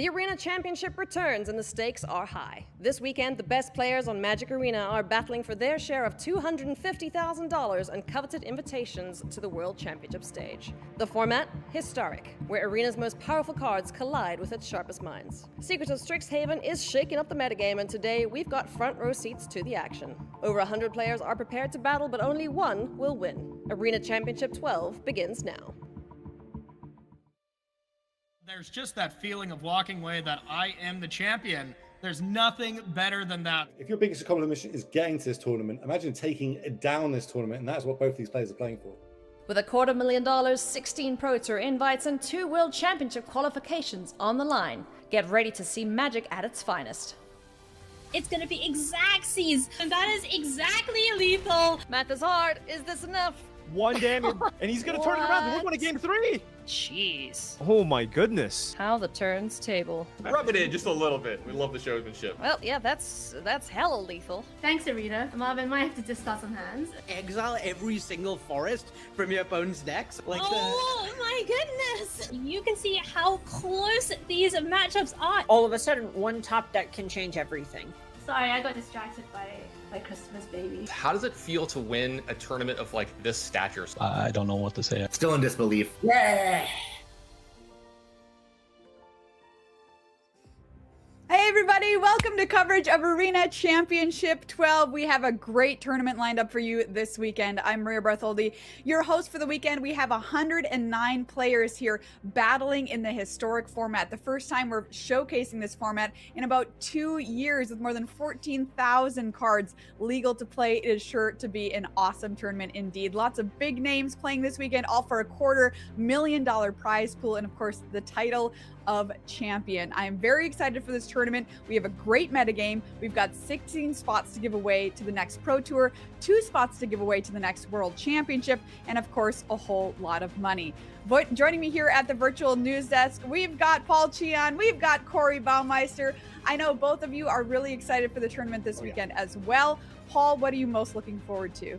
The Arena Championship returns and the stakes are high. This weekend, the best players on Magic Arena are battling for their share of $250,000 and coveted invitations to the World Championship stage. The format? Historic, where Arena's most powerful cards collide with its sharpest minds. Secrets of Strixhaven is shaking up the metagame, and today we've got front row seats to the action. Over 100 players are prepared to battle, but only one will win. Arena Championship 12 begins now. There's just that feeling of walking away that I am the champion. There's nothing better than that. If your biggest accomplishment is getting to this tournament, imagine taking down this tournament, and that's what both these players are playing for. With $250,000, 16 Pro Tour invites, and 2 World Championship qualifications on the line, get ready to see Magic at its finest. It's gonna be exactsies, and that is exactly lethal. Math is hard. Is this enough? 1 damage, and he's gonna turn it around. We're going to game 3. Jeez. Oh my goodness. How the turns table. Rub it in just a little bit. We love the showmanship. Well, yeah, that's hella lethal. Thanks, Arena. Marvin might have to just toss some hands. Exile every single forest from your opponent's decks. Like My goodness! You can see how close these matchups are. All of a sudden, one top deck can change everything. Sorry, I got distracted by Christmas baby. How does it feel to win a tournament of like this stature? I don't know what to say. Still in disbelief. Yeah! Hey everybody, welcome to coverage of Arena Championship 12. We have a great tournament lined up for you this weekend. I'm Maria Bartholdi, your host for the weekend. We have 109 players here battling in the historic format. The first time we're showcasing this format in about 2 years, with more than 14,000 cards legal to play. It is sure to be an awesome tournament indeed. Lots of big names playing this weekend, all for a $250,000 prize pool, and of course the title of champion. I am very excited for this tournament. We have a great metagame. We've got 16 spots to give away to the next Pro Tour, 2 spots to give away to the next World Championship, and of course, a whole lot of money. But joining me here at the virtual news desk, we've got Paul Cheon, we've got Corey Baumeister. I know both of you are really excited for the tournament this weekend as well. Paul, what are you most looking forward to?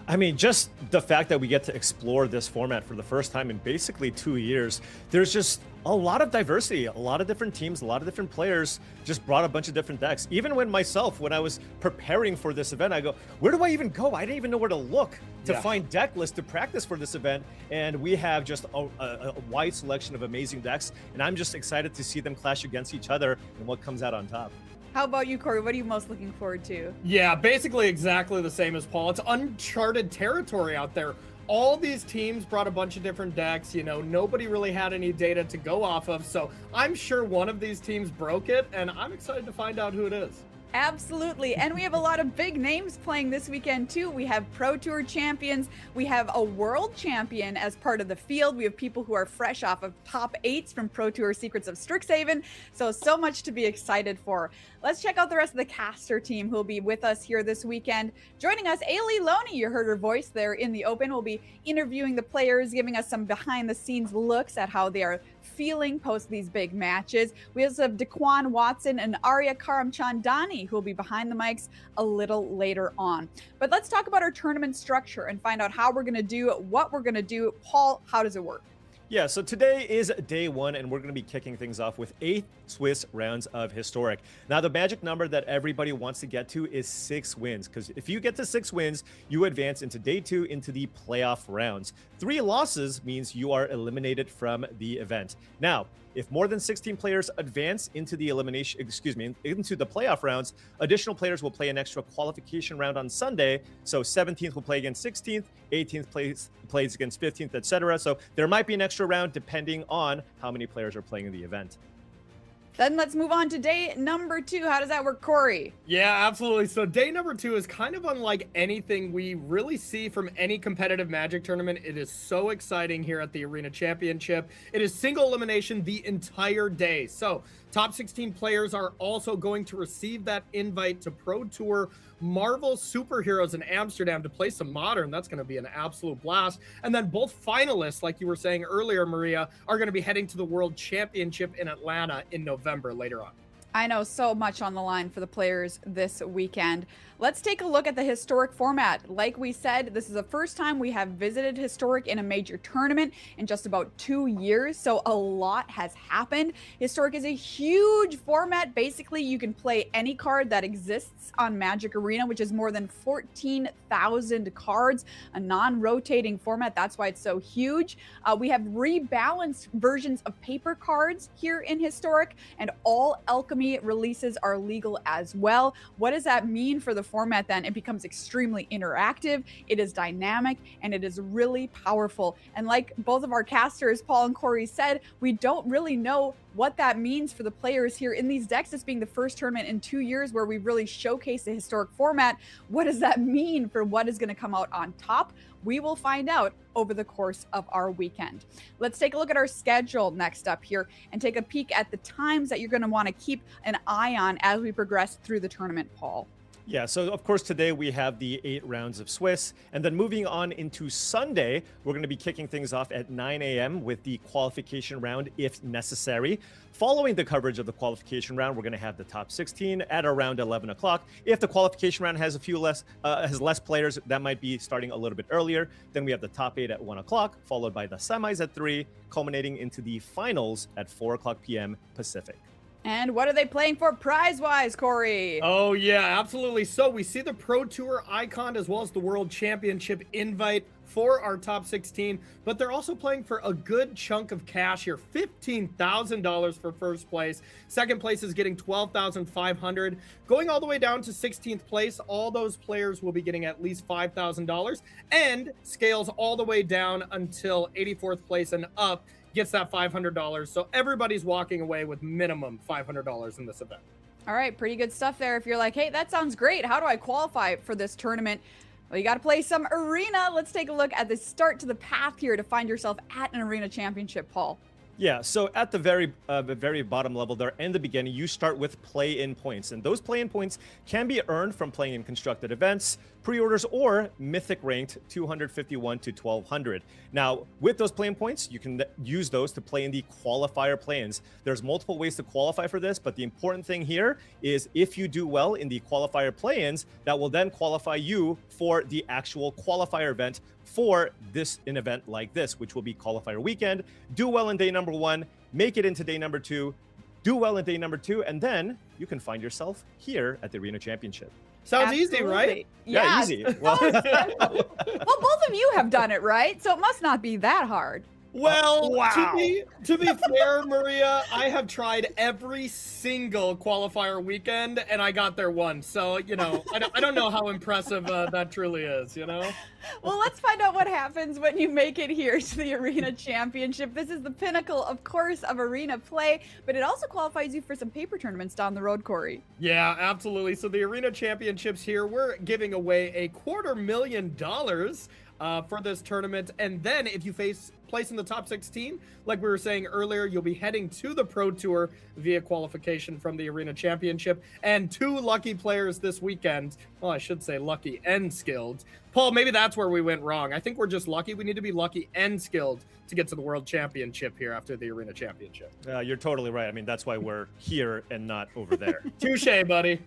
I mean, just the fact that we get to explore this format for the first time in basically 2 years, there's just a lot of diversity, a lot of different teams, a lot of different players just brought a bunch of different decks. Even when I was preparing for this event, I go, where do I even go? I didn't even know where to look to find deck lists to practice for this event. And we have just a wide selection of amazing decks. And I'm just excited to see them clash against each other and what comes out on top. How about you, Corey? What are you most looking forward to? Yeah, basically exactly the same as Paul. It's uncharted territory out there. All these teams brought a bunch of different decks. You know, nobody really had any data to go off of. So I'm sure one of these teams broke it, and I'm excited to find out who it is. Absolutely. And we have a lot of big names playing this weekend too. We have Pro Tour champions. We have a world champion as part of the field. We have people who are fresh off of top 8s from Pro Tour Secrets of Strixhaven. So much to be excited for. Let's check out the rest of the caster team who will be with us here this weekend. Joining us, Ailey Loney, you heard her voice there in the open, will be interviewing the players, giving us some behind the scenes looks at how they are feeling post these big matches. We also have Daquan Watson and Arya Karamchandani, who will be behind the mics a little later on. But let's talk about our tournament structure and find out how we're going to do what we're going to do. Paul, how does it work? Yeah, so today is day 1, and we're going to be kicking things off with 8 Swiss rounds of Historic. Now, the magic number that everybody wants to get to is 6 wins, because if you get to 6 wins, you advance into day 2 into the playoff rounds. 3 losses means you are eliminated from the event. Now, if more than 16 players advance into the into the playoff rounds, additional players will play an extra qualification round on Sunday. So 17th will play against 16th, 18th plays against 15th, etc. So there might be an extra round depending on how many players are playing in the event. Then let's move on to day number 2. How does that work, Corey? Yeah, absolutely. So day number 2 is kind of unlike anything we really see from any competitive Magic tournament. It is so exciting here at the Arena Championship. It is single elimination the entire day. So top 16 players are also going to receive that invite to Pro Tour Marvel Superheroes in Amsterdam to play some Modern. That's going to be an absolute blast. And then both finalists, like you were saying earlier, Maria, are going to be heading to the World Championship in Atlanta in November later on. I know, so much on the line for the players this weekend. Let's take a look at the Historic format. Like we said, this is the first time we have visited Historic in a major tournament in just about 2 years, so a lot has happened. Historic is a huge format. Basically, you can play any card that exists on Magic Arena, which is more than 14,000 cards, a non-rotating format. That's why it's so huge. We have rebalanced versions of paper cards here in Historic, and all Alchemy releases are legal as well. What does that mean for the format then? It becomes extremely interactive, it is dynamic, and it is really powerful. And like both of our casters, Paul and Corey, said, we don't really know what that means for the players here in these decks. This being the first tournament in 2 years where we really showcase the Historic format. What does that mean for what is going to come out on top? We will find out over the course of our weekend. Let's take a look at our schedule next up here and take a peek at the times that you're going to want to keep an eye on as we progress through the tournament, Paul. Yeah, so of course today we have the 8 rounds of Swiss, and then moving on into Sunday, we're going to be kicking things off at 9 a.m. with the qualification round if necessary. Following the coverage of the qualification round, we're going to have the top 16 at around 11 o'clock. If the qualification round has less players, that might be starting a little bit earlier. Then we have the top 8 at 1 o'clock, followed by the semis at 3, culminating into the finals at 4 o'clock p.m. Pacific. And what are they playing for prize-wise, Corey? Oh, yeah, absolutely. So we see the Pro Tour icon as well as the World Championship invite for our top 16, but they're also playing for a good chunk of cash here. $15,000 for first place. Second place is getting $12,500. Going all the way down to 16th place, all those players will be getting at least $5,000, and scales all the way down until 84th place and up gets that $500. So everybody's walking away with minimum $500 in this event. All right, pretty good stuff there. If you're like, hey, that sounds great, how do I qualify for this tournament? Well, you got to play some Arena. Let's take a look at the start to the path here to find yourself at an Arena Championship, Paul. Yeah, so at the very bottom level there in the beginning, you start with play-in points, and those play-in points can be earned from playing in constructed events, pre-orders, or mythic ranked 251 to 1200. Now, with those play-in points, you can use those to play in the qualifier play-ins. There's multiple ways to qualify for this, but the important thing here is if you do well in the qualifier play-ins, that will then qualify you for the actual qualifier event for an event like this, which will be qualifier weekend. Do well in day number 1, make it into day number 2, do well in day number 2, and then you can find yourself here at the Arena Championship. Sounds easy, right? Yeah, easy. Well, both of you have done it, right? So it must not be that hard. Well, wow. to be fair, Maria, I have tried every single qualifier weekend, and I got there once. So, you know, I don't know how impressive that truly is, you know? Well, let's find out what happens when you make it here to the Arena Championship. This is the pinnacle, of course, of Arena play, but it also qualifies you for some paper tournaments down the road, Corey. Yeah, absolutely. So the Arena Championships here, we're giving away $250,000 for this tournament. And then if you place in the top 16, like we were saying earlier, you'll be heading to the Pro Tour via qualification from the Arena Championship. And 2 lucky players this weekend, well, I should say lucky and skilled. Paul, maybe that's where we went wrong. I think we're just lucky. We need to be lucky and skilled to get to the World Championship here after the Arena Championship. you're totally right. I mean, that's why we're here and not over there. Touche, buddy.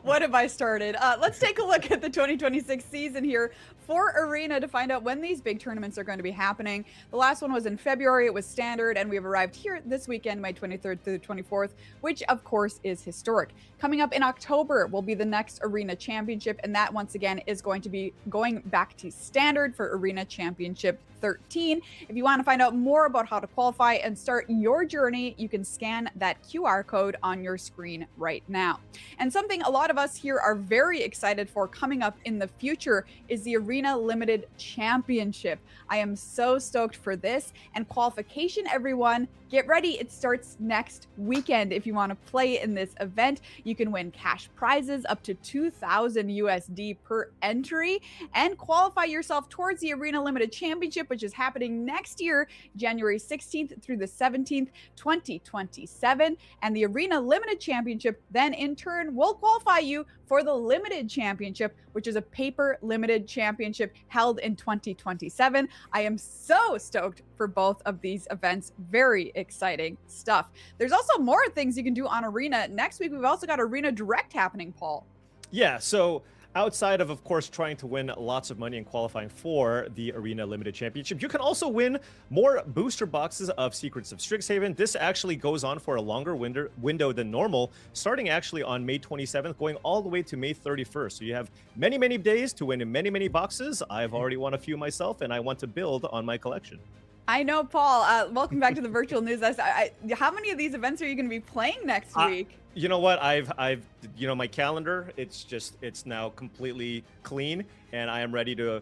What have I started? Let's take a look at the 2026 season here for Arena to find out when these big tournaments are going to be happening. The last one was in February. It was standard, and we've arrived here this weekend, May 23rd through the 24th, which of course is historic. Coming up in October will be the next Arena Championship, and that once again is going to be going back to standard for Arena Championship 13. If you want to find out more about how to qualify and start your journey, you can scan that QR code on your screen right now. And something a lot of us here are very excited for coming up in the future is the Arena Limited Championship. I am so stoked for this, and qualification, everyone, get ready. It starts next weekend. If you want to play in this event, you can win cash prizes up to 2,000 USD per entry and qualify yourself towards the Arena Limited Championship, which is happening next year, January 16th through the 17th, 2027. And the Arena Limited Championship then in turn return will qualify you for the Limited Championship, which is a paper limited championship held in 2027. I am so stoked for both of these events. Very exciting stuff. There's also more things you can do on Arena. Next week, we've also got Arena Direct happening, Paul. Yeah, so outside of course, trying to win lots of money and qualifying for the Arena Limited Championship, you can also win more booster boxes of Secrets of Strixhaven. This actually goes on for a longer window than normal, starting actually on May 27th, going all the way to May 31st. So you have many, many days to win many weeks. I've already won a few myself, and I want to build on my collection. I know, Paul. Welcome back to the virtual news. How many of these events are you going to be playing next week? You know what? I've my calendar, it's now completely clean, and I am ready to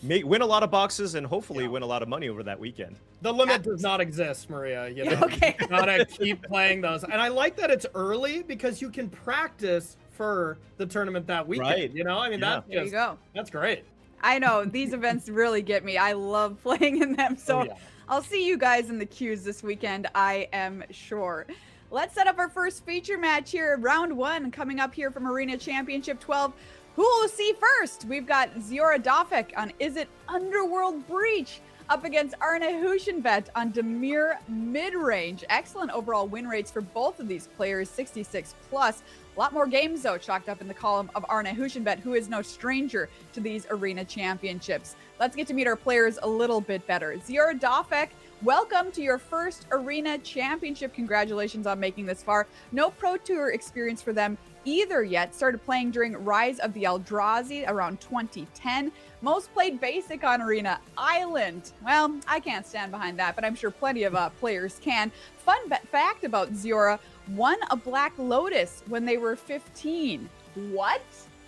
win a lot of boxes and hopefully win a lot of money over that weekend. The limit does not exist, Maria. You know, okay. You gotta keep playing those. And I like that it's early because you can practice for the tournament that weekend. Right. You know, I mean, There you go. That's great. I know, these events really get me. I love playing in them. So I'll see you guys in the queues this weekend, I am sure. Let's set up our first feature match here. Round 1 coming up here from Arena Championship 12. Who will see first? We've got Ziora Dafik on Is It Underworld Breach up against Arne Huschenvet on Demir Midrange. Excellent overall win rates for both of these players, 66 plus. A lot more games, though, chalked up in the column of Arne Huschenvet, who is no stranger to these Arena Championships. Let's get to meet our players a little bit better. Ziora Dafik, welcome to your first Arena Championship. Congratulations on making this far. No Pro Tour experience for them either yet. Started playing during Rise of the Eldrazi around 2010. Most played Basic on Arena. Island. Well, I can't stand behind that, but I'm sure plenty of players can. Fun fact about Ziora, won a Black Lotus when they were 15. What?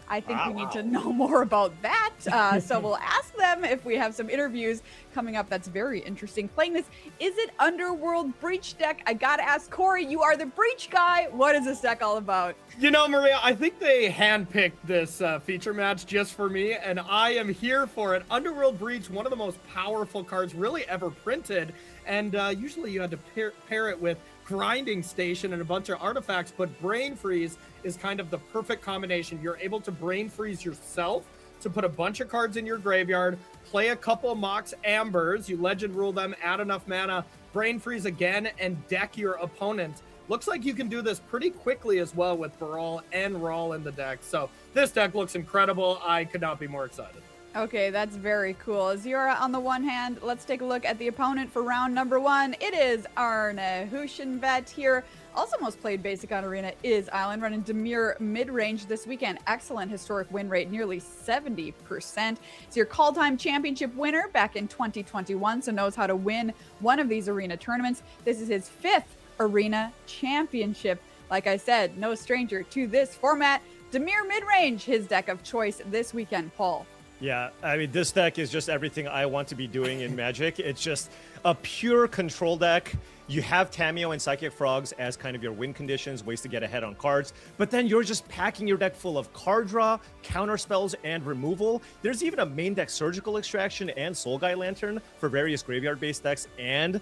I think we need to know more about that. So we'll ask them if we have some interviews coming up. That's very interesting. Playing this Is It Underworld Breach deck. I gotta ask Corey, you are the Breach guy. What is this deck all about? You know, Maria, I think they handpicked this feature match just for me, and I am here for it. Underworld Breach, one of the most powerful cards really ever printed, and usually you had to pair it with Grinding Station and a bunch of artifacts, but Brain Freeze is kind of the perfect combination. You're able to Brain Freeze yourself to put a bunch of cards in your graveyard, play a couple of Mox Ambers, you Legend Rule them, add enough mana, Brain Freeze again, and deck your opponent. Looks like you can do this pretty quickly as well with Baral and Rawl in the deck. So this deck looks incredible. I could not be more excited. Okay, that's very cool. Ziora on the one hand, let's take a look at the opponent for round number 1. It is Arne Huschenvet here. Also most played Basic on Arena is Island, running Demir Midrange this weekend. Excellent historic win rate, nearly 70%. It's your Call Time Championship winner back in 2021, so knows how to win one of these Arena tournaments. This is his 5th Arena Championship. Like I said, no stranger to this format. Demir Midrange, his deck of choice this weekend, Paul. Yeah, I mean, this deck is just everything I want to be doing in Magic. It's just a pure control deck. You have Tameo and Psychic Frogs as kind of your win conditions, ways to get ahead on cards, but then you're just packing your deck full of card draw, counter spells, and removal. There's even a main deck Surgical Extraction and Soul Guy Lantern for various graveyard-based decks and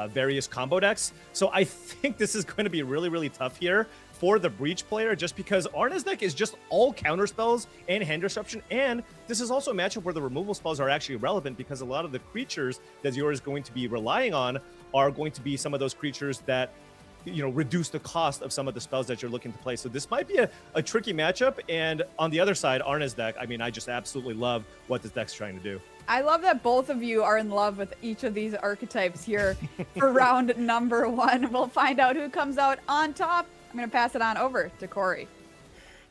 various combo decks. So I think this is going to be really, really tough here for the Breach player, just because Arna's deck is just all counter spells and hand disruption, and this is also a matchup where the removal spells are actually relevant because a lot of the creatures that Ziora is going to be relying on are going to be some of those creatures that, you know, reduce the cost of some of the spells that you're looking to play. So this might be a tricky matchup, and on the other side, Arna's deck, I mean, I just absolutely love what this deck's trying to do. I love that both of you are in love with each of these archetypes here for round number 1. We'll find out who comes out on top. I'm going to pass it on over to Corey.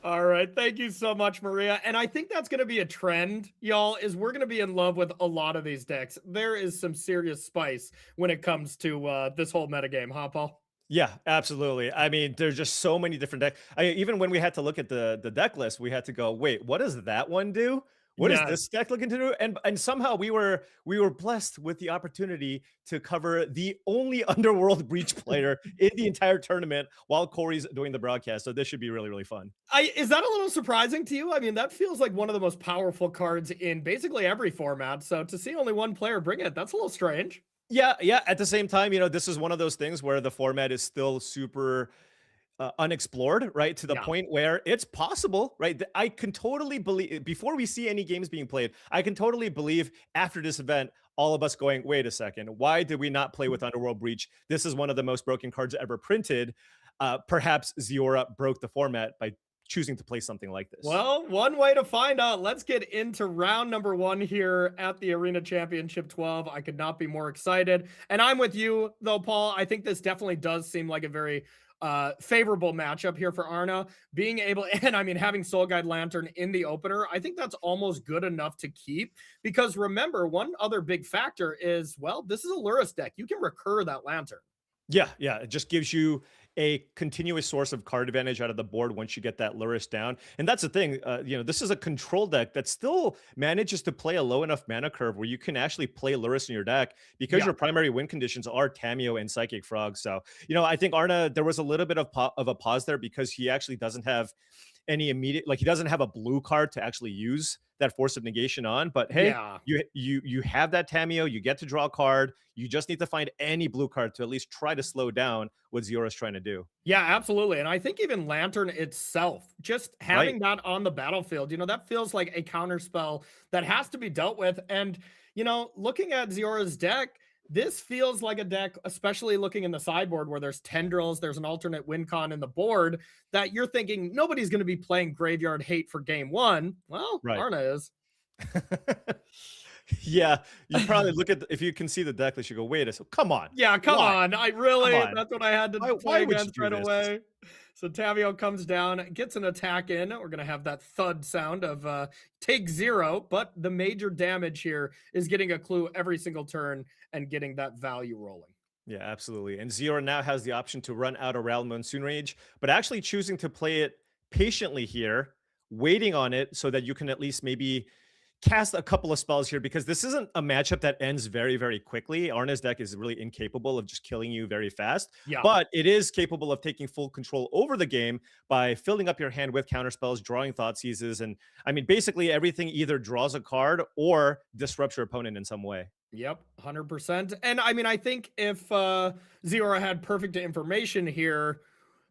All right. Thank you so much, Maria. And I think that's going to be a trend, y'all, is we're going to be in love with a lot of these decks. There is some serious spice when it comes to this whole metagame, huh, Paul? Yeah, absolutely. I mean, there's just so many different decks. Even when we had to look at the deck list, we had to go, wait, what does that one do? What is this deck looking to do? And somehow we were blessed with the opportunity to cover the only Underworld Breach player in the entire tournament while Corey's doing the broadcast. So this should be really, really fun. Is that a little surprising to you? I mean, that feels like one of the most powerful cards in basically every format. So to see only one player bring it, that's a little strange. Yeah. At the same time, you know, this is one of those things where the format is still super unexplored, right? To the Yeah. point where it's possible, right? I can totally believe, before we see any games being played, I can totally believe after this event, all of us going, wait a second, why did we not play with Underworld Breach? This is one of the most broken cards ever printed. Perhaps Ziora broke the format by choosing to play something like this. Well, one way to find out. Let's get into round number 1 here at the Arena Championship 12. I could not be more excited. And I'm with you, though, Paul. I think this definitely does seem like a very favorable matchup here for Arna. Being able, and I mean, having Soul Guide Lantern in the opener, I think that's almost good enough to keep. Because remember, one other big factor is, well, this is a Lurrus deck. You can recur that Lantern. Yeah, it just gives you a continuous source of card advantage out of the board once you get that Lurrus down. And that's the thing, this is a control deck that still manages to play a low enough mana curve where you can actually play Lurrus in your deck because your primary win conditions are Tameo and Psychic Frog. So, I think Arna, there was a little bit of a pause there because he actually doesn't have any immediate, like he doesn't have a blue card to actually use that Force of Negation on. But hey, you have that Tameo, you get to draw a card. You just need to find any blue card to at least try to slow down what Ziora's trying to do. Yeah, absolutely. And I think even Lantern itself, just having that on the battlefield, that feels like a counter spell that has to be dealt with. And, looking at Ziora's deck, this feels like a deck, especially looking in the sideboard where there's Tendrils, there's an alternate win con in the board, that you're thinking nobody's going to be playing Graveyard Hate for game 1. Well, Arna is. Yeah, you probably look at if you can see the deck list, you go, wait a second, come on. Yeah, come on. That's what I had to play against right away. So Tavio comes down, gets an attack in. We're going to have that thud sound of take 0, but the major damage here is getting a clue every single turn and getting that value rolling. Yeah, absolutely. And Ziora now has the option to run out a Realm Monsoon Rage, but actually choosing to play it patiently here, waiting on it so that you can at least maybe cast a couple of spells here, because this isn't a matchup that ends very, very quickly. Arna's deck is really incapable of just killing you very fast, but it is capable of taking full control over the game by filling up your hand with counter spells, drawing Thought Seizes, and I mean, basically everything either draws a card or disrupts your opponent in some way. Yep, 100%. And I mean, I think if Ziora had perfect information here,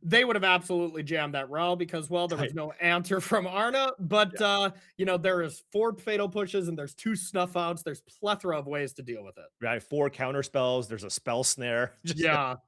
they would have absolutely jammed that Rel because, well, there was no answer from Arna. But, there is 4 Fatal Pushes and there's 2 Snuff Outs. There's plethora of ways to deal with it. Right, 4 counter spells. There's a Spell Snare.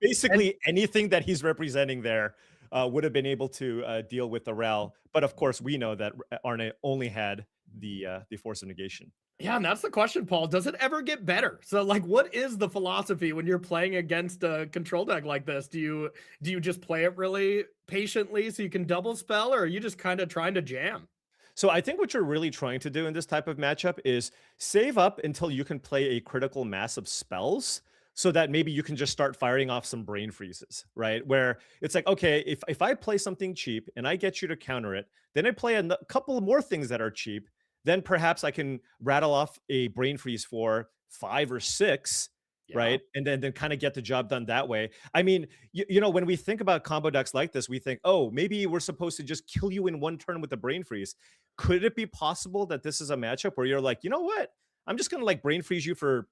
Basically anything that he's representing there would have been able to deal with the Rel. But, of course, we know that Arna only had the Force of Negation. Yeah, and that's the question, Paul. Does it ever get better? So, like, what is the philosophy when you're playing against a control deck like this? Do you just play it really patiently so you can double spell, or are you just kind of trying to jam? So I think what you're really trying to do in this type of matchup is save up until you can play a critical mass of spells so that maybe you can just start firing off some brain freezes, right? Where it's like, okay, if I play something cheap and I get you to counter it, then I play a couple more things that are cheap, then perhaps I can rattle off a brain freeze for 5 or 6, right? And then kind of get the job done that way. I mean, when we think about combo decks like this, we think, oh, maybe we're supposed to just kill you in one turn with the brain freeze. Could it be possible that this is a matchup where you're like, you know what? I'm just going to like brain freeze you for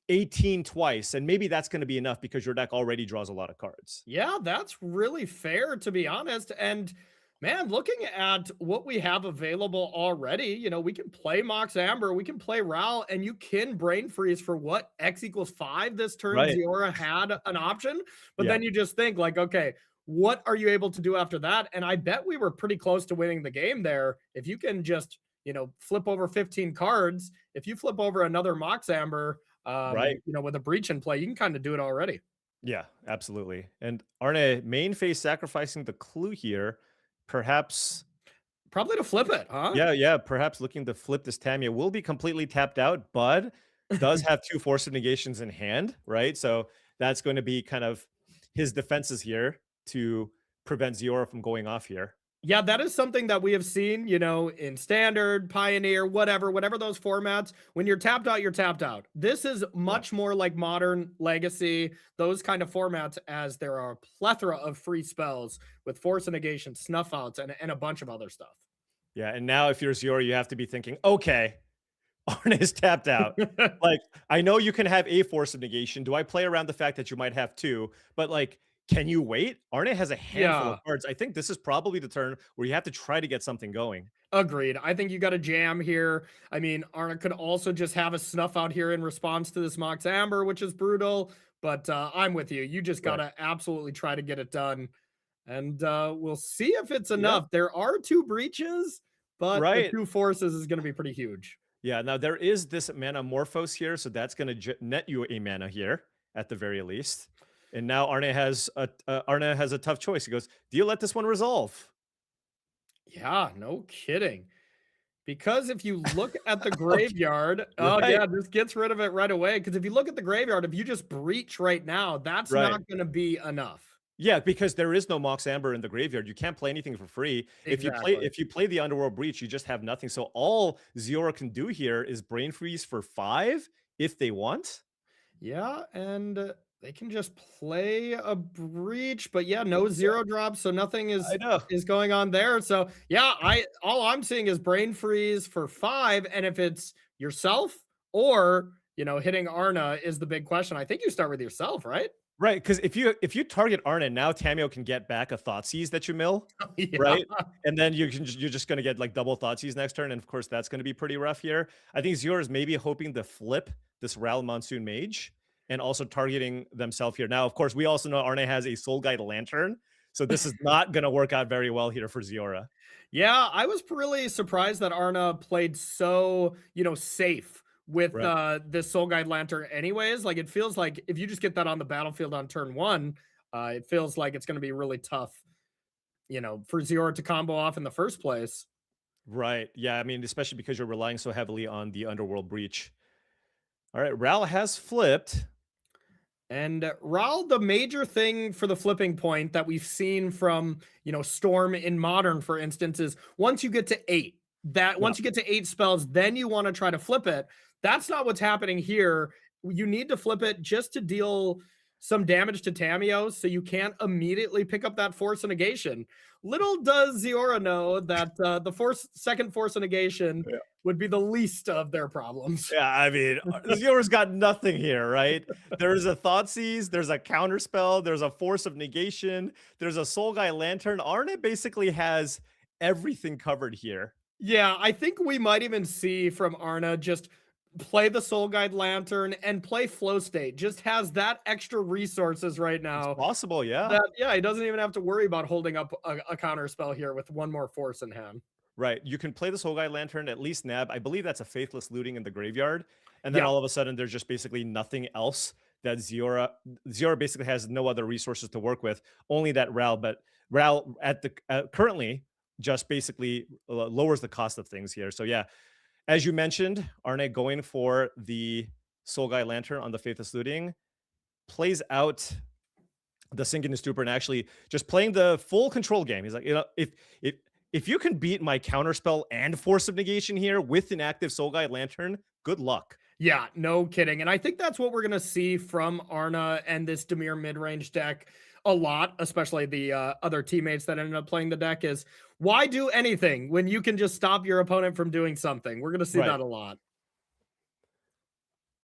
18 twice, and maybe that's going to be enough because your deck already draws a lot of cards. Yeah, that's really fair, to be honest. And man, looking at what we have available already, we can play Mox Amber, we can play Ral, and you can brain freeze for what, X equals 5 this turn. Ziora had an option, but then you just think like, okay, what are you able to do after that? And I bet we were pretty close to winning the game there. If you can just, flip over 15 cards, if you flip over another Mox Amber, with a breach in play, you can kind of do it already. Yeah, absolutely. And Arne, main phase sacrificing the clue here. Perhaps probably to flip it, huh? Yeah, perhaps looking to flip this Tamia. Will be completely tapped out, but does have 2 Force of Negations in hand, right? So that's going to be kind of his defenses here to prevent Ziora from going off here. Yeah, that is something that we have seen, in Standard, Pioneer, whatever those formats. When you're tapped out, you're tapped out. This is much more like Modern, Legacy, those kind of formats, as there are a plethora of free spells with Force of Negation, Snuff Outs, and a bunch of other stuff. Yeah, and now if you're Ziora, you have to be thinking, okay, Arne is tapped out. Like, I know you can have a Force of Negation. Do I play around the fact that you might have 2? But like, can you wait? Arne has a handful Yeah. of cards. I think this is probably the turn where you have to try to get something going. Agreed. I think you got a jam here. I mean, Arna could also just have a snuff out here in response to this Mox Amber, which is brutal. But I'm with you. You just got to absolutely try to get it done. And we'll see if it's enough. There are 2 breaches, but the 2 forces is going to be pretty huge. Yeah, now there is this mana Morphos here, so that's going to net you a mana here at the very least. And now Arne has a tough choice. He goes, do you let this one resolve? Yeah, no kidding. Because if you look at the graveyard, yeah, this gets rid of it right away. Because if you look at the graveyard, if you just breach right now, that's not going to be enough. Yeah, because there is no Mox Amber in the graveyard. You can't play anything for free. Exactly. If you play the Underworld Breach, you just have nothing. So all Ziora can do here is Brain Freeze for 5 if they want. Yeah, and they can just play a breach, but yeah, no 0 drops, so nothing is going on there. So yeah, all I'm seeing is Brain Freeze for 5, and if it's yourself or hitting Arna is the big question. I think you start with yourself, right? Right, because if you target Arna, now Tamio can get back a Thoughtseize that you mill, right? And then you're just going to get like double Thoughtseize next turn, and of course that's going to be pretty rough here. I think Ziora is maybe hoping to flip this Ral Monsoon Mage and also targeting themselves here. Now, of course, we also know Arne has a Soul Guide Lantern, so this is not going to work out very well here for Ziora. Yeah, I was really surprised that Arna played so safe with this Soul Guide Lantern anyways. Like, it feels like if you just get that on the battlefield on turn 1, it feels like it's going to be really tough, for Ziora to combo off in the first place. Right. Yeah, I mean, especially because you're relying so heavily on the Underworld Breach. All right, Ral has flipped. And Ral, the major thing for the flipping point that we've seen from, Storm in Modern, for instance, is once you get to 8, once you get to 8 spells, then you want to try to flip it. That's not what's happening here. You need to flip it just to deal some damage to Tamio, so you can't immediately pick up that Force of Negation. Little does Ziora know that the second Force of Negation would be the least of their problems. Yeah, I mean, Ziora's got nothing here, right? There's a Thoughtseize, there's a Counterspell, there's a Force of Negation, there's a Soul Guy Lantern. Arne basically has everything covered here. Yeah, I think we might even see from Arna just play the Soul Guide Lantern and play Flow State. Just has that extra resources right now. It's possible, yeah. He doesn't even have to worry about holding up a counter spell here with 1 more force in hand. Right. You can play the Soul Guide Lantern, at least nab. I believe that's a Faithless Looting in the graveyard. And then all of a sudden, there's just basically nothing else that Ziora basically has no other resources to work with, only that Ral. But Ral currently just basically lowers the cost of things here. So yeah, as you mentioned, Arne going for the Soul Guide Lantern on the Faithless Looting plays out the Sink into Stupor and actually just playing the full control game. He's like, if you can beat my Counterspell and Force of Negation here with an active Soul Guide Lantern, good luck. Yeah, no kidding. And I think that's what we're going to see from Arna and this Dimir mid-range deck a lot, especially the other teammates that ended up playing the deck, is why do anything when you can just stop your opponent from doing something? We're going to see that a lot.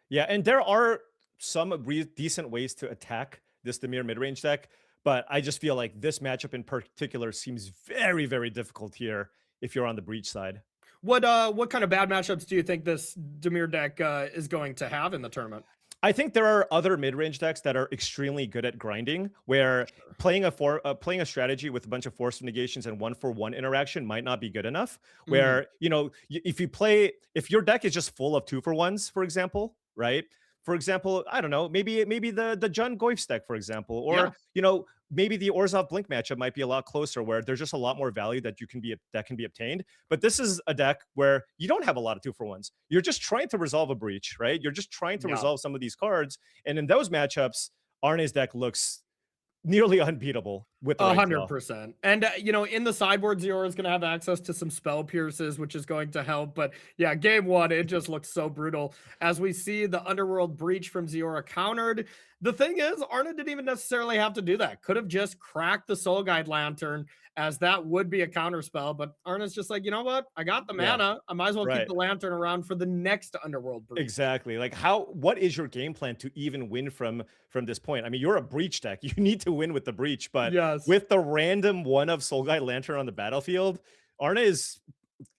Yeah, and there are some decent ways to attack this Dimir mid-range deck, but I just feel like this matchup in particular seems very, very difficult here if you're on the Breach side. What kind of bad matchups do you think this Dimir deck is going to have in the tournament? I think there are other mid-range decks that are extremely good at grinding, where playing a strategy with a bunch of Force of Negations and 1-for-1 interaction might not be good enough. Where if your deck is just full of 2-for-1s, for example, right? For example, I don't know, maybe the Jun Goyf deck, for example, or maybe the Orzhov Blink matchup might be a lot closer, where there's just a lot more value that can be obtained. But this is a deck where you don't have a lot of 2-for-1s. You're just trying to resolve a breach, right? You're just trying to resolve some of these cards, and in those matchups, Arne's deck looks nearly unbeatable. with the right draw. 100%. And, you know, in the sideboard, Ziora is going to have access to some spell pierces, which is going to help. But yeah, game one, it just looks so brutal as we see the Underworld Breach from Ziora countered. The thing is, Arna didn't even necessarily have to do that. Could have just cracked the Soul Guide Lantern, as that would be a counter spell. But Arna's just like, you know what? I got the mana. I might as well keep the Lantern around for the next Underworld Breach. Exactly. Like, what is your game plan to even win from this point? I mean, you're a Breach deck. You need to win with the Breach, but with the random one of Soul Guide Lantern on the battlefield, Arna is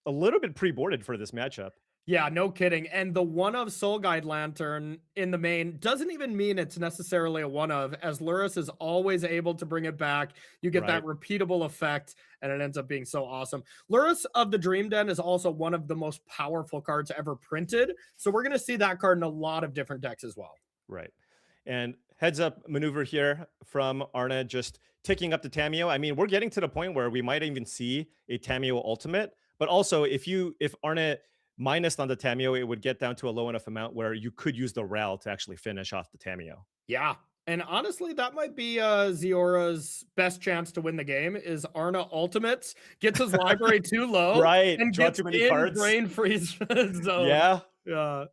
a little bit pre-boarded for this matchup. Yeah, no kidding. And the one of Soul Guide Lantern in the main doesn't even mean it's necessarily a one of, as Luris is always able to bring it back. You get that repeatable effect, and it ends up being so awesome. Luris of the Dream Den is also one of the most powerful cards ever printed. So we're going to see that card in a lot of different decks as well. Right. And heads up maneuver here from Arna, just ticking up the Tameo. I mean, we're getting to the point where we might even see a Tameo ultimate, but also if Arna minus on the Tameo, it would get down to a low enough amount where you could use the Ral to actually finish off the Tameo. Yeah. And honestly, that might be Ziora's best chance to win the game is Arna ultimates, gets his library too low, and draw gets too many in cards. brain freeze zone. Yeah.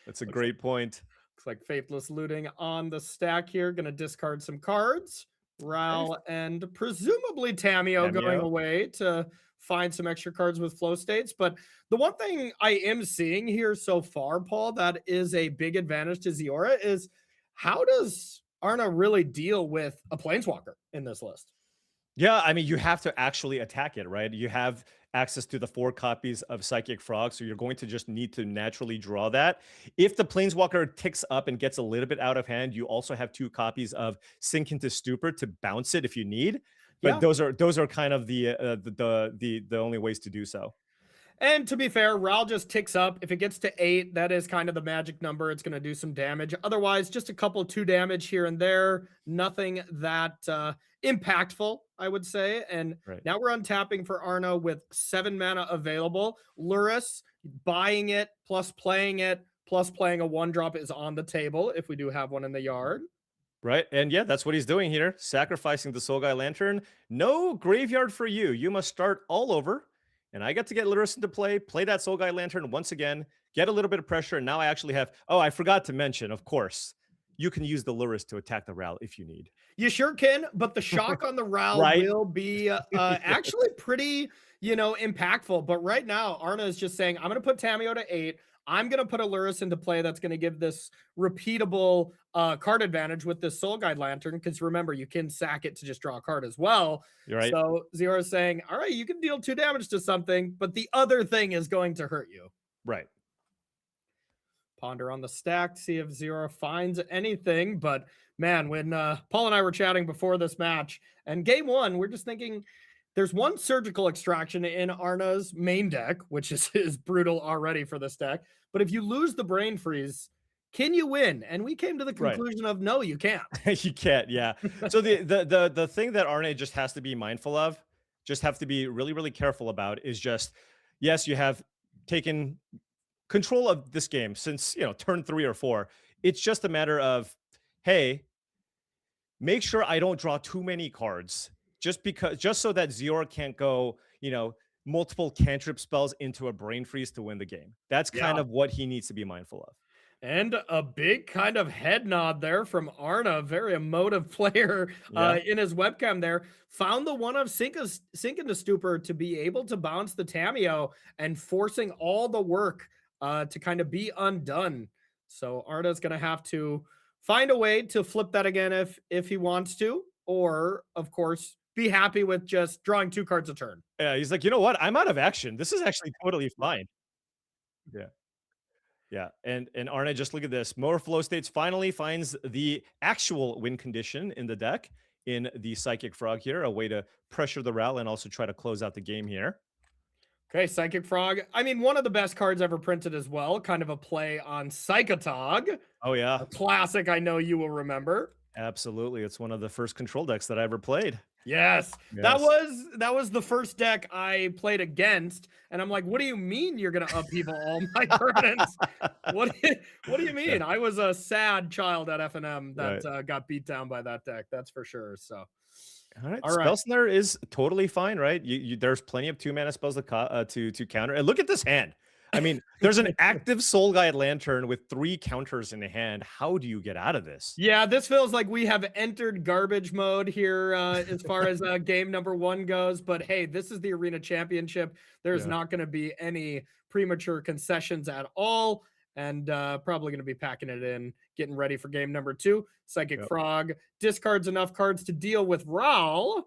That's a great point. Looks like Faithless looting on the stack here. Going to discard some cards. Ral and presumably Tameo going away to find some extra cards with flow states. But the one thing I am seeing here so far, Paul, that is a big advantage to Ziora is how does Arna really deal with a Planeswalker in this list? Yeah, I mean, you have to actually attack it, right? You have access to the 4 copies of Psychic Frog, so you're going to just need to naturally draw that. If the Planeswalker ticks up and gets a little bit out of hand, you also have 2 copies of Sink into Stupor to bounce it if you need. But those are kind of the only ways to do so. And to be fair, Ral just ticks up. If it gets to 8, that is kind of the magic number. It's going to do some damage. Otherwise, just a couple 2 damage here and there. Nothing that impactful, I would say. And now we're untapping for Arna with 7 mana available. Luris, buying it, plus playing it, plus playing a 1-drop is on the table if we do have one in the yard. Right. And yeah, that's what he's doing here. Sacrificing the Soul Guide Lantern. No graveyard for you. You must start all over. And I get to get Luris into play that Soul Guide Lantern once again, get a little bit of pressure. And now I actually have, I forgot to mention, of course, you can use the Luris to attack the Ral if you need. You sure can, but the shock on the Ral will be actually pretty, impactful. But right now, Arna is just saying, I'm going to put Tameo to 8. I'm going to put a Luris into play that's going to give this repeatable card advantage with this Soul Guide Lantern. Because remember, you can sack it to just draw a card as well. You're right. So Zero is saying, all right, you can deal 2 damage to something, but the other thing is going to hurt you. Right. Ponder on the stack, see if Zero finds anything. But man, when Paul and I were chatting before this match and game 1, we're just thinking, there's one surgical extraction in Arna's main deck, which is brutal already for this deck. But if you lose the brain freeze, can you win? And we came to the conclusion of no, you can't. You can't, yeah. So the thing that Arna just has to be mindful of, just have to be really, really careful about is just, yes, you have taken control of this game since, turn 3 or 4. It's just a matter of, hey, make sure I don't draw too many cards. Just so that Ziora can't go, multiple cantrip spells into a brain freeze to win the game. That's kind of what he needs to be mindful of. And a big kind of head nod there from Arna, very emotive player in his webcam there. Found the one of Sink into Stupor to be able to bounce the Tameo and forcing all the work to kind of be undone. So Arna's going to have to find a way to flip that again if he wants to, or of course, be happy with just drawing 2 cards a turn. Yeah, he's like, you know what? I'm out of action. This is actually totally fine. Yeah. Yeah. And Arna, just look at this. More flow states finally finds the actual win condition in the deck in the Psychic Frog here, a way to pressure the Ral and also try to close out the game here. Okay, Psychic Frog. I mean, one of the best cards ever printed as well. Kind of a play on Psychotog. Oh, yeah. A classic I know you will remember. Absolutely. It's one of the first control decks that I ever played. Yes. That was the first deck I played against, and I'm like, what do you mean you're gonna upheaval all my permanents? What do you mean? I was a sad child at FNM that got beat down by that deck, that's for sure. So All right, All right. Spellsnare is totally fine, right? There's plenty of 2-mana spells to counter. And look at this hand. I mean, there's an active Soul Guide Lantern with 3 counters in the hand. How do you get out of this? Yeah, this feels like we have entered garbage mode here as far as game number 1 goes. But hey, this is the Arena Championship. There's not going to be any premature concessions at all. And probably going to be packing it in, getting ready for game number 2. Psychic Frog discards enough cards to deal with Raul.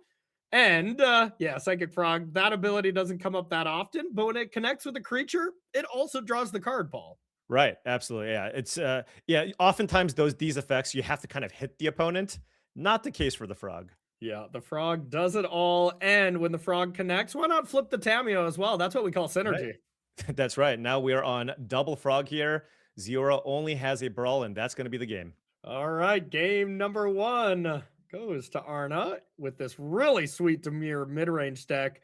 And yeah, Psychic Frog, that ability doesn't come up that often, but when it connects with a creature, it also draws the card, Paul. Right, absolutely. Yeah, it's yeah, oftentimes these effects you have to kind of hit the opponent. Not the case for the frog. Yeah, the frog does it all. And when the frog connects, why not flip the Tameo as well? That's what we call synergy. Right. That's right. Now we are on double frog here. Ziora only has a brawl, and that's going to be the game. All right, game number 1 goes to Arna with this really sweet Demir mid-range deck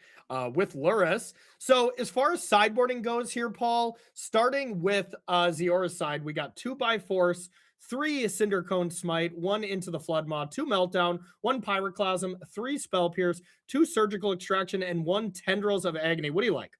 with Luris. So as far as sideboarding goes here, Paul, starting with Ziora's side, we got 2 by Force, 3 Cinder Cone Smite, 1 Into the Flood Maw, 2 Meltdown, 1 Pyroclasm, 3 Spell Pierce, 2 Surgical Extraction, and 1 Tendrils of Agony. What do you like?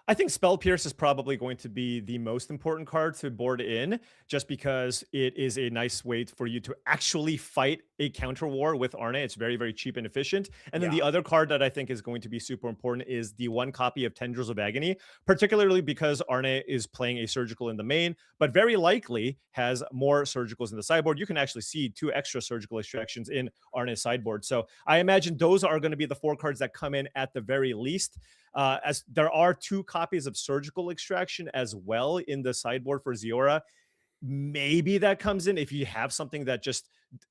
I think Spell Pierce is probably going to be the most important card to board in, just because it is a nice way for you to actually fight a counter war with Arne. It's very, very cheap and efficient. And then the other card that I think is going to be super important is the 1 copy of Tendrils of Agony, particularly because Arne is playing a surgical in the main, but very likely has more surgicals in the sideboard. You can actually see 2 extra surgical extractions in Arne's sideboard. So I imagine those are going to be the 4 cards that come in at the very least. As there are 2 copies of Surgical Extraction as well in the sideboard for Ziora. Maybe that comes in if you have something that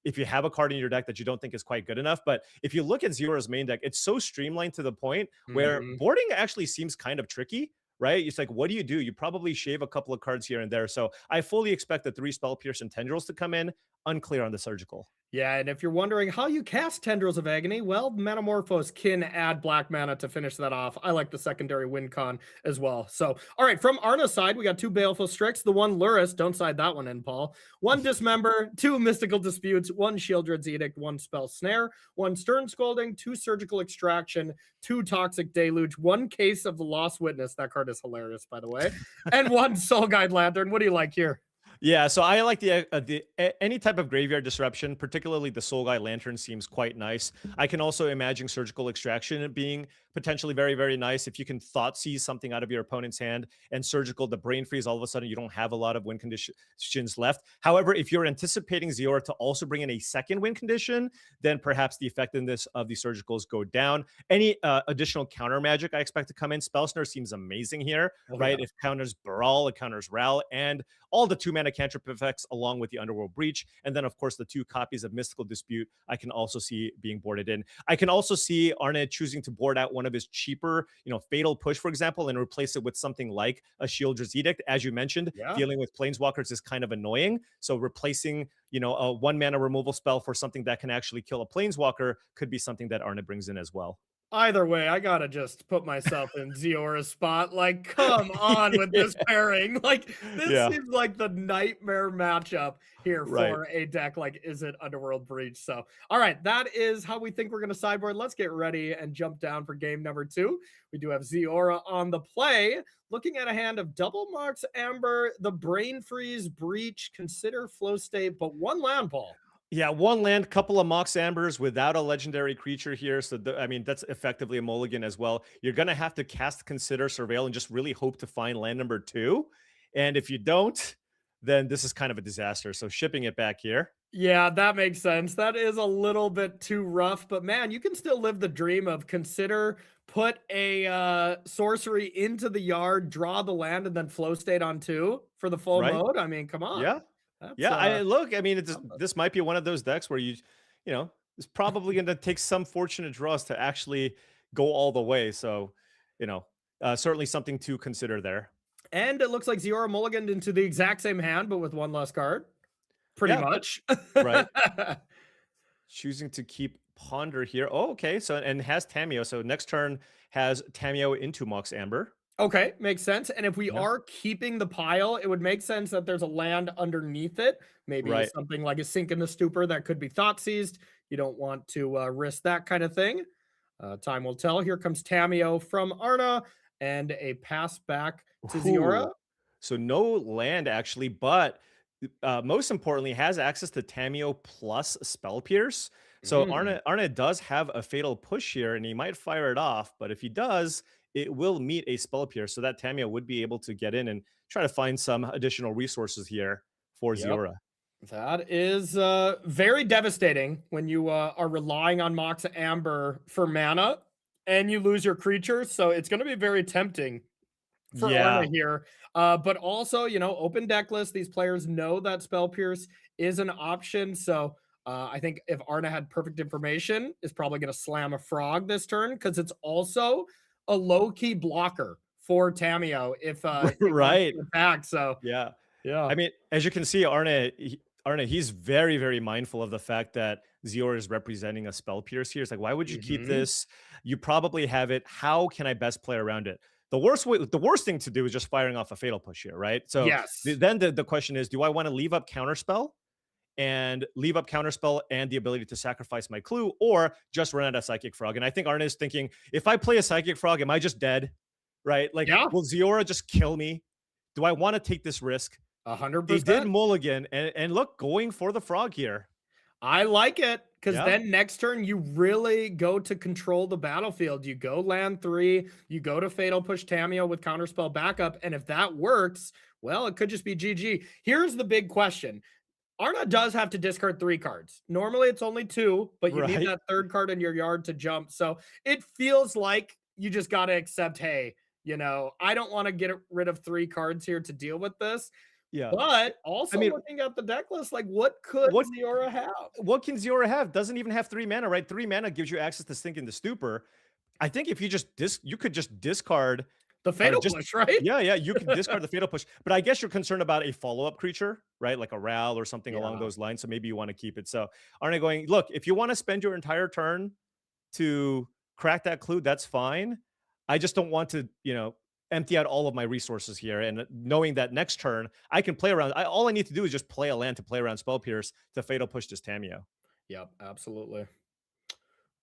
if you have a card in your deck that you don't think is quite good enough. But if you look at Ziora's main deck, it's so streamlined to the point where boarding actually seems kind of tricky, right? It's like, what do? You probably shave a couple of cards here and there. So I fully expect the 3 Spell Pierce and Tendrils to come in. Unclear on the Surgical. Yeah, and if you're wondering how you cast Tendrils of Agony, well, Metamorphose can add black mana to finish that off. I like the secondary win con as well. So, all right, from Arna's side, we got 2 Baleful Strix, the 1 Luris, don't side that one in, Paul. 1 Dismember, 2 Mystical Disputes, 1 Shieldred's Edict, 1 Spell Snare, 1 Stern Scolding, 2 Surgical Extraction, 2 Toxic Deluge, 1 Case of the Lost Witness, that card is hilarious, by the way, and 1 Soul Guide Lantern. What do you like here? Yeah, so I like any type of graveyard disruption, particularly the Soul Guide Lantern seems quite nice. I can also imagine Surgical Extraction being potentially very, very nice. If you can thought seize something out of your opponent's hand and Surgical, the Brain Freeze, all of a sudden you don't have a lot of win conditions left. However, if you're anticipating Ziora to also bring in a second win condition, then perhaps the effectiveness of the Surgicals go down. Any additional counter magic I expect to come in. Spellsnare seems amazing here, right? It counters Brawl, it counters Ral, and all the 2-mana cantrip effects along with the Underworld Breach. And then, of course, the 2 copies of Mystical Dispute I can also see being boarded in. I can also see Arne choosing to board out one of his cheaper, Fatal Push, for example, and replace it with something like a Shieldred's Edict. As you mentioned, dealing with Planeswalkers is kind of annoying. So replacing, a 1-mana removal spell for something that can actually kill a Planeswalker could be something that Arne brings in as well. Either way, I gotta just put myself in Ziora's spot. Like, come on with this pairing. Like, this seems like the nightmare matchup here for a deck like Izzet Underworld Breach. So, all right, that is how we think we're gonna sideboard. Let's get ready and jump down for game number 2. We do have Ziora on the play, looking at a hand of double Mox Amber, the Brain Freeze, Breach, consider Flow State, but 1 land, Paul. Yeah, 1 land, couple of Mox Ambers without a legendary creature here. So, that's effectively a mulligan as well. You're going to have to cast Consider, Surveil, and just really hope to find land number 2. And if you don't, then this is kind of a disaster. So shipping it back here. Yeah, that makes sense. That is a little bit too rough. But, man, you can still live the dream of Consider, put a sorcery into the yard, draw the land, and then Flow State on 2 for the full mode. I mean, come on. Yeah. This might be one of those decks where it's probably going to take some fortunate draws to actually go all the way. So, certainly something to consider there. And it looks like Ziora mulliganed into the exact same hand, but with 1 less card. Pretty much. Right. Choosing to keep Ponder here. Oh, okay. So, and has Tameo. So next turn has Tameo into Mox Amber. Okay, makes sense. And if we are keeping the pile, it would make sense that there's a land underneath it. Maybe Right. something like a sink in the stupor that could be thought seized. You don't want to risk that kind of thing. Time will tell. Here comes Tamio from Arna and a pass back to Ooh. Ziora. So no land actually, but most importantly, has access to Tamio plus Spell Pierce. So Arna does have a fatal push here, and he might fire it off. But if he does, it will meet a Spell Pierce, so that Tamio would be able to get in and try to find some additional resources here for Yep. Ziora. That is very devastating when you are relying on Mox Amber for mana and you lose your creature. So it's going to be very tempting for Yeah, Arna here. But also, open deck list. These players know that Spell Pierce is an option. So I think if Arna had perfect information, is probably going to slam a frog this turn because it's also a low key blocker for Tamio if it wants right. to attack. So Yeah. yeah. I mean, as you can see, Arna, he's very, very mindful of the fact that Ziora is representing a Spell Pierce here. It's like, why would you keep this? You probably have it. How can I best play around it? The worst thing to do is just firing off a Fatal Push here, right? So Yes. then the question is, do I want to leave up Counterspell and the ability to sacrifice my clue, or just run out a Psychic Frog? And I think Arna is thinking, if I play a Psychic Frog, am I just dead? Right? Like, will Ziora just kill me? Do I want to take this risk? 100%. They did mulligan, and look, going for the frog here. I like it because then next turn you really go to control the battlefield. You go land 3, you go to Fatal Push Tamio with Counterspell backup, and if that works, well, it could just be GG. Here's the big question. Arna does have to discard 3 cards. Normally it's only 2, but you need that 3rd card in your yard to jump. So it feels like you just got to accept, hey, I don't want to get rid of 3 cards here to deal with this. Yeah. But also looking at the deck list, like what could Ziora have? What can Ziora have? Doesn't even have 3 mana, right? 3 mana gives you access to Sink in the Stupor. I think if you you could just discard the Fatal Push, right? Yeah, you can discard the Fatal Push. But I guess you're concerned about a follow-up creature, right? Like a Ral or something along those lines. So maybe you want to keep it. So Arna going, look, if you want to spend your entire turn to crack that clue, that's fine. I just don't want to, empty out all of my resources here, and knowing that next turn I can play around. All I need to do is just play a land to play around Spell Pierce to Fatal Push this Tamio. Yep, absolutely.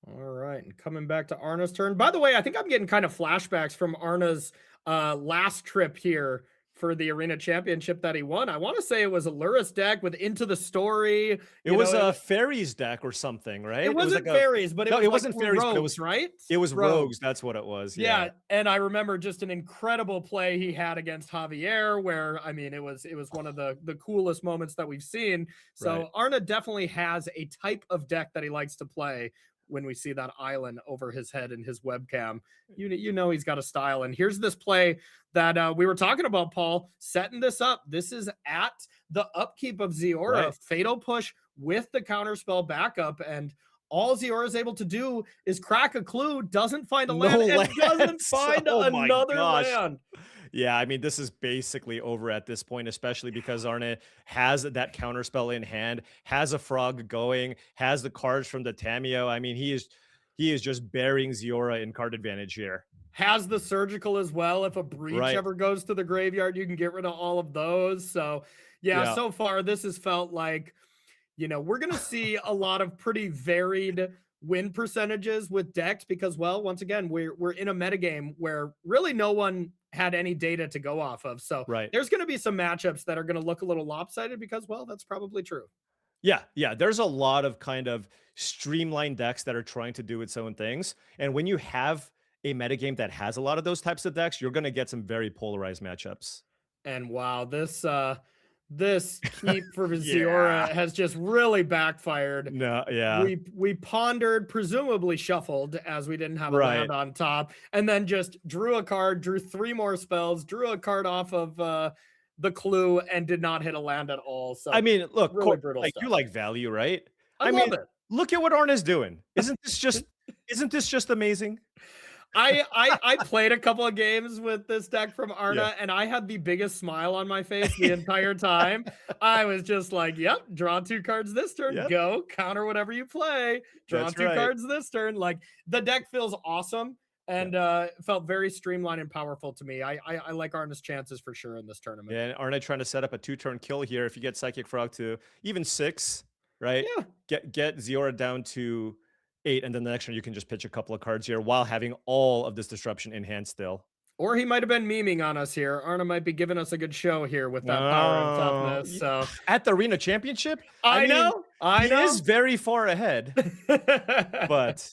All right, and coming back to Arna's turn. By the way, I think I'm getting kind of flashbacks from Arna's last trip here for the Arena Championship that he won. I want to say it was a Luris deck with Into the Story. It was a Fairies deck or something, right? It wasn't Fairies, but it wasn't Fairies, but it was right. It was Rogues. That's what it was. Yeah, and I remember just an incredible play he had against Javier, where I mean, it was one of the coolest moments that we've seen. So Arna definitely has a type of deck that he likes to play. When we see that island over his head in his webcam, you know he's got a style. And here's this play that we were talking about, Paul, setting this up. This is at the upkeep of Ziora, Fatal Push with the Counterspell backup, and all Ziora is able to do is crack a clue, doesn't find a land, and doesn't find another land. Yeah, I mean, this is basically over at this point, especially because Arna has that Counterspell in hand, has a frog going, has the cards from the Tamio. I mean, he is just burying Ziora in card advantage here. Has the surgical as well. If a breach ever goes to the graveyard, you can get rid of all of those. So yeah, so far this has felt like, we're going to see a lot of pretty varied win percentages with decks because, well, once again, we're in a metagame where really no one had any data to go off of. So there's going to be some matchups that are going to look a little lopsided because, well, that's probably true. Yeah. There's a lot of kind of streamlined decks that are trying to do its own things. And when you have a metagame that has a lot of those types of decks, you're going to get some very polarized matchups. And wow, this keep for Ziora has just really backfired. We pondered, presumably shuffled, as we didn't have a land on top, and then just drew a card, drew 3 more spells, drew a card off of the clue, and did not hit a land at all. So I mean, look, really brutal stuff. You like value, right? I love it. Look at what Arna's doing. Isn't this just amazing? I played a couple of games with this deck from Arna, and I had the biggest smile on my face the entire time. I was just like, yep, draw 2 cards this turn, go counter whatever you play, draw 2 cards this turn. Like, the deck feels awesome. and felt very streamlined and powerful to me. I like Arna's chances for sure in this tournament. Yeah, and Arna trying to set up a 2-turn kill here. If you get Psychic Frog to even 6, right? Yeah. Get Ziora down to 8, and then the next turn you can just pitch a couple of cards here while having all of this disruption in hand still. Or he might have been memeing on us here. Arna might be giving us a good show here with that power and toughness. So at the Arena Championship, I know. He is very far ahead. But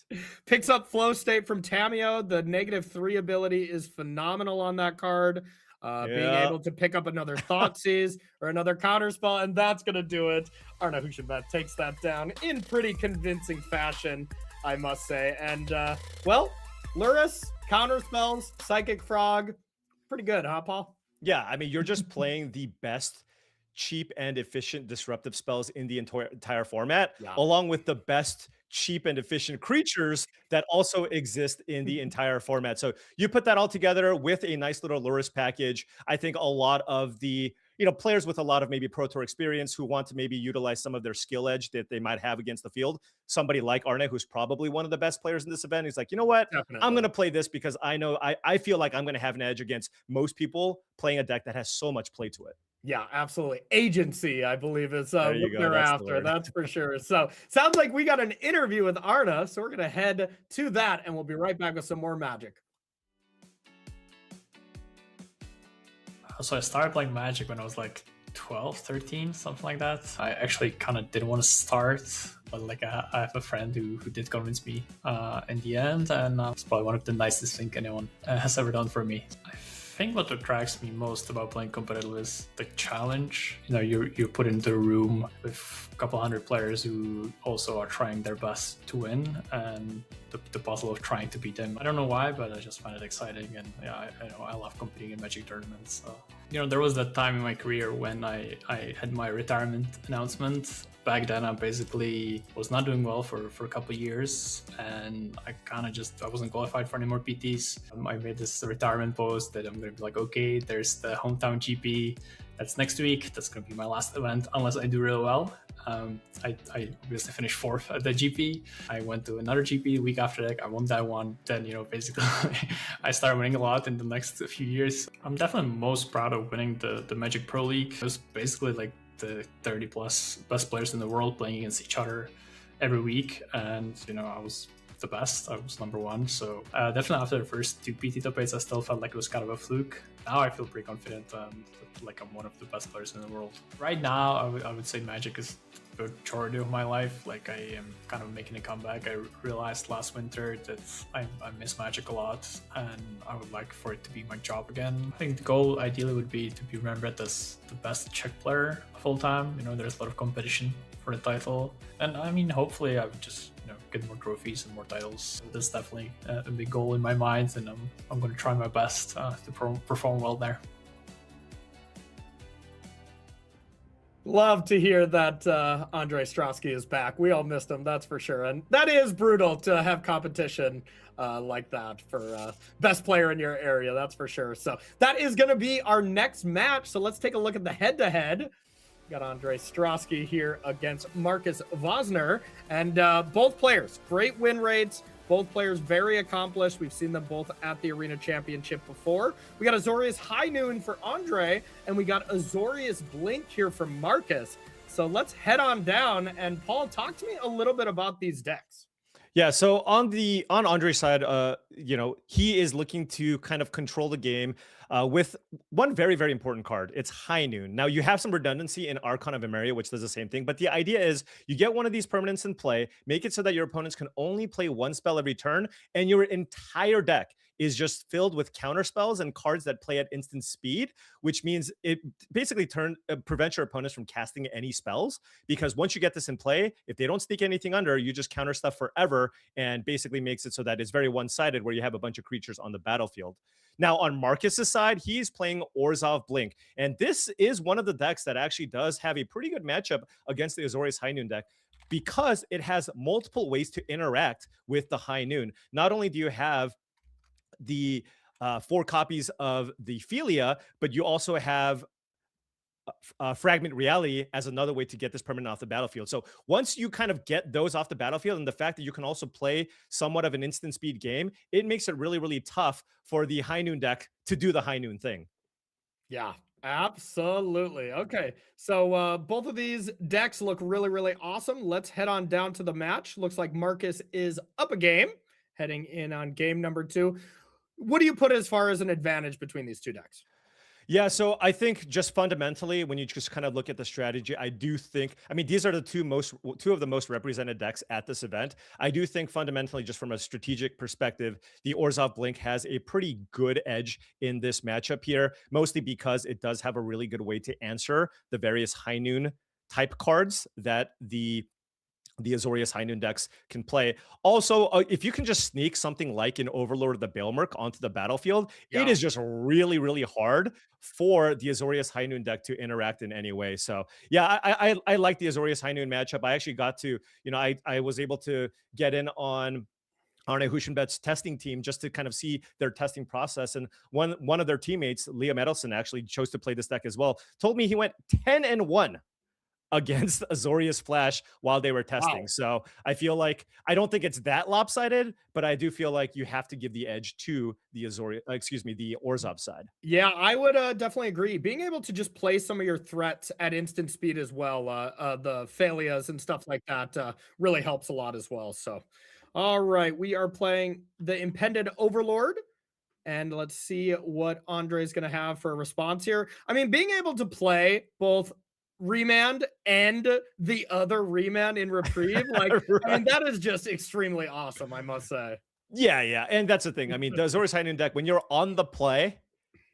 picks up Flow State from Tamio. The -3 ability is phenomenal on that card. Being able to pick up another Thoughtseize or another counterspell, and that's gonna do it. Arna Hushibet takes that down in pretty convincing fashion, I must say. And well, Luris, counterspells, Psychic Frog, pretty good, huh, Paul? Yeah, I mean, you're just playing the best cheap and efficient disruptive spells in the entire format, along with the best cheap and efficient creatures that also exist in the entire format. So you put that all together with a nice little Luris package. I think a lot of the players with a lot of maybe Pro Tour experience who want to maybe utilize some of their skill edge that they might have against the field. Somebody like Arne, who's probably one of the best players in this event, he's like, you know what? Definitely. I'm going to play this because I know I feel like I'm going to have an edge against most people playing a deck that has so much play to it. Yeah, absolutely. Agency, I believe, is what they're after. That's for sure. So sounds like we got an interview with Arna. So we're going to head to that, and we'll be right back with some more Magic. So I started playing Magic when I was like 12, 13, something like that. I actually kind of didn't want to start, but like I have a friend who did convince me in the end, and it's probably one of the nicest things anyone has ever done for me. I think what attracts me most about playing competitive is the challenge. You're put into a room with a couple hundred players who also are trying their best to win, and the puzzle of trying to beat them. I don't know why, but I just find it exciting, and yeah, I love competing in Magic tournaments. So. There was that time in my career when I had my retirement announcement. Back then, I basically was not doing well for a couple of years, and I wasn't qualified for any more PTs. I made this retirement post that I'm going to be like, okay, there's the hometown GP. That's next week. That's going to be my last event, unless I do really well. I obviously finished 4th at the GP. I went to another GP the week after that. I won that one. Then, basically, I started winning a lot in the next few years. I'm definitely most proud of winning the Magic Pro League. It was basically like the 30 plus best players in the world playing against each other every week, and I was the best. I was number 1. So definitely after the first 2 PT top 8s, I still felt like it was kind of a fluke. Now I feel pretty confident, like I'm one of the best players in the world. Right now, I would say Magic is the majority of my life. Like I am kind of making a comeback. I realized last winter that I miss Magic a lot, and I would like for it to be my job again. I think the goal ideally would be to be remembered as the best Czech player of all time. There's a lot of competition for the title, and I mean, hopefully I would just get more trophies and more titles. That's definitely a big goal in my mind, and I'm going to try my best to perform well there. Love to hear that Andre Strosky is back. We all missed him, that's for sure. And that is brutal to have competition like that for best player in your area, that's for sure. So that is going to be our next match. So let's take a look at the head-to-head. Got Andre Strosky here against Marcus Vosner. And both players, great win rates. Both players very accomplished. We've seen them both at the Arena Championship before. We got Azorius High Noon for Andre, and we got Azorius Blink here for Marcus. So let's head on down. And Paul, talk to me a little bit about these decks. Yeah, so on Andre's side, he is looking to kind of control the game with one very, very important card. It's High Noon. Now, you have some redundancy in Archon of Emeria, which does the same thing. But the idea is you get one of these permanents in play, make it so that your opponents can only play one spell every turn, and your entire deck is just filled with counter spells and cards that play at instant speed, which means it basically prevents your opponents from casting any spells, because once you get this in play, if they don't sneak anything under, you just counter stuff forever, and basically makes it so that it's very one-sided where you have a bunch of creatures on the battlefield. Now, on Marcus's side, he's playing Orzhov Blink, and this is one of the decks that actually does have a pretty good matchup against the Azorius High Noon deck, because it has multiple ways to interact with the High Noon. Not only do you have the 4 copies of the Philia, but you also have fragment reality as another way to get this permanent off the battlefield. So once you kind of get those off the battlefield, and the fact that you can also play somewhat of an instant speed game, it makes it really, really tough for the High Noon deck to do the High Noon thing. Yeah, absolutely. Okay, so both of these decks look really, really awesome. Let's head on down to the match. Looks like Marcus is up a game, heading in on game number 2. What do you put as far as an advantage between these two decks? Yeah, so I think just fundamentally, when you just kind of look at the strategy, I do think, I mean, these are the two of the most represented decks at this event. I do think fundamentally, just from a strategic perspective, the Orzhov Blink has a pretty good edge in this matchup here, mostly because it does have a really good way to answer the various High Noon type cards that the Azorius High Noon decks can play. Also, if you can just sneak something like an Overlord of the Baelmerk onto the battlefield, it is just really, really hard for the Azorius High Noon deck to interact in any way. So yeah, I like the Azorius High Noon matchup. I actually got to, I was able to get in on Arne Huschenbet's testing team just to kind of see their testing process. And one of their teammates, Liam Edelson, actually chose to play this deck as well. Told me he went 10-1 against Azorius Flash while they were testing. Wow. So I feel like, I don't think it's that lopsided, but I do feel like you have to give the edge to the the Orzhov side. Yeah, I would definitely agree. Being able to just play some of your threats at instant speed as well, the Phalias and stuff like that really helps a lot as well. So, all right, we are playing the Impended Overlord. And let's see what Andre's going to have for a response here. I mean, being able to play both Remand and the other Remand in Reprieve, like, right. I mean, that is just extremely awesome, I must say. Yeah, and that's the thing. I mean, the Azorius High Noon deck, when you're on the play,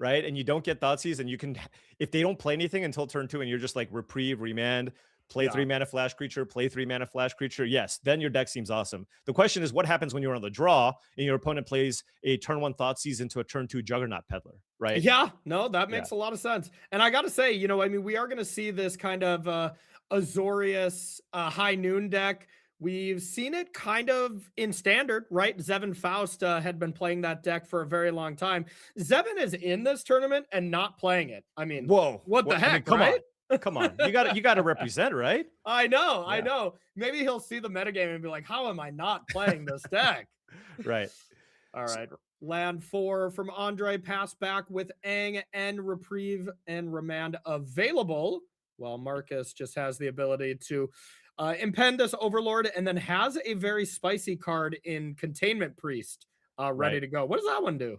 right, and you don't get Thoughtseize, and you can, if they don't play anything until turn 2, and you're just like Reprieve, Remand, play 3-mana flash creature, play 3-mana flash creature, yes, then your deck seems awesome. The question is, what happens when you're on the draw and your opponent plays a turn 1 Thoughtseize into a turn 2 Juggernaut Peddler, right? Yeah, no, that makes a lot of sense. And I gotta say, I mean, we are gonna see this kind of Azorius High Noon deck. We've seen it kind of in standard, right? Zevin Faust had been playing that deck for a very long time. Zevin is in this tournament and not playing it. I mean, whoa, what the heck, I mean, come right? on. Come on, you got to represent, right? I know. Maybe he'll see the metagame and be like, "How am I not playing this deck?" Right. All right. Land 4 from Andre, pass back with Aang and Reprieve and Remand available. While Marcus just has the ability to impend this Overlord, and then has a very spicy card in Containment Priest ready to go. What does that one do?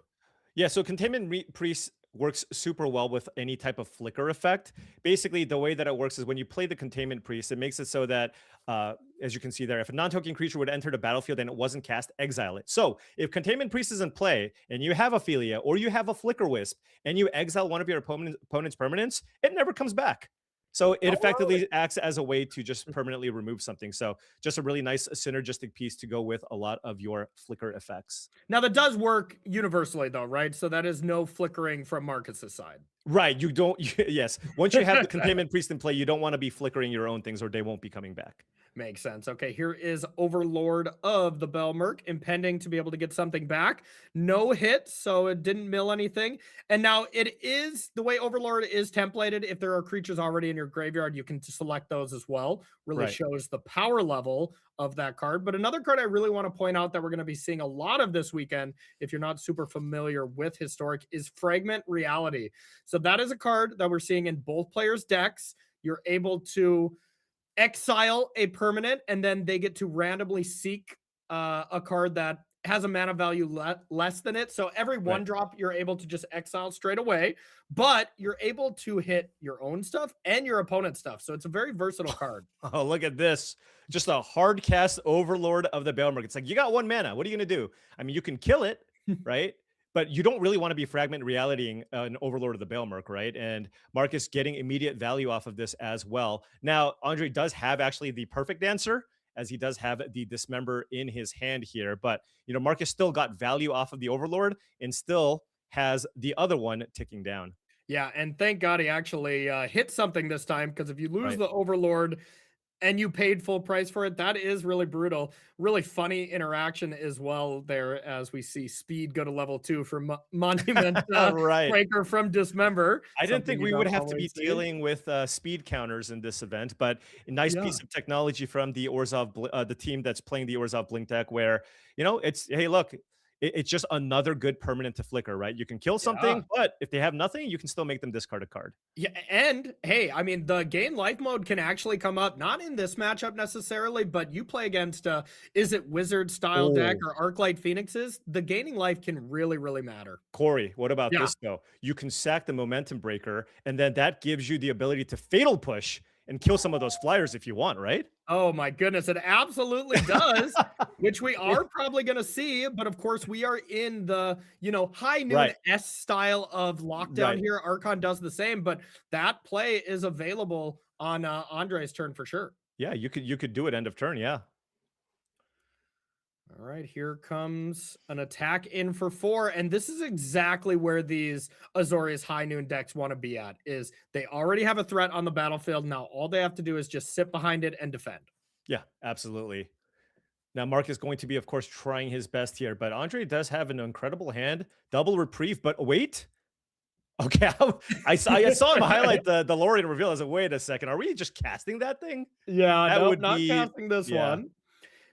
Yeah, so Containment Priest works super well with any type of flicker effect. Basically, the way that it works is when you play the Containment Priest, it makes it so that, as you can see there, if a non-token creature would enter the battlefield and it wasn't cast, exile it. So if Containment Priest is in play and you have Ophelia or you have a Flicker Wisp and you exile one of your opponent's permanents, it never comes back. So it effectively acts as a way to just permanently remove something. So just a really nice synergistic piece to go with a lot of your flicker effects. Now that does work universally though, right? So that is no flickering from Marcus's side. Right. You don't. Yes. Once you have the Containment Priest in play, you don't want to be flickering your own things or they won't be coming back. Makes sense. Okay, here is Overlord of the Baelmerk, impending to be able to get something back. No hit, so it didn't mill anything. And now it is, the way Overlord is templated, if there are creatures already in your graveyard, you can select those as well. Really shows the power level of that card. But another card I really want to point out that we're going to be seeing a lot of this weekend, if you're not super familiar with Historic, is Fragment Reality. So that is a card that we're seeing in both players' decks. You're able to exile a permanent, and then they get to randomly seek a card that has a mana value less than it. So every one drop, you're able to just exile straight away, but you're able to hit your own stuff and your opponent's stuff. So it's a very versatile card. Oh, look at this. Just a hard cast Overlord of the Baelmerk. It's like, you got 1 mana. What are you going to do? I mean, you can kill it, right? But you don't really want to be Fragment Realitying an Overlord of the Baelmerk, right? And Marcus getting immediate value off of this as well. Now, Andre does have actually the perfect answer, as he does have the Dismember in his hand here. But, Marcus still got value off of the Overlord and still has the other one ticking down. Yeah, and thank God he actually hit something this time, because if you lose the Overlord, and you paid full price for it. That is really brutal. Really funny interaction as well there, as we see speed go to level 2 from Monument Right. Breaker from Dismember. I didn't something think you we don't would have to always be see. dealing with speed counters in this event, but a nice piece of technology from the the team that's playing the Orzhov Blink deck, where it's, hey, look, it's just another good permanent to flicker, right? You can kill something, but if they have nothing, you can still make them discard a card. Yeah, and hey, I mean, the gain life mode can actually come up, not in this matchup necessarily, but you play against is it wizard style deck or Arclight Phoenixes? The gaining life can really, really matter. Corey, what about this though? You can sack the momentum breaker, and then that gives you the ability to fatal push and kill some of those flyers if you want, right? Oh my goodness, it absolutely does, which we are probably going to see. But of course, we are in the, high noon S style of lockdown here. Archon does the same, but that play is available on Andre's turn for sure. Yeah, you could do it end of turn. Yeah. All right, here comes an attack in for 4, and this is exactly where these Azorius High Noon decks want to be at, is they already have a threat on the battlefield. Now, all they have to do is just sit behind it and defend. Yeah, absolutely. Now, Mark is going to be, of course, trying his best here, but Andre does have an incredible hand. Double reprieve, but wait. Okay, I saw him highlight the Lorien reveal. I was like, wait a second, are we just casting that thing? Yeah, that would not casting this one.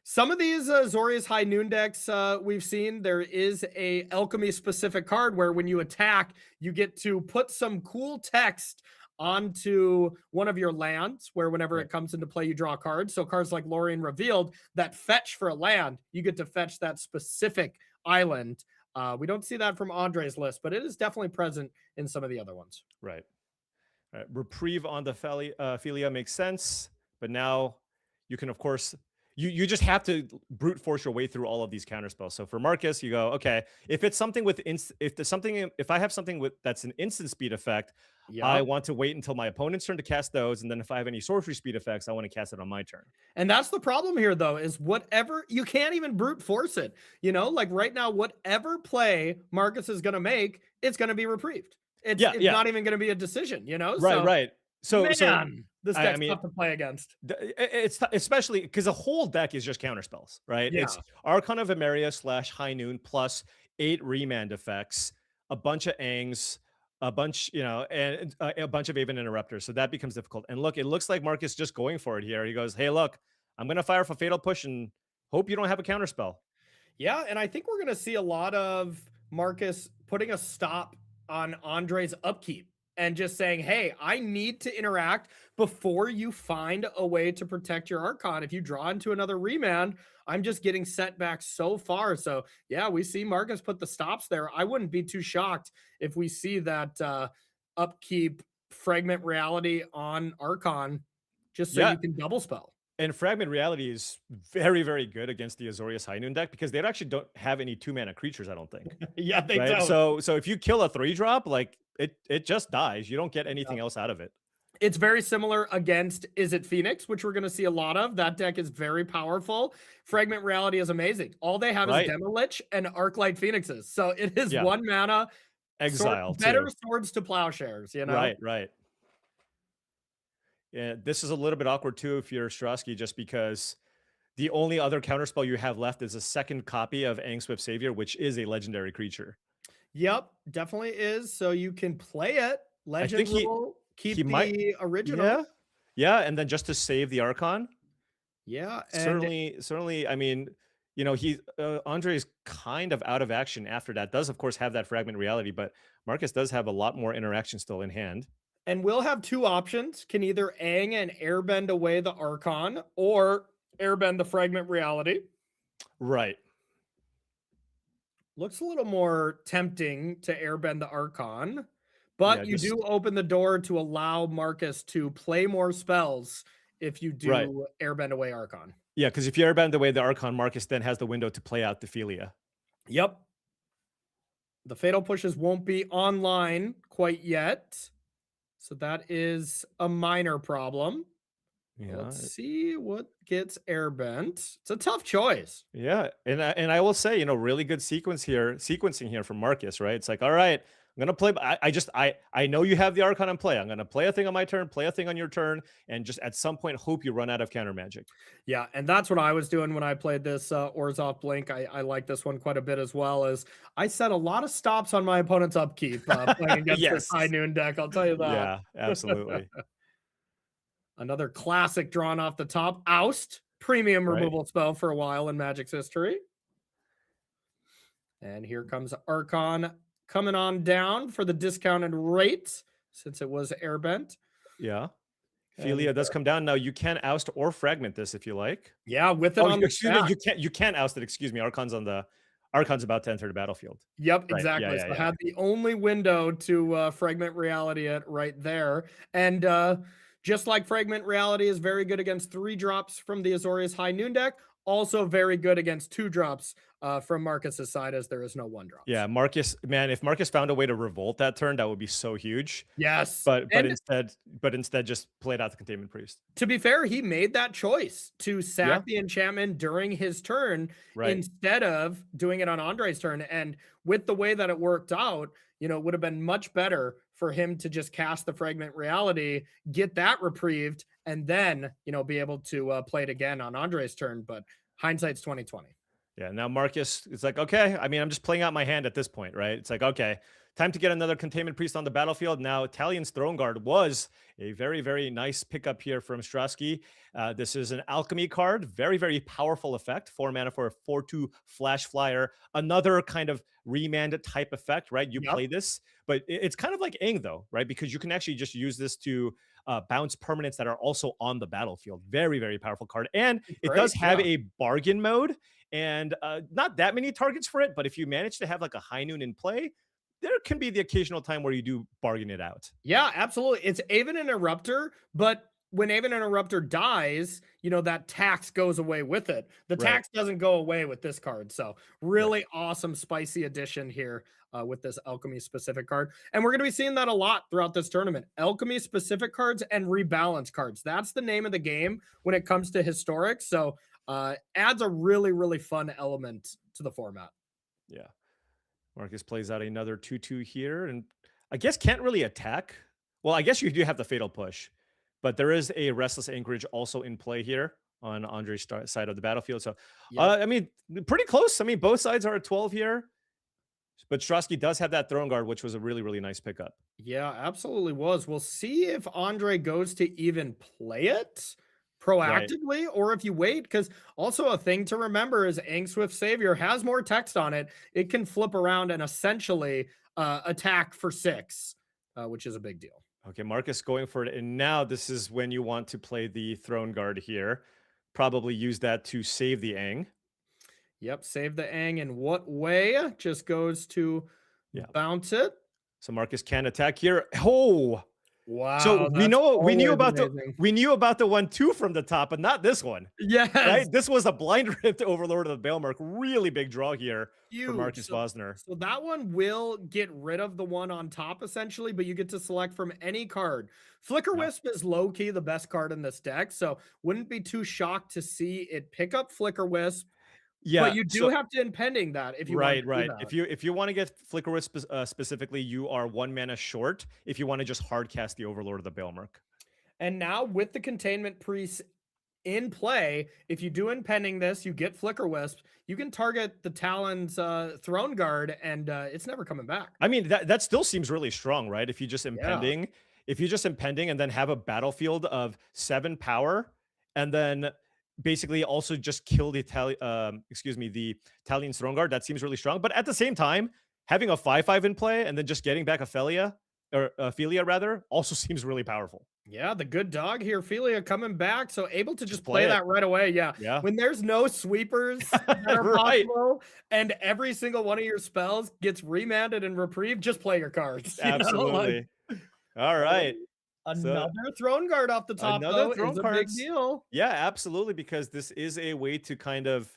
Some of these Azorius High Noon decks we've seen, there is a alchemy specific card where when you attack, you get to put some cool text onto one of your lands, where whenever it comes into play, you draw a card. So cards like Lorien Revealed that fetch for a land, you get to fetch that specific island. We don't see that from Andre's list, but it is definitely present in some of the other ones. Right. Reprieve on the Philia makes sense, but now you can, of course, you just have to brute force your way through all of these counterspells. So for Marcus, you go, okay, if it's something with if I have something with that's an instant speed effect, I want to wait until my opponent's turn to cast those, and then if I have any sorcery speed effects, I want to cast it on my turn. And that's the problem here, though, is whatever, you can't even brute force it. Like right now, whatever play Marcus is going to make, it's going to be reprieved. It's not even going to be a decision, Right. So this deck's tough to play against. It's especially because the whole deck is just counterspells, right? Yeah. It's Archon of Emeria / High Noon plus 8 remand effects, a bunch of Angs, a bunch, and a bunch of Aven Interrupters. So that becomes difficult. And look, it looks like Marcus just going for it here. He goes, hey, look, I'm going to fire for Fatal Push and hope you don't have a counterspell. Yeah, and I think we're going to see a lot of Marcus putting a stop on Andre's upkeep and just saying, hey, I need to interact before you find a way to protect your Archon. If you draw into another remand, I'm just getting set back so far. So yeah, we see Marcus put the stops there. I wouldn't be too shocked if we see that upkeep Fragment Reality on Archon, just so you can double spell. And Fragment Reality is very, very good against the Azorius High Noon deck because they actually don't have any 2-mana creatures, I don't think. Yeah, they don't. So if you kill a 3-drop, like it just dies. You don't get anything else out of it. It's very similar against Is It Phoenix, which we're going to see a lot of. That deck is very powerful. Fragment Reality is amazing. All they have is Demolich and Arclight Phoenixes. So it is 1 mana. Exile. Better Swords to Plowshares, Right. Yeah, this is a little bit awkward too if you're Strasky, just because the only other counterspell you have left is a second copy of Angswift Savior, which is a legendary creature. Yep, definitely is. So you can play it. Legend will keep the original. Yeah, and then just to save the Archon. Yeah, certainly. I mean, Andre's kind of out of action after that. Does of course have that Fragment Reality, but Marcus does have a lot more interaction still in hand. And we'll have 2 options: can either Aang and airbend away the Archon, or airbend the Fragment Reality. Right. Looks a little more tempting to airbend the Archon, but you do open the door to allow Marcus to play more spells if you do airbend away Archon. Yeah, because if you airbend away the Archon, Marcus then has the window to play out the Philia. Yep. The Fatal Pushes won't be online quite yet, so that is a minor problem. Yeah. Let's see what gets airbent. It's a tough choice. Yeah, and I will say, really good sequencing here from Marcus, right? It's like, all right, I'm gonna play. I know you have the Archon in play. I'm gonna play a thing on my turn, play a thing on your turn, and just at some point hope you run out of counter magic. Yeah, and that's what I was doing when I played this Orzhov Blink. I like this one quite a bit as well. As I set a lot of stops on my opponent's upkeep playing against this High Noon deck. I'll tell you that. Yeah, absolutely. Another classic drawn off the top. Oust, premium removal spell for a while in Magic's history. And here comes Archon coming on down for the discounted rate since it was airbent. Yeah. Philia does come down. Now you can oust or fragment this if you like. Yeah, with it on the excuse me, you can't oust it. Excuse me. Archon's about to enter the battlefield. Yep, exactly. So had the only window to fragment reality it right there. And just like fragment reality is very good against 3 drops from the Azorius High Noon deck, also very good against 2 drops from Marcus's side, as there is no 1 drop. Yeah, Marcus, man, if Marcus found a way to revolt that turn, that would be so huge. Yes. But instead just played out the Containment Priest. To be fair, he made that choice to sack the enchantment during his turn instead of doing it on Andre's turn. And with the way that it worked out, you know, it would have been much better for him to just cast the Fragment Reality, get that reprieved, and then, you know, be able to play it again on Andre's turn. But hindsight's 2020. Yeah, now Marcus, it's like, okay, I mean, I'm just playing out my hand at this point, right? It's like, okay, time to get another Containment Priest on the battlefield. Now, Talion's Throne Guard was a very, very nice pickup here from Strasky. This is an Alchemy card, very, very powerful effect. 4 mana for a 4/2 Flash Flyer. Another kind of remand type effect, right? You play this, but it's kind of like Aang though, right? Because you can actually just use this to bounce permanents that are also on the battlefield. Very, very powerful card. And it does have a bargain mode. And not that many targets for it, but if you manage to have like a High Noon in play, there can be the occasional time where you do bargain it out. Yeah, absolutely. It's Aven Interrupter, but when Aven Interrupter dies, you know, that tax goes away with it. The tax doesn't go away with this card. So really awesome, spicy addition here with this Alchemy specific card. And we're going to be seeing that a lot throughout this tournament. Alchemy specific cards and rebalance cards. That's the name of the game when it comes to historic. So adds a really, really fun element to the format. Yeah. Marcus plays out another 2/2 here, and I guess can't really attack. Well, I guess you do have the Fatal Push, but there is a Restless Anchorage also in play here on Andre's side of the battlefield. So, I mean, pretty close. I mean, both sides are at 12 here, but Strasky does have that Throne Guard, which was a really, really nice pickup. Yeah, absolutely was. We'll see if Andre goes to even play it proactively or if you wait, because also a thing to remember is Aang Swift Savior has more text on it. It can flip around and essentially attack for 6, which is a big deal. Okay, Marcus going for it, and now this is when you want to play the Throne Guard here. Probably use that to save the Aang. Yep, save the Aang. In what way? Just goes to bounce it. So Marcus can attack here. Oh, wow. So we knew about the 1/2 from the top, but not this one. Yeah. Right? This was a blind rip to Overlord of the Baelmerk. Really big draw here for Marcus Bosner. So that one will get rid of the one on top essentially, but you get to select from any card. Flicker Wisp is low-key the best card in this deck, so wouldn't be too shocked to see it pick up Flicker Wisp. Yeah, but you do have to impending that if you want to do that. If you want to get Flicker Wisp specifically, you are 1 mana short. If you want to just hard cast the Overlord of the Baelmerk. And now with the Containment Priest in play, if you do impending this, you get Flicker Wisp. You can target the Talon's Throne Guard, and it's never coming back. I mean, that still seems really strong, right? If you just impending, and then have a battlefield of 7 power, and then basically also just kill the Talion's Throne Guard. That seems really strong. But at the same time, having a 5/5 in play and then just getting back Philia rather also seems really powerful. Yeah, the good dog here, Philia coming back, so able to just play that right away. Yeah. When there's no sweepers that are possible and every single one of your spells gets remanded and reprieved, just play your cards. Absolutely. All right. Another Throne Guard off the top, though, is a big deal. Yeah, absolutely, because this is a way to kind of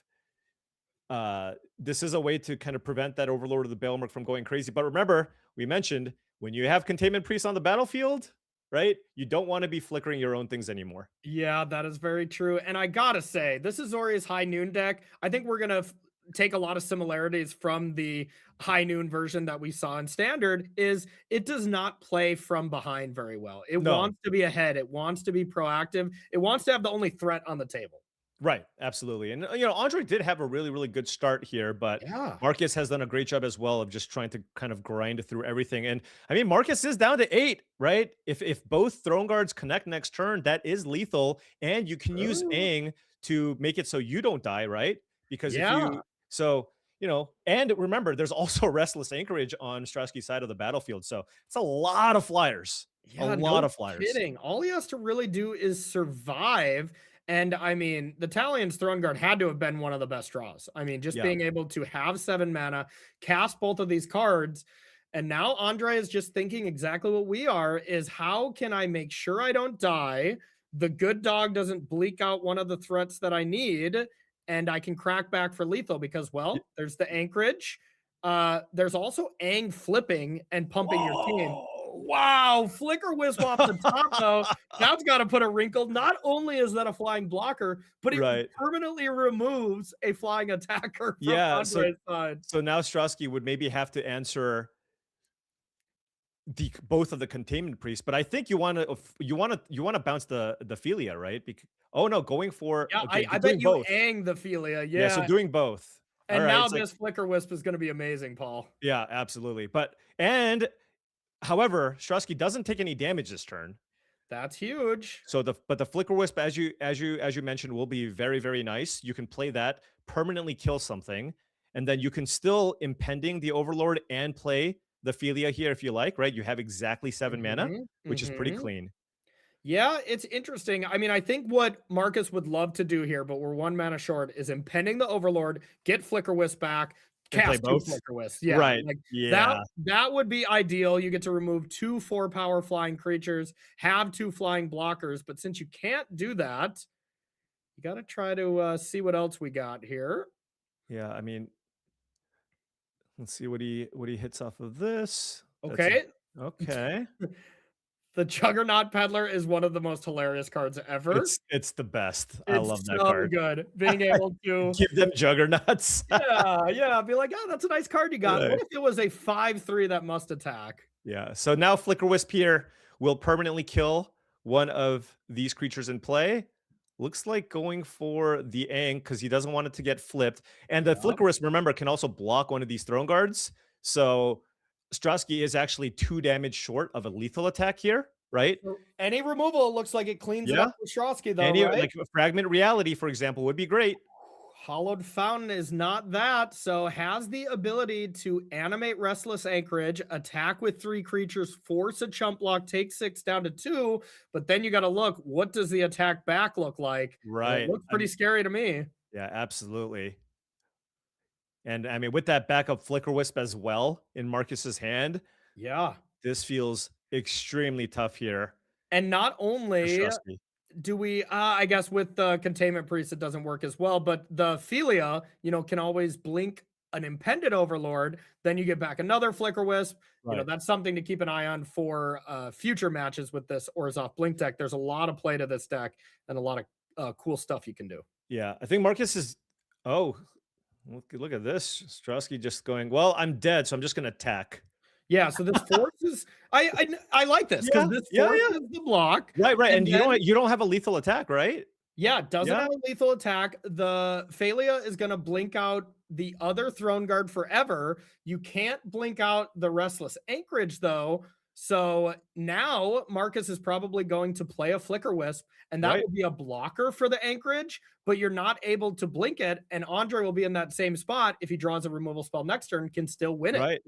prevent that Overlord of the Baelmerk from going crazy. But remember, we mentioned when you have Containment Priests on the battlefield, right? You don't want to be flickering your own things anymore. Yeah, that is very true. And I gotta say, this is Azorius High Noon deck. I think we're gonna take a lot of similarities from the high noon version that we saw in standard is it does not play from behind very well. It No. wants to be ahead. It wants to be proactive. It wants to have the only threat on the table. Right, absolutely. And Andre did have a really, really good start here, but Yeah. Marcus has done a great job as well of just trying to kind of grind through everything. And I mean, Marcus is down to 8, right? If both throne guards connect next turn, that is lethal, and you can use Aang to make it so you don't die, right? Because if you and remember, there's also restless anchorage on Strasky's side of the battlefield, so it's a lot of flyers. Yeah, A lot no of flyers. kidding. All he has to really do is survive. And I mean, the Talion's Throne Guard had to have been one of the best draws. I mean, just being able to have 7 mana, cast both of these cards. And now Andre is just thinking exactly what we are, is how can I make sure I don't die? The good dog doesn't bleak out one of the threats that I need, and I can crack back for lethal because, well, there's the anchorage. There's also Aang flipping and pumping your team. Wow, Flicker Wisp off the top, though. That's got to put a wrinkle. Not only is that a flying blocker, but it permanently removes a flying attacker from Andre's side. So now Strasky would maybe have to answer both of the containment priests, but I think you want to bounce the Philia, right? Oh no, going for I bet you Aang the Philia. Yeah, so doing both. And now this Flicker Wisp is going to be amazing, Paul. Yeah, absolutely. However, Strasky doesn't take any damage this turn. That's huge. So the Flicker Wisp, as you mentioned, will be very, very nice. You can play that, permanently kill something, and then you can still impending the Overlord and play the Philia here if you like, right? You have exactly 7 mana, which is pretty clean. Yeah, it's interesting. I mean, I think what Marcus would love to do here, but we're 1 mana short, is impending the Overlord, get Flicker Wisp back, cast 2 Flicker Wisps. Yeah, right. That would be ideal. You get to remove 2 4-power flying creatures, have 2 flying blockers, but since you can't do that, you got to try to see what else we got here. Yeah, I mean, let's see what he hits off of this. Okay. Okay. The Juggernaut Peddler is one of the most hilarious cards ever. It's the best. I love that card. Good. Being able to give them juggernauts. yeah. Be like, oh, that's a nice card you got. Right. What if it was a 5/3 that must attack? Yeah. So now Flicker Wisp here will permanently kill one of these creatures in play. Looks like going for the Aang because he doesn't want it to get flipped. And the Flicker Wisp, remember, can also block one of these throne guards. So Strasky is actually 2 damage short of a lethal attack here, right? So any removal looks like it cleans it up for Strasky, though. Right? Like Fragment Reality, for example, would be great. Hollowed Fountain is not that, so has the ability to animate Restless Anchorage, attack with 3 creatures, force a chump block, take 6 down to 2, but then you got to look, what does the attack back look like? Right. It looks pretty scary to me. Yeah, absolutely. And I mean, with that backup Flicker Wisp as well in Marcus's hand, this feels extremely tough here. And not only do we, I guess with the Containment Priest, it doesn't work as well, but the Philia, can always blink an Impended Overlord. Then you get back another Flicker Wisp. Right. That's something to keep an eye on for future matches with this Orzhov Blink deck. There's a lot of play to this deck and a lot of cool stuff you can do. Yeah, I think Marcus is, look at this. Strasky just going, well, I'm dead, so I'm just going to attack. Yeah, so this forces. I like this because this forces the block. Right, and you don't have a lethal attack, right? Yeah, it doesn't have a lethal attack. The Philia is going to blink out the other Throne Guard forever. You can't blink out the Restless Anchorage though. So now Marcus is probably going to play a Flicker Wisp, and that will be a blocker for the Anchorage, but you're not able to blink it, and Andre will be in that same spot if he draws a removal spell next turn, can still win it. Right.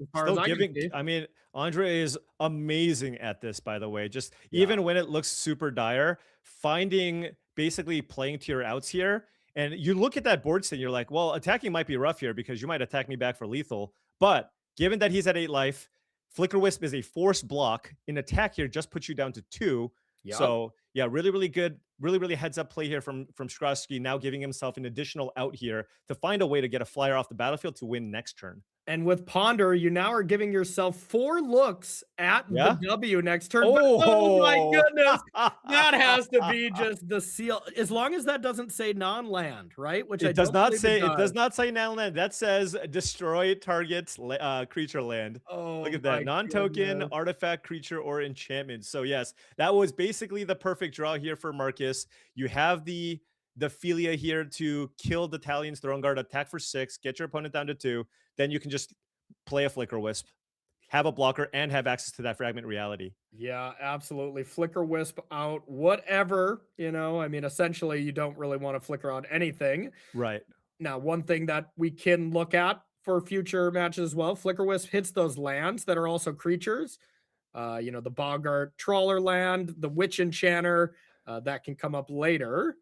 I mean, Andre is amazing at this, by the way. Just even when it looks super dire, basically playing to your outs here, and you look at that board state, you're like, well, attacking might be rough here because you might attack me back for lethal, but given that he's at 8 life, Flicker Wisp is a forced block. In attack here just puts you down to 2. Yep. So yeah, really, really good. Really, really heads up play here from Strasky, now giving himself an additional out here to find a way to get a flyer off the battlefield to win next turn. And with Ponder, you now are giving yourself 4 looks at Yeah? the W next turn. But, oh my goodness, that has to be just the seal. As long as that doesn't say non-land, right? Which I It does don't not believe say. it It does not say non-land. That says destroy target's creature land. Oh, Look at my that non-token goodness. artifact, creature, or enchantment. So yes, that was basically the perfect draw here for Marcus. You have the Philia here to kill the Talion's Throne Guard, attack for 6, get your opponent down to 2. Then you can just play a Flicker Wisp, have a blocker, and have access to that Fragment Reality. Yeah, absolutely. Flicker Wisp out, whatever, I mean, essentially you don't really want to flicker out anything. Right. Now, one thing that we can look at for future matches as well, Flicker Wisp hits those lands that are also creatures. The Boggart Trawler land, the Witch Enchanter, that can come up later.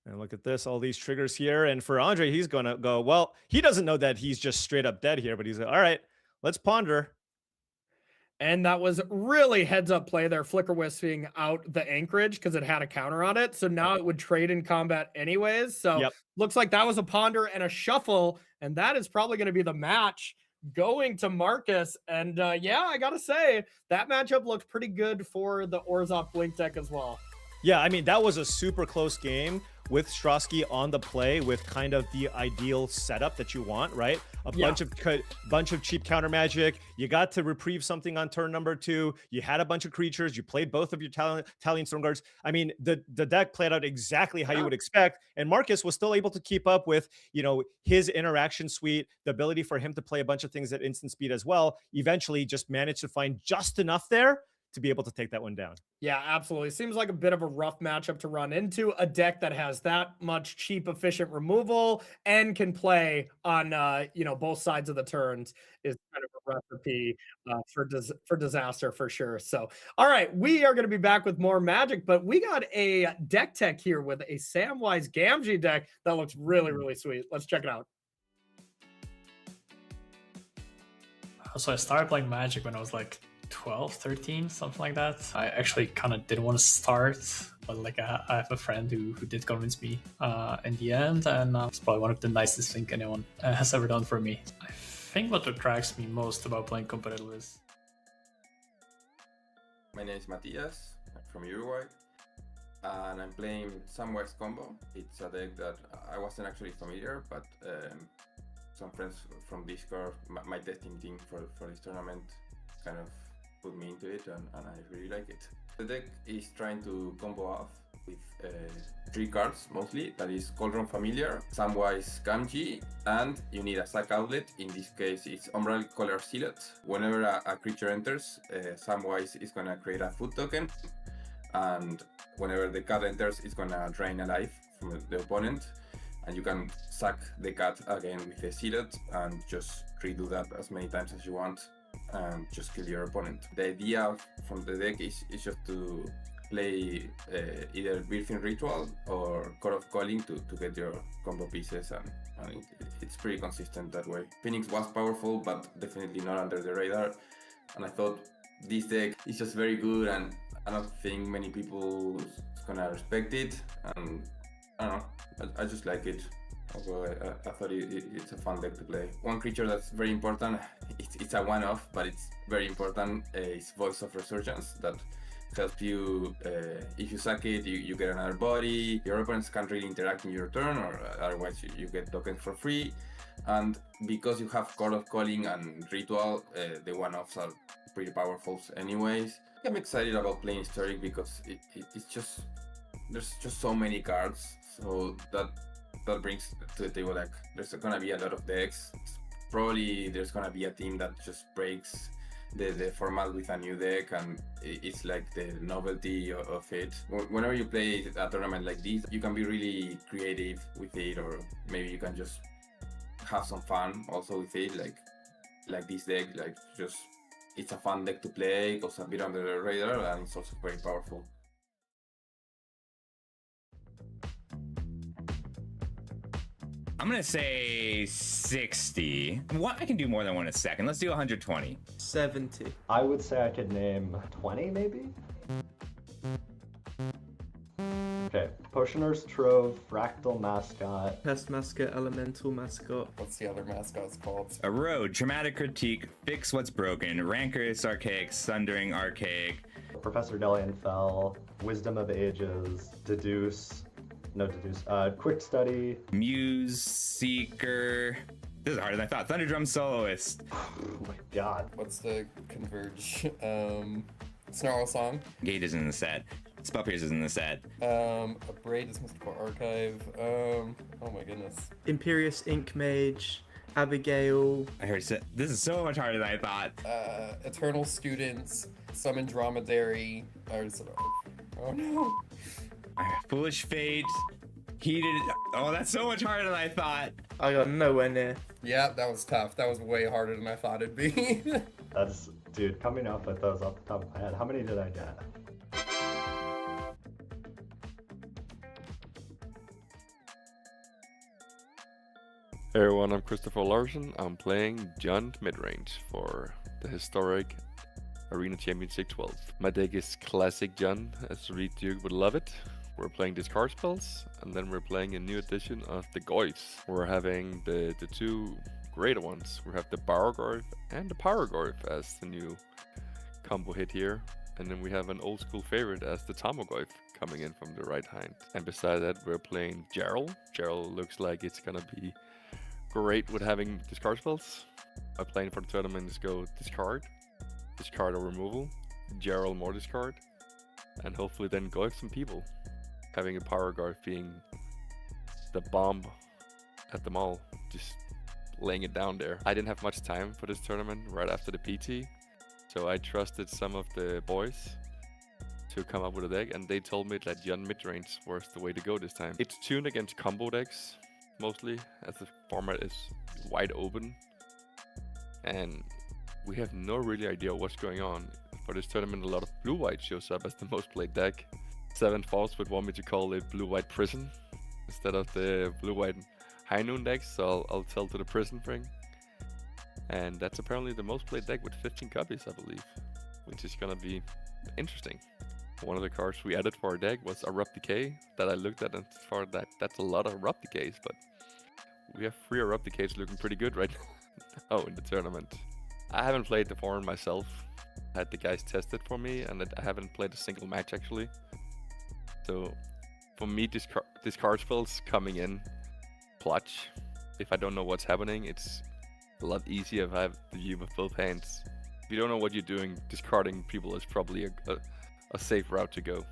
And look at this, all these triggers here. And for Andre, he's going to go, well, he doesn't know that he's just straight up dead here, but he's like, all right, let's Ponder. And that was really heads up play there, Flicker Wisping out the Anchorage because it had a counter on it. So now it would trade in combat anyways. So looks like that was a Ponder and a Shuffle. And that is probably going to be the match going to Marcus. And yeah, I got to say, that matchup looked pretty good for the Orzhov Blink deck as well. Yeah, I mean, that was a super close game with Strosky on the play with kind of the ideal setup that you want, right? A bunch of cheap counter magic. You got to reprieve something on turn number 2. You had a bunch of creatures. You played both of your Talon Storm Guards. I mean, the deck played out exactly how you would expect. And Marcus was still able to keep up with, his interaction suite, the ability for him to play a bunch of things at instant speed as well. Eventually just managed to find just enough there to be able to take that one down. Yeah, absolutely. Seems like a bit of a rough matchup to run into. A deck that has that much cheap, efficient removal and can play on, both sides of the turns is kind of a recipe for disaster for sure. So, all right, we are going to be back with more Magic, but we got a deck tech here with a Samwise Gamgee deck that looks really, really sweet. Let's check it out. So I started playing Magic when I was like 12, 13, something like that. I actually kind of didn't want to start, but I have a friend who did convince me in the end, and it's probably one of the nicest things anyone has ever done for me. I think what attracts me most about playing competitive is... My name is Matias, I'm from Uruguay, and I'm playing Samwise Combo. It's a deck that I wasn't actually familiar, but some friends from Discord, my testing team for this tournament, kind of put me into it, and I really like it. The deck is trying to combo off with 3 cards mostly. That is Cauldron Familiar, Samwise Gamgee, and you need a sack outlet. In this case, it's Umbral Color Sealet. Whenever a creature enters, Samwise is gonna create a food token, and whenever the cat enters, it's gonna drain a life from the opponent. And you can sack the cat again with a Sealet and just redo that as many times as you want and just kill your opponent. The idea from the deck is just to play either Birthing Ritual or Core of Calling to get your combo pieces, and it's pretty consistent that way. Phoenix was powerful, but definitely not under the radar, and I thought this deck is just very good, and I don't think many people is gonna respect it, and I don't know, I just like it. Also, I thought it's a fun deck to play. One creature that's very important, it's a one-off, but it's very important, is Voice of Resurgence, that helps you, if you sack it, you get another body, your opponents can't really interact in your turn, or otherwise you get tokens for free. And because you have Core of Calling and Ritual, the one-offs are pretty powerful anyways. I'm excited about playing Historic because it's just, there's just so many cards, so that brings to the table, like, there's gonna be a lot of decks. Probably there's gonna be a team that just breaks the format with a new deck, and it's like the novelty of it. Whenever you play a tournament like this, you can be really creative with it, or maybe you can just have some fun also with it, like this deck, like just it's a fun deck to play, goes a bit under the radar, and it's also very powerful. I'm gonna say 60. I can do more than one a second. Let's do 120. 70. I would say I could name 20 maybe? Okay, Potioner's Trove, Fractal Mascot. Pest Mascot, Elemental Mascot. What's the other mascots called? Erode, Dramatic Critique, Fix What's Broken, Rancorous Archaic, Sundering Archaic. Professor Delian Fell, Wisdom of Ages, Quick Study. Muse Seeker. This is harder than I thought. Thunderdrum Soloist. Oh my god. What's the Converge? Snarl Song. Gate is in the set. Spell Pierce is in the set. A Braid is Mystical Archive. Oh my goodness. Imperious Ink Mage, Abigail. I heard this is so much harder than I thought. Eternal Students, Summon Dromedary. Oh no. Foolish Fate. Heated. Oh, that's so much harder than I thought. I got nowhere near. Yeah, that was tough. That was way harder than I thought it'd be. Dude, coming up with those off the top of my head, how many did I get? Hey everyone, I'm Christopher Larson. I'm playing Jund midrange for the historic Arena Championship 12. My deck is classic Jund, as Reed Duke would love it. We're playing discard spells, and then we're playing a new edition of the Goyfs. We're having the two greater ones. We have the Barogorth and the Paragorth as the new combo hit here. And then we have an old school favorite as the Tamogorth coming in from the right hand. And beside that, we're playing Gerald. Gerald looks like it's gonna be great with having discard spells. My plan for the tournament is go discard or removal, Gerald more discard, and hopefully then go with some people. Having a Paragorth being the bomb at the mall, just laying it down there. I didn't have much time for this tournament right after the PT, so I trusted some of the boys to come up with a deck, and they told me that Jund midrange was the way to go this time. It's tuned against combo decks, mostly, as the format is wide open, and we have no really idea what's going on. For this tournament, a lot of blue-white shows up as the most played deck. 7 Falls would want me to call it blue-white prison instead of the blue-white high noon decks, so I'll tell to the prison thing. And that's apparently the most played deck with 15 copies, I believe, which is gonna be interesting. One of the cards we added for our deck was Erupt Decay that I looked at, and for that's a lot of Erupt Decays, but we have 3 Erupt Decays looking pretty good right now in the tournament. I haven't played the form myself. I had the guys test it for me, and I haven't played a single match actually. So for me, discard spells coming in clutch. If I don't know what's happening, it's a lot easier if I have the view with both hands. If you don't know what you're doing, discarding people is probably a safe route to go.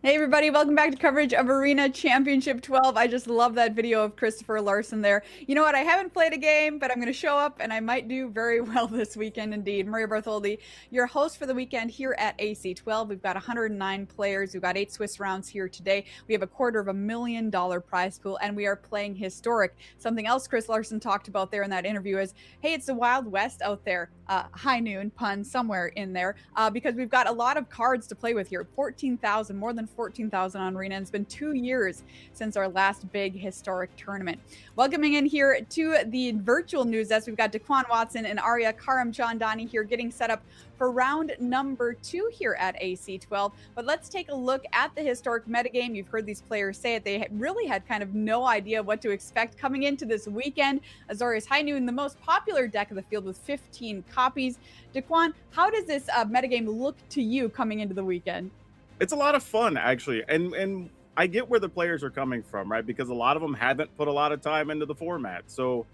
Hey everybody, welcome back to coverage of Arena Championship 12. I just love that video of Christopher Larson there. You know what, I haven't played a game, but I'm going to show up and I might do very well this weekend indeed. Maria Bartholdi, your host for the weekend here at AC12. We've got 109 players. We've got 8 Swiss rounds here today. We have a $250,000 prize pool, and we are playing Historic. Something else Chris Larson talked about there in that interview is, hey, it's the Wild West out there. High noon pun somewhere in there, because we've got a lot of cards to play with here. 14,000, more than 14,000 on Arena, and it's been 2 years since our last big historic tournament. Welcoming in here to the virtual news desk, we've got Daquan Watson and Arya Karamchandani here getting set up for round number 2 here at AC12. But let's take a look at the historic metagame. You've heard these players say it. They really had kind of no idea what to expect coming into this weekend. Azorius High Noon, the most popular deck of the field with 15 copies. Daquan, how does this metagame look to you coming into the weekend? It's a lot of fun, actually, and I get where the players are coming from, right? Because a lot of them haven't put a lot of time into the format. So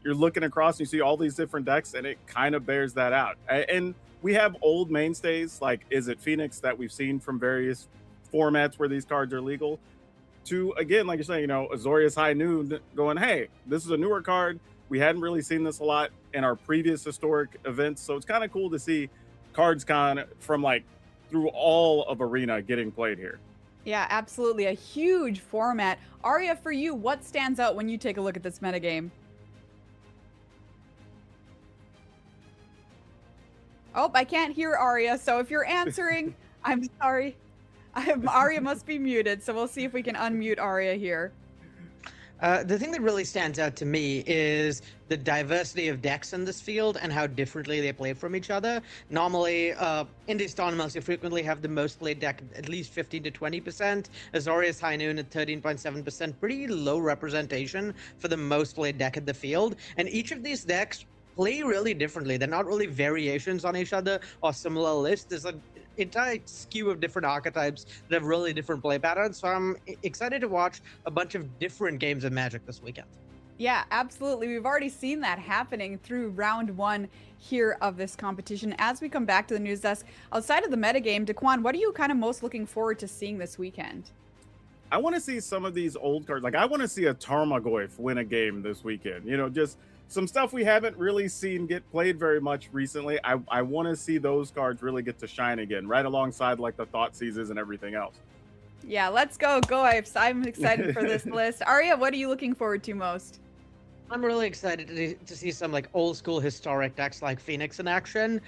you're looking across and you see all these different decks, and it kind of bears that out. And we have old mainstays like Is It Phoenix that we've seen from various formats where these cards are legal, to, again, like you're saying, you know, Azorius High Noon going, hey, this is a newer card. We hadn't really seen this a lot in our previous historic events. So it's kind of cool to see cards kind of from like through all of Arena getting played here. Yeah, absolutely. A huge format. Arya, for you, what stands out when you take a look at this metagame? Oh, I can't hear Arya, so if you're answering, I'm sorry. Arya must be muted, so we'll see if we can unmute Arya here. The thing that really stands out to me is the diversity of decks in this field and how differently they play from each other. Normally, in these tournaments, you frequently have the most played deck at least 15 to 20%. Azorius High Noon at 13.7%. Pretty low representation for the most played deck in the field. And each of these decks play really differently. They're not really variations on each other or similar lists. There's an entire skew of different archetypes that have really different play patterns. So I'm excited to watch a bunch of different games of Magic this weekend. Yeah, absolutely. We've already seen that happening through round one here of this competition. As we come back to the news desk, outside of the metagame, Daquan, what are you kind of most looking forward to seeing this weekend? I want to see some of these old cards. Like, I want to see a Tarmogoyf win a game this weekend. You know, just some stuff we haven't really seen get played very much recently. I want to see those cards really get to shine again, right alongside like the Thoughtseizes and everything else. Yeah, let's go, Goifs. I'm excited for this list. Arya, what are you looking forward to most? I'm really excited to see some like old school historic decks like Phoenix in action.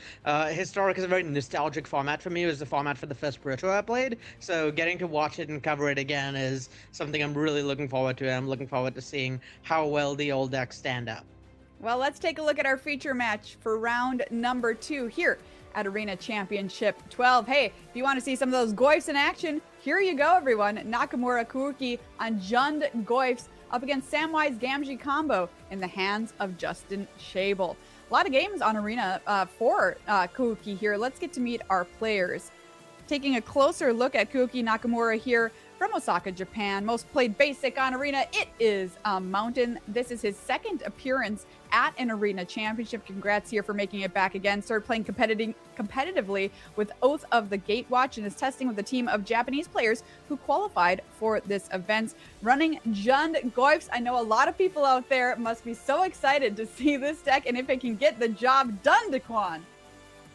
Historic is a very nostalgic format for me. It was the format for the first Pro Tour I played. So getting to watch it and cover it again is something I'm really looking forward to. I'm looking forward to seeing how well the old decks stand up. Well, let's take a look at our feature match for round number 2 here at Arena Championship 12. Hey, if you want to see some of those Goifs in action, here you go, everyone. Nakamura Kuki on Jund Goifs up against Samwise Gamgee combo in the hands of Justin Shable. A lot of games on Arena for Kuki here. Let's get to meet our players. Taking a closer look at Kuki Nakamura here from Osaka, Japan. Most played basic on Arena, it is Mountain. This is his second appearance at an Arena Championship. Congrats here for making it back again. Started playing competitively with Oath of the Gatewatch and is testing with a team of Japanese players who qualified for this event. Running Jund Goifs. I know a lot of people out there must be so excited to see this deck and if it can get the job done, Daquan.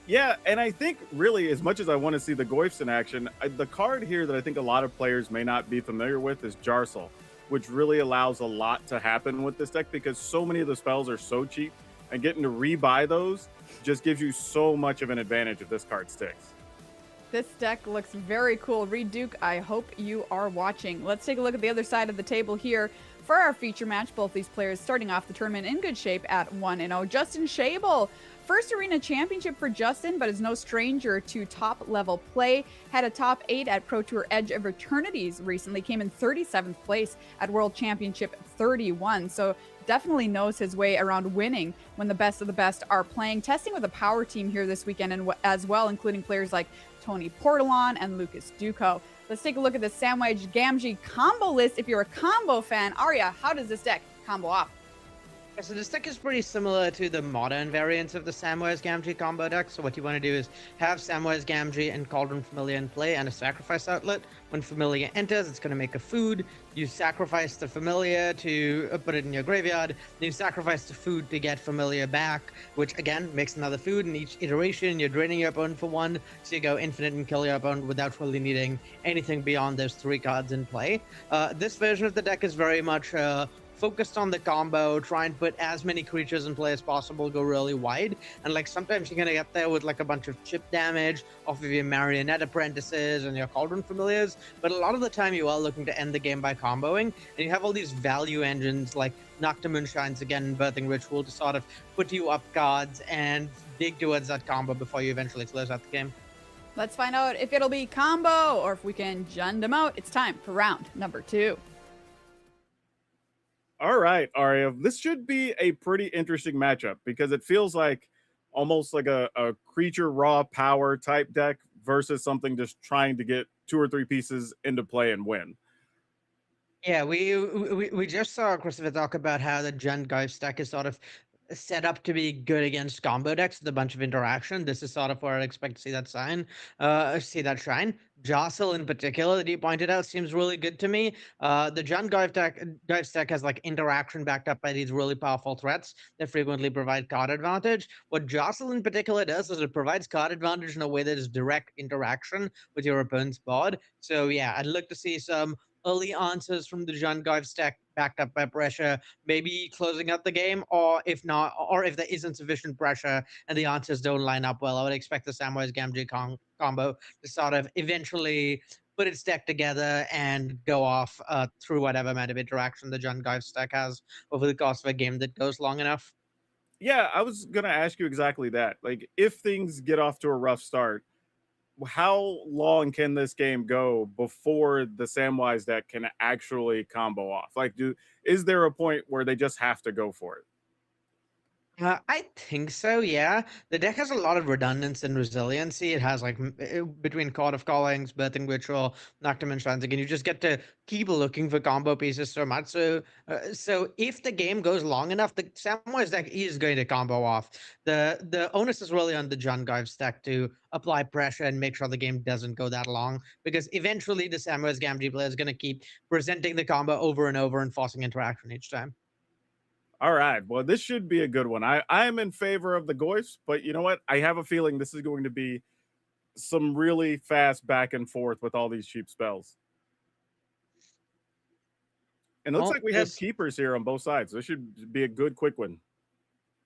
Yeah, and I think really, as much as I want to see the Goifs in action, the card here that I think a lot of players may not be familiar with is Jarsel, which really allows a lot to happen with this deck because so many of the spells are so cheap, and getting to rebuy those just gives you so much of an advantage if this card sticks. This deck looks very cool. Reed Duke, I hope you are watching. Let's take a look at the other side of the table here. For our feature match, both these players starting off the tournament in good shape at 1-0. Justin Shable, first Arena Championship for Justin, but is no stranger to top-level play. Had a top 8 at Pro Tour Edge of Eternities recently. Came in 37th place at World Championship 31. So definitely knows his way around winning when the best of the best are playing. Testing with a power team here this weekend and as well, including players like Tony Portalon and Lucas Duco. Let's take a look at the Samwise Gamgee combo list. If you're a combo fan, Arya, how does this deck combo off? So this deck is pretty similar to the modern variants of the Samwise Gamgee combo deck. So what you want to do is have Samwise Gamgee and Cauldron Familiar in play and a sacrifice outlet. When Familiar enters, it's going to make a food. You sacrifice the Familiar to put it in your graveyard. Then you sacrifice the food to get Familiar back, which again makes another food. In each iteration, you're draining your opponent for 1, so you go infinite and kill your opponent without really needing anything beyond those 3 cards in play. This version of the deck is very much focused on the combo, try and put as many creatures in play as possible, go really wide. And like sometimes you're gonna get there with like a bunch of chip damage off of your Marionette Apprentices and your Cauldron Familiars, but a lot of the time you are looking to end the game by comboing, and you have all these value engines like Nocta Moonshines again and Birthing Ritual to sort of put you up cards and dig towards that combo before you eventually close out the game. Let's find out if it'll be combo or if we can Jund them out. It's time for round number 2. All right, Arya, this should be a pretty interesting matchup because it feels like almost like a creature raw power type deck versus something just trying to get 2 or 3 pieces into play and win. Yeah, we just saw Christopher talk about how the Jund Goifs deck is sort of set up to be good against combo decks with a bunch of interaction. This is sort of where I expect to see that shine. Jostle in particular that you pointed out seems really good to me. The Jund Goifs deck has like interaction backed up by these really powerful threats that frequently provide card advantage. What Jostle in particular does is it provides card advantage in a way that is direct interaction with your opponent's board. So yeah, I'd look to see some early answers from the Jund Goifs deck backed up by pressure, maybe closing out the game, or if not, or if there isn't sufficient pressure and the answers don't line up well, I would expect the Samwise Gamgee combo to sort of eventually put its deck together and go off through whatever amount of interaction the Jund Guy's deck has over the course of a game that goes long enough. Yeah, I was gonna ask you exactly that. Like, if things get off to a rough start, how long can this game go before the Samwise deck can actually combo off? Like, is there a point where they just have to go for it? I think so, yeah. The deck has a lot of redundancy and resiliency. It has like between Court of Callings, Birthing Ritual, Nocturne Transit, and you just get to keep looking for combo pieces so much. So if the game goes long enough, the Samwise deck is going to combo off. The onus is really on the Jund Guy's deck to apply pressure and make sure the game doesn't go that long, because eventually the Samwise Gamgee player is going to keep presenting the combo over and over and forcing interaction each time. All right. Well, this should be a good one. I am in favor of the Goyfs, but you know what? I have a feeling this is going to be some really fast back and forth with all these cheap spells. And it looks like we have keepers here on both sides. This should be a good quick win.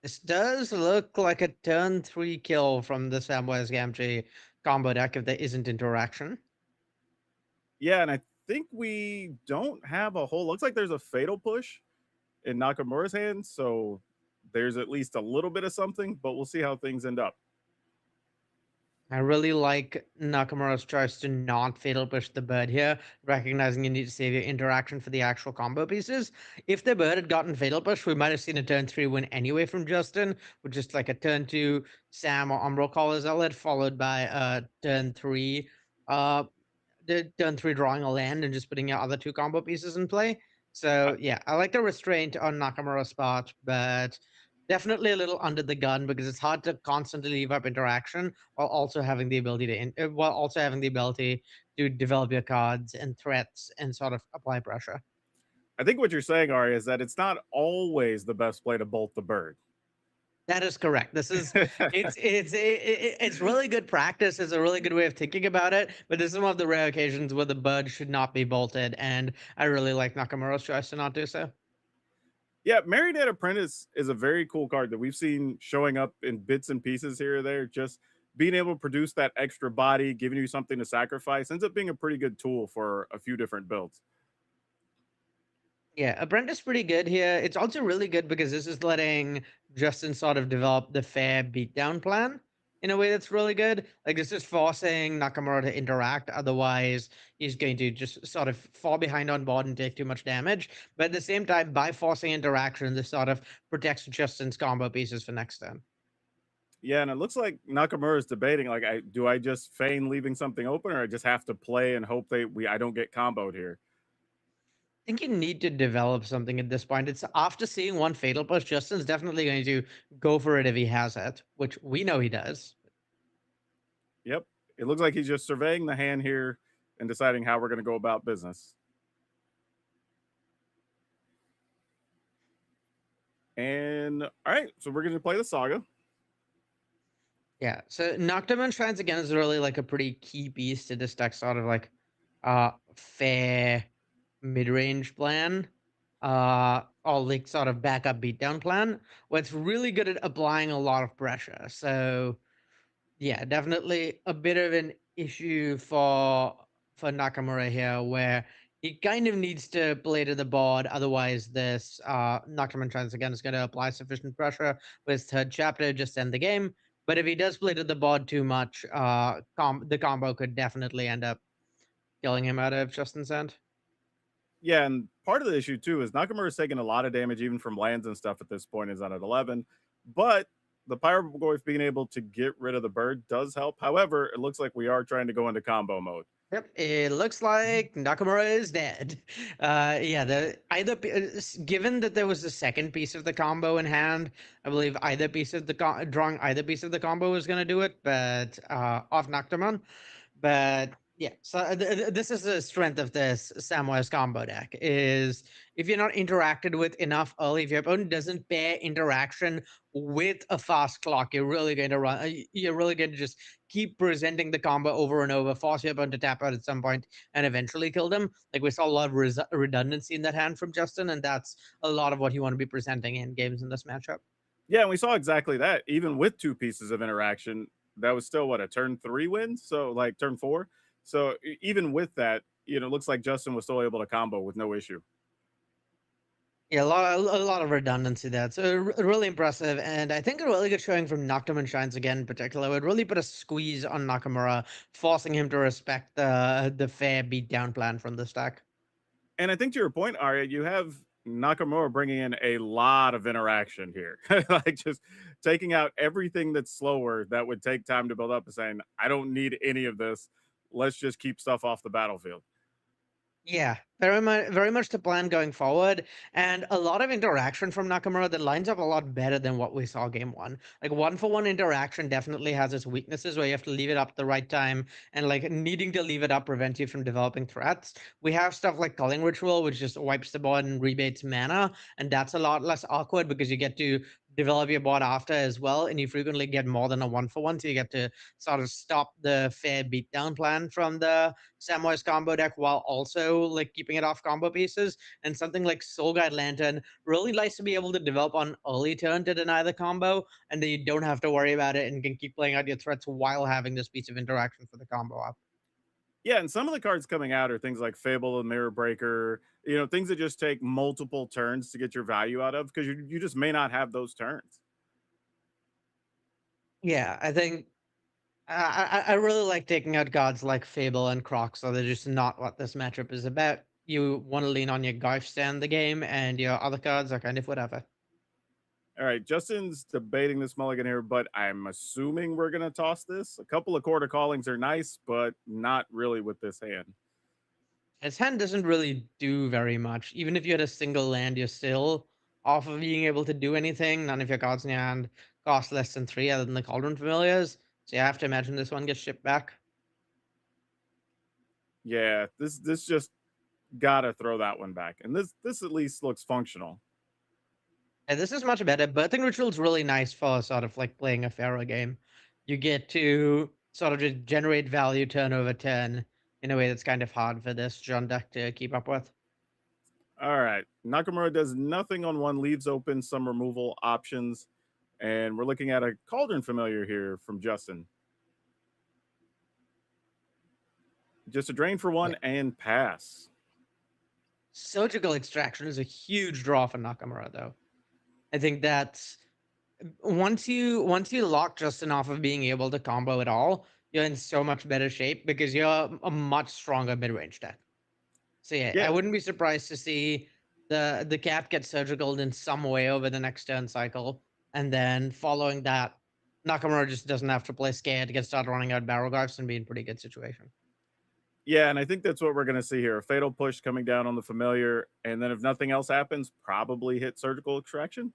This does look like a turn 3 kill from the Samwise Gamgee combo deck if there isn't interaction. Yeah, and I think we don't have a whole... Looks like there's a Fatal Push in Nakamura's hands, so there's at least a little bit of something, but we'll see how things end up. I really like Nakamura's choice to not Fatal Push the bird here, recognizing you need to save your interaction for the actual combo pieces. If the bird had gotten Fatal Push, we might have seen a turn 3 win anyway from Justin, with just like a turn 2 Sam or Umbral Caller's Zealot, followed by a turn 3 turn 3 drawing a land and just putting your other 2 combo pieces in play. So yeah, I like the restraint on Nakamura's part, but definitely a little under the gun because it's hard to constantly leave up interaction while also having the ability to develop your cards and threats and sort of apply pressure. I think what you're saying, Ari, is that it's not always the best play to bolt the bird. That is correct. This is it's really good practice. It's a really good way of thinking about it. But this is one of the rare occasions where the bird should not be bolted, and I really like Nakamura's choice to not do so. Yeah, Marionette Apprentice is a very cool card that we've seen showing up in bits and pieces here or there. Just being able to produce that extra body, giving you something to sacrifice, ends up being a pretty good tool for a few different builds. Yeah, Apprentice pretty good here. It's also really good because this is letting Justin sort of develop the fair beatdown plan in a way that's really good. Like, this is forcing Nakamura to interact. Otherwise, he's going to just sort of fall behind on board and take too much damage. But at the same time, by forcing interaction, this sort of protects Justin's combo pieces for next turn. Yeah, and it looks like Nakamura is debating, like, do I just feign leaving something open, or I just have to play and hope I don't get comboed here? I think you need to develop something at this point. It's after seeing one Fatal Push, Justin's definitely going to go for it if he has it, which we know he does. Yep. It looks like he's just surveying the hand here and deciding how we're going to go about business. And all right, so we're going to play the Saga. Yeah, so Nocturne Shrines again is really like a pretty key piece to this deck, sort of like fair mid-range plan, or like sort of backup beatdown plan, where it's really good at applying a lot of pressure. So yeah, definitely a bit of an issue for Nakamura here, where he kind of needs to play to the board. Otherwise, this Nocturne Trance again is going to apply sufficient pressure with third chapter, just end the game. But if he does play to the board too much, the combo could definitely end up killing him out of Justin's hand. Yeah, and part of the issue too is Nakamura is taking a lot of damage even from lands and stuff at this point. Is on at 11, but the Pyro Goyf being able to get rid of the bird does help. However, it looks like we are trying to go into combo mode. Yep, it looks like Nakamura is dead. Yeah, given that there was a second piece of the combo in hand, I believe either piece of the drawing either piece of the combo was going to do it, but off Nocturne. But yeah, so this is the strength of this Samwise combo deck, is if you're not interacted with enough early, if your opponent doesn't pair interaction with a fast clock, you're really going to just keep presenting the combo over and over, force your opponent to tap out at some point, and eventually kill them. Like, we saw a lot of redundancy in that hand from Justin, and that's a lot of what you want to be presenting in games in this matchup. Yeah, and we saw exactly that. Even with 2 pieces of interaction, that was still, what, a turn 3 win? So, like, turn 4? So even with that, it looks like Justin was still able to combo with no issue. Yeah, a lot of redundancy there. So really impressive, and I think a really good showing from Noctum and Shines again in particular would really put a squeeze on Nakamura, forcing him to respect the fair beatdown plan from the stack. And I think to your point, Arya, you have Nakamura bringing in a lot of interaction here, like just taking out everything that's slower that would take time to build up and saying, I don't need any of this. Let's just keep stuff off the battlefield. Yeah, very much the plan going forward, and a lot of interaction from Nakamura that lines up a lot better than what we saw game one. Like one-for-one interaction definitely has its weaknesses where you have to leave it up the right time, and like needing to leave it up prevents you from developing threats. We have stuff like Culling Ritual, which just wipes the board and rebates mana, and that's a lot less awkward because you get to develop your board after as well, and you frequently get more than a one-for-one, so you get to sort of stop the fair beatdown plan from the Samwise combo deck while also like keeping it off combo pieces. And something like Soul Guide Lantern really likes to be able to develop on early turn to deny the combo, and then you don't have to worry about it and can keep playing out your threats while having this piece of interaction for the combo up. Yeah, and some of the cards coming out are things like Fable and Mirror Breaker, things that just take multiple turns to get your value out of because you just may not have those turns. Yeah, I think I really like taking out gods like Fable and Croc, so they're just not what this matchup is about. You want to lean on your Garf stand the game, and your other cards are kind of whatever. All right, Justin's debating this mulligan here, but I'm assuming we're going to toss this. A couple of quarter callings are nice, but not really with this hand. His hand doesn't really do very much. Even if you had a single land, you're still off of being able to do anything. None of your cards in your hand cost less than 3 other than the Cauldron Familiars. So you have to imagine this one gets shipped back. Yeah, this just gotta throw that one back. And this at least looks functional. And this is much better. Birthing Ritual is really nice for sort of like playing a Pharaoh game. You get to sort of just generate value turn over turn in a way that's kind of hard for this John deck to keep up with. All right, Nakamura does nothing on one, leaves open some removal options. And we're looking at a Cauldron Familiar here from Justin. Just a drain for one and pass. Surgical Extraction is a huge draw for Nakamura, though. I think that's once you lock Justin off of being able to combo at all, you're in so much better shape because you're a much stronger mid-range deck. So yeah, I wouldn't be surprised to see the cap get surgical in some way over the next turn cycle, and then following that, Nakamura just doesn't have to play scared to get started running out barrel guards and be in pretty good situation. Yeah, and I think that's what we're going to see here. A Fatal Push coming down on the Familiar, and then if nothing else happens, probably hit Surgical Extraction.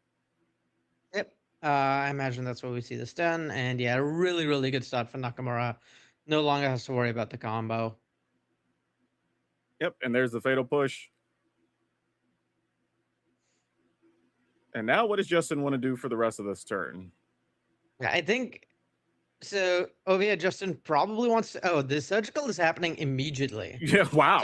Yep. I imagine that's what we see this done. And yeah, really, really good start for Nakamura. No longer has to worry about the combo. Yep, and there's the Fatal Push. And now what does Justin want to do for the rest of this turn? I think so. Over here, Justin probably wants to. Oh, the surgical is happening immediately. Yeah, wow.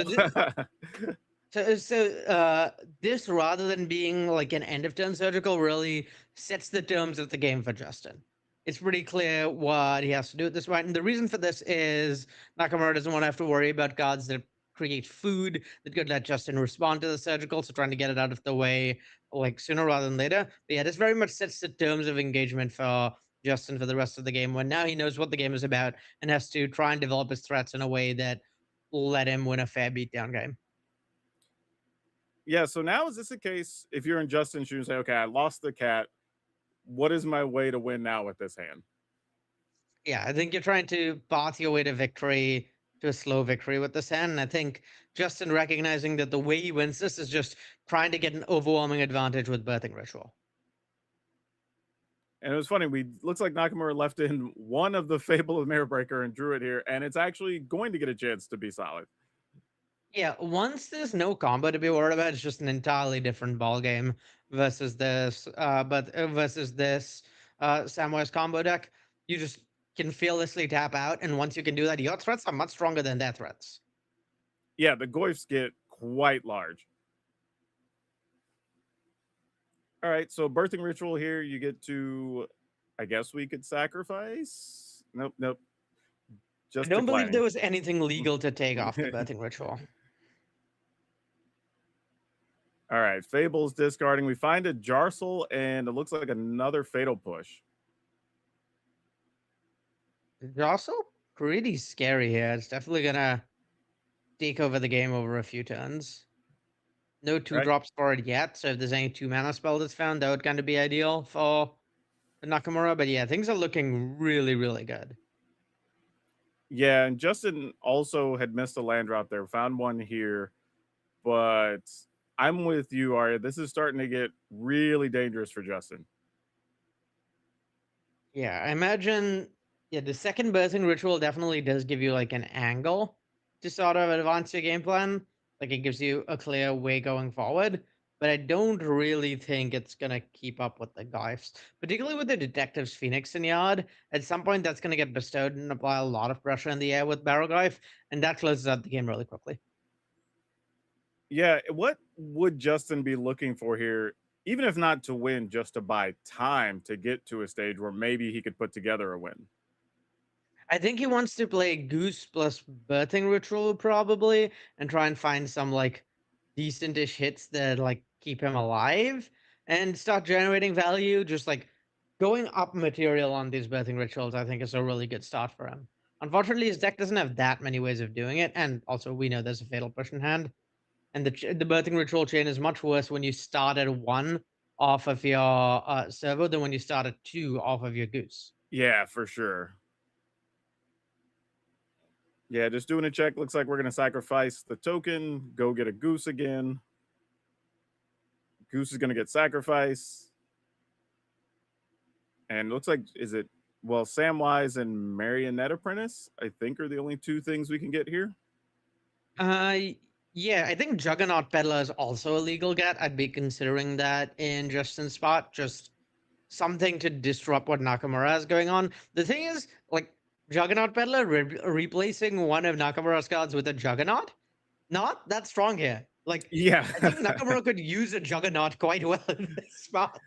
So this, rather than being like an end of turn surgical, really sets the terms of the game for Justin. It's pretty clear what he has to do at this point. And the reason for this is Nakamura doesn't want to have to worry about cards that create food that could let Justin respond to the surgical. So trying to get it out of the way like sooner rather than later. But yeah, this very much sets the terms of engagement for Justin for the rest of the game, when now he knows what the game is about and has to try and develop his threats in a way that will let him win a fair beatdown game. Yeah, so now is this a case, if you're in Justin's shoes, say, okay, I lost the cat. What is my way to win now with this hand? Yeah, I think you're trying to path your way to victory, to a slow victory with this hand. And I think Justin recognizing that the way he wins this is just trying to get an overwhelming advantage with Birthing Ritual. And it was funny, looks like Nakamura left in one of the Fable of Mirror Breaker and drew it here, and it's actually going to get a chance to be solid. Yeah, once there's no combo to be worried about, it's just an entirely different ball game versus this. Versus this Samwise combo deck, you just can fearlessly tap out, and once you can do that, your threats are much stronger than their threats. Yeah, the Goyfs get quite large. All right, so Birthing Ritual here, you get to, I guess we could sacrifice. Nope. I don't believe there was anything legal to take off the birthing ritual. All right, Fable's discarding. We find a Jarsel, and it looks like another Fatal Push. Jarsel, pretty scary here. It's definitely gonna take over the game over a few turns. No two drops for it yet, so if there's any 2-mana spell that's found, that would kind of be ideal for Nakamura. But yeah, things are looking really, really good. Yeah, and Justin also had missed a land drop there. Found one here, but I'm with you, Arya. This is starting to get really dangerous for Justin. Yeah, I imagine. Yeah, the second birthing ritual definitely does give you like an angle to sort of advance your game plan. Like it gives you a clear way going forward. But I don't really think it's gonna keep up with the Glyphs, particularly with the Detective's Phoenix in yard. At some point, that's gonna get bestowed and apply a lot of pressure in the air with Barrowglyph, and that closes out the game really quickly. Yeah, what would Justin be looking for here, even if not to win, just to buy time to get to a stage where maybe he could put together a win? I think he wants to play Goose plus Birthing Ritual probably, and try and find some like decentish hits that like keep him alive and start generating value. Just like going up material on these Birthing Rituals, I think is a really good start for him. Unfortunately, his deck doesn't have that many ways of doing it, and also we know there's a Fatal Push in hand. And the Birthing Ritual chain is much worse when you start at 1 off of your servo than when you start at 2 off of your Goose. Yeah, for sure. Yeah, just doing a check. Looks like we're going to sacrifice the token, go get a Goose again. Goose is going to get sacrificed. And looks like, is it, well, Samwise and Marionette Apprentice, I think, are the only 2 things we can get here. Yeah, I think Juggernaut Peddler is also a legal get. I'd be considering that in Justin's spot. Just something to disrupt what Nakamura has going on. The thing is, like, Juggernaut Peddler replacing one of Nakamura's cards with a Juggernaut, not that strong here. Like, yeah, I think Nakamura could use a Juggernaut quite well in this spot.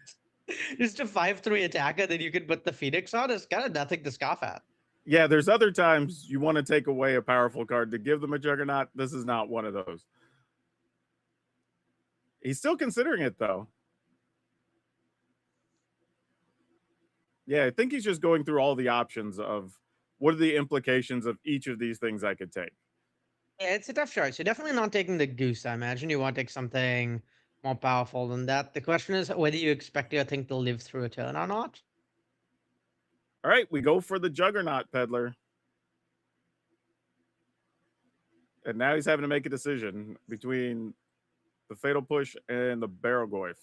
Just a 5/3 attacker that you can put the Phoenix on is kind of nothing to scoff at. Yeah, there's other times you want to take away a powerful card to give them a Juggernaut. This is not one of those. He's still considering it, though. Yeah, I think he's just going through all the options of what are the implications of each of these things I could take. Yeah, it's a tough choice. You're definitely not taking the Goose, I imagine. You want to take something more powerful than that. The question is whether you expect your thing to live through a turn or not. All right, we go for the Juggernaut Peddler. And now he's having to make a decision between the Fatal Push and the Barrowglyph.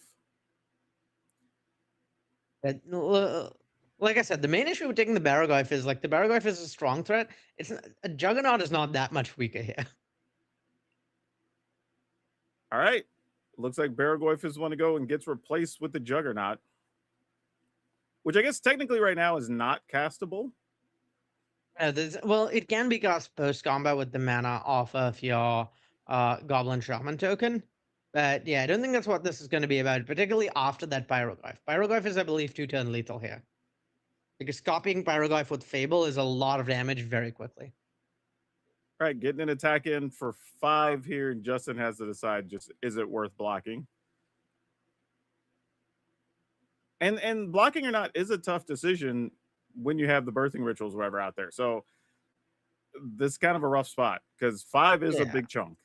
Like I said, the main issue with taking the Barrowglyph is like the Barrowglyph is a strong threat. A Juggernaut is not that much weaker here. All right. Looks like Barrowglyph is one to go and gets replaced with the Juggernaut, which I guess technically right now is not castable. Well, it can be cast post combat with the mana off of your Goblin Shaman token. But yeah, I don't think that's what this is going to be about, particularly after that Pyroglyph. Pyroglyph is, I believe, 2-turn lethal here. Because copying Pyroglyph with Fable is a lot of damage very quickly. All right, getting an attack in for 5 here, and Justin has to decide just is it worth blocking? And blocking or not is a tough decision when you have the birthing rituals wherever out there. So this is kind of a rough spot because 5 is a big chunk.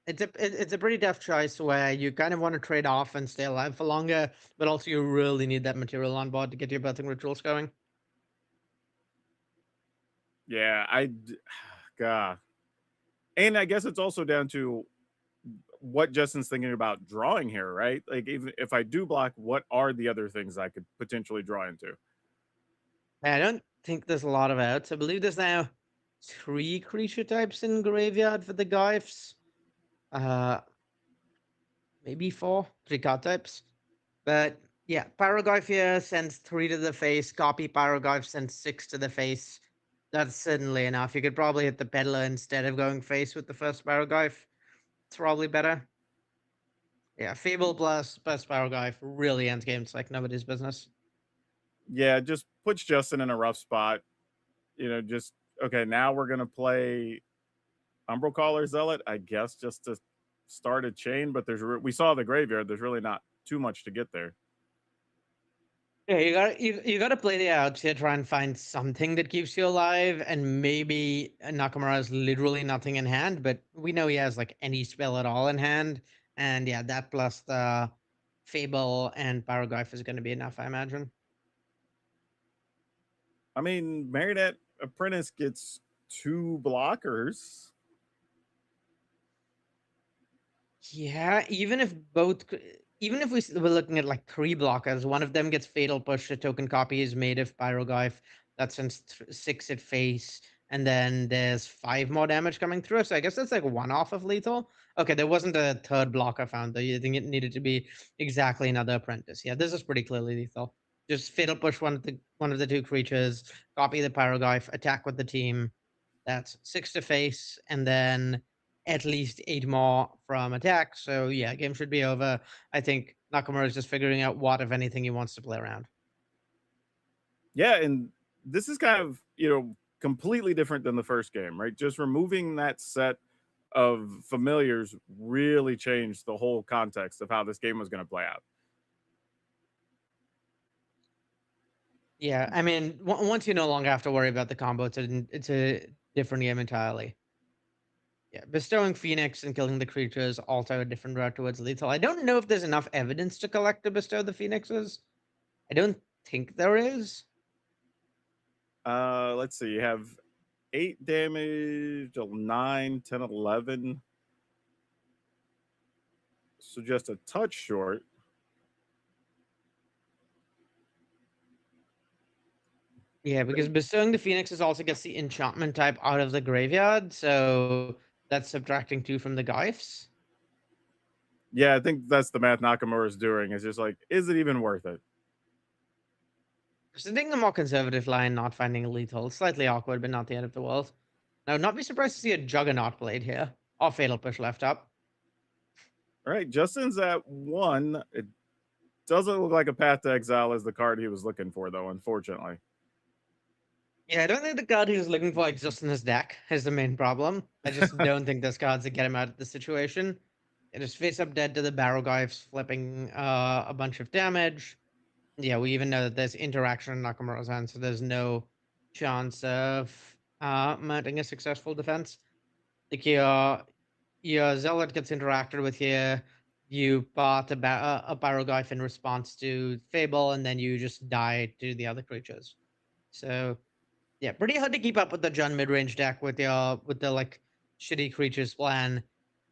It's a pretty tough choice where you kind of want to trade off and stay alive for longer, but also you really need that material on board to get your birthing rituals going. Yeah, God. And I guess it's also down to what Justin's thinking about drawing here, right? Like, even if I do block, what are the other things I could potentially draw into? I don't think there's a lot of outs. I believe there's now 3 creature types in graveyard for the Glyphs. Maybe 4, 3 card types. But yeah, Pyroglyph here sends 3 to the face. Copy Pyroglyph sends 6 to the face. That's certainly enough. You could probably hit the Peddler instead of going face with the first Pyroglyph. It's probably better. Yeah, Fable plus Pyroglyph really ends games like nobody's business. Yeah, just puts Justin in a rough spot. You know, just okay, now we're gonna play Umbral Caller Zealot, I guess, just to start a chain. But we saw the graveyard. There's really not too much to get there. Yeah, you gotta play the outs here, try and find something that keeps you alive, and maybe Nakamura has literally nothing in hand, but we know he has like any spell at all in hand, and yeah, that plus the Fable and Pyroglyph is gonna be enough, I imagine. I mean, Marionette Apprentice gets 2 blockers. Yeah, even if we're looking at like 3 blockers, one of them gets Fatal Push, a token copy is made of Pyroglyph, that sends 6 at face, and then there's 5 more damage coming through, so I guess that's like 1 off of lethal. Okay, there wasn't a third blocker found though. You think it needed to be exactly another Apprentice. Yeah, this is pretty clearly lethal. Just Fatal Push one of the 2 creatures, copy the Pyroglyph, attack with the team. That's 6 to face, and then at least 8 more from attack. So yeah, game should be over. I think Nakamura is just figuring out what, if anything, he wants to play around. Yeah, and this is kind of, completely different than the first game, right? Just removing that set of familiars really changed the whole context of how this game was going to play out. Yeah, I mean, once you no longer have to worry about the combo, it's a different game entirely. Yeah, bestowing Phoenix and killing the creatures also a different route towards lethal. I don't know if there's enough evidence to collect to bestow the Phoenixes. I don't think there is. Let's see. You have 8 damage, 9, 10, 11. So just a touch short. Yeah, because bestowing the Phoenixes also gets the enchantment type out of the graveyard, so that's subtracting 2 from the Glyphs. Yeah, I think that's the math Nakamura is doing. It's just like, is it even worth it? So I think the more conservative line, not finding lethal, slightly awkward, but not the end of the world. I would not be surprised to see a Juggernaut played here, or Fatal Push left up. All right, Justin's at 1. It doesn't look like a Path to Exile is the card he was looking for, though, unfortunately. Yeah, I don't think the card he was looking for exists in his deck is the main problem. I just don't think there's cards that get him out of the situation. It is face up dead to the Barrowglyphs, flipping a bunch of damage. Yeah, we even know that there's interaction in Nakamura's hand, so there's no chance of mounting a successful defense. Like your Zealot gets interacted with here. You bought a Barrowglyph in response to Fable, and then you just die to the other creatures. So yeah, pretty hard to keep up with the Jund mid-range deck with the like shitty creatures plan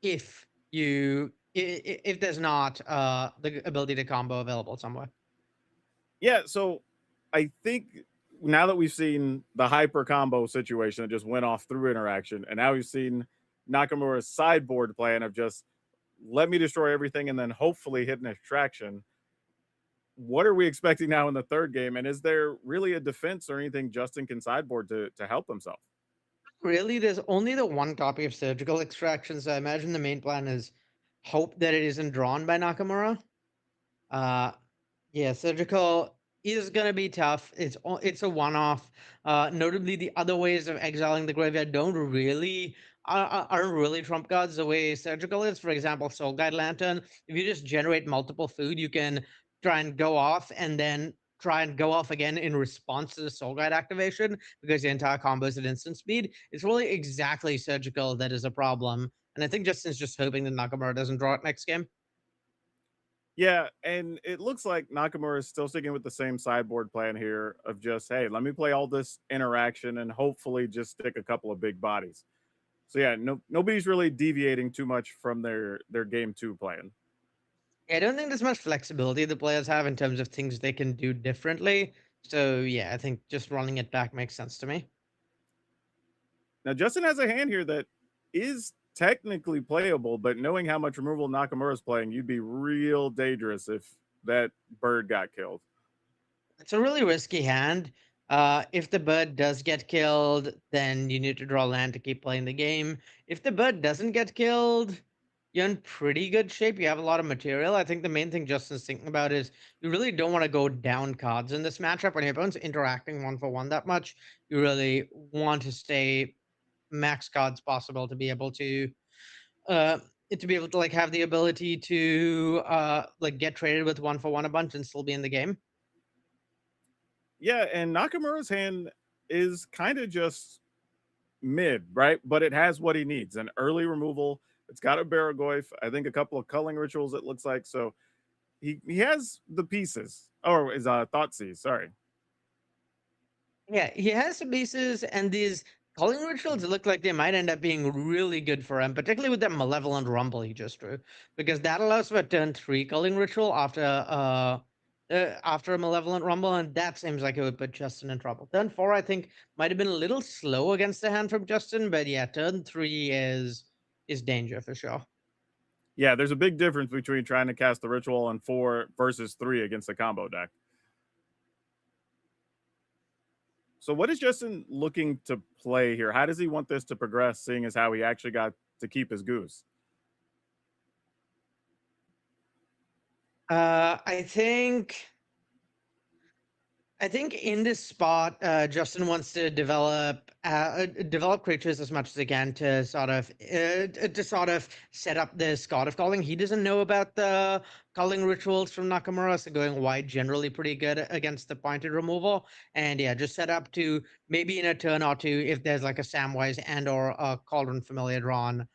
if there's not the ability to combo available somewhere. Yeah, so I think now that we've seen the hyper combo situation that just went off through interaction, and now we've seen Nakamura's sideboard plan of just let me destroy everything and then hopefully hit an extraction. What are we expecting now in the third game? And is there really a defense or anything Justin can sideboard to help himself? Really, there's only the 1 copy of Surgical Extraction, so I imagine the main plan is hope that it isn't drawn by Nakamura. Yeah, Surgical is gonna be tough. It's a one-off. Notably, the other ways of exiling the graveyard aren't really trump cards the way Surgical is. For example, Soul Guide Lantern. If you just generate multiple food, you can try and go off and then try and go off again in response to the Soul Guide activation because the entire combo is at instant speed. It's really exactly Surgical that is a problem. And I think Justin's just hoping that Nakamura doesn't draw it next game. Yeah, and it looks like Nakamura is still sticking with the same sideboard plan here of just, hey, let me play all this interaction and hopefully just stick a couple of big bodies. So yeah, nobody's really deviating too much from their game 2 plan. I don't think there's much flexibility the players have in terms of things they can do differently. So yeah, I think just running it back makes sense to me. Now, Justin has a hand here that is technically playable, but knowing how much removal Nakamura's playing, you'd be real dangerous if that bird got killed. It's a really risky hand. If the bird does get killed, then you need to draw land to keep playing the game. If the bird doesn't get killed, you're in pretty good shape. You have a lot of material. I think the main thing Justin's thinking about is you really don't want to go down cards in this matchup. When your opponent's interacting 1-for-1 that much, you really want to stay max cards possible to be able to like have the ability to like get traded with 1-for-1 a bunch and still be in the game. Yeah, and Nakamura's hand is kind of just mid, right? But it has what he needs: an early removal. It's got a Baragoyf, I think a couple of culling rituals, it looks like. So he has the pieces. Or is Thoughtseize, sorry. Yeah, he has some pieces, and these calling rituals look like they might end up being really good for him, particularly with that Malevolent Rumble he just drew, because that allows for a turn 3 calling ritual after a Malevolent Rumble, and that seems like it would put Justin in trouble. Turn 4, I think, might have been a little slow against the hand from Justin, but yeah, turn 3 is danger for sure. Yeah, there's a big difference between trying to cast the ritual on 4 versus 3 against a combo deck. So what is Justin looking to play here? How does he want this to progress, seeing as how he actually got to keep his goose? I think in this spot, Justin wants to develop creatures as much as he can to sort of set up this God of Calling. He doesn't know about the calling rituals from Nakamura, so going wide generally pretty good against the pointed removal. And yeah, just set up to maybe in a turn or two, if there's like a Samwise and or a Cauldron Familiar drawn,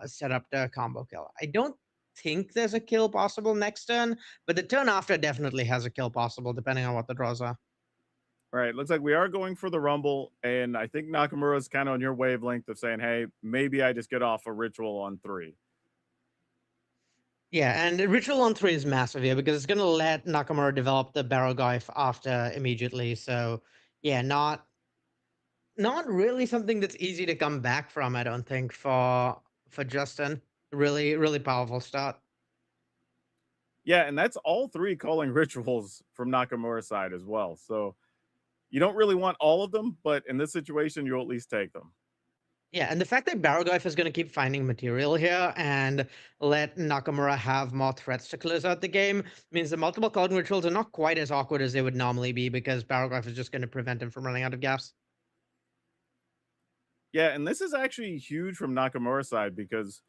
set up the combo kill. I don't think there's a kill possible next turn, but the turn after definitely has a kill possible depending on what the draws are. All right, looks like we are going for the Rumble, and I think Nakamura's kind of on your wavelength of saying, hey, maybe I just get off a ritual on 3. Yeah, and the ritual on 3 is massive here because it's going to let Nakamura develop the Baragoyf after immediately. So yeah, not really something that's easy to come back from, I don't think, for Justin. Really, really powerful start. Yeah, and that's all 3 calling rituals from Nakamura's side as well. So you don't really want all of them, but in this situation, you'll at least take them. Yeah, and the fact that Baragoyf is going to keep finding material here and let Nakamura have more threats to close out the game means the multiple calling rituals are not quite as awkward as they would normally be because Baragoyf is just going to prevent him from running out of gas. Yeah, and this is actually huge from Nakamura's side because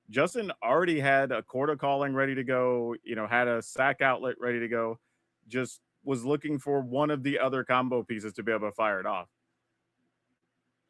Justin already had a Corda Calling ready to go, had a sack outlet ready to go, just was looking for one of the other combo pieces to be able to fire it off.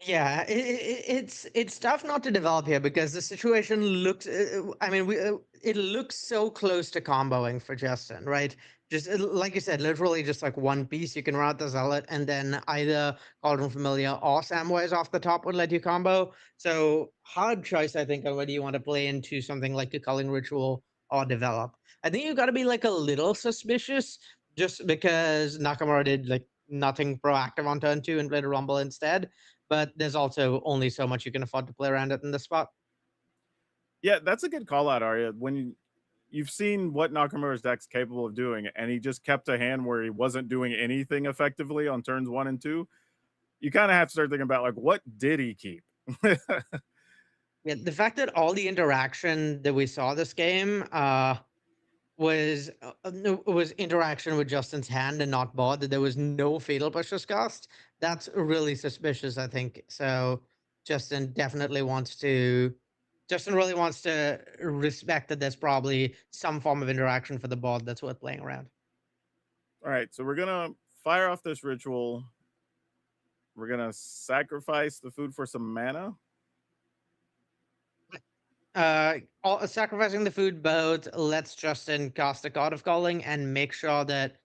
Yeah, it's tough not to develop here because the situation looks. It looks so close to comboing for Justin, right? Just like you said, literally just like one piece. You can run out the Zealot, and then either Cauldron Familiar or Samwise off the top would let you combo. So hard choice, I think, on whether you want to play into something like a Culling Ritual or develop. I think you got to be like a little suspicious just because Nakamura did like nothing proactive on turn 2 and played a Rumble instead. But there's also only so much you can afford to play around it in this spot. Yeah, that's a good call out, Arya. When you've seen what Nakamura's deck's capable of doing, and he just kept a hand where he wasn't doing anything effectively on turns 1 and 2, you kind of have to start thinking about, like, what did he keep? Yeah, the fact that all the interaction that we saw this game was interaction with Justin's hand and not board, that there was no fatal pushes cast. That's really suspicious, I think. So Justin really wants to respect that there's probably some form of interaction for the board that's worth playing around. All right, so we're gonna fire off this ritual. We're gonna sacrifice the food for some mana. Sacrificing the food both lets Justin cast a God of Calling and make sure that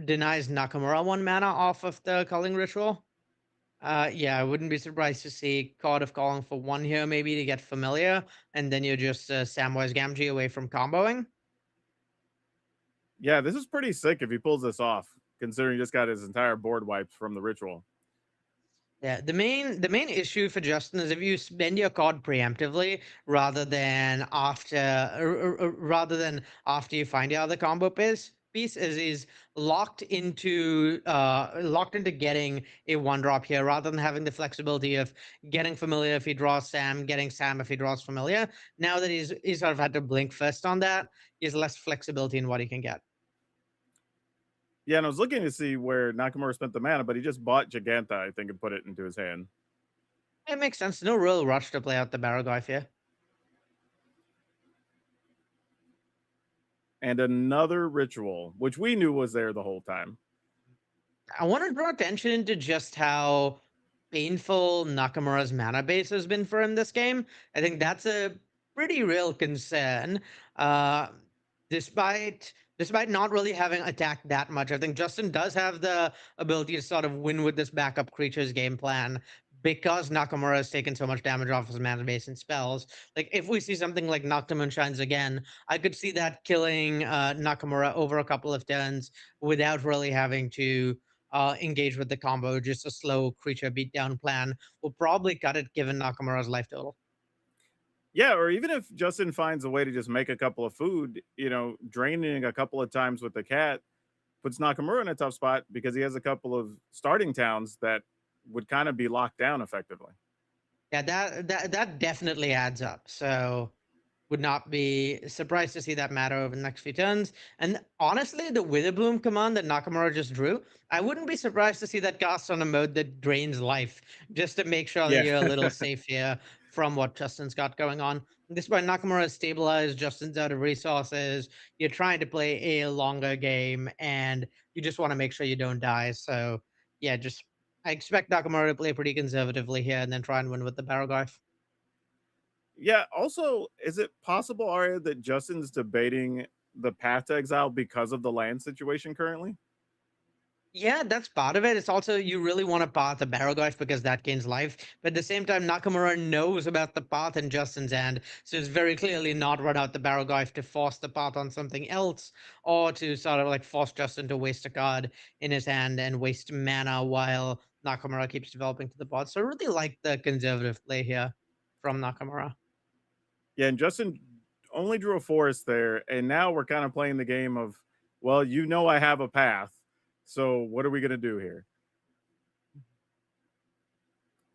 denies Nakamura 1 mana off of the Calling Ritual. Yeah, I wouldn't be surprised to see God of Calling for 1 here, maybe to get familiar, and then you're just Samwise Gamgee away from comboing. Yeah, this is pretty sick if he pulls this off, considering he just got his entire board wiped from the ritual. Yeah, the main issue for Justin is if you spend your card preemptively rather than after you find out the combo piece, piece is he's locked into getting a 1-drop here rather than having the flexibility of getting familiar if he draws Sam, getting Sam if he draws familiar. Now that he's sort of had to blink first on that, he has less flexibility in what he can get. Yeah, and I was looking to see where Nakamura spent the mana, but he just bought Giganta, I think, and put it into his hand. It makes sense. No real rush to play out the Barrowglyph here. And another ritual, which we knew was there the whole time. I want to draw attention to just how painful Nakamura's mana base has been for him this game. I think that's a pretty real concern. Despite not really having attacked that much, I think Justin does have the ability to sort of win with this backup creatures game plan because Nakamura has taken so much damage off his mana base and spells. Like, if we see something like Nocturne Shines again, I could see that killing Nakamura over a couple of turns without really having to engage with the combo. Just a slow creature beatdown plan will probably cut it given Nakamura's life total. Yeah, or even if Justin finds a way to just make a couple of food, draining a couple of times with the cat puts Nakamura in a tough spot because he has a couple of starting towns that would kind of be locked down effectively. Yeah, that definitely adds up. So would not be surprised to see that matter over the next few turns. And honestly, the Witherbloom command that Nakamura just drew, I wouldn't be surprised to see that cast on a mode that drains life, just to make sure that you're a little safe here from what Justin's got going on. Despite Nakamura is stabilized, Justin's out of resources, you're trying to play a longer game, and you just want to make sure you don't die. So yeah, I expect Nakamura to play pretty conservatively here and then try and win with the Barrowglyph. Yeah, also, is it possible, Arya, that Justin's debating the path to exile because of the land situation currently? Yeah, that's part of it. It's also you really want to path the Barrowglyph because that gains life. But at the same time, Nakamura knows about the path in Justin's hand, so it's very clearly not run out the Barrowglyph to force the path on something else or to sort of like force Justin to waste a card in his hand and waste mana while Nakamura keeps developing to the bot. So I really like the conservative play here from Nakamura. Yeah, and Justin only drew a forest there, and now we're kind of playing the game of, well, I have a path, so what are we going to do here?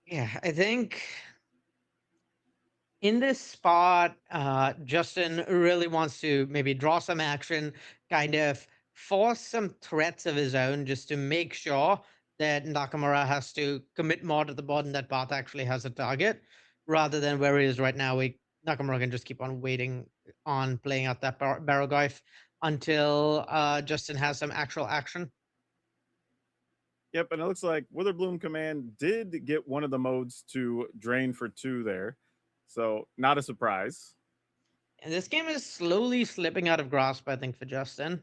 Yeah, I think in this spot, Justin really wants to maybe draw some action, kind of force some threats of his own just to make sure that Nakamura has to commit more to the board and that path actually has a target, rather than where he is right now. Nakamura can just keep on waiting on playing out that Barrowglyph until Justin has some actual action. Yep, and it looks like Witherbloom Command did get one of the modes to drain for 2 there. So, not a surprise. And this game is slowly slipping out of grasp, I think, for Justin.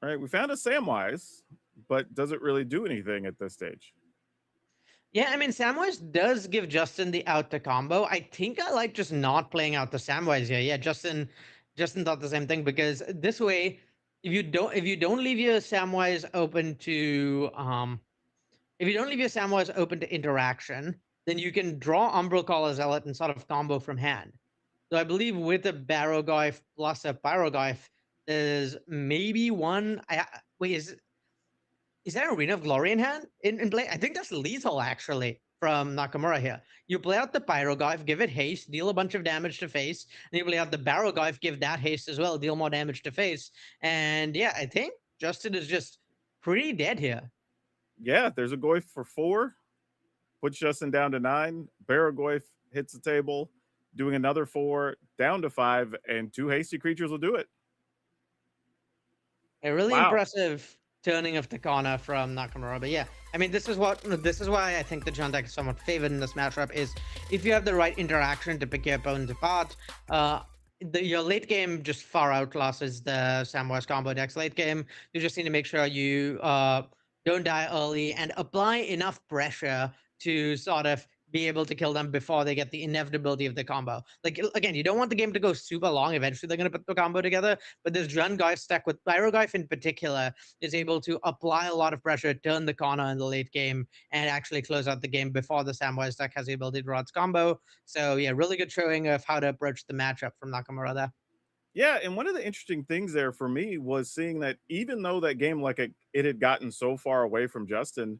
All right, we found a Samwise, but does it really do anything at this stage? Yeah, I mean, Samwise does give Justin the out to combo. I think I like just not playing out the Samwise here. Yeah, Justin thought the same thing because this way, if you don't leave your Samwise open to interaction, then you can draw Umbral Caller Zealot and sort of combo from hand. So I believe with a Barrowglyph plus a Pyroglyph, there's maybe one. Is there Arena of Glory in hand in play? I think that's lethal, actually, from Nakamura here. You play out the Pyroglyph, give it haste, deal a bunch of damage to face, and you play out the Barrowglyph, give that haste as well, deal more damage to face. And yeah, I think Justin is just pretty dead here. Yeah, there's a Goyf for 4. Puts Justin down to 9. Barrowglyph hits the table, doing another 4, down to 5, and 2 hasty creatures will do it. A really impressive turning of the corner from Nakamura. But yeah, I mean, this is why I think the Jund deck is somewhat favored in this matchup, is if you have the right interaction to pick your opponent apart, your late game just far outclasses the Samwise combo deck's late game. You just need to make sure you don't die early and apply enough pressure to sort of be able to kill them before they get the inevitability of the combo. Like, again, you don't want the game to go super long. Eventually, they're going to put the combo together. But this Jund Geist stack with Pyroglyph in particular is able to apply a lot of pressure, turn the corner in the late game, and actually close out the game before the Samwise deck has the ability to draw its combo. So, yeah, really good showing of how to approach the matchup from Nakamura there. Yeah, and one of the interesting things there for me was seeing that even though that game, like it had gotten so far away from Justin,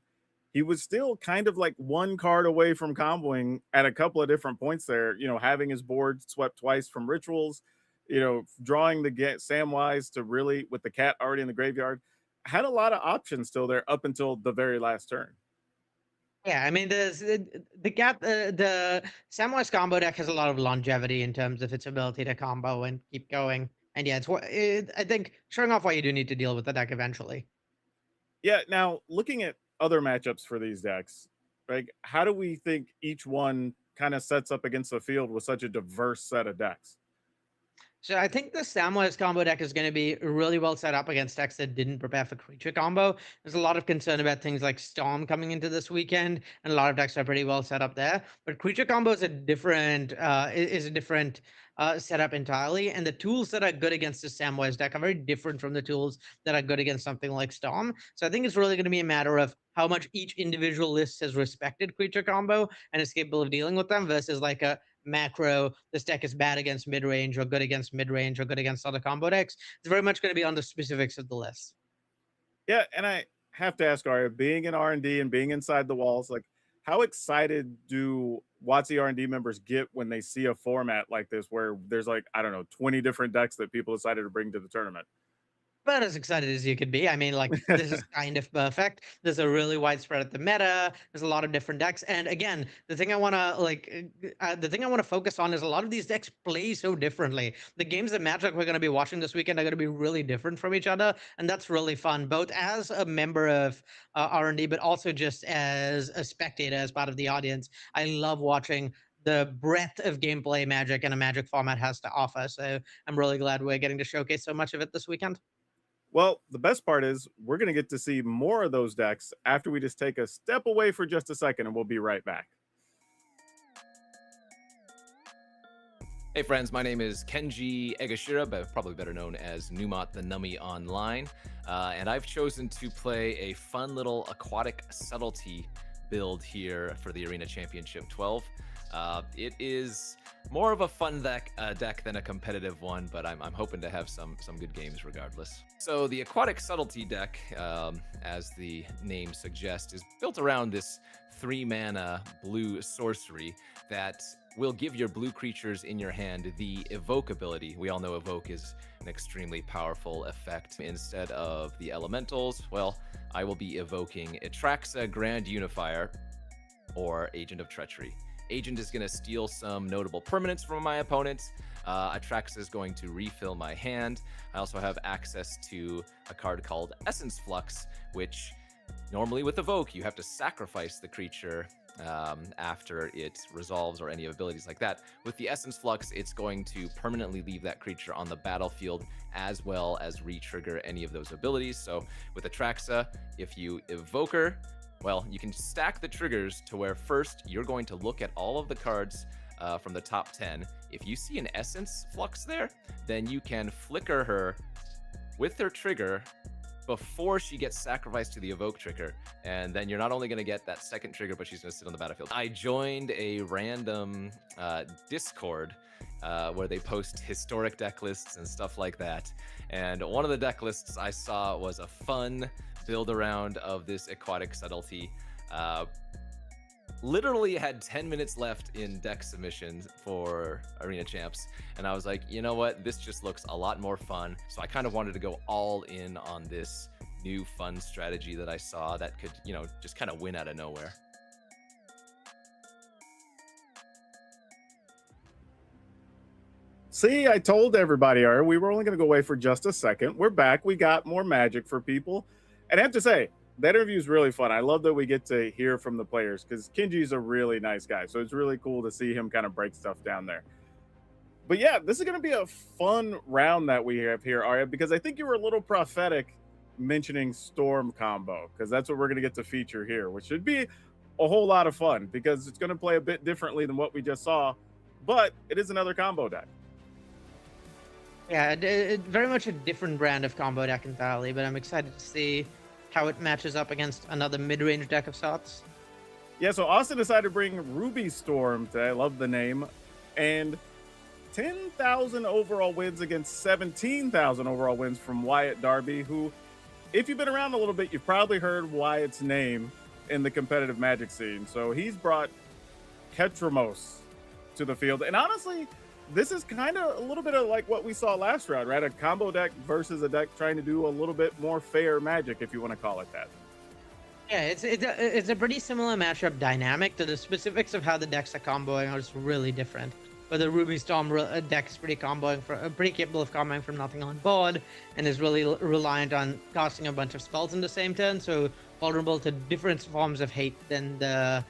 he was still kind of like one card away from comboing at a couple of different points there. You know, having his board swept twice from rituals, you know, drawing the get Samwise to really with the cat already in the graveyard, had a lot of options still there up until the very last turn. Yeah, I mean, the Samwise combo deck has a lot of longevity in terms of its ability to combo and keep going. And yeah, I think showing off why you do need to deal with the deck eventually. Yeah, now looking at other matchups for these decks, like how do we think each one kind of sets up against the field with such a diverse set of decks? So I think the Samwise combo deck is going to be really well set up against decks that didn't prepare for creature combo. There's a lot of concern about things like Storm coming into this weekend, and a lot of decks are pretty well set up there. But creature combo is a different setup entirely, and the tools that are good against the Samwise deck are very different from the tools that are good against something like Storm. So I think it's really going to be a matter of how much each individual list has respected creature combo and is capable of dealing with them versus like a macro, this deck is bad against mid-range or good against mid-range or good against other combo decks. It's very much going to be on the specifics of the list. Yeah, and I have to ask, Arya, being in R&D and being inside the walls, like how excited do WotC R&D members get when they see a format like this where there's like, I don't know, 20 different decks that people decided to bring to the tournament? But as excited as you could be. I mean, like, this is kind of perfect. There's a really wide spread at the meta. There's a lot of different decks. And again, the thing I want to focus on is a lot of these decks play so differently. The games that Magic we're going to be watching this weekend are going to be really different from each other. And that's really fun, both as a member of R&D, but also just as a spectator, as part of the audience. I love watching the breadth of gameplay Magic and a Magic format has to offer. So I'm really glad we're getting to showcase so much of it this weekend. Well, the best part is we're going to get to see more of those decks after we just take a step away for just a second, and we'll be right back. Hey friends, my name is Kenji Egashira, but probably better known as Numat the Nummy Online, and I've chosen to play a fun little Aquatic Subtlety build here for the Arena Championship 12. It is more of a fun deck than a competitive one, but I'm hoping to have some good games regardless. So the Aquatic Subtlety deck, as the name suggests, is built around this 3-mana blue sorcery that will give your blue creatures in your hand the evoke ability. We all know evoke is an extremely powerful effect. Instead of the elementals, well, I will be evoking Atraxa Grand Unifier or Agent of Treachery. Agent is going to steal some notable permanents from my opponents. Atraxa is going to refill my hand. I also have access to a card called Essence Flux, which normally with Evoke, you have to sacrifice the creature after it resolves or any abilities like that. With the Essence Flux, it's going to permanently leave that creature on the battlefield as well as re-trigger any of those abilities. So with Atraxa, if you evoke her, well, you can stack the triggers to where first you're going to look at all of the cards from the top 10. If you see an Essence Flux there, then you can flicker her with her trigger before she gets sacrificed to the evoke trigger. And then you're not only going to get that second trigger, but she's going to sit on the battlefield. I joined a random Discord where they post historic deck lists and stuff like that. And one of the deck lists I saw was a fun build around of this Aquatic Subtlety. Literally had 10 minutes left in deck submissions for Arena Champs, and I was like, you know what, this just looks a lot more fun. So I kind of wanted to go all in on this new fun strategy that I saw that could, you know, just kind of win out of nowhere. See, I told everybody, we were only going to go away for just a second. We're back. We got more Magic for people. And I have to say, that interview is really fun. I love that we get to hear from the players because Kenji's a really nice guy. So it's really cool to see him kind of break stuff down there. But yeah, this is going to be a fun round that we have here, Arya, because I think you were a little prophetic mentioning Storm combo, because that's what we're going to get to feature here, which should be a whole lot of fun because it's going to play a bit differently than what we just saw, but it is another combo deck. Yeah, very much a different brand of combo deck entirely, but I'm excited to see how it matches up against another mid-range deck of sorts. Yeah, so Austin decided to bring Ruby Storm today. I love the name. And 10,000 overall wins against 17,000 overall wins from Wyatt Darby, who, if you've been around a little bit, you've probably heard Wyatt's name in the competitive Magic scene. So he's brought Ketramos to the field. And honestly, this is kind of a little bit of like what we saw last round, right? A combo deck versus a deck trying to do a little bit more fair Magic, if you want to call it that. Yeah, it's a pretty similar matchup dynamic. To the specifics of how the decks are comboing are just really different. But the Ruby Storm deck is pretty capable of comboing from nothing on board, and is really reliant on casting a bunch of spells in the same turn, so vulnerable to different forms of hate than the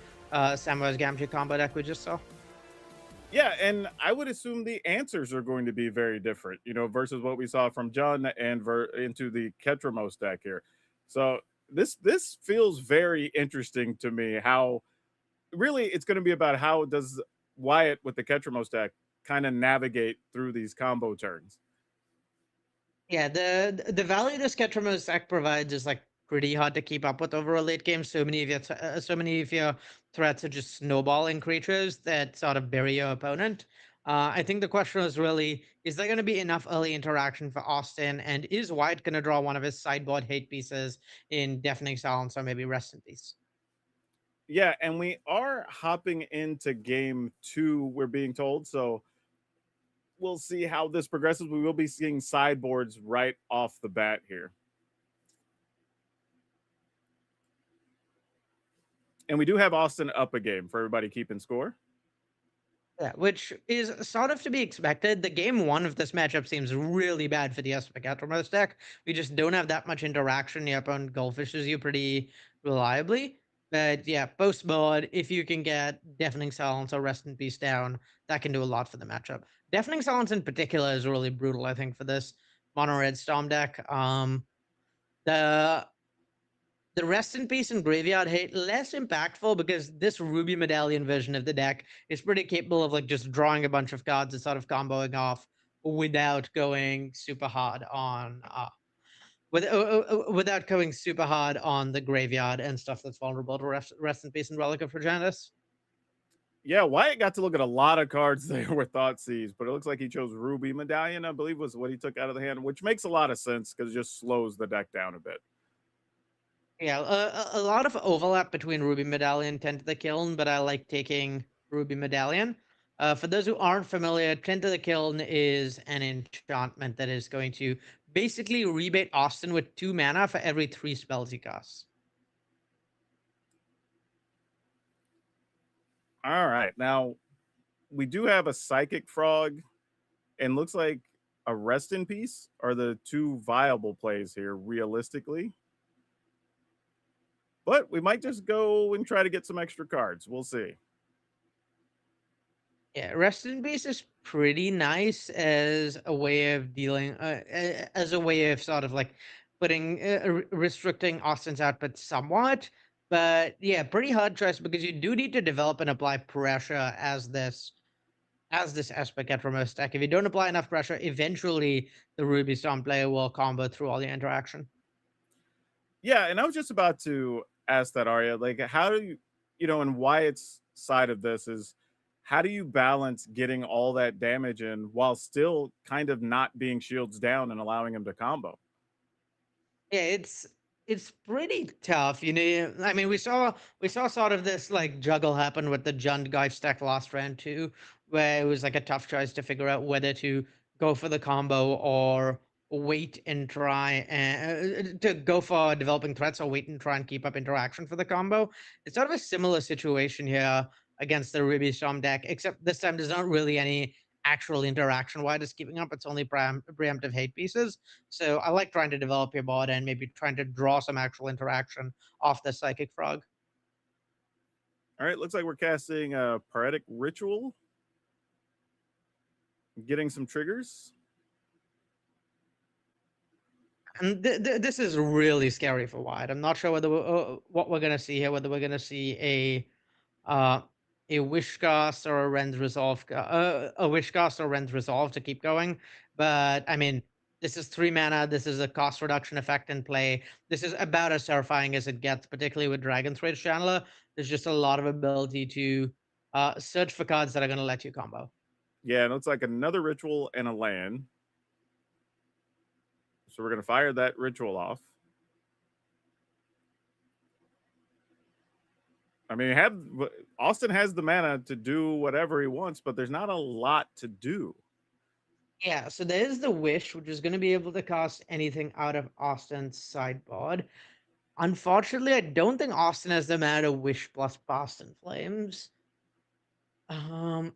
Samurai's Gamgee combo deck we just saw. Yeah, and I would assume the answers are going to be very different, versus what we saw from Jun and into the Ketramos deck here. So this feels very interesting to me. How really it's going to be about how does Wyatt with the Ketramos deck kind of navigate through these combo turns. Yeah, the value this Ketramos deck provides is like pretty hard to keep up with over a late game. So many of your threats are just snowballing creatures that sort of bury your opponent. I think the question is really, is there going to be enough early interaction for Austin? And is Wyatt going to draw one of his sideboard hate pieces in Deafening Silence or maybe Rest in Peace? Yeah, and we are hopping into game 2, we're being told. So we'll see how this progresses. We will be seeing sideboards right off the bat here. And we do have Austin up a game for everybody keeping score. Yeah, which is sort of to be expected. The game 1 of this matchup seems really bad for the Ketramos deck. We just don't have that much interaction. Your opponent goldfishes you pretty reliably. But yeah, post board, if you can get Deafening Silence or Rest in Peace down, that can do a lot for the matchup. Deafening Silence in particular is really brutal, I think, for this mono red Storm deck. The Rest in Peace and Graveyard Hate, less impactful because this Ruby Medallion version of the deck is pretty capable of like just drawing a bunch of cards and sort of comboing off without going super hard on without going super hard on the graveyard and stuff that's vulnerable to Rest in Peace and Relic of Progenitus. Yeah, Wyatt got to look at a lot of cards there with Thoughtseize, but it looks like he chose Ruby Medallion, I believe was what he took out of the hand, which makes a lot of sense because it just slows the deck down a bit. Yeah, a lot of overlap between Ruby Medallion and Tent to the Kiln, but I like taking Ruby Medallion. For those who aren't familiar, Tent to the Kiln is an enchantment that is going to basically rebate Austin with 2 mana for every 3 spells he casts. All right, now we do have a Psychic Frog, and looks like a Rest in Peace are the 2 viable plays here, realistically. But we might just go and try to get some extra cards. We'll see. Yeah, Rest in Peace is pretty nice as a way of dealing, as a way of sort of like putting, restricting Austin's output somewhat. But yeah, pretty hard choice because you do need to develop and apply pressure as this aspect at Ketramos deck. If you don't apply enough pressure, eventually the Ruby Storm player will combo through all the interaction. Yeah, and I was just about to ask that, Arya, like how do you, and Wyatt's side of this is, how do you balance getting all that damage in while still kind of not being shields down and allowing him to combo? Yeah, it's pretty tough, I mean, we saw sort of this like juggle happen with the Jund Geist deck last round too, where it was like a tough choice to figure out whether to go for the combo or wait and try and to go for developing threats or wait and try and keep up interaction for the combo. It's sort of a similar situation here against the Ruby Storm deck, except this time there's not really any actual interaction Wyatt is keeping up. It's only preemptive hate pieces. So I like trying to develop your board and maybe trying to draw some actual interaction off the Psychic Frog. All right, looks like we're casting a Poetic Ritual. Getting some triggers. And this is really scary for Wyatt. I'm not sure whether what we're going to see here, whether we're going to see a Wishcast or a Ren's Resolve, to keep going. But I mean, this is 3 mana. This is a cost reduction effect in play. This is about as terrifying as it gets, particularly with Dragon's Rage Channeler. There's just a lot of ability to search for cards that are going to let you combo. Yeah, it looks like another ritual and a land. So we're going to fire that ritual off. I mean, Austin has the mana to do whatever he wants, but there's not a lot to do. Yeah, so there's the Wish, which is going to be able to cast anything out of Austin's sideboard. Unfortunately, I don't think Austin has the mana to Wish plus Boston Flames. I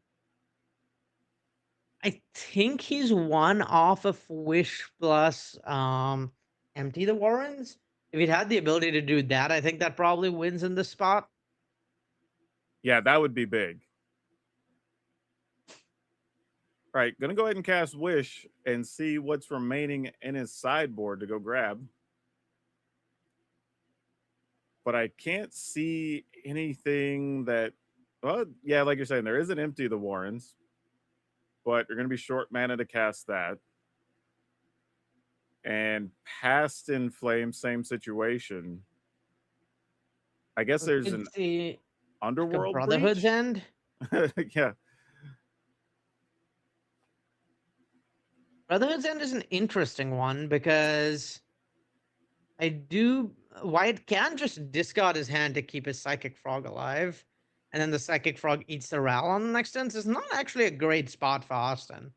think he's one off of Wish plus Empty the Warrens. If he'd had the ability to do that, I think that probably wins in this spot. Yeah, that would be big. All right, gonna go ahead and cast Wish and see what's remaining in his sideboard to go grab. But I can't see anything that, well, yeah, like you're saying, there is an Empty the Warrens, but you're gonna be short mana to cast that. And Past in Flame, same situation. I guess there's an Underworld Brotherhood's Breach? End. Yeah. Brotherhood's End is an interesting one because Wyatt can just discard his hand to keep his Psychic Frog alive, and then the Psychic Frog eats the Ral on the next turn. So it's not actually a great spot for Austin.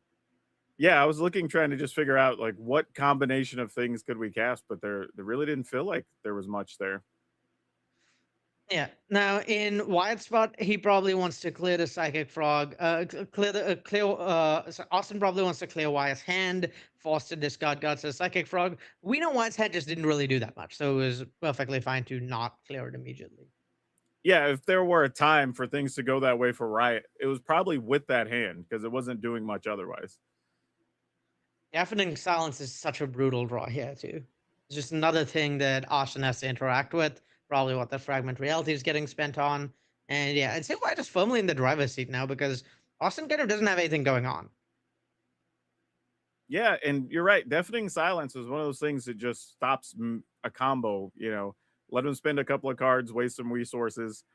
Yeah, I was trying to just figure out like what combination of things could we cast, but there really didn't feel like there was much there. Yeah. Now in Wyatt's spot, he probably wants to clear the Psychic Frog. So Austin probably wants to clear Wyatt's hand, force to discard Guts as Psychic Frog. We know Wyatt's hand just didn't really do that much, so it was perfectly fine to not clear it immediately. Yeah, if there were a time for things to go that way for Riot, it was probably with that hand because it wasn't doing much otherwise. Deafening Silence is such a brutal draw here too. It's just another thing that Austin has to interact with. Probably what the Fragment Reality is getting spent on. And yeah, I'd say Wyatt is firmly in the driver's seat now because Austin kind of doesn't have anything going on. Yeah, and you're right. Deafening Silence is one of those things that just stops a combo. Let him spend a couple of cards, waste some resources.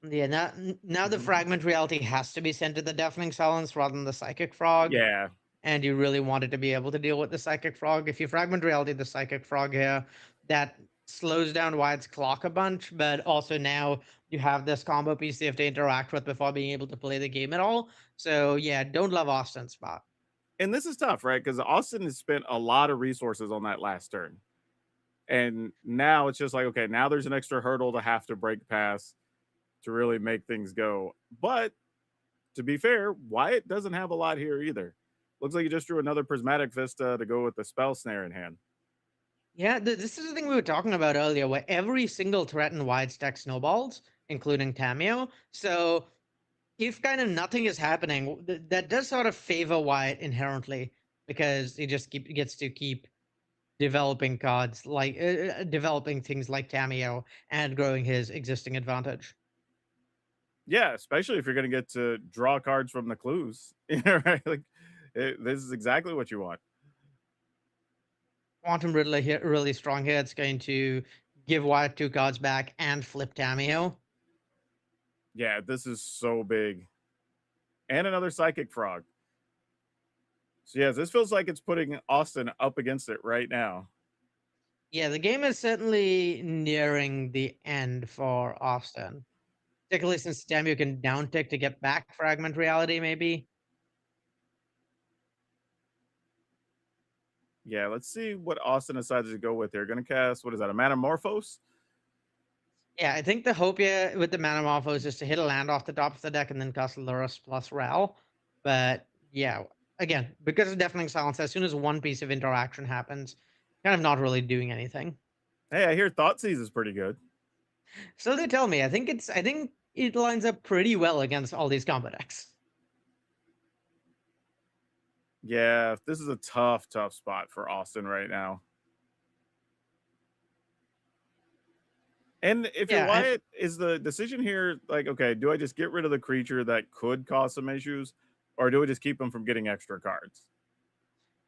Yeah, now the Fragment Reality has to be sent to the Deafening Silence rather than the Psychic Frog. Yeah. And you really wanted to be able to deal with the Psychic Frog. If you Fragment Reality the Psychic Frog here, that slows down Wyatt's clock a bunch, but also now you have this combo piece you have to interact with before being able to play the game at all. So yeah, don't love Austin's spot. And this is tough, right? Because Austin has spent a lot of resources on that last turn. And now it's just like, okay, now there's an extra hurdle to have to break past to really make things go. But to be fair, Wyatt doesn't have a lot here either. Looks like he just drew another Prismatic Vista to go with the Spell Snare in hand. Yeah, this is the thing we were talking about earlier, where every single threat in Wyatt's deck snowballs, including Tameo. So if kind of nothing is happening, that does sort of favor Wyatt inherently because he just gets to keep developing cards like developing things like Tameo and growing his existing advantage. Yeah, especially if you're going to get to draw cards from the clues, right? Like this is exactly what you want. Quantum Riddler here, really strong here. It's going to give Wyatt 2 cards back and flip Tameo. Yeah, this is so big. And another Psychic Frog. So yeah, this feels like it's putting Austin up against it right now. Yeah, the game is certainly nearing the end for Austin. Particularly since Tameo can downtick to get back Fragment Reality, maybe. Yeah, let's see what Austin decided to go with here. Going to cast, what is that, a Manamorphose? Yeah, I think the hope here with the Manamorphose is to hit a land off the top of the deck and then cast Lurrus plus Ral. But yeah, again, because of Deafening Silence, as soon as one piece of interaction happens, kind of not really doing anything. Hey, I hear Thoughtseize is pretty good. So they tell me. I think it lines up pretty well against all these combo decks. Yeah, this is a tough spot for Austin right now. And if you're Wyatt, is the decision here like, okay, do I just get rid of the creature that could cause some issues, or do I just keep him from getting extra cards?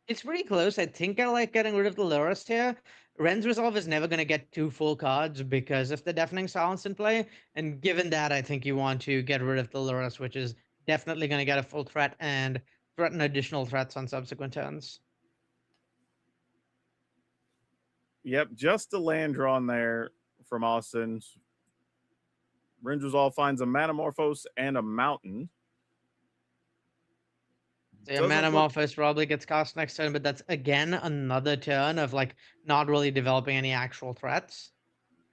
It's pretty close. I think I like getting rid of the Lurrus here. Ren's Resolve is never going to get 2 full cards because of the Deafening Silence in play. And given that, I think you want to get rid of the Lurrus, which is definitely going to get a full threat and threaten additional threats on subsequent turns. Yep, just a land drawn there from Austin. Ren's Resolve finds a Manamorphose and a Mountain. So yeah, Manamorphose probably gets cast next turn, but that's again another turn of like not really developing any actual threats.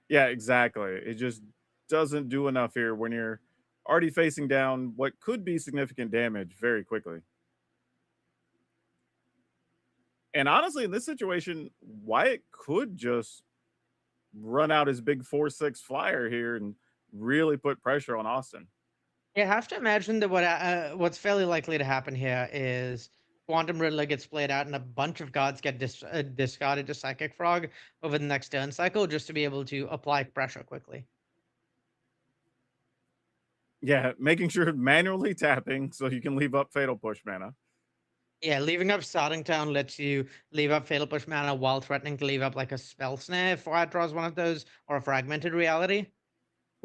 Yeah, exactly. It just doesn't do enough here when you're already facing down what could be significant damage very quickly. And honestly, in this situation, Wyatt could just run out his big 4/6 flyer here and really put pressure on Austin. You have to imagine that what's fairly likely to happen here is Quantum Riddler gets played out and a bunch of cards get discarded to Psychic Frog over the next turn cycle just to be able to apply pressure quickly. Yeah, making sure manually tapping so you can leave up Fatal Push mana. Yeah, leaving up Starting Town lets you leave up Fatal Push mana while threatening to leave up like a Spell Snare if Wyatt draws one of those, or a Fragmented Reality.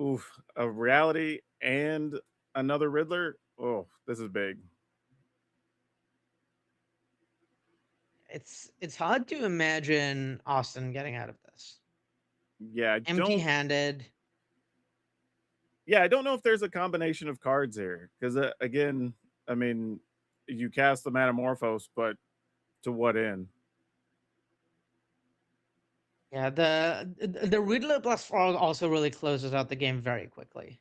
Oof, a Reality and another Riddler. Oh, this is big. It's hard to imagine Austin getting out of this. Yeah, Empty-handed. Yeah, I don't know if there's a combination of cards here because again, I mean, you cast the Manamorphose, but to what end? Yeah, the Riddler plus Frog also really closes out the game very quickly.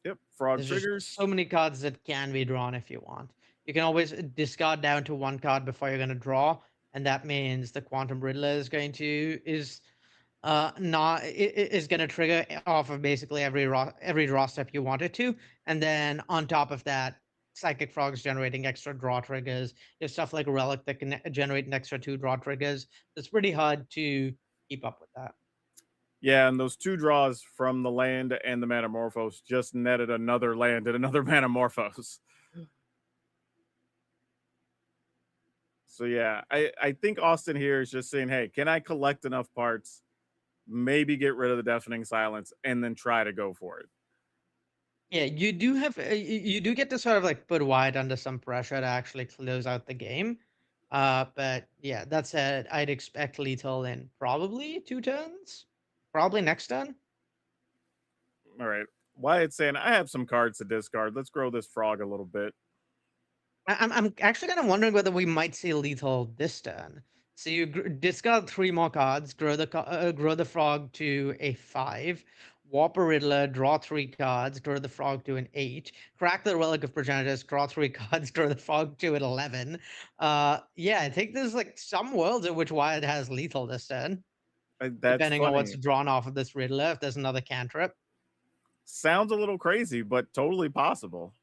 Yep, Frog There's triggers. just so many cards that can be drawn if you want. You can always discard down to 1 card before you're going to draw, and that means the Quantum Riddler is going to trigger off of basically every draw step you want it to, and then on top of that, Psychic Frog's generating extra draw triggers. You have stuff like Relic that can generate an extra 2 draw triggers. It's pretty hard to keep up with that. Yeah, and those 2 draws from the land and the Manamorphose just netted another land and another Manamorphose. So yeah, I think Austin here is just saying, hey, can I collect enough parts, maybe get rid of the Deafening Silence, and then try to go for it? Yeah, you do get to sort of like put Wyatt under some pressure to actually close out the game. But yeah, that said, I'd expect lethal in probably 2 turns, probably next turn. All right, Wyatt's saying I have some cards to discard. Let's grow this frog a little bit. I'm actually kind of wondering whether we might see lethal this turn. So you discard 3 more cards, grow the frog to a 5, warp a Riddler, draw 3 cards, grow the frog to an 8, crack the Relic of Progenitors, draw 3 cards, grow the frog to an 11. Yeah, I think there's like some worlds in which Wyatt has lethal this turn. Depending on what's drawn off of this Riddler, if there's another cantrip. Sounds a little crazy, but totally possible.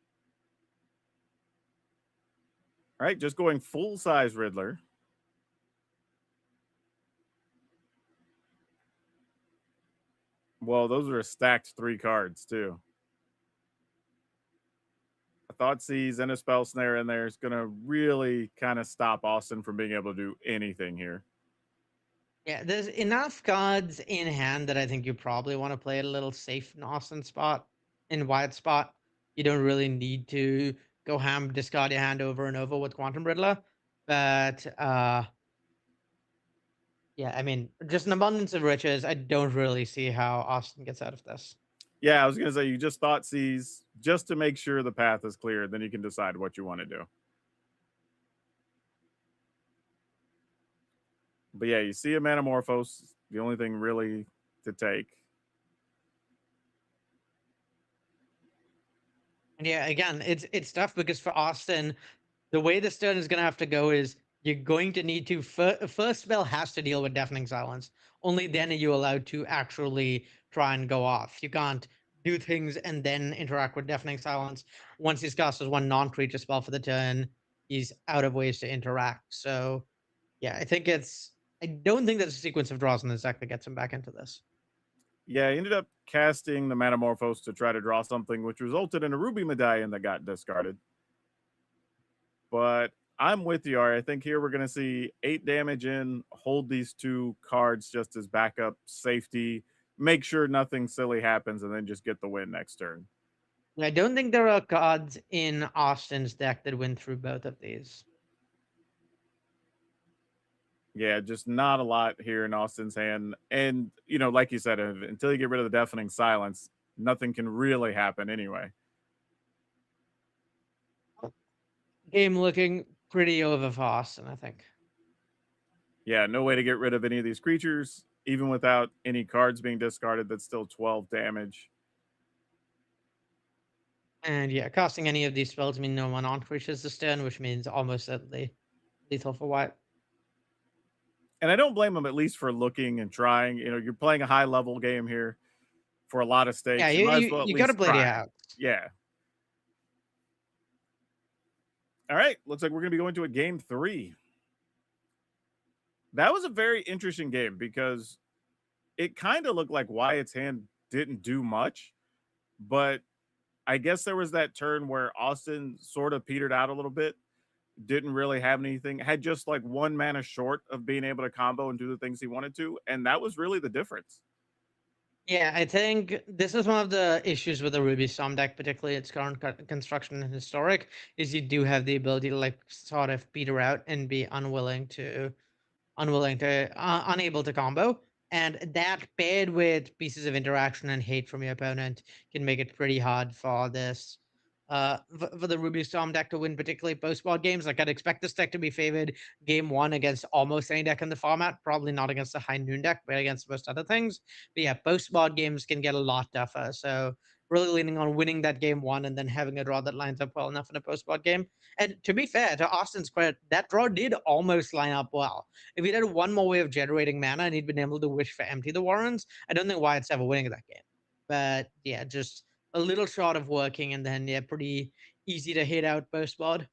All right, just going full-size Riddler. Well, those are a stacked 3 cards, too. A Thoughtseize and a Spell Snare in there is going to really kind of stop Austin from being able to do anything here. Yeah, there's enough cards in hand that I think you probably want to play it a little safe in Austin's spot, in Wyatt's spot. You don't really need to go ham, discard your hand over and over with Quantum Riddler. But yeah, I mean, just an abundance of riches. I don't really see how Austin gets out of this. Yeah, I was going to say you just Thoughtseize just to make sure the path is clear. Then you can decide what you want to do. But yeah, you see a Manamorphose, the only thing really to take. And yeah, again, it's tough because for Austin, the way this turn is going to have to go is you're going to need to first spell has to deal with Deafening Silence. Only then are you allowed to actually try and go off. You can't do things and then interact with Deafening Silence. Once he's cast as 1 non-creature spell for the turn, he's out of ways to interact. So yeah, I don't think there's a sequence of draws in this deck that gets him back into this. Yeah, he ended up casting the Manamorphose to try to draw something, which resulted in a Ruby Medallion that got discarded. But I'm with you, Ari. I think here we're going to see 8 damage in, hold these 2 cards just as backup safety, make sure nothing silly happens, and then just get the win next turn. I don't think there are cards in Austin's deck that win through both of these. Yeah, just not a lot here in Austin's hand. And, you know, like you said, until you get rid of the deafening silence, nothing can really happen anyway. Game looking pretty over for Austin, I think. Yeah, no way to get rid of any of these creatures, even without any cards being discarded. That's still 12 damage. And yeah, casting any of these spells mean no one on creatures this turn, which means almost certainly lethal for white. And I don't blame him, at least for looking and trying. You know, you're playing a high level game here for a lot of stakes. Yeah, you might as well at you least got to play try. it out. Yeah. All right, looks like we're going to be going to a game 3. That was a very interesting game because it kind of looked like Wyatt's hand didn't do much, but I guess there was that turn where Austin sort of petered out a little bit, didn't really have anything, had just like 1 mana short of being able to combo and do the things he wanted to, and that was really the difference. Yeah, I think this is one of the issues with the Ruby Storm deck, particularly its current construction and historic, is you do have the ability to like sort of peter out and be unable to combo. And that paired with pieces of interaction and hate from your opponent can make it pretty hard for this for the Ruby Storm deck to win, particularly post-board games. Like I'd expect this deck to be favored game 1 against almost any deck in the format, probably not against the High Noon deck, but against most other things. But yeah, post-board games can get a lot tougher. So really leaning on winning that game 1 and then having a draw that lines up well enough in a post-board game. And to be fair, to Austin's credit, that draw did almost line up well. If he'd had one more way of generating mana and he'd been able to wish for empty the Warrens, I don't think Wyatt's ever winning that game. But yeah, just a little short of working, and then yeah, pretty easy to hit out post board.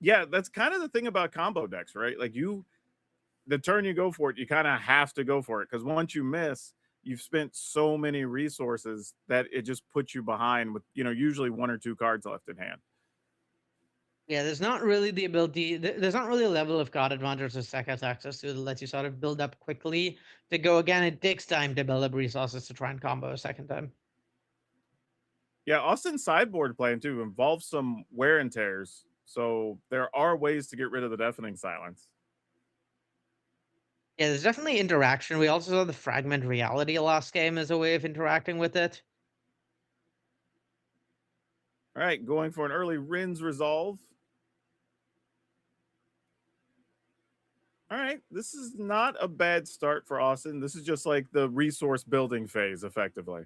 Yeah, that's kind of the thing about combo decks, right? Like the turn you go for it, you kind of have to go for it because once you miss, you've spent so many resources that it just puts you behind with, you know, usually 1 or 2 cards left in hand. Yeah, there's not really the ability, there's not really a level of card advantage or stack has access to that lets you sort of build up quickly to go again. It takes time to build up resources to try and combo a second time. Yeah, Austin's sideboard playing too involves some wear and tears. So there are ways to get rid of the deafening silence. Yeah, there's definitely interaction. We also saw the fragment reality last game as a way of interacting with it. All right, going for an early Rin's Resolve. All right, this is not a bad start for Austin. This is just like the resource building phase, effectively.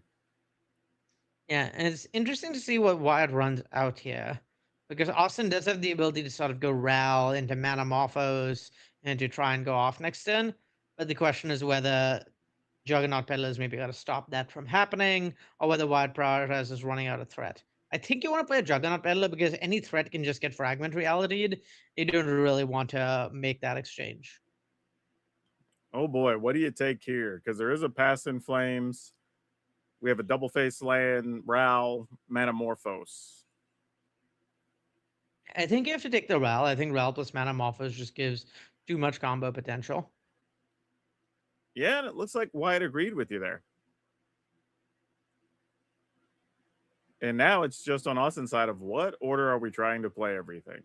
Yeah, and it's interesting to see what Wyatt runs out here. Because Austin does have the ability to sort of go Ral into Manamorphose and to try and go off next turn. But the question is whether Juggernaut Peddlers maybe got to stop that from happening, or whether Wyatt prioritizes running out of threat. I think you want to play a Juggernaut Peddler because any threat can just get fragment realityed. You don't really want to make that exchange. Oh boy, what do you take here? Because there is a Pass in Flames. We have a double face land, Ral, Manamorphose. I think you have to take the Ral. I think Ral plus Manamorphose just gives too much combo potential. Yeah, and it looks like Wyatt agreed with you there. And now it's just on Austin's side of what order are we trying to play everything?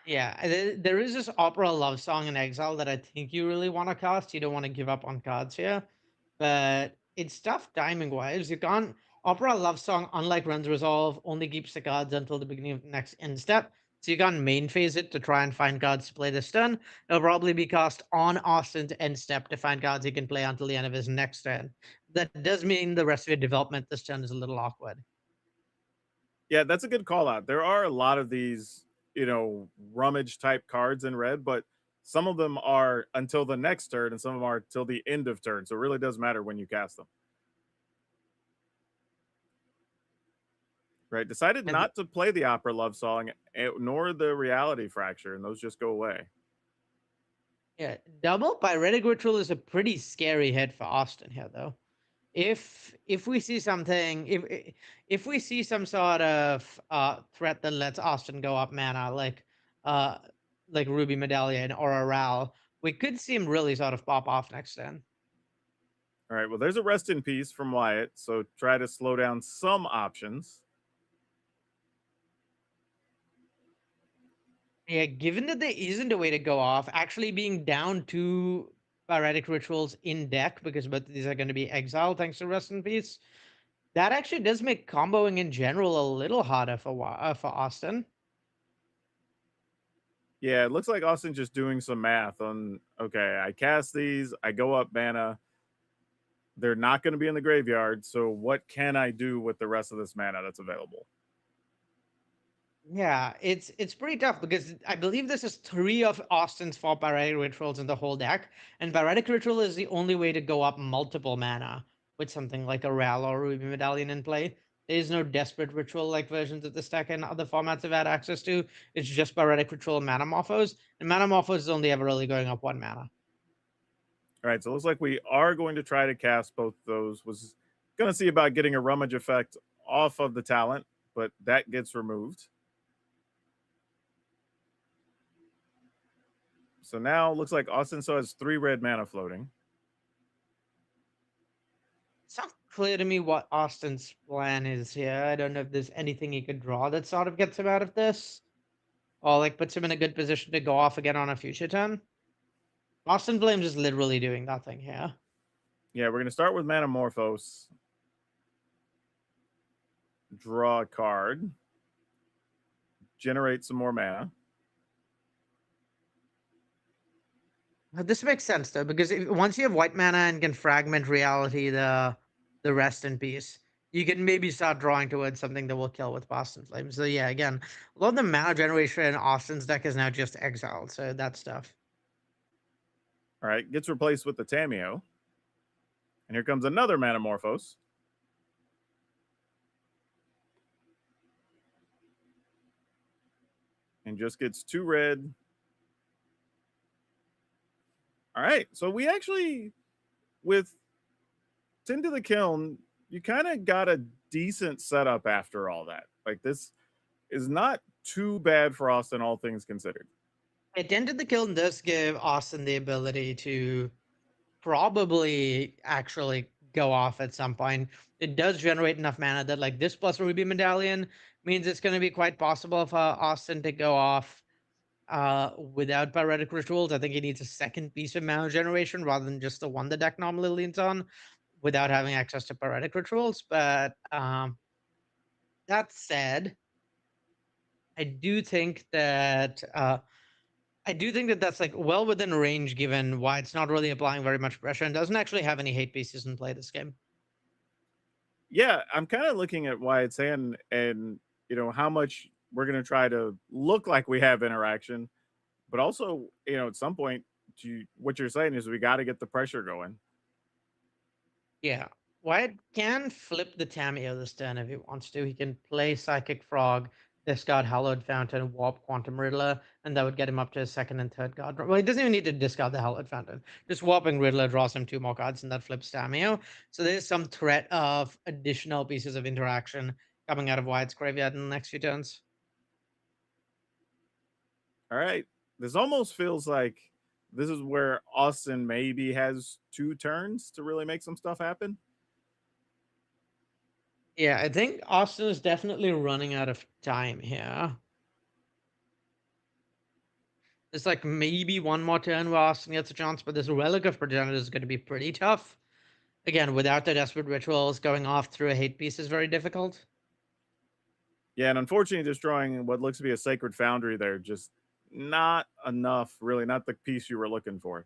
Yeah, there is this Opera Love Song in Exile that I think you really want to cast. You don't want to give up on cards here, but it's tough timing wise. You can't. Opera Love Song, unlike Rin's Resolve, only keeps the cards until the beginning of the next end step. So you can't main phase it to try and find cards to play this turn. It'll probably be cast on Austin's end step to find cards he can play until the end of his next turn. That does mean the rest of your development this turn is a little awkward. Yeah, that's a good call out. There are a lot of these, you know, rummage type cards in red, but some of them are until the next turn and some of them are till the end of turn. So it really does matter when you cast them. Right. Decided not to play the Opera Love Song nor the Reality Fracture, and those just go away. Yeah, double Pyretic Ritual is a pretty scary hit for Austin here, though. If we see something, if we see some sort of threat that lets Austin go up mana, like like Ruby Medallion or a Ral, we could see him really sort of pop off next turn. All right, well, there's a rest in peace from Wyatt, so try to slow down some options. Yeah, given that there isn't a way to go off, actually being down 2 Pyretic Rituals in deck, because both of these are going to be exiled thanks to Rest in Peace, that actually does make comboing in general a little harder for Austin. Yeah, it looks like Austin just doing some math on, okay, I cast these, I go up mana. They're not going to be in the graveyard, so what can I do with the rest of this mana that's available? Yeah, it's pretty tough because I believe this is 3 of Austin's 4 Pyretic Rituals in the whole deck, and Pyretic Ritual is the only way to go up multiple mana with something like a Ral or Ruby Medallion in play. There is no Desperate Ritual-like versions of this deck and other formats have had access to. It's just Pyretic Ritual and Mana Morphos, and Mana Morphos is only ever really going up 1 mana. All right, so it looks like we are going to try to cast both those. Was going to see about getting a Rummage effect off of the talent, but that gets removed. So now looks like Austin still has 3 red mana floating. It's not clear to me what Austin's plan is here. I don't know if there's anything he could draw that sort of gets him out of this, or like puts him in a good position to go off again on a future turn. Austin Flames is literally doing nothing here. Yeah, we're going to start with Mana Morphos. Draw a card. Generate some more mana. This makes sense though, because once you have white mana and can fragment reality the Rest in Peace, you can maybe start drawing towards something that will kill with Boston Flames. So yeah, again, a lot of the mana generation in Austin's deck is now just exiled, so that's tough. All right, gets replaced with the Tameo. And here comes another Mana Morphos. And just gets 2 red. All right, so we actually, with Tin to the Kiln, you kind of got a decent setup after all that. Like, this is not too bad for Austin, all things considered. Tin to the Kiln does give Austin the ability to probably actually go off at some point. It does generate enough mana that like this plus Ruby Medallion means it's going to be quite possible for Austin to go off without Pyretic Rituals. I think he needs a second piece of mana generation rather than just the one the deck normally leans on without having access to Pyretic Rituals. But that said, I do think that that's like well within range given why it's not really applying very much pressure and doesn't actually have any hate pieces in play this game. Yeah, I'm kind of looking at Wyatt's hand and, you know, how much we're going to try to look like we have interaction. But also, you know, at some point, what you're saying is we got to get the pressure going. Yeah. Wyatt can flip the Tameo this turn if he wants to. He can play Psychic Frog, discard Hallowed Fountain, warp Quantum Riddler, and that would get him up to his second and third card. Well, he doesn't even need to discard the Hallowed Fountain. Just warping Riddler draws him 2 more cards, and that flips Tameo. So there's some threat of additional pieces of interaction coming out of Wyatt's graveyard in the next few turns. All right. This almost feels like this is where Austin maybe has 2 turns to really make some stuff happen. Yeah, I think Austin is definitely running out of time here. It's like maybe 1 more turn where Austin gets a chance, but this Relic of Progenitor is going to be pretty tough. Again, without the Desperate Rituals, going off through a hate piece is very difficult. Yeah, and unfortunately, destroying what looks to be a Sacred Foundry there, just not enough, really, not the piece you were looking for.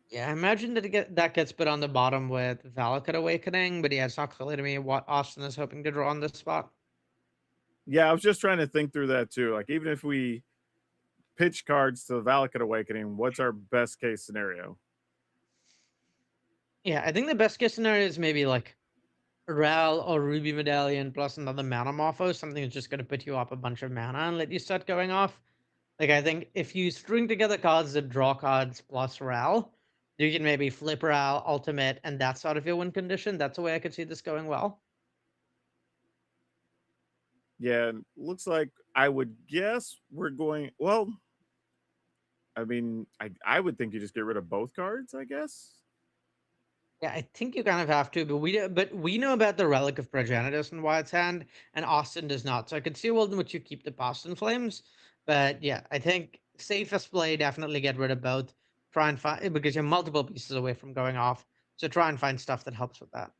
Yeah, I imagine that gets put on the bottom with Valakut Awakening, but yeah, it's not clear to me what Austin is hoping to draw on this spot. Yeah, I was just trying to think through that too. Like, even if we pitch cards to the Valakut Awakening, what's our best case scenario? Yeah, I think the best case scenario is maybe like Ral or Ruby Medallion plus another Mana Morpho, something that's just going to put you up a bunch of mana and let you start going off. Like, I think if you string together cards that draw cards plus Ral, you can maybe flip Ral, ultimate, and that's sort of your win condition. That's the way I could see this going well. Yeah, looks like I would guess we're going. Well, I mean, I would think you just get rid of both cards, I guess. Yeah, I think you kind of have to, but we know about the Relic of Progenitus in Wyatt's hand, and Austin does not. So I could see a world in which you keep the Boston Flames, but yeah, I think safest play definitely get rid of both. Try and find because you're multiple pieces away from going off, so try and find stuff that helps with that.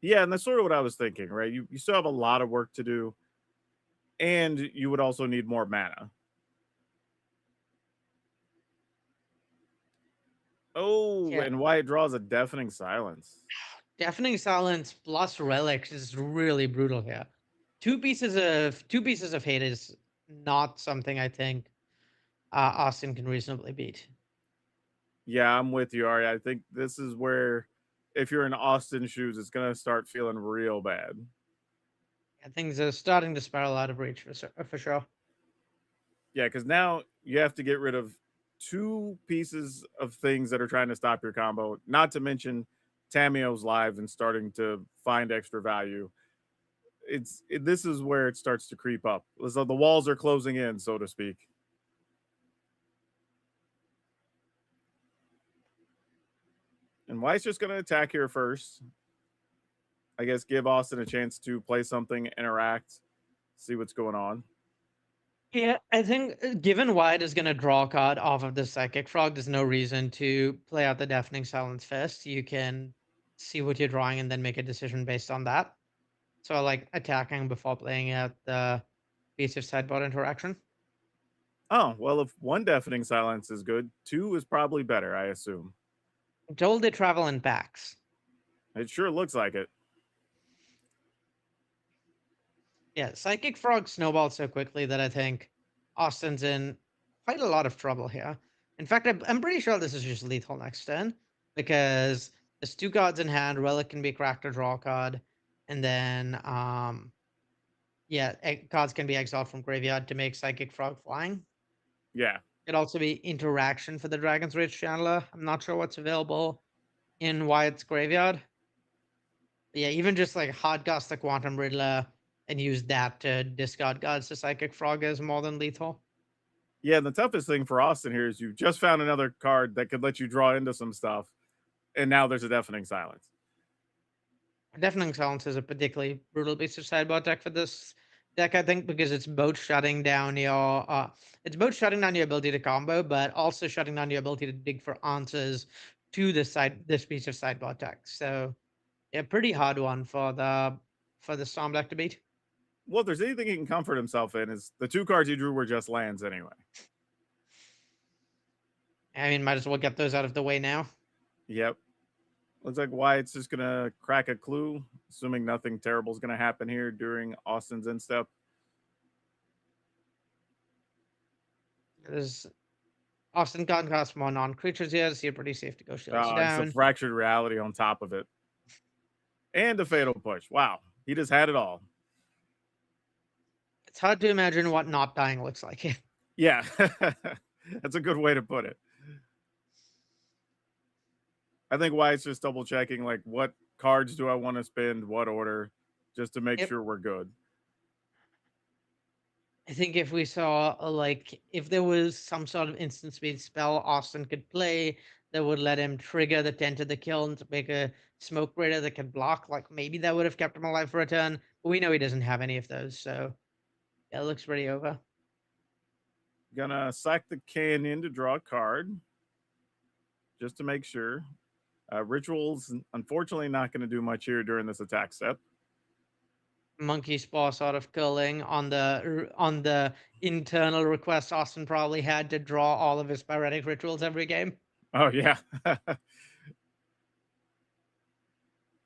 Yeah, and that's sort of what I was thinking, right? You still have a lot of work to do, and you would also need more mana. Oh, Yeah. and Wyatt draws a Deafening Silence. Deafening Silence plus Relics is really brutal here. Two pieces of hate is not something I think Austin can reasonably beat. Yeah, I'm with you, Ari. I think this is where, if you're in Austin shoes, it's gonna start feeling real bad. Yeah, things are starting to spiral out of reach for sure. Yeah, because now you have to get rid of two pieces of things that are trying to stop your combo. Not to mention Tameo's live and starting to find extra value. This is where it starts to creep up. So the walls are closing in, so to speak. And White's just going to attack here first. I guess give Austin a chance to play something, interact, see what's going on. Yeah, I think given White is going to draw a card off of the Psychic Frog, there's no reason to play out the Deafening Silence first. You can see what you're drawing and then make a decision based on that. So I like attacking before playing out the piece of sideboard interaction. Oh, well, if one Deafening Silence is good, two is probably better, I assume. I'm told they travel in packs. It sure looks like it. Yeah, Psychic Frog snowballed so quickly that I think Austin's in quite a lot of trouble here. In fact, I'm pretty sure this is just lethal next turn because there's two cards in hand. Relic can be cracked or draw a card, and then cards can be exiled from graveyard to make Psychic Frog flying. Yeah. It'd also be interaction for the Dragon's Rage Chandler. I'm not sure what's available in Wyatt's graveyard. But yeah, even just like Hardcast the Quantum Riddler and use that to discard cards to Psychic Frog is more than lethal. Yeah, the toughest thing for Austin here is you just found another card that could let you draw into some stuff, and now there's a Deafening Silence. Deafening Silence is a particularly brutal piece of sideboard deck for this deck, I think, because it's both shutting down your ability to combo, but also shutting down your ability to dig for answers to this piece of sideboard deck. So, yeah, pretty hard one for the Storm deck to beat. Well, if there's anything he can comfort himself in, is the two cards he drew were just lands anyway. I mean, might as well get those out of the way now. Yep. Looks like Wyatt's just going to crack a clue, assuming nothing terrible is going to happen here during Austin's instep. There's Austin can't cost more non-creatures here, so you're pretty safe to go shields down. It's a Fractured Reality on top of it. And a Fatal Push. Wow. He just had it all. It's hard to imagine what not dying looks like. Yeah. That's a good way to put it. I think Wyatt's just double checking, like, what cards do I want to spend, what order, just to make sure we're good. I think if we saw, if there was some sort of instant speed spell Austin could play that would let him trigger the Tent of the Kiln to make a Smoke Raider that could block, like, maybe that would have kept him alive for a turn. But we know he doesn't have any of those, so yeah, it looks pretty over. Gonna sack the Canyon to draw a card, just to make sure. Rituals, unfortunately, not going to do much here during this attack step. Monkey Paw sort of curling on the internal request Austin probably had to draw all of his Pyretic Rituals every game. Oh, yeah.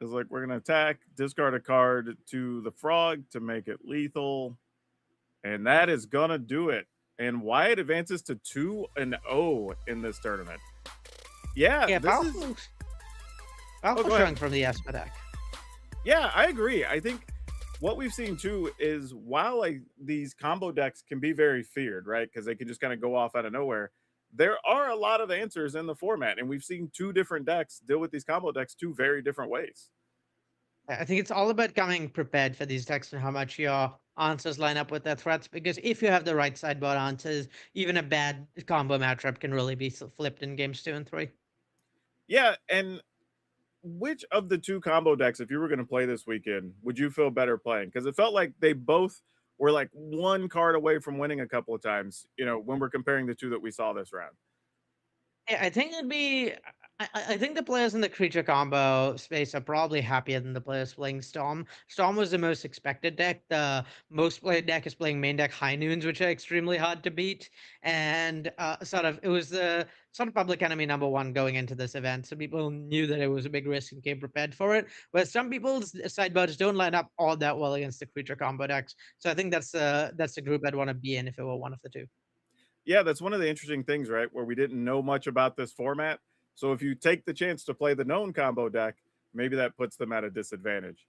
It's like we're going to attack, discard a card to the frog to make it lethal. And that is going to do it. And Wyatt advances to 2-0 in this tournament. Yeah, this is... Powerful showing from the Espa deck. Yeah, I agree. I think what we've seen too is while these combo decks can be very feared, right? Because they can just kind of go off out of nowhere. There are a lot of answers in the format, and we've seen two different decks deal with these combo decks two very different ways. I think it's all about coming prepared for these decks and how much your answers line up with their threats. Because if you have the right sideboard answers, even a bad combo matchup can really be flipped in games 2 and 3. Yeah, and which of the two combo decks, if you were going to play this weekend, would you feel better playing? Because it felt like they both were like one card away from winning a couple of times, when we're comparing the two that we saw this round. Yeah, I think it'd be. I think the players in the creature combo space are probably happier than the players playing Storm. Storm was the most expected deck. The most played deck is playing main deck High Noons, which are extremely hard to beat. And it was the sort of public enemy #1 going into this event. So people knew that it was a big risk and came prepared for it. Whereas some people's sideboards don't line up all that well against the creature combo decks. So I think that's the group I'd want to be in if it were one of the two. Yeah, that's one of the interesting things, right? Where we didn't know much about this format. So if you take the chance to play the known combo deck, maybe that puts them at a disadvantage.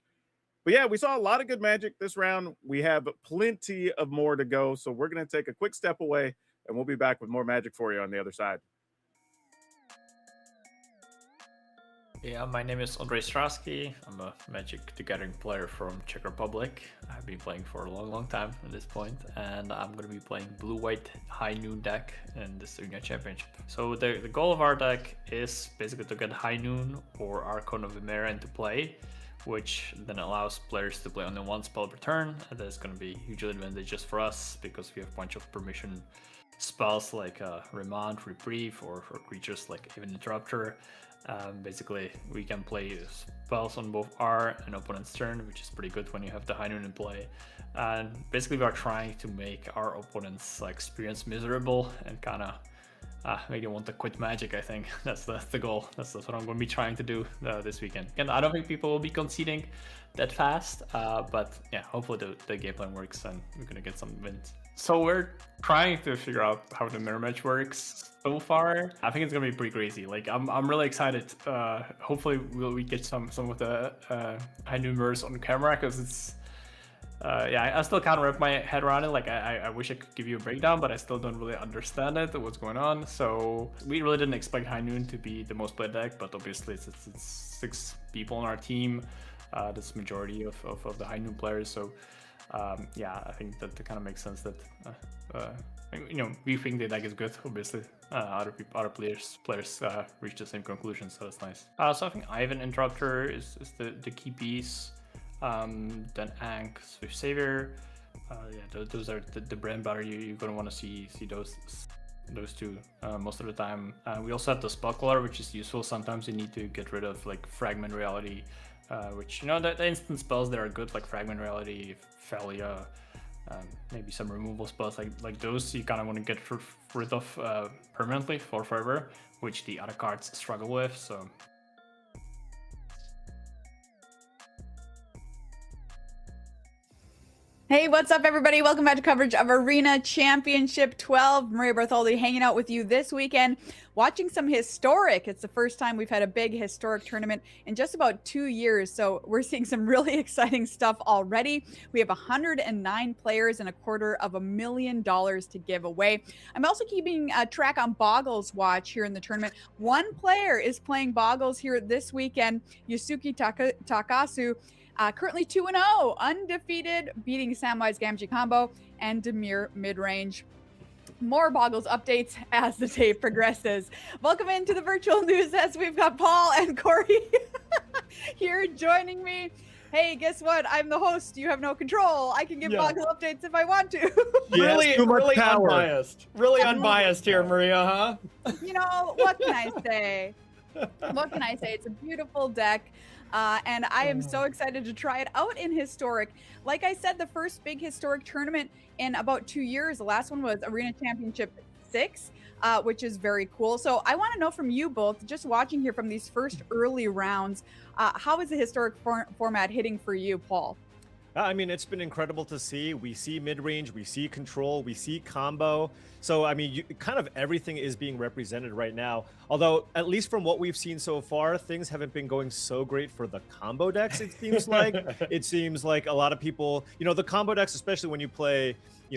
But yeah, we saw a lot of good Magic this round. We have plenty of more to go. So we're going to take a quick step away and we'll be back with more Magic for you on the other side. Yeah, my name is Andrei Strasky. I'm a Magic the Gathering player from Czech Republic. I've been playing for a long time at this point, and I'm going to be playing blue-white High Noon deck in this Arena Championship. So the goal of our deck is basically to get High Noon or Archon of Emera into play, which then allows players to play only one spell per turn, and that's going to be hugely advantageous for us because we have a bunch of permission spells like Remand, Reprieve, or for creatures like even Interrupter. Basically, we can play spells on both our and opponent's turn, which is pretty good when you have the High Noon in play. And basically, we are trying to make our opponent's experience miserable and kind of make them want to quit Magic. I think that's the goal. That's what I'm going to be trying to do this weekend. And I don't think people will be conceding that fast, but yeah, hopefully the game plan works and we're going to get some wins. So we're trying to figure out how the mirror match works so far. I think it's gonna be pretty crazy. Like I'm really excited. Hopefully we get some of the High Noon mirrors on camera because it's I still can't wrap my head around it. Like I wish I could give you a breakdown, but I still don't really understand it, what's going on. So we really didn't expect High Noon to be the most played deck, but obviously it's 6 people on our team. That's the majority of the High Noon players. So yeah, I think that kind of makes sense that we think the deck is good. Obviously, other players reach the same conclusion, so that's nice. So I think Ivan Interrupter is the key piece. Then Ankh, Swift Savior. Yeah, those are the bread and butter. You're gonna want to see those two most of the time. We also have the Spellcaller, which is useful. Sometimes you need to get rid of like Fragment Reality. Which the instant spells that are good, like Fragment Reality, Thalia, maybe some removal spells like those you kind of want to get rid of permanently for forever, which the other cards struggle with. So Hey, what's up, everybody? Welcome back to coverage of Arena Championship 12. Maria Bartholdi hanging out with you this weekend, watching some historic. It's the first time we've had a big historic tournament in just about 2 years, so we're seeing some really exciting stuff already. We have 109 players and $250,000 to give away. I'm also keeping track on Boggles Watch here in the tournament. One player is playing Boggles here this weekend, Yusuke Takasu. Currently 2-0, undefeated, beating Samwise Gamgee combo and Demir midrange. More Boggles updates as the day progresses. Welcome into the virtual news as we've got Paul and Corey here joining me. Hey, guess what? I'm the host. You have no control. I can give Boggle updates if I want to. Really unbiased. Really unbiased here, Maria, huh? You know, what can I say? What can I say? It's a beautiful deck. And I am so excited to try it out in historic. Like I said, the first big historic tournament in about 2 years. The last one was Arena Championship 6, which is very cool. So I want to know from you both, just watching here from these first early rounds, how is the historic format hitting for you, Paul? I mean, it's been incredible to see. We see mid-range, we see control, we see combo. So, I mean, kind of everything is being represented right now. Although, at least from what we've seen so far, things haven't been going so great for the combo decks, it seems like. It seems like a lot of people, the combo decks, especially when you play,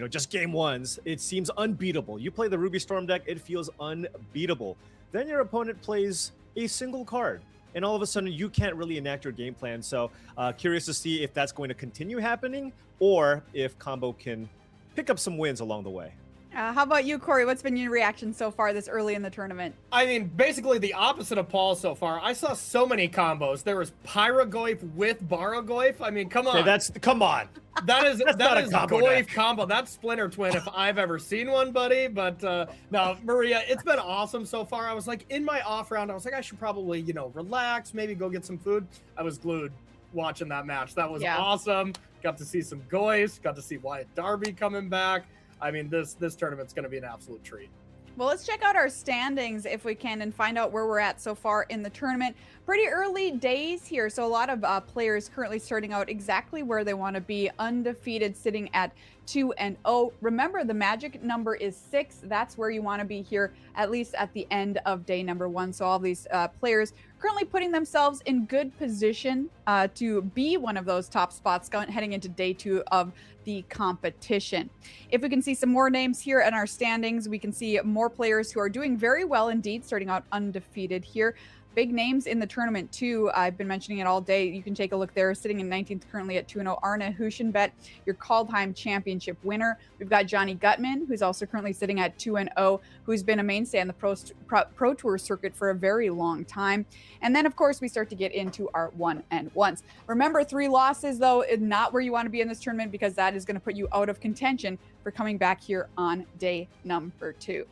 just game ones, it seems unbeatable. You play the Ruby Storm deck, it feels unbeatable. Then your opponent plays a single card. and all of a sudden you can't really enact your game plan. So curious to see if that's going to continue happening or if Combo can pick up some wins along the way. How about you, Corey? What's been your reaction so far this early in the tournament? I mean, basically the opposite of Paul so far. I saw so many combos. There was Pyrogoyf with Barogoyf. I mean, come on. Okay, come on. That is not a combo Goyf deck. combo. That's Splinter Twin if I've ever seen one, buddy. But no, Maria, it's been awesome so far. I was like, in my off round, I was like, I should probably, you know, relax, maybe go get some food. I was glued watching that match. That was awesome. Got to see some Goyfs, got to see Wyatt Darby coming back. I mean, this tournament's going to be an absolute treat. Well, let's check out our standings if we can and find out where we're at so far in the tournament. Pretty early days here, so a lot of players currently starting out exactly where they want to be, undefeated, sitting at 2-0. Remember, the magic number is 6. That's where you want to be here, at least at the end of day number 1. So all these players currently putting themselves in good position to be one of those top spots heading into day 2 of the competition. If we can see some more names here in our standings, we can see more players who are doing very well indeed, starting out undefeated here. Big names in the tournament too. I've been mentioning it all day. You can take a look there, sitting in 19th currently at 2-0. Arne Huschenbett, your Kaldheim Championship winner. We've got Johnny Gutman, who's also currently sitting at 2-0, who's been a mainstay on the Pro Tour circuit for a very long time. And then, of course, we start to get into our 1-1s. Remember, 3 losses, though, is not where you want to be in this tournament, because that is going to put you out of contention for coming back here on day number 2.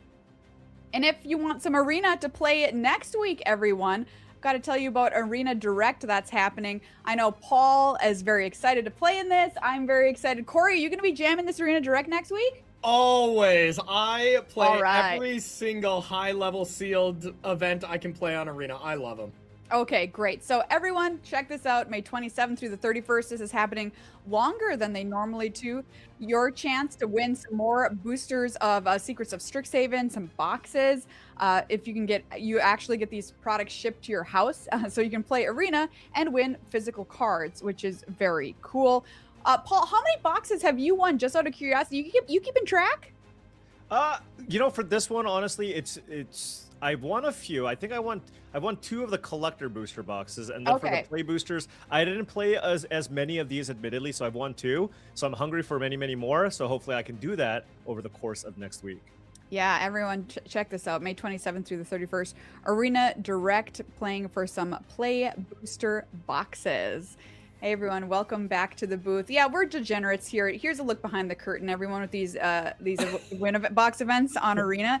And if you want some Arena to play next week, everyone, I've got to tell you about Arena Direct that's happening. I know Paul is very excited to play in this. I'm very excited. Corey, are you going to be jamming this Arena Direct next week? Always. I play All right. every single high-level sealed event I can play on Arena. I love them. Okay, great. So everyone, check this out. May 27th through the 31st. This is happening longer than they normally do. Your chance to win some more boosters of Secrets of Strixhaven, some boxes. If you can you actually get these products shipped to your house, so you can play Arena and win physical cards, which is very cool. Paul, how many boxes have you won? Just out of curiosity, you keeping track? You know, for this one, honestly, it's I've won a few. I think I won 2 of the collector booster boxes, and then for the play boosters, I didn't play as many of these, admittedly, so I've won 2. So I'm hungry for many, many more. So hopefully I can do that over the course of next week. Yeah, everyone, check this out. May 27th through the 31st, Arena Direct, playing for some play booster boxes. Hey everyone, welcome back to the booth. Yeah, we're degenerates here. Here's a look behind the curtain, everyone, with these win box events on Arena.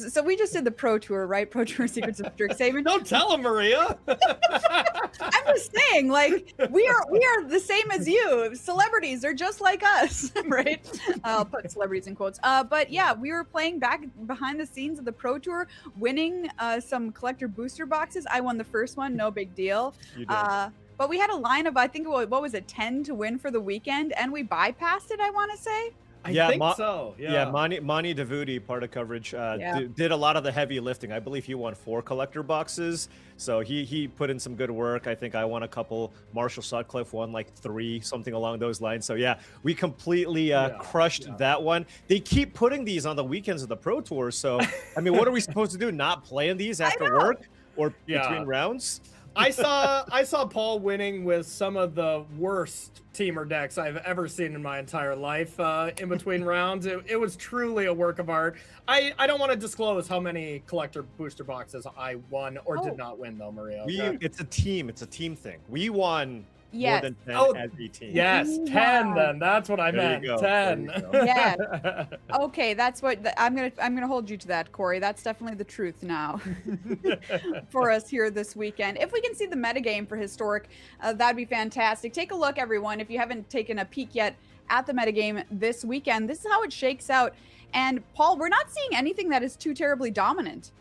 So we just did the Pro Tour, right? Pro Tour Secrets of Strixhaven. Don't tell them, Maria. I'm just saying, like, we are the same as you. Celebrities are just like us, right? I'll put celebrities in quotes. But yeah, we were playing back behind the scenes of the Pro Tour, winning some collector booster boxes. I won the first one, no big deal. You did. But we had a line of, I think, what was it, 10 to win for the weekend, and we bypassed it, I want to say. I think so. Yeah. Mani Davuti, part of coverage, did a lot of the heavy lifting. I believe he won 4 collector boxes, so he put in some good work. I think I won a couple. Marshall Sutcliffe won like 3, something along those lines. So yeah, we completely crushed that one. They keep putting these on the weekends of the Pro Tour. So I mean, what are we supposed to do? Not play in these after work or between rounds? I saw Paul winning with some of the worst teamer decks I've ever seen in my entire life in between rounds. It was truly a work of art. I don't want to disclose how many collector booster boxes I won or did not win, though, Maria. Okay? It's a team thing. We won more than 10 as a team. Yes, 10 then. That's what I meant. 10. Yeah. Okay, that's what I'm gonna hold you to that, Corey. That's definitely the truth now for us here this weekend. If we can see the metagame for Historic, that'd be fantastic. Take a look, everyone. If you haven't taken a peek yet at the metagame this weekend, this is how it shakes out. And Paul, we're not seeing anything that is too terribly dominant.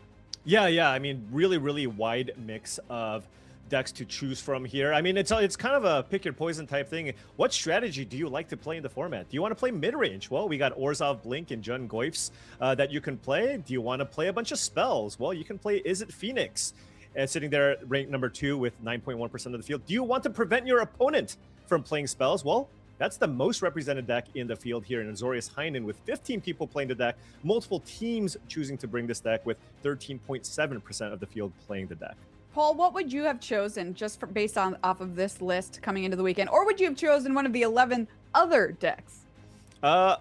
Yeah. I mean, really wide mix of decks to choose from here. I mean, it's kind of a pick your poison type thing. What strategy do you like to play in the format? Do you want to play mid-range? Well, we got Orzhov Blink and Jun Goyfs that you can play. Do you want to play a bunch of spells? Well, you can play Is It Phoenix, sitting there at rank number 2 with 9.1% of the field. Do you want to prevent your opponent from playing spells? Well, that's the most represented deck in the field here in Azorius Heinen, with 15 people playing the deck, multiple teams choosing to bring this deck with 13.7% of the field playing the deck. Paul, what would you have chosen just based off of this list coming into the weekend? Or would you have chosen one of the 11 other decks? I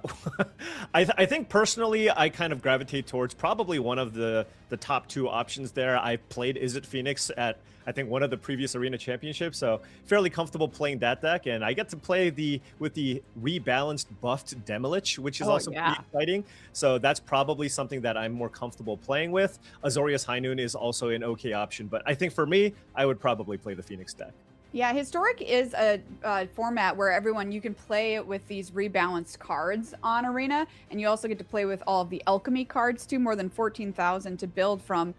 think personally, I kind of gravitate towards probably one of the top two options there. I played Is It Phoenix at, I think, one of the previous Arena Championships, so fairly comfortable playing that deck. And I get to play with the rebalanced buffed Demilich, which is also pretty exciting. So that's probably something that I'm more comfortable playing with. Azorius High Noon is also an okay option, but I think for me, I would probably play the Phoenix deck. Yeah, Historic is a format where you can play with these rebalanced cards on Arena, and you also get to play with all of the alchemy cards too, more than 14,000 to build from,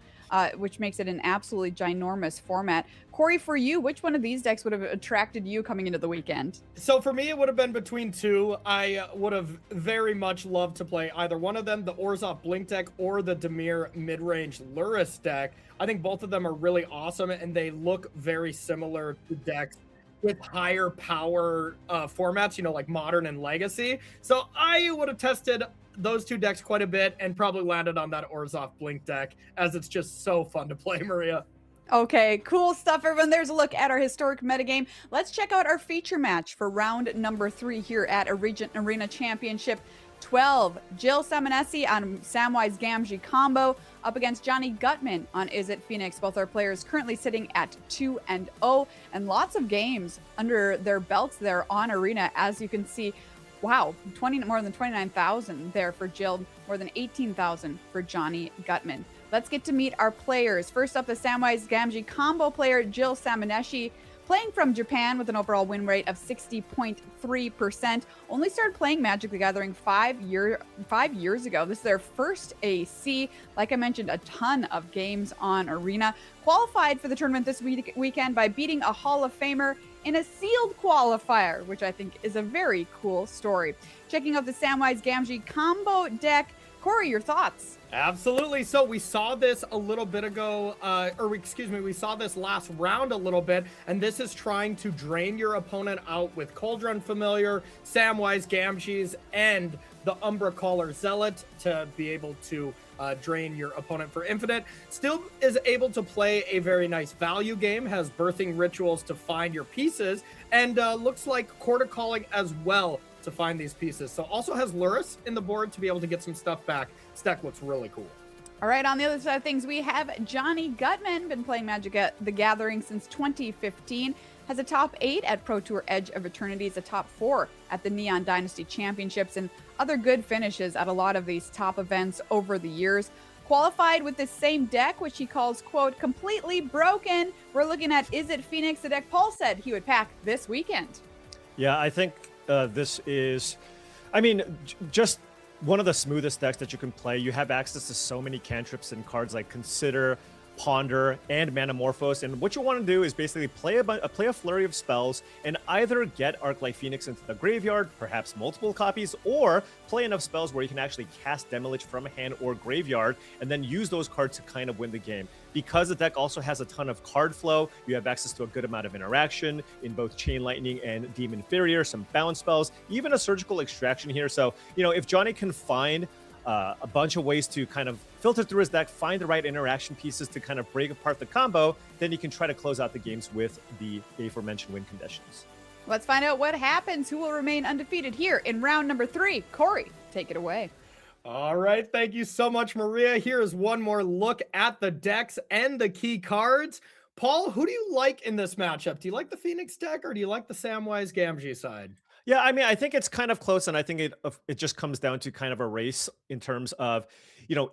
which makes it an absolutely ginormous format. Corey, for you, which one of these decks would have attracted you coming into the weekend? So for me, it would have been between two. I would have very much loved to play either one of them, the Orzhov Blink deck or the Dimir midrange Luris deck. I think both of them are really awesome, and they look very similar to decks with higher power formats, like Modern and Legacy. So I would have tested those two decks quite a bit and probably landed on that Orzhov Blink deck, as it's just so fun to play, Maria. Okay, cool stuff, everyone. There's a look at our historic metagame. Let's check out our feature match for round number 3 here at Arena Championship 12. Jill Samanesi on Samwise Gamgee combo up against Johnny Gutman on Is It Phoenix. Both our players currently sitting at 2-0, and lots of games under their belts there on Arena, as you can see. Wow, more than 29,000 there for Jill, more than 18,000 for Johnny Gutman. Let's get to meet our players. First up, the Samwise Gamgee combo player, Jill Samanesi, playing from Japan with an overall win rate of 60.3%. Only started playing Magic the Gathering 5 years ago. This is their first AC. Like I mentioned, a ton of games on Arena. Qualified for the tournament this weekend by beating a Hall of Famer in a sealed qualifier, which I think is a very cool story. Checking out the Samwise Gamgee combo deck. Corey, your thoughts? Absolutely. So we saw this a little bit ago, we saw this last round a little bit, and this is trying to drain your opponent out with Cauldron Familiar, Samwise Gamgees, and the Umbra Caller Zealot to be able to drain your opponent for infinite. Still is able to play a very nice value game, has Birthing Rituals to find your pieces, and looks like Quarter Calling as well to find these pieces. So also has Luris in the board to be able to get some stuff back. This deck looks really cool. All right, on the other side of things, we have Johnny Gutman, been playing Magic at the Gathering since 2015, has a top 8 at Pro Tour Edge of Eternities, a top 4 at the Neon Dynasty Championships, and other good finishes at a lot of these top events over the years. Qualified with this same deck, which he calls, quote, completely broken. We're looking at Is It Phoenix, the deck Paul said he would pack this weekend. Yeah, I think this is, just one of the smoothest decks that you can play. You have access to so many cantrips and cards like Consider, Ponder, and Manamorphose, and what you want to do is basically play a flurry of spells and either get Arclight Phoenix into the graveyard, perhaps multiple copies, or play enough spells where you can actually cast Demilich from hand or graveyard and then use those cards to kind of win the game. Because the deck also has a ton of card flow, you have access to a good amount of interaction in both Chain Lightning and Demon Inferior, some bounce spells, even a Surgical Extraction here. So, if Johnny can find a bunch of ways to kind of filter through his deck, find the right interaction pieces to kind of break apart the combo, then you can try to close out the games with the aforementioned win conditions. Let's find out what happens. Who will remain undefeated here in round number 3? Corey, take it away. All right, thank you so much, Maria. Here is one more look at the decks and the key cards. Paul, who do you like in this matchup? Do you like the Phoenix deck or do you like the Samwise Gamgee side? Yeah, I think it's kind of close, and I think it just comes down to kind of a race in terms of,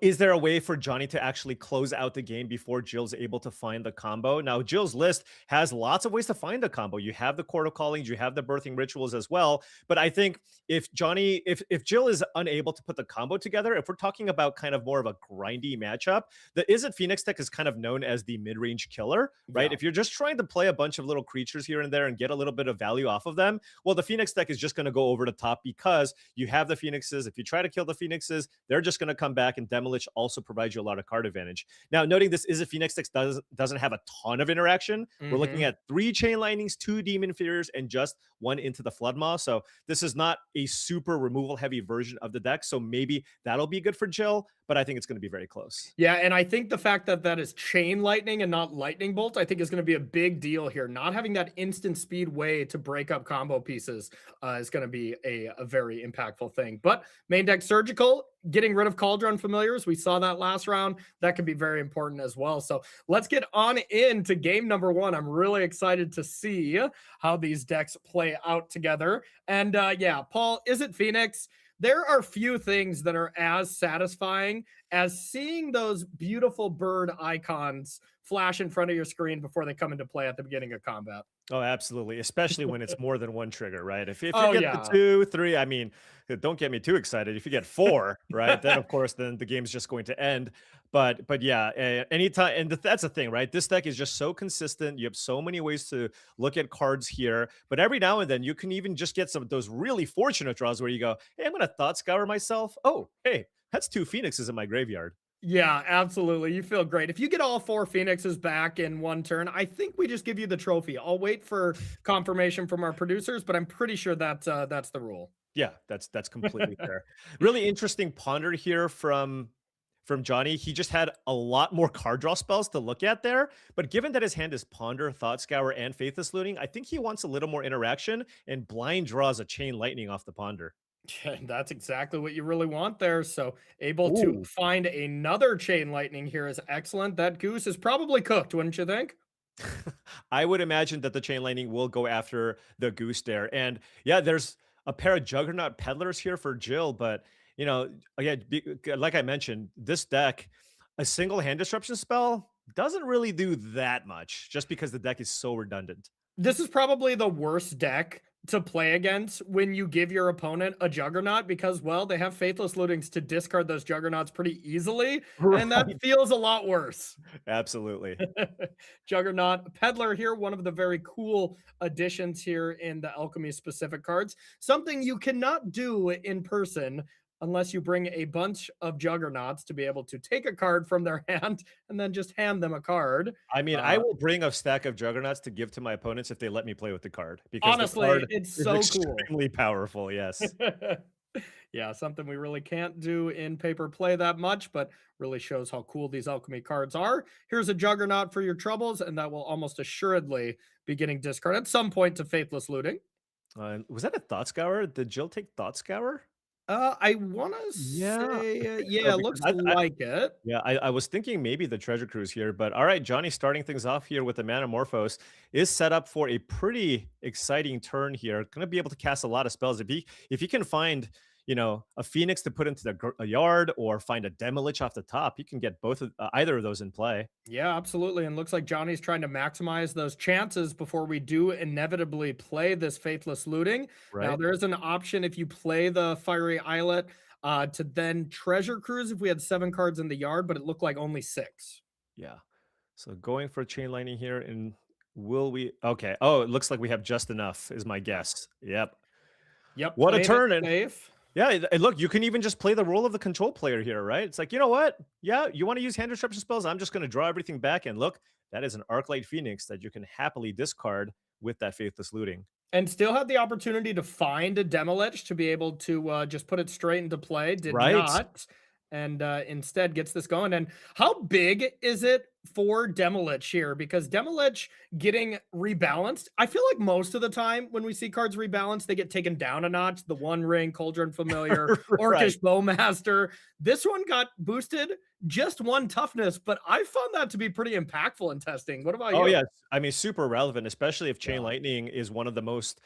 is there a way for Johnny to actually close out the game before Jill's able to find the combo? Now, Jill's list has lots of ways to find a combo. You have the Court of Callings, you have the Birthing Rituals as well, but I think if Jill is unable to put the combo together, if we're talking about kind of more of a grindy matchup, the Is It Phoenix deck is kind of known as the mid-range killer, right? Yeah. If you're just trying to play a bunch of little creatures here and there and get a little bit of value off of them, well, the Phoenix deck is just going to go over the top because you have the Phoenixes. If you try to kill the Phoenixes, they're just going to come back and and Demolish also provides you a lot of card advantage. Now, noting this is a Phoenix deck doesn't have a ton of interaction. We're looking at 3 Chain Lightnings, 2 Demon Fears, and just 1 into the Flood Maw. So this is not a super removal heavy version of the deck. So maybe that'll be good for Jill, but I think it's going to be very close. Yeah, and I think the fact that that is Chain Lightning and not Lightning Bolt, I think is going to be a big deal here. Not having that instant speed way to break up combo pieces is going to be a very impactful thing. But main deck Surgical, getting rid of Cauldron Familiars, we saw that last round. That could be very important as well. So let's get on into game number 1. I'm really excited to see how these decks play out together. And yeah, Paul, is it Phoenix? There are few things that are as satisfying as seeing those beautiful bird icons flash in front of your screen before they come into play at the beginning of combat. Oh, absolutely. Especially when it's more than 1 trigger, right? If you Oh, get yeah. the 2, 3, I mean, don't get me too excited. If you get 4, right, then of course, then the game's just going to end. But yeah, anytime, and that's the thing, right? This deck is just so consistent. You have so many ways to look at cards here. But every now and then, you can even just get some of those really fortunate draws where you go, hey, I'm going to Thought Scour myself. Oh, hey, that's 2 Phoenixes in my graveyard. Yeah, absolutely. You feel great. If you get all 4 Phoenixes back in 1 turn, I think we just give you the trophy. I'll wait for confirmation from our producers, but I'm pretty sure that that's the rule. Yeah, that's completely fair. Really interesting ponder here from Johnny. He just had a lot more card draw spells to look at there, but given that his hand is Ponder, Thought Scour, and Faithless Looting, I think he wants a little more interaction, and blind draws a Chain Lightning off the Ponder. That's exactly what you really want there. So able to find another Chain Lightning here is excellent. That goose is probably cooked, wouldn't you think? I would imagine that the Chain Lightning will go after the goose there. And yeah, there's a pair of Juggernaut Peddlers here for Jill, but you know, again, like I mentioned, this deck, a single hand disruption spell doesn't really do that much just because the deck is so redundant. This is probably the worst deck to play against when you give your opponent a Juggernaut because, well, they have Faithless Lootings to discard those Juggernauts pretty easily, and that feels a lot worse. Absolutely. Juggernaut Peddler here, one of the very cool additions here in the Alchemy specific cards. Something you cannot do in person unless you bring a bunch of Juggernauts to be able to take a card from their hand and then just hand them a card. I mean, I will bring a stack of Juggernauts to give to my opponents if they let me play with the card. Because honestly, the card it's is so extremely powerful, yes. Yeah, something we really can't do in paper play that much, but really shows how cool these alchemy cards are. Here's a Juggernaut for your troubles, and that will almost assuredly be getting discarded at some point to Faithless Looting. Was that a Thought Scour? Did Jill take Thought Scour? I want to say, yeah, Oh, looks because like it. Yeah, I was thinking maybe the Treasure Cruise here, but all right, Johnny starting things off here with the Manamorphose is set up for a pretty exciting turn here. Going to be able to cast a lot of spells. If he can find, you know, a Phoenix to put into a yard or find a Demolich off the top, you can get both of either of those in play. Yeah, absolutely. And looks like Johnny's trying to maximize those chances before we do inevitably play this Faithless Looting. Right. Now, there is an option if you play the Fiery Islet to then Treasure Cruise if we had 7 cards in the yard, but it looked like only 6. Yeah. So going for Chain Lightning here, and will we? Okay. Oh, it looks like we have just enough, is my guess. Yep. What a turn! And safe. yeah, and look, you can even just play the role of the control player here, right? It's like, you know what? Yeah, you want to use hand disruption spells? I'm just going to draw everything back. And look, that is an Arclight Phoenix that you can happily discard with that Faithless Looting. And still had the opportunity to find a Demolich to be able to just put it straight into play. Did not. And instead gets this going. And how big is it for Demolich here? Because Demolich getting rebalanced, I feel like most of the time when we see cards rebalanced, they get taken down a notch. The One Ring, Cauldron Familiar, Orcish Bowmaster. This one got boosted just 1 toughness, but I found that to be pretty impactful in testing. What about you? Oh, yeah. I mean, super relevant, especially if Chain Lightning is one of the most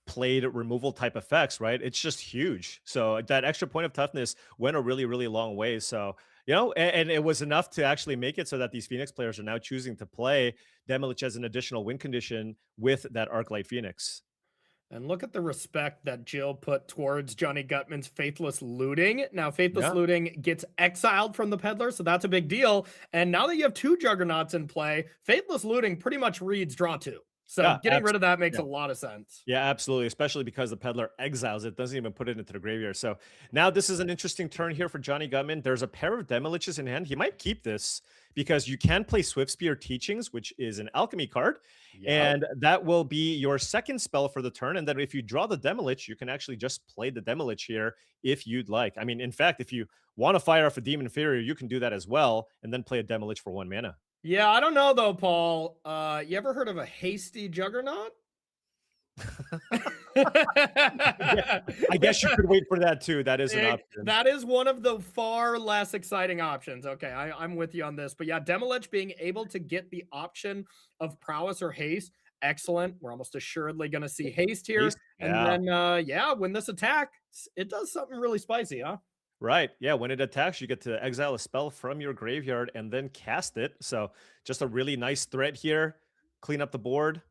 played removal type effects, right? It's just huge. So that extra point of toughness went a really, really long way. So, you know, and it was enough to actually make it so that these Phoenix players are now choosing to play Demolich as an additional win condition with that Arclight Phoenix. And look at the respect that Jill put towards Johnny Gutman's Faithless Looting. Now, Faithless Looting gets exiled from the Peddler, so that's a big deal. And now that you have 2 Juggernauts in play, Faithless Looting pretty much reads draw 2. So Yeah, getting rid of that makes yeah. a lot of sense. Yeah, absolutely. Especially because the peddler exiles it, doesn't even put it into the graveyard. So now this is an interesting turn here for Johnny Gutman. There's a pair of Demoliches in hand. He might keep this because you can play Swift Spear Teachings, which is an alchemy card. And that will be your second spell for the turn. And then if you draw the Demolich, you can actually just play the Demolich here if you'd like. I mean, in fact, if you want to fire off a Demon Inferior, you can do that as well and then play a Demolich for 1 mana. Yeah, I don't know though, Paul. You ever heard of a hasty Juggernaut? I guess you could wait for that too. That is an option. That is one of the far less exciting options. Okay, I'm with you on this. But yeah, Demolich being able to get the option of prowess or haste, excellent. We're almost assuredly going to see haste here. And then, yeah, when this attack, it does something really spicy, huh? Right. Yeah. When it attacks, you get to exile a spell from your graveyard and then cast it. So just a really nice threat here. Clean up the board.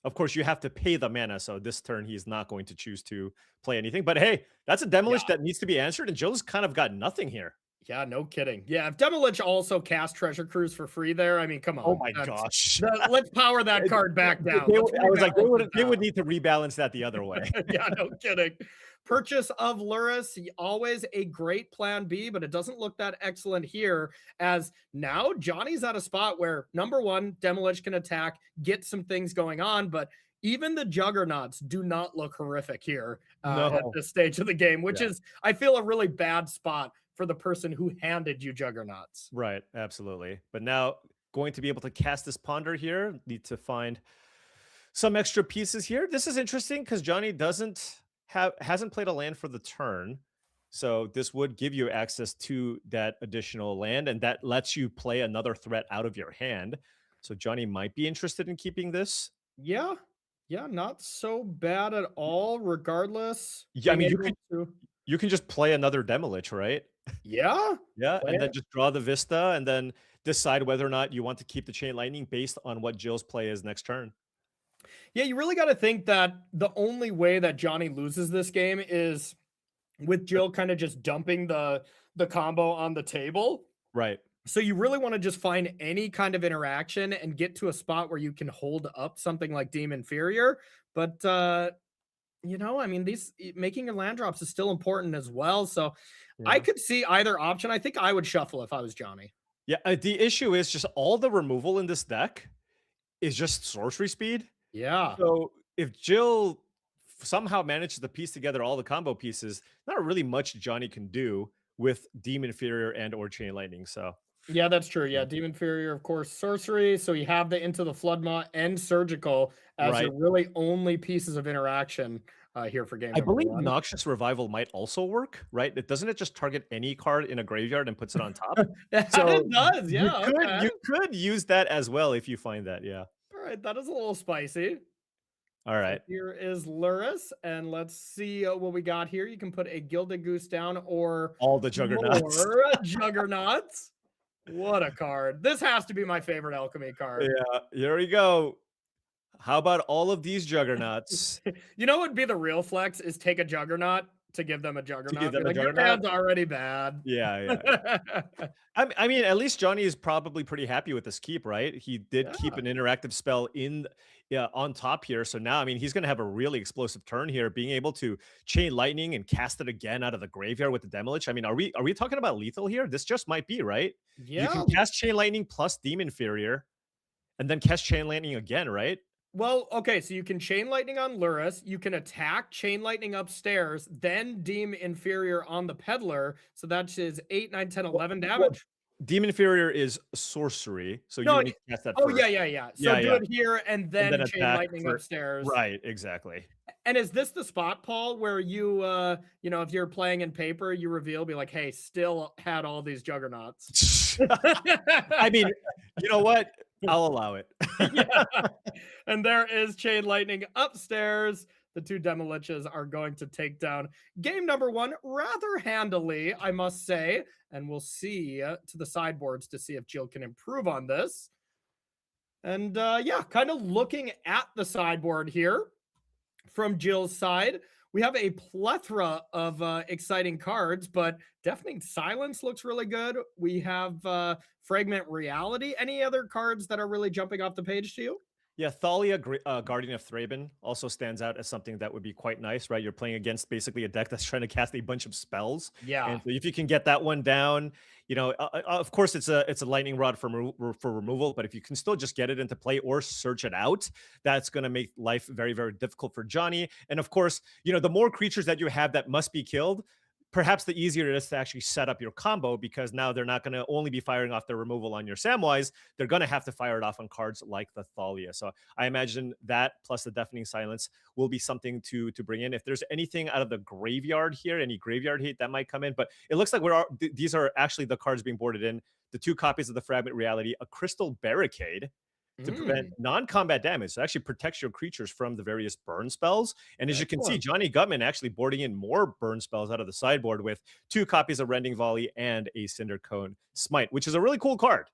Of course, you have to pay the mana. So this turn, he's not going to choose to play anything. But hey, that's a Demolich that needs to be answered. And Joe's kind of got nothing here. Yeah, no kidding. Yeah, if Demolich also cast Treasure Cruise for free there, I mean, come on. Oh my gosh. Let's power that card back down. I was like, they would need to rebalance that the other way. Yeah, no kidding. Purchase of Lurrus, always a great plan B, but it doesn't look that excellent here, as now Johnny's at a spot where, number one, Demolich can attack, get some things going on, but even the Juggernauts do not look horrific here at this stage of the game, which is, I feel, a really bad spot for the person who handed you Juggernauts. Right, absolutely. But now going to be able to cast this Ponder here, need to find some extra pieces here. This is interesting because Johnny hasn't played a land for the turn. So this would give you access to that additional land, and that lets you play another threat out of your hand. So Johnny might be interested in keeping this. Yeah. Yeah, not so bad at all, regardless. Yeah, I mean, you can just play another Demolich, right? Yeah. Yeah, and then just draw the Vista and then decide whether or not you want to keep the Chain Lightning based on what Jill's play is next turn. Yeah, you really got to think that the only way that Johnny loses this game is with Jill kind of just dumping the combo on the table. Right. So you really want to just find any kind of interaction and get to a spot where you can hold up something like Demon Inferior. But, you know, I mean, making your land drops is still important as well. So I could see either option. I think I would shuffle if I was Johnny. Yeah, the issue is just all the removal in this deck is just sorcery speed. Yeah. So if Jill somehow manages to piece together all the combo pieces, not really much Johnny can do with Demon Inferior and or Chain Lightning. So yeah, that's true. Yeah, Demon Inferior, of course, sorcery. So you have the Into the Floodmaw and Surgical as your really only pieces of interaction here for game. I believe Noxious Revival might also work, right? Doesn't it just target any card in a graveyard and puts it on top? So it does, yeah. You could use that as well if you find that, yeah. All right, that is a little spicy. All right. So here is Lurrus, and let's see what we got here. You can put a Gilded Goose down or all the Juggernauts. More Juggernauts. What a card. This has to be my favorite alchemy card. Yeah, here we go. How about all of these Juggernauts? You know what would be the real flex is take a Juggernaut to give them a Juggernaut. Your hand's already bad. Yeah. I mean, at least Johnny is probably pretty happy with this keep, right? He did keep an interactive spell on top here. So now, I mean, he's going to have a really explosive turn here, being able to Chain Lightning and cast it again out of the graveyard with the Demolich. I mean, are we talking about lethal here? This just might be, right? Yeah. You can cast Chain Lightning plus Demon Inferior and then cast Chain Lightning again, right? Well, okay, so you can Chain Lightning on Lurrus, you can attack Chain Lightning upstairs, then Demon Inferior on the Peddler, so that's 8, 9, 10, 11 damage. Demon Inferior is sorcery, so you need to cast that first. Yeah. So do it here and then Chain Lightning upstairs. Right, exactly. And is this the spot, Paul, where you, if you're playing in paper, you reveal, be like, hey, still had all these Juggernauts. I mean, you know what? I'll allow it. Yeah. And there is Chain Lightning upstairs. The two Demoliches are going to take down game number 1 rather handily, I must say. And we'll see to the sideboards to see if Jill can improve on this. And yeah, kind of looking at the sideboard here from Jill's side, we have a plethora of exciting cards, but Deafening Silence looks really good. We have Fragment Reality. Any other cards that are really jumping off the page to you? Yeah, Thalia, Guardian of Thraben, also stands out as something that would be quite nice, right? You're playing against basically a deck that's trying to cast a bunch of spells. Yeah. And so if you can get that one down, of course it's a lightning rod for removal, but if you can still just get it into play or search it out, that's going to make life very, very difficult for Johnny. And of course, the more creatures that you have that must be killed, perhaps the easier it is to actually set up your combo, because now they're not going to only be firing off their removal on your Samwise, they're going to have to fire it off on cards like the Thalia. So I imagine that plus the Deafening Silence will be something to bring in. If there's anything out of the graveyard here, any graveyard hate that might come in, but it looks like these are actually the cards being boarded in. The 2 copies of the Fragment Reality, a Crystal Barricade, to prevent non-combat damage. So it actually protects your creatures from the various burn spells. And as you can see, Johnny Gutman actually boarding in more burn spells out of the sideboard with 2 copies of Rending Volley and a Cinder Cone Smite, which is a really cool card.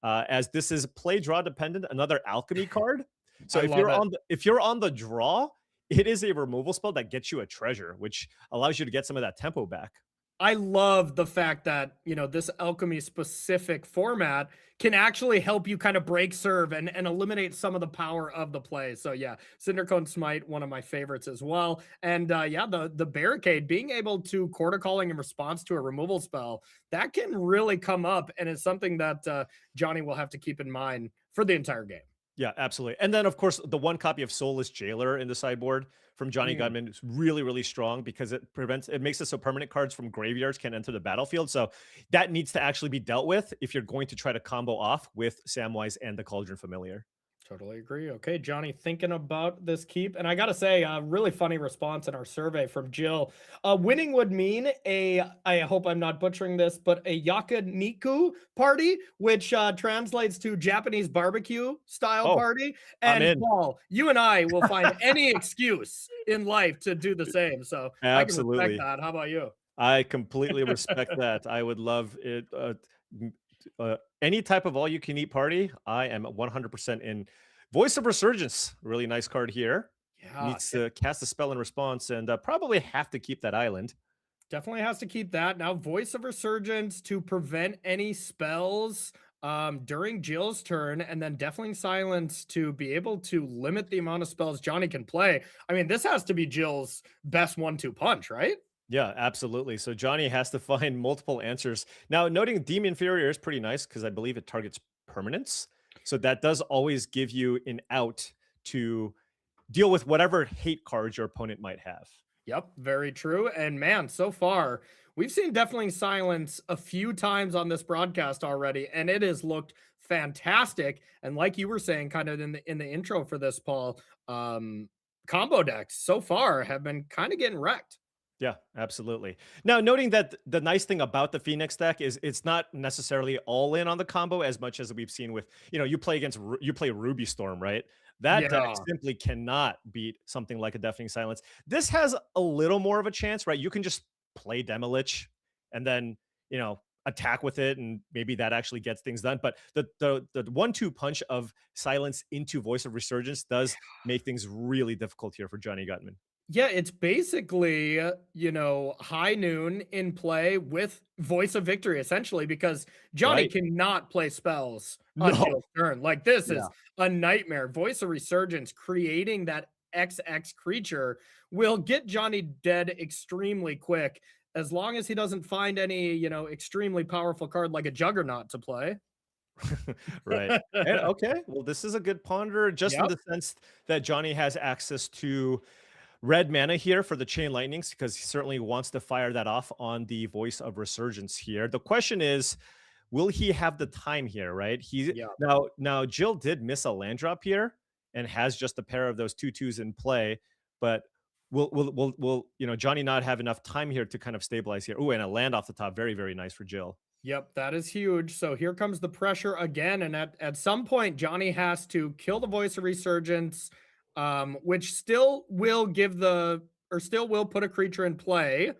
As this is play draw dependent, another alchemy card. So if you're on the draw, it is a removal spell that gets you a treasure, which allows you to get some of that tempo back. I love the fact that, this alchemy specific format can actually help you kind of break serve and eliminate some of the power of the play. So yeah, Cindercone Smite, one of my favorites as well. And the barricade, being able to quarter calling in response to a removal spell, that can really come up, and it's something that Johnny will have to keep in mind for the entire game. Yeah, absolutely. And then, of course, the 1 copy of Soulless Jailer in the sideboard from Johnny Gutman is really, really strong because it makes it so permanent cards from graveyards can enter the battlefield. So that needs to actually be dealt with if you're going to try to combo off with Samwise and the Cauldron Familiar. Totally agree. Okay, Johnny, thinking about this keep. And I got to say, a really funny response in our survey from Jill. Winning would mean I hope I'm not butchering this, but a yakiniku party, which translates to Japanese barbecue style party. And Paul, you and I will find any excuse in life to do the same. So absolutely. I can respect that. How about you? I completely respect that. I would love it. Any type of all-you-can-eat party, I am 100% in. Voice of Resurgence, really nice card here. Yeah, needs to cast a spell in response and probably have to keep that island. Definitely has to keep that. Now, Voice of Resurgence to prevent any spells during Jill's turn, and then Deafening Silence to be able to limit the amount of spells Johnny can play. I mean, this has to be Jill's best 1-2 punch, right? Yeah, absolutely. So Johnny has to find multiple answers. Now, noting Demon Inferior is pretty nice because I believe it targets permanents. So that does always give you an out to deal with whatever hate cards your opponent might have. Yep, very true. And man, so far, we've seen Deafening Silence a few times on this broadcast already, and it has looked fantastic. And like you were saying, kind of in the intro for this, Paul, combo decks so far have been kind of getting wrecked. Yeah, absolutely. Now, noting that the nice thing about the Phoenix deck is it's not necessarily all in on the combo as much as we've seen with, you play Ruby Storm, right? That deck simply cannot beat something like a Deafening Silence. This has a little more of a chance, right? You can just play Demolich and then, attack with it, and maybe that actually gets things done. But the 1-2 punch of Silence into Voice of Resurgence does make things really difficult here for Johnny Gutman. Yeah, it's basically, high noon in play with Voice of Victory, essentially, because Johnny cannot play spells on Jill's turn. Like, this is a nightmare. Voice of Resurgence, creating that XX creature, will get Johnny dead extremely quick, as long as he doesn't find any, extremely powerful card like a Juggernaut to play. Right. And, okay, well, this is a good ponder, just in the sense that Johnny has access to red mana here for the Chain Lightnings, because he certainly wants to fire that off on the Voice of Resurgence here. The question is, will he have the time here, right? Now Jill did miss a land drop here and has just a pair of those 2/2s in play, but will Johnny not have enough time here to kind of stabilize here? Oh, and a land off the top. Very, very nice for Jill. Yep, that is huge. So here comes the pressure again, and at some point Johnny has to kill the Voice of Resurgence, which still will put a creature in play.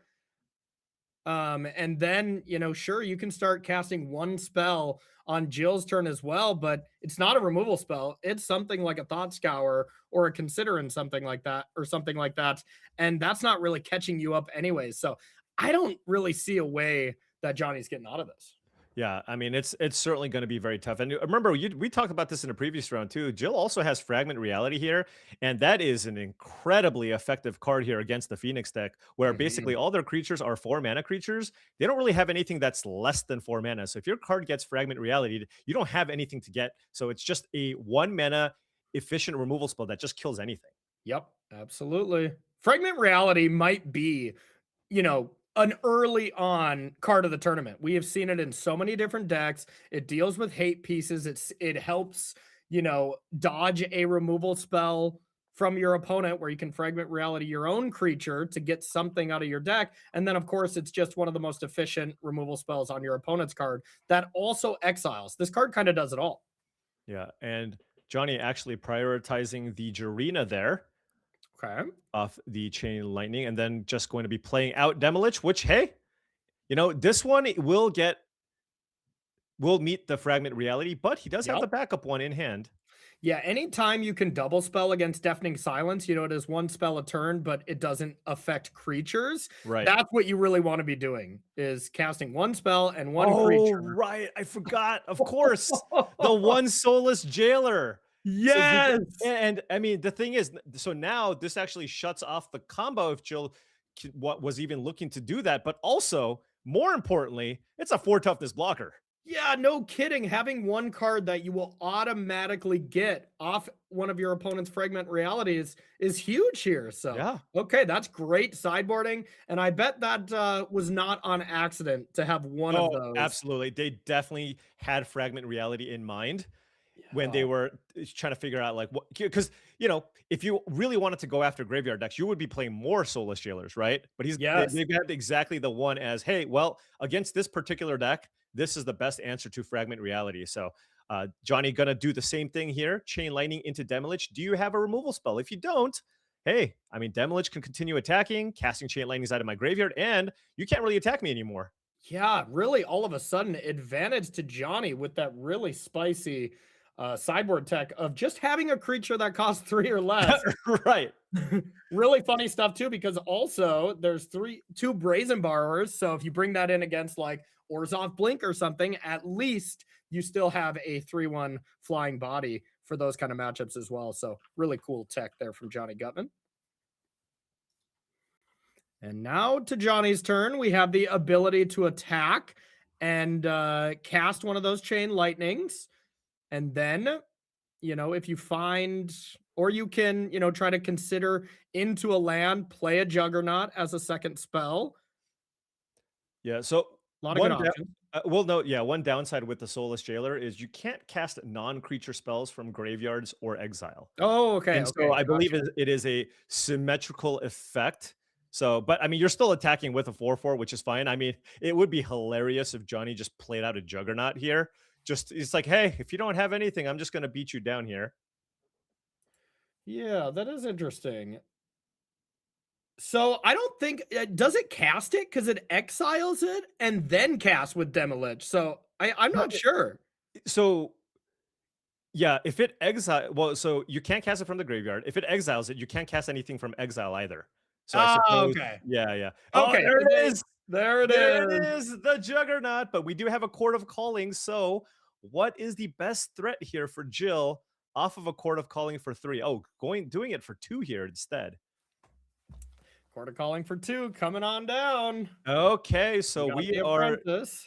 And then, sure, you can start casting one spell on Jill's turn as well, but it's not a removal spell. It's something like a Thought Scour or a Considerant, something like that. And that's not really catching you up anyway. So I don't really see a way that Johnny's getting out of this. Yeah, I mean, it's certainly going to be very tough. And remember, we talked about this in a previous round too. Jill also has Fragment Reality here, and that is an incredibly effective card here against the Phoenix deck, where basically all their creatures are 4-mana creatures. They don't really have anything that's less than 4 mana. So if your card gets Fragment Reality, you don't have anything to get. So it's just a 1-mana efficient removal spell that just kills anything. Yep, absolutely. Fragment Reality might be, you know, an early on card of the tournament. We have seen it in so many different decks. It deals with hate pieces. It helps, you know, dodge a removal spell from your opponent where you can Fragment Reality your own creature to get something out of your deck. And then, of course, it's just one of the most efficient removal spells on your opponent's card that also exiles. This card kind of does it all. Yeah, and Johnny actually prioritizing the Jarina there. Okay. Off the Chain Lightning, and then just going to be playing out Demolish, which, hey, you know, this one will meet the Fragment Reality, but he does have the backup one in hand. Yeah, anytime you can double spell against Deafening Silence, you know, it is one spell a turn, but it doesn't affect creatures. Right. That's what you really want to be doing, is casting one spell and one creature. Right. I forgot. Of course. The one Soulless Jailer. Yes. So and I mean, the thing is, so now this actually shuts off the combo if Jill was even looking to do that. But also, more importantly, it's a 4 toughness blocker. Yeah, no kidding. Having one card that you will automatically get off one of your opponent's Fragment Realities is huge here. So, yeah. Okay, that's great sideboarding. And I bet that was not on accident to have one of those. Absolutely. They definitely had Fragment Reality in mind when they were trying to figure out, like, what, because, you know, if you really wanted to go after graveyard decks, you would be playing more Soulless Jailers, right? But they've got exactly the one as, hey, well, against this particular deck, this is the best answer to Fragment Reality. So Johnny gonna do the same thing here. Chain Lightning into Demolish. Do you have a removal spell? If you don't, hey, I mean, Demolish can continue attacking, casting Chain Lightnings out of my graveyard, and you can't really attack me anymore. Yeah, really, all of a sudden, advantage to Johnny with that really spicy sideboard tech of just having a creature that costs 3 or less. Right. Really funny stuff too, because also there's 2 Brazen Borrowers. So if you bring that in against like Orzhov Blink or something, at least you still have a 3/1 flying body for those kind of matchups as well. So really cool tech there from Johnny Gutman. And now to Johnny's turn, we have the ability to attack and cast one of those Chain Lightnings. And then, you know, if you find, or you can, you know, try to consider into a land, play a Juggernaut as a second spell. Yeah, so a lot of good options. One downside with the Soulless Jailer is you can't cast non-creature spells from graveyards or exile. Oh, okay. And so I believe it is a symmetrical effect. So, but I mean, you're still attacking with a 4/4, which is fine. I mean, it would be hilarious if Johnny just played out a Juggernaut here. It's like, hey, if you don't have anything, I'm just going to beat you down here. Yeah, that is interesting. So I don't think, does it cast it because it exiles it and then cast with Demolish? So I'm not sure. So yeah, if it so you can't cast it from the graveyard. If it exiles it, you can't cast anything from exile either. So I suppose, okay. Yeah. Okay, there it is. There it is, the Juggernaut. But we do have a Court of Calling. So what is the best threat here for Jill off of a Court of Calling for 3? Oh, doing it for 2 here instead. Court of Calling for 2 coming on down. Okay, so we are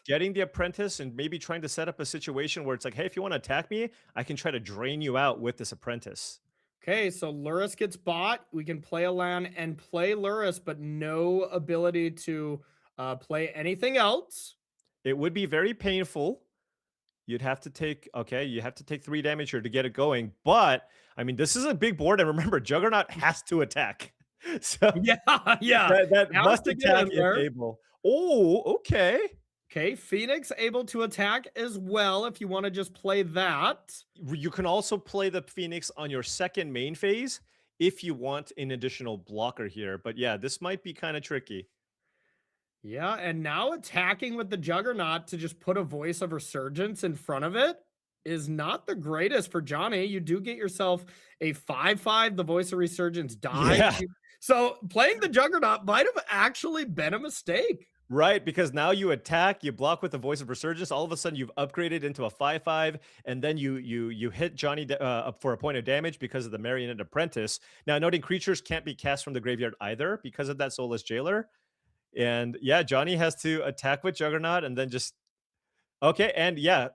getting the Apprentice and maybe trying to set up a situation where it's like, hey, if you want to attack me, I can try to drain you out with this Apprentice. Okay, so Lurrus gets bought. We can play a land and play Lurrus, but no ability to play anything else. It would be very painful. You'd have to take, 3 damage here to get it going. But, I mean, this is a big board. And remember, Juggernaut has to attack. So yeah. That must attack if able. Oh, okay. Okay, Phoenix able to attack as well if you want to just play that. You can also play the Phoenix on your second main phase if you want an additional blocker here. But yeah, this might be kind of tricky. Yeah, and now attacking with the Juggernaut to just put a Voice of Resurgence in front of it is not the greatest for Johnny. You do get yourself a 5/5. The Voice of Resurgence dies. Yeah. So playing the Juggernaut might have actually been a mistake. Right, because now you attack, you block with the Voice of Resurgence. All of a sudden, you've upgraded into a 5/5, and then you hit Johnny up for a point of damage because of the Marionette Apprentice. Now, noting creatures can't be cast from the graveyard either because of that Soulless Jailer. And yeah, Johnny has to attack with Juggernaut, and then just okay. And yeah,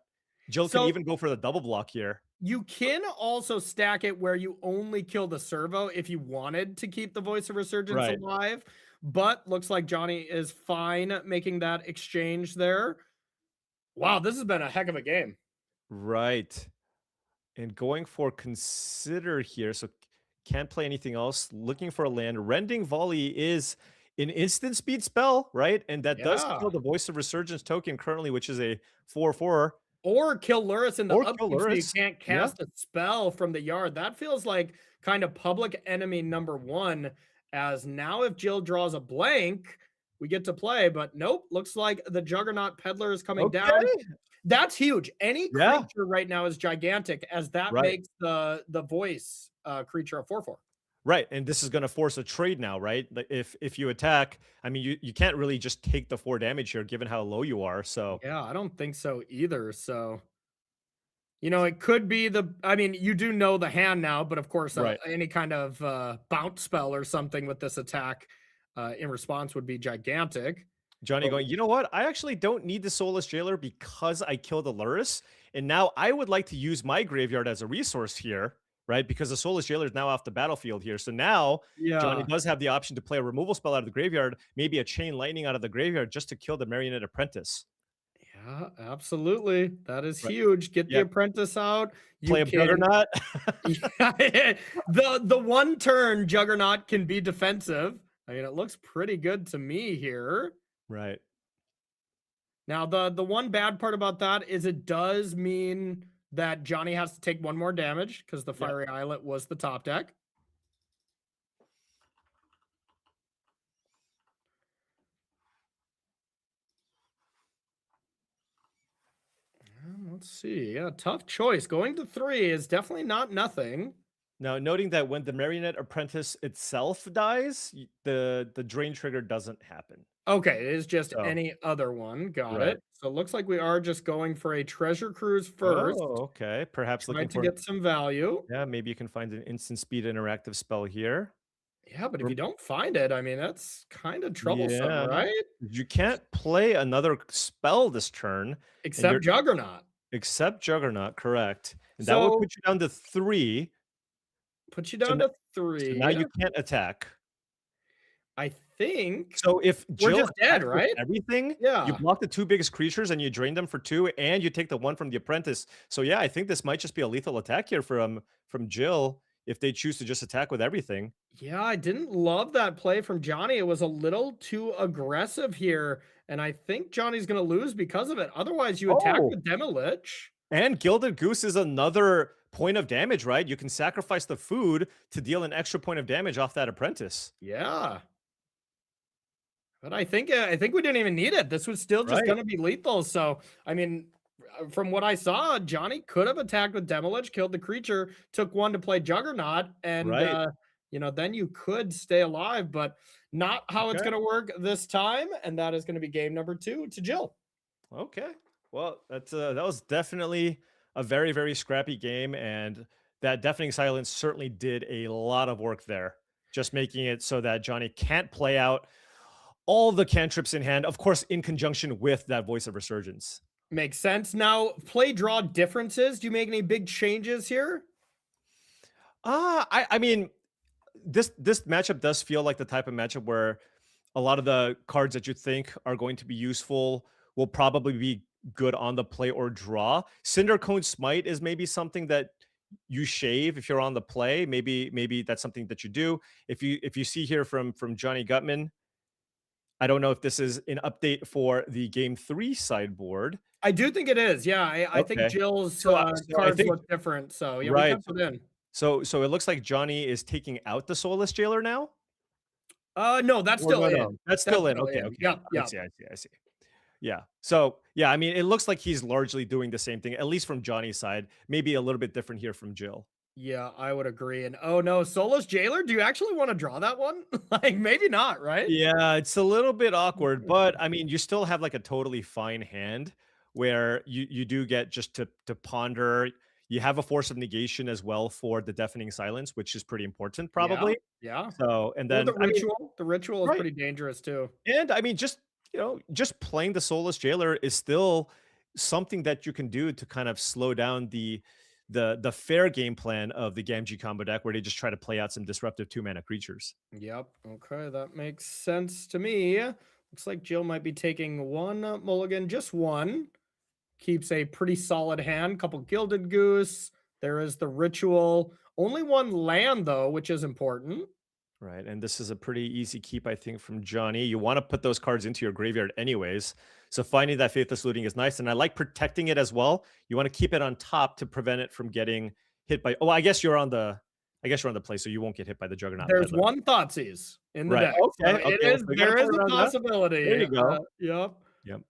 Jill can So- even go for the double block here. You can also stack it where you only kill the servo if you wanted to keep the Voice of Resurgence Right. alive, but looks like Johnny is fine making that exchange there. Wow, this has been a heck of a game. Right. And going for consider here, so can't play anything else. Looking for a land. Rending Volley is an instant speed spell, right? And that does Yeah. kill the Voice of Resurgence token currently, which is a 4/4. Or kill Luris in the Or kill upkeep so you Luris. can't Yeah. cast a spell from the yard. That feels like kind of public enemy number one, as now if Jill draws a blank, we get to play, but nope, looks like the Juggernaut Peddler is coming down. Okay. That's huge. Any Yeah. creature right now is gigantic, as that Right. makes the voice creature a 4/4. Right, and this is going to force a trade now, right? Like if you attack, I mean, you can't really just take the 4 damage here, given how low you are. So Yeah, I don't think so either. So, it could be I mean, you do know the hand now, but of course, Right. any kind of bounce spell or something with this attack in response would be gigantic. Johnny But- going, you know what? I actually don't need the Soulless Jailer because I killed the Luris, and now I would like to use my graveyard as a resource here, right? Because the Soulless Jailer is now off the battlefield here. So now Johnny Yeah. does have the option to play a removal spell out of the graveyard, maybe a Chain Lightning out of the graveyard just to kill the Marionette Apprentice. Yeah, absolutely. That is Right. huge. Get the Yep. apprentice out. You Play a can- Juggernaut. Yeah, the one turn Juggernaut can be defensive. I mean, it looks pretty good to me here. Right. Now, the one bad part about that is it does mean that Johnny has to take one more damage because the Fiery Islet was the top deck. Let's see. Yeah, tough choice. Going to 3 is definitely not nothing. Now, noting that when the Marionette Apprentice itself dies, the drain trigger doesn't happen. Okay, it is just So- any other one. Got Right. it. So it looks like we are just going for a treasure cruise first. Oh, okay. Perhaps Trying looking to for get some value. yeah, maybe you can find an instant speed interactive spell here. Yeah, but if you don't find it, I mean, that's kind of troublesome, Yeah. right? You can't play another spell this turn. and Except you're- Juggernaut. Except Juggernaut, correct. And that will So- put you down to 3. Put you So down n- to 3. So now you can't attack. I think. So if We're Jill just dead, attacks with right? everything, Yeah. you block the 2 biggest creatures and you drain them for 2, and you take the 1 from the Apprentice. So yeah, I think this might just be a lethal attack here from Jill if they choose to just attack with everything. Yeah, I didn't love that play from Johnny. It was a little too aggressive here, and I think Johnny's going to lose because of it. Otherwise, you attack Oh. with Demolich. And Gilded Goose is another point of damage, right? You can sacrifice the food to deal an extra point of damage off that Apprentice. Yeah. But I think we didn't even need it. This was still just Right. going to be lethal. So, I mean, from what I saw, Johnny could have attacked with Demolich, killed the creature, took 1 to play Juggernaut, and Right. then you could stay alive, but not how it's Okay. going to work this time, and that is going to be game number 2 to Jill. Okay. Well, that was definitely a very, very scrappy game, and that Deafening Silence certainly did a lot of work there, just making it so that Johnny can't play out all the cantrips in hand, of course, in conjunction with that Voice of Resurgence. Makes sense. Now, play draw differences. Do you make any big changes here? I mean, this matchup does feel like the type of matchup where a lot of the cards that you think are going to be useful will probably be good on the play or draw. Cinder Cone Smite is maybe something that you shave if you're on the play. Maybe that's something that you do. If you see here from Johnny Gutman, I don't know if this is an update for the game 3 sideboard. I do think it is. Yeah, I think Okay. Jill's So I cards think- look different. So yeah, we Right. can put it in. So it looks like Johnny is taking out the Soulless Jailer now. No, that's Or still no, in. no, That's still in. Okay. Okay. Yep. I see. Yeah. So yeah, I mean, it looks like he's largely doing the same thing, at least from Johnny's side. Maybe a little bit different here from Jill. Yeah, I would agree. And oh no, Soulless Jailer, do you actually want to draw that one? Like maybe not, right? Yeah, it's a little bit awkward, but I mean, you still have like a totally fine hand where you do get just to ponder. You have a force of negation as well for the deafening silence, which is pretty important, Yeah, probably. yeah. So, and Or then the I mean, ritual. The ritual is right. pretty dangerous too. And I mean, just just playing the Soulless Jailer is still something that you can do to kind of slow down the fair game plan of the Gamgee combo deck, where they just try to play out some disruptive 2-mana creatures. Yep. Okay, that makes sense to me. Looks like Jill might be taking one mulligan, just one. Keeps a pretty solid hand. Couple Gilded Goose. There is the ritual. Only one land though, which is important. Right, and this is a pretty easy keep, I think, from Johnny. You want to put those cards into your graveyard anyways, so finding that Faithless Looting is nice, and I like protecting it as well. You want to keep it on top to prevent it from getting hit by. Oh, I guess you're on the play, so you won't get hit by the Juggernaut. There's Peddler. one Thoughtseize in the Right. deck. Okay. So Okay. it is, So we gotta there play is a around that. possibility. There you go. Yep. Yep.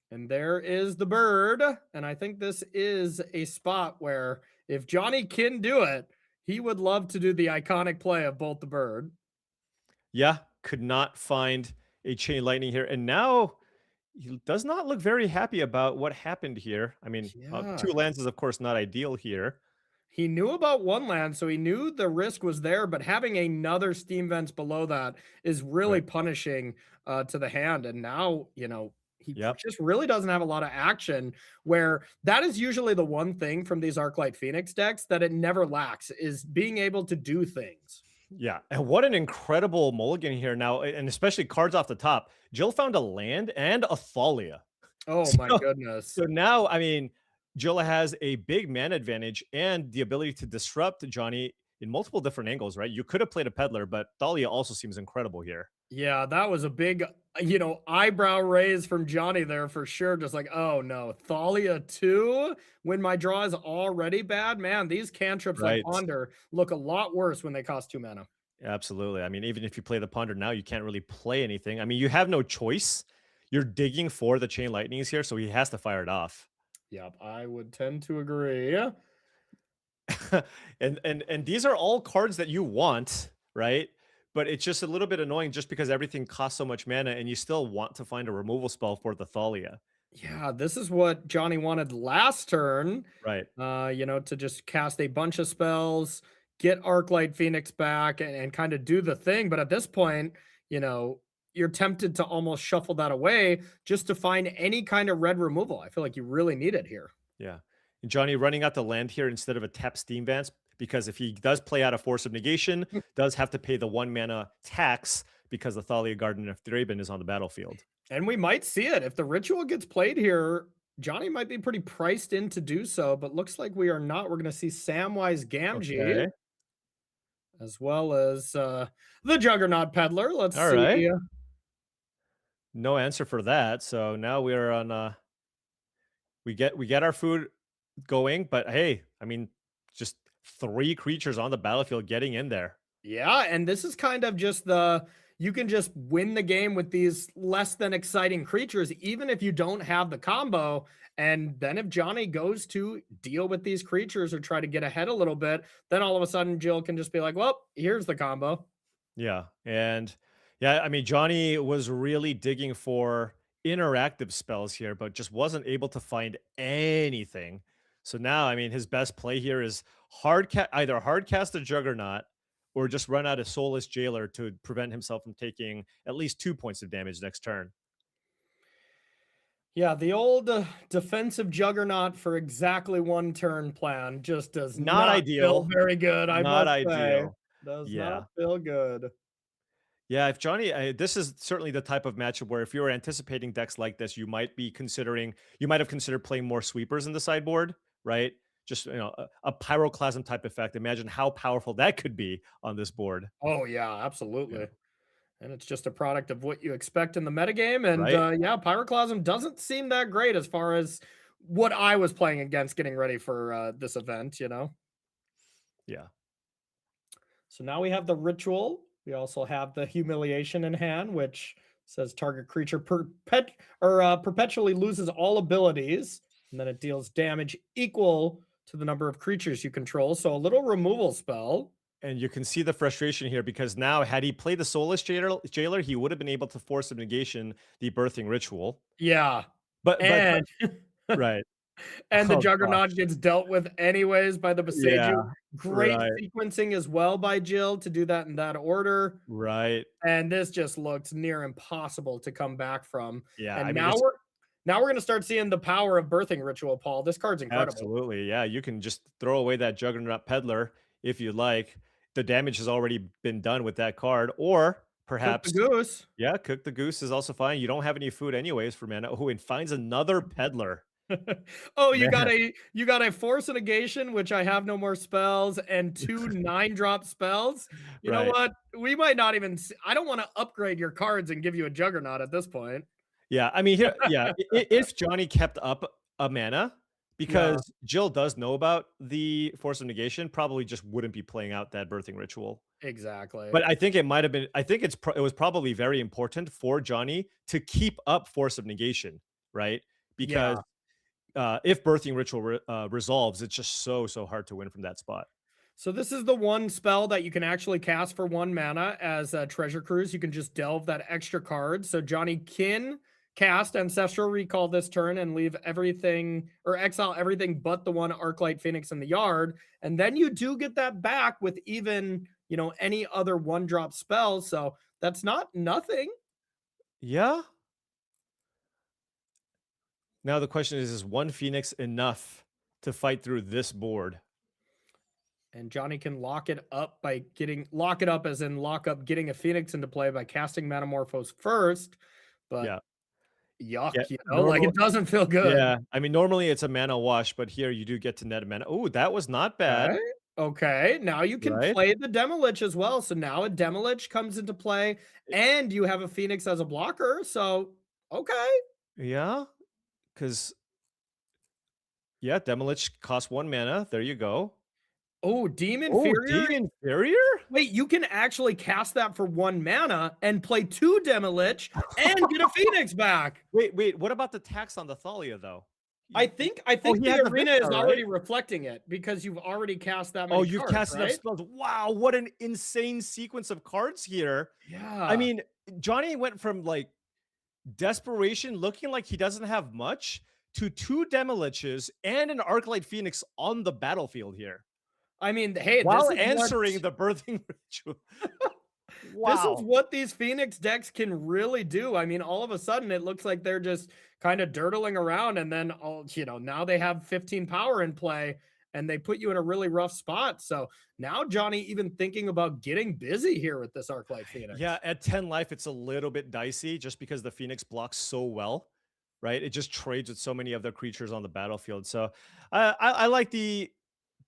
And there is the bird. And I think this is a spot where if Johnny can do it, he would love to do the iconic play of Bolt the Bird. Yeah, could not find a Chain Lightning here, and now he does not look very happy about what happened here. I mean, Yeah. 2 lands is of course not ideal here. He knew about one land, so he knew the risk was there, but having another Steam Vents below that is really punishing to the hand. And now, he just really doesn't have a lot of action, where that is usually the one thing from these Arclight Phoenix decks that it never lacks, is being able to do things. Yeah, and what an incredible mulligan here now, and especially cards off the top. Jill found a land and a Thalia. Oh my goodness. So now, I mean, Jill has a big mana advantage and the ability to disrupt Johnny in multiple different angles, right? You could have played a Peddler, but Thalia also seems incredible here. Yeah, that was a big, eyebrow raise from Johnny there for sure. Just like, oh no, Thalia 2 when my draw is already bad. Man, these cantrips like Ponder look a lot worse when they cost 2 mana. Absolutely. I mean, even if you play the Ponder now, you can't really play anything. I mean, you have no choice. You're digging for the Chain Lightnings here, so he has to fire it off. Yep, I would tend to agree. and these are all cards that you want, right? But it's just a little bit annoying just because everything costs so much mana and you still want to find a removal spell for the Thalia. Yeah, this is what Johnny wanted last turn. Right. To just cast a bunch of spells, get Arclight Phoenix back and kind of do the thing. But at this point, you're tempted to almost shuffle that away just to find any kind of red removal. I feel like you really need it here. Yeah. And Johnny running out the land here instead of a tap Steam Vance, because if he does play out a Force of Negation, does have to pay the 1 mana tax because the Thalia Garden of Thraben is on the battlefield. And we might see it. If the ritual gets played here, Johnny might be pretty priced in to do so, but looks like we are not. We're going to see Samwise Gamgee, as well as the Juggernaut Peddler. Let's see. Right. No answer for that. So now we're on we get our food going, but hey, I mean, just 3 creatures on the battlefield getting in there. Yeah, and this is kind of just you can just win the game with these less than exciting creatures, even if you don't have the combo. And then if Johnny goes to deal with these creatures or try to get ahead a little bit, then all of a sudden Jill can just be like, well, here's the combo. Yeah. And yeah, I mean, Johnny was really digging for interactive spells here, but just wasn't able to find anything. So now, I mean, his best play here is either hard cast the Juggernaut or just run out a Soulless Jailer to prevent himself from taking at least 2 points of damage next turn. Yeah, the old defensive Juggernaut for exactly 1 turn plan just does not ideal. feel very good. I Not must say. ideal. Does not feel good. Yeah, if Johnny, this is certainly the type of matchup where if you were anticipating decks like this, you might have considered playing more sweepers in the sideboard, right? Just, a Pyroclasm type effect. Imagine how powerful that could be on this board. Oh yeah, absolutely. Yeah. And it's just a product of what you expect in the metagame. And Pyroclasm doesn't seem that great as far as what I was playing against getting ready for this event, Yeah. So now we have the ritual. We also have the humiliation in hand, which says target creature perpetually loses all abilities, and then it deals damage equal to the number of creatures you control. So a little removal spell. And you can see the frustration here because now, had he played the Soulless Jailer, he would have been able to force of negation the Birthing Ritual. Yeah. But and right. and the Oh, Juggernaut gosh. gets dealt with anyways by the Yeah, Boseiju. Great right. sequencing as well by Jill to do that in that order. Right. And this just looks near impossible to come back from. Yeah, And I mean, now this we're going to start seeing the power of Birthing Ritual, Paul. This card's incredible. absolutely. Yeah, you can just throw away that Juggernaut Peddler if you like. The damage has already been done with that card, or perhaps Cook the Goose. Yeah, Cook the Goose is also fine. You don't have any food anyways for mana. Oh, and finds another Peddler. Oh, you got Man. a Force of Negation, which I have no more spells, and 2 9-drop spells. You know Right. what? We might not even I don't want to upgrade your cards and give you a Juggernaut at this point. Yeah, I mean, here, yeah, if Johnny kept up a mana, because Jill does know about the Force of Negation, probably just wouldn't be playing out that Birthing Ritual. Exactly. But I think it might have been. I think it was probably very important for Johnny to keep up Force of Negation, right? Because if Birthing Ritual resolves, it's just so hard to win from that spot. So this is the one spell that you can actually cast for 1 mana as a Treasure Cruise. You can just delve that extra card. So Johnny can cast Ancestral Recall this turn and leave everything or exile everything but the 1 Arclight Phoenix in the yard. And then you do get that back with even, any other 1-drop spell. So that's not nothing. Yeah. Now the question is 1 Phoenix enough to fight through this board? And Johnny can lock it up by lock it up as in lock up getting a Phoenix into play by casting Metamorphose first. But yuck, like it doesn't feel good. Yeah, I mean, normally it's a mana wash, but here you do get to net a mana. Oh, that was not bad. Okay, now you can Right? play the Demolich as well. So now a Demolich comes into play, and you have a Phoenix as a blocker. So, okay. Yeah, because Demolich costs 1 mana. There you go. Oh, Demon Oh, Inferior? Demon Inferior? Wait, you can actually cast that for 1 mana and play 2 Demolich and get a Phoenix back. Wait, what about the tax on the Thalia, though? I think he the had the arena Vista, is already right? reflecting it because you've already cast that many You've cards, cast enough right? spells. Wow, what an insane sequence of cards here. Yeah. I mean, Johnny went from like desperation, looking like he doesn't have much, to 2 Demoliches and an Arclight Phoenix on the battlefield here. I mean, hey, while this is answering the Birthing Ritual. Wow. This is what these Phoenix decks can really do. I mean, all of a sudden it looks like they're just kind of dirtling around, and then now they have 15 power in play and they put you in a really rough spot. So now Johnny even thinking about getting busy here with this Arclight Phoenix. Yeah, at 10 life, it's a little bit dicey just because the Phoenix blocks so well, right? It just trades with so many other creatures on the battlefield. So I like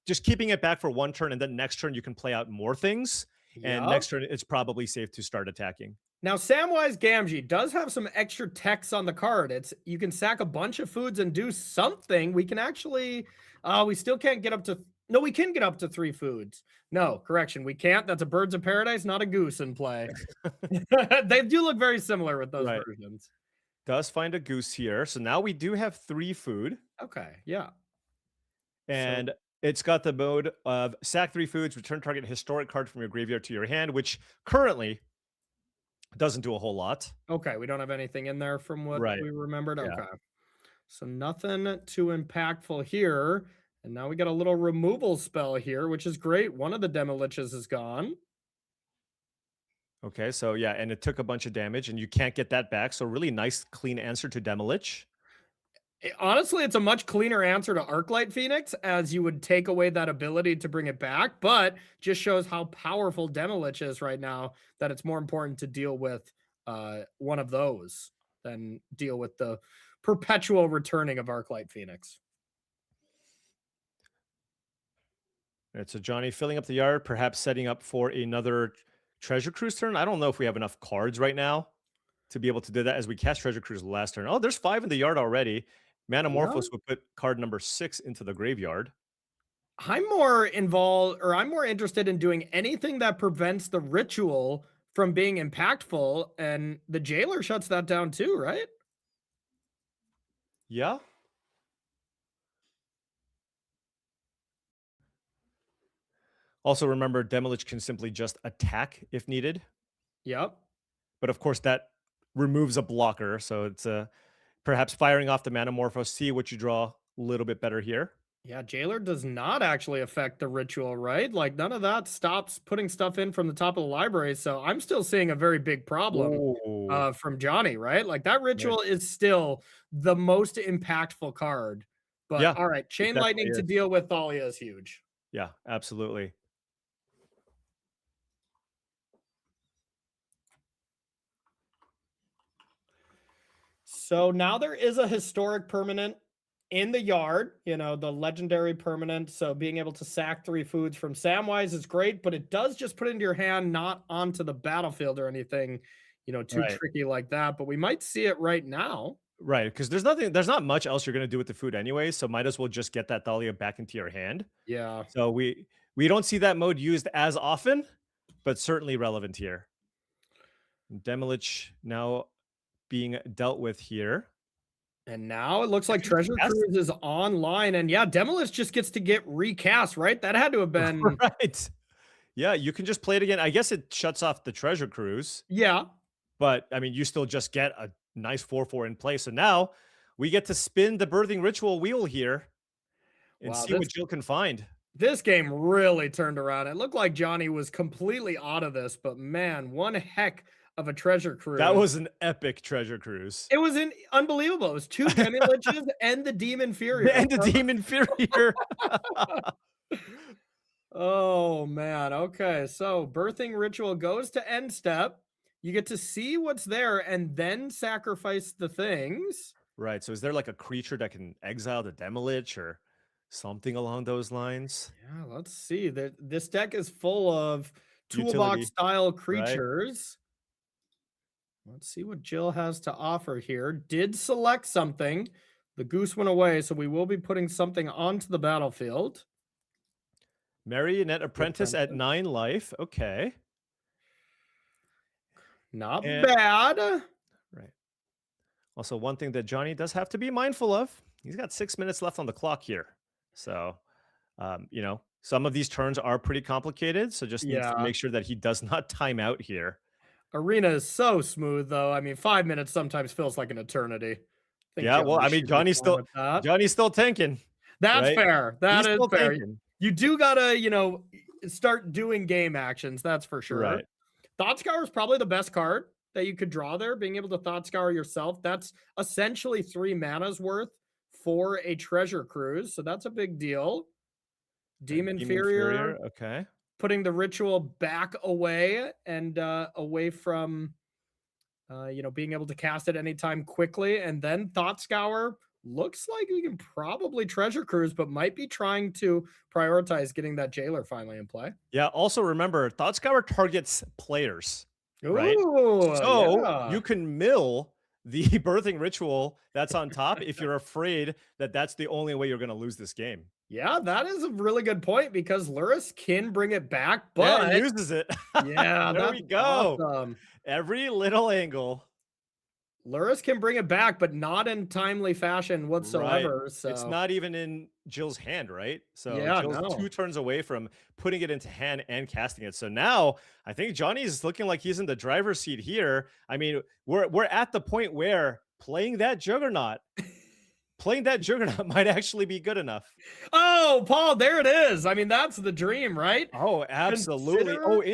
just keeping it back for 1 turn, and then next turn you can play out more things. And next turn, it's probably safe to start attacking. Now, Samwise Gamgee does have some extra text on the card. You can sack a bunch of foods and do something. We can actually, we still can't get up to, no, we can get up to 3 foods. No, correction, we can't. That's a Birds of Paradise, not a goose in play. They do look very similar with those versions. Does find a goose here. So now we do have 3 food. Okay, yeah. And it's got the mode of sack 3 foods, return target historic card from your graveyard to your hand, which currently doesn't do a whole lot. Okay, we don't have anything in there from what we remembered. Yeah. Okay. So nothing too impactful here. And now we got a little removal spell here, which is great. One of the Demoliches is gone. Okay, so yeah, and it took a bunch of damage, and you can't get that back. So really nice, clean answer to Demolich. Honestly, it's a much cleaner answer to Arclight Phoenix, as you would take away that ability to bring it back, but just shows how powerful Demolich is right now, that it's more important to deal with one of those than deal with the perpetual returning of Arclight Phoenix. It's a Johnny filling up the yard, perhaps setting up for another Treasure Cruise turn. I don't know if we have enough cards right now to be able to do that as we cast Treasure Cruise last turn. Oh, there's 5 in the yard already. Manamorphose would put card number 6 into the graveyard. I'm more involved, or I'm more interested in doing anything that prevents the ritual from being impactful, and the Jailer shuts that down too, right? Yeah. Also, remember, Demilich can simply just attack if needed. Yep. But of course, that removes a blocker. So it's perhaps firing off the Manamorpho, see what you draw a little bit better here. Yeah, Jailer does not actually affect the ritual, right? Like none of that stops putting stuff in from the top of the library. So I'm still seeing a very big problem from Johnny, right? Like that ritual is still the most impactful card. But Yeah, all right, Chain Lightning to deal with Thalia is huge. Yeah, absolutely. So now there is a historic permanent in the yard, you know, the legendary permanent. So being able to sack 3 foods from Samwise is great, but it does just put into your hand, not onto the battlefield or anything, you know, too tricky like that. But we might see it right now. Right, because there's not much else you're gonna do with the food anyway, so might as well just get that Thalia back into your hand. Yeah. So we don't see that mode used as often, but certainly relevant here. Demilich now being dealt with here. And now it looks like Treasure Cruise is online. And yeah, Demilich just gets to get recast, right? That had to have been right. Yeah, you can just play it again. I guess it shuts off the Treasure Cruise. Yeah. But I mean, you still just get a nice 4/4 in play. So now we get to spin the Birthing Ritual wheel here and see what Jill can find. This game really turned around. It looked like Johnny was completely out of this, but man, one heck of a Treasure Cruise. That was an epic Treasure Cruise. It was unbelievable. It was 2 Demiliches and the Demon Fury. And the Demon Fury. Oh man. Okay. So Birthing Ritual goes to end step. You get to see what's there and then sacrifice the things. Right. So is there like a creature that can exile the Demilich or something along those lines? Yeah, let's see. This deck is full of toolbox style creatures. Right. Let's see what Jill has to offer here. Did select something. The goose went away, so we will be putting something onto the battlefield. Marionette Apprentice at 9 life. Okay. Not bad. Right. Also, one thing that Johnny does have to be mindful of, he's got 6 minutes left on the clock here. So, you know, some of these turns are pretty complicated. So just needs to make sure that he does not time out here. Arena is so smooth, though. I mean, 5 minutes sometimes feels like an eternity. Yeah, well, I mean, Johnny's still tanking. That's fair. That is fair. Tanking. You do gotta, you know, start doing game actions. That's for sure. Right. Thought Scour is probably the best card that you could draw there. Being able to Thought Scour yourself. That's essentially 3 mana's worth for a Treasure Cruise. So that's a big deal. Demon Inferior. Okay. Putting the ritual back away and away from, you know, being able to cast it anytime quickly. And then Thought Scour. Looks like we can probably Treasure Cruise, but might be trying to prioritize getting that Jailer finally in play. Yeah, also remember, Thought Scour targets players, right? Ooh, So you can mill the Birthing Ritual that's on top if you're afraid that that's the only way you're going to lose this game. Yeah, that is a really good point because Luris can bring it back, but he uses it. Yeah, there we go. Awesome. Every little angle. Luris can bring it back, but not in timely fashion whatsoever. Right. So it's not even in Jill's hand, right? So yeah, Jill's 2 turns away from putting it into hand and casting it. So now I think Johnny's looking like he's in the driver's seat here. I mean, we're at the point where playing that Juggernaut might actually be good enough. Oh, Paul, there it is. I mean, that's the dream, right? Oh, absolutely.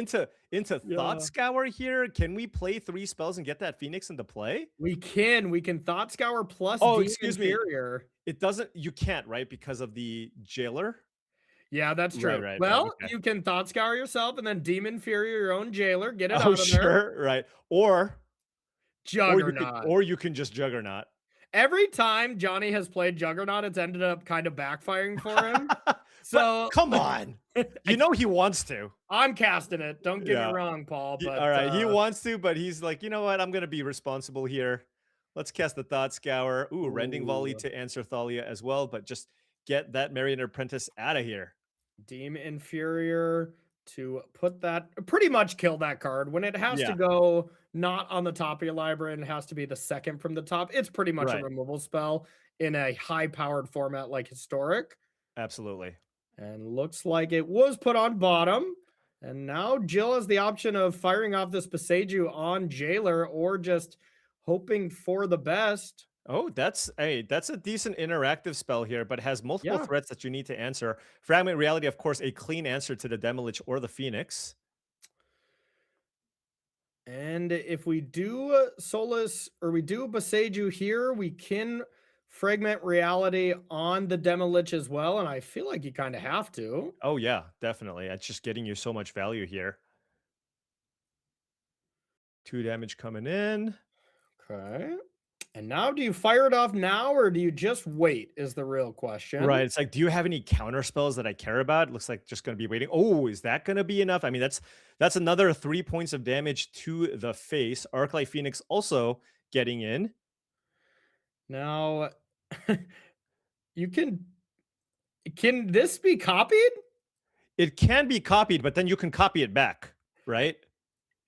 Into Thought Scour here. Can we play 3 spells and get that Phoenix into play? We can Thought Scour plus Inferior. It doesn't, you can't, right? Because of the Jailer? Yeah, that's true. You can Thought Scour yourself and then Demon Inferior your own Jailer. Get it out of there. Right. Or Juggernaut. Or you can just Juggernaut. Every time Johnny has played Juggernaut, it's ended up kind of backfiring for him. So come on. You know he wants to. I'm casting it. Don't get me wrong, Paul. But all right, he wants to, but he's like, you know what? I'm gonna be responsible here. Let's cast the Thought Scour. Ooh, Rending Volley to answer Thalia as well, but just get that Marionette Apprentice out of here. Demon Inferior to put that, pretty much kill that card. When it has to go not on the top of your library and it has to be the second from the top, it's pretty much a removal spell in a high-powered format like Historic. Absolutely. And looks like it was put on bottom. And now Jill has the option of firing off this Boseiju on Jailer or just hoping for the best. Oh, that's a decent interactive spell here, but has multiple Yeah. threats that you need to answer. Fragment Reality, of course, a clean answer to the Demilich or the Phoenix. And if we do Solace or we do Boseiju here, we can Fragment Reality on the Demilich as well. And I feel like you kind of have to. Oh, yeah, definitely. It's just getting you so much value here. 2 damage coming in. Okay. And now do you fire it off now or do you just wait is the real question. Right. It's like, do you have any counter spells that I care about? It looks like just going to be waiting. Oh, is that going to be enough? I mean, that's another 3 points of damage to the face. Arclight Phoenix also getting in. Now, can this be copied? It can be copied, but then you can copy it back, right?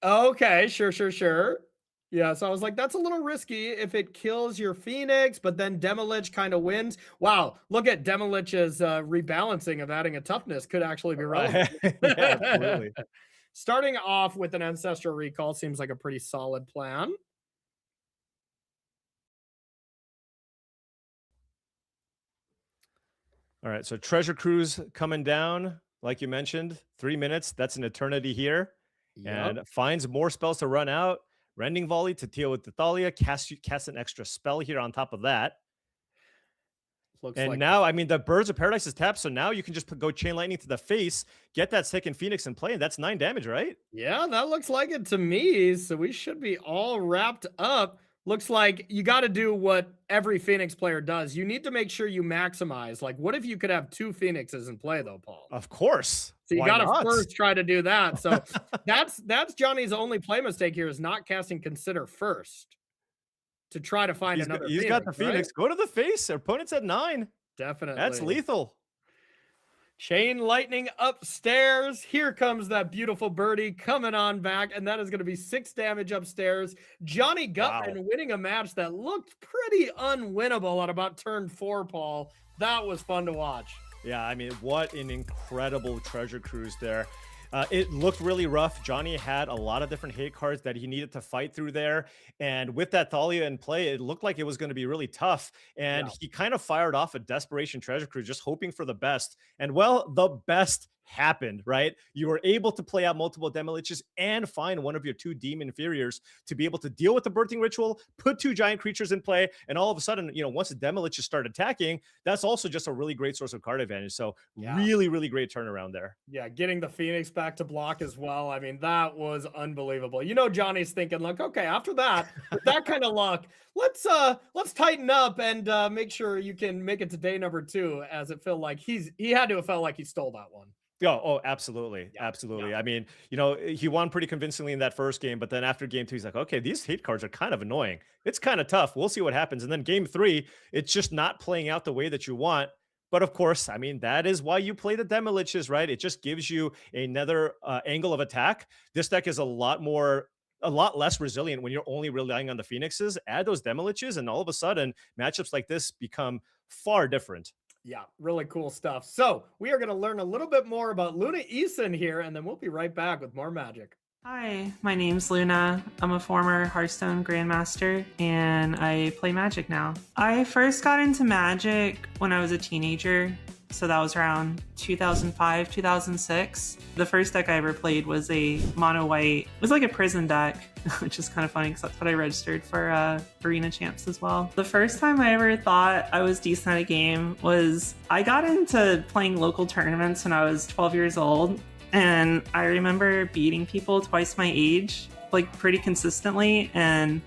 Okay, sure. Yeah, so I was like, that's a little risky if it kills your Phoenix, but then Demilich kind of wins. Wow, look at Demilich's rebalancing of adding a toughness could actually be relevant. Yeah, absolutely. Starting off with an Ancestral Recall seems like a pretty solid plan. All right, so Treasure Cruise coming down, like you mentioned, 3 minutes. That's an eternity here. Yep. And finds more spells to run out. Rending Volley to deal with the Thalia. Cast an extra spell here on top of that. And now, I mean, the Birds of Paradise is tapped, so now you can just go Chain Lightning to the face, get that second Phoenix in play, and that's 9 damage, right? Yeah, that looks like it to me. So we should be all wrapped up. Looks like you got to do what every Phoenix player does. You need to make sure you maximize. Like, what if you could have 2 Phoenixes in play, though, Paul? Of course. So you Why got to not? first try to do that. So that's Johnny's only play mistake here is not casting Consider first to try to find another He's Phoenix, got the Phoenix. right? Go to the face. Their opponent's at 9. Definitely. That's lethal. Chain Lightning upstairs. Here comes that beautiful birdie coming on back, and that is going to be 6 damage upstairs. Johnny Gutman winning a match that looked pretty unwinnable at about turn 4, Paul. That was fun to watch. Yeah, I mean, what an incredible Treasure Cruise there. It looked really rough. Johnny had a lot of different hate cards that he needed to fight through there. And with that Thalia in play, it looked like it was going to be really tough. And he kind of fired off a Desperation Treasure Cruise, just hoping for the best. And well, the best happened, right? You were able to play out multiple Demoliches and find one of your 2 demon inferiors to be able to deal with the Birthing Ritual, put 2 giant creatures in play, and all of a sudden, you know, once the Demoliches start attacking, that's also just a really great source of card advantage. So really great turnaround there. Yeah, getting the Phoenix back to block as well. I mean, that was unbelievable. You know, Johnny's thinking like, okay, after that, with that kind of luck, let's tighten up and make sure you can make it to day number 2, as it felt like he had to have felt like he stole that one. Oh, absolutely. Absolutely. I mean, you know, he won pretty convincingly in that first game, but then after game 2, he's like, okay, these hate cards are kind of annoying. It's kind of tough. We'll see what happens. And then game 3, it's just not playing out the way that you want. But of course, I mean, that is why you play the Demoliches, right? It just gives you another angle of attack. This deck is a lot less resilient when you're only relying on the Phoenixes. Add those Demoliches, and all of a sudden, matchups like this become far different. Yeah, really cool stuff. So we are going to learn a little bit more about Luna Eason here, and then we'll be right back with more Magic. Hi, my name's Luna. I'm a former Hearthstone Grandmaster, and I play Magic now. I first got into Magic when I was a teenager, so that was around 2005, 2006. The first deck I ever played was a mono white. It was like a prison deck, which is kind of funny because that's what I registered for Arena Champs as well. The first time I ever thought I was decent at a game was I got into playing local tournaments when I was 12 years old. And I remember beating people twice my age, like pretty consistently, and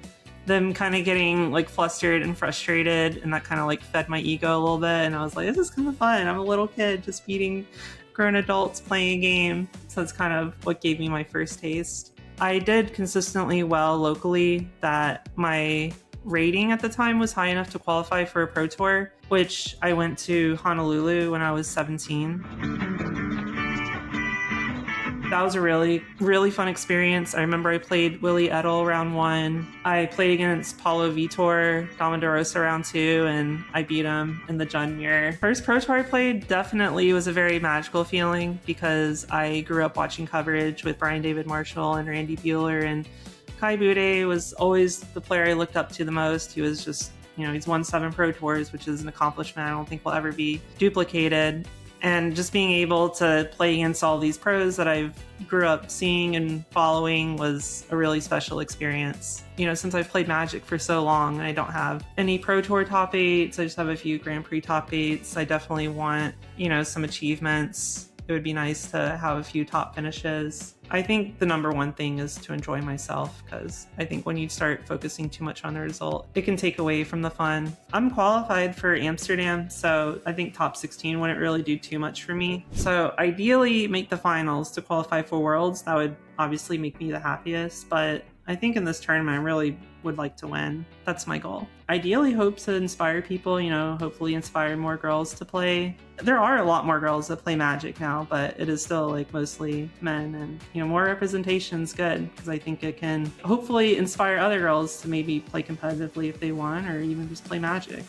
them kind of getting like flustered and frustrated, and that kind of like fed my ego a little bit. And I was like, this is kind of fun. I'm a little kid just beating grown adults playing a game. So that's kind of what gave me my first taste. I did consistently well locally. That my rating at the time was high enough to qualify for a Pro Tour, which I went to Honolulu when I was 17. That was a really, really fun experience. I remember I played Willie Edel round 1. I played against Paulo Vitor, Domodorosa round 2, and I beat him in the Jund mirror. First Pro Tour I played definitely was a very magical feeling because I grew up watching coverage with Brian David Marshall and Randy Bueller, and Kai Bude was always the player I looked up to the most. He was just, he's won 7 Pro Tours, which is an accomplishment I don't think will ever be duplicated. And just being able to play against all these pros that I've grew up seeing and following was a really special experience. Since I've played Magic for so long, I don't have any Pro Tour top 8s. I just have a few Grand Prix top 8s. I definitely want, some achievements. It would be nice to have a few top finishes. I think the number one thing is to enjoy myself, because I think when you start focusing too much on the result, it can take away from the fun. I'm qualified for Amsterdam, so I think top 16 wouldn't really do too much for me. So ideally make the finals to qualify for Worlds. That would obviously make me the happiest, but I think in this tournament I really would like to win. That's my goal. Ideally hope to inspire people, hopefully inspire more girls to play. There are a lot more girls that play Magic now, but it is still mostly men, and more representation is good because I think it can hopefully inspire other girls to maybe play competitively if they want, or even just play Magic.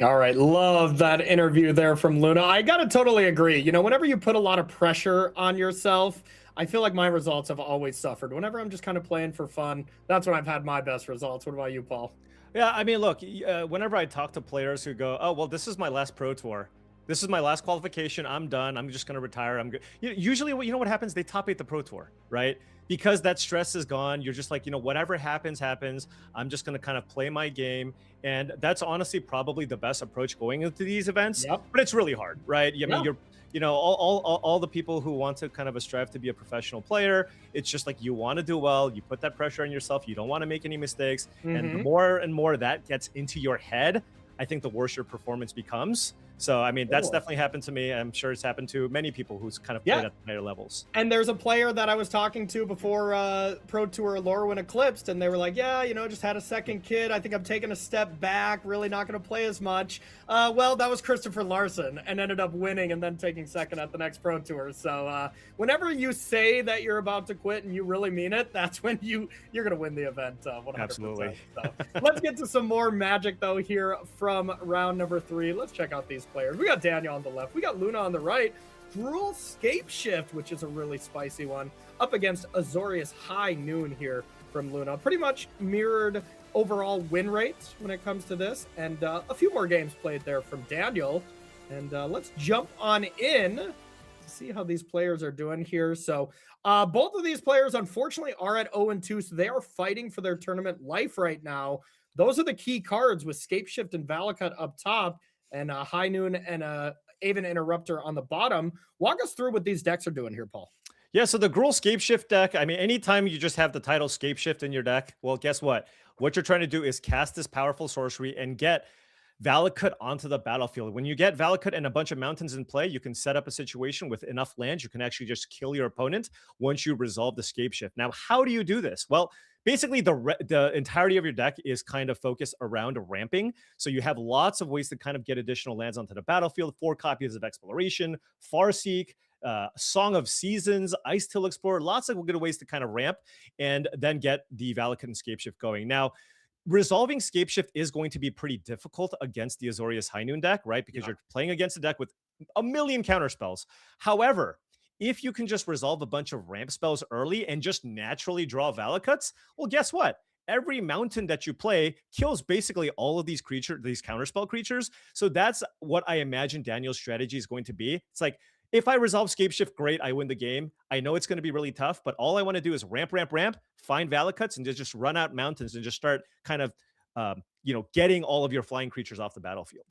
All right, love that interview there from Luna. I gotta totally agree. Whenever you put a lot of pressure on yourself, I feel like my results have always suffered. Whenever I'm just kind of playing for fun, that's when I've had my best results. What about you, Paul? Yeah, I mean, look, whenever I talk to players who go, oh, well, this is my last Pro Tour. This is my last qualification. I'm done. I'm just going to retire. I'm good. Usually, what happens? They top 8 the Pro Tour, right? Because that stress is gone. You're just like, whatever happens, happens. I'm just going to kind of play my game. And that's honestly probably the best approach going into these events. Yep. But it's really hard, right? I mean, all the people who want to kind of strive to be a professional player, it's just like you want to do well. You put that pressure on yourself. You don't want to make any mistakes. And the more and more that gets into your head, I think the worse your performance becomes. So, I mean, that's definitely happened to me. I'm sure it's happened to many people who's kind of played at the higher levels. And there's a player that I was talking to before Pro Tour Lorwyn eclipsed, and they were like, yeah, just had a second kid. I think I'm taking a step back, really not going to play as much. Well, that was Christopher Larson, and ended up winning and then taking second at the next Pro Tour. So whenever you say that you're about to quit and you really mean it, that's when you're going to win the event 100%. Absolutely. So let's get to some more Magic, though, here from round number 3. Let's check out these players. We got Daniel on the left. We got Luna on the right. Gruul Scape Shift, which is a really spicy one, up against Azorius High Noon here from Luna. Pretty much mirrored overall win rates when it comes to this, and a few more games played there from Daniel. And let's jump on in to see how these players are doing here. So both of these players, unfortunately, are at 0-2, so they are fighting for their tournament life right now. Those are the key cards with Scape Shift and Valakut up top, and High Noon and Aven Interrupter on the bottom. Walk us through what these decks are doing here, Paul. Yeah, so the Gruul Scape Shift deck, I mean, anytime you just have the title Scape Shift in your deck, well, guess what? What you're trying to do is cast this powerful sorcery and get Valakut onto the battlefield. When you get Valakut and a bunch of mountains in play, you can set up a situation with enough lands. You can actually just kill your opponent once you resolve the Scape Shift. Now, how do you do this? Well, basically, the entirety of your deck is kind of focused around ramping. So you have lots of ways to kind of get additional lands onto the battlefield. 4 copies of Exploration, Farseek, Song of Seasons, Ice Till Explorer, lots of good ways to kind of ramp and then get the Valakut and Scape Shift going. Now, resolving Scape Shift is going to be pretty difficult against the Azorius High Noon deck, right? Because you're playing against a deck with a million counter spells. However, if you can just resolve a bunch of ramp spells early and just naturally draw Valakuts, well, guess what? Every mountain that you play kills basically all of these counterspell creatures. So that's what I imagine Daniel's strategy is going to be. It's like, if I resolve Scape Shift, great, I win the game. I know it's going to be really tough, but all I want to do is ramp, find Valakuts, and just run out mountains and just start kind of, getting all of your flying creatures off the battlefield.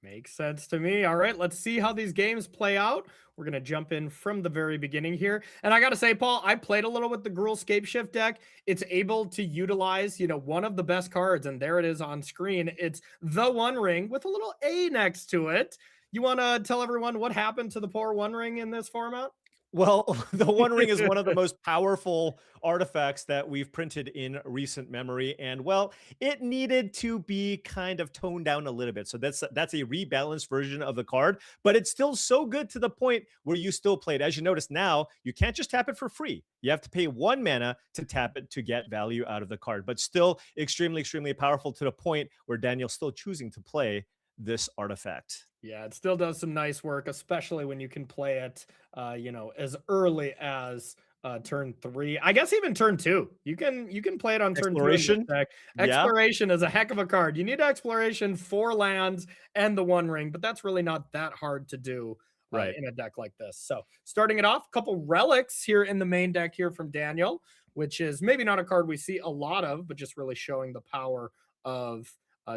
Makes sense to me. All right, let's see how these games play out. We're going to jump in from the very beginning here. And I got to say, Paul, I played a little with the Gruul Scape Shift deck. It's able to utilize, one of the best cards, and there it is on screen. It's the One Ring with a little A next to it. You want to tell everyone what happened to the poor One Ring in this format? Well, the One Ring is one of the most powerful artifacts that we've printed in recent memory, and well, it needed to be kind of toned down a little bit. So that's a rebalanced version of the card, but it's still so good to the point where you still play it. As you notice now, you can't just tap it for free. You have to pay 1 mana to tap it to get value out of the card, but still extremely, extremely powerful to the point where Daniel's still choosing to play this artifact. Yeah, it still does some nice work, especially when you can play it, as early as turn 3. I guess even turn 2. You can play it on turn 2 in this Exploration? deck. Yeah. Exploration is a heck of a card. You need exploration, 4 lands, and the One Ring, but that's really not that hard to do Right. in a deck like this. So starting it off, a couple relics here in the main deck here from Daniel, which is maybe not a card we see a lot of, but just really showing the power of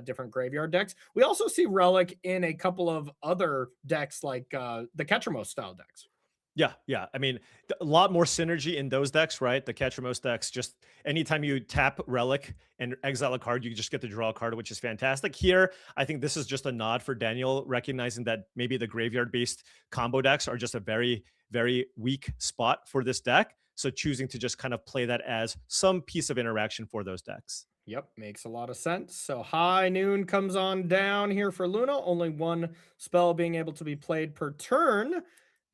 different graveyard decks. We also see Relic in a couple of other decks like the Ketramos style decks. Yeah. I mean, a lot more synergy in those decks, right? The Ketramos decks, just anytime you tap Relic and exile a card, you just get to draw a card, which is fantastic. Here, I think this is just a nod for Daniel, recognizing that maybe the graveyard-based combo decks are just a very, very weak spot for this deck. So choosing to just kind of play that as some piece of interaction for those decks. Yep, makes a lot of sense. So High Noon comes on down here for Luna. Only 1 spell being able to be played per turn.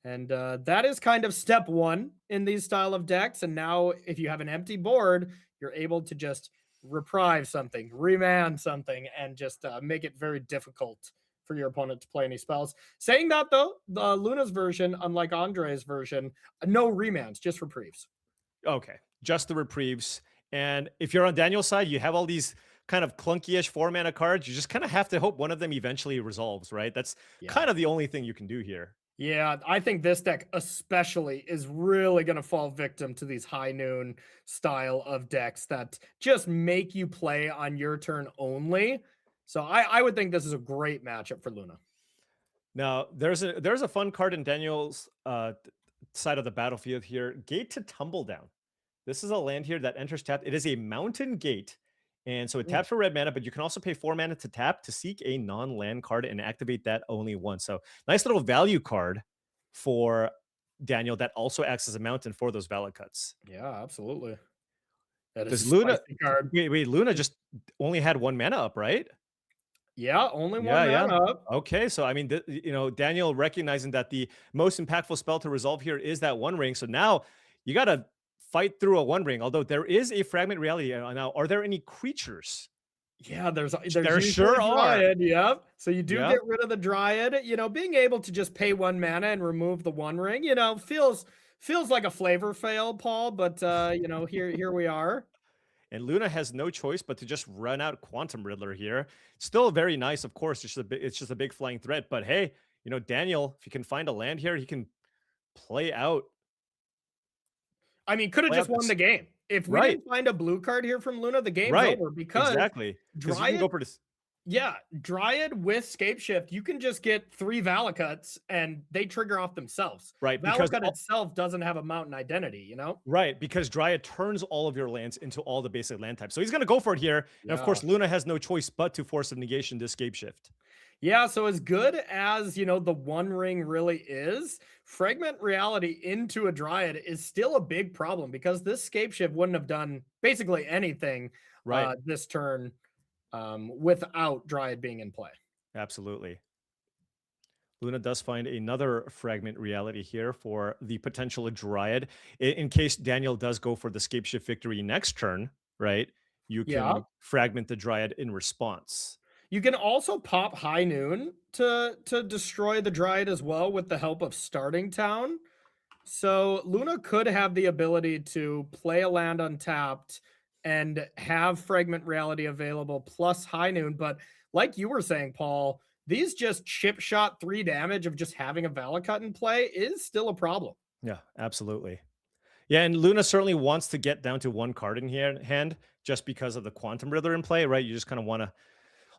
And that is kind of step 1 in these style of decks. And now if you have an empty board, you're able to just reprieve something, remand something, and just make it very difficult for your opponent to play any spells. Saying that, though, the Luna's version, unlike Andre's version, no remands, just reprieves. Okay, just the reprieves. And if you're on Daniel's side, you have all these kind of clunky-ish 4-mana cards. You just kind of have to hope one of them eventually resolves, right? That's kind of the only thing you can do here. Yeah, I think this deck especially is really going to fall victim to these High Noon style of decks that just make you play on your turn only. So I would think this is a great matchup for Luna. Now, there's a fun card in Daniel's side of the battlefield here. Gate to Tumbledown. This is a land here that enters tapped. It is a mountain gate. And so it taps for red mana, but you can also pay 4 mana to tap to seek a non-land card and activate that only once. So nice little value card for Daniel that also acts as a mountain for those valid cuts. Yeah, absolutely. That Does is a Luna spicy card. wait, Luna just only had 1 mana up, right? Yeah, only 1 mana up. Okay, so I mean, Daniel recognizing that the most impactful spell to resolve here is that One Ring. So now you got to fight through a One Ring, although there is a fragment reality. Now, are there any creatures? Yeah, there's there sure are. Dryad, yep. So you do get rid of the Dryad. Being able to just pay 1 mana and remove the One Ring, feels like a flavor fail, Paul, but here we are. And Luna has no choice but to just run out Quantum Riddler here. Still very nice, of course. It's just a big flying threat. But hey, Daniel, if he can find a land here, he can play out. I mean, could have just won the game. If we didn't find a blue card here from Luna, the game's over because exactly. Because you can go for this. Yeah, Dryad with Scape Shift, you can just get 3 Valakuts and they trigger off themselves. Right, Valakut itself doesn't have a mountain identity, Right, because Dryad turns all of your lands into all the basic land types. So he's going to go for it here. And of course, Luna has no choice but to force a negation to Scape Shift. Yeah, so as good as, the One Ring really is, Fragment Reality into a Dryad is still a big problem because this Scape Shift wouldn't have done basically anything this turn without Dryad being in play. Absolutely. Luna does find another Fragment Reality here for the potential Dryad. In case Daniel does go for the Scape Shift victory next turn, right? You can fragment the Dryad in response. You can also pop High Noon to destroy the Dryad as well with the help of Starting Town. So Luna could have the ability to play a land untapped and have Fragment Reality available plus High Noon. But like you were saying, Paul, these just chip shot 3 damage of just having a Valakut in play is still a problem. Yeah, absolutely. Yeah, and Luna certainly wants to get down to 1 card in hand just because of the Quantum Riddler in play, right? You just kind of want to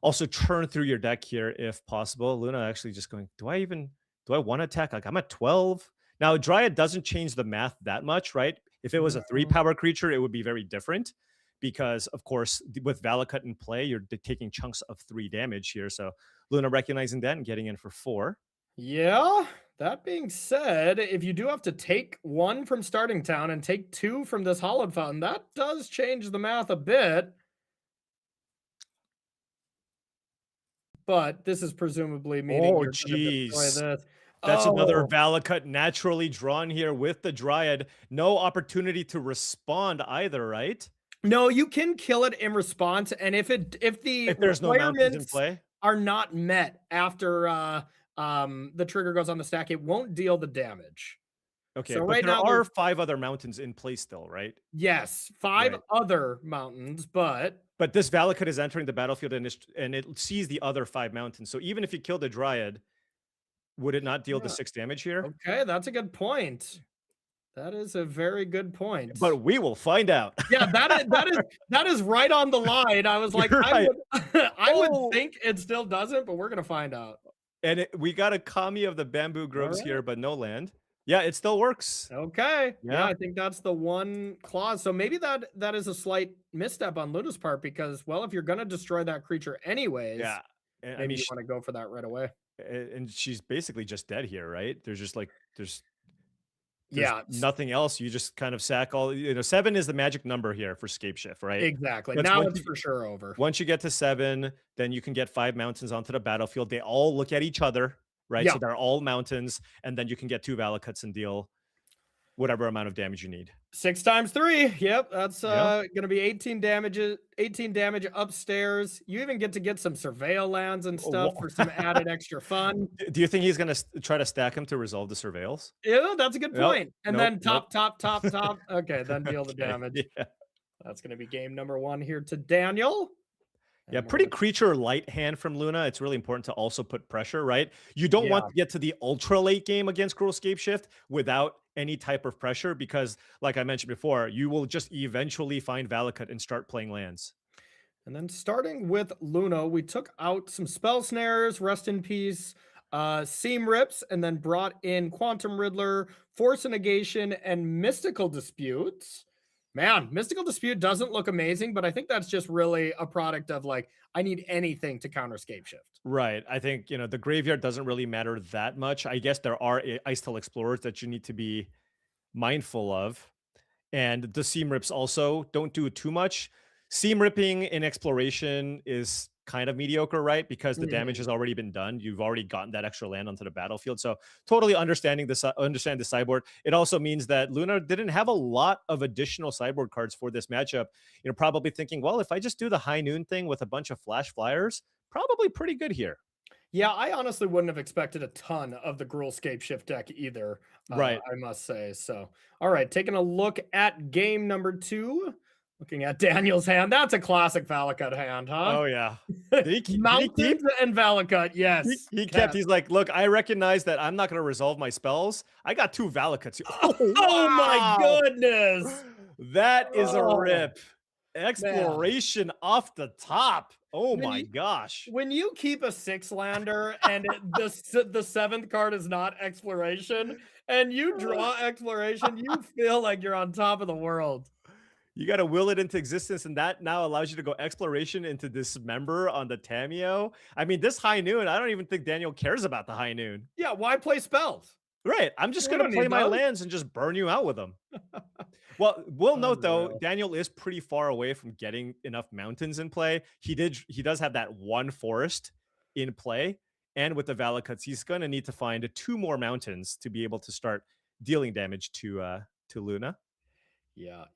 also churn through your deck here if possible. Luna actually just going, do I want to attack? Like, I'm at 12. Now, Dryad doesn't change the math that much, right? If it was a 3-power creature, it would be very different because, of course, with Valakut in play, you're taking chunks of 3 damage here. So Luna recognizing that and getting in for 4. Yeah, That being said, if you do have to take 1 from starting town and take 2 from this hollowed fountain, that does change the math a bit. But this is presumably meaning Oh, you're going to destroy jeez. this. That's another Oh, Valakut naturally drawn here with the Dryad. No opportunity to respond either, right? no, you can kill it in response, and if the If there's no mountains in requirements play. are not met after the trigger goes on the stack, it won't deal the damage. Okay, So but right there now are there's 5 other mountains in play still, right? yes, 5 Right. other mountains, but But this Valakut is entering the battlefield and it sees the other 5 mountains. So even if you kill the Dryad, would it not deal the Yeah. 6 damage here? Okay, that's a good point. That is a very good point. But we will find out. Yeah, that is right on the line. I was like, You're I right. would I Oh. would think it still doesn't, but we're gonna find out. And we got a Kami of the bamboo groves here, but no land. Yeah, it still works. Okay. Yeah, Yeah. I think that's the one clause. So maybe that is a slight misstep on Luna's part because, well, if you're gonna destroy that creature anyways, Yeah. And, I maybe mean, you want to go for that right away. and she's basically just dead here, right? There's just like there's Yeah. nothing else. You just kind of sack all. 7 is the magic number here for Scape Shift, right? Exactly. That's Now once it's you- for sure over. Once you get to 7, then you can get 5 mountains onto the battlefield. They all look at each other, right? Yeah. So they're all mountains, and then you can get 2 Valakuts and deal whatever amount of damage you need. 6 times 3. Yep, that's Yeah. gonna be 18 damage upstairs. You even get some surveil lands and stuff for some added extra fun. Do you think he's going to try to stack him to resolve the surveils? Yeah, that's a good Nope, point. And nope, then nope. top. Okay, then deal the Okay, damage. yeah. That's gonna be game number 1 here to Daniel. Yeah, pretty creature light hand from Luna. It's really important to also put pressure, right? You don't want Yeah. to get to the ultra late game against Cruel Scape Shift without any type of pressure because, like I mentioned before, you will just eventually find Valakut and start playing lands. And then starting with Luna, we took out some spell snares, rest in peace, seam rips, and then brought in Quantum Riddler, Force of Negation, and Mystical Disputes. Man, Mystical Dispute doesn't look amazing, but I think that's just really a product of like, I need anything to counter Scape Shift. Right. I think, the graveyard doesn't really matter that much. I guess there are Ice-Tail Explorers that you need to be mindful of. And the seam rips also don't do too much. Seam ripping in exploration is kind of mediocre, right? Because the damage has already been done. You've already gotten that extra land onto the battlefield. So totally understand the sideboard. It also means that Luna didn't have a lot of additional sideboard cards for this matchup. Probably thinking, well, if I just do the high noon thing with a bunch of flash flyers, probably pretty good here. Yeah, I honestly wouldn't have expected a ton of the Gruul Scape Shift deck either. Right. I must say. So, all right, taking a look at game number 2. Looking at Daniel's hand. That's a classic Valakut hand, huh? Oh, yeah. Mountains and Valakut, yes. He kept, he's like, look, I recognize that I'm not going to resolve my spells. I got 2 Valakuts. Oh my goodness. That is a Oh, rip. Exploration off the top. Oh When my you- gosh. When you keep a 6-lander and the 7th card is not Exploration, and you draw Exploration, you feel like you're on top of the world. You got to will it into existence, and that now allows you to go Exploration into Dismember on the Tameo. I mean, this High Noon, I don't even think Daniel cares about the High Noon. Yeah, why play spells? Right. I'm just We going to don't play need my those. lands and just burn you out with them. Well, we'll note though, Unreal. Daniel is pretty far away from getting enough mountains in play. He does have that 1 forest in play, and with the Valakuts, he's going to need to find 2 more mountains to be able to start dealing damage to Luna. Yeah,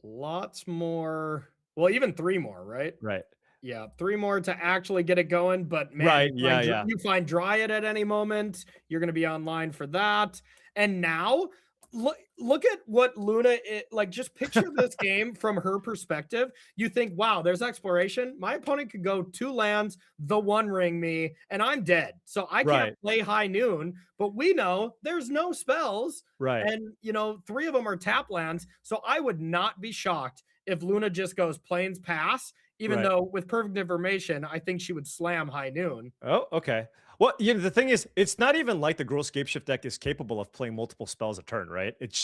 lots more. Well, even 3 more, right? Right. Yeah, 3 more to actually get it going. But man, Right, you you find Dryad at any moment. You're going to be online for that. And now look at what Luna like. Just picture this game from her perspective. You think, wow, there's exploration. My opponent could go 2 lands, the One Ring me, and I'm dead. So I can't Right. play High Noon. But we know there's no spells. Right. And 3 of them are tap lands. So I would not be shocked if Luna just goes Plains Pass. Even Right. though with perfect information, I think she would slam High Noon. Oh, okay. Well, the thing is, it's not even like the Gruul Scape Shift deck is capable of playing multiple spells a turn, right? It's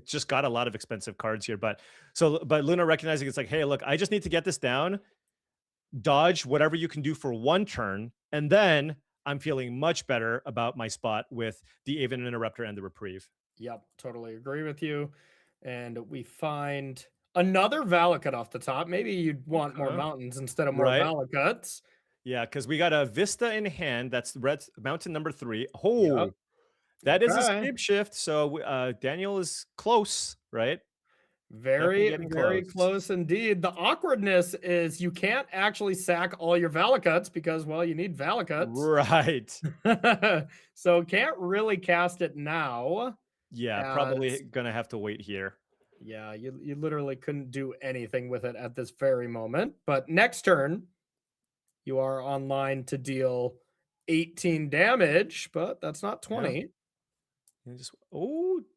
just got a lot of expensive cards here. But Luna recognizing it's like, hey, look, I just need to get this down, dodge whatever you can do for 1 turn, and then I'm feeling much better about my spot with the Aven Interrupter and the Reprieve. Yep, totally agree with you. And we find another Valakut off the top. Maybe you'd want more mountains instead of more Right. Valakuts. Yeah, because we got a Vista in hand. That's red mountain number 3. Oh, that is a Okay. scape shift. So Daniel is close, right? Definitely Very, getting very close. close indeed. The awkwardness is you can't actually sack all your Valakuts because, well, you need Valakuts. Right. So can't really cast it now. Yeah, as- probably gonna have to wait here. Yeah, you literally couldn't do anything with it at this very moment. But next turn, you are online to deal 18 damage, but that's not 20.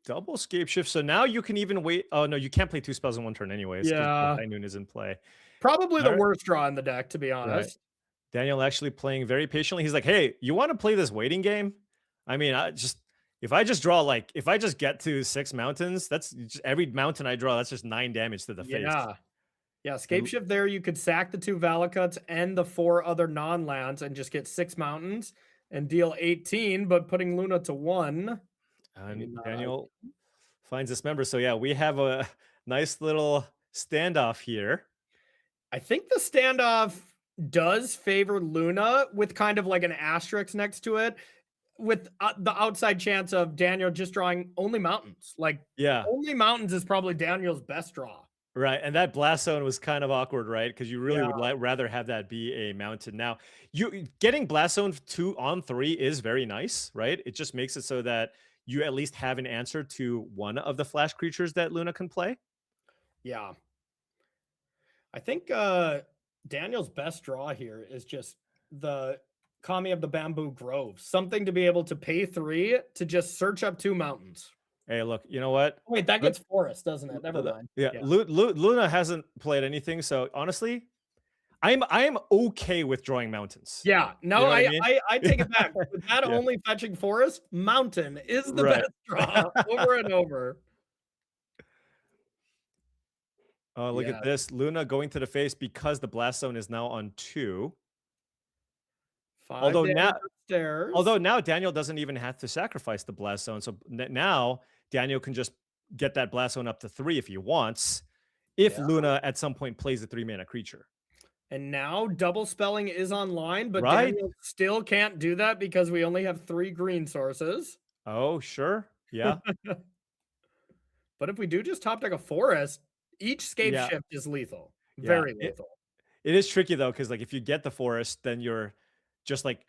Double scape shift. So now you can even wait. Oh no, you can't play 2 spells in 1 turn anyways. 'Cause Yeah. High Noon is in play. Probably the All right. worst draw in the deck, to be honest. Daniel actually playing very patiently. He's like, hey, you want to play this waiting game? I mean, if I just get to 6 mountains, that's just every mountain I draw, that's just 9 damage to the face. Yeah, scape shift there. You could sack the 2 Valakuts and the 4 other non-lands and just get 6 mountains and deal 18, but putting Luna to 1. And Daniel finds this member. So yeah, we have a nice little standoff here. I think the standoff does favor Luna with kind of like an asterisk next to it, with the outside chance of Daniel just drawing only mountains. Like, only mountains is probably Daniel's best draw. Right, and that blast zone was kind of awkward, right? Because you really would rather have that be a mountain. Now, you getting blast zone 2 on 3 is very nice, right? It just makes it so that you at least have an answer to one of the flash creatures that Luna can play. Yeah. I think Daniel's best draw here is just the Kami of the Bamboo Grove. Something to be able to pay 3 to just search up 2 mountains. Hey, look, you know what? Wait, that gets forest, doesn't it? Never mind. Yeah, Luna hasn't played anything, so honestly, I am okay with drawing mountains. Yeah, no, You know what I mean? I take it back. With that only fetching forest, mountain is the Right. best draw over and over. Oh, look at this. Luna going to the face because the blast zone is now on 2. 5 Although damage upstairs. now Daniel doesn't even have to sacrifice the blast zone. So now Daniel can just get that blast zone up to 3 if he wants, if Luna at some point plays a 3-mana creature. And now double spelling is online, but Right. Daniel still can't do that because we only have 3 green sources. Oh, sure. Yeah. But if we do just top deck a forest, each scape Yeah. shift is lethal. Yeah, Very lethal. It is tricky though, because like if you get the forest, then you're just like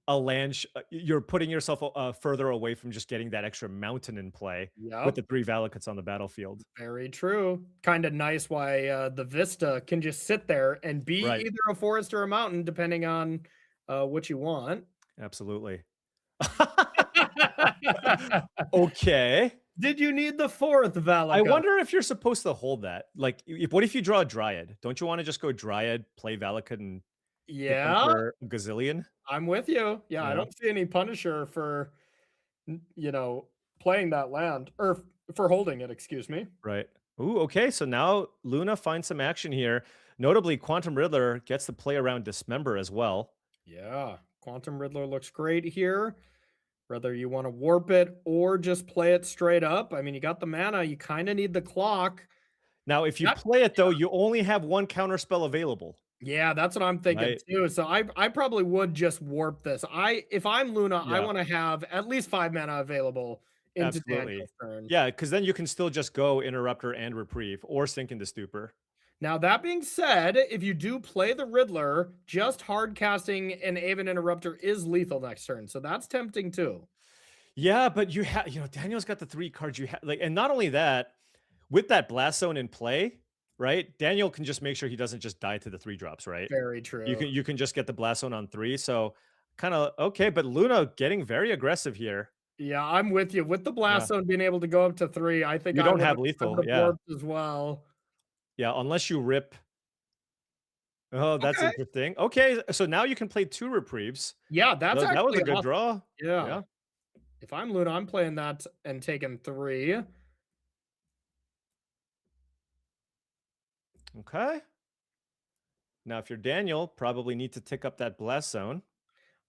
a land. You're putting yourself further away from just getting that extra mountain in play with the 3 Valakuts on the battlefield. Very true. Kind of nice why the Vista can just sit there and be either a forest or a mountain, depending on what you want. Absolutely. Okay. Did you need the 4th Valakut? I wonder if you're supposed to hold that. Like, what if you draw a Dryad? Don't you want to just go Dryad, play Valakut, and hit them for a gazillion? I'm with you. Yeah, I Yeah. don't see any Punisher for, playing that land, or for holding it, excuse me. Right. Ooh, okay. So now Luna finds some action here. Notably, Quantum Riddler gets to play around Dismember as well. Yeah, Quantum Riddler looks great here. Whether you want to warp it or just play it straight up. I mean, you got the mana, you kind of need the clock. Now, if you play it, though, you only have 1 counter spell available. Yeah, that's what I'm thinking Right. too. So I probably would just warp this. If I'm Luna, I Yeah. want to have at least 5 mana available into Absolutely. Daniel's turn. Yeah, because then you can still just go Interrupter and Reprieve or Sink into Stupor. Now, that being said, if you do play the Riddler, just hard casting an Aven Interrupter is lethal next turn. So that's tempting too. Yeah, but Daniel's got the 3 cards you have, like, and not only that, with that blast zone in play, right? Daniel can just make sure he doesn't just die to the 3 drops, right? Very true. You can just get the blast zone on 3. So kind of okay, but Luna getting very aggressive here. Yeah, I'm with you. With the blast zone being able to go up to 3, I think You I don't would have lethal, would've yeah. warped as well. Yeah, unless you rip. Oh, that's Okay. interesting. Okay, so now you can play 2 Reprieves. Yeah, that's that was a actually good awesome. draw. Yeah. If I'm Luna, I'm playing that and taking 3. Okay. Now, if you're Daniel, probably need to tick up that blast zone.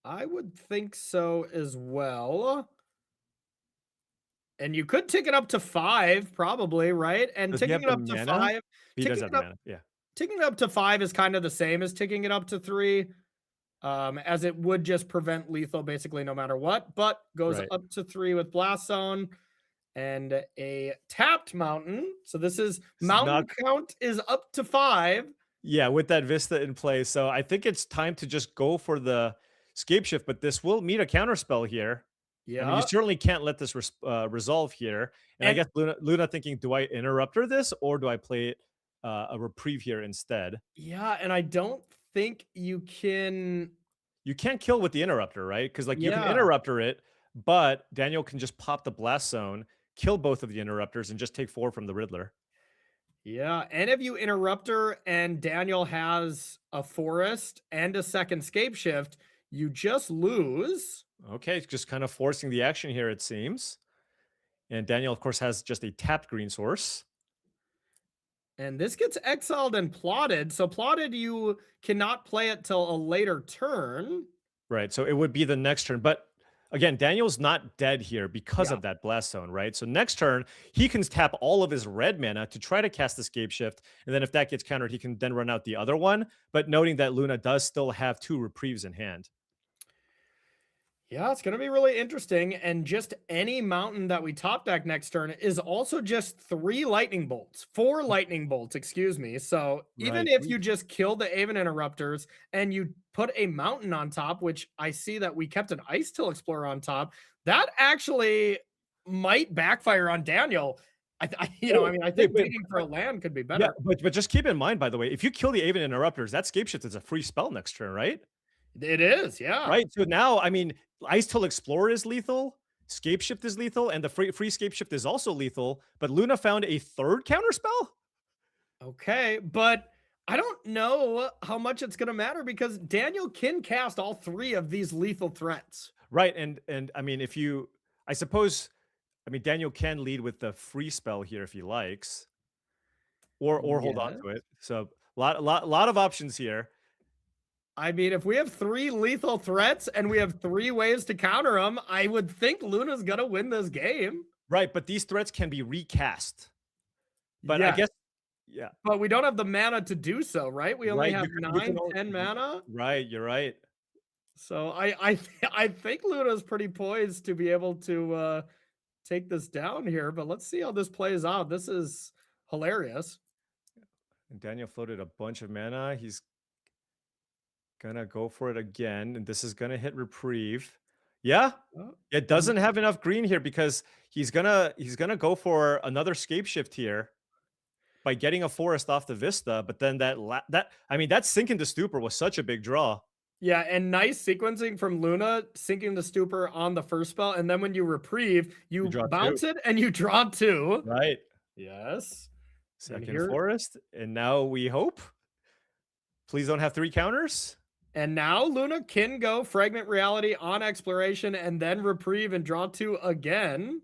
I would think so as well. And you could tick it up to 5, probably, right? And Does he ticking have it the up to mana? 5, He does ticking have it the up, mana. Yeah. ticking it up to 5 is kind of the same as ticking it up to 3, as it would just prevent lethal basically no matter what. But goes Right. up to 3 with Blast Zone and a tapped mountain. So this is mountain count is up to 5. Yeah, with that Vista in play. So I think it's time to just go for the scape shift, but this will meet a counterspell here. I mean, you Yeah. certainly can't let this resolve here. And I guess Luna thinking, do I interrupter this or do I play a reprieve here instead? Yeah, and I don't think you can. You can't kill with the interrupter, right? Because like you can Yeah. interrupter it, but Daniel can just pop the blast zone, kill both of the interrupters, and just take 4 from the Riddler. Yeah, and if you interrupter and Daniel has a forest and a second scape shift, you just lose. Okay, just kind of forcing the action here, it seems. And Daniel, of course, has just a tapped green source. And this gets exiled and plotted. So plotted, you cannot play it till a later turn. Right, so it would be the next turn. But again, Daniel's not dead here because Yeah. of that blast zone, right? So next turn, he can tap all of his red mana to try to cast Escape Shift. And then if that gets countered, he can then run out the other one. But noting that Luna does still have 2 reprieves in hand. Yeah, it's going to be really interesting. And just any mountain that we top deck next turn is also just 3 lightning bolts, 4 lightning bolts, excuse me. So even Right. if you just kill the Aven Interrupters and you put a mountain on top, which I see that we kept an Ice Till Explorer on top, that actually might backfire on Daniel. I think digging for a land could be better. Yeah, but just keep in mind, by the way, if you kill the Aven Interrupters, that Scape Shift is a free spell next turn, right? It is, yeah. Right. So now, I mean, Ice Till Explorer is lethal, Scape Shift is lethal, and the free Scape Shift is also lethal. But Luna found a 3rd counterspell. Okay, but I don't know how much it's going to matter because Daniel can cast all 3 of these lethal threats. Right, and I mean, I suppose, Daniel can lead with the free spell here if he likes, or hold on to it. So lot of options here. I mean, if we have 3 lethal threats and we have 3 ways to counter them, I would think Luna's gonna win this game. Right, but these threats can be recast. But I Yes. guess, yeah. But we don't have the mana to do so, right? We only Right, have you 9, can only- 10 mana. Right, you're right. So I think Luna's pretty poised to be able to take this down here, but let's see how this plays out. This is hilarious. And Daniel floated a bunch of mana. He's gonna go for it again, and this is gonna hit reprieve. Yeah, it doesn't have enough green here because he's gonna go for another Scape Shift here by getting a forest off the Vista. But then that Sink into Stupor was such a big draw. Yeah, and nice sequencing from Luna, sinking the Stupor on the first spell, and then when you reprieve, you draw bounce 2. it and you draw 2. Right. Yes. Second here- forest, and now we hope. Please don't have 3 counters. And now Luna can go Fragment Reality on Exploration and then reprieve and draw 2 again.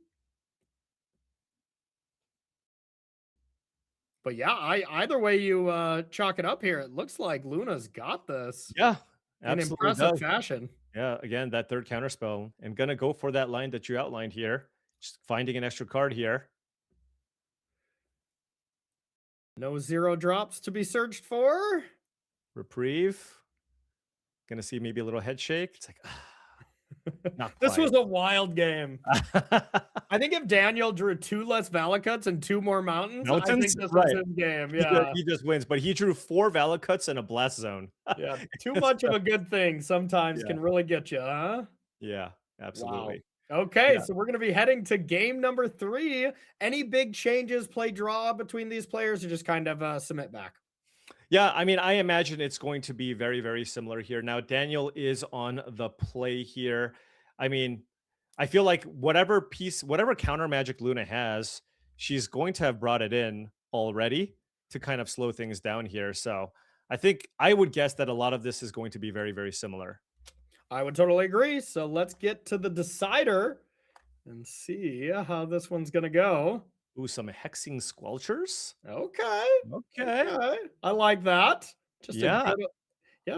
But yeah, either way you chalk it up here, it looks like Luna's got this. Yeah, In absolutely impressive does. fashion. Yeah, again, that 3rd counterspell. And gonna go for that line that you outlined here. Just finding an extra card here. No 0 drops to be searched for. Reprieve. Gonna see maybe a little head shake. It's like, not This quite. was a wild game. I think if Daniel drew 2 less Valakuts and 2 more mountains, I think Mountains? this Right. was his game. He Yeah. he just wins, but he drew 4 Valakuts and a Blast Zone. Yeah. Too much of a good thing sometimes Yeah. can really get you, huh? Yeah, absolutely. Okay, Yeah. so we're going to be heading to game number 3. Any big changes, play draw between these players, or just kind of submit back? Yeah, I mean, I imagine it's going to be very, very similar here. Now, Daniel is on the play here. I mean, I feel like whatever counter magic Luna has, she's going to have brought it in already to kind of slow things down here. So I think I would guess that a lot of this is going to be very, very similar. I would totally agree. So let's get to the decider and see how this one's going to go. Ooh, some Hexing Squelchers. Okay. Okay. I like that. Just Yeah.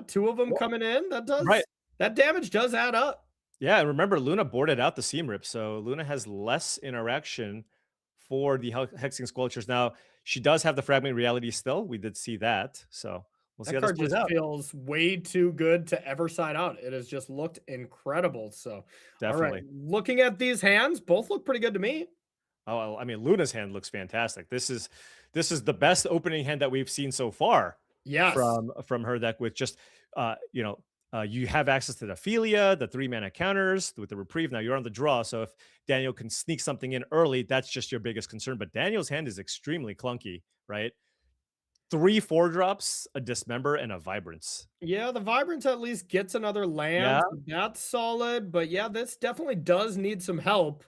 2 of them coming in. That does Right. That damage does add up. Yeah, and remember, Luna boarded out the Seam Rip, so Luna has less interaction for the Hexing Squelchers. Now, she does have the Fragment Reality still. We did see that, so we'll see That how this card plays just out. feels way too good to ever side out. It has just looked incredible. So, all right, Definitely. looking at these hands, both look pretty good to me. Oh, well, I mean, Luna's hand looks fantastic. This is the best opening hand that we've seen so far. Yes. From her deck with just you have access to the Ophelia, the 3-mana counters with the reprieve. Now you're on the draw, so if Daniel can sneak something in early, that's just your biggest concern. But Daniel's hand is extremely clunky, right? 3 4-drops, a Dismember, and a Vibrance. Yeah, the Vibrance at least gets another land. Yeah. So that's solid. But yeah, this definitely does need some help.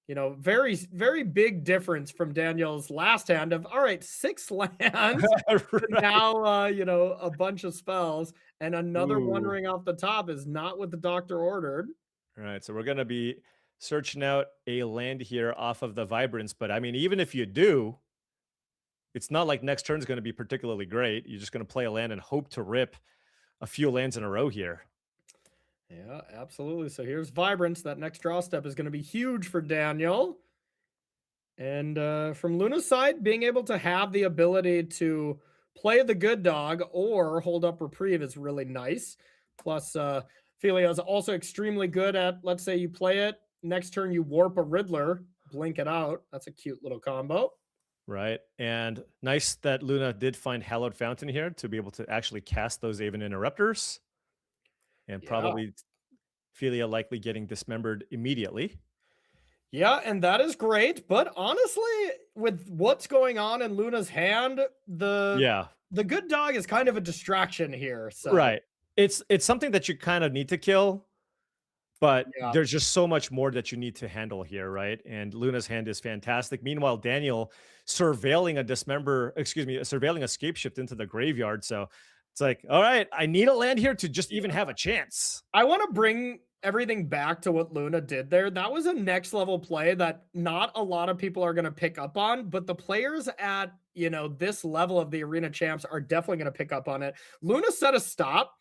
You know, very, very big difference from Daniel's last hand of, all right, 6 lands. Right. Now, a bunch of spells. And another one Ooh. ring off the top is not what the doctor ordered. All right, so we're going to be searching out a land here off of the Vibrance. But I mean, even if you do, it's not like next turn is going to be particularly great. You're just going to play a land and hope to rip a few lands in a row here. Yeah, absolutely. So here's Vibrance. That next draw step is going to be huge for Daniel. And from Luna's side, being able to have the ability to play the good dog or hold up reprieve is really nice. Plus, Ophelia is also extremely good at, let's say you play it, next turn you warp a Riddler, blink it out. That's a cute little combo. Right. And nice that Luna did find Hallowed Fountain here to be able to actually cast those Aven Interrupters. And probably Ophelia likely getting dismembered immediately. Yeah, and that is great. But honestly, with what's going on in Luna's hand, the good dog is kind of a distraction here. So. Right. It's something that you kind of need to kill, but there's just so much more that you need to handle here, right? And Luna's hand is fantastic. Meanwhile, Daniel surveilling a Scapeshift into the graveyard. So it's like, all right, I need a land here to just even have a chance. I want to bring everything back to what Luna did there. That was a next level play that not a lot of people are going to pick up on, but the players at, this level of the Arena Champs are definitely going to pick up on it. Luna set a stop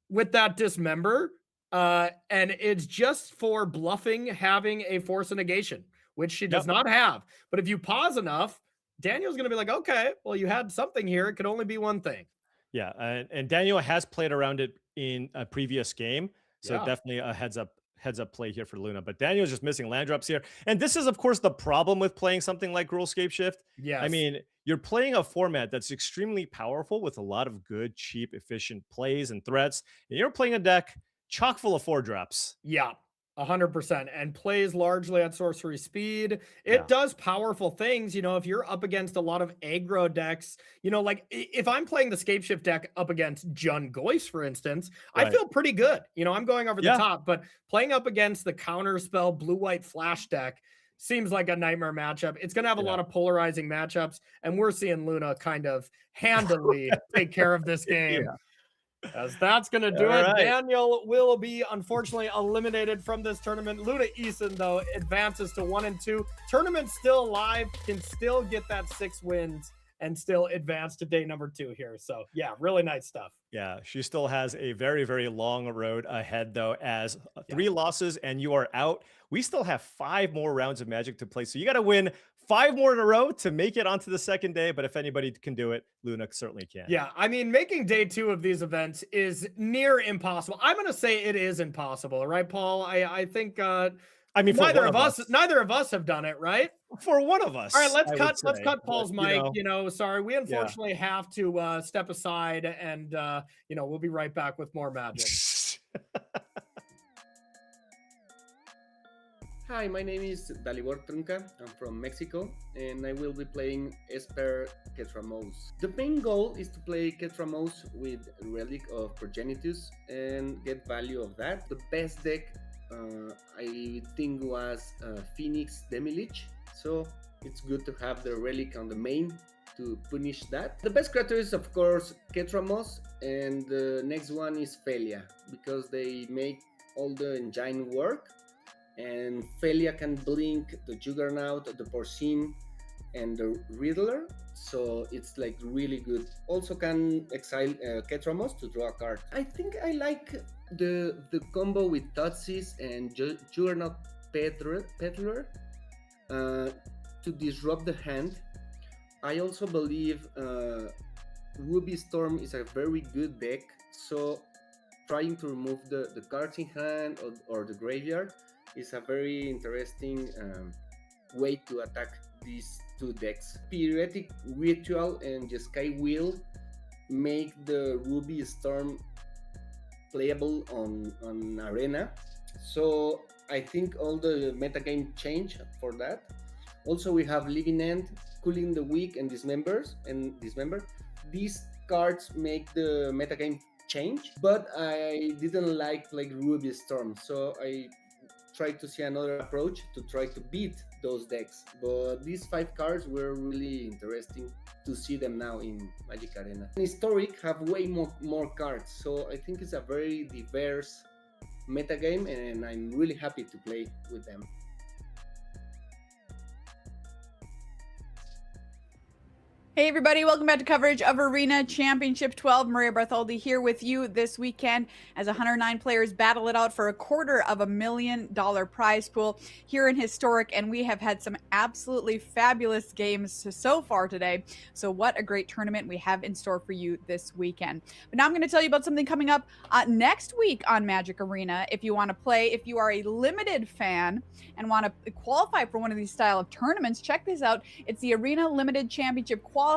with that Dismember, and it's just for bluffing, having a Force of Negation, which she does not have. But if you pause enough, Daniel's going to be like, okay, well, you had something here. It could only be one thing. Yeah, and Daniel has played around it in a previous game, so definitely a heads up play here for Luna. But Daniel's just missing land drops here, and this is of course the problem with playing something like Gruul Scapeshift. Yes, I mean you're playing a format that's extremely powerful with a lot of good, cheap, efficient plays and threats, and you're playing a deck chock full of 4-drops. Yeah. 100%, and plays largely at sorcery speed. It does powerful things, if you're up against a lot of aggro decks, like if I'm playing the Scapeshift deck up against Jun Goyce, for instance, I feel pretty good. I'm going over the top, but playing up against the counterspell blue-white flash deck seems like a nightmare matchup. It's going to have a lot of polarizing matchups, and we're seeing Luna kind of handily take care of this game. As that's going to do it. Right. Daniel will be unfortunately eliminated from this tournament. Luna Eason, though, advances to 1-2. Tournament still alive, can still get that 6 wins and still advance to day number 2 here. So, yeah, really nice stuff. Yeah, she still has a very, very long road ahead, though, as 3 losses and you are out. We still have 5 more rounds of Magic to play. So you got to win 5 more in a row to make it onto the second day. But if anybody can do it, Luna certainly can. Yeah, I mean, making day 2 of these events is near impossible. I'm going to say it is impossible, right, Paul? I think neither of us have done it, right? For one of us. All right, let's cut Paul's mic. Sorry, we unfortunately Yeah. have to step aside, and we'll be right back with more Magic. Hi, my name is Dalibor Trunca. I'm from Mexico, and I will be playing Esper Ketramos. The main goal is to play Ketramos with Relic of Progenitus and get value of that. The best deck I think was Phoenix Demilich, so it's good to have the Relic on the main to punish that. The best creature is of course Ketramos, and the next one is Felia, because they make all the engine work, and Felia can blink the Juggernaut, the Porcine, and the Riddler, so it's like really good. Also can exile Ketramos to draw a card. I think I like the combo with Tutsis and Juggernaut Peddler to disrupt the hand. I also believe Ruby Storm is a very good deck, so trying to remove the cards in hand or the graveyard is a very interesting way to attack these two decks. Periodic Ritual and Jeskai Wheel make the Ruby Storm playable on Arena, so I think all the metagame change for that. Also, we have Living End, Cooling the Weak, and Dismember. These cards make the metagame change, but I didn't like Ruby Storm, so I tried to see another approach to try to beat those decks. But these 5 cards were really interesting to see them now in Magic Arena. Historic have way more cards, so I think it's a very diverse metagame, and I'm really happy to play with them. Hey everybody, welcome back to coverage of Arena Championship 12. Maria Bartholdi here with you this weekend as 109 players battle it out for a $250,000 prize pool here in Historic, and we have had some absolutely fabulous games so far today. So what a great tournament we have in store for you this weekend. But now I'm going to tell you about something coming up next week on Magic Arena. If you want to play, if you are a limited fan and want to qualify for one of these style of tournaments, check this out. It's the Arena Limited Championship qualifier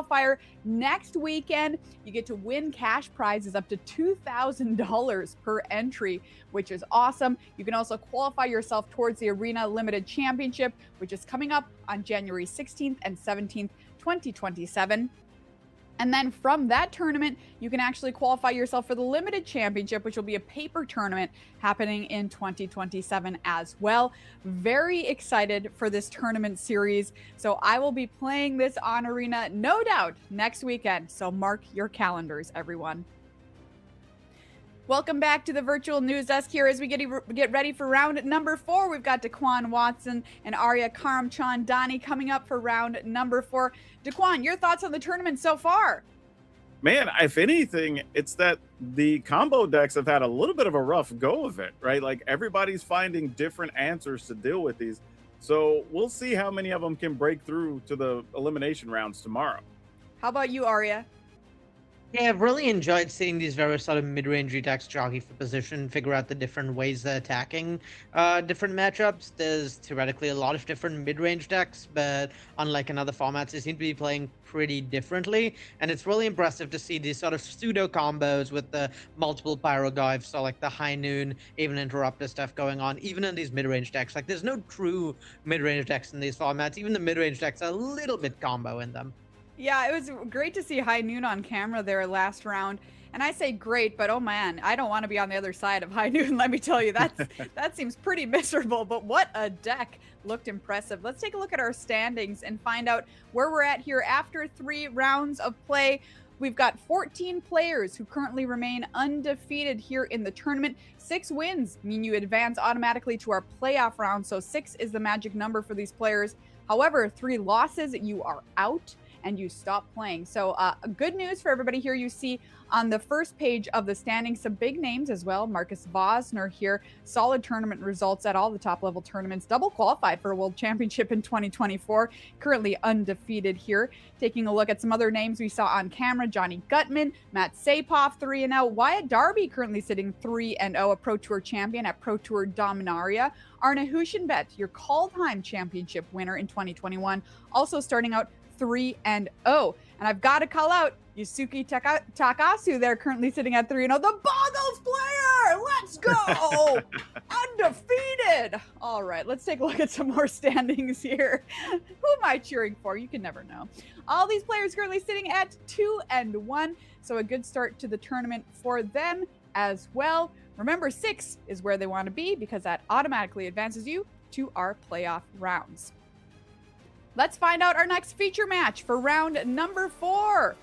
next weekend. You get to win cash prizes up to $2,000 per entry, which is awesome. You can also qualify yourself towards the Arena Limited Championship, which is coming up on January 16th and 17th, 2027. And then from that tournament, you can actually qualify yourself for the Limited Championship, which will be a paper tournament happening in 2027 as well. Very excited for this tournament series. So I will be playing this on Arena, no doubt, next weekend. So mark your calendars, everyone. Welcome back to the virtual news desk here as we get ready for round number 4. We've got Daquan Watson and Arya Karamchandani coming up for round number 4. Daquan, your thoughts on the tournament so far? Man, if anything, it's that the combo decks have had a little bit of a rough go of it, right? Like everybody's finding different answers to deal with these. So we'll see how many of them can break through to the elimination rounds tomorrow. How about you, Arya? Yeah, I've really enjoyed seeing these various sort of mid-range decks jockey for position, figure out the different ways they're attacking different matchups. There's theoretically a lot of different mid-range decks, but unlike in other formats, they seem to be playing pretty differently. And it's really impressive to see these sort of pseudo combos with the multiple Pyroglyphs, so like the High Noon, even Interrupter stuff going on, even in these mid-range decks. Like there's no true mid-range decks in these formats. Even the mid-range decks are a little bit combo in them. Yeah, it was great to see High Noon on camera there last round. And I say great, but oh man, I don't want to be on the other side of High Noon, let me tell you. That seems pretty miserable, but what a deck. Looked impressive. Let's take a look at our standings and find out where we're at here after 3 rounds of play. We've got 14 players who currently remain undefeated here in the tournament. 6 wins mean you advance automatically to our playoff round, so 6 is the magic number for these players. However, 3 losses, you are out and you stop playing. So good news for everybody here. You see on the first page of the standings some big names as well. Marcus Vosner here, solid tournament results at all the top level tournaments, double qualified for a world championship in 2024, currently undefeated here. Taking a look at some other names we saw on camera: Johnny Gutman, Matt Sapoff 3-0, Wyatt Darby currently sitting 3-0, a Pro Tour champion at Pro Tour Dominaria. Arne Huschenbett, your Kaldheim championship winner in 2021, also starting out 3-0. And I've got to call out Yusuke Takasu there, currently sitting at 3-0. The Boggles player! Let's go! Undefeated! All right, let's take a look at some more standings here. Who am I cheering for? You can never know. All these players currently sitting at 2-1, so a good start to the tournament for them as well. Remember, 6 is where they want to be because that automatically advances you to our playoff rounds. Let's find out our next feature match for round number 4.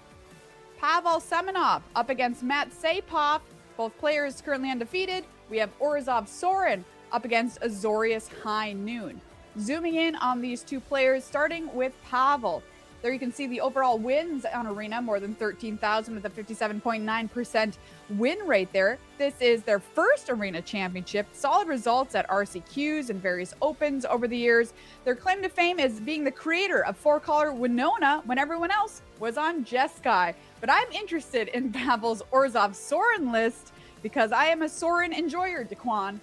Pavel Semenov up against Matt Sapoff. Both players currently undefeated. We have Orzhov Sorin up against Azorius High Noon. Zooming in on these two players, starting with Pavel. There you can see the overall wins on Arena, more than 13,000 with a 57.9% win rate there. This is their first Arena championship. Solid results at RCQs and various opens over the years. Their claim to fame is being the creator of four-color Winona when everyone else was on Jeskai. But I'm interested in Pavel's Orzhov Sorin list because I am a Sorin enjoyer, Daquan.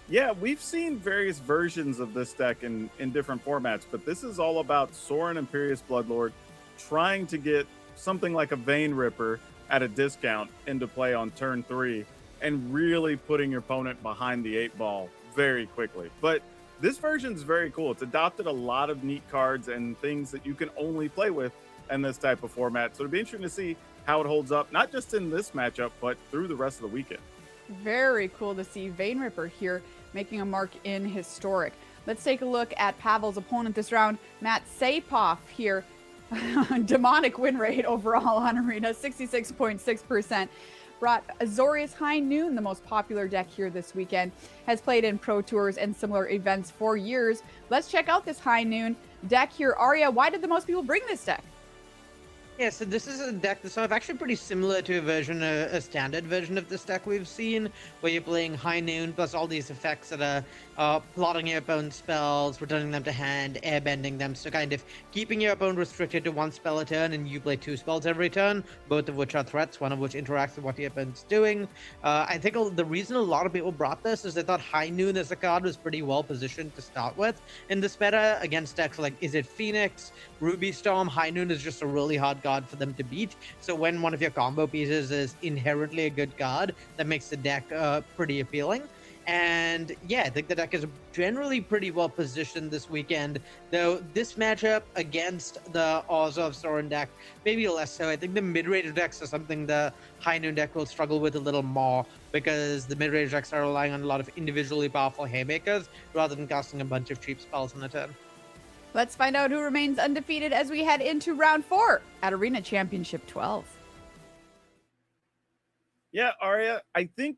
Yeah, we've seen various versions of this deck in different formats, but this is all about Sorin Imperious Bloodlord trying to get something like a Vein Ripper at a discount into play on turn 3 and really putting your opponent behind the 8 ball very quickly. But this version is very cool. It's adopted a lot of neat cards and things that you can only play with in this type of format. So it'll be interesting to see how it holds up, not just in this matchup, but through the rest of the weekend. Very cool to see Vein Ripper here making a mark in Historic. Let's take a look at Pavel's opponent this round, Matt Sapov here. Demonic win rate overall on Arena, 66.6%. Brought Azorius High Noon, the most popular deck here this weekend. Has played in Pro Tours and similar events for years. Let's check out this High Noon deck here. Arya, why did the most people bring this deck? Yeah, so this is a deck that's sort of actually pretty similar to a standard version of this deck we've seen, where you're playing High Noon plus all these effects that are plotting your opponent's spells, returning them to hand, airbending them, so kind of keeping your opponent restricted to one spell a turn, and you play 2 spells every turn, both of which are threats, one of which interacts with what your opponent's doing. I think the reason a lot of people brought this is they thought High Noon as a card was pretty well positioned to start with in this meta against decks like Is It Phoenix, Ruby Storm. High Noon is just a really hard card for them to beat. So when one of your combo pieces is inherently a good card, that makes the deck pretty appealing. And yeah, I think the deck is generally pretty well positioned this weekend, though this matchup against the Orzhov Sorin deck, maybe less so. I think the mid-range decks are something the High Noon deck will struggle with a little more, because the mid-range decks are relying on a lot of individually powerful haymakers rather than casting a bunch of cheap spells in a turn. Let's find out who remains undefeated as we head into round 4 at Arena Championship 12. Yeah, Arya, I think,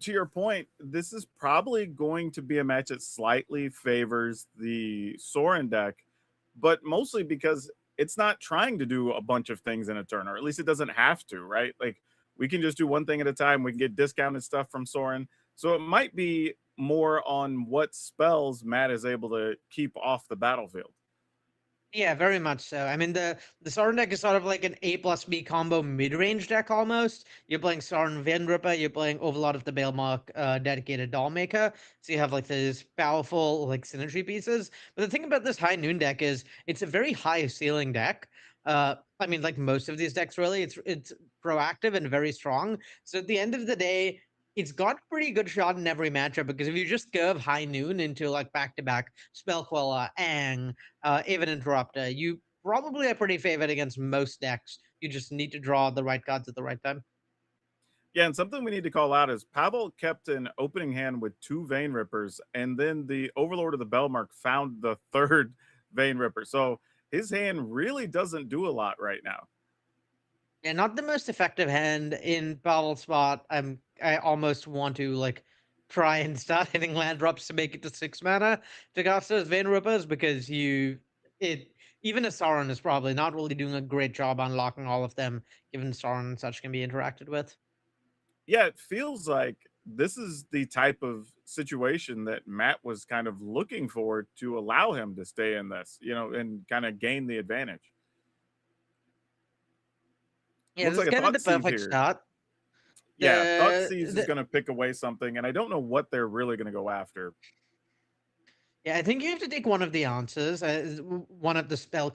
to your point, this is probably going to be a match that slightly favors the Sorin deck, but mostly because it's not trying to do a bunch of things in a turn, or at least it doesn't have to, right? Like, we can just do one thing at a time. We can get discounted stuff from Sorin. So it might be more on what spells Matt is able to keep off the battlefield. Yeah, very much so. I mean, the Sorin deck is sort of like an A plus B combo mid-range deck almost. You're playing Sorin Vein Ripper, you're playing Overlord of the Baelmark dedicated Dollmaker. So you have like these powerful like synergy pieces. But the thing about this High Noon deck is it's a very high ceiling deck. I mean, like most of these decks, really, it's proactive and very strong. So at the end of the day, it's got pretty good shot in every matchup, because if you just curve High Noon into like back-to-back Spell Queller, Aang, Aven Interrupter, you probably are pretty favored against most decks. You just need to draw the right cards at the right time. Yeah, and something we need to call out is Pavel kept an opening hand with 2 Vein Rippers, and then the Overlord of the Baelmark found the 3rd Vein Ripper. So his hand really doesn't do a lot right now. Yeah, not the most effective hand in Pavel's spot. I almost want to like try and start hitting land drops to make it to 6 mana to cast those Vein Rippers, because even a Sauron is probably not really doing a great job unlocking all of them, given Sauron and such can be interacted with. Yeah, it feels like this is the type of situation that Matt was kind of looking for to allow him to stay in this, and kind of gain the advantage. Yeah, looks like kind of the perfect start. Yeah, Thoughtseize is going to pick away something, and I don't know what they're really going to go after. Yeah, I think you have to take one of the answers, one of the Spell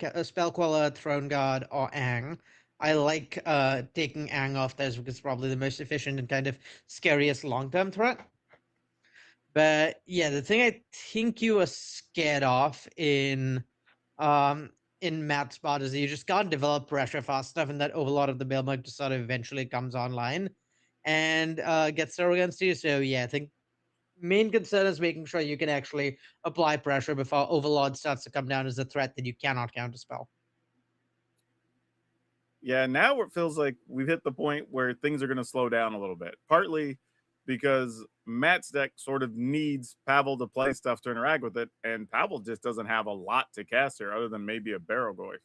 Queller, Throne Guard, or Aang. I like taking Aang off there because it's probably the most efficient and kind of scariest long-term threat. But yeah, the thing I think you are scared of in Matt's spot is that you just can't develop pressure fast enough, and that Overlord of the Baelmark just sort of eventually comes online and gets through against you. So yeah, I think main concern is making sure you can actually apply pressure before Overlord starts to come down as a threat that you cannot counterspell. Yeah, now it feels like we've hit the point where things are going to slow down a little bit. Partly because Matt's deck sort of needs Pavel to play stuff to interact with it, and Pavel just doesn't have a lot to cast here other than maybe a Barrowgoyf.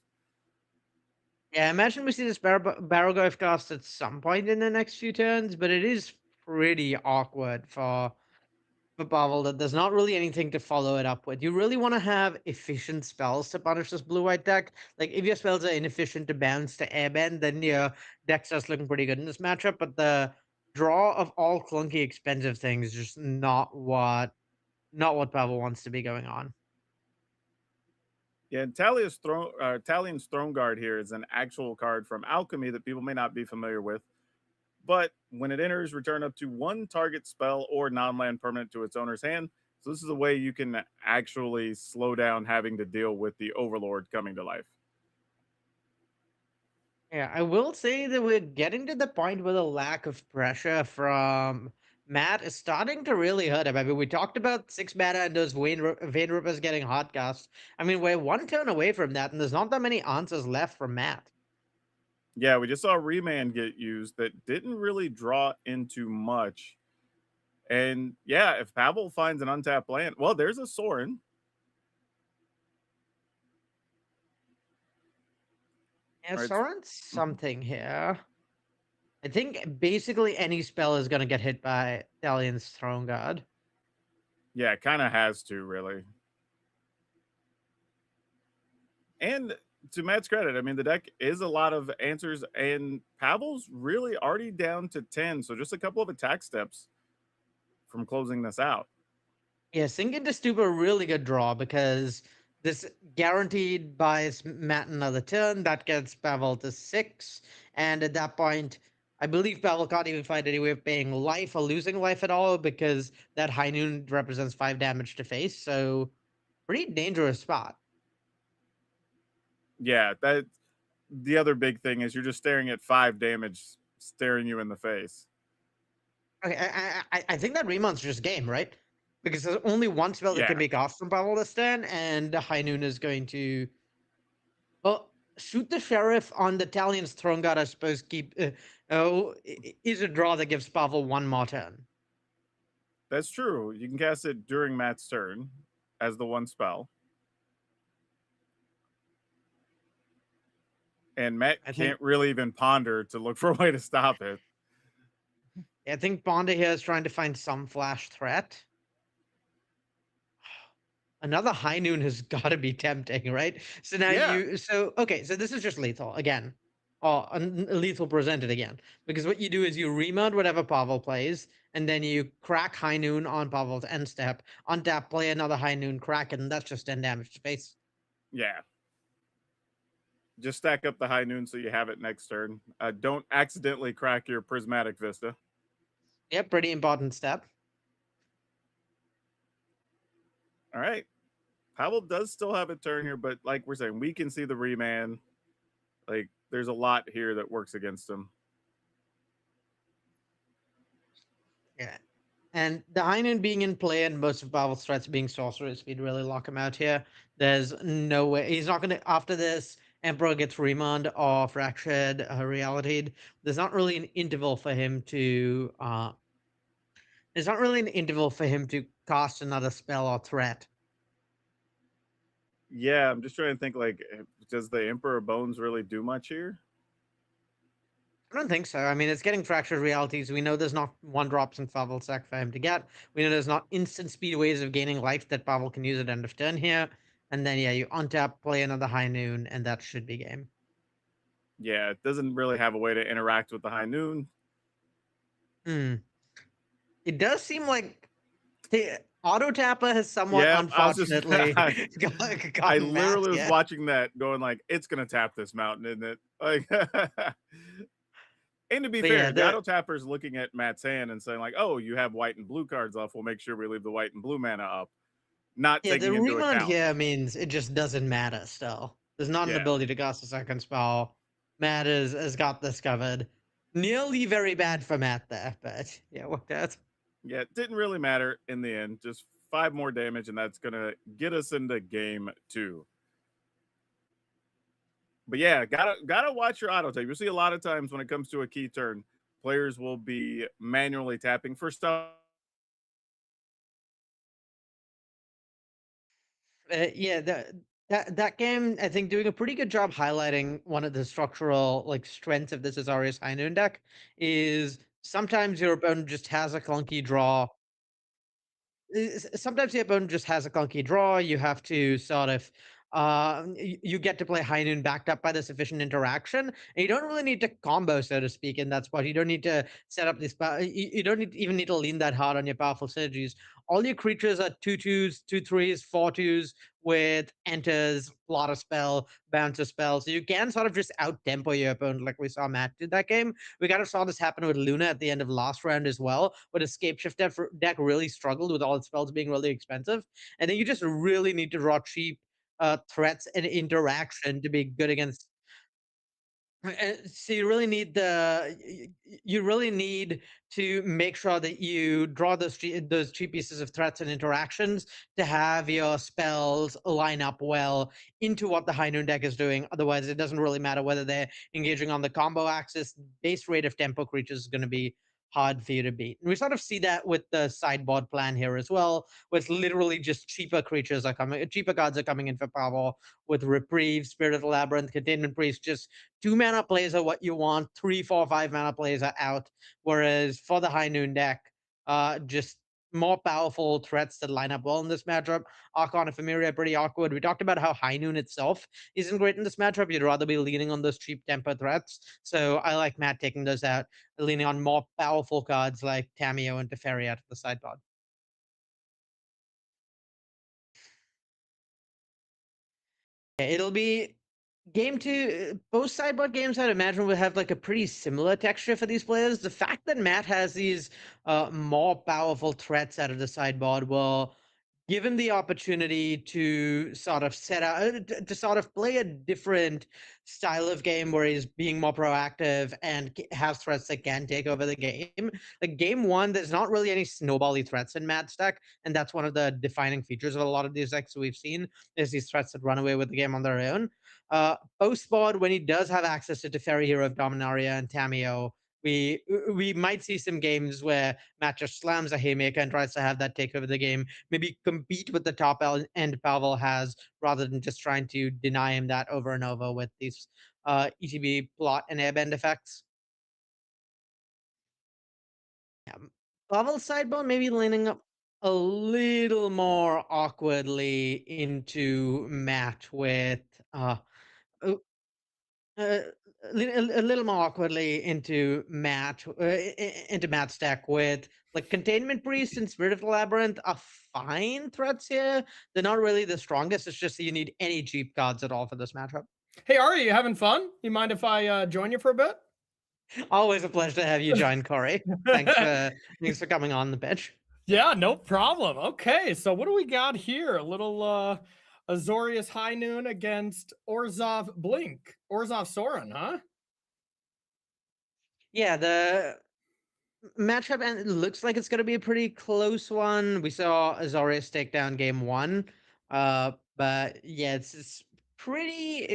Yeah, I imagine we see this Barrowgoyf cast at some point in the next few turns, but it is pretty awkward for Pavel that there's not really anything to follow it up with. You really want to have efficient spells to punish this blue-white deck. Like, if your spells are inefficient to bounce to airbend, then your deck starts looking pretty good in this matchup, but the draw of all clunky expensive things is just not what Pavel wants to be going on. Yeah, and Talion's Throne Guard here is an actual card from Alchemy that people may not be familiar with. But when it enters, return up to one target spell or non-land permanent to its owner's hand. So this is a way you can actually slow down having to deal with the Overlord coming to life. Yeah, I will say that we're getting to the point where the lack of pressure from Matt is starting to really hurt him. I mean, we talked about 6 mana and those Vein Rippers getting hot cast. I mean, we're one turn away from that, and there's not that many answers left from Matt. Yeah, we just saw Remand get used that didn't really draw into much. And yeah, if Pavel finds an untapped land, well, there's a Sorin. Yeah, Right. Sorin's something here. I think basically any spell is going to get hit by Talion's Throne Guard. Yeah, it kind of has to, really. And to Matt's credit, I mean, the deck is a lot of answers, and Pavel's really already down to 10, so just a couple of attack steps from closing this out. Yeah, Sink into Stupa, really good draw, because this guaranteed buys Matt another turn. That gets Pavel to 6, and at that point, I believe Pavel can't even find any way of paying life or losing life at all, because that High Noon represents 5 damage to face, so pretty dangerous spot. Yeah, that the other big thing is you're just staring at 5 damage staring you in the face. Okay, I think that remont's just game, right? Because there's only one spell that can be cast from Pavel this turn, and High Noon is going to... Well, shoot the Sheriff on the Talion's Throne Guard, I suppose, is a draw that gives Pavel one more turn. That's true. You can cast it during Matt's turn as the one spell. And Matt can't really even ponder to look for a way to stop it. I think Bonda here is trying to find some flash threat. Another High Noon has got to be tempting, right? So now so this is just lethal again. Or lethal presented again. Because what you do is you remount whatever Pavel plays, and then you crack High Noon on Pavel's end step, untap, play another High Noon, crack it, and that's just 10 damage to face. Yeah. Just stack up the High Noon so you have it next turn. Don't accidentally crack your Prismatic Vista. Yep, pretty important step. All right. Pavel does still have a turn here, but like we're saying, we can see the remand. Like, there's a lot here that works against him. Yeah. And the High Noon being in play and most of Pavel's threats being sorcerer speed really lock him out here. There's no way. He's not going to, after this, Emperor gets Remand or Fractured Reality'd. There's not really an interval for him to... there's not really an interval for him to cast another spell or threat. Yeah, I'm just trying to think, like, does the Emperor Bones really do much here? I don't think so. I mean, it's getting Fractured Realities. We know there's not 1-drops in Pavel's deck for him to get. We know there's not instant speed ways of gaining life that Pavel can use at end of turn here. And then, yeah, you untap, play another High Noon, and that should be game. Yeah, it doesn't really have a way to interact with the High Noon. It does seem like the Auto Tapper has somewhat unfortunately I literally was watching that going like, it's going to tap this mountain, isn't it? Like, and to be fair, the Auto Tapper's looking at Matt's hand and saying like, oh, you have white and blue cards off. We'll make sure we leave the white and blue mana up. Not taking into account. The here means it just doesn't matter still. There's not an ability to cast a second spell. Matt has got this covered. Nearly very bad for Matt there, but yeah, what that? Yeah, it didn't really matter in the end. Just 5 more damage, and that's going to get us into game 2. But yeah, gotta watch your auto tape. You'll see a lot of times when it comes to a key turn, players will be manually tapping for stuff. Yeah, that game, I think, doing a pretty good job highlighting one of the structural strengths of this Azorius High Noon deck is sometimes your opponent just has a clunky draw. Sometimes the opponent just has a clunky draw. You have to sort of you get to play High Noon backed up by the sufficient interaction, and you don't really need to combo, so to speak, in that spot. You don't need to set up this. You don't even need to lean that hard on your powerful synergies. All your creatures are 2/2s, 2/3s, 4/2s with enters, blot a spell, bounce a spell. So you can sort of just out tempo your opponent, like we saw Matt did that game. We kind of saw this happen with Luna at the end of last round as well, where the Scapeshift deck really struggled with all its spells being really expensive. And then you just really need to draw cheap threats and interaction to be good against. So you really need you really need to make sure that you draw those cheap pieces of threats and interactions to have your spells line up well into what the High Noon deck is doing. Otherwise, it doesn't really matter whether they're engaging on the combo axis. Base rate of tempo creatures is going to be hard for you to beat. And we sort of see that with the sideboard plan here as well, where it's literally just cheaper creatures are coming, cheaper cards are coming in for power with Reprieve, Spirit of the Labyrinth, Containment Priest. Just 2 mana plays are what you want, 3, 4, 5 mana plays are out. Whereas for the High Noon deck, just more powerful threats that line up well in this matchup. Archon and Familia are pretty awkward. We talked about how High Noon itself isn't great in this matchup. You'd rather be leaning on those cheap tempo threats. So I like Matt taking those out, leaning on more powerful cards like Tameo and Teferi out of the sideboard. It'll be game two. Both sideboard games, I'd imagine, will have like a pretty similar texture for these players. The fact that Matt has these more powerful threats out of the sideboard will give him the opportunity to sort of set out to sort of play a different style of game where he's being more proactive and has threats that can take over the game. Like game one, there's not really any snowbally threats in Matt's deck, and that's one of the defining features of a lot of these decks we've seen is these threats that run away with the game on their own. Post board, when he does have access to Teferi, Hero of Dominaria, and Tameo, we might see some games where Matt just slams a haymaker and tries to have that take over the game, maybe compete with the top end Pavel has rather than just trying to deny him that over and over with these ETB plot and airbend effects. Yeah. Pavel's sideboard maybe leaning up a little more awkwardly into Matt with uh, a little more awkwardly into into Matt's deck with like Containment Priest and Spirit of the Labyrinth are fine threats here. They're not really the strongest. It's just that you need any cheap cards at all for this matchup. Hey, Ari, you having fun? You mind if I join you for a bit? Always a pleasure to have you join, Corey. Thanks for coming on the pitch. Yeah, no problem. Okay, so what do we got here? A little Azorius High Noon against Orzhov Blink. Orzhov Soren, huh? Yeah, the matchup and it looks like it's going to be a pretty close one. We saw Azorius take down game one, but yeah, it's pretty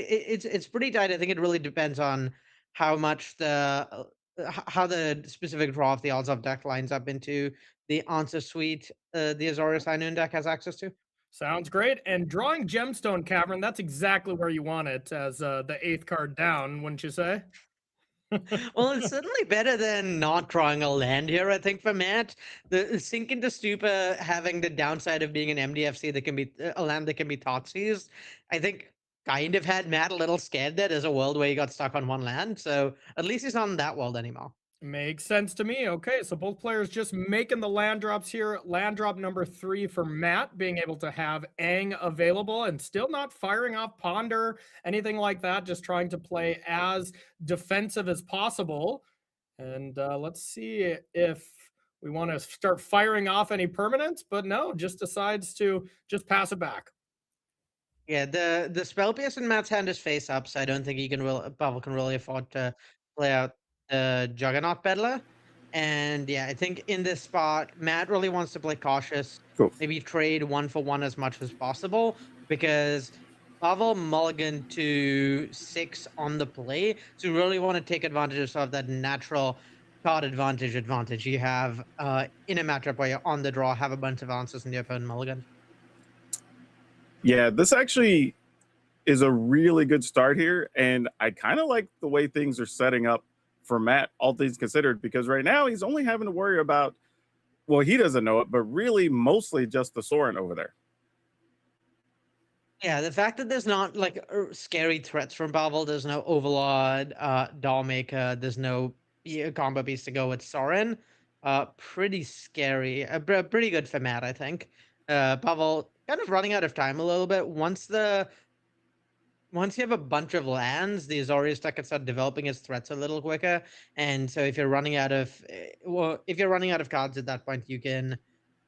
tight. I think it really depends on how much how the specific draw of the odds of deck lines up into the answer suite the Azorius High Noon deck has access to. Sounds great. And drawing Gemstone Cavern, that's exactly where you want it as the 8th card down, wouldn't you say? Well, it's certainly better than not drawing a land here, I think, for Matt. The Sink into Stupa having the downside of being an MDFC that can be a land that can be Thoughtseize, I think kind of had Matt a little scared that there's a world where he got stuck on one land. So at least he's not in that world anymore. Makes sense to me. Okay, so both players just making the land drops here. Land drop number 3 for Matt, being able to have Aang available and still not firing off Ponder, anything like that, just trying to play as defensive as possible. And let's see if we want to start firing off any permanents, but no, just decides to just pass it back. Yeah, the spell pierce in Matt's hand is face up, so I don't think Pavel can really afford to play out the Juggernaut Peddler. And yeah, I think in this spot, Matt really wants to play cautious. Cool. Maybe trade 1-for-1 as much as possible because Pavel mulligan to 6 on the play. So you really want to take advantage of that natural card advantage you have in a matchup where you're on the draw, have a bunch of answers in your opponent mulligan. Yeah, this actually is a really good start here, and I kind of like the way things are setting up for Matt, all things considered, because right now he's only having to worry about, well, he doesn't know it, but really mostly just the Soren over there. Yeah, the fact that there's not like scary threats from Pavel, there's no Overlord, Dollmaker, there's no combo piece to go with Soren, pretty scary. Pretty good for Matt, I think. Pavel kind of running out of time a little bit. Once you have a bunch of lands, the Azorius deck can start developing its threats a little quicker. And so if you're running out of cards at that point, you can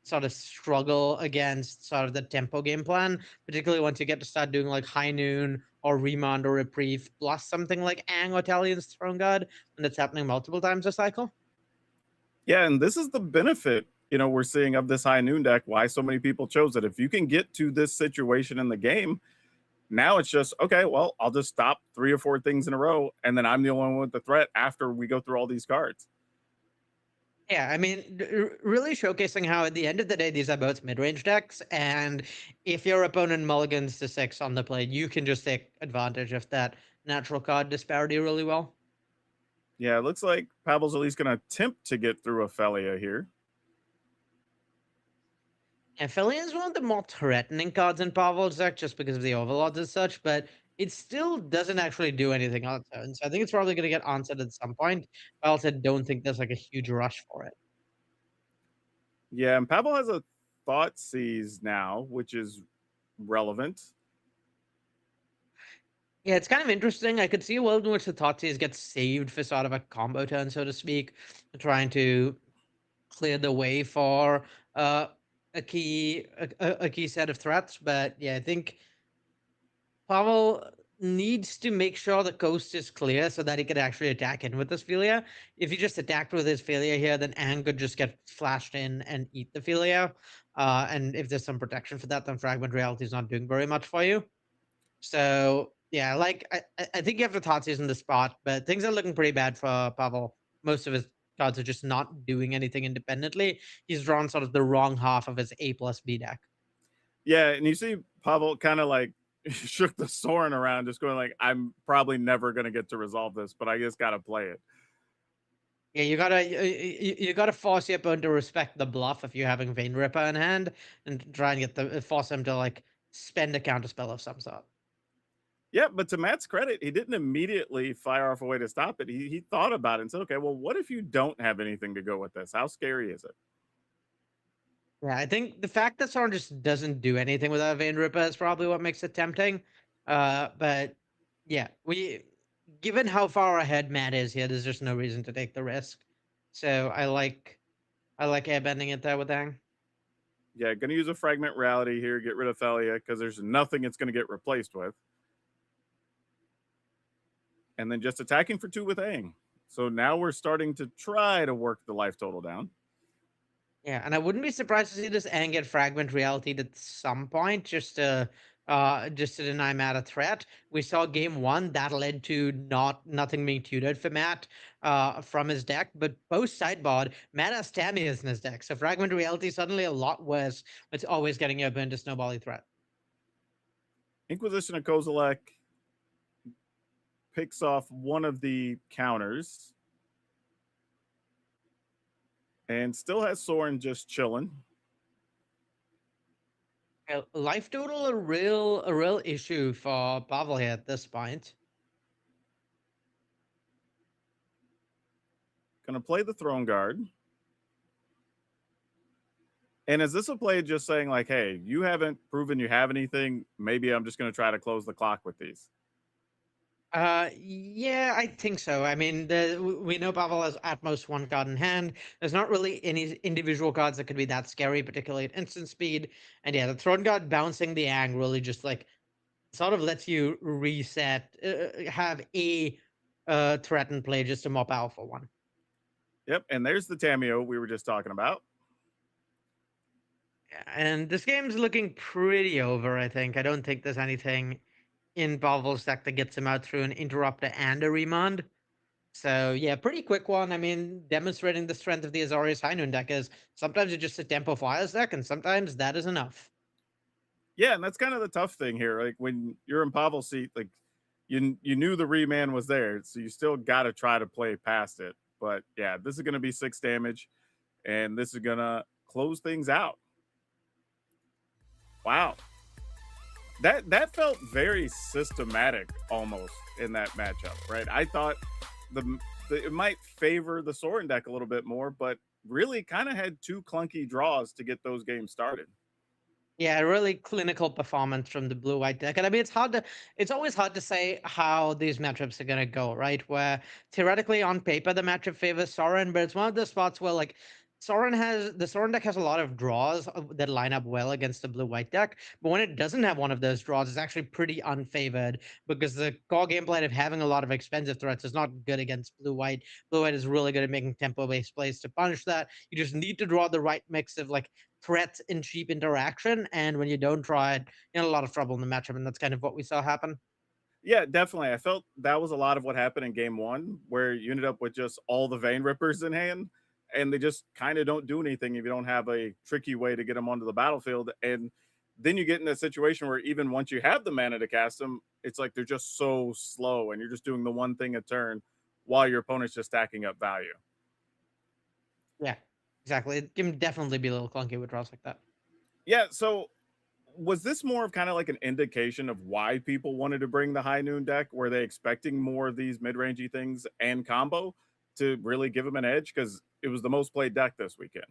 sort of struggle against sort of the tempo game plan, particularly once you get to start doing like High Noon or Remand or Reprieve, plus something like Ang or Talion's Throne Guard, and it's happening multiple times a cycle. Yeah, and this is the benefit, we're seeing of this High Noon deck, why so many people chose it. If you can get to this situation in the game, now it's just, okay, well, I'll just stop 3 or 4 things in a row, and then I'm the only one with the threat after we go through all these cards. Yeah, I mean, really showcasing how at the end of the day, these are both mid-range decks, and if your opponent mulligans to 6 on the play, you can just take advantage of that natural card disparity really well. Yeah, it looks like Pavel's at least going to attempt to get through Ophelia here. Ophelia is one of the more threatening cards in Pavel's deck just because of the overlords and such, but it still doesn't actually do anything on its own. So I think it's probably going to get answered at some point. I also don't think there's like a huge rush for it. Yeah, and Pavel has a Thought Seize now, which is relevant. Yeah, it's kind of interesting. I could see a world in which the Thought Seize gets saved for sort of a combo turn, so to speak, trying to clear the way for a key set of threats. But yeah, I think Pavel needs to make sure the coast is clear so that he can actually attack in with this Philia. If he just attacked with his Philia here, then Ang could just get flashed in and eat the Philia. And if there's some protection for that, then Fragment Reality is not doing very much for you. So yeah, like I think you have to Thoughtseize in the spot, but things are looking pretty bad for Pavel. Most of his cards are just not doing anything independently. He's drawn sort of the wrong half of his A plus B deck. Yeah, and you see Pavel kind of like shook the Soren around, just going like, I'm probably never going to get to resolve this, but I just got to play it. Yeah, you gotta force your opponent to respect the bluff if you're having Vein Ripper in hand, and try and force him to like spend a counterspell of some sort. Yeah, but to Matt's credit, he didn't immediately fire off a way to stop it. He thought about it and said, okay, well, what if you don't have anything to go with this? How scary is it? Yeah, I think the fact that Soren just doesn't do anything without Vein Ripper is probably what makes it tempting. But yeah, given how far ahead Matt is here, there's just no reason to take the risk. So I like airbending it there with Ang. Yeah, going to use a Fragment Reality here, get rid of Thalia, because there's nothing it's going to get replaced with. And then just attacking for 2 with Ang. So now we're starting to try to work the life total down. Yeah, and I wouldn't be surprised to see this Ang get Fragment Reality at some point, just to deny Matt a threat. We saw game 1 that led to nothing being tutored for Matt from his deck, but post sideboard, Matt has Tamias in his deck, so Fragment Reality suddenly a lot worse. It's always getting your opponent to snowball threat. Inquisition of Kozilek picks off one of the counters and still has Soren just chilling. Life total a real issue for Pavel here at this point. Gonna play the Throne Guard. And is this a play just saying like, hey, you haven't proven you have anything, maybe I'm just gonna try to close the clock with these? Yeah, I think so. I mean, we know Pavel has at most 1 card in hand. There's not really any individual cards that could be that scary, particularly at instant speed. And yeah, the Throne Guard bouncing the Ang really just like sort of lets you reset, have a threatened play, just a more powerful one. Yep, and there's the Tameo we were just talking about. Yeah, and this game's looking pretty over, I think. I don't think there's anything in Pavel's deck that gets him out through an Interrupter and a Remand. So yeah, pretty quick one. I mean, demonstrating the strength of the Azorius High Noon deck is sometimes it's just a Tempo Fires deck, and sometimes that is enough. Yeah, and that's kind of the tough thing here. Like when you're in Pavel's seat, like you knew the reman was there, so you still got to try to play past it. But yeah, this is going to be 6 damage, and this is going to close things out. Wow, that felt very systematic almost in that matchup, right? I thought it might favor the Sorin deck a little bit more, but really kind of had 2 clunky draws to get those games started. Yeah, really clinical performance from the blue-white deck. And I mean, it's always hard to say how these matchups are gonna go, right? Where theoretically on paper the matchup favors Sorin, but it's one of the spots where like the Sorin deck has a lot of draws that line up well against the blue-white deck. But when it doesn't have one of those draws, it's actually pretty unfavored because the core game plan of having a lot of expensive threats is not good against blue-white. Blue-white is really good at making tempo-based plays to punish that. You just need to draw the right mix of like threats and cheap interaction. And when you don't try it, you're in a lot of trouble in the matchup. And that's kind of what we saw happen. Yeah, definitely. I felt that was a lot of what happened in game 1, where you ended up with just all the Vein Rippers in hand, and they just kind of don't do anything if you don't have a tricky way to get them onto the battlefield. And then you get in a situation where even once you have the mana to cast them, it's like they're just so slow, and you're just doing the one thing a turn while your opponent's just stacking up value. Yeah, exactly. It can definitely be a little clunky with draws like that. Yeah, so was this more of kind of like an indication of why people wanted to bring the High Noon deck? Were they expecting more of these mid-rangey things and combo to really give them an edge? Because it was the most played deck this weekend.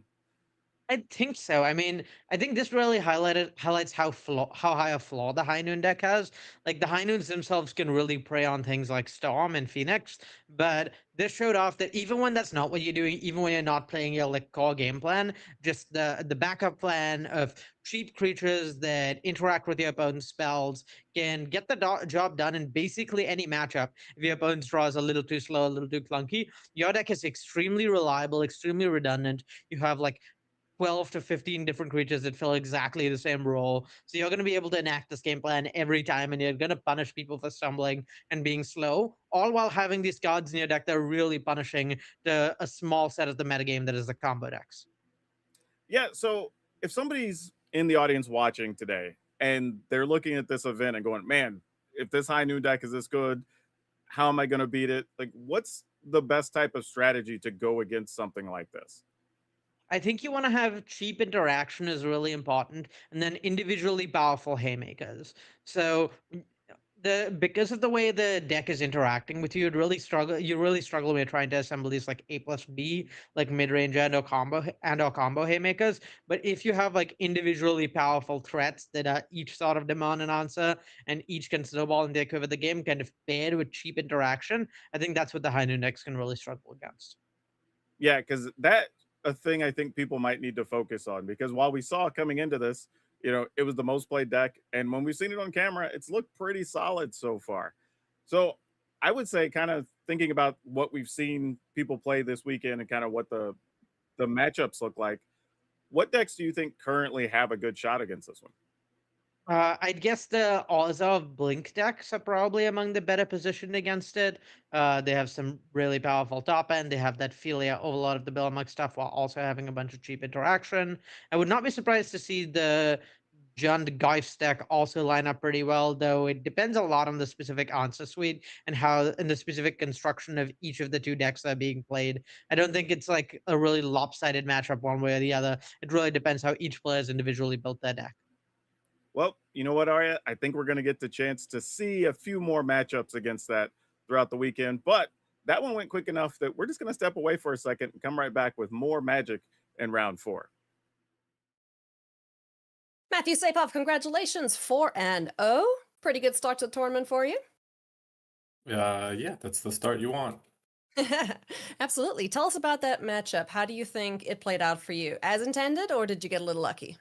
I think so. I mean, I think this really highlights how high a flaw the High Noon deck has. Like the High Noons themselves can really prey on things like Storm and Phoenix, but this showed off that even when that's not what you're doing, even when you're not playing your like core game plan, just the backup plan of cheap creatures that interact with your opponent's spells can get the job done in basically any matchup. If your opponent's draw is a little too slow, a little too clunky, your deck is extremely reliable, extremely redundant. You have like 12 to 15 different creatures that fill exactly the same role. So you're going to be able to enact this game plan every time, and you're going to punish people for stumbling and being slow, all while having these cards in your deck that are really punishing a small set of the metagame that is the combo decks. Yeah, so if somebody's in the audience watching today and they're looking at this event and going, man, if this High Noon deck is this good, how am I going to beat it? Like, what's the best type of strategy to go against something like this? I think you want to have cheap interaction is really important, and then individually powerful haymakers. So because of the way the deck is interacting with you, you really struggle when you're trying to assemble these like A plus B, like mid-range and or combo haymakers. But if you have like individually powerful threats that are each sort of demand an answer and each can snowball and take over the game, kind of paired with cheap interaction, I think that's what the High Noon decks can really struggle against. Yeah, because that's a thing I think people might need to focus on, because while we saw coming into this, it was the most played deck, and when we've seen it on camera, it's looked pretty solid so far. So I would say, kind of thinking about what we've seen people play this weekend and kind of what the matchups look like, what decks do you think currently have a good shot against this one? I'd guess the Orzhov Blink decks are probably among the better positioned against it. They have some really powerful top end. They have that Philia Overlord of the Belamux stuff while also having a bunch of cheap interaction. I would not be surprised to see the Jund Geist deck also line up pretty well, though it depends a lot on the specific answer suite and the specific construction of each of the two decks that are being played. I don't think it's like a really lopsided matchup one way or the other. It really depends how each player has individually built their deck. Well, you know what, Arya? I think we're going to get the chance to see a few more matchups against that throughout the weekend. But that one went quick enough that we're just going to step away for a second and come right back with more Magic in round 4. Matthew Sapov, congratulations, 4-0. Pretty good start to the tournament for you. Yeah, that's the start you want. Absolutely. Tell us about that matchup. How do you think it played out for you? As intended, or did you get a little lucky?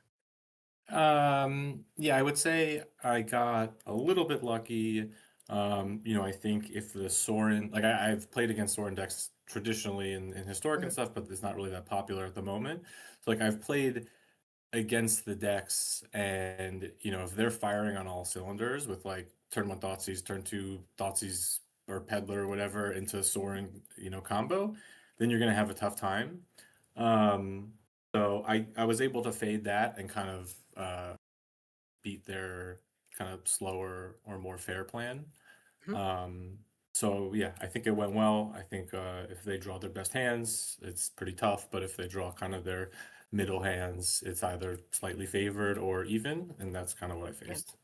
Yeah, I would say I got a little bit lucky. I think if the Sorin, like I've played against Sorin decks traditionally in historic and stuff, but it's not really that popular at the moment. So like I've played against the decks, and if they're firing on all cylinders with like turn 1 Thoughtseize, turn 2 Thoughtseizes or Peddler or whatever into Soaring, combo, then you're gonna have a tough time. So I was able to fade that and kind of beat their kind of slower or more fair plan. So yeah, I think it went well. I think if they draw their best hands, it's pretty tough. But if they draw kind of their middle hands, it's either slightly favored or even, and that's kind of what I faced.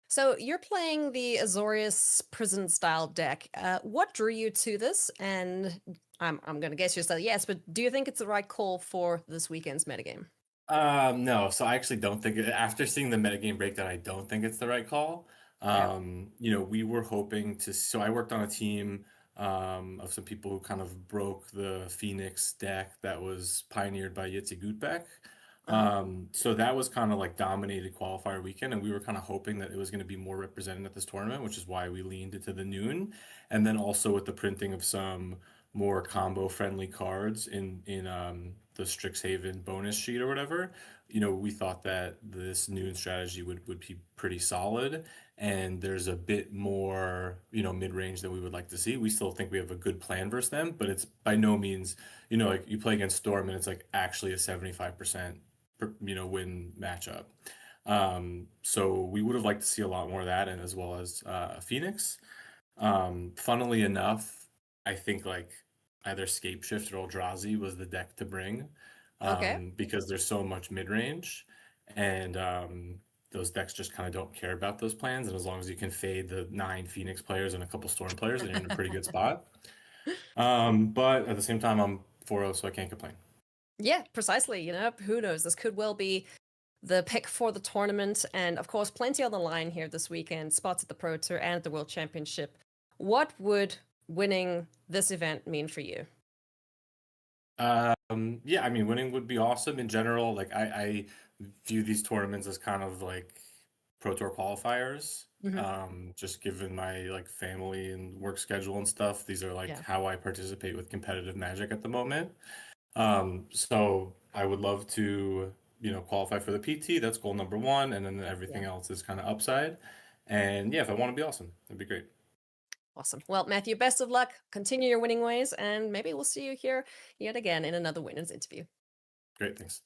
So you're playing the Azorius prison style deck. What drew you to this? And I'm going to guess you'll say yes, but do you think it's the right call for this weekend's metagame? No, so I actually don't think after seeing the metagame breakdown, I don't think it's the right call. We were hoping to, so I worked on a team of some people who kind of broke the Phoenix deck that was pioneered by Yitzi Gutbeck. So that was kind of like dominated qualifier weekend, and we were kind of hoping that it was going to be more represented at this tournament, which is why we leaned into the noon. And then also with the printing of some more combo friendly cards in the Strixhaven bonus sheet or whatever, we thought that this noon strategy would be pretty solid, and there's a bit more mid-range that we would like to see. We still think we have a good plan versus them, but it's by no means like you play against Storm and it's like actually a 75% win matchup. So we would have liked to see a lot more of that, and as well as Phoenix. Funnily enough, I think like either Scapeshift or Eldrazi was the deck to bring, because there's so much mid-range, and those decks just kind of don't care about those plans, and as long as you can fade the 9 Phoenix players and a couple Storm players, then you're in a pretty good spot. But at the same time, I'm 4-0, so I can't complain. Yeah, precisely. Who knows? This could well be the pick for the tournament, and of course, plenty on the line here this weekend. Spots at the Pro Tour and at the World Championship. What would winning this event mean for you? Yeah, I mean, winning would be awesome in general. Like I view these tournaments as kind of like Pro Tour qualifiers. Just given my like family and work schedule and stuff, these are like how I participate with competitive Magic at the moment. So I would love to, qualify for the PT. That's goal number 1, and then everything else is kind of upside. And yeah, if I want to be awesome, that'd be great. Awesome. Well, Matthew, best of luck. Continue your winning ways, and maybe we'll see you here yet again in another winners interview. Great, thanks.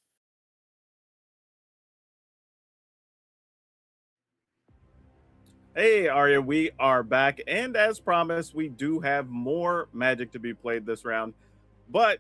Hey, Arya, we are back, and as promised, we do have more Magic to be played this round, but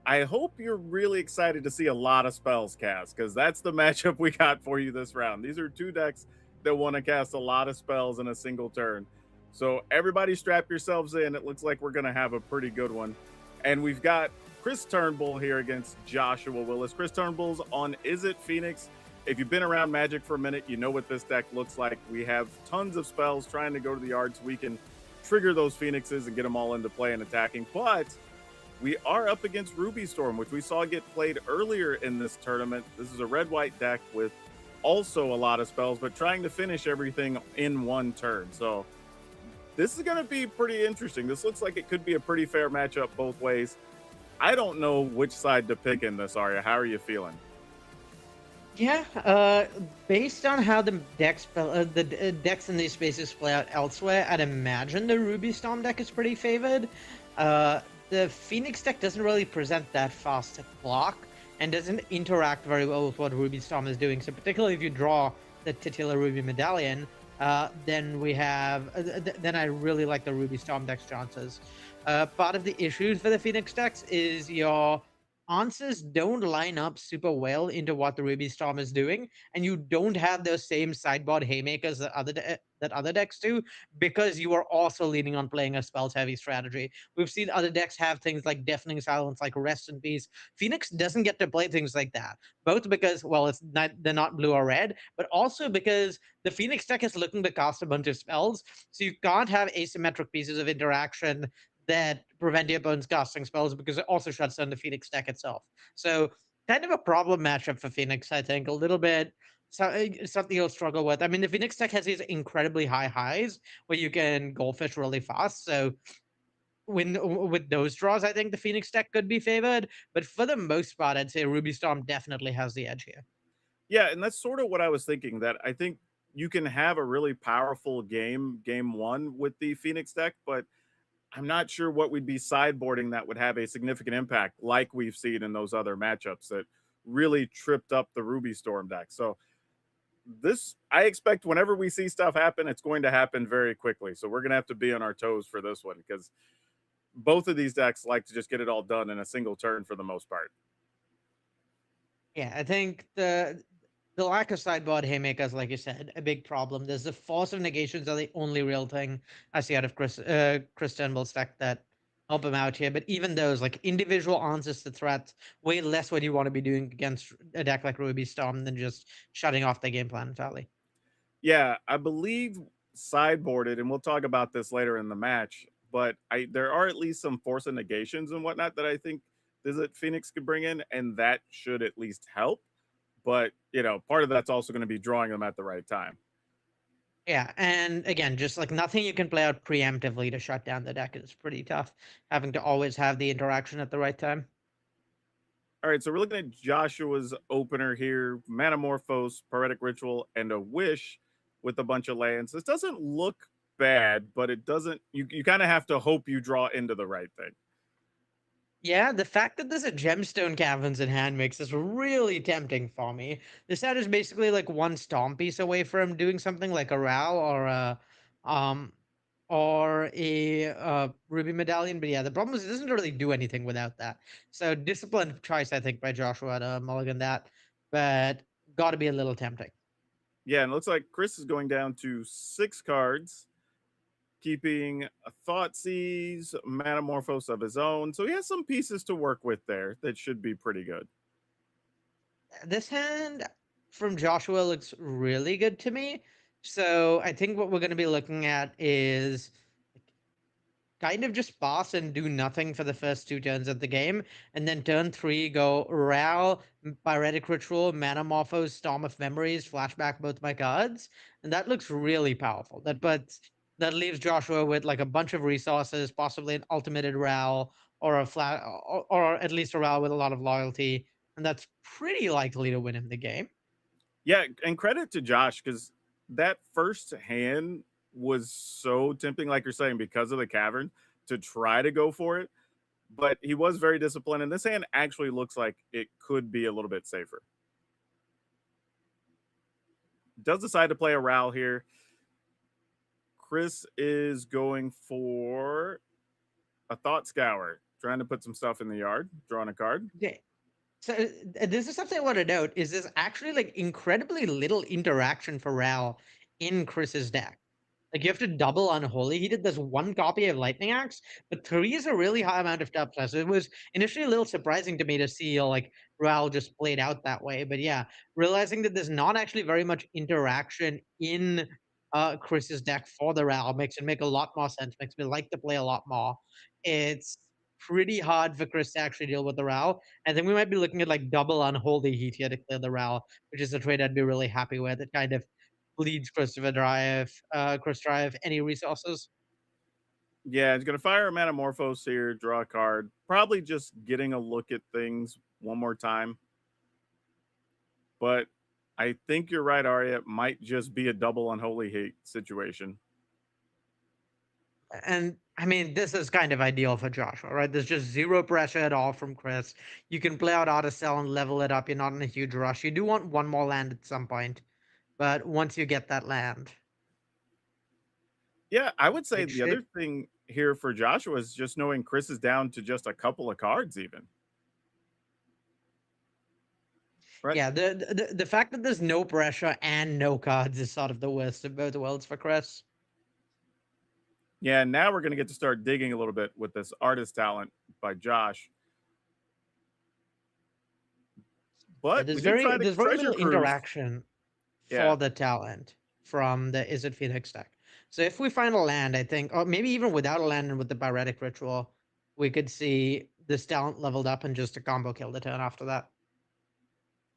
I hope you're really excited to see a lot of spells cast, because that's the matchup we got for you this round. These are 2 decks that want to cast a lot of spells in a single turn. So everybody strap yourselves in. It looks like we're going to have a pretty good one. And we've got Chris Turnbull here against Joshua Willis. Chris Turnbull's on Izzet Phoenix. If you've been around Magic for a minute, you know what this deck looks like. We have tons of spells trying to go to the yard so we can trigger those Phoenixes and get them all into play and attacking. But we are up against Ruby Storm, which we saw get played earlier in this tournament. This is a red-white deck with also a lot of spells, but trying to finish everything in one turn. So this is going to be pretty interesting. This looks like it could be a pretty fair matchup both ways. I don't know which side to pick in this, Arya. How are you feeling? Yeah, based on how the decks in these spaces play out elsewhere, I'd imagine the Ruby Storm deck is pretty favored. The Phoenix deck doesn't really present that fast a block and doesn't interact very well with what Ruby Storm is doing. So particularly if you draw the titular Ruby Medallion, then I really like the Ruby Storm deck's chances. Part of the issues for the Phoenix decks is your answers don't line up super well into what the Ruby Storm is doing, and you don't have those same sideboard haymakers that other decks do, because you are also leaning on playing a spells heavy strategy. We've seen other decks have things like Deafening Silence, like Rest in Peace. Phoenix doesn't get to play things like that, both because, well, they're not blue or red, but also because the Phoenix deck is looking to cast a bunch of spells, so you can't have asymmetric pieces of interaction that prevent your opponent's casting spells, because it also shuts down the Phoenix deck itself. So kind of a problem matchup for Phoenix, I think, a little bit. Something you'll struggle with. I mean, the Phoenix deck has these incredibly high highs where you can goldfish really fast. So with those draws, I think the Phoenix deck could be favored. But for the most part, I'd say Ruby Storm definitely has the edge here. Yeah, and that's sort of what I was thinking, that I think you can have a really powerful game one with the Phoenix deck, but I'm not sure what we'd be sideboarding that would have a significant impact like we've seen in those other matchups that really tripped up the Ruby Storm deck. So this, I expect whenever we see stuff happen, it's going to happen very quickly. So we're going to have to be on our toes for this one, because both of these decks like to just get it all done in a single turn for the most part. Yeah, I think the lack of sideboard haymakers, like you said, a big problem. There's the force of negations are the only real thing I see out of Chris Turnbull's deck that help him out here. But even those, like individual answers to threats, way less what you want to be doing against a deck like Ruby Storm than just shutting off the game plan entirely. Yeah, I believe sideboarded, and we'll talk about this later in the match, but there are at least some force of negations and whatnot that I think Phoenix could bring in, and that should at least help. But, you know, part of that's also going to be drawing them at the right time. Yeah, and again, just like nothing you can play out preemptively to shut down the deck is pretty tough. Having to always have the interaction at the right time. All right, so we're looking at Joshua's opener here: Manamorphose, Poetic Ritual, and a Wish with a bunch of lands. This doesn't look bad, but it doesn't. You kind of have to hope you draw into the right thing. Yeah, the fact that there's a Gemstone Caverns in hand makes this really tempting for me. This set is basically like one Stomp piece away from doing something like a Ral or a Ruby Medallion. But yeah, the problem is it doesn't really do anything without that. So disciplined choice, I think, by Joshua to mulligan that, but got to be a little tempting. Yeah, and it looks like Chris is going down to 6 cards, keeping a Thoughtseize, Manamorphose of his own. So he has some pieces to work with there that should be pretty good. This hand from Joshua looks really good to me. So I think what we're going to be looking at is kind of just boss and do nothing for the first 2 turns of the game. And then turn 3, go Ral, Pyretic Ritual, Manamorphose, Storm of Memories, flashback both my cards. And that looks really powerful. That leaves Joshua with like a bunch of resources, possibly an ultimated Ral or or at least a Ral with a lot of loyalty. And that's pretty likely to win him the game. Yeah, and credit to Josh, because that first hand was so tempting, like you're saying, because of the cavern, to try to go for it. But he was very disciplined, and this hand actually looks like it could be a little bit safer. Does decide to play a Ral here. Chris is going for a Thought Scour, trying to put some stuff in the yard, drawing a card. Okay. So this is something I want to note, is there's actually like incredibly little interaction for Ral in Chris's deck. Like you have to double Unholy. He did this 1 copy of Lightning Axe, but 3 is a really high amount of top size. So it was initially a little surprising to me to see like Ral just played out that way. But yeah, realizing that there's not actually very much interaction in Chris's deck for the Ral makes it make a lot more sense. Makes me like to play a lot more. It's pretty hard for Chris to actually deal with the Ral. I think we might be looking at like double Unholy Heat here to clear the Ral, which is a trade I'd be really happy with. It kind of leads Chris Drive any resources. Yeah, he's going to fire a Manamorphose here, draw a card. Probably just getting a look at things one more time. But I think you're right, Arya. It might just be a double Unholy Hate situation. And I mean, this is kind of ideal for Joshua, right? There's just 0 pressure at all from Chris. You can play out Articel and level it up. You're not in a huge rush. You do want 1 more land at some point. But once you get that land. Yeah, I would say the other thing here for Joshua is just knowing Chris is down to just a couple of cards even. Right. Yeah, the fact that there's no pressure and no cards is sort of the worst of both worlds for Chris. Yeah, now we're going to get to start digging a little bit with this Artist Talent by Josh. But there's very little interaction for the talent from the Is It Phoenix deck. So if we find a land, I think, or maybe even without a land and with the Pyretic Ritual, we could see this talent leveled up and just a combo kill the turn after that.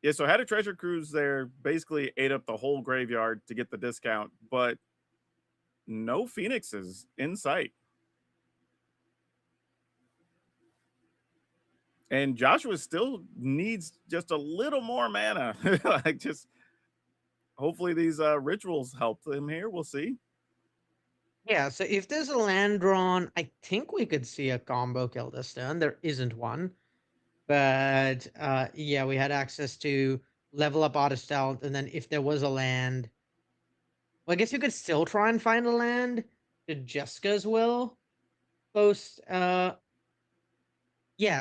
Yeah, so had a Treasure Cruise there, basically ate up the whole graveyard to get the discount, but no Phoenixes in sight. And Joshua still needs just a little more mana. Like just hopefully these rituals help them here. We'll see. Yeah, so if there's a land drawn, I think we could see a combo kill this turn. There isn't one. But yeah, we had access to level up Artist Talent, and then if there was a land, well, I guess you could still try and find a land to Jessica's will post. Yeah,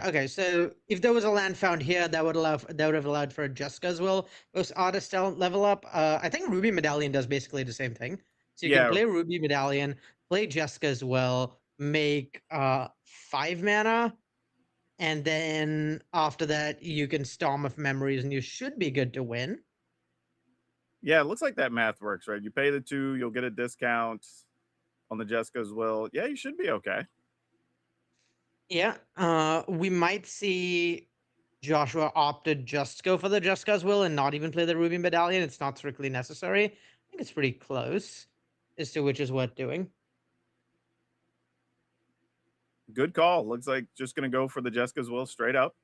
okay. So if there was a land found here, that would have allowed for a Jessica's will post Artist Talent level up. I think Ruby Medallion does basically the same thing. So you Yeah. can play Ruby Medallion, play Jessica's will, make 5 mana, and then after that you can Storm of Memories, and you should be good to win. Yeah, it looks like that math works, right? You pay the 2, you'll get a discount on the Jessica's will. Yeah, you should be okay. Yeah, we might see Joshua opted just go for the Jessica's will and not even play the Ruby Medallion. It's not strictly necessary. I think it's pretty close as to which is worth doing. Good call. Looks like just going to go for the Jessica's will straight up.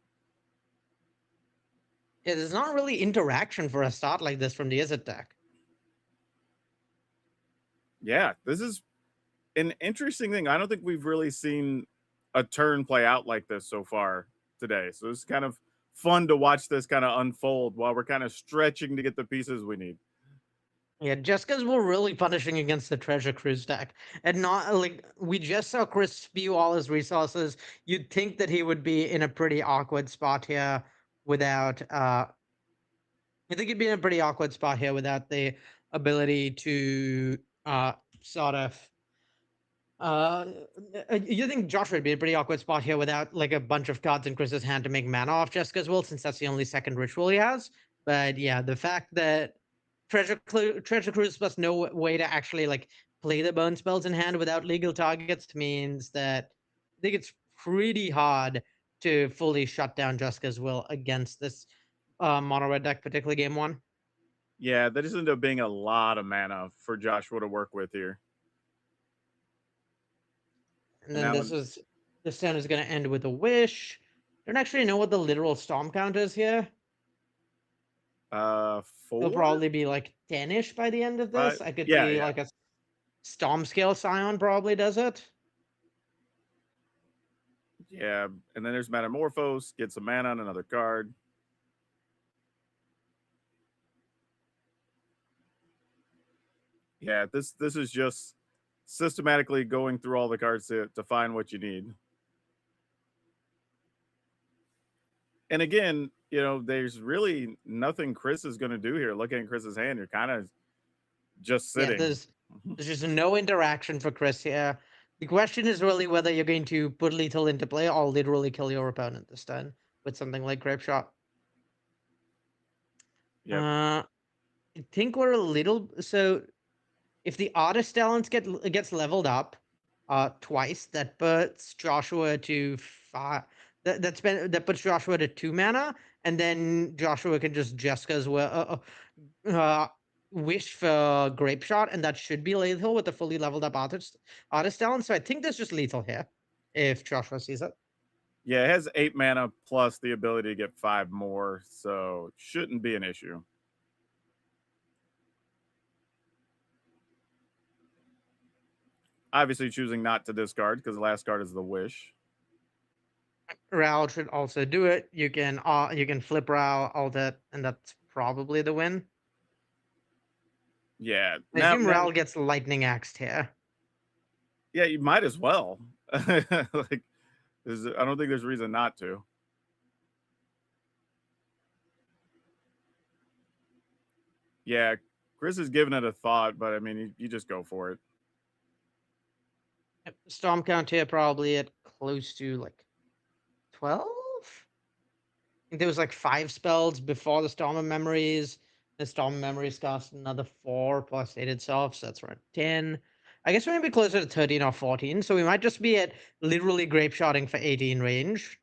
Yeah, there's not really interaction for a start like this from the Izzet deck. Yeah, this is an interesting thing. I don't think we've really seen a turn play out like this so far today. So it's kind of fun to watch this kind of unfold while we're kind of stretching to get the pieces we need. Yeah, Jessica's were really punishing against the Treasure Cruise deck. And not like we just saw Chris spew all his resources. You'd think that he would be in a pretty awkward spot here without I think he'd be in a pretty awkward spot here without the ability to sort of you think Joshua would be a pretty awkward spot here without like a bunch of cards in Chris's hand to make mana off Jessica's will, since that's the only second ritual he has. But yeah, the fact that Treasure Cruise plus no way to actually like play the burn spells in hand without legal targets means that I think it's pretty hard to fully shut down Jessica's will against this mono red deck, particularly game 1. Yeah, that just ended up being a lot of mana for Joshua to work with here. And then this turn is going to end with a wish. Don't actually know what the literal storm count is here. 4? It'll probably be like 10-ish by the end of this. I could see like a Storm Scale Scion probably does it. Yeah, and then there's Metamorphose, get some mana on another card. Yeah, this is just systematically going through all the cards to find what you need. And again, you know, there's really nothing Chris is going to do here. Looking at Chris's hand, you're kind of just sitting. Yeah, there's just no interaction for Chris here. The question is really whether you're going to put lethal into play or literally kill your opponent this turn with something like Grape Shot. Yeah. I think we're a little... So if the Artist Talent gets leveled up twice, that puts Joshua to 5... That puts Joshua to 2 mana, and then Joshua can just Jessica's wish for Grape Shot, and that should be lethal with the fully leveled up Artist Talent. So I think there's just lethal here if Joshua sees it. Yeah, it has 8 mana plus the ability to get 5 more, so shouldn't be an issue. Obviously choosing not to discard because the last card is the wish. Ral should also do it. You can flip Ral, all that, and that's probably the win. Yeah. I assume Ral gets lightning axed here. Yeah, you might as well. Like, I don't think there's reason not to. Yeah, Chris is giving it a thought, but I mean, you just go for it. Storm count here probably at close to like 12? I think there was like 5 spells before the Storm of Memories. The Storm of Memories cost another 4 plus 8 itself, so that's around 10. I guess we're going to be closer to 13 or 14, so we might just be at literally Grape Shotting for 18 range.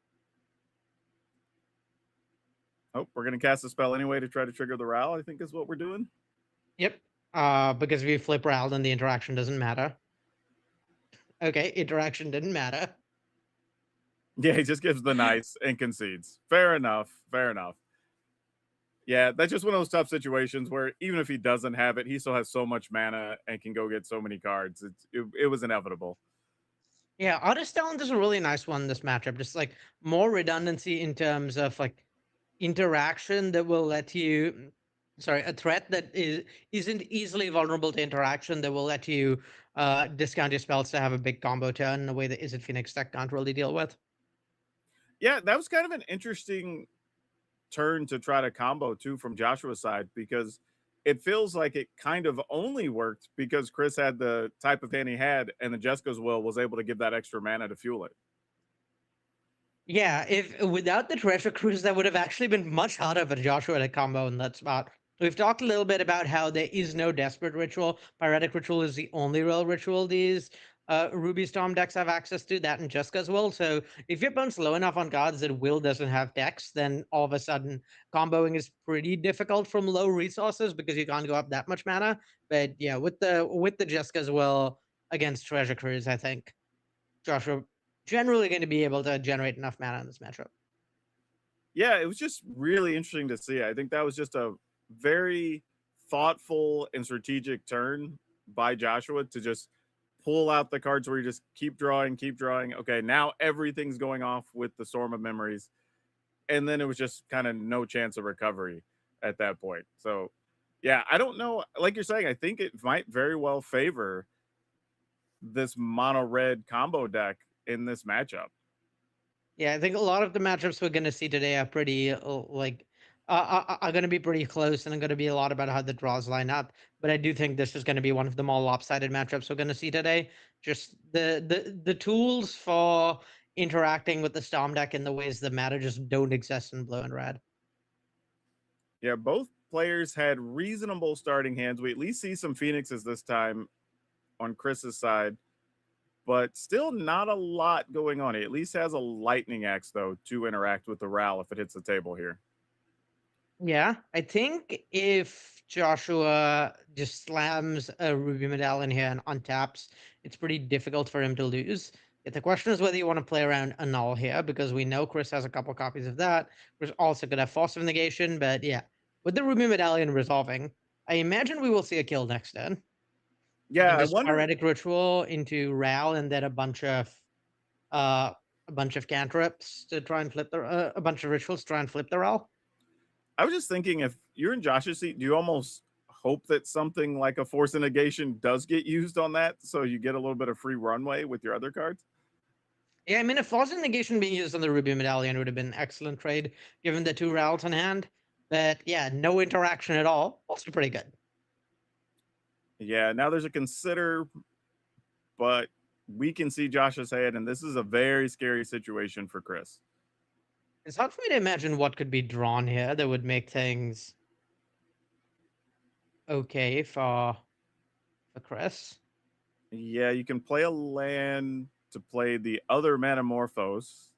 Oh, we're going to cast a spell anyway to try to trigger the Ral, I think is what we're doing. Yep, because if we flip Ral, then the interaction doesn't matter. Okay, interaction didn't matter. Yeah, he just gives the nice and concedes. Fair enough. Fair enough. Yeah, that's just one of those tough situations where even if he doesn't have it, he still has so much mana and can go get so many cards. It was inevitable. Yeah, Artist Talent is a really nice one in this matchup. Just like more redundancy in terms of like interaction that will let you sorry, a threat that isn't easily vulnerable to interaction that will let you discount your spells to have a big combo turn in a way that Izzet Phoenix deck can't really deal with. Yeah, that was kind of an interesting turn to try to combo too from Joshua's side because it feels like it kind of only worked because Chris had the type of hand he had and the Jessica's Will was able to give that extra mana to fuel it. Yeah, if without the Treasure Cruise, that would have actually been much harder for Joshua to combo in that spot. We've talked a little bit about how there is no Desperate Ritual. Pyretic Ritual is the only real ritual these Ruby Storm decks have access to, that and Jessica's Will. So if your opponent's low enough on cards that Will doesn't have decks, then all of a sudden comboing is pretty difficult from low resources because you can't go up that much mana. But yeah, with the Jessica's Will against Treasure Cruise, I think Joshua generally going to be able to generate enough mana in this matchup. Yeah, it was just really interesting to see. I think that was just a very thoughtful and strategic turn by Joshua to just pull out the cards where you just keep drawing, keep drawing. Okay, now everything's going off with the Storm of Memories. And then it was just kind of no chance of recovery at that point. So, yeah, I don't know. Like you're saying, I think it might very well favor this mono red combo deck in this matchup. Yeah, I think a lot of the matchups we're going to see today are pretty are going to be pretty close, and are going to be a lot about how the draws line up. But I do think this is going to be one of the more lopsided matchups we're going to see today. Just the tools for interacting with the Storm deck in the ways that matter just don't exist in blue and red. Yeah, both players had reasonable starting hands. We at least see some Phoenixes this time on Chris's side, but still not a lot going on. He at least has a Lightning Axe, though, to interact with the Ral if it hits the table here. Yeah, I think if Joshua just slams a Ruby Medallion here and untaps, it's pretty difficult for him to lose. If the question is whether you want to play around Annul here, because we know Chris has a couple copies of that. Chris also could have Force of Negation, but yeah, with the Ruby Medallion resolving, I imagine we will see a kill next turn. Yeah, I just wonder. Pyretic Ritual into Ral, and then a bunch of cantrips to try and flip the a bunch of rituals to try and flip the Ral. I was just thinking, if you're in Josh's seat, do you almost hope that something like a Force of Negation does get used on that so you get a little bit of free runway with your other cards? Yeah, I mean, if Force of Negation being used on the Ruby Medallion would have been an excellent trade, given the 2 Rals in hand. But yeah, no interaction at all. Also pretty good. Yeah, now there's a consider, but we can see Josh's head, and this is a very scary situation for Chris. It's hard for me to imagine what could be drawn here that would make things okay for Chris. Yeah, you can play a land to play the other Manamorphose,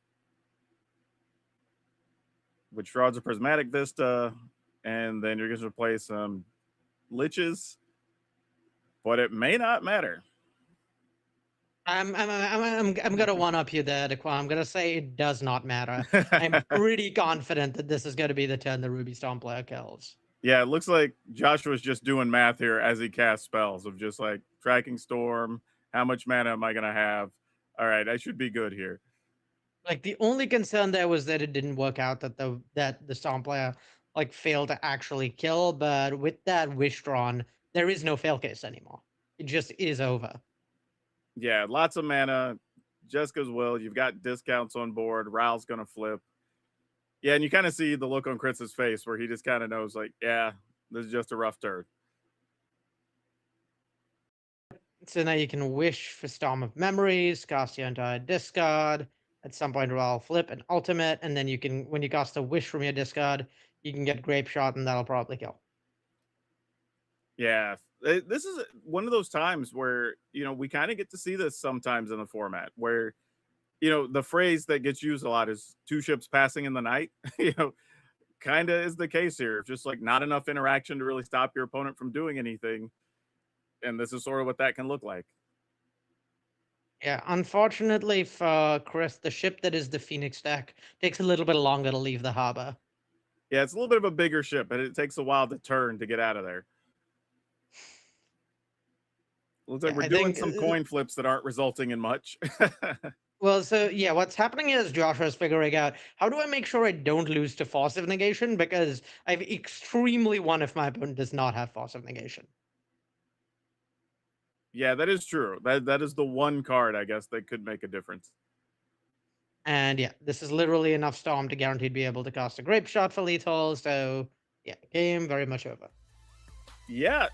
which draws a Prismatic Vista, and then you're going to play some Liches, but it may not matter. I'm gonna one up you there, Daquan. I'm gonna say it does not matter. I'm pretty confident that this is gonna be the turn the Ruby Storm player kills. Yeah, it looks like Joshua's just doing math here as he casts spells of just like Tracking Storm. How much mana am I gonna have? All right, I should be good here. Like the only concern there was that it didn't work out, that the Storm player like failed to actually kill. But with that wish drawn, there is no fail case anymore. It just is over. Yeah, lots of mana. Jessica's Will. You've got discounts on board. Ral's gonna flip. Yeah, and you kind of see the look on Chris's face where he just kind of knows, like, yeah, this is just a rough turn. So now you can wish for Storm of Memories, cast your entire discard. At some point, Ral flip an ultimate, and then you can, when you cast a wish from your discard, you can get Grape Shot, and that'll probably kill. Yeah, this is one of those times where, you know, we kind of get to see this sometimes in the format where, you know, the phrase that gets used a lot is 2 ships passing in the night. You know, kind of is the case here. Just like not enough interaction to really stop your opponent from doing anything. And this is sort of what that can look like. Yeah, unfortunately for Chris, the ship that is the Phoenix deck takes a little bit longer to leave the harbor. Yeah, it's a little bit of a bigger ship, and it takes a while to turn to get out of there. Looks like Yeah, we're I doing think, some coin flips that aren't resulting in much. Well, so yeah, what's happening is Joshua's figuring out how do I make sure I don't lose to force of negation, because I've extremely won if my opponent does not have force of negation. Yeah, that is true. That is the one card, I guess, that could make a difference. And yeah, this is literally enough Storm to guaranteed be able to cast a Grape Shot for lethal. So yeah, game very much over. Yeah,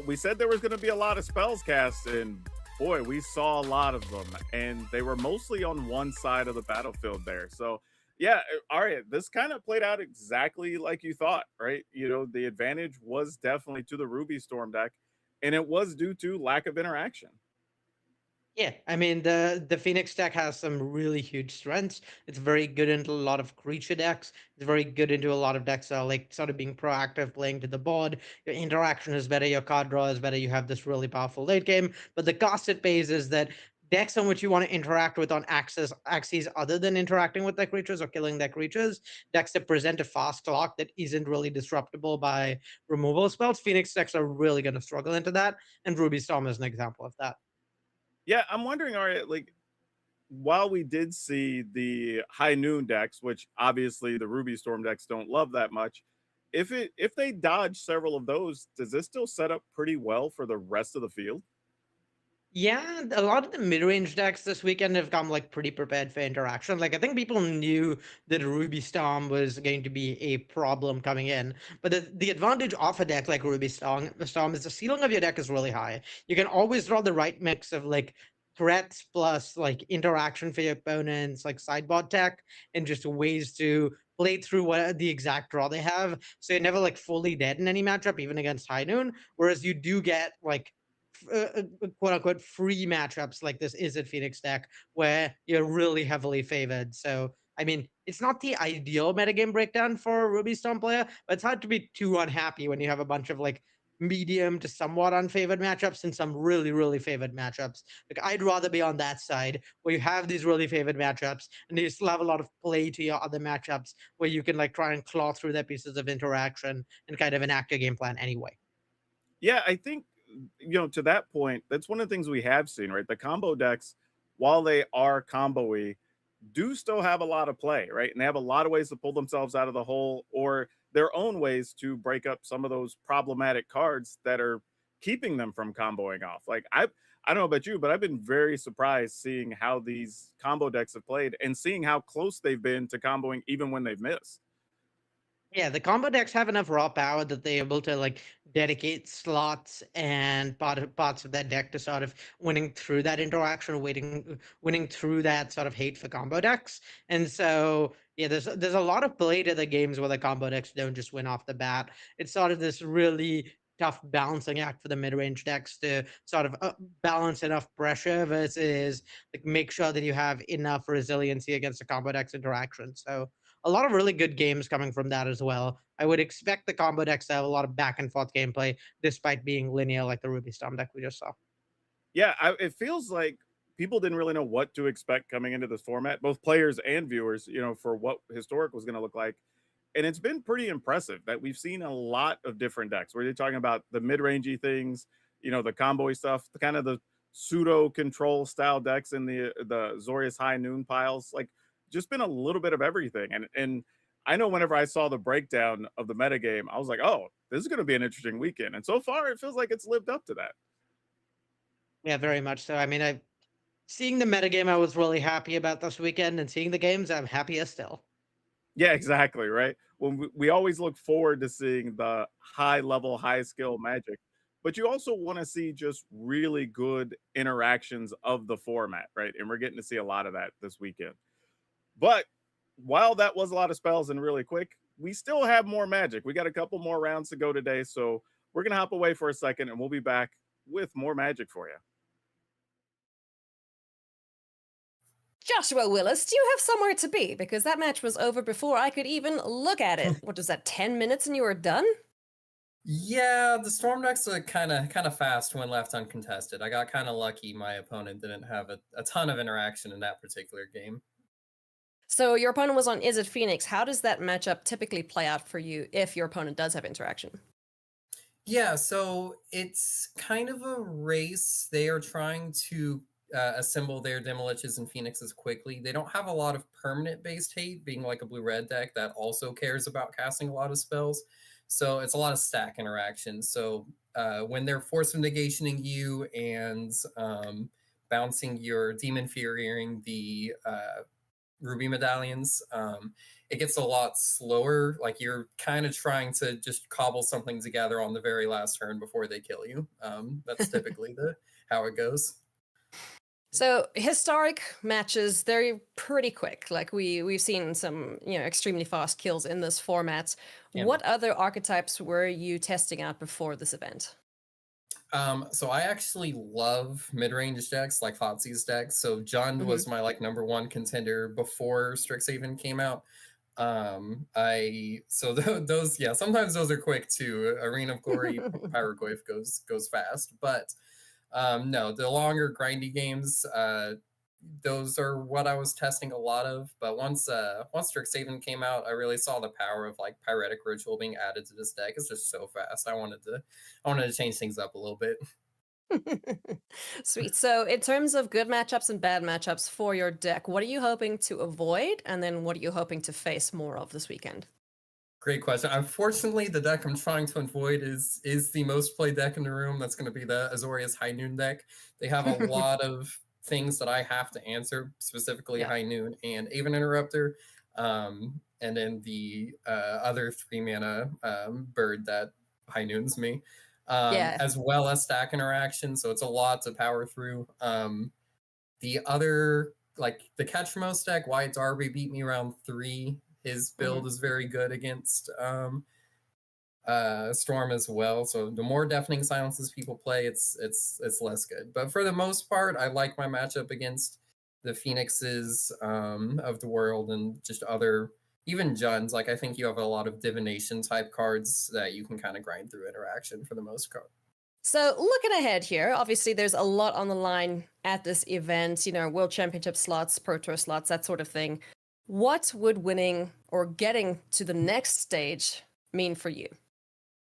we said there was going to be a lot of spells cast, and boy, we saw a lot of them, and they were mostly on one side of the battlefield there. So yeah, Arya, this kind of played out exactly like you thought, right? You know, the advantage was definitely to the Ruby Storm deck, and it was due to lack of interaction. Yeah, I mean the Phoenix deck has some really huge strengths. It's very good into a lot of creature decks. It's very good into a lot of decks that are like sort of being proactive, playing to the board. Your interaction is better, your card draw is better. You have this really powerful late game. But the cost it pays is that decks on which you want to interact with on axes other than interacting with their creatures or killing their creatures, decks that present a fast clock that isn't really disruptible by removal spells. Phoenix decks are really going to struggle into that, and Ruby Storm is an example of that. Yeah, I'm wondering, Arya, like, while we did see the High Noon decks, which obviously the Ruby Storm decks don't love that much, if they dodge several of those, does this still set up pretty well for the rest of the field? Yeah, a lot of the mid-range decks this weekend have come like pretty prepared for interaction. Like I think people knew that Ruby Storm was going to be a problem coming in, but the advantage of a deck like Ruby Storm is the ceiling of your deck is really high. You can always draw the right mix of like threats plus like interaction for your opponents, like sideboard tech, and just ways to play through what the exact draw they have. So you're never like fully dead in any matchup, even against High Noon. Whereas you do get like quote unquote free matchups like this is at Phoenix deck where you're really heavily favored. So I mean, it's not the ideal metagame breakdown for a Ruby Storm player, but it's hard to be too unhappy when you have a bunch of like medium to somewhat unfavored matchups and some really, really favored matchups. Like I'd rather be on that side where you have these really favored matchups and you still have a lot of play to your other matchups where you can like try and claw through their pieces of interaction and kind of enact a game plan anyway. Yeah, I think, to that point, that's one of the things we have seen, right? The combo decks, while they are combo-y, do still have a lot of play, right? And they have a lot of ways to pull themselves out of the hole or their own ways to break up some of those problematic cards that are keeping them from comboing off. Like I don't know about you, but I've been very surprised seeing how these combo decks have played and seeing how close they've been to comboing even when they've missed. Yeah, the combo decks have enough raw power that they're able to like dedicate slots and parts of that deck to sort of winning through that interaction, winning through that sort of hate for combo decks. And so yeah, there's a lot of play to the games where the combo decks don't just win off the bat. It's sort of this really tough balancing act for the mid-range decks to sort of balance enough pressure versus like make sure that you have enough resiliency against the combo decks interaction. So a lot of really good games coming from that as well. I would expect the combo decks to have a lot of back and forth gameplay, despite being linear like the Ruby Storm deck we just saw. Yeah, it feels like people didn't really know what to expect coming into this format, both players and viewers, for what Historic was going to look like. And it's been pretty impressive that we've seen a lot of different decks. Where you're talking about the mid-rangey things, the combo stuff, the kind of the pseudo control style decks in the Zorius High Noon piles. Like just been a little bit of everything. And I know whenever I saw the breakdown of the metagame, I was like, oh, this is going to be an interesting weekend. And so far, it feels like it's lived up to that. Yeah, very much so. I mean, seeing the metagame, I was really happy about this weekend, and seeing the games, I'm happier still. Yeah, exactly. Right. When we always look forward to seeing the high level, high skill Magic, but you also want to see just really good interactions of the format, right? And we're getting to see a lot of that this weekend. But while that was a lot of spells and really quick, we still have more Magic. We got a couple more rounds to go today. So we're going to hop away for a second and we'll be back with more Magic for you. Joshua Willis, do you have somewhere to be? Because that match was over before I could even look at it. What was that, 10 minutes and you were done? Yeah, the Storm decks are kind of fast when left uncontested. I got kind of lucky my opponent didn't have a ton of interaction in that particular game. So your opponent was on Is It Phoenix. How does that matchup typically play out for you if your opponent does have interaction? Yeah, so it's kind of a race. They are trying to assemble their Demoliches and Phoenixes quickly. They don't have a lot of permanent based hate, being like a blue-red deck that also cares about casting a lot of spells. So it's a lot of stack interaction. So when they're force of negationing you and bouncing your Demon Furying the Ruby medallions, it gets a lot slower. Like you're kind of trying to just cobble something together on the very last turn before they kill you. That's typically how it goes. So historic matches, they're pretty quick. Like we've seen some, extremely fast kills in this format. Yeah. What other archetypes were you testing out before this event? So I actually love mid-range decks like Thoughtseize decks. So Jund was my #1 contender before Strixhaven came out. Those sometimes those are quick too. Arena of Glory, Pyroglyph goes fast, but no, the longer grindy games, those are what I was testing a lot of. But once Strixhaven came out, I really saw the power of like Pyretic Ritual being added to this deck. It's just so fast. I wanted to change things up a little bit. Sweet. So in terms of good matchups and bad matchups for your deck, what are you hoping to avoid? And then what are you hoping to face more of this weekend? Great question. Unfortunately, the deck I'm trying to avoid is the most played deck in the room. That's going to be the Azorius High Noon deck. They have a lot of things that I have to answer, specifically High Noon and Aven Interrupter, and then the other 3-mana bird that High Noons me, as well as stack interaction. So it's a lot to power through. The other, like the Catch Most deck, Wyatt Darby beat me around 3. His build is very good against Storm as well. So the more Deafening Silences people play, it's less good. But for the most part, I like my matchup against the Phoenixes of the world and just other, even Junds. Like I think you have a lot of divination type cards that you can kind of grind through interaction for the most part. So looking ahead here, obviously there's a lot on the line at this event, World Championship slots, Pro Tour slots, that sort of thing. What would winning or getting to the next stage mean for you?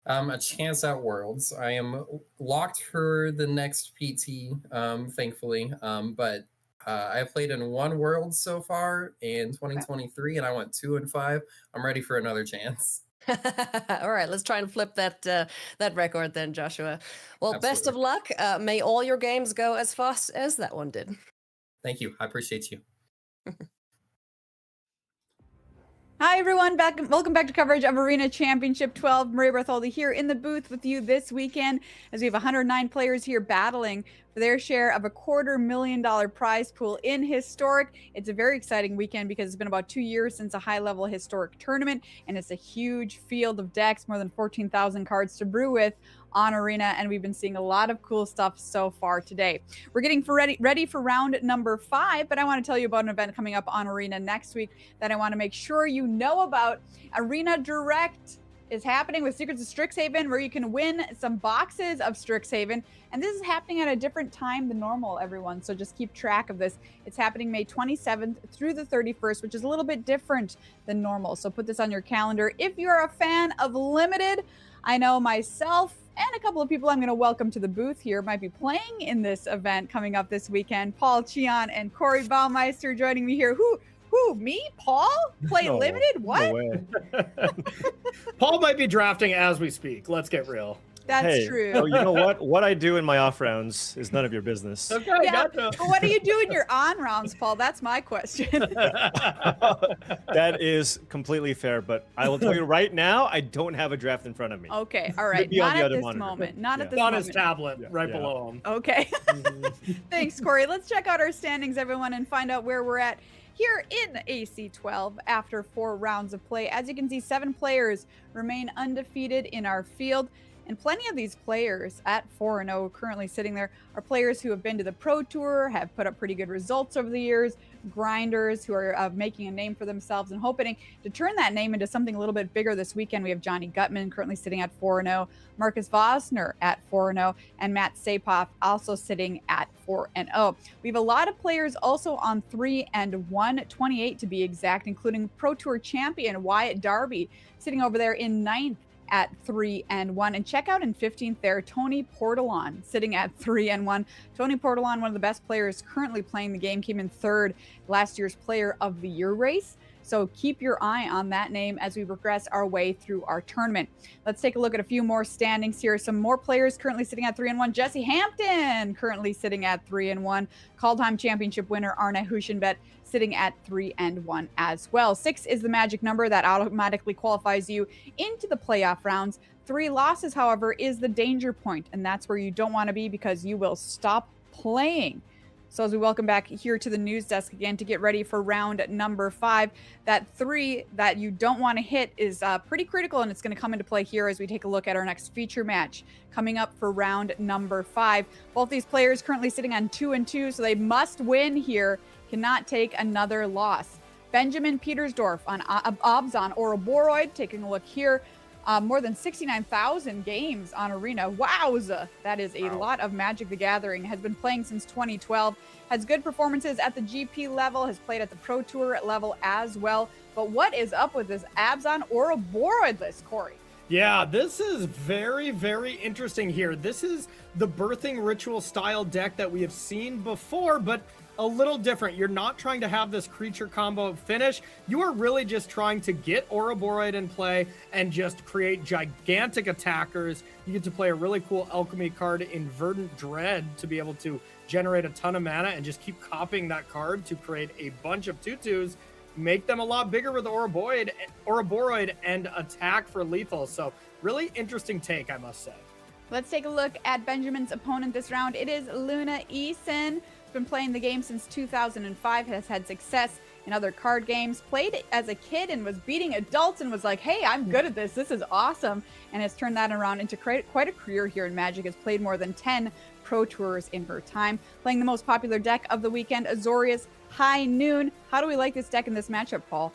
A chance at Worlds. I am locked for the next PT, thankfully. But I played in 1 World so far in 2023, and I went 2 and 5. I'm ready for another chance. All right, let's try and flip that record then, Joshua. Well, Absolutely. Best of luck. May all your games go as fast as that one did. Thank you. I appreciate you. Hi everyone, welcome back to coverage of Arena Championship 12. Maria Bartholdi here in the booth with you this weekend as we have 109 players here battling for their share of a $250,000 prize pool in Historic. It's a very exciting weekend because it's been about 2 years since a high-level Historic tournament, and it's a huge field of decks, more than 14,000 cards to brew with on Arena, and we've been seeing a lot of cool stuff so far today. We're getting ready for round number 5, but I want to tell you about an event coming up on Arena next week that I want to make sure you know about. Arena Direct is happening with Secrets of Strixhaven, where you can win some boxes of Strixhaven, and this is happening at a different time than normal, everyone, so just keep track of this. It's happening May 27th through the 31st, which is a little bit different than normal, so put this on your calendar. If you're a fan of Limited, I know myself and a couple of people I'm going to welcome to the booth here might be playing in this event coming up this weekend. Paul Cheon and Corey Baumeister joining me here. Who, me? Paul? Play Limited? What? No way. Paul might be drafting as we speak. Let's get real. That's true. Oh, you know what? What I do in my off rounds is none of your business. Okay, Yeah, gotcha. but what do you do in your on rounds, Paul? That's my question. That is completely fair, but I will tell you right now, I don't have a draft in front of me. Okay, all right. Maybe on Not the at other this monitor. moment. Not at this On moment. his tablet, right below him. Okay. Thanks, Corey. Let's check out our standings, everyone, and find out where we're at here in AC12 after 4 rounds of play. As you can see, 7 players remain undefeated in our field. And plenty of these players at 4-0 currently sitting there are players who have been to the Pro Tour, have put up pretty good results over the years. grinders who are making a name for themselves and hoping to turn that name into something a little bit bigger this weekend. We have Johnny Gutman currently sitting at 4-0, Marcus Vosner at 4-0, and Matt Sapoff also sitting at 4-0. We have a lot of players also on 3-1, 28 to be exact, including Pro Tour champion Wyatt Darby sitting over there in 9th at 3-1. And check out in 15th there, Tony Portalon sitting at 3-1. Tony Portalon, one of the best players currently playing the game, came in 3rd last year's Player of the Year race. So keep your eye on that name as we progress our way through our tournament. Let's take a look at a few more standings here. Some more players currently sitting at 3-1. Jesse Hampton currently sitting at 3-1. Kaldheim Championship winner Arne Huschenbett sitting at 3-1 as well. 6 is the magic number that automatically qualifies you into the playoff rounds. 3 losses, however, is the danger point, and that's where you don't want to be because you will stop playing. So as we welcome back here to the news desk again to get ready for round number 5, that 3 that you don't want to hit is pretty critical, and it's going to come into play here as we take a look at our next feature match coming up for round number 5. Both these players currently sitting on 2-2, so they must win here, cannot take another loss. Benjamin Petersdorf on Obzon Ouroboros, taking a look here. More than 69,000 games on Arena. Wowza! That is a lot of Magic the Gathering. Has been playing since 2012. Has good performances at the GP level. Has played at the Pro Tour level as well. But what is up with this Abzan Ouroboros list, Corey? Yeah, this is very, very interesting here. This is the Birthing Ritual style deck that we have seen before, but a little different. You're not trying to have this creature combo finish. You are really just trying to get Ouroboros in play and just create gigantic attackers. You get to play a really cool alchemy card in Verdant Dread to be able to generate a ton of mana and just keep copying that card to create a bunch of 2/2s, make them a lot bigger with Ouroboros and attack for lethal. So really interesting take, I must say. Let's take a look at Benjamin's opponent this round. It is Luna Eason. Been playing the game since 2005, has had success in other card games, played as a kid and was beating adults and was like, hey, I'm good at this. This is awesome. And has turned that around into quite a career here in Magic. Has played more than 10 Pro Tours in her time. Playing the most popular deck of the weekend, Azorius High Noon. How do we like this deck in this matchup, Paul?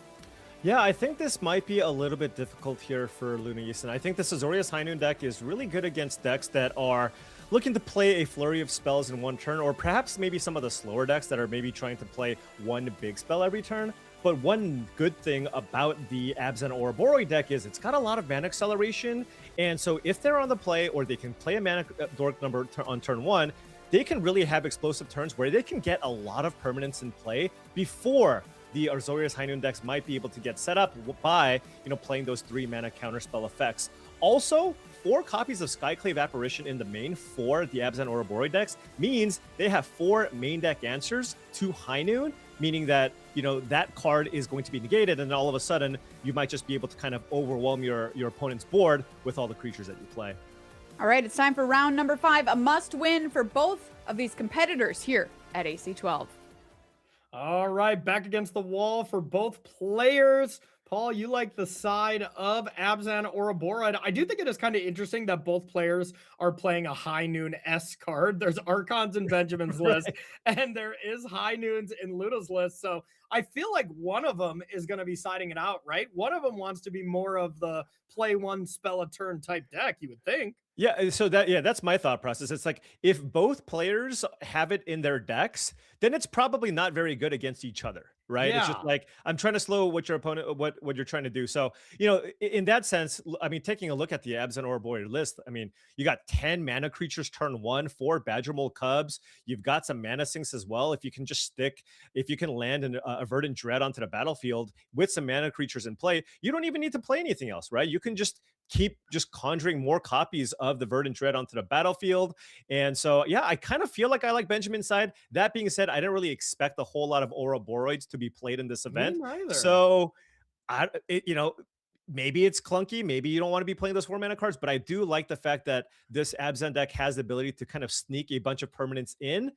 Yeah, I think this might be a little bit difficult here for Luna Eason. I think this Azorius High Noon deck is really good against decks that are looking to play a flurry of spells in one turn, or perhaps maybe some of the slower decks that are maybe trying to play one big spell every turn. But one good thing about the Abzan Ouroboros deck is it's got a lot of mana acceleration, and so if they're on the play or they can play a mana dork number on turn 1, they can really have explosive turns where they can get a lot of permanence in play before the Azorius High Noon decks might be able to get set up by, playing those 3 mana counterspell effects. Also, 4 copies of Skyclave Apparition in the main for the Abzan Ouroboros decks means they have 4 main deck answers to High Noon, meaning that, that card is going to be negated, and all of a sudden, you might just be able to kind of overwhelm your opponent's board with all the creatures that you play. All right, it's time for round number 5, a must-win for both of these competitors here at AC12. All right, back against the wall for both players. Paul, you like the side of Abzan Ouroboros. I do think it is kind of interesting that both players are playing a High Noon S card. There's Archons in Benjamin's list, and there is High Noons in Luna's list. So I feel like one of them is going to be siding it out, right? One of them wants to be more of the play one spell a turn type deck, you would think. Yeah, so that's my thought process. It's like if both players have it in their decks, then it's probably not very good against each other, right? Yeah. It's just like I'm trying to slow what your opponent, what you're trying to do. So, in that sense, I mean, taking a look at the Abzan Ouroboros list, I mean, you got 10 mana creatures turn 1, 4 Badgermole Cubs. You've got some mana sinks as well. If you can land a Verdant Dread onto the battlefield with some mana creatures in play, you don't even need to play anything else, right? You can just keep conjuring more copies of the Verdant Dread onto the battlefield. And so, yeah, I kind of feel like I like Benjamin's side. That being said, I didn't really expect a whole lot of Ouroboros to be played in this event. Me neither. So, maybe it's clunky. Maybe you don't want to be playing those 4 mana cards, but I do like the fact that this Abzan deck has the ability to kind of sneak a bunch of permanents in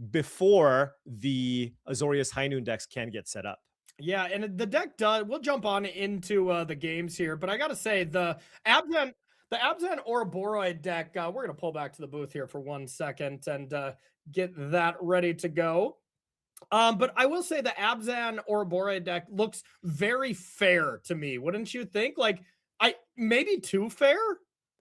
before the Azorius High Noon decks can get set up. Yeah, and the deck does. We'll jump on into the games here, but I gotta say the Abzan Ouroboros deck. We're gonna pull back to the booth here for 1 second and get that ready to go. But I will say the Abzan Ouroboros deck looks very fair to me. Wouldn't you think? Like, maybe too fair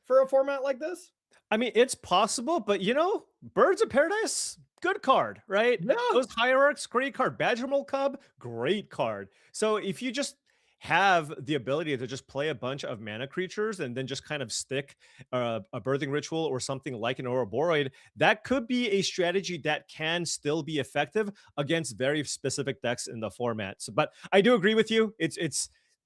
for a format like this? I mean, it's possible, but you know, Birds of Paradise, good card, right? Yeah. Those Hierarchs, great card. Badgermole Cub, great card. So if you just have the ability to just play a bunch of mana creatures and then just kind of stick a birthing ritual or something like an Ouroboros, that could be a strategy that can still be effective against very specific decks in the format. So, but I do agree with you.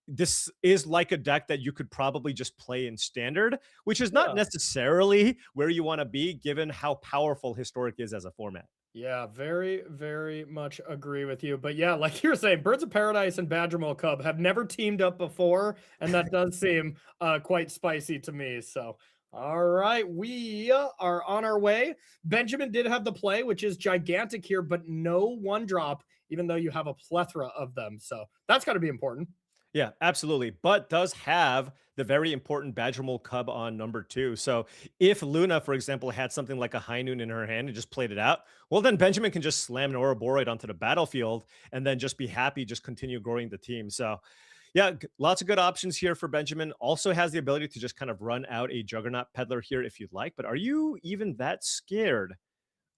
This is like a deck that you could probably just play in standard, which is not necessarily where you want to be given how powerful Historic is as a format. Yeah, very, very much agree with you. But yeah, like you were saying, Birds of Paradise and Badgermole Cub have never teamed up before, and that does seem quite spicy to me. So, all right, we are on our way. Benjamin did have the play, which is gigantic here, but no one drop, even though you have a plethora of them. So that's got to be important. Yeah, absolutely. But does have the very important Badgermole Cub on number 2. So if Luna, for example, had something like a High Noon in her hand and just played it out, well, then Benjamin can just slam an Ouroboros onto the battlefield and then just be happy, just continue growing the team. So yeah, lots of good options here for Benjamin. Also has the ability to just kind of run out a Juggernaut Peddler here if you'd like. But are you even that scared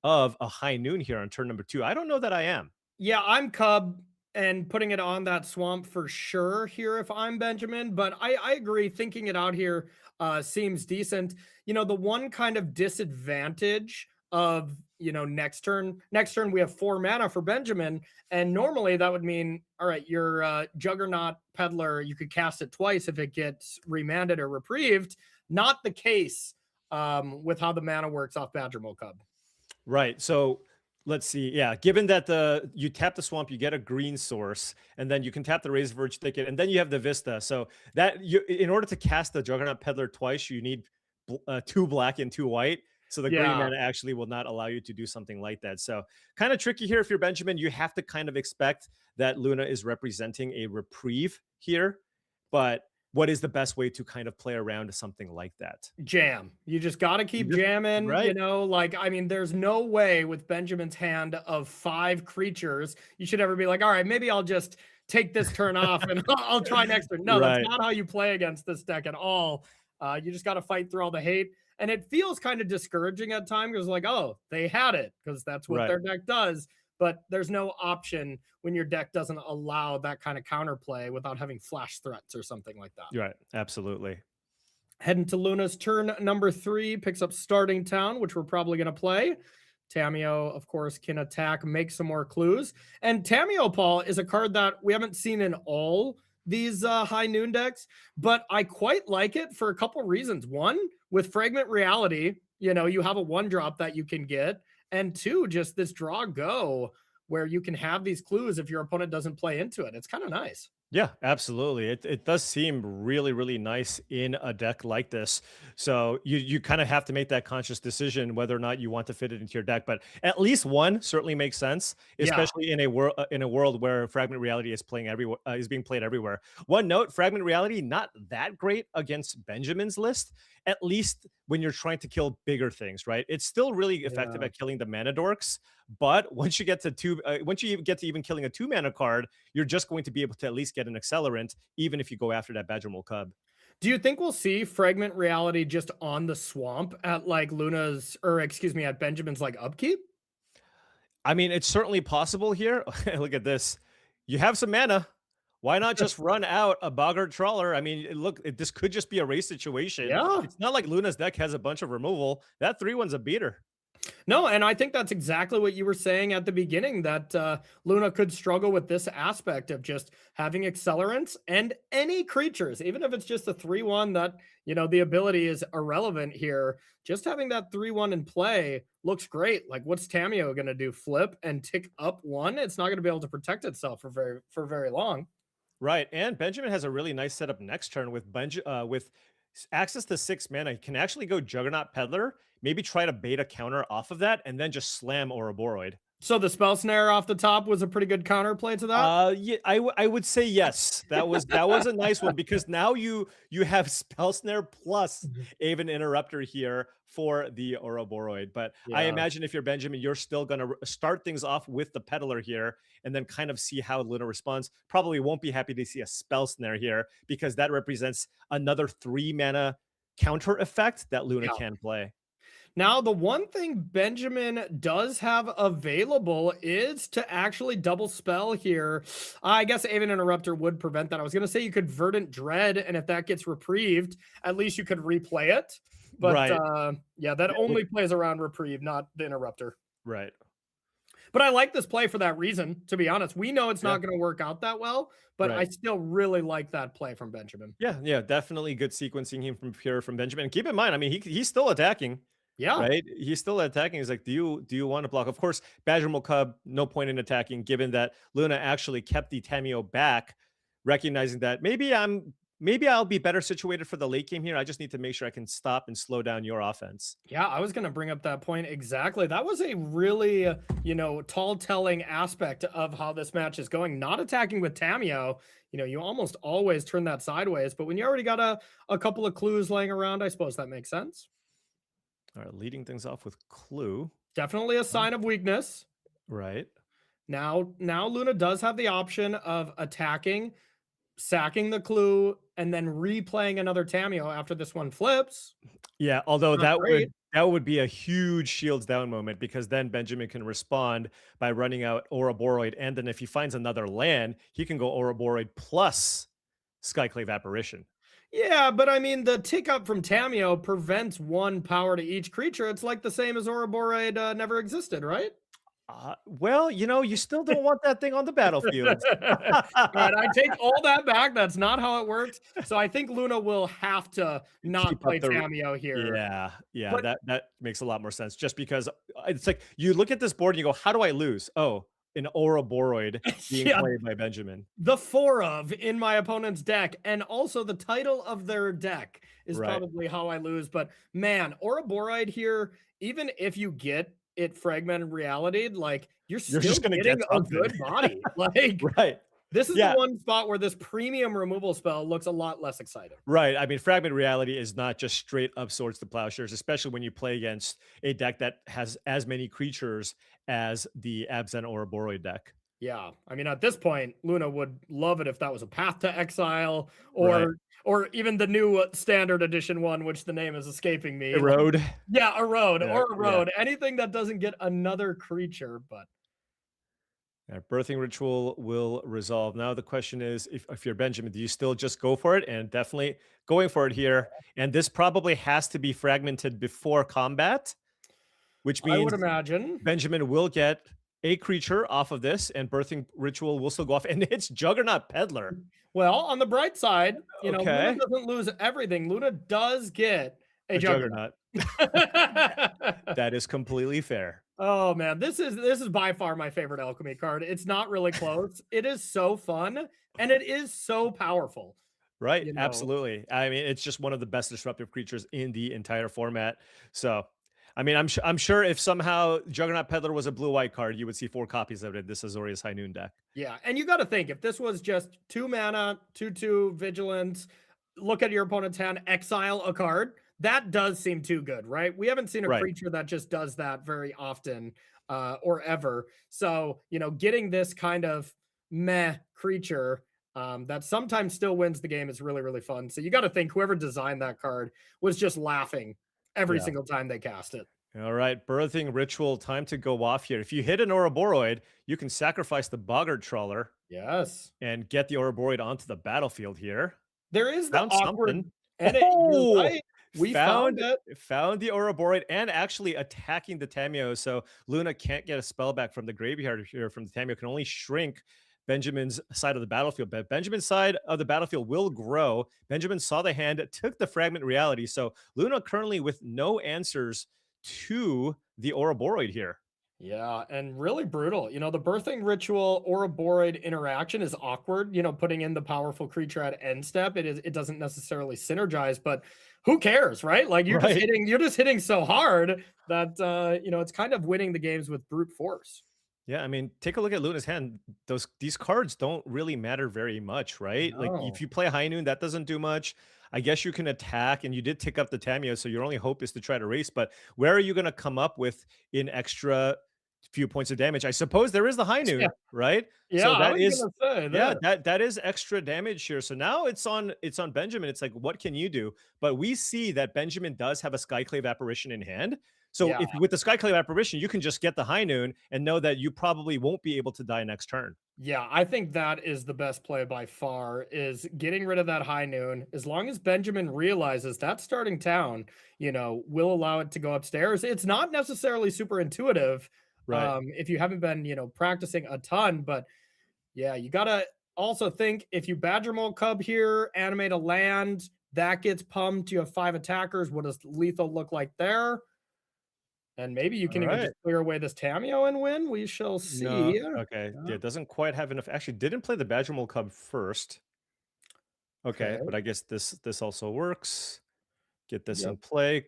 of a High Noon here on turn number 2? I don't know that I am. Yeah, I'm Cub and putting it on that swamp for sure here if I'm Benjamin, but I agree. Thinking it out here seems decent. You know, the one kind of disadvantage of, you know, next turn we have 4 mana for Benjamin, and normally that would mean, all right, your Juggernaut Peddler, you could cast it twice if it gets remanded or reprieved. Not the case with how the mana works off Badgermole Cub. Right. So let's see. Yeah, given that you tap the swamp, you get a green source, and then you can tap the Razorverge Thicket, and then you have the Vista. So that in order to cast the Juggernaut Peddler twice, you need 2 black and 2 white. So the green mana actually will not allow you to do something like that. So kind of tricky here if you're Benjamin. You have to kind of expect that Luna is representing a reprieve here, but what is the best way to kind of play around something like that? Jam. You just got to keep jamming, right? You know, like, I mean, there's no way with Benjamin's hand of 5 creatures, you should ever be like, all right, maybe I'll just take this turn off and I'll try next turn. No, that's not how you play against this deck at all. You just got to fight through all the hate. And it feels kind of discouraging at times because like, oh, they had it because that's what their deck does. But there's no option when your deck doesn't allow that kind of counterplay without having flash threats or something like that. Right. Absolutely. Heading to Luna's turn number 3, picks up Starting Town, which we're probably going to play. Tamiyo, of course, can attack, make some more clues. And Tamiyo, Paul, is a card that we haven't seen in all these High Noon decks, but I quite like it for a couple reasons. One, with Fragment Reality, you know, you have a 1-drop that you can get. And 2, just this draw go where you can have these clues if your opponent doesn't play into it. It's kind of nice. Yeah, absolutely. It does seem really, really nice in a deck like this. So you kind of have to make that conscious decision whether or not you want to fit it into your deck. But at least one certainly makes sense, especially in a world where Fragment Reality is playing everywhere, is being played everywhere. One note: Fragment Reality not that great against Benjamin's list. At least when you're trying to kill bigger things, right? It's still really effective at killing the mana dorks. But once you get to once you get to even killing a 2 mana card, you're just going to be able to at least get an accelerant, even if you go after that Badgermole Cub. Do you think we'll see Fragment Reality just on the swamp at like Luna's, or excuse me, at Benjamin's like upkeep? I mean, it's certainly possible here. Look at this. You have some mana. Why not just run out a Boggart Trawler? I mean, look, this could just be a race situation. Yeah. It's not like Luna's deck has a bunch of removal. That 3-1's a beater. No, and I think that's exactly what you were saying at the beginning, that Luna could struggle with this aspect of just having accelerants and any creatures, even if it's just a 3-1 that, you know, the ability is irrelevant here. Just having that 3-1 in play looks great. Like, what's Tamiyo going to do? Flip and tick up 1? It's not going to be able to protect itself for very long. Right, and Benjamin has a really nice setup next turn with access to 6 mana. He can actually go Juggernaut Peddler, maybe try to bait a counter off of that, and then just slam Ouroboros. So the spell snare off the top was a pretty good counterplay to that. Yeah, I would say yes. That was a nice one because now you have spell snare plus Aven Interrupter here for the Ouroboros. But I Yeah. imagine if you're Benjamin, you're still gonna start things off with the Peddler here and then kind of see how Luna responds. Probably won't be happy to see a spell snare here because that represents another 3 mana counter effect that Luna can play. Now, the one thing Benjamin does have available is to actually double spell here. I guess Aven Interrupter would prevent that. I was going to say you could Verdant Dread, and if that gets reprieved, at least you could replay it. But Right. yeah, that only plays around reprieve, not the Interrupter. Right. But I like this play for that reason, to be honest. We know it's not going to work out that well, but I Right. still really like that play from Benjamin. Yeah, definitely good sequencing him from Benjamin. And keep in mind, I mean, he's still attacking. Yeah. Right? He's still attacking. He's like, do you want to block? Of course, Badger Cub, no point in attacking, given that Luna actually kept the Tameo back, recognizing that maybe I'll be better situated for the late game here. I just need to make sure I can stop and slow down your offense. Yeah, I was going to bring up that point exactly. That was a really, tall telling aspect of how this match is going. Not attacking with Tameo, you almost always turn that sideways, but when you already got a couple of clues laying around, I suppose that makes sense. All right, leading things off with Clue. Definitely a sign of weakness. Right. Now Luna does have the option of attacking, sacking the Clue, and then replaying another Tameo after this one flips. Yeah, although Not great. that would be a huge shields down moment because then Benjamin can respond by running out Ouroboros, and then if he finds another land, he can go Ouroboros plus Skyclave Apparition. Yeah, but I mean, the tick up from Tameo prevents 1 power to each creature. It's like the same as Ouroboros never existed, right? Well, you still don't want that thing on the battlefield. All right, I take all that back. That's not how it works. So I think Luna will have to not Keep up play the- Tameo here. Yeah, But- that makes a lot more sense. Just because it's like you look at this board and you go, "How do I lose?" Oh, an Ouroboros being Yeah. played by Benjamin. The 4 of in my opponent's deck, and also the title of their deck is Right. probably how I lose. But man, Ouroboros here, even if you get it fragmented reality, like you're still just gonna getting get a something. good body. Like Right. this is Yeah. the one spot where this premium removal spell looks a lot less exciting. Right. I mean, Fragment Reality is not just straight up Swords to Plowshares, especially when you play against a deck that has as many creatures as the Abzan Ouroboros deck. Yeah, I mean, at this point, Luna would love it if that was a Path to Exile, or Right. or even the new standard edition one, which the name is escaping me. Erode. Yeah, Erode Yeah, or Erode. Anything that doesn't get another creature, but Yeah, Birthing Ritual will resolve. Now the question is, if you're Benjamin, do you still just go for it? And definitely going for it here. And this probably has to be fragmented before combat, which I means would imagine Benjamin will get a creature off of this, and Birthing Ritual will still go off, and it's Juggernaut Peddler. well, on the bright side, Luna Okay. doesn't lose everything. Luna does get a Juggernaut. That is completely fair. Oh man, this is by far my favorite alchemy card. It's not really close. It is so fun and it is so powerful. Right, You know? absolutely. I mean, it's just one of the best disruptive creatures in the entire format. So, I mean, I'm sure if somehow Juggernaut Peddler was a blue-white card, you would see 4 copies of it in this Azorius High Noon deck. Yeah, and you got to think if this was just 2 mana, 2/2 vigilance, look at your opponent's hand, exile a card. That does seem too good, right? We haven't seen a Right. creature that just does that very often or ever. So, getting this kind of meh creature that sometimes still wins the game is really, really fun. So you got to think whoever designed that card was just laughing every Yeah. single time they cast it. All right, Birthing Ritual, time to go off here. If you hit an Ouroboros, you can sacrifice the Boggart Trawler. Yes. And get the Ouroboros onto the battlefield here. There is the Found awkward something. edit. Oh! You're right. We found it. Found the Ouroboros and actually attacking the Tameo. So Luna can't get a spell back from the graveyard here from the Tameo, can only shrink Benjamin's side of the battlefield. But Benjamin's side of the battlefield will grow. Benjamin saw the hand, took the fragment reality. So Luna currently with no answers to the Ouroboros here. Yeah, and really brutal. The birthing ritual Ouroboros interaction is awkward. Putting in the powerful creature at end step, it doesn't necessarily synergize, but who cares, right? Like you're just hitting so hard that it's kind of winning the games with brute force. Yeah, I mean, take a look at Luna's hand. These cards don't really matter very much, right? Like if No. you play High Noon, that doesn't do much. I guess you can attack, and you did tick up the Tamio, so your only hope is to try to race. But where are you going to come up with an extra few points of damage? I suppose there is the High Yeah. Noon, right? Yeah, So I that was is, gonna say yeah, that. that is extra damage here. So now it's on Benjamin. It's like, what can you do? But we see that Benjamin does have a Skyclave apparition in hand. So Yeah. if with the Skyclave apparition, you can just get the High Noon and know that you probably won't be able to die next turn. Yeah, I think that is the best play by far, is getting rid of that High Noon. As long as Benjamin realizes that starting town, will allow it to go upstairs. It's not necessarily super intuitive, Right. if you haven't been, practicing a ton, but yeah, you gotta also think, if you Badger Mole Cub here, animate a land, that gets pumped, you have 5 attackers, what does lethal look like there? And maybe you All can even right. just clear away this Tamio and win. We shall No. see. Okay. Yeah, Yeah. it doesn't quite have enough. Actually, didn't play the Badger Mole Cub first. Okay, Okay. but I guess this also works. Get this Yep. in play.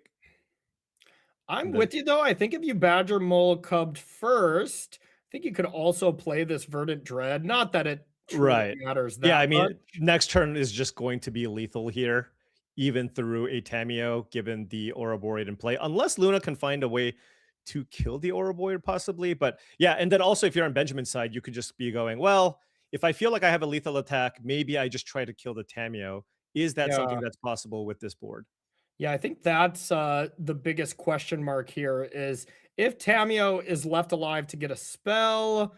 I'm And then with you though. I think if you Badger Mole Cubbed first, I think you could also play this Verdant Dread. Not that it truly right. matters that Yeah, I mean, much. next turn is just going to be lethal here, even through a Tamio, given the Ouroboreid in play, unless Luna can find a way to kill the Ouroboreid possibly. But yeah, and then also if you're on Benjamin's side, you could just be going, well, if I feel like I have a lethal attack, maybe I just try to kill the Tamio. Is that something Yeah. that's possible with this board? Yeah, I think that's the biggest question mark here, is if Tamio is left alive to get a spell,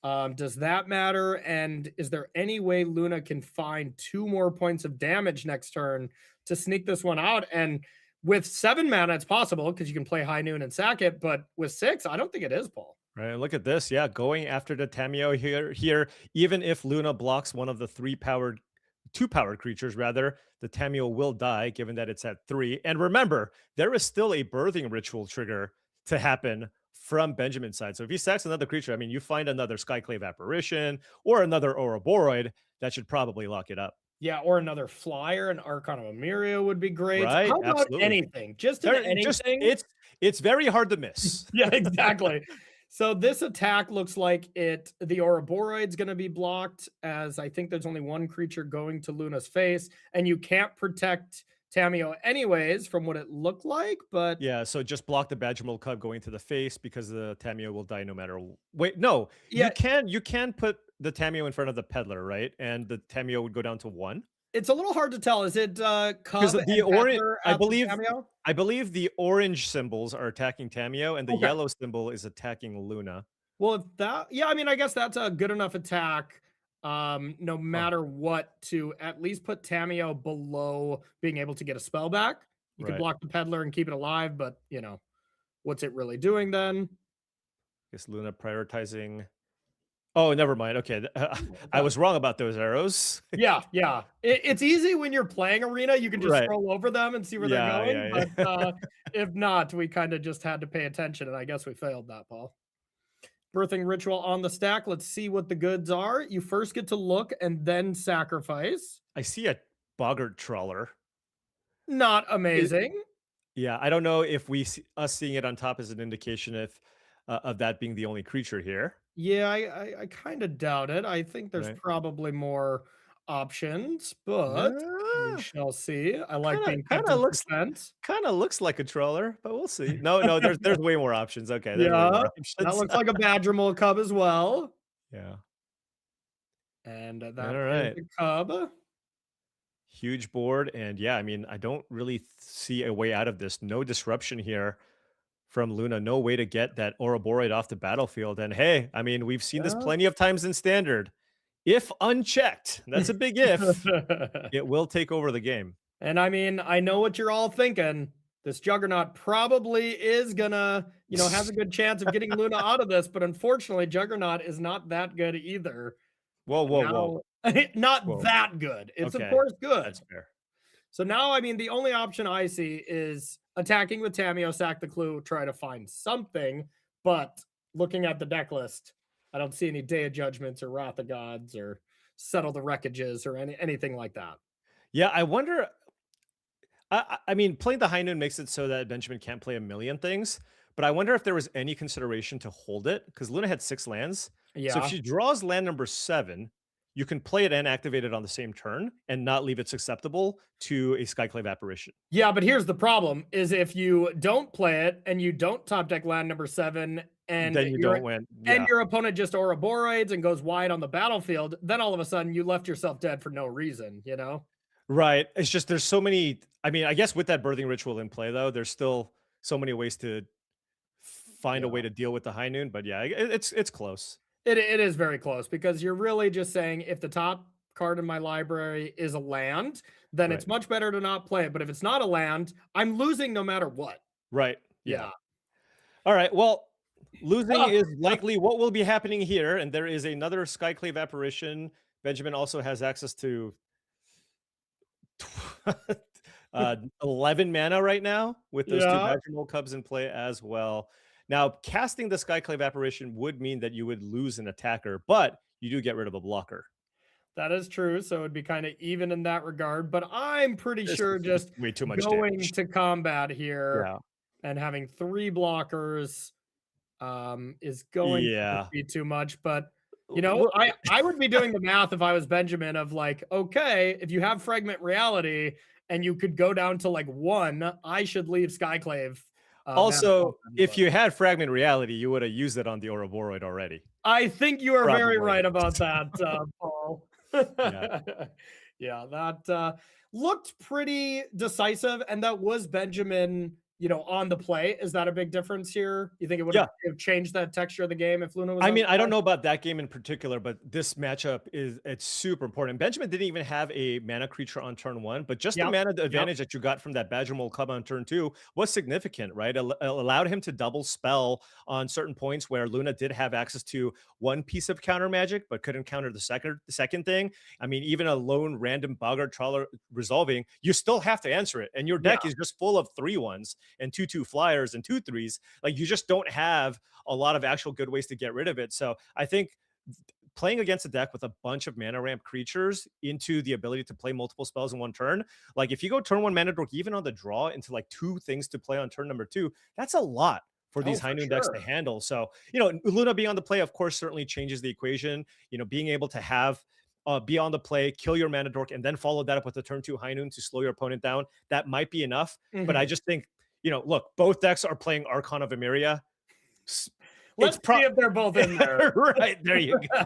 does that matter? And is there any way Luna can find 2 more points of damage next turn to sneak this one out? And with 7 mana, it's possible because you can play High Noon and sack it. But with 6, I don't think it is, Paul. Right, look at this. Yeah, going after the Tamio here, even if Luna blocks one of the 2-powered creatures, rather, the Tamio will die, given that it's at 3. And remember, there is still a birthing ritual trigger to happen from Benjamin's side. So if he sacks another creature, I mean, you find another Skyclave apparition or another Ouroboreid, that should probably lock it up. Yeah, or another flyer, an Archon of Emiria would be great. Right, How about absolutely. anything? Just an anything. It's very hard to miss. Yeah, exactly. So this attack looks like the Ouroboreid's going to be blocked, as I think there's only one creature going to Luna's face, and you can't protect Tamio anyways from what it looked like, but Yeah, so just block the Badger Mole Cub going to the face because the Tamio will die no matter. Wait, no, Yeah. you can put the Tamio in front of the Peddler, right? And the Tamio would go down to 1. it's a little hard to tell. Is it Cub Because and the orange, Peddler at the Tamio? I believe the orange symbols are attacking Tamio, and the Okay. yellow symbol is attacking Luna. Well, if that, yeah, I mean, I guess that's a good enough attack, no matter what, to at least put Tamio below being able to get a spell back. You can Right. block the Peddler and keep it alive, but what's it really doing then? Guess Luna prioritizing. Oh, never mind. Okay, I was wrong about those arrows. Yeah. It's easy when you're playing Arena. You can just Right. scroll over them and see where Yeah, they're going. yeah, yeah. But if not, we kind of just had to pay attention, and I guess we failed that, Paul. Birthing Ritual on the stack. Let's see what the goods are. You first get to look and then sacrifice. I see a Boggart Trawler. Not amazing. Yeah, I don't know if us seeing it on top is an indication of that being the only creature here. Yeah, I kind of doubt it. I think there's Right. probably more options, but we shall see. I like being kept Kind in of looks suspense. like a trawler, but we'll see. No, there's way more options. Okay, there's way Yeah, more that options. looks like a Badger Mole Cub as well. Yeah. And that All is right. the Cub. Huge board, and yeah, I mean, I don't really see a way out of this. No disruption here from Luna. No way to get that Ouroboreid off the battlefield. And hey, I mean, we've seen this Yeah. plenty of times in Standard. If unchecked, that's a big if, it will take over the game. And I mean, I know what you're all thinking. This Juggernaut probably is gonna, has a good chance of getting Luna out of this, but unfortunately, Juggernaut is not that good either. Whoa. Not Whoa. that good. It's Okay, of course good. That's fair. So now, I mean, the only option I see is attacking with Tamio, sack the clue, try to find something. But looking at the deck list, I don't see any Day of Judgments or Wrath of Gods or Settle the Wreckages or anything like that. Yeah, I wonder. I mean, playing the High Noon makes it so that Benjamin can't play a million things, but I wonder if there was any consideration to hold it, because Luna had 6 lands. So if Yeah. she draws land number 7, you can play it and activate it on the same turn and not leave it susceptible to a Skyclave Apparition. Yeah, but here's the problem: is if you don't play it and you don't top deck land number 7, and Then you don't win. and Yeah. your opponent just Ouroboros and goes wide on the battlefield, then all of a sudden you left yourself dead for no reason, you know? Right. It's just there's so many. I mean, I guess with that birthing ritual in play, though, there's still so many ways to find a way to deal with the high noon. But yeah, it's close. It is very close, because you're really just saying if the top card in my library is a land, then it's much better to not play it. But if it's not a land, I'm losing no matter what. Right. Yeah. All right. Well, losing is likely what will be happening here, and there is another Skyclave Apparition. Benjamin also has access to 11 mana right now with those 2 Magical Cubs in play as well. Now, casting the Skyclave Apparition would mean that you would lose an attacker, but you do get rid of a blocker. That is true. So it'd be kind of even in that regard. But I'm pretty sure just way too much going damage to combat here Yeah. and having 3 blockers is going Yeah. to be too much. But you know, I would be doing the math if I was Benjamin of like, okay, if you have Fragment Reality and you could go down to like 1, I should leave Skyclave. Also, if you had Fragment Reality, you would have used it on the Ouroboros already. I think you are very Probably. right about that, Paul. Yeah, that looked pretty decisive, and that was Benjamin, you know, on the play. Is that a big difference here? You think it would have changed that texture of the game if Luna was? I mean, I don't know about that game in particular, but this matchup it's super important. Benjamin didn't even have a mana creature on turn 1, but just the mana advantage that you got from that Badgermole Cub on turn 2 was significant, right? It allowed him to double spell on certain points where Luna did have access to 1 piece of counter magic, but couldn't counter the second thing. I mean, even a lone random Boggart Trawler resolving, you still have to answer it, and your deck is just full of 3/1s and 2/2 flyers and 2/3s. Like, you just don't have a lot of actual good ways to get rid of it. So I think playing against a deck with a bunch of mana ramp creatures into the ability to play multiple spells in one turn, like if you go turn 1 mana dork, even on the draw into like 2 things to play on turn number 2, that's a lot for these high noon decks to handle. So, you know, Luna being on the play, of course, certainly changes the equation. You know, being able to have be on the play, kill your mana dork, and then follow that up with a turn 2 high noon to slow your opponent down, that might be enough. But I just think, you know, look, both decks are playing Archon of Emeria. Let's see if they're both in there. Right, there you go.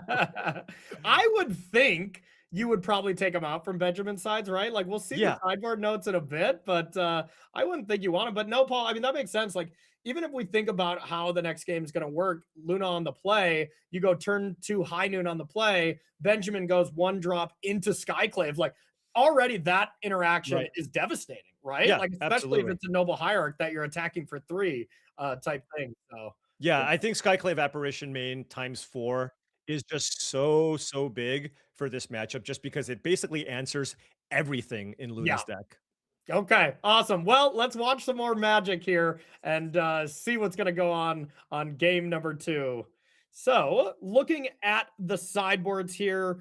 I would think you would probably take them out from Benjamin's sides, right? Like, we'll see the sideboard notes in a bit, but I wouldn't think you want them. But no, Paul, I mean, that makes sense. Like, even if we think about how the next game is going to work, Luna on the play, you go turn 2 high noon on the play, Benjamin goes 1 drop into Skyclave. Like, already that interaction is devastating, right? Yeah, like, especially absolutely. if it's a noble hierarch that you're attacking for 3 type thing. So yeah, I think Skyclave Apparition main ×4 is just so big for this matchup, just because it basically answers everything in Luna's deck. Okay, awesome. Well, let's watch some more Magic here and see what's going to go on game number 2. So, looking at the sideboards here,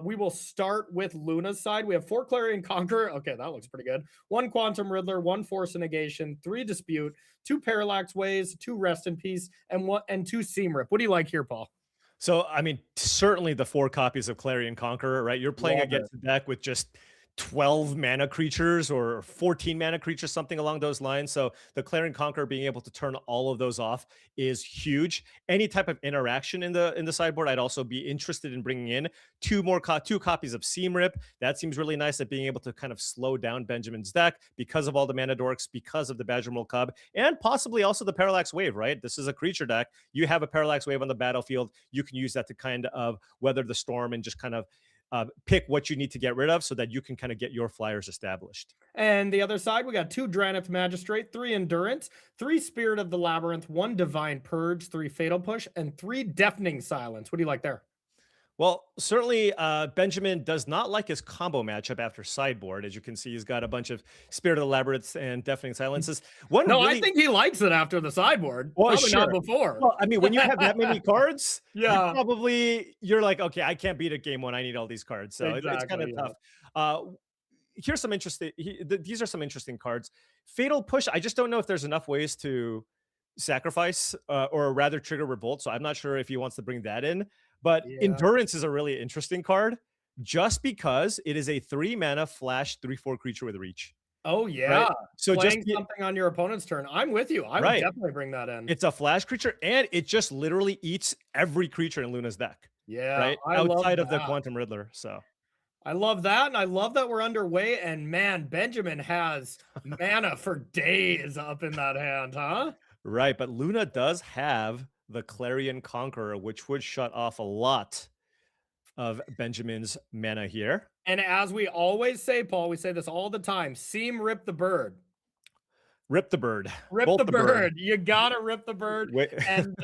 we will start with Luna's side. We have 4 Clarion Conqueror. Okay, that looks pretty good. 1 Quantum Riddler, 1 Force of Negation, 3 Dispute, 2 Parallax Ways, 2 Rest in Peace, and 2 Seam Rip. What do you like here, Paul? So, I mean, certainly the 4 copies of Clarion Conqueror, right? You're playing against a deck with just 12 mana creatures or 14 mana creatures, something along those lines. So the Clarion Conqueror being able to turn all of those off is huge. Any type of interaction in the sideboard, I'd also be interested in bringing in 2 copies of Seam Rip. That seems really nice at being able to kind of slow down Benjamin's deck because of all the mana dorks, because of the Badgermole Cub, and possibly also the Parallax Wave, right? This is a creature deck. You have a Parallax Wave on the battlefield. You can use that to kind of weather the storm and just kind of pick what you need to get rid of so that you can kind of get your flyers established. And the other side, we got 2 Drannith Magistrate, 3 Endurance, 3 Spirit of the Labyrinth, 1 Divine Purge, 3 Fatal Push, and 3 Deafening Silence. What do you like there? Well, certainly Benjamin does not like his combo matchup after sideboard. As you can see, he's got a bunch of Spirit of the Labyrinths and Deafening Silences. I think he likes it after the sideboard. Well, probably not before. Well, I mean, when you have that many cards, Yeah. you're like, okay, I can't beat it game 1. I need all these cards. So it's kind of tough. Here's some interesting. These are some interesting cards. Fatal Push. I just don't know if there's enough ways to sacrifice or rather trigger revolt. So I'm not sure if he wants to bring that in. But Yeah. Endurance is a really interesting card just because it is a 3 mana flash 3/4 creature with reach. Oh yeah. Right? So Playing just something on your opponent's turn. I'm with you. I would Right. definitely bring that in. It's a flash creature, and it just literally eats every creature in Luna's deck. Yeah, Right? I love Outside of the that. Quantum Riddler. So I love that, and I love that we're underway. And man, Benjamin has mana for days up in that hand, huh? right, but Luna does have the Clarion Conqueror, which would shut off a lot of Benjamin's mana here. And as we always say, Paul, we say this all the time: seam rip the bird. Rip the bird. Rip Bolt the bird. You gotta rip the bird. Wait. And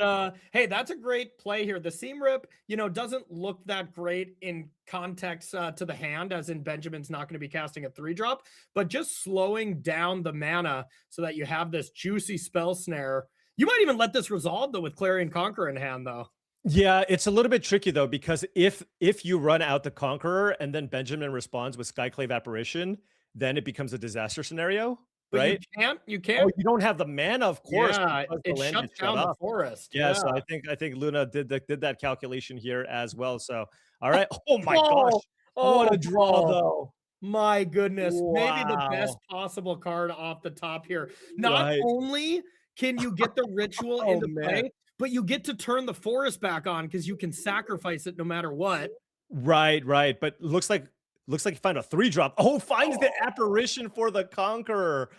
hey, that's a great play here. The seam rip, doesn't look that great in context to the hand, as in Benjamin's not going to be casting a 3-drop, but just slowing down the mana so that you have this juicy spell snare. You might even let this resolve though with Clarion Conqueror in hand though. Yeah, it's a little bit tricky though, because if you run out the Conqueror and then Benjamin responds with Skyclave Apparition, then it becomes a disaster scenario. But right? you can't. Oh, you don't have the mana, of course. Yeah, because it the land shuts is shut down the off. forest. Yeah, so Yeah. I think Luna did that calculation here as well. So all right. Oh my Oh, gosh. oh, What a draw Paul. though. My goodness. Maybe the best Wow. possible card off the top here. Not Right. only can you get the ritual Oh, into man. play, but you get to turn the forest back on because you can sacrifice it no matter what. Right. But looks like you found a 3-drop. Oh, finds the apparition for the Conqueror.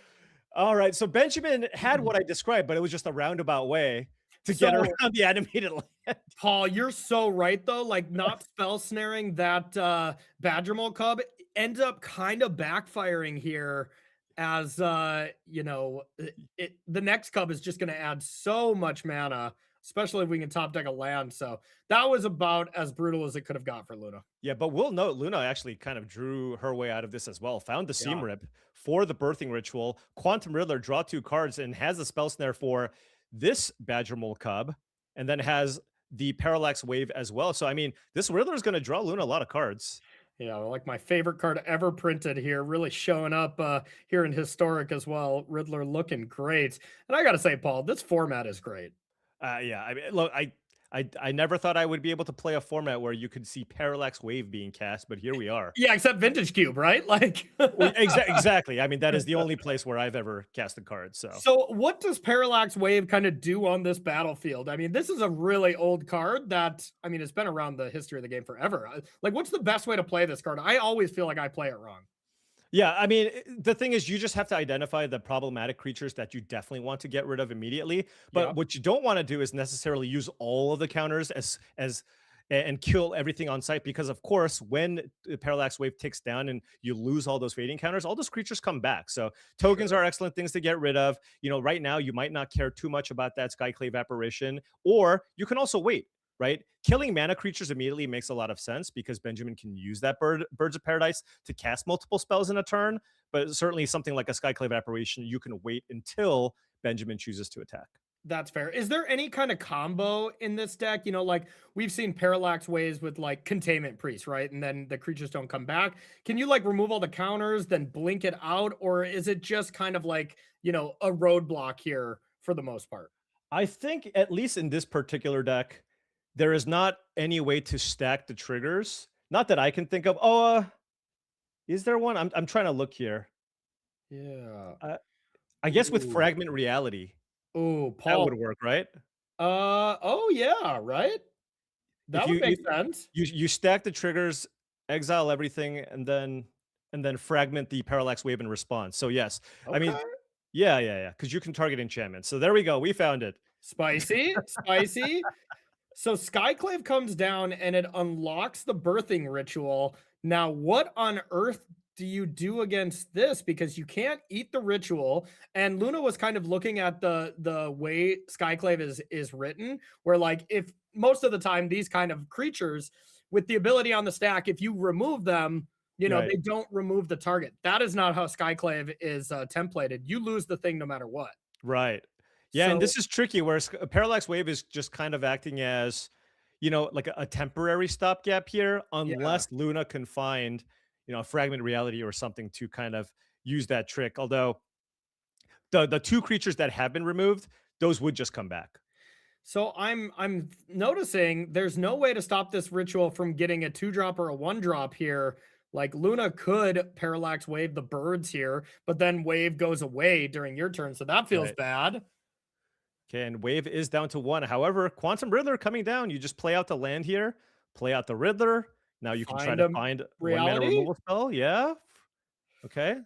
All right. So Benjamin had what I described, but it was just a roundabout way to get So- around the animated land. Paul, you're so right though. Like not spell snaring that Badgermole Cub ends up kind of backfiring here, as the next cub is just going to add so much mana, especially if we can top deck a land. So that was about as brutal as it could have got for Luna. Yeah, but we'll note Luna actually kind of drew her way out of this as well. Found the Seam Yeah. Rip for the Birthing Ritual. Quantum Riddler, draw 2 cards, and has a Spell Snare for this Badgermole Cub, and then has the Parallax Wave as well. So, I mean, this Riddler is going to draw Luna a lot of cards. Yeah, like my favorite card ever printed here, really showing up here in Historic as well. Riddler looking great. And I got to say, Paul, this format is great. Yeah, I mean, look, I never thought I would be able to play a format where you could see Parallax Wave being cast, but here we are. Yeah, except Vintage Cube, right? Like Exactly. I mean, that is the only place where I've ever cast a card. So what does Parallax Wave kind of do on this battlefield? I mean, this is a really old card that, I mean, it's been around the history of the game forever. Like, what's the best way to play this card? I always feel like I play it wrong. Yeah, I mean, the thing is, you just have to identify the problematic creatures that you definitely want to get rid of immediately. But Yeah. what you don't want to do is necessarily use all of the counters and kill everything on site, because of course, when the Parallax Wave ticks down and you lose all those fading counters, all those creatures come back. So tokens are excellent things to get rid of. Right now you might not care too much about that Skyclave Apparition, or you can also wait. Right? Killing mana creatures immediately makes a lot of sense because Benjamin can use that Birds of Paradise to cast multiple spells in a turn. But certainly something like a Skyclave Apparition, you can wait until Benjamin chooses to attack. That's fair. Is there any kind of combo in this deck? Like we've seen Parallax Waves with like Containment Priest, right? And then the creatures don't come back. Can you like remove all the counters, then blink it out? Or is it just kind of like, a roadblock here for the most part? I think at least in this particular deck, there is not any way to stack the triggers. Not that I can think of. Is there one? I'm trying to look here. Yeah. I guess with Ooh. Fragment Reality. Oh, That Paul. would work, right? Oh yeah, right. That would make sense. You stack the triggers, exile everything, and then fragment the Parallax Wave in response. So yes, I mean, Okay. yeah, because you can target enchantments. So there we go. We found it. Spicy. So Skyclave comes down and it unlocks the Birthing Ritual. Now, what on earth do you do against this? Because you can't eat the ritual. And Luna was kind of looking at the way Skyclave is written, where like if most of the time these kind of creatures with the ability on the stack, if you remove them, Right. they don't remove the target. That is not how Skyclave is templated. You lose the thing no matter what. Right. Yeah, and So- this is tricky where Parallax Wave is just kind of acting as, like a temporary stopgap here, unless Luna can find, a Fragment Reality or something to kind of use that trick. Although the 2 creatures that have been removed, those would just come back. So I'm noticing there's no way to stop this ritual from getting a 2-drop or a 1-drop here. Like Luna could parallax wave the birds here, but then wave goes away during your turn, so that feels Right. bad. Okay, and wave is down to 1. However, Quantum Riddler coming down. You just play out the land here, play out the Riddler. Now you can try Find to a find 1-mana reality? removal spell. Yeah. Okay.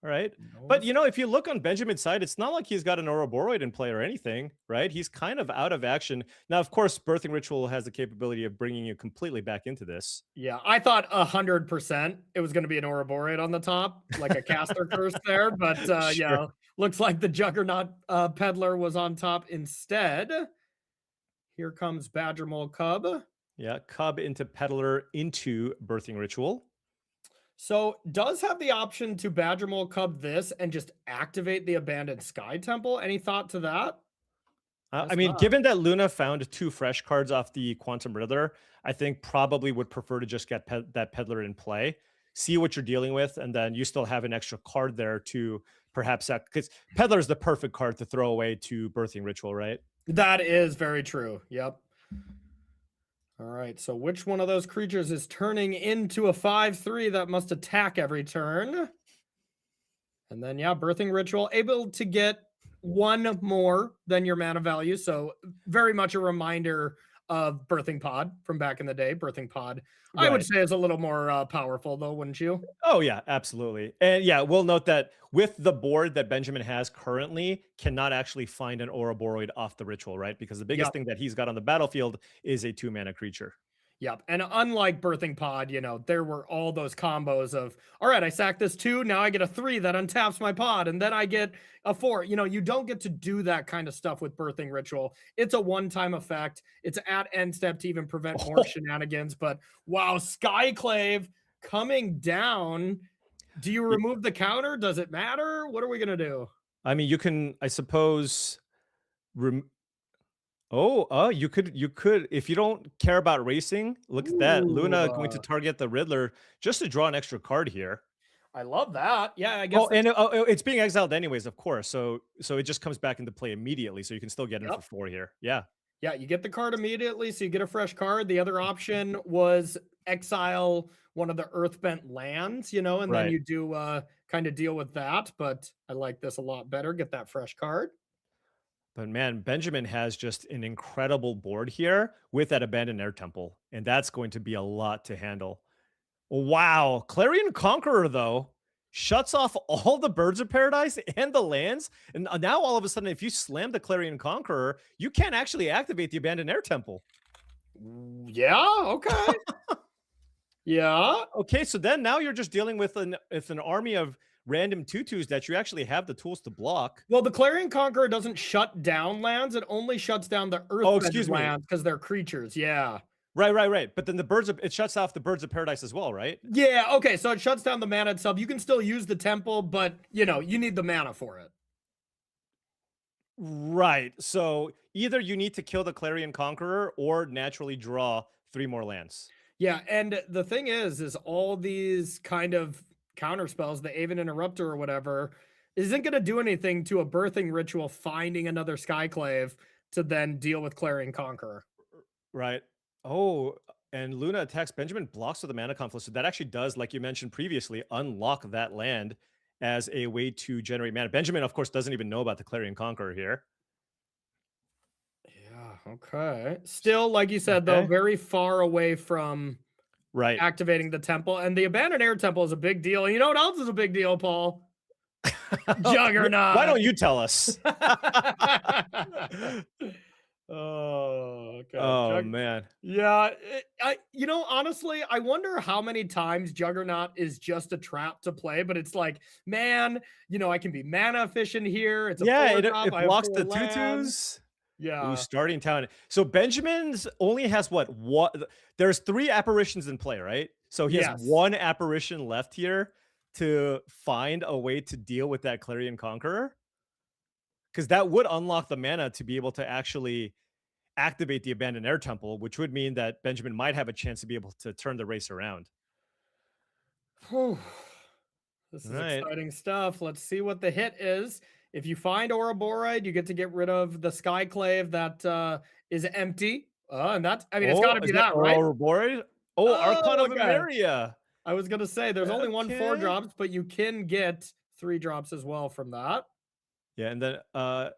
All right. But, you know, if you look on Benjamin's side, it's not like he's got an Ouroboros in play or anything, right? He's kind of out of action. Now, of course, Birthing Ritual has the capability of bringing you completely back into this. Yeah, I thought 100% it was going to be an Ouroboros on the top, like a caster curse there, but Sure. yeah, looks like the Juggernaut Peddler was on top instead. Here comes Badger Mole Cub. Yeah, Cub into Peddler into Birthing Ritual. So does have the option to Badger Mole Cub this and just activate the Abandoned Sky Temple. Any thought to that? I mean, given that Luna found 2 fresh cards off the Quantum Riddler, I think probably would prefer to just get that Peddler in play, see what you're dealing with, and then you still have an extra card there to perhaps, because Peddler is the perfect card to throw away to Birthing Ritual, right? That is very true. Yep. All right, so which one of those creatures is turning into a 5/3 that must attack every turn? And then, yeah, Birthing Ritual, able to get 1 more than your mana value. So very much a reminder of Birthing Pod from back in the day. Birthing Pod, I would Right. say, is a little more powerful, though, wouldn't you? Oh, yeah, absolutely. And yeah, we'll note that with the board that Benjamin has currently, cannot actually find an Ouroboros off the ritual, right? Because the biggest Yep. thing that he's got on the battlefield is a 2-mana creature. Yep. And unlike Birthing Pod, you know, there were all those combos of, all right, I sack this 2, now I get a 3 that untaps my pod, and then I get a 4. You know, you don't get to do that kind of stuff with Birthing Ritual. It's a one-time effect. It's at end step to even prevent more shenanigans. But wow, Skyclave coming down. Do you remove the counter? Does it matter? What are we going to do? I mean, you can, I suppose, you could, if you don't care about racing, look at that. Luna going to target the Riddler just to draw an extra card here. I love that. Yeah, I guess. Oh, and it's being exiled anyways, of course. So it just comes back into play immediately. So you can still get in for 4 here. Yeah. Yeah, you get the card immediately, so you get a fresh card. The other option was exile one of the Earthbent lands, you know, and then Right. you do kind of deal with that. But I like this a lot better. Get that fresh card. But man, Benjamin has just an incredible board here with that Abandoned Air Temple, and that's going to be a lot to handle. Wow, Clarion Conqueror, though, shuts off all the Birds of Paradise and the lands, and now all of a sudden, if you slam the Clarion Conqueror, you can't actually activate the Abandoned Air Temple. Yeah, okay. Yeah. Okay, so then now you're just dealing with an army of random 2/2s that you actually have the tools to block. Well, the Clarion Conqueror doesn't shut down lands. It only shuts down the Earthbent lands because they're creatures. Yeah. Right. But then it shuts off the Birds of Paradise as well, right? Yeah, okay, so it shuts down the mana itself. You can still use the temple, but, you know, you need the mana for it. Right. So either you need to kill the Clarion Conqueror or naturally draw 3 more lands. Yeah, and the thing is all these kind of counter spells, the Aven Interrupter or whatever, isn't going to do anything to a Birthing Ritual finding another Skyclave to then deal with Clarion Conqueror. Right. Oh, and Luna attacks Benjamin, blocks with the mana conflict. So that actually does, like you mentioned previously, unlock that land as a way to generate mana. Benjamin, of course, doesn't even know about the Clarion Conqueror here. Yeah, okay. Still, like you said, though, very far away from activating the temple. And the Abandoned Air Temple is a big deal. You know what else is a big deal, Paul? Juggernaut. Why don't you tell us? Oh, okay. Oh, man. Yeah. You know, honestly, I wonder how many times Juggernaut is just a trap to play, but it's like, man, you know, I can be mana efficient here. It's a it 4-drop, I have blocks 4 the lands. 2/2s. Yeah. Ooh, starting town. So Benjamin's only has what? There's 3 apparitions in play, right? So he has 1 apparition left here to find a way to deal with that Clarion Conqueror. Because that would unlock the mana to be able to actually activate the Abandoned Air Temple, which would mean that Benjamin might have a chance to be able to turn the race around. Whew. This is exciting stuff. Let's see what the hit is. if you find Ouroborite, you get to get rid of the Skyclave that is empty. And that's, I mean, it's got to be is that that, right? Ouroborite? Oh, Archon of okay. Emeria. I was going to say there's only one 4 Okay. drops, but you can get 3 drops as well from that. Yeah, and then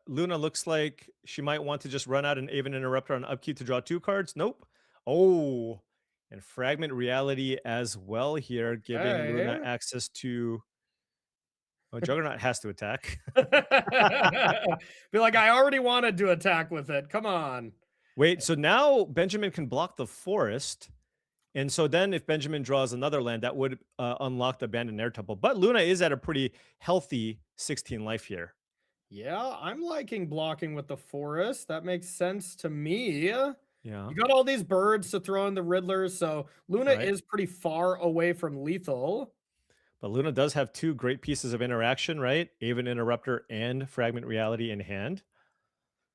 Luna looks like she might want to just run out an Aven Interrupter on upkeep to draw 2 cards. Nope. Oh, and Fragment Reality as well here, giving Luna Okay. access to... Oh, Juggernaut has to attack. Be like, I already wanted to attack with it. Come on. Wait, so now Benjamin can block the forest. And so then if Benjamin draws another land, that would unlock the Abandoned Air Temple. But Luna is at a pretty healthy 16 life here. Yeah, I'm liking blocking with the forest. That makes sense to me. Yeah. You got all these birds to throw in the Riddlers, so Luna Right. is pretty far away from lethal. But Luna does have 2 great pieces of interaction, right? Aven Interrupter and Fragment Reality in hand.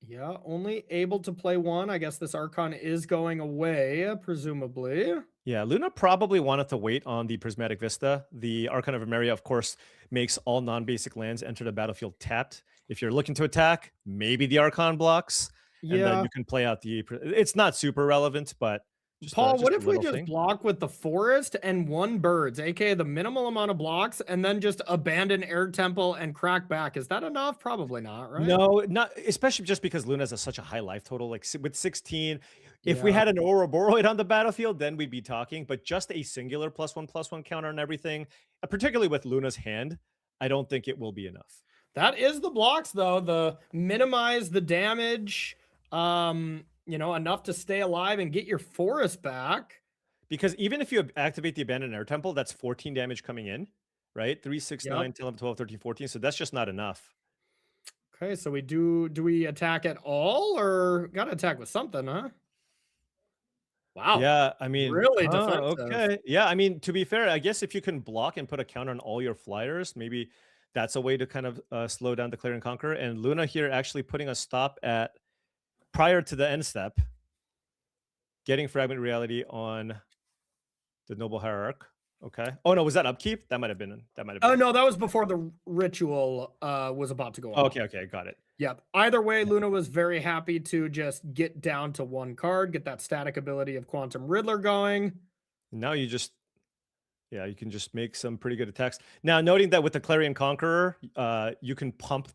Yeah, only able to play 1. I guess this Archon is going away, presumably. Yeah, Luna probably wanted to wait on the Prismatic Vista. The Archon of Emeria, of course, makes all non-basic lands enter the battlefield tapped. If you're looking to attack, maybe the Archon blocks, and then Yeah. you can play out the... It's not super relevant, but... Paul, what a if we little just thing. block with the forest and 1 birds, aka the minimal amount of blocks, and then just abandon Air Temple and crack back? Is that enough? Probably not, right? No, not especially just because Luna has such a high life total. Like with 16, if we Yeah. had an Ouroborite on the battlefield, then we'd be talking. But just a singular +1/+1 counter and everything, particularly with Luna's hand, I don't think it will be enough. That is the blocks, though. The minimize the damage, you know, enough to stay alive and get your forest back. Because even if you activate the Abandoned Air Temple, that's 14 damage coming in, right? 3, 6, Yep. 9, 10, 11, 12, 13, 14. So that's just not enough. Okay, so we do we attack at all, or gotta attack with something, huh? Wow. Yeah, I mean, really oh, defensive. okay. Yeah, I mean, to be fair, I guess if you can block and put a counter on all your flyers, maybe that's a way to kind of slow down the Clear and Conquer. And Luna here actually putting a stop at prior to the end step, getting Fragment Reality on the Noble Hierarch. Okay. Oh no, was that upkeep? That might have been. Oh no, that was before the ritual was about to go on. Okay, got it. Yep. Either way, Luna was very happy to just get down to 1 card, get that static ability of Quantum Riddler going. Now you just, yeah, you can just make some pretty good attacks. Now, noting that with the Clarion Conqueror, you can pump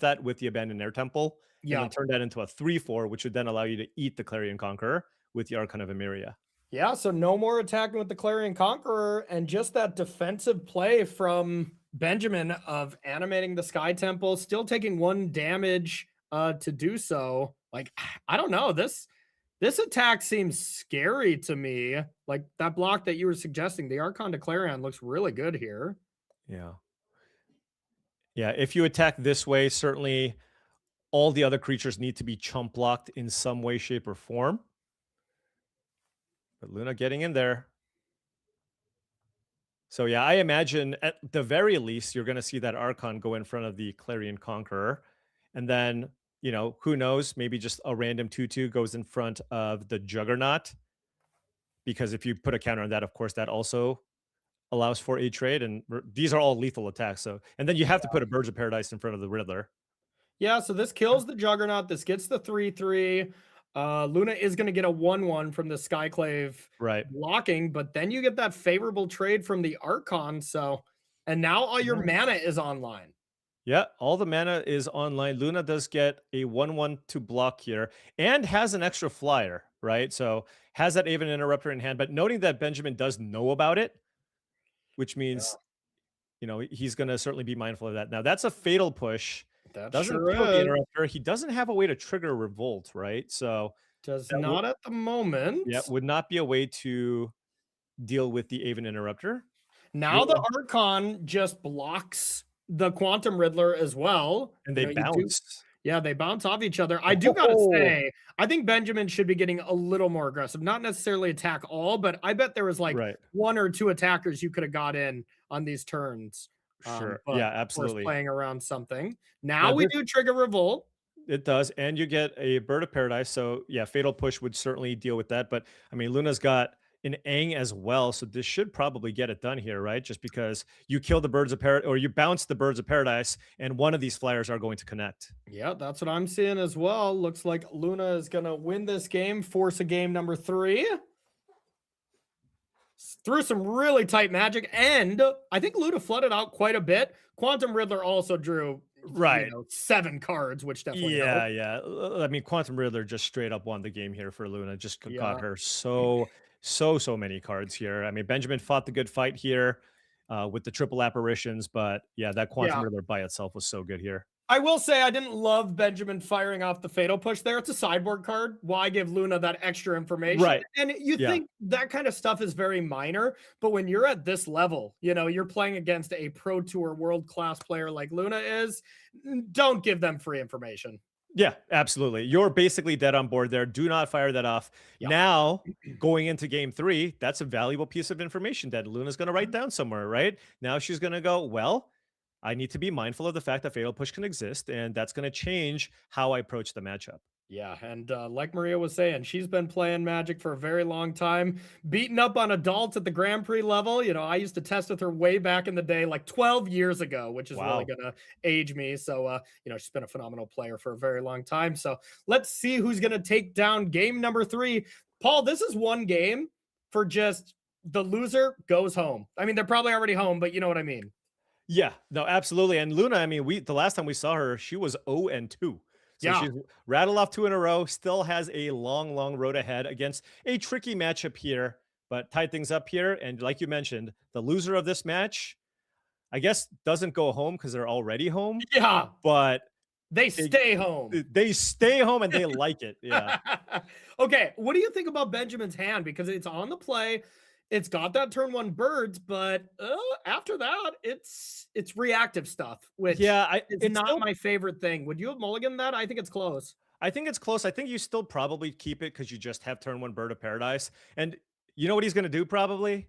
that with the Abandoned Air Temple, Yeah. and then turn that into a 3/4, which would then allow you to eat the Clarion Conqueror with the Archon of Emeria. Yeah, so no more attacking with the Clarion Conqueror, and just that defensive play from Benjamin of animating the Sky Temple, still taking 1 damage to do so. Like, I don't know, this attack seems scary to me. Like that block that you were suggesting, the Archon to Clarion looks really good here. Yeah. Yeah, if you attack this way, certainly all the other creatures need to be chump blocked in some way, shape, or form. But Luna getting in there. So yeah, I imagine at the very least, you're going to see that Archon go in front of the Clarion Conqueror. And then, you know, who knows, maybe just a random 2/2 goes in front of the Juggernaut. Because if you put a counter on that, of course, that also allows for a trade. And these are all lethal attacks. So, and then you have to put a Birds of Paradise in front of the Riddler. Yeah, so this kills the Juggernaut. This gets the 3/3. Luna is going to get a 1/1 from the Skyclave right blocking, but then you get that favorable trade from the Archon. So, and now all your mana is online. Yeah, all the mana is online. Luna does get a 1/1 to block here and has an extra flyer, right? So has that Aven Interrupter in hand, but noting that Benjamin does know about it, which means, you know, he's going to certainly be mindful of that. Now that's a fatal push. That Doesn't sure kill the is. Interrupter. He doesn't have a way to trigger Revolt, right? So Does that not at the moment. Yeah, would not be a way to deal with the Aven Interrupter. Now the Archon just blocks the Quantum Riddler as well. And they You know, you bounce. Yeah, they bounce off each other. I do gotta say, I think Benjamin should be getting a little more aggressive. Not necessarily attack all, but I bet there was like 1 or 2 attackers you could have got in on these turns. Sure. But Yeah, of course absolutely. playing around something. Now we do trigger Revolt. It does, and you get a Bird of Paradise. So yeah, Fatal Push would certainly deal with that. But I mean, Luna's got an Aang as well, so this should probably get it done here, right? Just because you kill the birds of paradise, or you bounce the birds of paradise, and one of these flyers are going to connect. Yeah, that's what I'm seeing as well. Looks like Luna is going to win this game, force a game number 3. Through some really tight magic, and I think Luna flooded out quite a bit. Quantum Riddler also drew Right. 7 cards, which definitely helped. Yeah. I mean, Quantum Riddler just straight up won the game here for Luna. Just Yeah. got her so many cards here. I mean, Benjamin fought the good fight here with the triple apparitions, but yeah, that Quantum Riddler by itself was so good here. I will say I didn't love Benjamin firing off the Fatal Push there. It's a sideboard card. Why give Luna that extra information? Right. And you think that kind of stuff is very minor, but when you're at this level, you're playing against a Pro Tour world-class player like Luna is, don't give them free information. Yeah, absolutely. You're basically dead on board there. Do not fire that off. Now, going into game 3, that's a valuable piece of information that Luna's going to write down somewhere, right? Now she's going to go, well, I need to be mindful of the fact that Fatal Push can exist, and that's going to change how I approach the matchup. Yeah, and like Maria was saying, she's been playing Magic for a very long time, beating up on adults at the Grand Prix level. I used to test with her way back in the day, like 12 years ago, which is really going to age me. So, she's been a phenomenal player for a very long time. So let's see who's going to take down game number 3. Paul, this is one game for just the loser goes home. I mean, they're probably already home, but you know what I mean. Yeah, no, absolutely. And Luna, I mean, the last time we saw her, she was 0-2. So she's rattled off 2 in a row, still has a long road ahead against a tricky matchup here, but tied things up here. And like you mentioned, the loser of this match, I guess, doesn't go home because they're already home. Yeah. But they stay home. They stay home and they like it. Yeah. Okay. What do you think about Benjamin's hand? Because it's on the play. It's got that turn 1 birds, but after that, it's reactive stuff, which it's not still my favorite thing. Would you have mulliganed that? I think it's close. I think it's close. I think you still probably keep it because you just have turn 1 bird of paradise. And you know what he's going to do probably?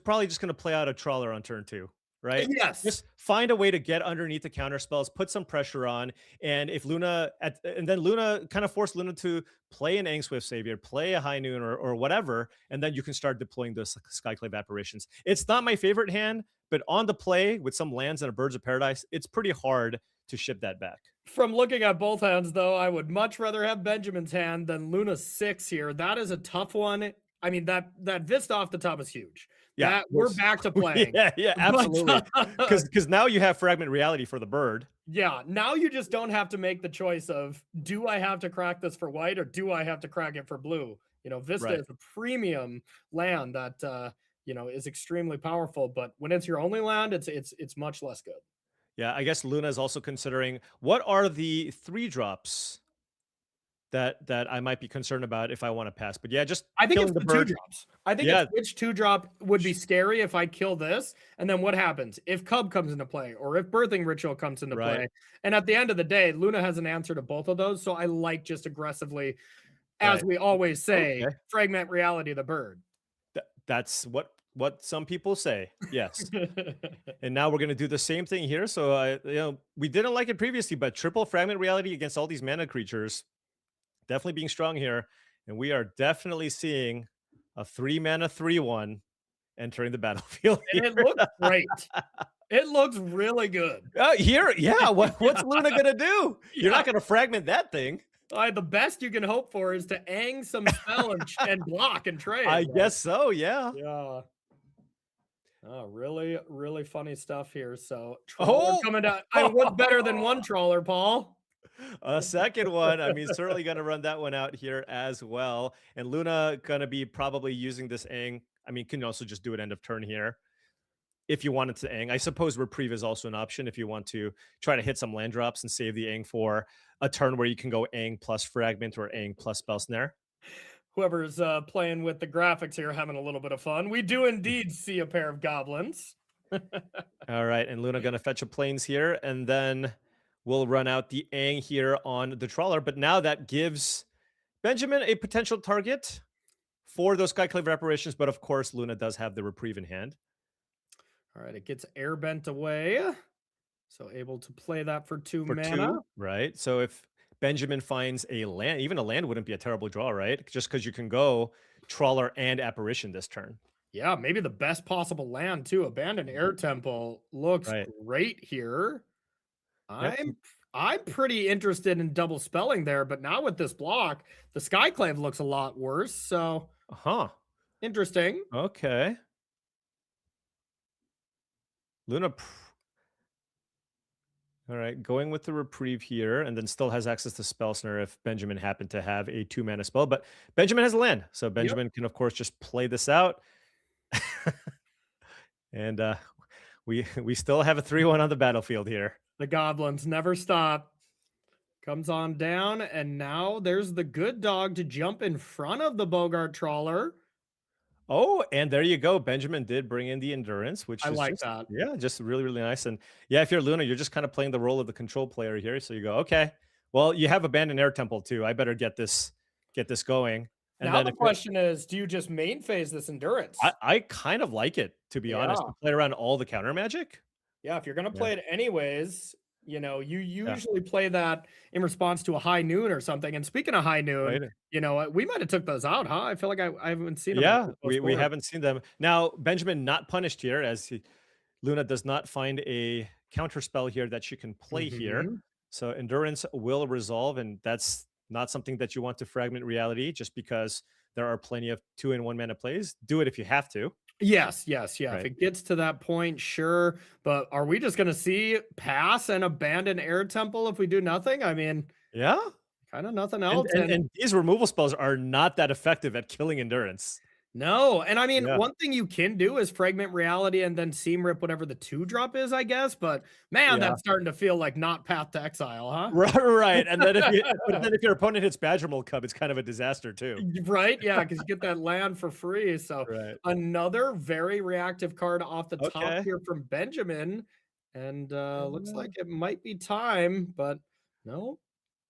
Probably just going to play out a trawler on turn 2. Right? Yes. Just find a way to get underneath the counter spells, put some pressure on, and if Luna and then Luna kind of force Luna to play an Aang Swift Savior, play a High Noon or whatever, and then you can start deploying those Skyclave apparitions. It's not my favorite hand, but on the play with some lands and a Birds of Paradise, it's pretty hard to ship that back. From looking at both hands, though, I would much rather have Benjamin's hand than Luna's 6 here. That is a tough one. I mean, that Vista off the top is huge. Yeah, we're back to playing. Yeah, absolutely. Because now you have Fragment Reality for the bird. Yeah, now you just don't have to make the choice of, do I have to crack this for white or do I have to crack it for blue? Vista is a premium land that is extremely powerful, but when it's your only land, it's much less good. Yeah, I guess Luna is also considering what are the 3 drops that I might be concerned about if I want to pass. But yeah, just I think it's the 2 bird. drops. I think a Switch 2 drop would be scary if I kill this. And then what happens if Cub comes into play or if Birthing Ritual comes into play? And at the end of the day, Luna has an answer to both of those. So I like just aggressively, as we always say, fragment reality the bird. That's what some people say. Yes. And now we're going to do the same thing here. So we didn't like it previously, but triple fragment reality against all these mana creatures. Definitely being strong here, and we are definitely seeing a 3-mana 3/1 entering the battlefield. And it looks great. It looks really good. What's Luna gonna do? You're not gonna fragment that thing. The best you can hope for is to Aang some spell and block and trade. I guess so. Yeah. Yeah. Oh, really, really funny stuff here. So trawler coming down. What's better than one trawler, Paul? A second one. I mean, certainly going to run that one out here as well. And Luna going to be probably using this Aang. I mean, can also just do it end of turn here if you wanted to Aang. I suppose Reprieve is also an option if you want to try to hit some land drops and save the Aang for a turn where you can go Aang plus Fragment or Aang plus Spell Snare. Whoever's playing with the graphics here having a little bit of fun. We do indeed see a pair of goblins. All right. And Luna going to fetch a plains here. And then we'll run out the Aang here on the trawler, but now that gives Benjamin a potential target for those Skyclave reparations, but of course, Luna does have the Reprieve in hand. All right, it gets air bent away, so able to play that for 2 mana. Right, so if Benjamin finds a land, even a land wouldn't be a terrible draw, right? Just because you can go Trawler and Apparition this turn. Yeah, maybe the best possible land too. Abandoned Air Temple looks great here. I'm pretty interested in double spelling there, but now with this block, the Skyclave looks a lot worse. So, interesting. Okay. Luna. All right, going with the Reprieve here, and then still has access to Spell Snare if Benjamin happened to have a 2-mana spell. But Benjamin has a land, so Benjamin can, of course, just play this out. And we still have a 3-1 on the battlefield here. The goblins never stop. Comes on down, and now there's the good dog to jump in front of the Bogart Trawler. Oh, and there you go. Benjamin did bring in the Endurance, which I is like just, that. Yeah, just really, really nice. And yeah, if you're Luna, you're just kind of playing the role of the control player here. So you go, okay, well, you have Abandoned Air Temple too. I better get this going. And now then the question is, do you just main phase this Endurance? I kind of like it, to be honest. To play around all the counter magic. Yeah, if you're going to play it anyways, you know, you usually play that in response to a high noon or something. And speaking of high noon, you know, we might have took those out, huh? I feel like I haven't seen them. Yeah, we haven't seen them. Now, Benjamin not punished here, as Luna does not find a counter spell here that she can play here. So Endurance will resolve, and that's not something that you want to fragment reality just because there are plenty of 2- and 1-mana plays. Do it if you have to. Yes. If it gets to that point, sure. But are we just going to see pass and abandon Air Temple if we do nothing? I mean, yeah, kind of nothing else. And these removal spells are not that effective at killing Endurance. No, and I mean, one thing you can do is fragment reality and then seam rip whatever the 2-drop is, I guess. But man, that's starting to feel like not Path to Exile, huh? Right. And then if your opponent hits Badgermole Cub, it's kind of a disaster too. Right? Yeah, because you get that land for free. So another very reactive card off the top here from Benjamin, and looks like it might be time, but no.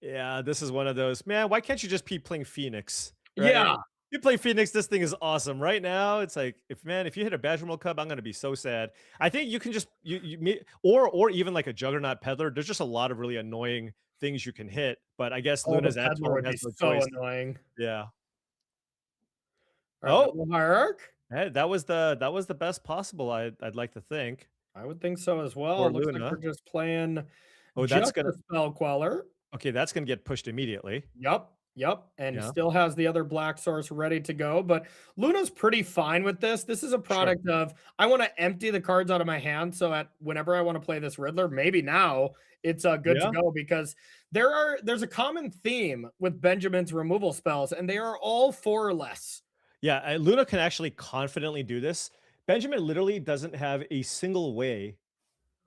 Yeah, this is one of those. Man, why can't you just keep playing Phoenix? Right? Yeah. You play Phoenix, this thing is awesome. Right now, it's like, if you hit a Badgermole Cub, I'm gonna be so sad. I think you can just or even like a Juggernaut Peddler. There's just a lot of really annoying things you can hit. But I guess Luna's at would be so annoying. Yeah. Hierarch. Hey, that was the best possible. I'd like to think. I would think so as well. It looks like we're just playing. That's gonna Spell Queller. Okay, that's gonna get pushed immediately. Yep. And still has the other black source ready to go. But Luna's pretty fine with this. This is a product of, I want to empty the cards out of my hand. So whenever I want to play this Riddler, maybe now it's good to go, because there's a common theme with Benjamin's removal spells, and they are all 4 or less. Yeah, Luna can actually confidently do this. Benjamin literally doesn't have a single way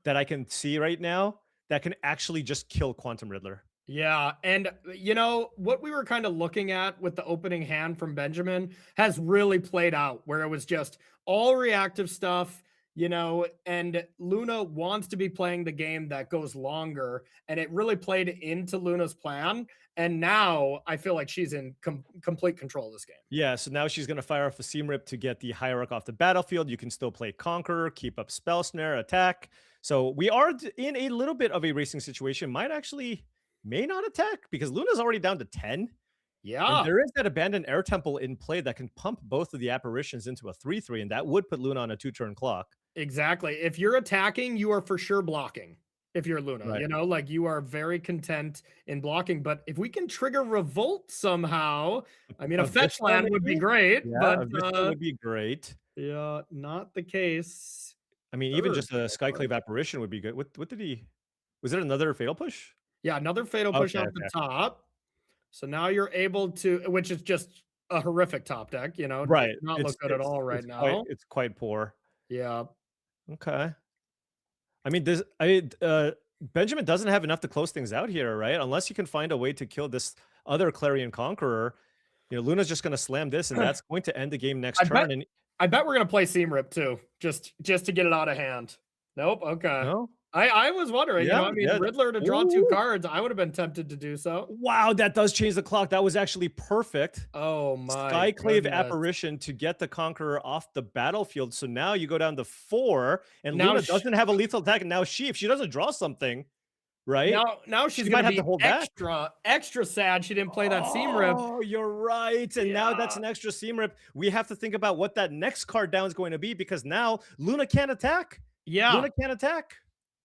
that I can see right now that can actually just kill Quantum Riddler. Yeah, and you know what we were kind of looking at with the opening hand from Benjamin has really played out, where it was just all reactive stuff, you know, and Luna wants to be playing the game that goes longer, and it really played into Luna's plan. And now I feel like she's in complete control of this game. Yeah, so now she's going to fire off a Seam Rip to get the Hierarch off the battlefield. You can still play Conqueror, keep up Spell Snare, attack. So we are in a little bit of a racing situation. May not attack because Luna's already down to 10. Yeah. And there is that Abandoned Air Temple in play that can pump both of the Apparitions into a 3/3, and that would put Luna on a 2-turn clock. Exactly. If you're attacking, you are for sure blocking. If you're Luna, you know, like you are very content in blocking. But if we can trigger Revolt somehow, I mean, a fetch land would be great. Yeah, but would be great. Yeah, not the case. I mean, even just a Skyclave Apparition would be good. What did he? Was it another Fatal Push? Yeah, another Fatal Push off the top. So now you're able to, which is just a horrific top deck, you know, right? Does not look good at all right now. It's quite poor. Yeah. Okay. I mean, Benjamin doesn't have enough to close things out here, right? Unless you can find a way to kill this other Clarion Conqueror. You know, Luna's just going to slam this, and that's going to end the game next turn. I bet we're going to play Seam Rip too, just to get it out of hand. Nope. Okay. No. I was wondering, you know, I mean, Riddler to draw 2 cards, I would have been tempted to do so. Wow, that does change the clock. That was actually perfect. Oh my Skyclave Apparition to get the Conqueror off the battlefield. So now you go down to 4, and now Luna doesn't have a lethal attack. And now if she doesn't draw something, right? Now she's She gonna might have be to hold back. extra sad she didn't play that seam rip. Oh, you're right. And now that's Yeah. an extra seam rip. We have to think about what that next card down is going to be because now Luna can't attack. Yeah. Luna can't attack.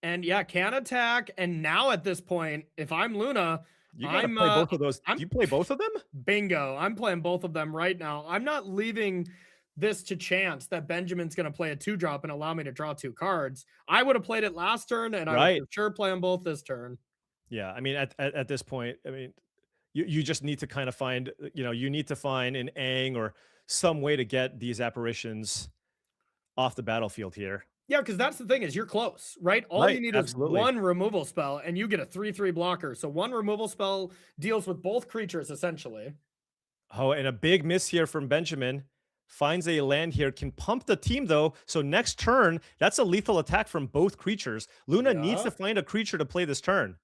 And yeah, can attack. And now at this point, if I'm Luna, You gotta play both of those. Do you play both of them? Bingo. I'm playing both of them right now. I'm not leaving this to chance that Benjamin's going to play a 2-drop and allow me to draw 2 cards. I would have played it last turn, and I would for sure play them both this turn. Yeah, I mean, at this point, I mean, you just need to kind of find, you need to find an Aang or some way to get these apparitions off the battlefield here. Yeah, because that's the thing is you're close, right? All you need is one removal spell, and you get a 3/3 blocker. So one removal spell deals with both creatures, essentially. Oh, and a big miss here from Benjamin. Finds a land here, can pump the team though. So next turn, that's a lethal attack from both creatures. Luna needs to find a creature to play this turn.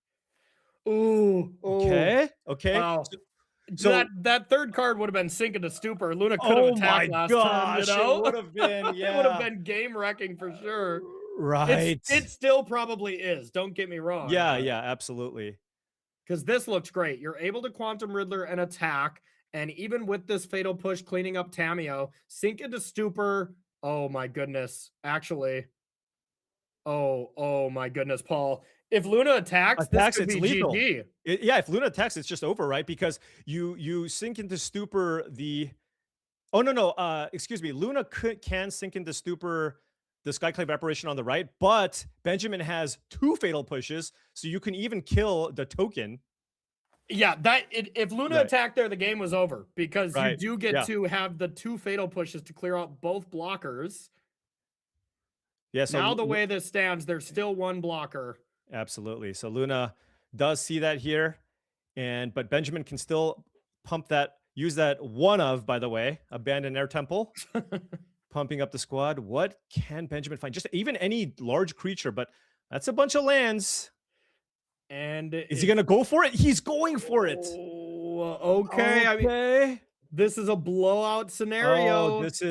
Ooh. Okay. Wow. So that third card would have been Sink into Stupor. Luna could have attacked last turn, it would have been, it would have been game wrecking for sure. Right. It still probably is. Don't get me wrong. Yeah, absolutely. Because this looks great. You're able to Quantum Riddler and attack. And even with this Fatal Push cleaning up Tameo, Sink into Stupor. Oh my goodness. Actually. Oh my goodness, Paul. If Luna attacks this could it's be lethal. GG. Yeah, if Luna attacks, it's just over, right? Because you sink into Stupor the... Oh, no. Excuse me. Luna can sink into Stupor the Skyclave Apparition on the right, but Benjamin has 2 Fatal Pushes, so you can even kill the token. Yeah, if Luna attacked there, the game was over because you do get to have the 2 Fatal Pushes to clear out both blockers. Yeah, so now the way this stands, there's still 1 blocker. Absolutely. So Luna does see that here, but Benjamin can still pump that, use that one of, by the way, Abandoned Air Temple, pumping up the squad. What can Benjamin find? Just even any large creature, but that's a bunch of lands. And is he going to go for it? He's going for it. Okay. I mean, this is a blowout scenario. Oh, this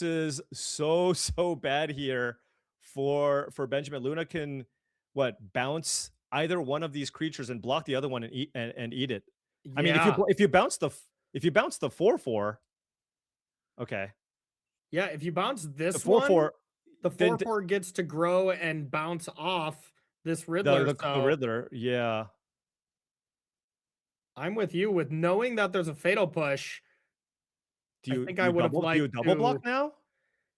is so bad here for Benjamin. Luna can bounce either one of these creatures and block the other one and eat it. Yeah. I mean, if you bounce the 4/4, okay. Yeah, if you bounce this the 4/4, the 4/4 gets to grow and bounce off this Riddler. The Riddler, yeah. I'm with you with knowing that there's a Fatal Push. I think I would have liked do you double block now?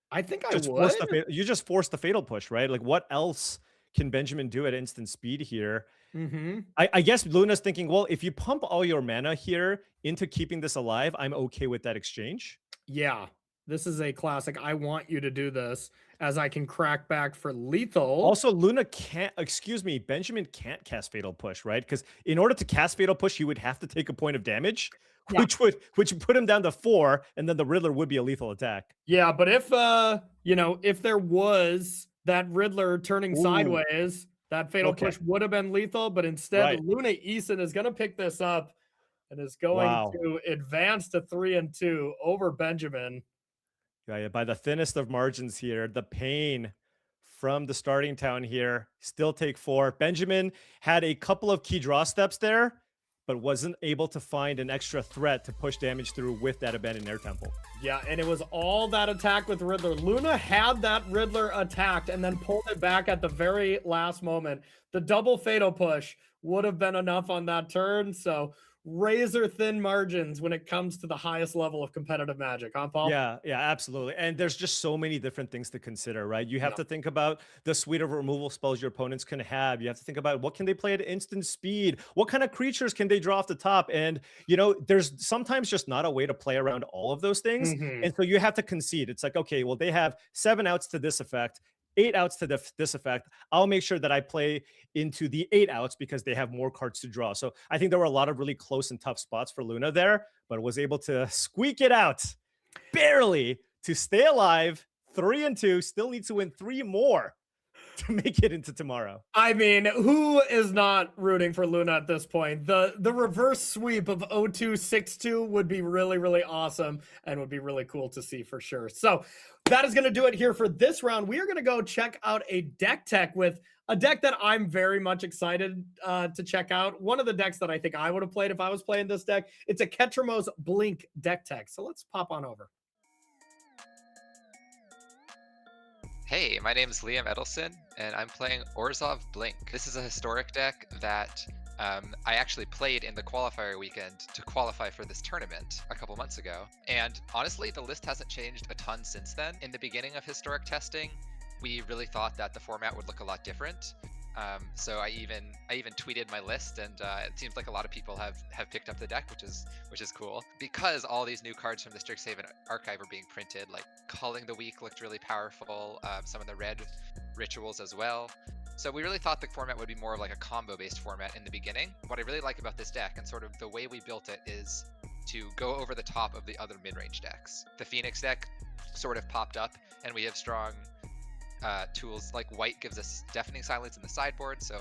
I think I would. You just force the Fatal Push, right? Like what else can Benjamin do at instant speed here? Mm-hmm. I guess Luna's thinking, well, if you pump all your mana here into keeping this alive, I'm okay with that exchange. Yeah, this is a classic. I want you to do this as I can crack back for lethal. Also, Luna can't, Benjamin can't cast Fatal Push, right? Because in order to cast Fatal Push, he would have to take a point of damage, which would put him down to 4, and then the Riddler would be a lethal attack. Yeah, but if if there was that Riddler turning sideways, that Fatal Push would have been lethal, but instead Luna Eason is gonna pick this up and is going to advance to 3-2 over Benjamin. Yeah, by the thinnest of margins here. The pain from the starting town here. Still take 4. Benjamin had a couple of key draw steps there, but wasn't able to find an extra threat to push damage through with that Abandoned Air Temple. Yeah, and it was all that attack with Riddler. Luna had that Riddler attacked and then pulled it back at the very last moment. The double Fatal Push would have been enough on that turn, so razor thin margins when it comes to the highest level of competitive Magic, huh, Paul? Yeah, absolutely. And there's just so many different things to consider, right? You have to think about the suite of removal spells your opponents can have. You have to think about what can they play at instant speed? What kind of creatures can they draw off the top? And, there's sometimes just not a way to play around all of those things. Mm-hmm. And so you have to concede. It's like, okay, well, they have 7 outs to this effect, 8 outs to this effect. I'll make sure that I play into the 8 outs because they have more cards to draw. So I think there were a lot of really close and tough spots for Luna there, but was able to squeak it out barely to stay alive. 3-2, still needs to win 3 more to make it into tomorrow. I mean, who is not rooting for Luna at this point? The reverse sweep of 0-2-6-2 would be really, really awesome and would be really cool to see for sure. So that is going to do it here for this round. We are going to go check out a deck tech with a deck that I'm very much excited to check out. One of the decks that I think I would have played if I was playing this deck. It's a Ketramos Blink deck tech. So let's pop on over. Hey, my name is Liam Edelson, and I'm playing Orzhov Blink. This is a historic deck that I actually played in the qualifier weekend to qualify for this tournament a couple months ago. And honestly, the list hasn't changed a ton since then. In the beginning of historic testing, we really thought that the format would look a lot different. So I even tweeted my list, and it seems like a lot of people have picked up the deck, which is cool, because all these new cards from the Strixhaven archive are being printed. Like Culling the Weak looked really powerful. Some of the red rituals as well. So we really thought the format would be more of like a combo-based format in the beginning. What I really like about this deck and sort of the way we built it is to go over the top of the other mid-range decks. The Phoenix deck sort of popped up, and we have strong tools like white gives us deafening silence in the sideboard, so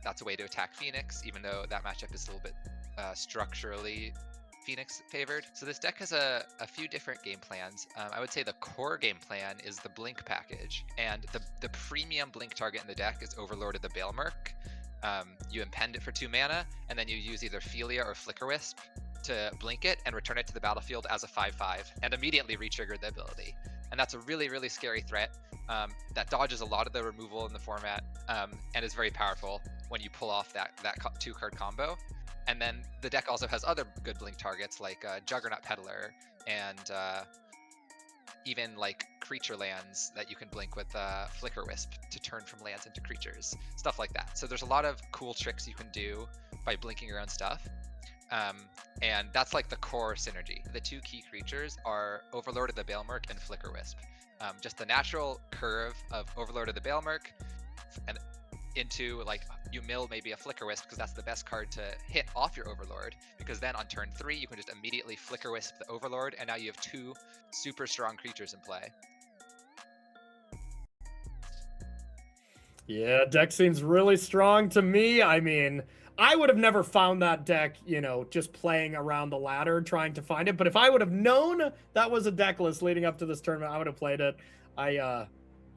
that's a way to attack Phoenix, even though that matchup is a little bit structurally Phoenix favored. So this deck has a few different game plans. I would say the core game plan is the Blink package, and the premium Blink target in the deck is Overlord of the Baelmerk. You impend it for 2 mana, and then you use either Philia or Flicker Wisp to blink it and return it to the battlefield as a 5/5 and immediately re-trigger the ability. And that's a really, really scary threat that dodges a lot of the removal in the format and is very powerful when you pull off that 2-card combo. And then the deck also has other good blink targets like Juggernaut Peddler and even like creature lands that you can blink with Flicker Wisp to turn from lands into creatures, stuff like that. So there's a lot of cool tricks you can do by blinking your own stuff. And that's like the core synergy. The 2 key creatures are Overlord of the Baelmerk and Flicker Wisp. Just the natural curve of Overlord of the Baelmerk and into like you mill maybe a Flicker Wisp because that's the best card to hit off your Overlord, because then on turn 3 you can just immediately Flicker Wisp the Overlord, and now you have 2 super strong creatures in play. Yeah, deck seems really strong to me. I mean, I would have never found that deck, just playing around the ladder, trying to find it. But if I would have known that was a deck list leading up to this tournament, I would have played it.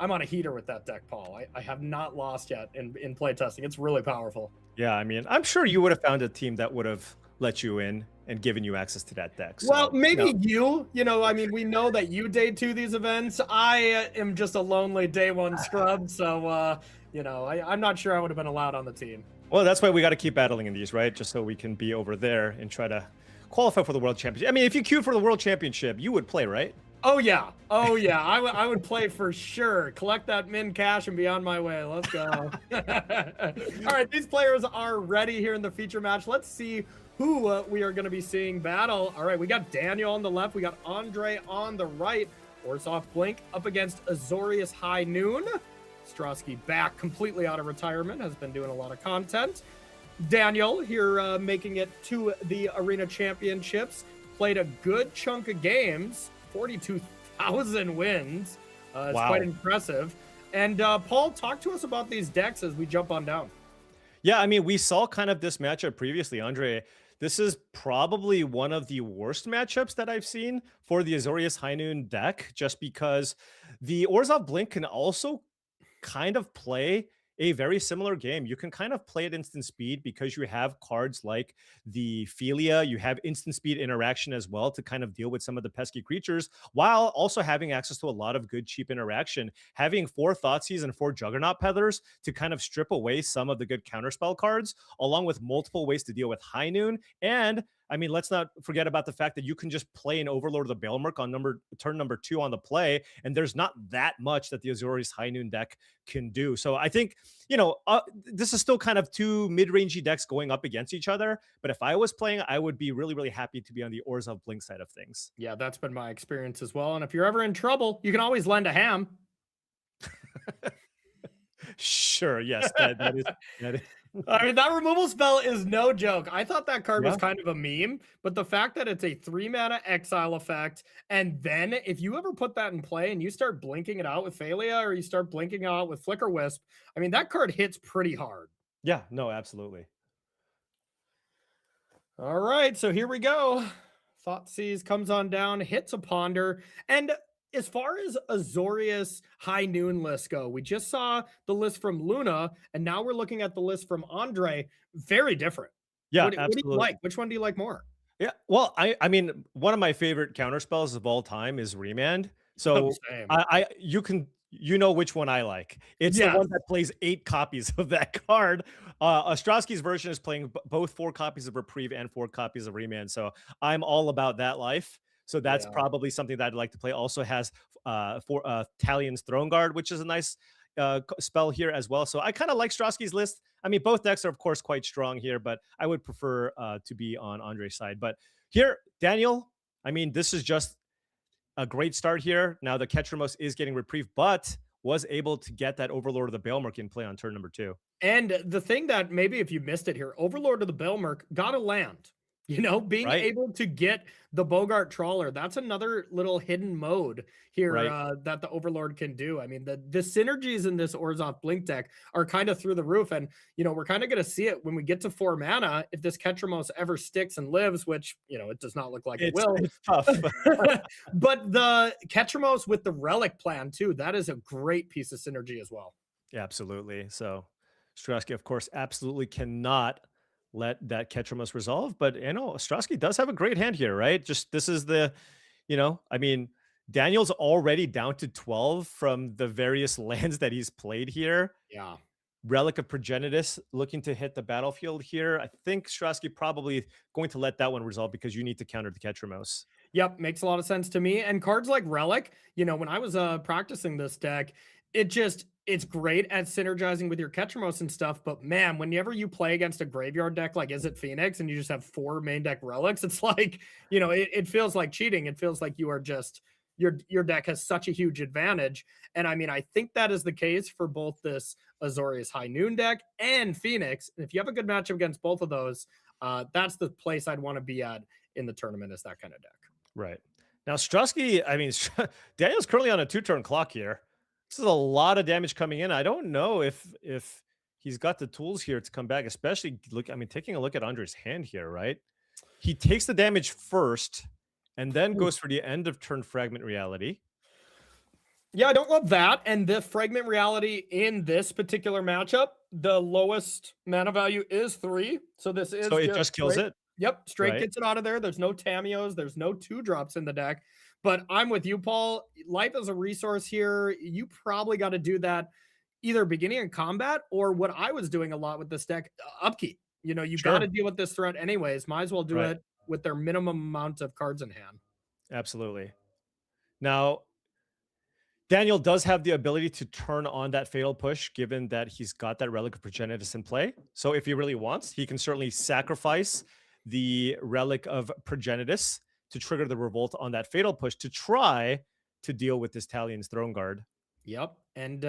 I'm on a heater with that deck, Paul. I have not lost yet in playtesting. It's really powerful. Yeah, I mean, I'm sure you would have found a team that would have let you in and given you access to that deck. So, well, maybe I mean, we know that you day 2 these events. I am just a lonely day 1 scrub. So, I'm not sure I would have been allowed on the team. Well, that's why we got to keep battling in these, right? Just so we can be over there and try to qualify for the World Championship. I mean, if you queued for the World Championship, you would play, right? Oh, yeah. I would play for sure. Collect that min cash and be on my way. Let's go. All right, these players are ready here in the feature match. Let's see who we are going to be seeing battle. All right, we got Daniel on the left. We got Andre on the right. Orzhov Blink up against Azorius High Noon. Strosky back completely out of retirement, has been doing a lot of content. Daniel here making it to the Arena Championships. Played a good chunk of games, 42,000 wins. It's Wow. quite impressive. And Paul, talk to us about these decks as we jump on down. Yeah, I mean, we saw kind of this matchup previously, Andre. This is probably one of the worst matchups that I've seen for the Azorius High Noon deck, just because the Orzhov Blink can also kind of play a very similar game. You can kind of play at instant speed because you have cards like the Philia. You have instant speed interaction as well to kind of deal with some of the pesky creatures, while also having access to a lot of good cheap interaction. Having 4 Thoughtseize and 4 Juggernaut Peddlers to kind of strip away some of the good counterspell cards, along with multiple ways to deal with High Noon. And I mean, let's not forget about the fact that you can just play an Overlord of the Baelmerk on turn number 2 on the play, and there's not that much that the Azorius High Noon deck can do. So I think, this is still kind of 2 mid-rangey decks going up against each other. But if I was playing, I would be really, really happy to be on the Orzhov Blink side of things. Yeah, that's been my experience as well. And if you're ever in trouble, you can always lend a ham. Sure, yes, that is I mean, that removal spell is no joke. I thought that card was Yeah. kind of a meme, but the fact that it's a 3-mana exile effect, and then if you ever put that in play and you start blinking it out with Thalia or you start blinking out with Flicker Wisp, I mean, that card hits pretty hard. Yeah, no, absolutely. All right, so here we go. Thoughtseize comes on down, hits a Ponder, and as far as Azorius High Noon lists go, we just saw the list from Luna, and now we're looking at the list from Andre. Very different. Yeah, What do you absolutely. like? Which one do you like more? Yeah, well, I mean, one of my favorite counter spells of all time is Remand. So same. you know which one I like. It's the Yes. one that plays 8 copies of that card. Ostrowski's version is playing both 4 copies of Reprieve and 4 copies of Remand. So I'm all about that life. So that's Yeah. probably something that I'd like to play. Also has Talion's Throne Guard, which is a nice spell here as well. So I kind of like Ostrowski's list. I mean, both decks are of course quite strong here, but I would prefer to be on Andre's side. But here, Daniel, I mean, this is just a great start here. Now the Ketramos is getting Reprieve, but was able to get that Overlord of the Baelmerk in play on turn number 2. And the thing that maybe if you missed it here, Overlord of the Baelmerk got a land. You know, being Right. able to get the Bogart Trawler, that's another little hidden mode here Right. that the Overlord can do. I mean, the synergies in this Orzhov Blink deck are kind of through the roof. And, you know, we're kind of going to see it when we get to 4 mana. If this Ketramos ever sticks and lives, which, you know, it does not look like it will. It's tough. But the Ketramos with the Relic plan, too, that is a great piece of synergy as well. Yeah, absolutely. So Ostrowski, of course, absolutely cannot let that Ketramos resolve. But, you know, Ostrowski does have a great hand here, right? Just this is the, you know, I mean, Daniel's already down to 12 from the various lands that he's played here. Yeah. Relic of Progenitus looking to hit the battlefield here. I think Ostrowski probably going to let that one resolve because you need to counter the Ketramos. Yep, makes a lot of sense to me. And cards like Relic, you know, when I was practicing this deck, it's great at synergizing with your Ketramos and stuff. But man, whenever you play against a graveyard deck like Is It Phoenix and you just have 4 main deck relics, it's like, you know, it feels like cheating. It feels like you are just your deck has such a huge advantage. And I mean, I think that is the case for both this Azorius High Noon deck and Phoenix. And if you have a good matchup against both of those, that's the place I'd want to be at in the tournament, is that kind of deck. Right. Now, Ostrowski, I mean, Daniel's currently on a 2-turn clock here. This is a lot of damage coming in. I don't know if he's got the tools here to come back, especially taking a look at Andre's hand here, right? He takes the damage first and then goes for the end of turn Fragment Reality. Yeah, I don't love that. And the Fragment Reality in this particular matchup, the lowest mana value is 3. So this is it just kills straight. it? Yep, straight Right. gets it out of there. There's no Tamios, there's no 2-drops in the deck. But I'm with you, Paul. Life is a resource here. You probably got to do that either beginning of combat or what I was doing a lot with this deck, upkeep. You know, you Sure. got to deal with this threat anyways. Might as well do Right. it with their minimum amount of cards in hand. Absolutely. Now, Daniel does have the ability to turn on that Fatal Push, given that he's got that Relic of Progenitus in play. So if he really wants, he can certainly sacrifice the Relic of Progenitus to trigger the Revolt on that Fatal Push to try to deal with this Talion's Throne Guard. Yep. And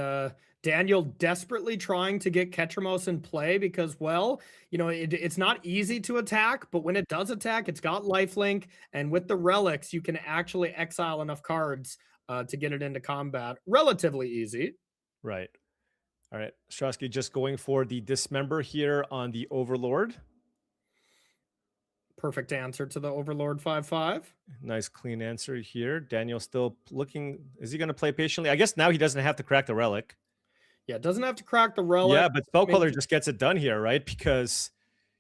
Daniel desperately trying to get Ketramos in play because, well, you know, it's not easy to attack, but when it does attack, it's got lifelink. And with the relics, you can actually exile enough cards to get it into combat relatively easy. Right. All right. Ostrowski just going for the Dismember here on the Overlord. Perfect answer to the Overlord 5/5. Nice clean answer here. Daniel still looking. Is he going to play patiently? I guess now he doesn't have to crack the Relic. Yeah, doesn't have to crack the Relic. Yeah, but Spell Queller just gets it done here, right? Because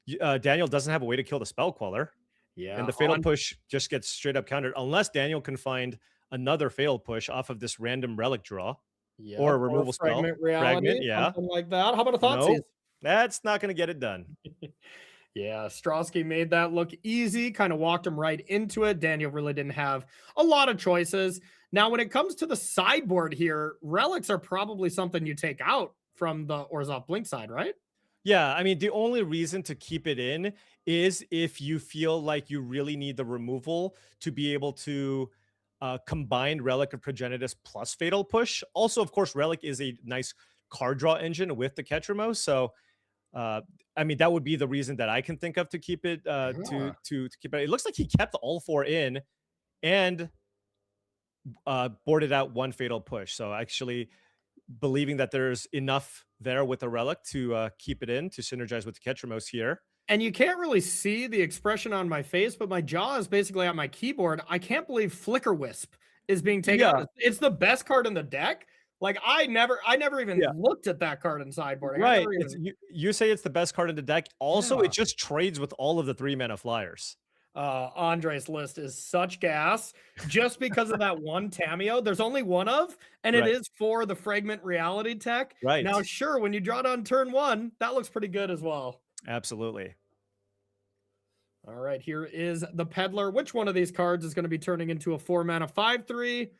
Daniel doesn't have a way to kill the Spell Queller. Yeah. And the Fatal Push just gets straight up countered unless Daniel can find another Fatal Push off of this random Relic draw. Yeah, or a removal spell. Fragment Reality, yeah. something like that. How about a Thoughtseize? Nope, that's not going to get it done. Yeah, Ostrowski made that look easy, kind of walked him right into it. Daniel really didn't have a lot of choices. Now, when it comes to the sideboard here, relics are probably something you take out from the Orzhov Blink side, right? Yeah, I mean, the only reason to keep it in is if you feel like you really need the removal to be able to combine Relic of Progenitus plus Fatal Push. Also, of course, Relic is a nice card draw engine with the Ketramos, so I mean, that would be the reason that I can think of to keep it to keep it. It looks like he kept all 4 in and boarded out 1 fatal push. So actually believing that there's enough there with the relic to keep it in to synergize with the Ketramos here. And you can't really see the expression on my face, but my jaw is basically on my keyboard. I can't believe Flicker Wisp is being taken out. It's the best card in the deck. Like I never even looked at that card in sideboarding. Right. You say it's the best card in the deck. Also, it just trades with all of the 3-mana flyers. Andre's list is such gas just because of that one Tameo. There's only one of, and it is for the Fragment Reality tech. Right. Now, sure, when you draw it on turn 1, that looks pretty good as well. Absolutely. All right, here is the Peddler. Which one of these cards is going to be turning into a 4-mana 5/3?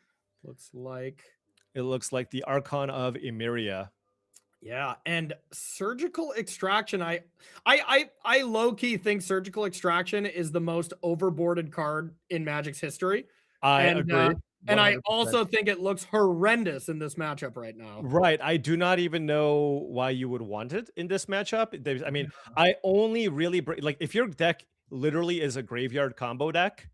It looks like the Archon of Emeria. Yeah, and Surgical Extraction. I low-key think Surgical Extraction is the most overboarded card in Magic's history. I agree. And I also think it looks horrendous in this matchup right now. Right. I do not even know why you would want it in this matchup. I mean, I only really like if your deck literally is a graveyard combo deck,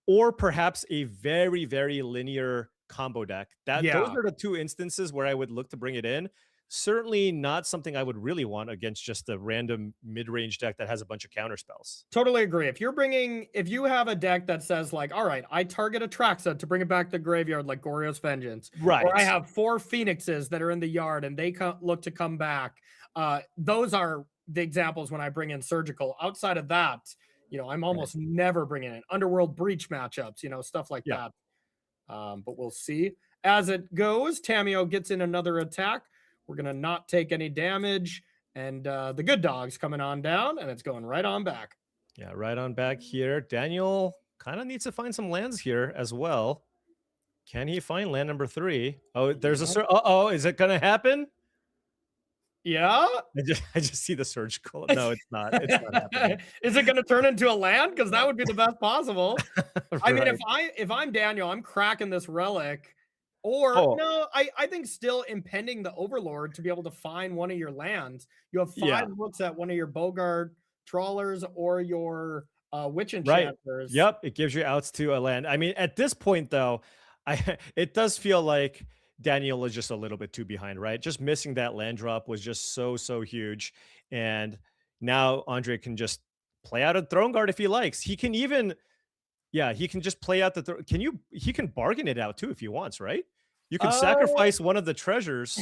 or perhaps a very, very linear combo deck. Those are the 2 instances where I would look to bring it in. Certainly not something I would really want against just a random mid-range deck that has a bunch of counter spells. Totally agree. If you have a deck that says like, all right, I target a Traxa to bring it back to the graveyard like Goryo's Vengeance, right? Or I have 4 Phoenixes that are in the yard and they look to come back. Those are the examples when I bring in Surgical. Outside of that, I'm almost never bringing in Underworld Breach matchups, stuff like that. But we'll see as it goes. Tameo gets in another attack. We're going to not take any damage. And the good dog's coming on down, and it's going right on back. Yeah, right on back here. Daniel kind of needs to find some lands here as well. Can he find land number 3? Oh, there's a... Uh-oh, is it going to happen? Yeah. I just see the Surgical. No, it's not. It's not happening. Is it going to turn into a land? Because that would be the best possible. I mean, if I'm Daniel, I'm cracking this relic. Or no, I think still impending the Overlord to be able to find one of your lands. You have 5 looks at one of your Bogart Trawlers or your Witch Enchanters. Right. Yep, it gives you outs to a land. I mean, at this point, though, it does feel like Daniel is just a little bit too behind, right? Just missing that land drop was just so huge. And now Andre can just play out a Throne Guard if he likes. He can even, he can just play out he can bargain it out too if he wants, right? You can sacrifice one of the treasures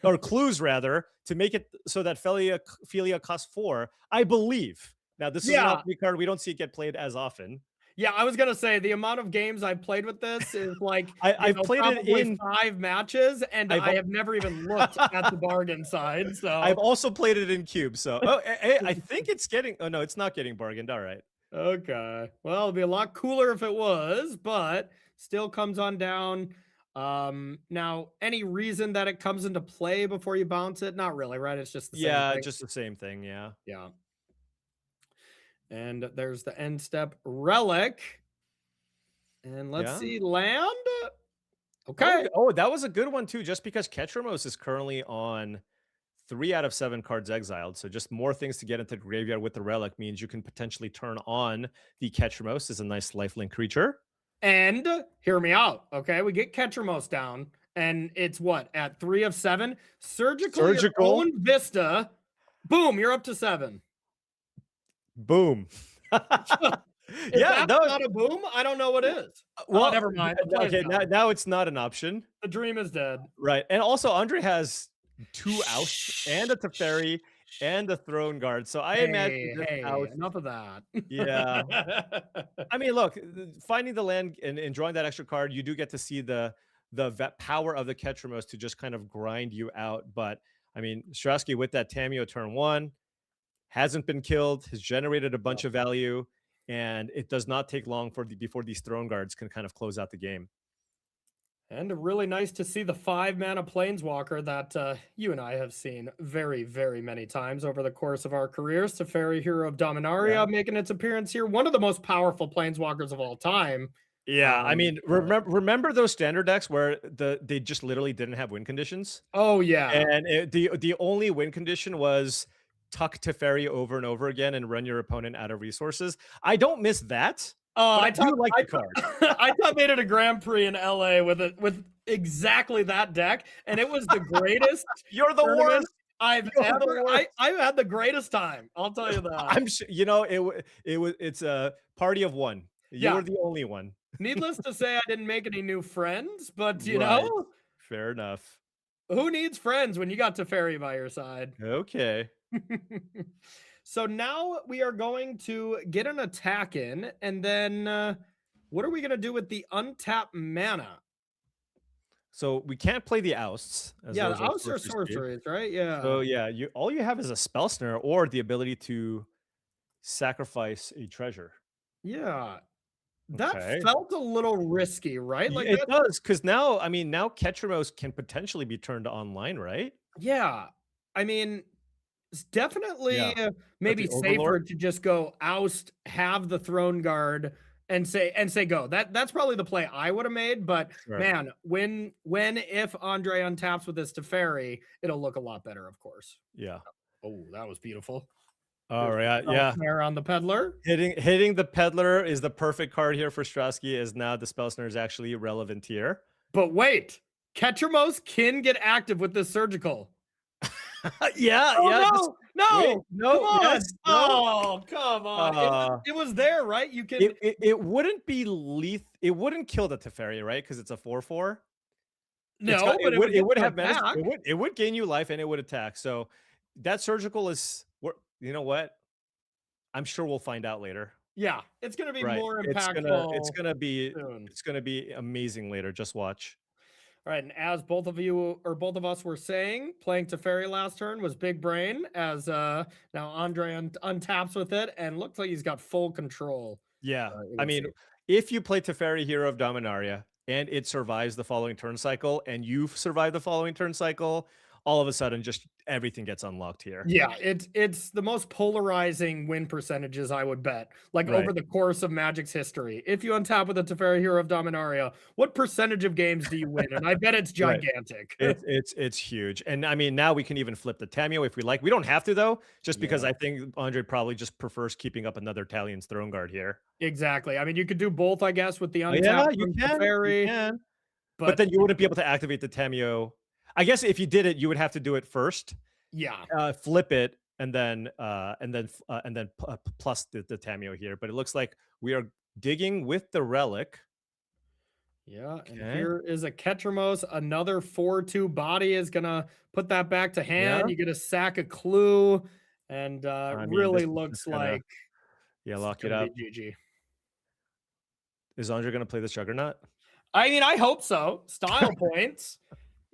or clues rather to make it so that Philia costs 4, I believe. Now this is not a card. We don't see it get played as often. Yeah, I was gonna say the amount of games I've played with this is like I've played it in 5 matches, and I have never even looked at the bargain side. So I've also played it in Cube. So I think it's getting. Oh no, it's not getting bargained. All right. Okay. Well, it'd be a lot cooler if it was, but still comes on down. Now, any reason that it comes into play before you bounce it? Not really, right? It's just the same thing. Just the same thing. Yeah. Yeah. And there's the end step relic. And let's see, land. Okay. Oh, that was a good one too, just because Ketramos is currently on 3 out of 7 cards exiled. So just more things to get into the graveyard with the relic means you can potentially turn on the Ketramos as a nice lifelink creature. And hear me out. Okay. We get Ketramos down, and it's what? At 3 of 7? Surgical. Your own Vista. Boom, you're up to 7. Boom. That's not a boom. I don't know what is. Well, never mind. Okay, now it's not an option. The dream is dead. Right. And also Andre has 2 outs and a Teferi and a Throne Guard. So I imagine enough of that. Yeah. I mean, look, finding the land and drawing that extra card, you do get to see the power of the Ketramos to just kind of grind you out. But I mean, Strasky with that Tameo turn 1 hasn't been killed, has generated a bunch of value, and it does not take long before these Throne Guards can kind of close out the game. And really nice to see the 5-mana Planeswalker that you and I have seen very, very many times over the course of our careers. Teferi, Hero of Dominaria, making its appearance here. One of the most powerful Planeswalkers of all time. Yeah, I mean, remember those standard decks where they just literally didn't have win conditions? Oh, yeah. And the only win condition was tuck Teferi over and over again and run your opponent out of resources. I don't miss that. Oh, I do like the card. I made it a Grand Prix in LA with exactly that deck, and it was the greatest. You're the tournament worst. I've ever. I've had the greatest time. I'll tell you that. I'm sure. You know, it's a party of one. You were the only one. Needless to say, I didn't make any new friends, but you Right. know, fair enough. Who needs friends when you got Teferi by your side? Okay. So now we are going to get an attack in, and then what are we going to do with the untapped mana? So we can't play the ousts. Yeah, the ousts are sorceries, right? Yeah. So yeah, all you have is a spell snare or the ability to sacrifice a treasure. Yeah. That Okay. felt a little risky, right? Like It that, does, because now, I mean, now Ketramos can potentially be turned online, right? yeah. I mean, it's definitely Yeah. maybe the safer Overlord? to just go oust, have the throne guard, and say go. That's probably the play I would have made. But Right. man, if Andre untaps with this Teferi, it'll look a lot better, of course. Yeah. Oh, that was beautiful. All right. Spell Yeah. snare on the peddler. Hitting the peddler is the perfect card here for Strasky, as now the spell snare is actually relevant here. But wait, Ketramos can get active with this surgical. Yeah. Oh, yeah. no, wait, no, come on. yes, no. Oh, come on. It was there, right? You can. It wouldn't be lethal. It wouldn't kill the Teferi, right? Because it's a 4/4. No, but it would have menace. attack. It would gain you life and it would attack. So that surgical is. You know what? I'm sure we'll find out later. Yeah, it's gonna be Right. more It's impactful. gonna be amazing later. Just watch. All right, and as both of us were saying, playing Teferi last turn was big brain. As now Andre untaps with it, and looks like he's got full control. Yeah, I mean, if you play Teferi, Hero of Dominaria, and it survives the following turn cycle, and you've survived the following turn cycle, all of a sudden, just everything gets unlocked here. Yeah, it's the most polarizing win percentages, I would bet. Like Right. over the course of Magic's history, if you untap with a Teferi Hero of Dominaria, what percentage of games do you win? And I bet it's Right. gigantic. It's huge. And I mean, now we can even flip the Tamio if we like. We don't have to though, just because I think Andre probably just prefers keeping up another Talion's Throne Guard here. Exactly. I mean, you could do both, I guess, with the untap. Yeah, you from can. Teferi, You can. But then you wouldn't be able to activate the Tamio. I guess if you did it, you would have to do it first. Yeah. Flip it and then plus the Tamio here. But it looks like we are digging with the relic. Yeah, and here is a Ketramos. Another 4/2 body is gonna put that back to hand. Yeah. You get a sack of Clue, and I mean, really this is looks just gonna- like lock it gonna up. be GG. Is Andre gonna play this Juggernaut? I mean, I hope so. Style points.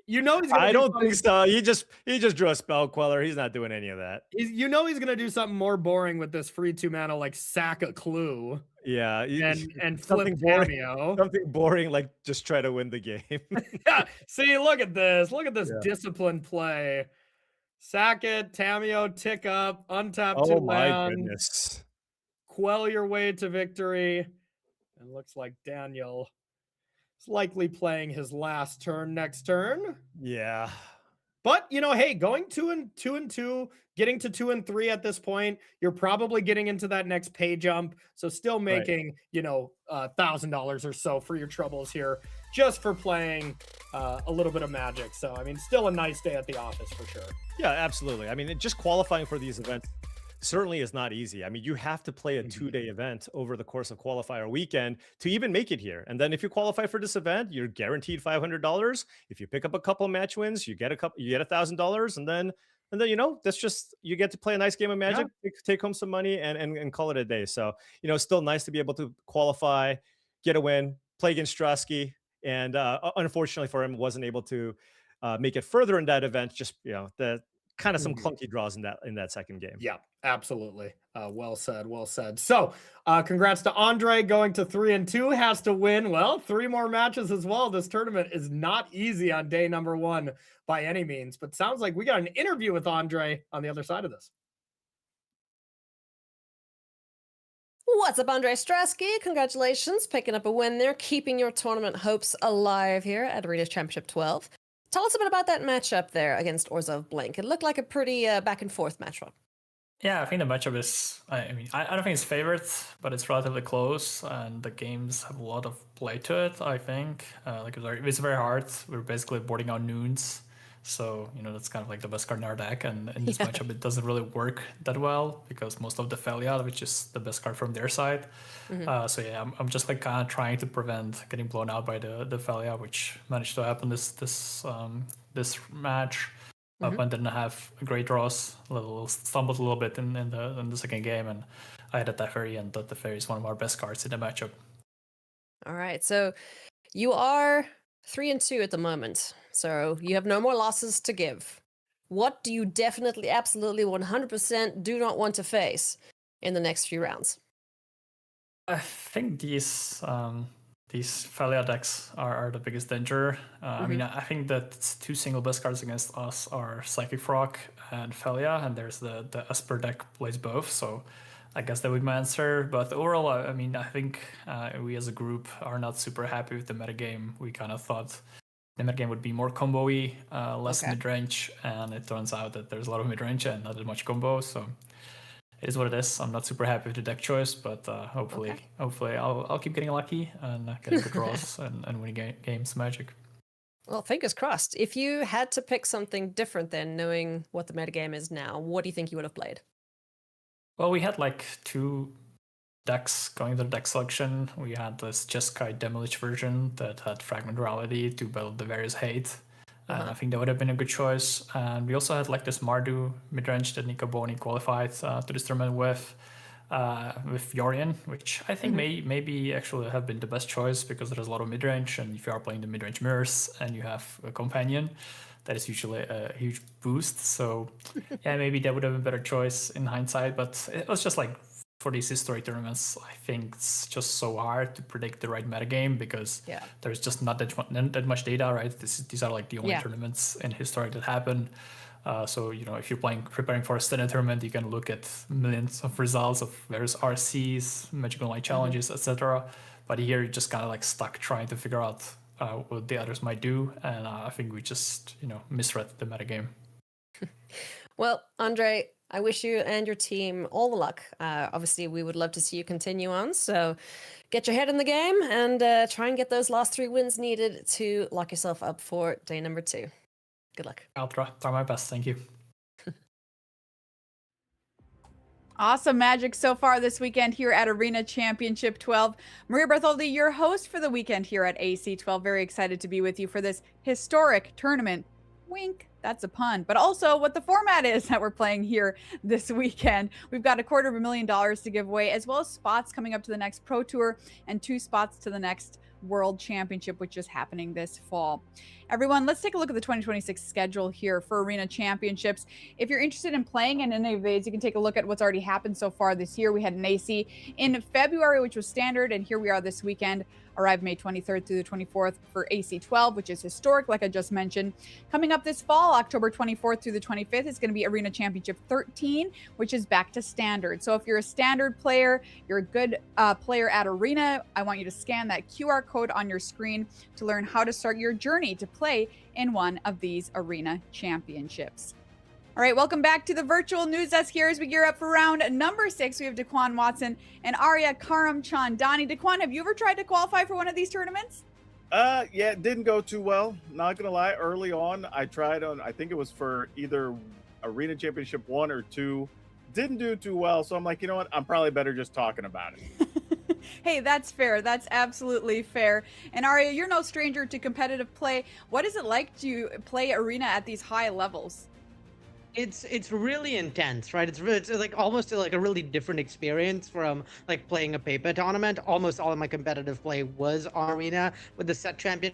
You know he's gonna I do don't think something- so. He just drew a spell queller. He's not doing any of that. You know he's gonna do something more boring with this free 2 mana, like sack a Clue. Yeah, And flip something boring. Tamio. Something boring, like just try to win the game. Yeah. See, look at this. Look at this Yeah. disciplined play. Sack it, Tamio, tick up, untap Oh 2 my lands, goodness. quell your way to victory. And looks like Daniel is likely playing his last turn next turn. Yeah. But you know, hey, going 2 and 2, getting to 2 and 3 at this point, you're probably getting into that next pay jump. So still making, $1,000 or so for your troubles here, just for playing a little bit of Magic. So I mean, still a nice day at the office for sure. Yeah, absolutely. I mean, just qualifying for these events certainly is not easy. I mean, you have to play a 2-day event over the course of qualifier weekend to even make it here. And then if you qualify for this event, you're guaranteed $500. If you pick up a couple match wins, you get $1,000, and then that's just, you get to play a nice game of Magic, take home some money, and call it a day. So it's still nice to be able to qualify, get a win, play against Strasky, and unfortunately for him, wasn't able to make it further in that event. Just the kind of some clunky draws in that second game. Yeah, absolutely. Well said. Well said. So congrats to Andre going to 3 and 2, has to win. Well, 3 more matches as well. This tournament is not easy on day number 1 by any means, but sounds like we got an interview with Andre on the other side of this. What's up, Andre Strasky? Congratulations, picking up a win there, keeping your tournament hopes alive here at Arena's Championship 12. Tell us a bit about that matchup there against Orzhov Blink. It looked like a pretty back and forth matchup. Yeah, I think the matchup is, I mean, I don't think it's favorite, but it's relatively close, and the games have a lot of play to it, I think. Like it's very hard. We're basically boarding out Noons, so, you know, that's kind of like the best card in our deck, and in this matchup it doesn't really work that well, because most of the Felia, which is the best card from their side. So yeah, I'm just like kind of trying to prevent getting blown out by the Felia, which managed to happen this match. But didn't have great draws. Stumbled a little bit in the second game, and I had a Teferi, and the Teferi is one of our best cards in the matchup. All right, so you are 3-2 at the moment, so you have no more losses to give. What do you definitely, absolutely, 100% do not want to face in the next few rounds? I think these Felia decks are the biggest danger. I mean, I think that two single best cards against us are Psychic Frog and Felia, and there's the Esper deck plays both, so I guess that would be my answer. But overall, I mean, I think we as a group are not super happy with the metagame. We kind of thought the metagame would be more combo-y, less mid-range, and it turns out that there's a lot of mid-range and not as much combo, so it is what it is. I'm not super happy with the deck choice, but hopefully I'll keep getting lucky and getting good draws and winning games Magic. Well, fingers crossed. If you had to pick something different then, knowing what the metagame is now, what do you think you would have played? Well, we had like two decks going to the deck selection. We had this Jeskai Demolish version that had Fragment Duality to build the various hate. And I think that would have been a good choice. And we also had like this Mardu midrange that Nico Boni qualified to this tournament with Yorion, which I think maybe actually have been the best choice, because there's a lot of midrange, and if you are playing the midrange mirrors and you have a companion, that is usually a huge boost. So yeah, maybe that would have been a better choice in hindsight, but it was just like, for these historic tournaments, I think it's just so hard to predict the right metagame, because there's just not that much data, right? These are like the only tournaments in historic that happen. So, you know, if you're preparing for a standard tournament, you can look at millions of results of various RCs, Magic Online challenges, etc. But here you're just kind of like stuck trying to figure out what the others might do. And I think we just, you know, misread the metagame. Well, Andre, I wish you and your team all the luck. Obviously, we would love to see you continue on. So get your head in the game and try and get those last 3 wins needed to lock yourself up for day number 2. Good luck. I'll try my best. Thank you. Awesome Magic so far this weekend here at Arena Championship 12. Maria Bartholdi, your host for the weekend here at AC12. Very excited to be with you for this historic tournament. Wink. That's a pun, but also what the format is that we're playing here this weekend. We've got $250,000 to give away, as well as spots coming up to the next Pro Tour and 2 spots to the next World Championship, which is happening this fall. Everyone, let's take a look at the 2026 schedule here for Arena Championships. If you're interested in playing in any of these, you can take a look at what's already happened so far this year. We had an AC in February, which was standard, and here we are this weekend. Arrived May 23rd through the 24th for AC12, which is historic, like I just mentioned. Coming up this fall, October 24th through the 25th, is going to be Arena Championship 13, which is back to standard. So if you're a standard player, you're a good player at Arena, I want you to scan that QR code on your screen to learn how to start your journey to play in one of these Arena Championships. All right, welcome back to the virtual news desk here as we gear up for round number 6. We have Daquan Watson and Arya Karamchandani. Daquan, have you ever tried to qualify for one of these tournaments? Yeah, it didn't go too well. Not gonna lie, early on, I tried on, I think it was for either Arena Championship 1 or 2. Didn't do too well, so I'm like, you know what? I'm probably better just talking about it. Hey, that's fair. That's absolutely fair. And Arya, you're no stranger to competitive play. What is it like to play Arena at these high levels? It's really intense, right? It's like almost like a really different experience from like playing a paper tournament. Almost all of my competitive play was on Arena with the set champion.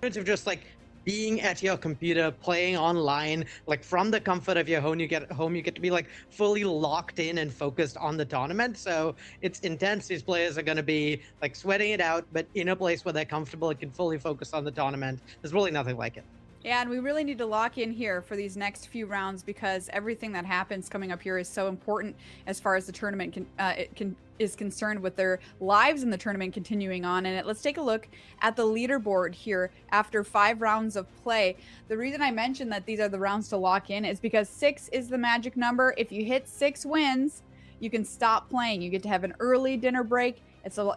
Of just like being at your computer, playing online, like from the comfort of your home, you get to be like fully locked in and focused on the tournament. So it's intense. These players are going to be like sweating it out, but in a place where they're comfortable and can fully focus on the tournament. There's really nothing like it. Yeah, and we really need to lock in here for these next few rounds, because everything that happens coming up here is so important as far as the tournament can is concerned with their lives in the tournament continuing on. And let's take a look at the leaderboard here after 5 rounds of play. The reason I mentioned that these are the rounds to lock in is because 6 is the magic number. If you hit 6 wins, you can stop playing. You get to have an early dinner break.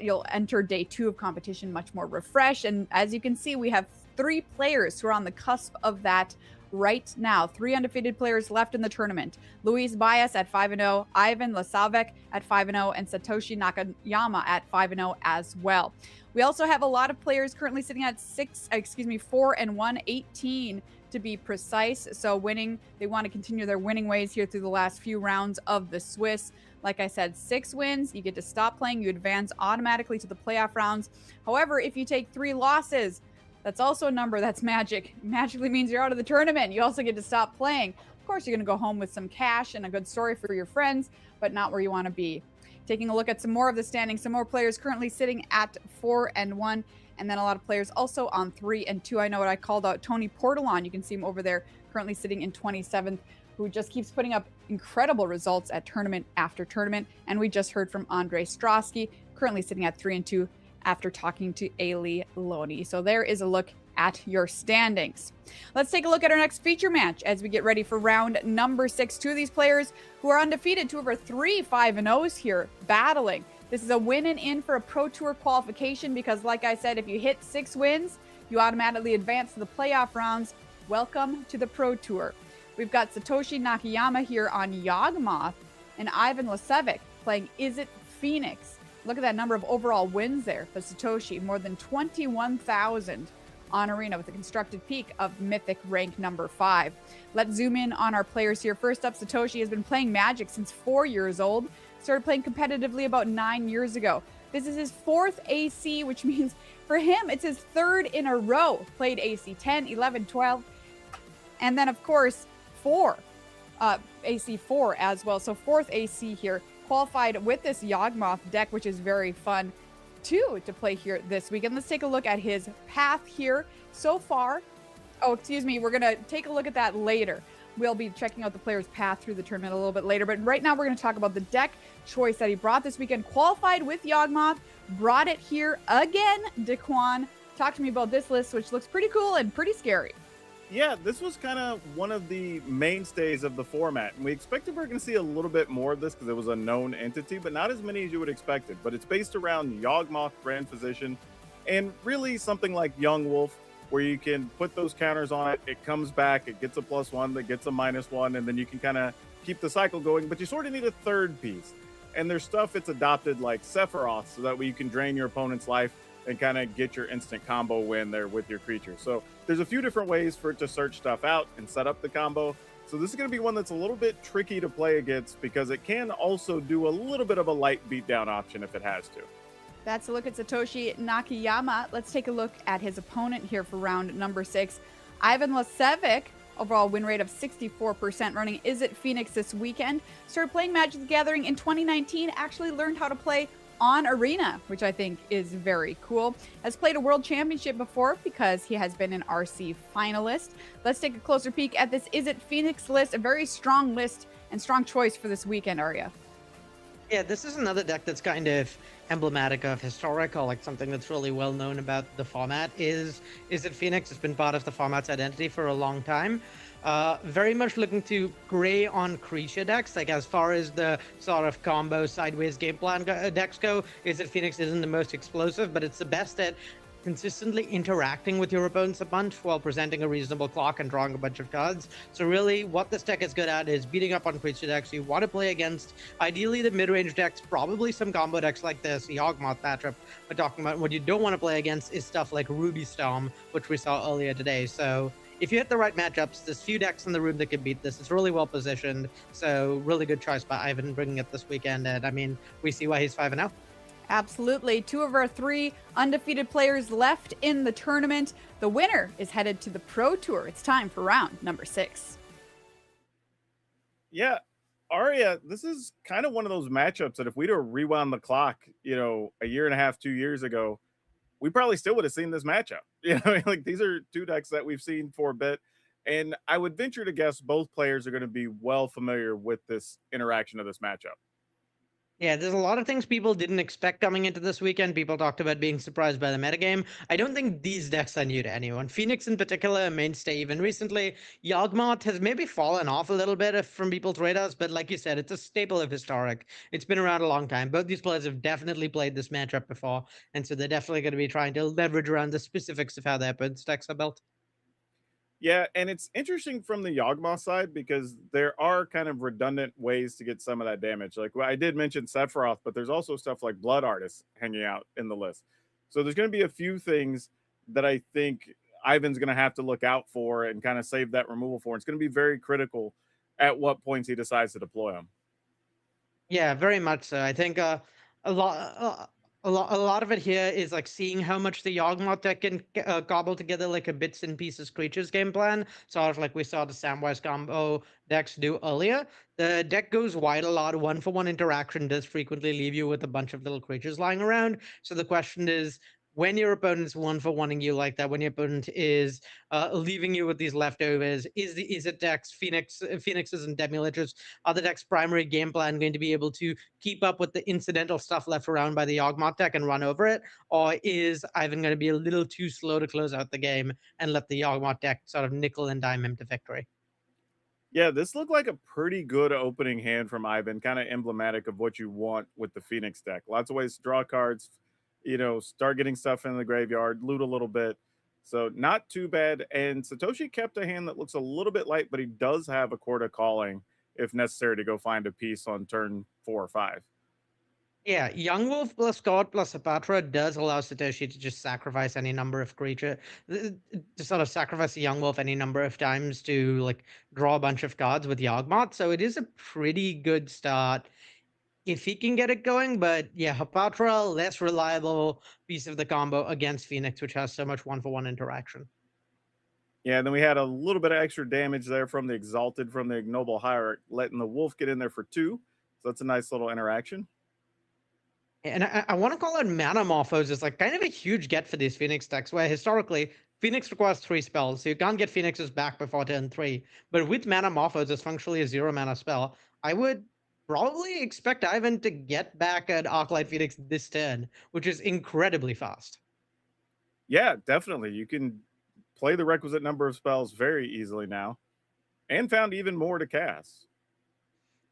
You'll enter day 2 of competition much more refreshed. And as you can see, we have 3 players who are on the cusp of that right now. 3 undefeated players left in the tournament. Luis Baez at 5-0, Ivan Lasavek at 5-0, and Satoshi Nakayama at 5-0 as well. We also have a lot of players currently sitting at 4-1, 18 to be precise. So winning, they want to continue their winning ways here through the last few rounds of the Swiss. Like I said, 6 wins, you get to stop playing, you advance automatically to the playoff rounds. However, if you take 3 losses, that's also a number that's magic. Magically means you're out of the tournament. You also get to stop playing. Of course, you're going to go home with some cash and a good story for your friends, but not where you want to be. Taking a look at some more of the standings, some more players currently sitting at 4-1, and then a lot of players also on 3-2. I know what I called out Tony Portalon. You can see him over there currently sitting in 27th, who just keeps putting up incredible results at tournament after tournament. And we just heard from Andre Strosky, currently sitting at 3-2 after talking to Ailey Loney. So there is a look at your standings. Let's take a look at our next feature match as we get ready for round number 6. 2 of these players who are undefeated, 2 of our 3 5-0s here battling. This is a win and in for a Pro Tour qualification because, like I said, if you hit 6 wins, you automatically advance to the playoff rounds. Welcome to the Pro Tour. We've got Satoshi Nakayama here on Yawgmoth and Ivan Lasevich playing Is It Phoenix. Look at that number of overall wins there for Satoshi, more than 21,000 on Arena with a constructed peak of Mythic rank number 5. Let's zoom in on our players here. First up, Satoshi has been playing Magic since 4 years old. Started playing competitively about 9 years ago. This is his 4th AC, which means for him, it's his 3rd in a row. Played AC 10, 11, 12, and then of course, AC 4 as well. So 4th AC here. Qualified with this Yawgmoth deck, which is very fun too to play here this weekend. Let's take a look at his path here so far. Oh, excuse me. We're going to take a look at that later. We'll be checking out the player's path through the tournament a little bit later. But right now we're going to talk about the deck choice that he brought this weekend. Qualified with Yawgmoth, brought it here again. Daquan, talk to me about this list, which looks pretty cool and pretty scary. Yeah, this was kind of one of the mainstays of the format. And we expected we're going to see a little bit more of this because it was a known entity, but not as many as you would expected. But it's based around Yawgmoth Grand Physician and really something like Young Wolf, where you can put those counters on it. It comes back, it gets a +1, that gets a -1, and then you can kind of keep the cycle going. But you sort of need a third piece. And there's stuff it's adopted like Sephiroth, so that way you can drain your opponent's life and kind of get your instant combo win there with your creature. So there's a few different ways for it to search stuff out and set up the combo. So this is going to be one that's a little bit tricky to play against because it can also do a little bit of a light beatdown option if it has to. That's a look at Satoshi Nakayama. Let's take a look at his opponent here for round number 6. Ivan Lasevich, overall win rate of 64%, running Is It Phoenix this weekend. Started playing Magic the Gathering in 2019, actually learned how to play on Arena, which I think is very cool. Has played a World Championship before because he has been an RC finalist. Let's take a closer peek at this Is It Phoenix list, a very strong list and strong choice for this weekend, Arya. Yeah, this is another deck that's kind of emblematic of historical, like something that's really well known about the format is It Phoenix. It's been part of the format's identity for a long time. Very much looking to gray on creature decks, like as far as the sort of combo sideways game plan decks go. Is It Phoenix isn't the most explosive, but it's the best at consistently interacting with your opponents a bunch while presenting a reasonable clock and drawing a bunch of cards. So really what this deck is good at is beating up on creature decks you want to play against. Ideally the mid-range decks, probably some combo decks like this, the Yawgmoth matchup we're talking about. What you don't want to play against is stuff like Ruby Storm, which we saw earlier today. So if you hit the right matchups, there's few decks in the room that can beat this. It's really well positioned. So really good choice by Ivan bringing it this weekend. And I mean, we see why he's 5-0. Absolutely. 2 of our 3 undefeated players left in the tournament. The winner is headed to the Pro Tour. It's time for round number 6. Yeah, Arya, this is kind of one of those matchups that if we'd have rewound the clock, a year and a half, 2 years ago, we probably still would have seen this matchup. Like these are 2 decks that we've seen for a bit. And I would venture to guess both players are going to be well familiar with this interaction of this matchup. Yeah, there's a lot of things people didn't expect coming into this weekend. People talked about being surprised by the metagame. I don't think these decks are new to anyone. Phoenix in particular, a mainstay even recently. Yawgmoth has maybe fallen off a little bit from people's radars, but like you said, it's a staple of Historic. It's been around a long time. Both these players have definitely played this matchup before, and so they're definitely going to be trying to leverage around the specifics of how their opponent's decks are built. Yeah, and it's interesting from the Yawgmoth side because there are kind of redundant ways to get some of that damage. Like, well, I did mention Sephiroth, but there's also stuff like Blood Artist hanging out in the list. So there's going to be a few things that I think Ivan's going to have to look out for and kind of save that removal for. It's going to be very critical at what points he decides to deploy them. Yeah, very much so. I think a lot, a lot of it here is like seeing how much the Yawgmoth deck can cobble together like a bits and pieces creatures game plan, sort of like we saw the Samwise combo decks do earlier. The deck goes wide a lot. 1-for-1 interaction does frequently leave you with a bunch of little creatures lying around. So the question is, when your opponent's 1-for-1ing you like that, when your opponent is leaving you with these leftovers, is it decks Phoenixes and Demi-Liches? Are the deck's primary game plan going to be able to keep up with the incidental stuff left around by the Yawgmoth deck and run over it? Or is Ivan going to be a little too slow to close out the game and let the Yawgmoth deck sort of nickel and dime him to victory? Yeah, this looked like a pretty good opening hand from Ivan, kind of emblematic of what you want with the Phoenix deck. Lots of ways to draw cards, start getting stuff in the graveyard, loot a little bit. So not too bad. And Satoshi kept a hand that looks a little bit light, but he does have a Chord of Calling if necessary to go find a piece on turn 4 or 5. Yeah, Young Wolf plus God plus Hapatra does allow Satoshi to just sacrifice any number of creature, to sort of sacrifice a Young Wolf any number of times to like draw a bunch of cards with Yawgmoth. So it is a pretty good start if he can get it going. But yeah, Hapatra, less reliable piece of the combo against Phoenix, which has so much 1-for-1 interaction. Yeah, and then we had a little bit of extra damage there from the Exalted, from the Ignoble Hierarch, letting the Wolf get in there for 2. So that's a nice little interaction. And I want to call out Mana Morphos as like kind of a huge get for these Phoenix decks, where historically Phoenix requires 3 spells, so you can't get Phoenixes back before turn 3. But with Mana Morphos, it's functionally a 0 mana spell. I would probably expect Ivan to get back an Arclight Phoenix this turn, which is incredibly fast. Yeah, definitely. You can play the requisite number of spells very easily now, and found even more to cast.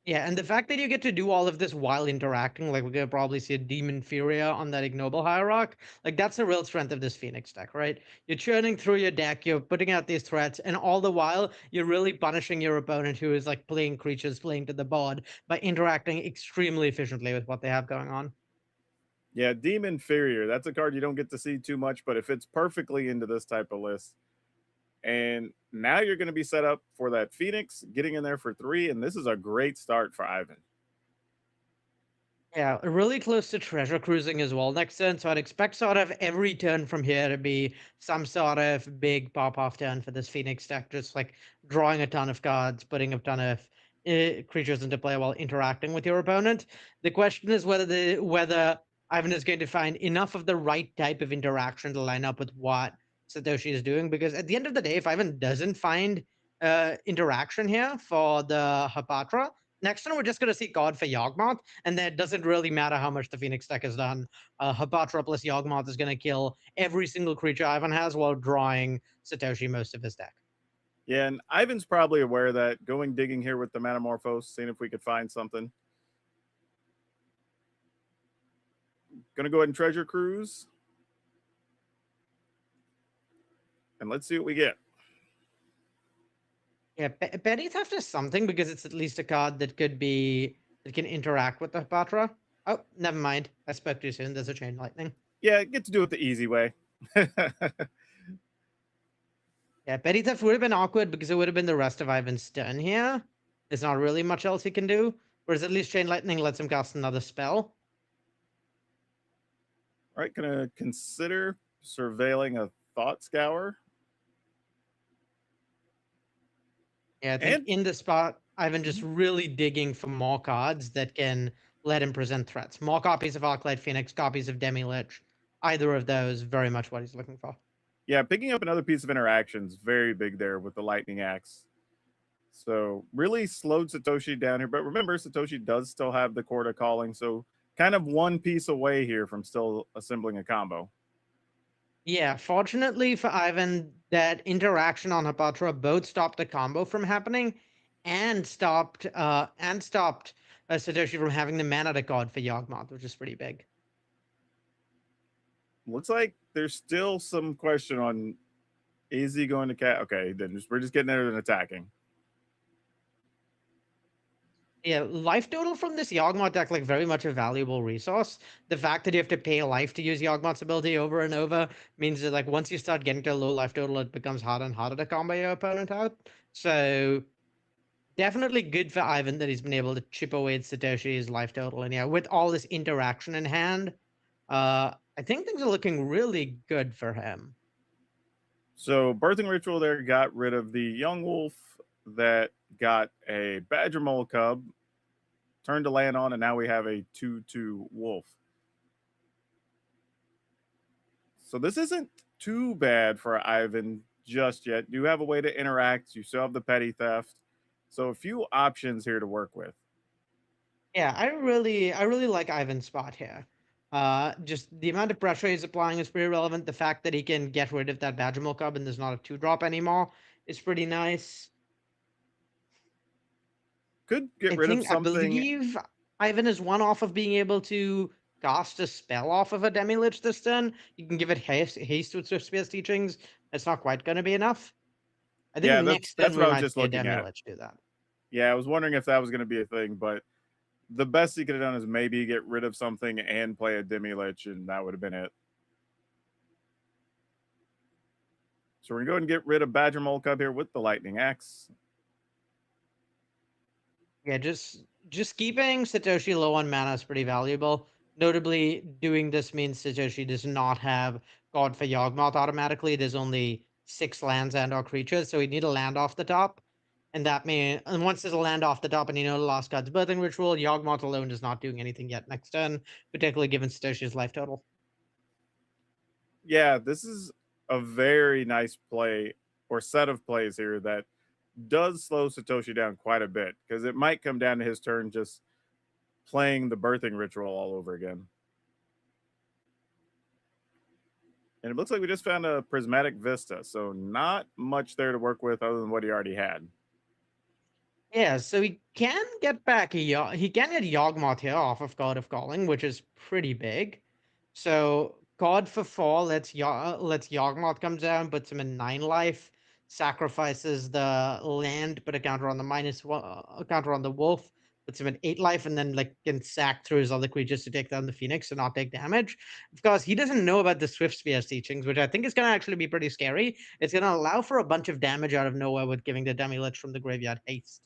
Yeah, and the fact that you get to do all of this while interacting, like we're gonna probably see a Demon Furia on that Ignoble Hierarch, like that's a real strength of this Phoenix deck, right? You're churning through your deck, you're putting out these threats, and all the while you're really punishing your opponent who is like playing creatures, playing to the board by interacting extremely efficiently with what they have going on. Yeah, Demon Inferior. That's a card you don't get to see too much, but it fits perfectly into this type of list. And now you're going to be set up for that Phoenix, getting in there for 3, and this is a great start for Ivan. Yeah, really close to treasure cruising as well next turn, so I'd expect sort of every turn from here to be some sort of big pop-off turn for this Phoenix deck, just like drawing a ton of cards, putting a ton of creatures into play while interacting with your opponent. The question is whether Ivan is going to find enough of the right type of interaction to line up with what Satoshi is doing, because at the end of the day, if Ivan doesn't find interaction here for the Hapatra, next turn we're just going to see God for Yawgmoth, and then it doesn't really matter how much the Phoenix deck has done. Hapatra plus Yawgmoth is going to kill every single creature Ivan has while drawing Satoshi most of his deck. Yeah, and Ivan's probably aware of that. Going digging here with the Metamorphose, seeing if we could find something. Gonna go ahead and Treasure Cruise. And let's see what we get. Yeah, Petty Theft is something because it's at least a card that can interact with the Hapatra. Oh, never mind. I spoke too soon. There's a Chain Lightning. Yeah, get to do it the easy way. Yeah, Petty Theft would have been awkward because it would have been the rest of Ivan's turn here. There's not really much else he can do. Whereas at least Chain Lightning lets him cast another spell. All right, gonna consider surveilling a Thought Scour. Yeah, I think in the spot, Ivan just really digging for more cards that can let him present threats. More copies of Arclight Phoenix, copies of Demi-Lich. Either of those, very much what he's looking for. Yeah, picking up another piece of interactions, very big there with the Lightning Axe. So really slowed Satoshi down here. But remember, Satoshi does still have the Corda calling. So kind of one piece away here from still assembling a combo. Yeah, fortunately for Ivan, that interaction on Hapatra both stopped the combo from happening and stopped Satoshi from having the mana to god for Yawgmoth, which is pretty big. Looks like there's still some question on, is he going to cat? Okay, then we're just getting there and attacking. Yeah, life total from this Yawgmoth deck, like, very much a valuable resource. The fact that you have to pay life to use Yawgmoth's ability over and over means that, like, once you start getting to a low life total, it becomes harder and harder to combo your opponent out. So definitely good for Ivan that he's been able to chip away at Satoshi's life total. And yeah, with all this interaction in hand, I think things are looking really good for him. So Birthing Ritual there got rid of the young wolf that got a Badger Mole Cub, turned to land on, and now we have a 2/2 wolf. So this isn't too bad for Ivan just yet. You have a way to interact. You still have the petty theft. So a few options here to work with. Yeah, I really like Ivan's spot here. Just the amount of pressure he's applying is pretty relevant. The fact that he can get rid of that Badgermole Cub and there's not a 2-drop anymore is pretty nice. Could get rid of something. I believe Ivan is one off of being able to cast a spell off of a Demi-Lich this turn. You can give it haste with Swift Spear's Teachings. It's not quite going to be enough. I think next turn we might see a Demi-Lich do that. Yeah, I was wondering if that was going to be a thing, but the best he could have done is maybe get rid of something and play a Demi-Lich, and that would have been it. So we're going to go ahead and get rid of Badger Mole Cub here with the Lightning Axe. Yeah, just keeping Satoshi low on mana is pretty valuable. Notably, doing this means Satoshi does not have God for Yawgmoth automatically. There's only 6 lands and/or creatures, so we need a land off the top. And that means, and once there's a land off the top and you know the last card's Birthing Ritual, Yawgmoth alone is not doing anything yet next turn, particularly given Satoshi's life total. Yeah, this is a very nice play or set of plays here that does slow Satoshi down quite a bit, because it might come down to his turn just playing the Birthing Ritual all over again. And it looks like we just found a Prismatic Vista, so not much there to work with other than what he already had. Yeah, so he can get back he can get Yawgmoth here off of God of Calling, which is pretty big. So God for 4 lets Yawgmoth come down, puts him in 9 life, sacrifices the land, put a counter on the -1, a counter on the wolf, puts him at 8 life, and then like can sack through his other creatures to take down the Phoenix and not take damage. Of course, he doesn't know about the Swift Spear's Teachings, which I think is going to actually be pretty scary. It's going to allow for a bunch of damage out of nowhere with giving the Demi-Lich from the graveyard haste.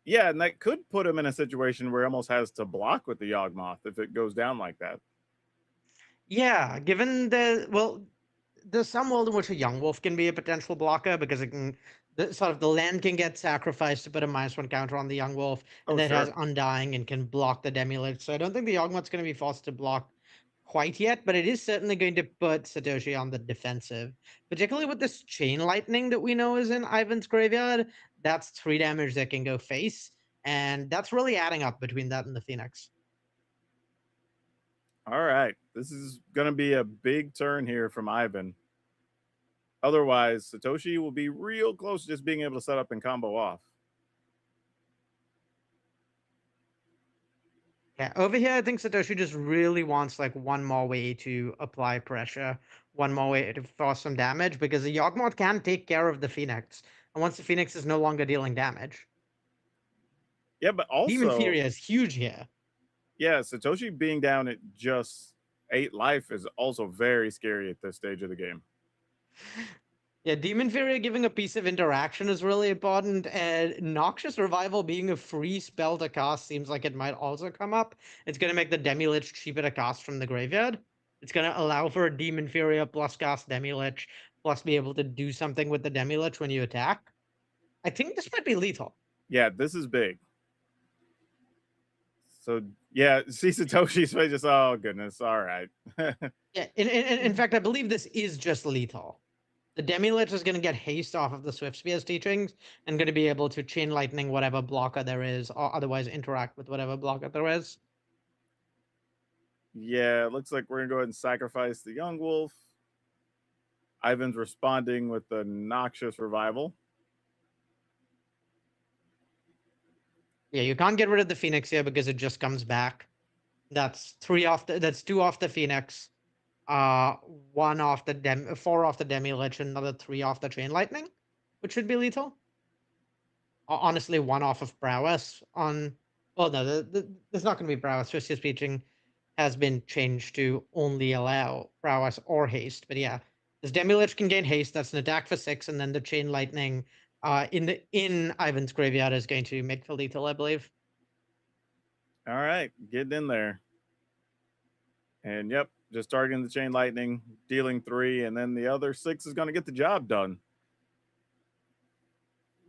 Yeah, and that could put him in a situation where he almost has to block with the Yawgmoth if it goes down like that. Yeah, given there's some world in which a young wolf can be a potential blocker because it can, the land can get sacrificed to put a -1 counter on the young wolf, and then it has Undying and can block the Demi-Lich. So I don't think the Yawgmoth's going to be forced to block quite yet, but it is certainly going to put Satoshi on the defensive, particularly with this Chain Lightning that we know is in Ivan's graveyard. That's 3 damage that can go face, and that's really adding up between that and the Phoenix. All right, this is going to be a big turn here from Ivan. Otherwise, Satoshi will be real close to just being able to set up and combo off. Yeah, over here, I think Satoshi just really wants like one more way to apply pressure, one more way to force some damage, because the Yawgmoth can take care of the Phoenix. And once the Phoenix is no longer dealing damage. Yeah, but also Demon Fury is huge here. Yeah, Satoshi being down at just 8 life is also very scary at this stage of the game. Yeah, Demon Fury giving a piece of interaction is really important, and Noxious Revival being a free spell to cast seems like it might also come up. It's going to make the Demi-Lich cheaper to cast from the graveyard. It's going to allow for a Demon Fury plus cast Demi-Lich, plus be able to do something with the Demi-Lich when you attack. I think this might be lethal. Yeah, this is big. So, yeah, see Satoshi's face, just, oh, goodness, all right. Yeah, in fact, I believe this is just lethal. The Demi-Lich is going to get haste off of the Swift Spear's teachings and going to be able to chain lightning whatever blocker there is, or otherwise interact with whatever blocker there is. Yeah, it looks like we're gonna go ahead and sacrifice the young wolf. Ivan's responding with the noxious revival. Yeah, you can't get rid of the Phoenix here because it just comes back. That's that's 2 off the Phoenix, 1 off the 4 off the Demi-Lich, another 3 off the Chain Lightning, which should be lethal. Honestly, 1 off of prowess on. Well, no, there's not going to be prowess. Swiss speaking has been changed to only allow prowess or haste. But yeah, this Demi-Lich can gain haste. That's an attack for 6, and then the Chain Lightning in Ivan's graveyard is going to make for lethal, I believe. All right, getting in there. And yep, just targeting the Chain Lightning, dealing 3, and then the other 6 is going to get the job done.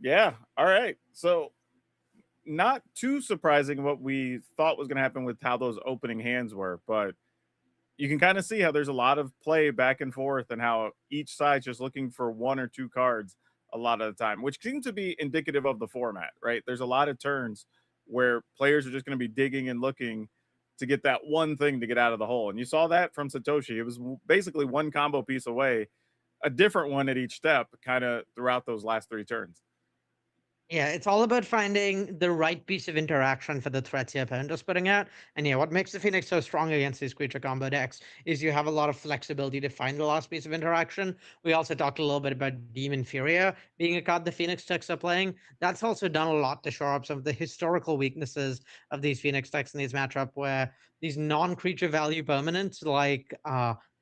Yeah, all right. So not too surprising what we thought was going to happen with how those opening hands were, but you can kind of see how there's a lot of play back and forth and how each side's just looking for 1 or 2 cards a lot of the time, which seems to be indicative of the format, right? There's a lot of turns where players are just going to be digging and looking to get that one thing to get out of the hole. And you saw that from Satoshi. It was basically 1 combo piece away, a different one at each step, kind of throughout those last 3 turns. Yeah, it's all about finding the right piece of interaction for the threats your opponent is putting out. And yeah, what makes the Phoenix so strong against these creature combo decks is you have a lot of flexibility to find the last piece of interaction. We also talked a little bit about Demon Furia being a card the Phoenix decks are playing. That's also done a lot to shore up some of the historical weaknesses of these Phoenix decks in these matchup, where these non-creature value permanents like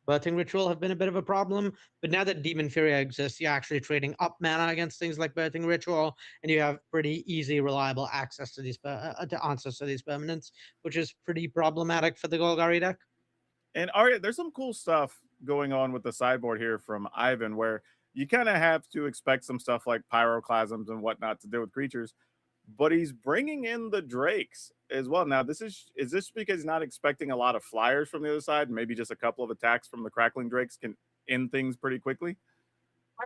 Birthing Ritual have been a bit of a problem, but now that Demon Furia exists, you're actually trading up mana against things like Birthing Ritual, and you have pretty easy, reliable access to these to answers to these permanents, which is pretty problematic for the Golgari deck. And Arya, there's some cool stuff going on with the sideboard here from Ivan, where you kind of have to expect some stuff like pyroclasms and whatnot to deal with creatures, but he's bringing in the Drakes as well. Now, is this because he's not expecting a lot of flyers from the other side? Maybe just a couple of attacks from the Crackling Drakes can end things pretty quickly?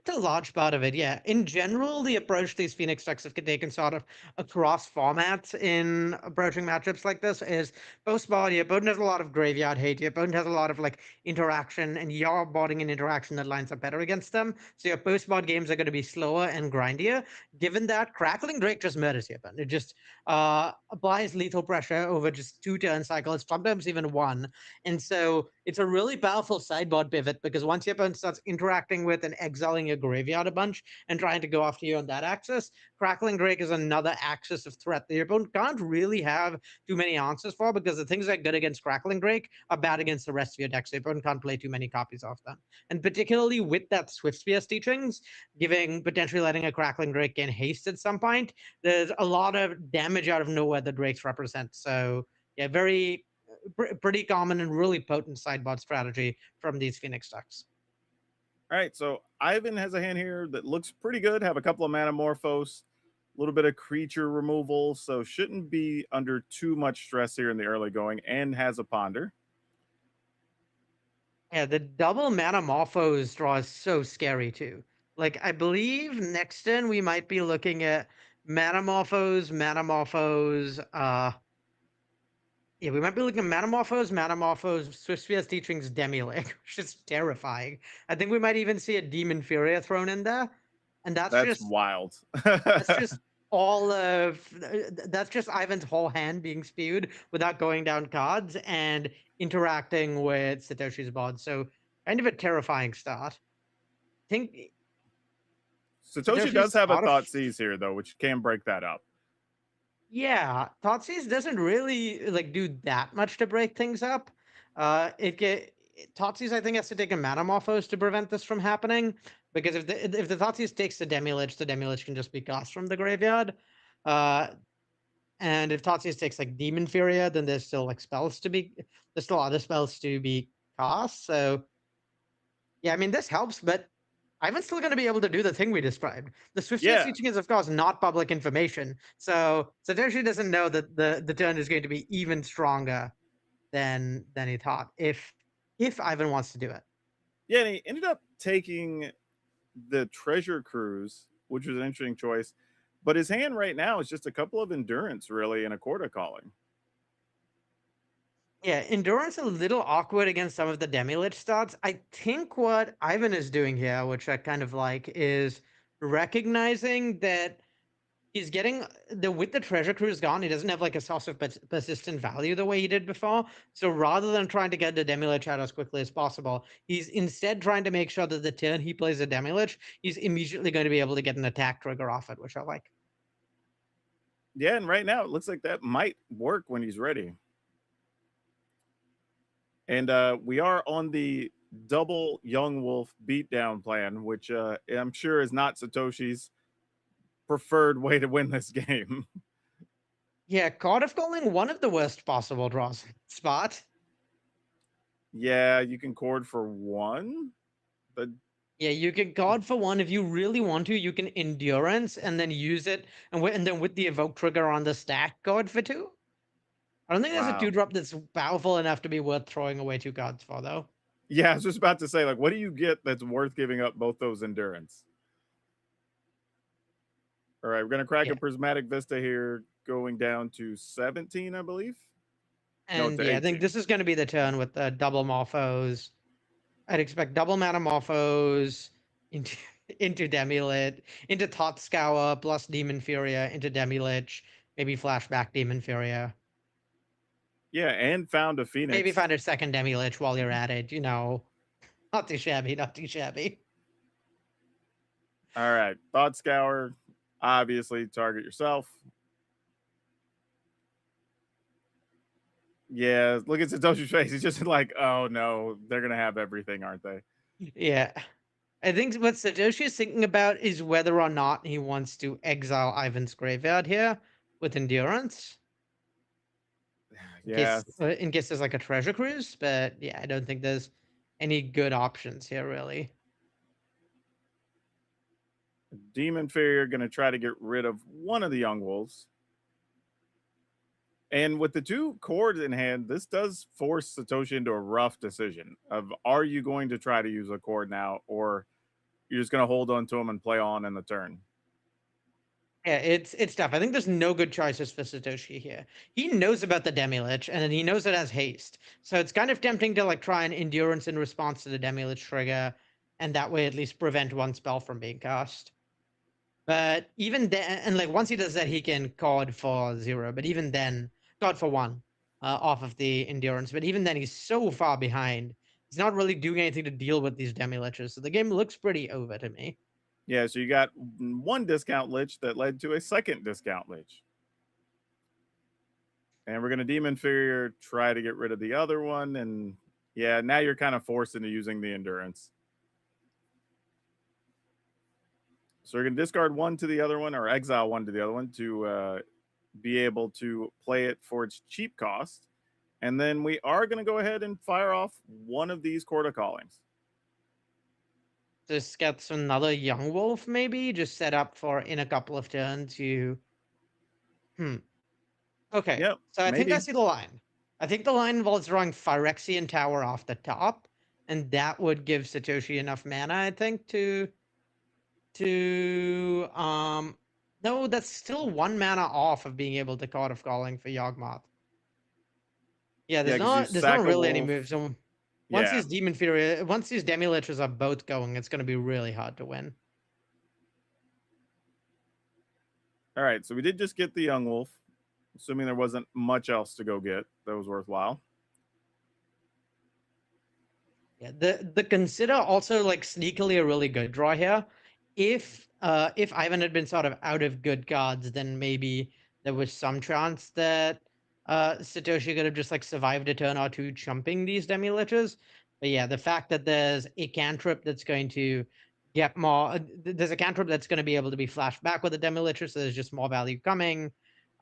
That's a large part of it, yeah. In general, the approach these Phoenix decks have taken sort of across formats in approaching matchups like this is post-board, your opponent has a lot of graveyard hate, your opponent has a lot of like interaction, and you're boarding an interaction that lines up better against them. So your post-board games are going to be slower and grindier. Given that, Crackling Drake just murders your opponent. It just applies lethal pressure over just 2 turn cycles, sometimes even 1. And so it's a really powerful sideboard pivot, because once your opponent starts interacting with and exiling your graveyard a bunch and trying to go after you on that axis, Crackling Drake is another axis of threat that your opponent can't really have too many answers for, because the things that are good against Crackling Drake are bad against the rest of your deck, so your opponent can't play too many copies of them. And particularly with that Swift Spear's teachings, potentially letting a Crackling Drake gain haste at some point, there's a lot of damage out of nowhere that Drakes represent. So yeah, pretty common and really potent sideboard strategy from these Phoenix decks. All right, so Ivan has a hand here that looks pretty good. Have a couple of Manamorphose, a little bit of creature removal, so shouldn't be under too much stress here in the early going, and has a Ponder. Yeah, the double Manamorphose draw is so scary too. Like, I believe next turn we might be looking at Manamorphose, yeah, we might be looking at Manamorphose, Swift Spear's teachings, Demi-Lich, which is terrifying. I think we might even see a Demon Furia thrown in there. And that's just wild. That's just that's just Ivan's whole hand being spewed without going down cards and interacting with Satoshi's board. So kind of a terrifying start. I think Satoshi does have a Thoughtseize here, though, which can break that up. Yeah, Thoughtseize doesn't really like do that much to break things up. Thoughtseize, I think, has to take a Manamorphose to prevent this from happening, because if the Thoughtseize takes the Demi-Lich can just be cast from the graveyard. And if Thoughtseize takes like Demon Furia, then there's still like there's still other spells to be cast. So yeah, I mean, this helps, but Ivan's still going to be able to do the thing we described. The Swift Spear's teaching is, of course, not public information. So Satoshi doesn't know that the turn is going to be even stronger than he thought if Ivan wants to do it. Yeah, and he ended up taking the Treasure Cruise, which was an interesting choice. But his hand right now is just a couple of Endurance, really, and a Quarter Calling. Yeah, Endurance a little awkward against some of the Demi-Lich stats. I think what Ivan is doing here, which I kind of like, is recognizing that he's getting with the treasure cruise gone, he doesn't have like a source of persistent value the way he did before. So rather than trying to get the Demi-Lich out as quickly as possible, he's instead trying to make sure that the turn he plays a Demi-Lich, he's immediately going to be able to get an attack trigger off it, which I like. Yeah, and right now it looks like that might work when he's ready. And we are on the double Young Wolf beatdown plan, which I'm sure is not Satoshi's preferred way to win this game. Yeah, Cardiff calling one of the worst possible draws spot. Yeah, you can cord for one, but yeah, you can guard for one if you really want to. You can endurance and then use it, and then with the evoke trigger on the stack, guard for two. I don't think there's a Wow. 2-drop that's powerful enough to be worth throwing away 2 cards for, though. Yeah, I was just about to say, like, what do you get that's worth giving up both those endurance? All right, we're going to crack a Prismatic Vista here, going down to 17, I believe. And no, I think this is going to be the turn with the double Morphos. I'd expect double mana Morphos into Demi-Lich, into Thought Scour plus Demon Furia, into Demi-Lich, maybe flashback Demon Furia. Yeah, and found a Phoenix. Maybe find a second Demi-Lich while you're at it, you know. Not too shabby, not too shabby. All right, Thought Scour, obviously target yourself. Yeah, look at Satoshi's face. He's just like, oh no, they're going to have everything, aren't they? Yeah. I think what Satoshi is thinking about is whether or not he wants to exile Ivan's Graveyard here with Endurance. Yeah. In case there's like a treasure cruise, but yeah, I don't think there's any good options here, really. Demon Fury are going to try to get rid of one of the Young Wolves. And with the 2 chords in hand, this does force Satoshi into a rough decision of, are you going to try to use a chord now, or you're just going to hold on to them and play on in the turn? Yeah, it's tough. I think there's no good choices for Satoshi here. He knows about the Demi-Lich, and then he knows it has haste. So it's kind of tempting to like try an endurance in response to the Demi-Lich trigger, and that way at least prevent one spell from being cast. But even then, and like once he does that, he can card for 0. But even then, card for 1 off of the endurance. But even then, he's so far behind. He's not really doing anything to deal with these Demi-Liches. So the game looks pretty over to me. Yeah, so you got 1 discount Lich that led to a second discount Lich. And we're going to Demon Fury, try to get rid of the other one. And yeah, now you're kind of forced into using the Endurance. So we're going to discard 1 to the other one, or exile 1 to the other one to be able to play it for its cheap cost. And then we are going to go ahead and fire off one of these Quarter Callings. Just get another Young Wolf, maybe? Just set up for in a couple of turns you... Okay, yep, so I maybe. think I see the line. I think the line involves drawing Phyrexian Tower off the top, and that would give Satoshi enough mana, I think, to no, that's still 1 mana off of being able to Card of Calling for Yawgmoth. Yeah, there's not really any moves. So once these Demon Fury, once these Demi-Liches are both going, it's going to be really hard to win. All right, so we did just get the Young Wolf, assuming there wasn't much else to go get that was worthwhile. Yeah, the Consider also like sneakily a really good draw here. If Ivan had been sort of out of good cards, then maybe there was some chance that Satoshi could have just like survived a turn or 2 chumping these Demi-Liches. But yeah, the fact that there's a cantrip that's going to get more, there's a cantrip that's going to be able to be flashed back with the Demi-Liches, so there's just more value coming.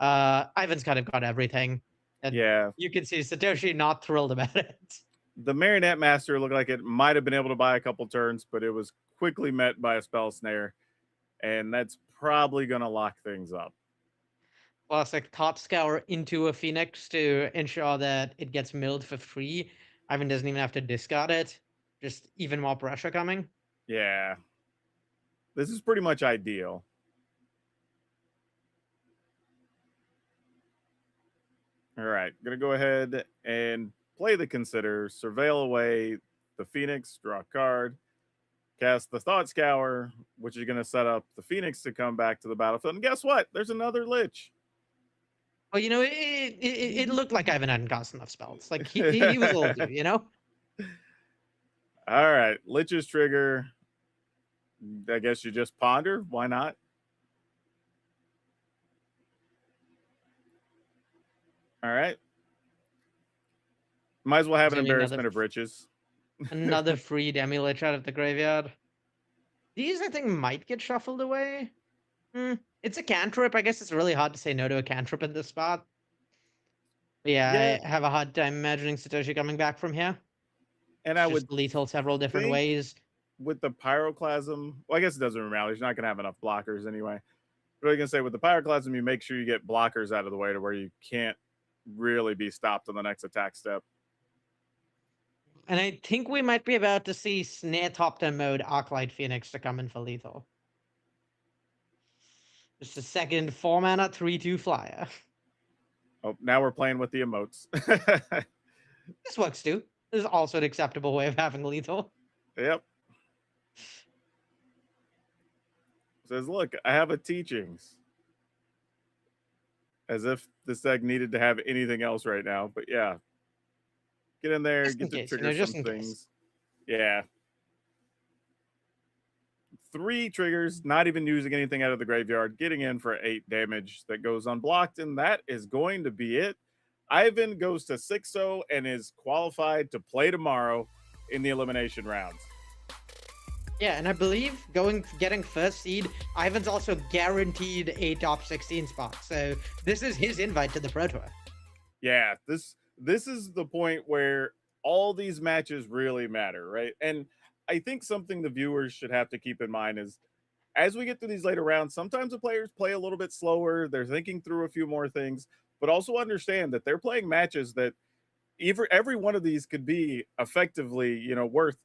Ivan's kind of got everything. And yeah, you can see Satoshi not thrilled about it. The Marionette Master looked like it might have been able to buy a couple turns, but it was quickly met by a Spell Snare, and that's probably going to lock things up. Plus, like Thought Scour into a Phoenix to ensure that it gets milled for free. Ivan doesn't even have to discard it. Just even more pressure coming. Yeah. This is pretty much ideal. All right, gonna go ahead and play the Consider, surveil away the Phoenix, draw a card, cast the Thought Scour, which is gonna set up the Phoenix to come back to the battlefield. And guess what? There's another Lich. Well, you know, it looked like Ivan hadn't cast enough spells. Like he was old, you know. All right, Lich's trigger. I guess you just ponder. Why not? All right. Might as well have an embarrassment of riches. Another free Demi-Lich out of the graveyard. These, I think, might get shuffled away. It's a cantrip. I guess it's really hard to say no to a cantrip in this spot. But yeah, I have a hard time imagining Satoshi coming back from here. And It's I just would lethal several different think ways. with the Pyroclasm, well, I guess it doesn't really matter. He's not going to have enough blockers anyway. But I was going to say, with the Pyroclasm, you make sure you get blockers out of the way to where you can't really be stopped on the next attack step. And I think we might be about to see Snare top 10 mode Arclight Phoenix to come in for lethal. Just a second 4-mana 3/2 flyer. Oh, now we're playing with the emotes. This works too. This is also an acceptable way of having lethal. Yep. Says, look, I have a teachings. As if this deck needed to have anything else right now. But yeah. Get in there, Just get in to case, you trigger know, just some in case. things. Yeah. 3 triggers, not even using anything out of the graveyard, getting in for 8 damage that goes unblocked, and that is going to be it. Ivan goes to 6-0 and is qualified to play tomorrow in the elimination rounds. Yeah, and I believe getting first seed, Ivan's also guaranteed a top 16 spot. So this is his invite to the Pro Tour. Yeah, this is the point where all these matches really matter, right? And I think something the viewers should have to keep in mind is as we get through these later rounds, sometimes the players play a little bit slower. They're thinking through a few more things, but also understand that they're playing matches that every one of these could be effectively, you know, worth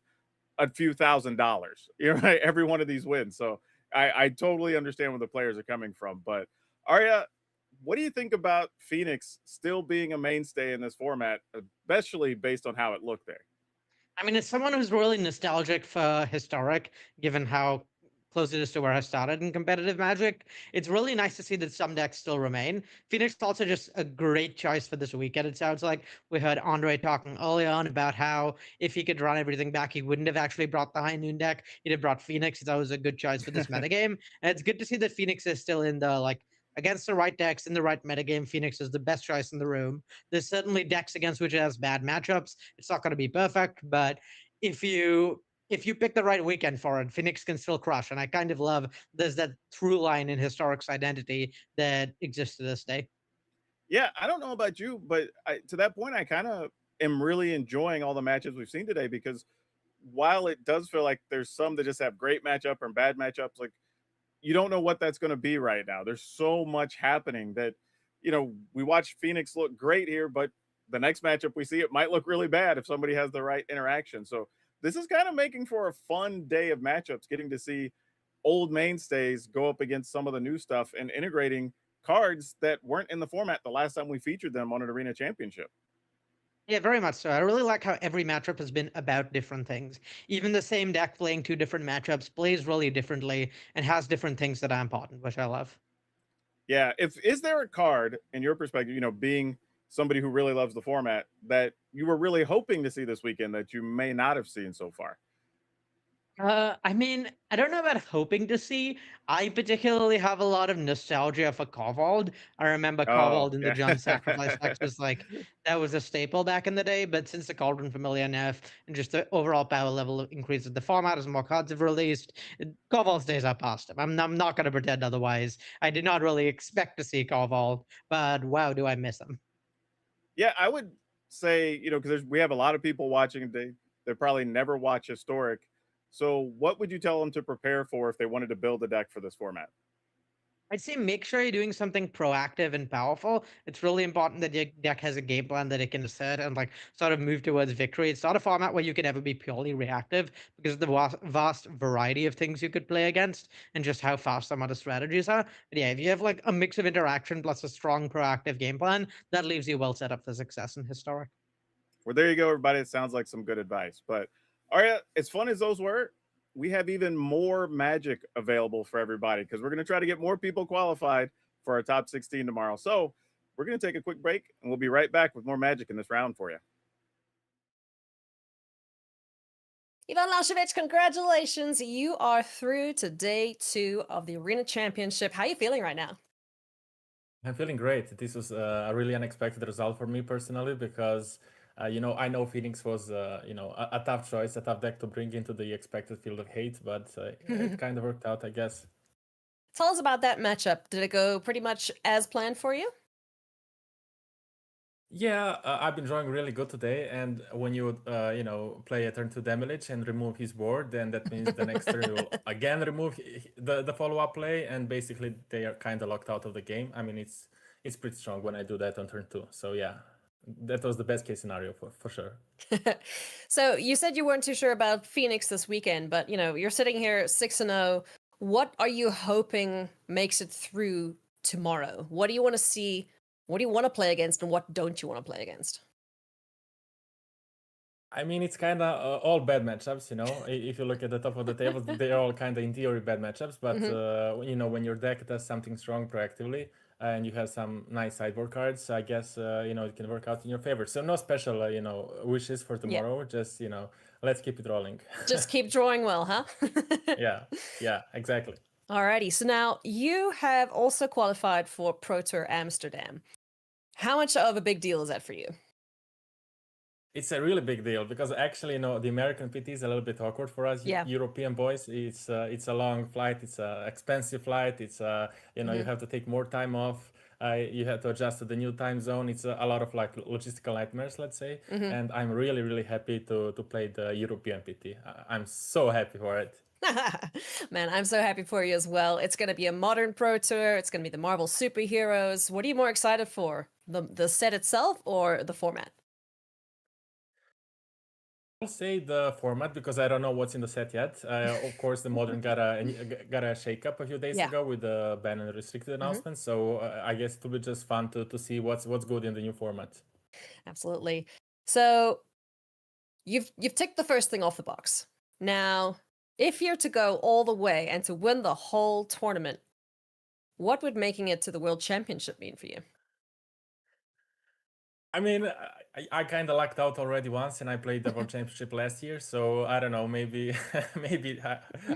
a few $1,000s, you know, right? Every one of these wins. So I totally understand where the players are coming from. But Arya, what do you think about Phoenix still being a mainstay in this format, especially based on how it looked there? I mean, as someone who's really nostalgic for Historic, given how close it is to where I started in competitive Magic, it's really nice to see that some decks still remain. Phoenix is also just a great choice for this weekend. It sounds like we heard Andre talking early on about how if he could run everything back, he wouldn't have actually brought the High Noon deck. He'd have brought Phoenix. He thought it was a good choice for this metagame. And it's good to see that Phoenix is still in the, like, against the right decks in the right metagame. Phoenix is the best choice in the room. There's certainly decks against which it has bad matchups. It's not going to be perfect, but if you pick the right weekend for it, Phoenix can still crush. And I kind of love there's that through line in Historic's identity that exists to this day. Yeah, I don't know about you, but to that point, I kind of am really enjoying all the matches we've seen today because while it does feel like there's some that just have great matchup and bad matchups, like you don't know what that's going to be right now. There's so much happening that, you know, we watch Phoenix look great here, but the next matchup we see, it might look really bad if somebody has the right interaction. So this is kind of making for a fun day of matchups, getting to see old mainstays go up against some of the new stuff and integrating cards that weren't in the format the last time we featured them on an arena championship. Yeah, very much so. I really like how every matchup has been about different things. Even the same deck playing 2 different matchups plays really differently and has different things that are important, which I love. Yeah, is there a card in your perspective, you know, being somebody who really loves the format, that you were really hoping to see this weekend that you may not have seen so far? I mean, I don't know about hoping to see. I particularly have a lot of nostalgia for Kobold. I remember Kobold in the Jund Sacrifice decks was like, that was a staple back in the day, but since the Cauldron Familiar nerf and just the overall power level increases the format as more cards have released, Kobold's days are past him. I'm not going to pretend otherwise. I did not really expect to see Kobold, but wow, do I miss him. Yeah, I would say, you know, because we have a lot of people watching today that probably never watch Historic. So what would you tell them to prepare for if they wanted to build a deck for this format? I'd say make sure you're doing something proactive and powerful. It's really important that your deck has a game plan that it can assert and like sort of move towards victory. It's not a format where you can ever be purely reactive because of the vast variety of things you could play against and just how fast some other strategies are. But yeah, if you have like a mix of interaction plus a strong proactive game plan, that leaves you well set up for success in Historic. Well, there you go, everybody. It sounds like some good advice. But Arya, as fun as those were, we have even more Magic available for everybody because we're going to try to get more people qualified for our top 16 tomorrow. So we're going to take a quick break and we'll be right back with more Magic in this round for you. Ivan Lashovich, congratulations. You are through to day 2 of the Arena Championship. How are you feeling right now? I'm feeling great. This was a really unexpected result for me personally because, I know Phoenix was, a tough choice, a tough deck to bring into the expected field of hate, but it kind of worked out, I guess. Tell us about that matchup. Did it go pretty much as planned for you? Yeah, I've been drawing really good today, and when you play a turn 2 Damage and remove his board, then that means the next turn you'll again remove the follow-up play, and basically they are kind of locked out of the game. I mean, it's pretty strong when I do that on turn 2. So yeah, that was the best case scenario for sure. So you said you weren't too sure about Phoenix this weekend, but you're sitting here 6-0. What are you hoping makes it through tomorrow? What do you want to see? What do you want to play against, and what don't you want to play against? I mean, it's kind of all bad matchups, If you look at the top of the table, they're all kind of in theory bad matchups. But when your deck does something strong proactively and you have some nice sideboard cards, I guess it can work out in your favor. So no special wishes for tomorrow. Just let's keep it rolling. Just keep drawing well, huh? Yeah, exactly. Alrighty. So now you have also qualified for Pro Tour Amsterdam. How much of a big deal is that for you? It's a really big deal because actually, the American PT is a little bit awkward for us European boys. It's a long flight. It's an expensive flight. It's you have to take more time off. You have to adjust to the new time zone. It's a lot of like logistical nightmares, let's say. And I'm really, really happy to play the European PT. I'm so happy for it. Man, I'm so happy for you as well. It's going to be a modern Pro Tour. It's going to be the Marvel superheroes. What are you more excited for? The set itself or the format? I'll say the format because I don't know what's in the set yet. Of course, the modern got a shake-up a few days ago with the ban and restricted announcement. So I guess it will be just fun to see what's good in the new format. Absolutely. So you've ticked the first thing off the box. Now, if you're to go all the way and to win the whole tournament, what would making it to the World Championship mean for you? I mean, I kind of lucked out already once, and I played the World Championship last year. So I don't know, maybe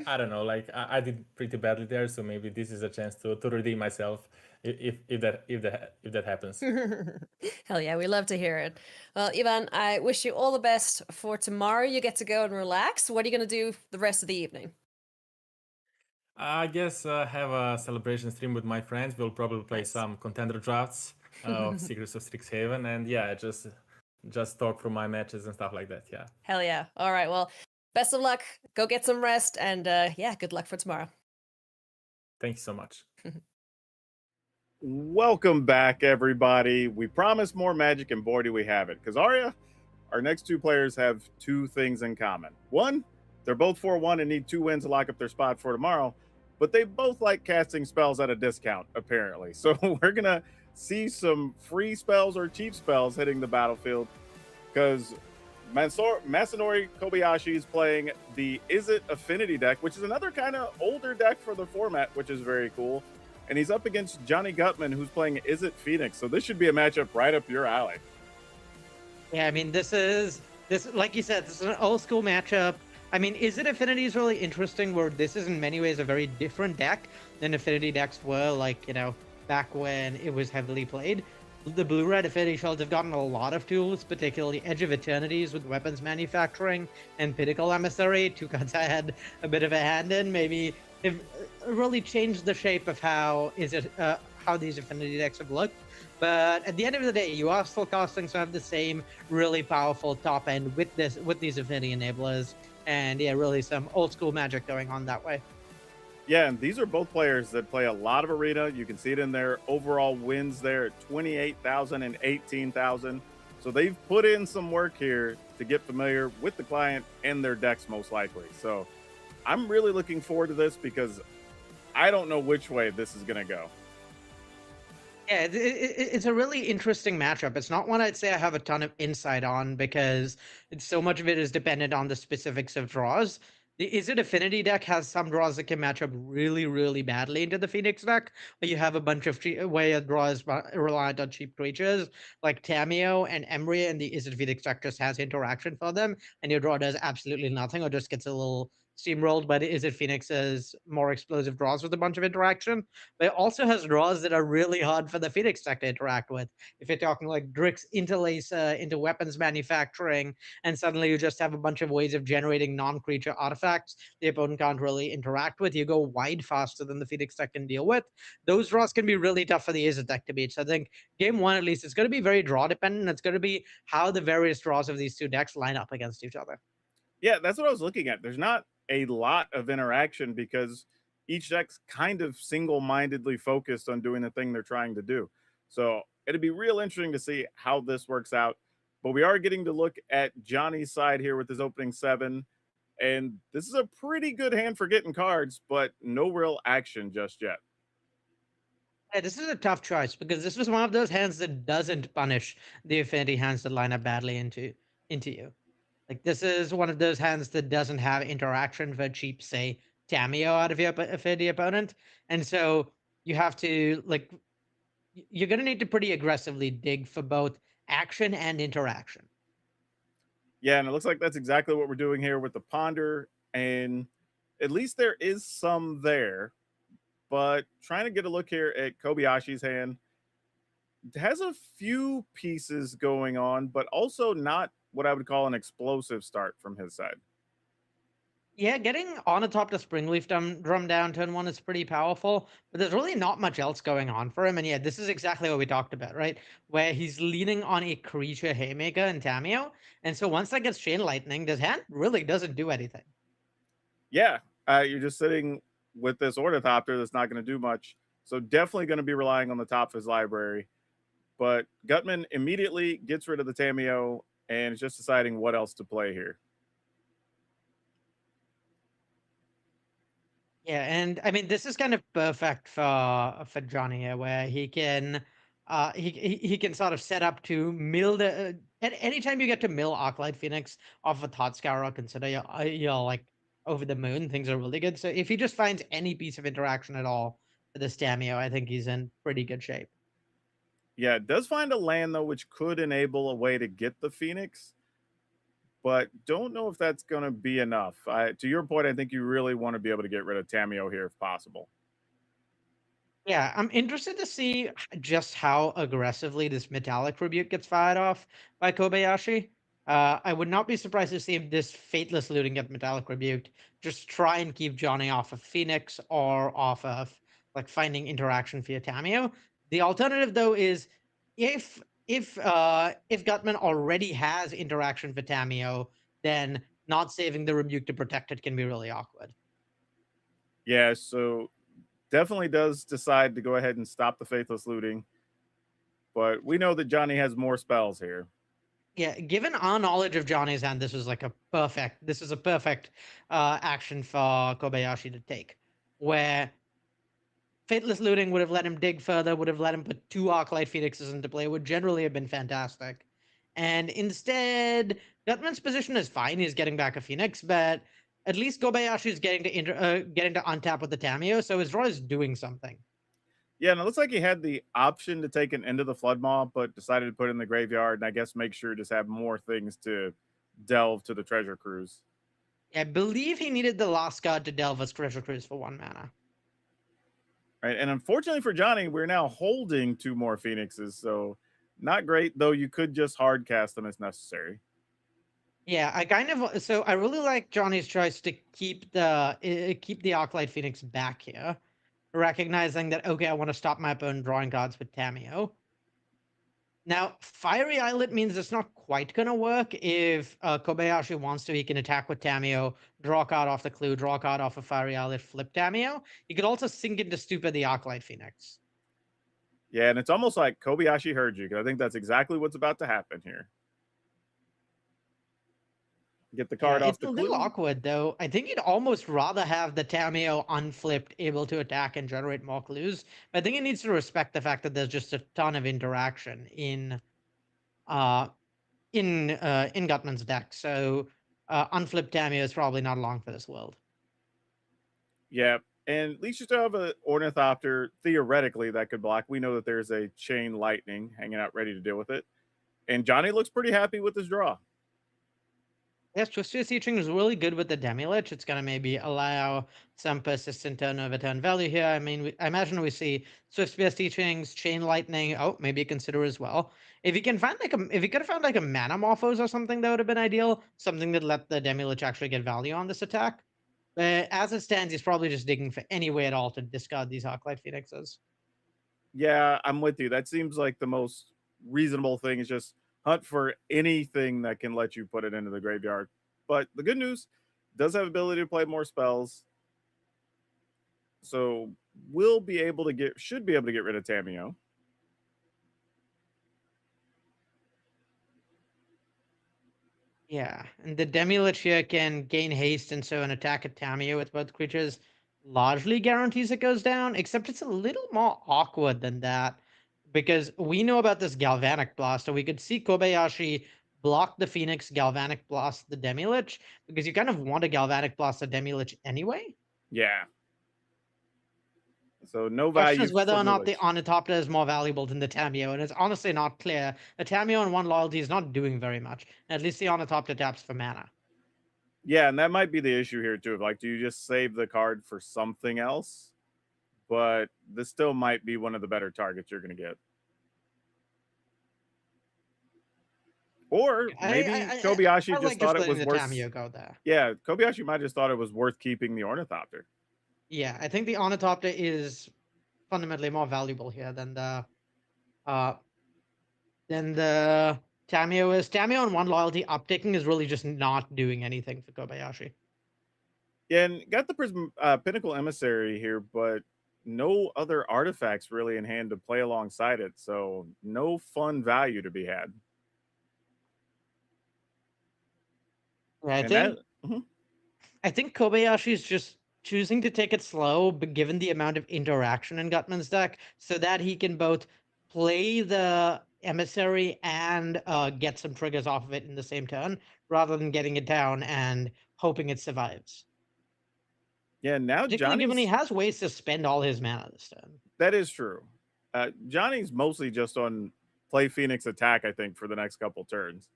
I don't know. Like I did pretty badly there, so maybe this is a chance to redeem myself if that happens. Hell yeah, we love to hear it. Well, Ivan, I wish you all the best for tomorrow. You get to go and relax. What are you going to do the rest of the evening? I guess have a celebration stream with my friends. We'll probably play some contender drafts of Secrets of Strixhaven, and yeah, just talk through my matches and stuff like that. Yeah. Hell yeah. All right. Well, best of luck. Go get some rest, and good luck for tomorrow. Thank you so much. Welcome back, everybody. We promised more Magic, and boy, do we have it. Because Arya, our next two players have two things in common. One, they're both 4-1 and need 2 wins to lock up their spot for tomorrow, but they both like casting spells at a discount, apparently. So we're going to see some free spells or cheap spells hitting the battlefield because Masanori Kobayashi is playing the Izzet Affinity deck, which is another kind of older deck for the format, which is very cool. And he's up against Johnny Gutman, who's playing Izzet Phoenix. So this should be a matchup right up your alley. Yeah, I mean, this like you said, this is an old school matchup. I mean, Izzet Affinity is really interesting where this is in many ways a very different deck than Affinity decks were, like, back when it was heavily played. The blue-red Affinity Shields have gotten a lot of tools, particularly Edge of Eternities with weapons manufacturing and Pinnacle Emissary, 2 cards I had a bit of a hand in. Maybe it really changed the shape of how these Affinity decks have looked. But at the end of the day, you are still casting some of the same really powerful top end with these Affinity enablers. And yeah, really some old school Magic going on that way. Yeah, and these are both players that play a lot of Arena. You can see it in their overall wins there at 28,000 and 18,000. So they've put in some work here to get familiar with the client and their decks, most likely. So I'm really looking forward to this because I don't know which way this is going to go. Yeah, it's a really interesting matchup. It's not one I'd say I have a ton of insight on because so much of it is dependent on the specifics of draws. The Izzet Affinity deck has some draws that can match up really, really badly into the Phoenix deck, where you have a bunch of where your draw is reliant on cheap creatures like Tameo and Emry, and the Izzet Phoenix deck just has interaction for them, and your draw does absolutely nothing or just gets a little steamrolled by the Izzet Phoenix's more explosive draws with a bunch of interaction. But it also has draws that are really hard for the Phoenix deck to interact with. If you're talking like Drix Interlacer into weapons manufacturing, and suddenly you just have a bunch of ways of generating non-creature artifacts the opponent can't really interact with, you go wide faster than the Phoenix deck can deal with. Those draws can be really tough for the Izzet deck to beat. So I think game one, at least, it's going to be very draw dependent. It's going to be how the various draws of these two decks line up against each other. Yeah, that's what I was looking at. There's not a lot of interaction because each deck's kind of single-mindedly focused on doing the thing they're trying to do. So it'd be real interesting to see how this works out. But we are getting to look at Johnny's side here with his opening 7. And this is a pretty good hand for getting cards, but no real action just yet. Yeah, this is a tough choice because this was one of those hands that doesn't punish the affinity hands that line up badly into you. Like, this is one of those hands that doesn't have interaction for cheap, say, Tameo out of your affinity opponent. And so you have to, like, you're going to need to pretty aggressively dig for both action and interaction. Yeah, and it looks like that's exactly what we're doing here with the Ponder. And at least there is some there. But trying to get a look here at Kobayashi's hand, it has a few pieces going on, but also not what I would call an explosive start from his side. Yeah, getting on atop the Springleaf drum down turn 1 is pretty powerful, but there's really not much else going on for him. And yeah, this is exactly what we talked about, right? Where he's leaning on a creature Haymaker and Tameo. And so once that gets Chain Lightning, this hand really doesn't do anything. Yeah, you're just sitting with this Ornithopter that's not going to do much. So definitely going to be relying on the top of his library. But Gutman immediately gets rid of the Tameo and is just deciding what else to play here. Yeah, and I mean this is kind of perfect for Johnny here, where he can he can sort of set up to mill the anytime you get to mill Arclight Phoenix off a Thought Scour, consider you're like over the moon. Things are really good. So if he just finds any piece of interaction at all for this Tameo, I think he's in pretty good shape. Yeah, it does find a land though, which could enable a way to get the Phoenix. But don't know if that's going to be enough. To your point, I think you really want to be able to get rid of Tameo here if possible. Yeah, I'm interested to see just how aggressively this Metallic Rebuke gets fired off by Kobayashi. I would not be surprised to see if this Fateless Looting get Metallic Rebuked. Just try and keep Johnny off of Phoenix or off of like finding interaction via Tameo. The alternative though is if Gutman already has interaction for Tameo, then not saving the Rebuke to protect it can be really awkward. Yeah, so definitely does decide to go ahead and stop the Faithless Looting. But we know that Johnny has more spells here. Yeah, given our knowledge of Johnny's hand, this is a perfect action for Kobayashi to take, where Faithless Looting would have let him dig further, would have let him put 2 Arclight Phoenixes into play, would generally have been fantastic. And instead, Gutman's position is fine. He's getting back a Phoenix, but at least Kobayashi is getting to untap with the Tameo, so his draw is doing something. Yeah, and it looks like he had the option to take an Into the Flood Maw, but decided to put it in the graveyard, and I guess make sure to just have more things to delve to the Treasure Cruise. I believe he needed the Lost God to delve his Treasure Cruise for 1 mana. Right, and unfortunately for Johnny, we're now holding 2 more Phoenixes, so not great, though you could just hard cast them as necessary. Yeah, I really like Johnny's choice to keep the Arclight Phoenix back here, recognizing that, okay, I want to stop my opponent drawing cards with Tameo. Now, Fiery Islet means it's not quite going to work. If Kobayashi wants to, he can attack with Tamio, draw a card off the clue, draw a card off of Fiery Islet, flip Tamio. He could also sink into Stupid the Arclight Phoenix. Yeah, and it's almost like Kobayashi heard you, because I think that's exactly what's about to happen here. Get the card off it's the a clue. little awkward, though. I think you'd almost rather have the Tamio unflipped, able to attack and generate more clues. But I think it needs to respect the fact that there's just a ton of interaction in Gutman's deck. So unflipped Tamio is probably not long for this world. Yeah, and at least you still have an Ornithopter, theoretically, that could block. We know that there's a Chain Lightning hanging out ready to deal with it. And Johnny looks pretty happy with his draw. Yes, Twisted Teaching is really good with the Demi-Lich. It's going to maybe allow some persistent turn-over-turn value here. I mean, I imagine we see Swift Teachings, Chain Lightning. Oh, maybe consider as well. If you can find if you could have found like a Mana Morphos or something, that would have been ideal. Something that let the Demi-Lich actually get value on this attack. But as it stands, he's probably just digging for any way at all to discard these Arclight Phoenixes. Yeah, I'm with you. That seems like the most reasonable thing, is just hunt for anything that can let you put it into the graveyard. But the good news, does have ability to play more spells. So should be able to get rid of Tamio. Yeah, and the Demi-Lich here can gain haste, and so an attack at Tamio with both creatures largely guarantees it goes down, except it's a little more awkward than that, because we know about this Galvanic Blast, so we could see Kobayashi block the Phoenix, Galvanic Blast the Demi-Lich, because you kind of want a Galvanic Blast the Demi-Lich anyway. Yeah. So no Question value is whether for or not the Lich. Ornithopter is more valuable than the Tamio, and it's honestly not clear. The Tamio on one loyalty is not doing very much. At least the Ornithopter taps for mana. Yeah, and that might be the issue here too. Like, do you just save the card for something else? But this still might be one of the better targets you're going to get. Or maybe Kobayashi just thought it was worth. Tamio go there. Yeah, Kobayashi might just thought it was worth keeping the Ornithopter. Yeah, I think the Ornithopter is fundamentally more valuable here than the Tamio is. Tamio on one loyalty uptaking is really just not doing anything for Kobayashi. Yeah, and got the Pinnacle Emissary here, but no other artifacts really in hand to play alongside it, so no fun value to be had. Yeah, I think Kobayashi is just choosing to take it slow, but given the amount of interaction in Gutman's deck, so that he can both play the Emissary and get some triggers off of it in the same turn, rather than getting it down and hoping it survives. Yeah, now Particularly given he has ways to spend all his mana this turn. That is true. Johnny's mostly just on play Phoenix attack, I think, for the next couple turns.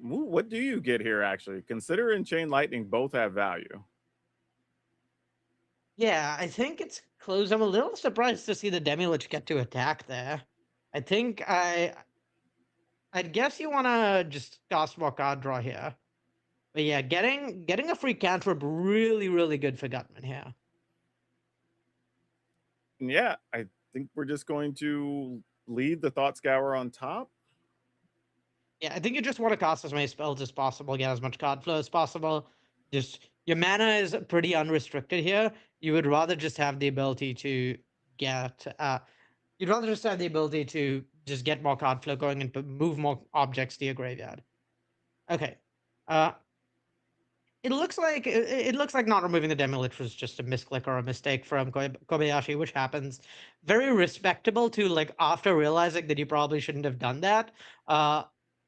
Ooh, what do you get here, actually? Consider and Chain Lightning both have value. Yeah, I think it's close. I'm a little surprised to see the Demi-Lich get to attack there. I think I'd guess you want to just cast more card draw here. But yeah, getting a free cantrip really, really good for Gutman here. Yeah, I think we're just going to leave the Thought Scour on top. Yeah, I think you just want to cast as many spells as possible, get as much card flow as possible. Just your mana is pretty unrestricted here. You would rather just have the ability to get you'd rather just have the ability to just get more card flow going and move more objects to your graveyard. Okay. It looks like not removing the Demi-Lich was just a misclick or a mistake from Kobayashi, which happens. Very respectable to, like, after realizing that you probably shouldn't have done that,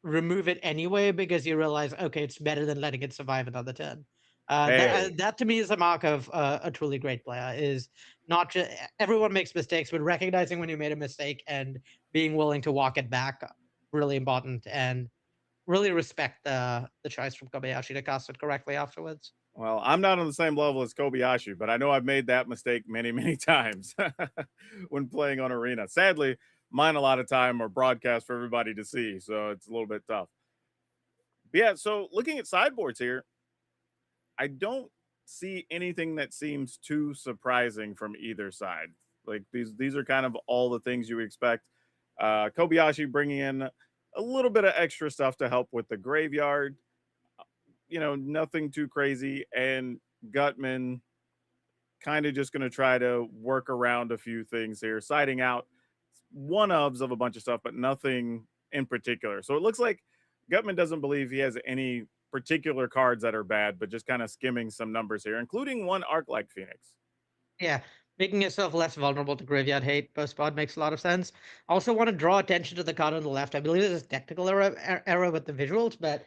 remove it anyway because you realize, okay, it's better than letting it survive another turn. That to me is a mark of a truly great player, is not just everyone makes mistakes, but recognizing when you made a mistake and being willing to walk it back, really important, and really respect the choice from Kobayashi to cast it correctly afterwards. Well, I'm not on the same level as Kobayashi, but I know I've made that mistake many, many times when playing on Arena. Sadly, mine a lot of time are broadcast for everybody to see, so it's a little bit tough. But yeah, so looking at sideboards here, I don't see anything that seems too surprising from either side. Like these are kind of all the things you expect. Kobayashi bringing in a little bit of extra stuff to help with the graveyard. Nothing too crazy. And Gutman kind of just going to try to work around a few things here, siding out one-ofs of a bunch of stuff, but nothing in particular. So it looks like Gutman doesn't believe he has any particular cards that are bad, but just kind of skimming some numbers here, including one Arc-like Phoenix. Yeah, making yourself less vulnerable to graveyard hate post-pod makes a lot of sense. I also want to draw attention to the card on the left. I believe there's a technical error with the visuals, but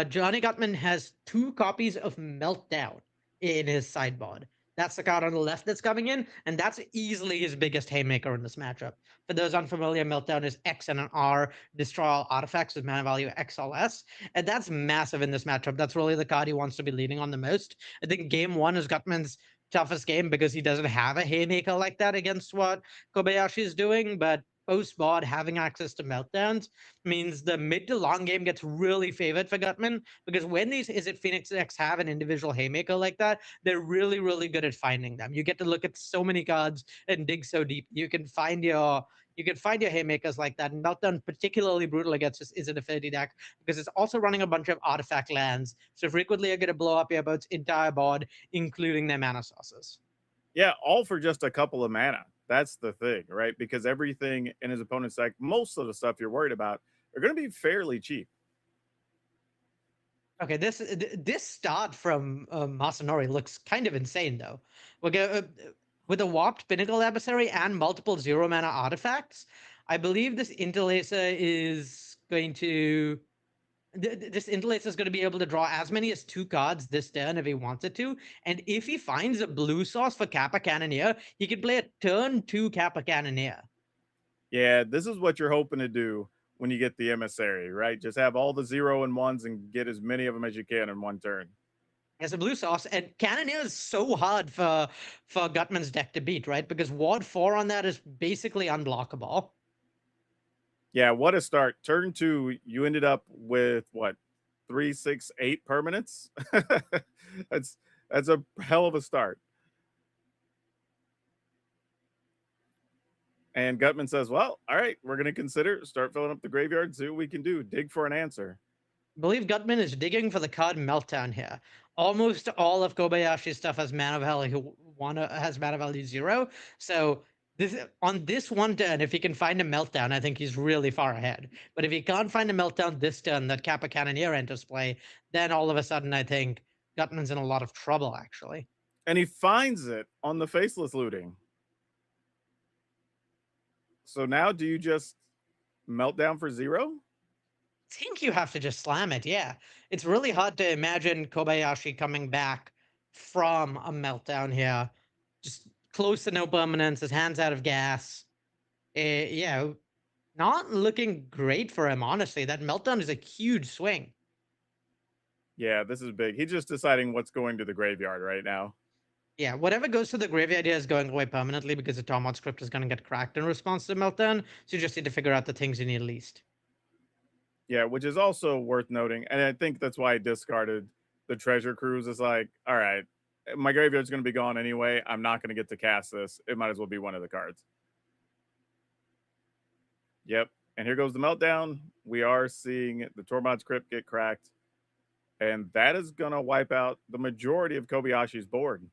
Johnny Gutman has 2 copies of Meltdown in his sideboard. That's the card on the left that's coming in, and that's easily his biggest haymaker in this matchup. For those unfamiliar, Meltdown is X and an R, destroy all artifacts with mana value X or less, and that's massive in this matchup. That's really the card he wants to be leaning on the most. I think game 1 is Gutman's toughest game because he doesn't have a haymaker like that against what Kobayashi is doing, but post-board having access to meltdowns means the mid to long game gets really favored for Gutman, because when these Is It Phoenix decks have an individual haymaker like that, they're really, really good at finding them. You get to look at so many cards and dig so deep. You can find your haymakers like that. And Meltdown particularly brutal against this Is It Affinity deck because it's also running a bunch of artifact lands. So frequently you're going to blow up your opponent's entire board, including their mana sources. Yeah, all for just a couple of mana. That's the thing, right? Because everything in his opponent's deck, most of the stuff you're worried about, are going to be fairly cheap. Okay, this start from Masanori looks kind of insane, though. We'll go with a Warped Pinnacle Adversary and multiple 0-mana artifacts. I believe this Interlacer is going to... This Interlacer is going to be able to draw as many as 2 cards this turn if he wants it to. And if he finds a blue source for Kappa Cannoneer, he can play a turn 2 Kappa Cannoneer. Yeah, this is what you're hoping to do when you get the Emissary, right? Just have all the 0 and 1s and get as many of them as you can in one turn. As a blue source, and Cannoneer is so hard for Gutman's deck to beat, right? Because Ward 4 on that is basically unblockable. Yeah, what a start. Turn 2, you ended up with what? 3, 6, 8 permanents? That's a hell of a start. And Gutman says, well, all right, we're going to start filling up the graveyard, see what we can do. Dig for an answer. I believe Gutman is digging for the card Meltdown here. Almost all of Kobayashi's stuff has mana value 0. So on this one turn, if he can find a Meltdown, I think he's really far ahead. But if he can't find a Meltdown this turn that Kappa Cannoneer enters play, then all of a sudden I think Gutman's in a lot of trouble, actually. And he finds it on the Faceless Looting. So now do you just Meltdown for 0? I think you have to just slam it, yeah. It's really hard to imagine Kobayashi coming back from a Meltdown here. Just close to no permanence, his hand's out of gas. Yeah, not looking great for him, honestly. That Meltdown is a huge swing. Yeah, this is big. He's just deciding what's going to the graveyard right now. Yeah, whatever goes to the graveyard is going away permanently because the Tormod script is going to get cracked in response to Meltdown. So you just need to figure out the things you need least. Yeah, which is also worth noting. And I think that's why I discarded the Treasure Cruise. Is like, all right, my graveyard's going to be gone anyway. I'm not going to get to cast this. It might as well be one of the cards. Yep. And here goes the Meltdown. We are seeing the Tormod script get cracked. And that is going to wipe out the majority of Kobayashi's board.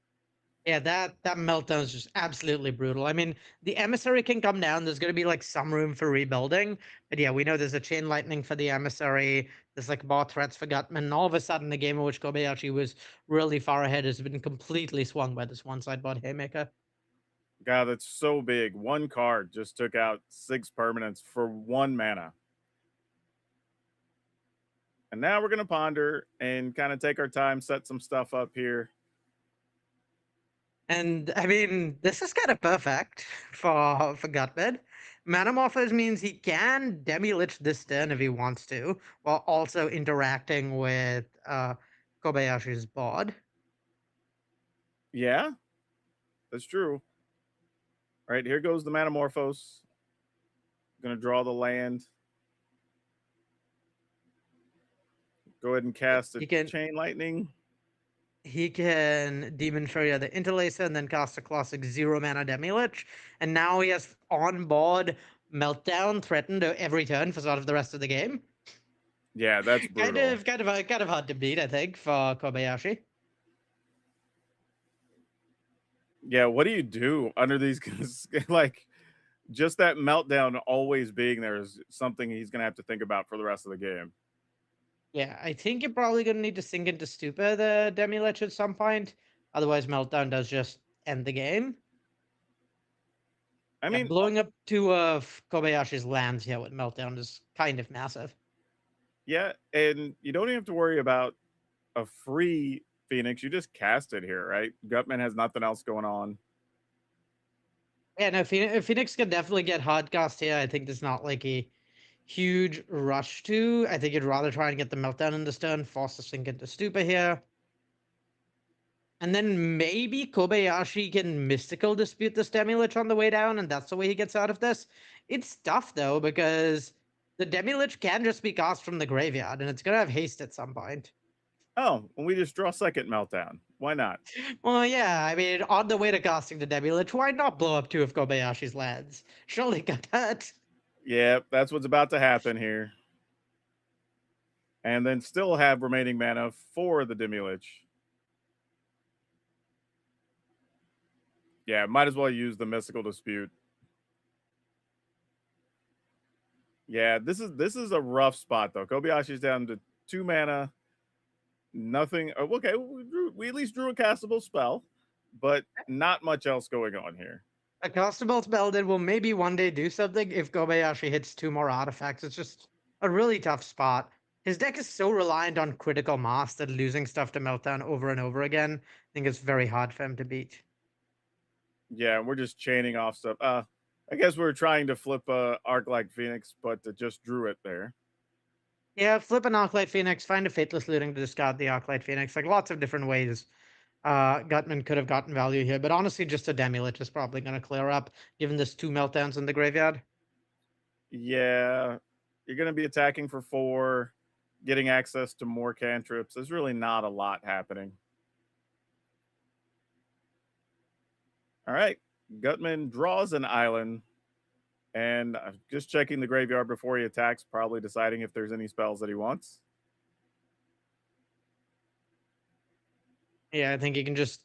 Yeah, that Meltdown is just absolutely brutal. I mean, the Emissary can come down. There's going to be like some room for rebuilding. But yeah, we know there's a Chain Lightning for the Emissary. There's like more threats for Gutman. And all of a sudden, the game in which Kobayashi was really far ahead has been completely swung by this one sideboard Haymaker. God, that's so big. One card just took out 6 permanents for 1 mana. And now we're going to ponder and kind of take our time, set some stuff up here. And I mean, this is kind of perfect for Gutman. Manamorphose means he can Demi-Lich this turn if he wants to, while also interacting with Kobayashi's board. Yeah, that's true. All right, here goes the Manamorphose. Going to draw the land. Go ahead and cast a Chain Lightning. he can Demon Fury the Interlacer and then cast a classic 0-mana Demi-Lich. And now he has on board Meltdown threatened every turn for sort of the rest of the game. Yeah, that's brutal. Kind of hard to beat, I think, for Kobayashi. Yeah, what do you do under these like just that Meltdown always being there is something he's gonna have to think about for the rest of the game. Yeah, I think you're probably gonna need to sink into Stupor the Demi-Lich at some point. Otherwise, Meltdown does just end the game. I mean, blowing up two of Kobayashi's lands here with Meltdown is kind of massive. Yeah, and you don't even have to worry about a free Phoenix. You just cast it here, right? Gutman has nothing else going on. Yeah, no, Phoenix can definitely get hard cast here. I think there's not like a huge rush to. I think you'd rather try and get the Meltdown in the stern, force the sink into Stupor here. And then maybe Kobayashi can Mystical Dispute this Demi-Lich on the way down, and that's the way he gets out of this. It's tough, though, because the Demi-Lich can just be cast from the graveyard, and it's going to have haste at some point. Oh, and we just draw second Meltdown. Why not? Well, yeah, I mean, on the way to casting the Demi-Lich, why not blow up two of Kobayashi's lands? Surely got that. Yeah, that's what's about to happen here. And then still have remaining mana for the Demi-Lich. Yeah, might as well use the Mystical Dispute. Yeah, this is a rough spot though. Kobayashi's down to 2 mana. Nothing. Okay, we at least drew a castable spell, but not much else going on here. A castable spell that will maybe one day do something if Kobayashi hits 2 more artifacts. It's just a really tough spot. His deck is so reliant on critical mass that losing stuff to Meltdown over and over again, I think it's very hard for him to beat. Yeah, we're just chaining off stuff. I guess we're trying to flip Arc-like Phoenix, but just drew it there. Yeah, flip an Arclight Phoenix, find a Fateless Looting to discard the Arclight Phoenix. Like lots of different ways Gutman could have gotten value here, but honestly, just a Demi-Lich is probably going to clear up, given this 2 Meltdowns in the graveyard. Yeah, you're going to be attacking for 4, getting access to more cantrips. There's really not a lot happening. All right, Gutman draws an island, and just checking the graveyard before he attacks, probably deciding if there's any spells that he wants. Yeah, I think he can just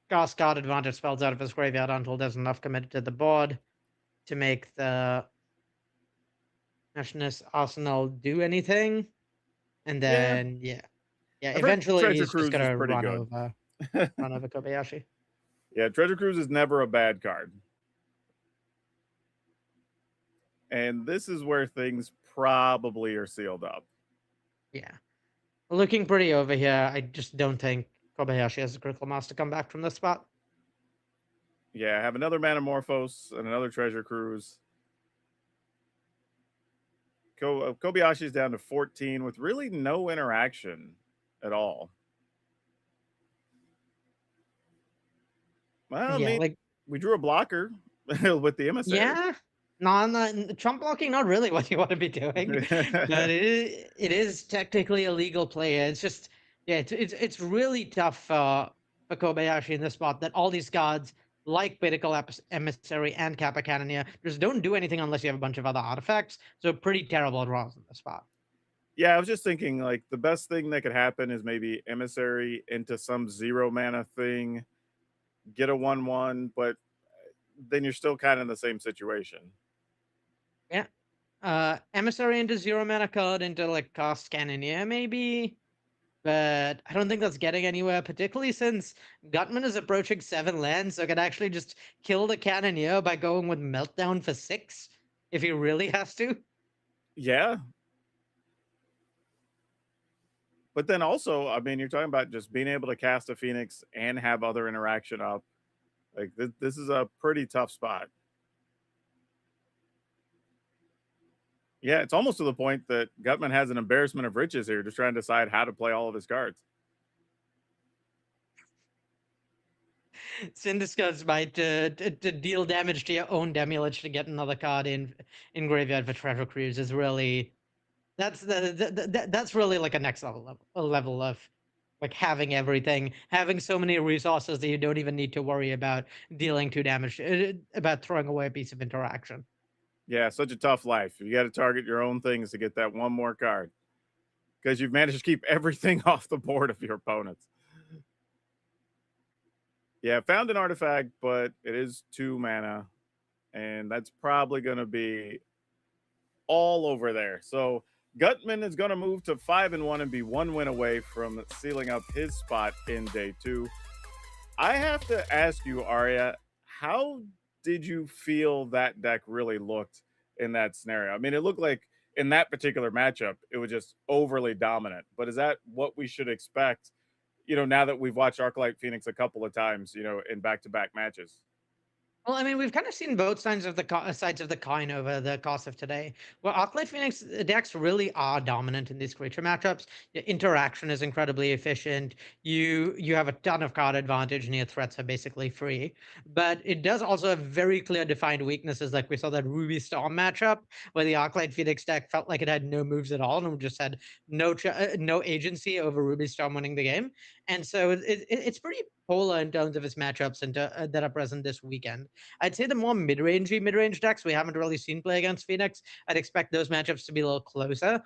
cast guard advantage spells out of his graveyard until there's enough committed to the board to make the Nationalist Arsenal do anything. And then, yeah eventually he's just going to run over Kobayashi. Yeah, Treasure Cruise is never a bad card. And this is where things probably are sealed up. Yeah. Looking pretty over here. I just don't think Kobayashi has a critical mass to come back from this spot. Yeah, I have another Manamorphose and another Treasure Cruise. Kobayashi's down to 14 with really no interaction at all. Well, Yeah, I mean, like- we drew a blocker with the emissary. Yeah. No, trump blocking, not really what you want to be doing. But it is technically a legal play. It's just, yeah, it's really tough for Kobayashi in this spot that all these cards, like Critical Emissary and Kappa Cannoneer, just don't do anything unless you have a bunch of other artifacts. So pretty terrible draws in this spot. Yeah, I was just thinking, like, the best thing that could happen is maybe Emissary into some 0 mana thing, get a 1/1, but then you're still kind of in the same situation. Yeah. Emissary into 0 mana card into like cast Cannoneer maybe. But I don't think that's getting anywhere, particularly since Gutman is approaching 7 lands, so it could actually just kill the Cannoneer by going with Meltdown for 6 if he really has to. Yeah. But then also, I mean, you're talking about just being able to cast a Phoenix and have other interaction up. Like, this is a pretty tough spot. Yeah, it's almost to the point that Gutman has an embarrassment of riches here, just trying to decide how to play all of his cards. Syndiscus might to deal damage to your own Demi-Lich to get another card in graveyard for Treasure Cruise is really that's really like a next level of like having everything, having so many resources that you don't even need to worry about dealing 2 damage, about throwing away a piece of interaction. Yeah, such a tough life. You got to target your own things to get that one more card because you've managed to keep everything off the board of your opponents. Yeah, found an artifact, but it is 2 mana, and that's probably going to be all over there. So Gutman is going to move to 5-1 and be 1 win away from sealing up his spot in day 2. I have to ask you, Arya, how did you feel that deck really looked in that scenario? I mean, it looked like in that particular matchup, it was just overly dominant. But is that what we should expect, now that we've watched Arclight Phoenix a couple of times, in back-to-back matches? Well, I mean, we've kind of seen both sides of the coin over the course of today. Well, Arclight Phoenix decks really are dominant in these creature matchups. The interaction is incredibly efficient. You have a ton of card advantage, and your threats are basically free. But it does also have very clear defined weaknesses, like we saw that Ruby Storm matchup, where the Arclight Phoenix deck felt like it had no moves at all, and just had no agency over Ruby Storm winning the game. And so it's pretty polar in terms of its matchups and that are present this weekend. I'd say the more mid-range decks we haven't really seen play against Phoenix, I'd expect those matchups to be a little closer,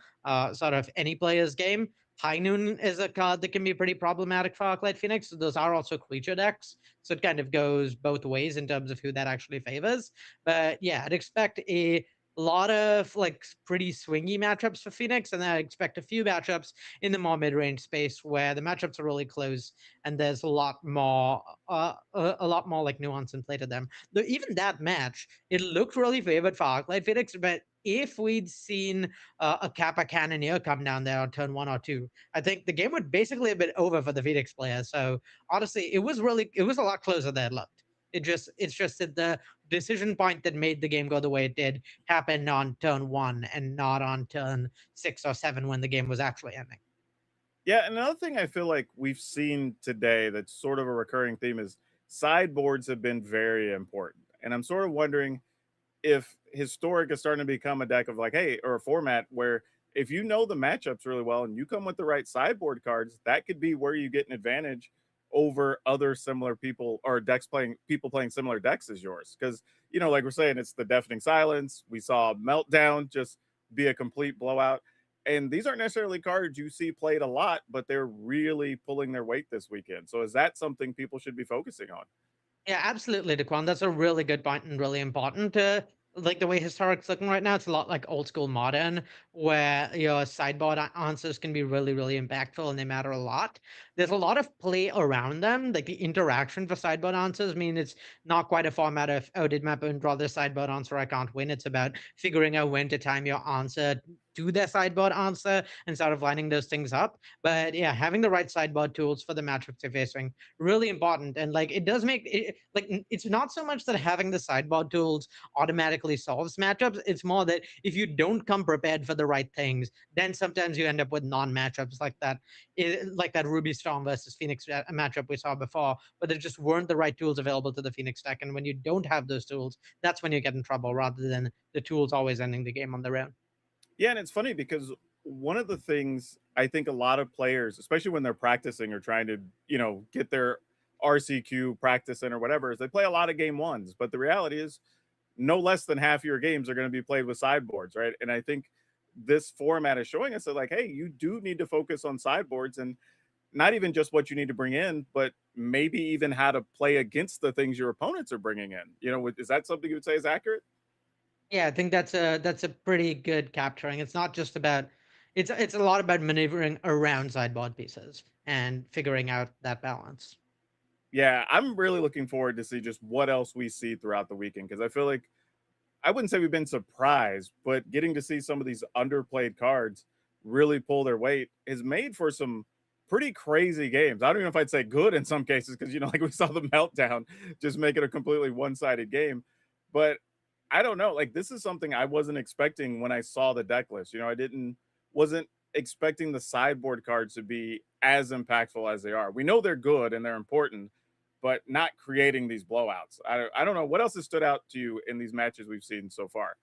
sort of any player's game. High Noon is a card that can be pretty problematic for Arclight Phoenix. Those are also creature decks, so it kind of goes both ways in terms of who that actually favors. But yeah, I'd expect a lot of like pretty swingy matchups for Phoenix, and then I expect a few matchups in the more mid-range space where the matchups are really close and there's a lot more like nuance in play to them. Though even that match, it looked really favored for Arclight Phoenix, but if we'd seen a Kappa Cannoneer come down there on turn 1 or 2, I think the game would basically have been over for the Phoenix player. So honestly, it was a lot closer than it looked. It's just that the decision point that made the game go the way it did happened on turn 1 and not on turn 6 or 7 when the game was actually ending. Yeah, another thing I feel like we've seen today that's sort of a recurring theme is sideboards have been very important. And I'm sort of wondering if Historic is starting to become a deck of like, hey, or a format where if you know the matchups really well and you come with the right sideboard cards, that could be where you get an advantage over other similar people or people playing similar decks as yours. Because, like we're saying, it's the Deafening Silence. We saw Meltdown just be a complete blowout. And these aren't necessarily cards you see played a lot, but they're really pulling their weight this weekend. So is that something people should be focusing on? Yeah, absolutely, Daquan. That's a really good point and really important. Like the way Historic's looking right now, it's a lot like old school Modern, where your sideboard answers can be really, really impactful and they matter a lot. There's a lot of play around them. Like the interaction for sideboard answers mean it's not quite a format of, oh, did my opponent draw this sideboard answer? I can't win. It's about figuring out when to time your answer to their sideboard answer and sort of lining those things up. But yeah, having the right sideboard tools for the matchups you're facing, really important. And like it does make it like it's not so much that having the sideboard tools automatically solves matchups. It's more that if you don't come prepared for the right things, then sometimes you end up with non-matchups like that, like that Ruby Storm versus Phoenix matchup we saw before, but there just weren't the right tools available to the Phoenix deck. And when you don't have those tools, that's when you get in trouble rather than the tools always ending the game on their own. Yeah, and it's funny because one of the things I think a lot of players, especially when they're practicing or trying to, get their RCQ practice in or whatever, is they play a lot of game ones. But the reality is no less than half your games are going to be played with sideboards, right? And I think this format is showing us that, like, hey, you do need to focus on sideboards and not even just what you need to bring in, but maybe even how to play against the things your opponents are bringing in. Is that something you would say is accurate? Yeah, I think that's a pretty good capturing. It's not just about it's a lot about maneuvering around sideboard pieces and figuring out that balance. Yeah, I'm really looking forward to see just what else we see throughout the weekend because I feel like I wouldn't say we've been surprised, but getting to see some of these underplayed cards really pull their weight has made for some pretty crazy games. I don't even know if I'd say good in some cases because, like we saw the Meltdown just make it a completely one-sided game. But I don't know. Like, this is something I wasn't expecting when I saw the deck list. Wasn't expecting the sideboard cards to be as impactful as they are. We know they're good and they're important, but not creating these blowouts. I don't know. What else has stood out to you in these matches we've seen so far?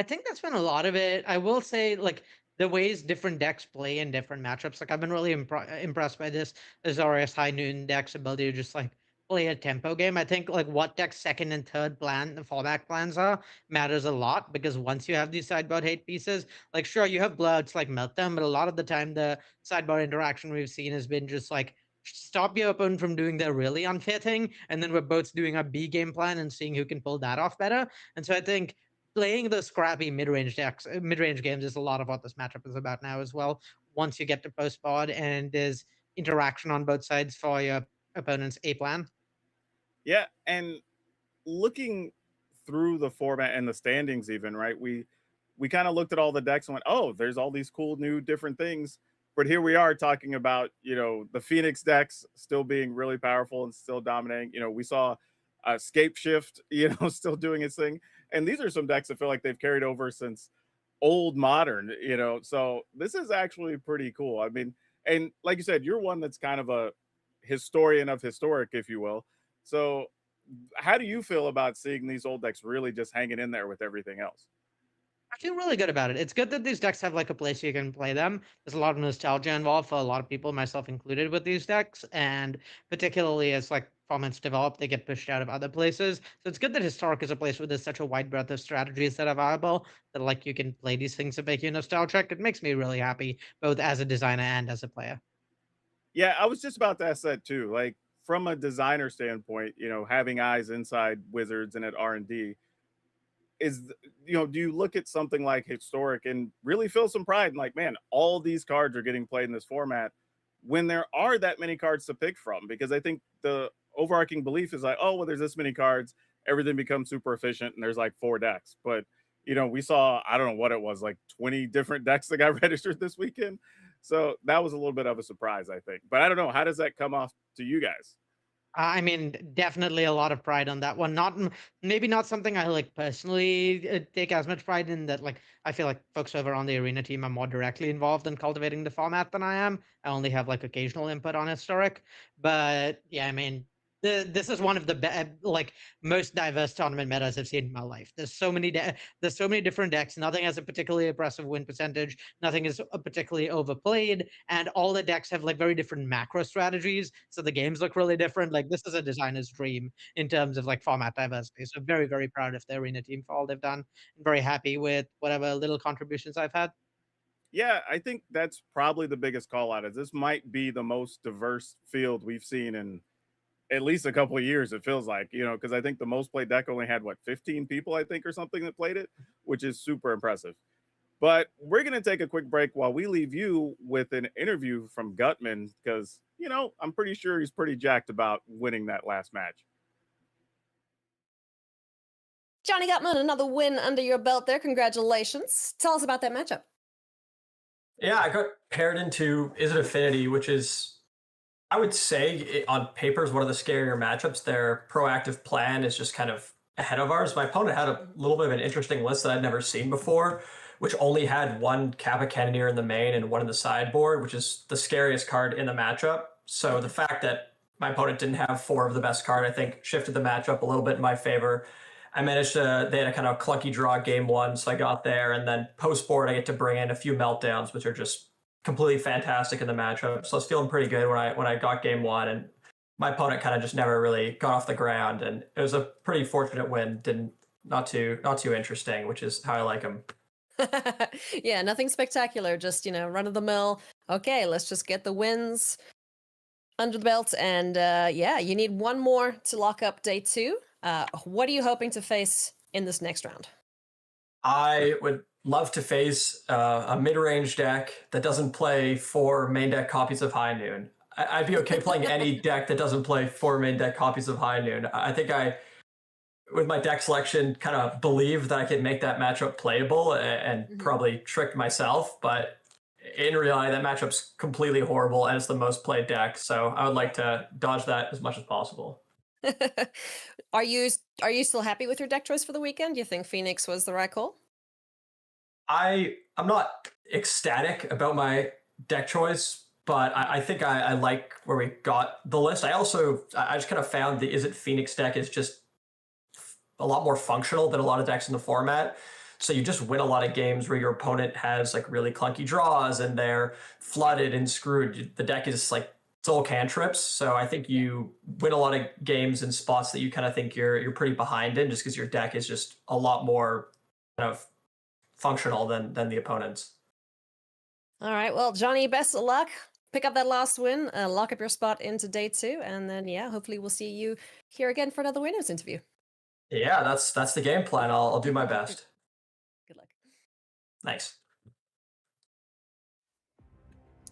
I think that's been a lot of it. I will say, like, the ways different decks play in different matchups. Like I've been really impressed by this Azorius High Noon deck's ability to just like play a tempo game. I think like what deck's second and third plan, the fallback plans are, matters a lot because once you have these sideboard hate pieces, like sure you have bloods like melt them, but a lot of the time the sideboard interaction we've seen has been just like stop your opponent from doing their really unfair thing, and then we're both doing a B game plan and seeing who can pull that off better. And so I think playing the scrappy mid-range decks, mid-range games is a lot of what this matchup is about now as well. Once you get to post-pod and there's interaction on both sides for your opponent's A plan. Yeah, and looking through the format and the standings even, right? We kind of looked at all the decks and went, oh, there's all these cool new different things. But here we are talking about, the Phoenix decks still being really powerful and still dominating. We saw Scape Shift, still doing its thing. And these are some decks that feel like they've carried over since old Modern, So this is actually pretty cool. I mean, and like you said, you're one that's kind of a historian of historic, if you will. So how do you feel about seeing these old decks really just hanging in there with everything else? I feel really good about it. It's good that these decks have like a place you can play them. There's a lot of nostalgia involved for a lot of people, myself included, with these decks, and particularly as like formats develop, they get pushed out of other places. So it's good that Historic is a place where there's such a wide breadth of strategies that are viable that like you can play these things that make you nostalgic. It makes me really happy, both as a designer and as a player. Yeah, I was just about to ask that too. Like from a designer standpoint, having eyes inside Wizards and at R&D, do you look at something like Historic and really feel some pride and like, man, all these cards are getting played in this format when there are that many cards to pick from? Because I think the overarching belief is like, oh, well, there's this many cards, everything becomes super efficient and there's like 4 decks. But we saw, I don't know what it was, like 20 different decks that got registered this weekend. So that was a little bit of a surprise, I think. But I don't know, how does that come off to you guys? I mean, definitely a lot of pride on that one. Maybe not something I like personally take as much pride in. That like I feel like folks over on the arena team are more directly involved in cultivating the format than I am. I only have like occasional input on Historic, but yeah, I mean, this is one of the like most diverse tournament metas I've seen in my life. There's so many different decks. Nothing has a particularly impressive win percentage. Nothing is particularly overplayed, and all the decks have like very different macro strategies. So the games look really different. Like this is a designer's dream in terms of like format diversity. So very, very proud of the arena team for all they've done. I'm very happy with whatever little contributions I've had. Yeah, I think that's probably the biggest call out. Is this might be the most diverse field we've seen in at least a couple of years, it feels like, because I think the most played deck only had 15 people, I think, or something that played it, which is super impressive. But we're going to take a quick break while we leave you with an interview from Gutman, because, I'm pretty sure he's pretty jacked about winning that last match. Johnny Gutman, another win under your belt there. Congratulations. Tell us about that matchup. Yeah, I got paired into Izzet Affinity, which is, I would say, on paper is one of the scarier matchups. Their proactive plan is just kind of ahead of ours. My opponent had a little bit of an interesting list that I'd never seen before, which only had 1 Kappa Cannoneer in the main and 1 in the sideboard, which is the scariest card in the matchup. So the fact that my opponent didn't have 4 of the best card, I think, shifted the matchup a little bit in my favor. I managed to, they had a kind of clunky draw game 1, so I got there. And then post-board, I get to bring in a few meltdowns, which are just completely fantastic in the matchup. So I was feeling pretty good when I got game 1, and my opponent kind of just never really got off the ground, and it was a pretty fortunate win. Not too interesting, which is how I like him. Yeah, nothing spectacular, just run of the mill. Okay, let's just get the wins under the belt, and yeah, you need 1 more to lock up day 2. What are you hoping to face in this next round? I would love to face a mid-range deck that doesn't play 4 main deck copies of High Noon. I'd be okay playing any deck that doesn't play 4 main deck copies of High Noon. I think with my deck selection, kind of believed that I could make that matchup playable and probably tricked myself. But in reality, that matchup's completely horrible, and it's the most played deck. So I would like to dodge that as much as possible. Are you still happy with your deck choice for the weekend? Do you think Phoenix was the right call? I'm not ecstatic about my deck choice, but I think I like where we got the list. I just kind of found the Izzet Phoenix deck is just a lot more functional than a lot of decks in the format. So you just win a lot of games where your opponent has like really clunky draws and they're flooded and screwed. The deck is like, it's all cantrips. So I think you win a lot of games in spots that you kind of think you're pretty behind in, just because your deck is just a lot more kind of functional than the opponent's. All right, well, Johnny, best of luck. Pick up that last win, lock up your spot into day 2, and then, yeah, hopefully we'll see you here again for another winners interview. Yeah, that's the game plan. I'll do my best. Good luck. Thanks.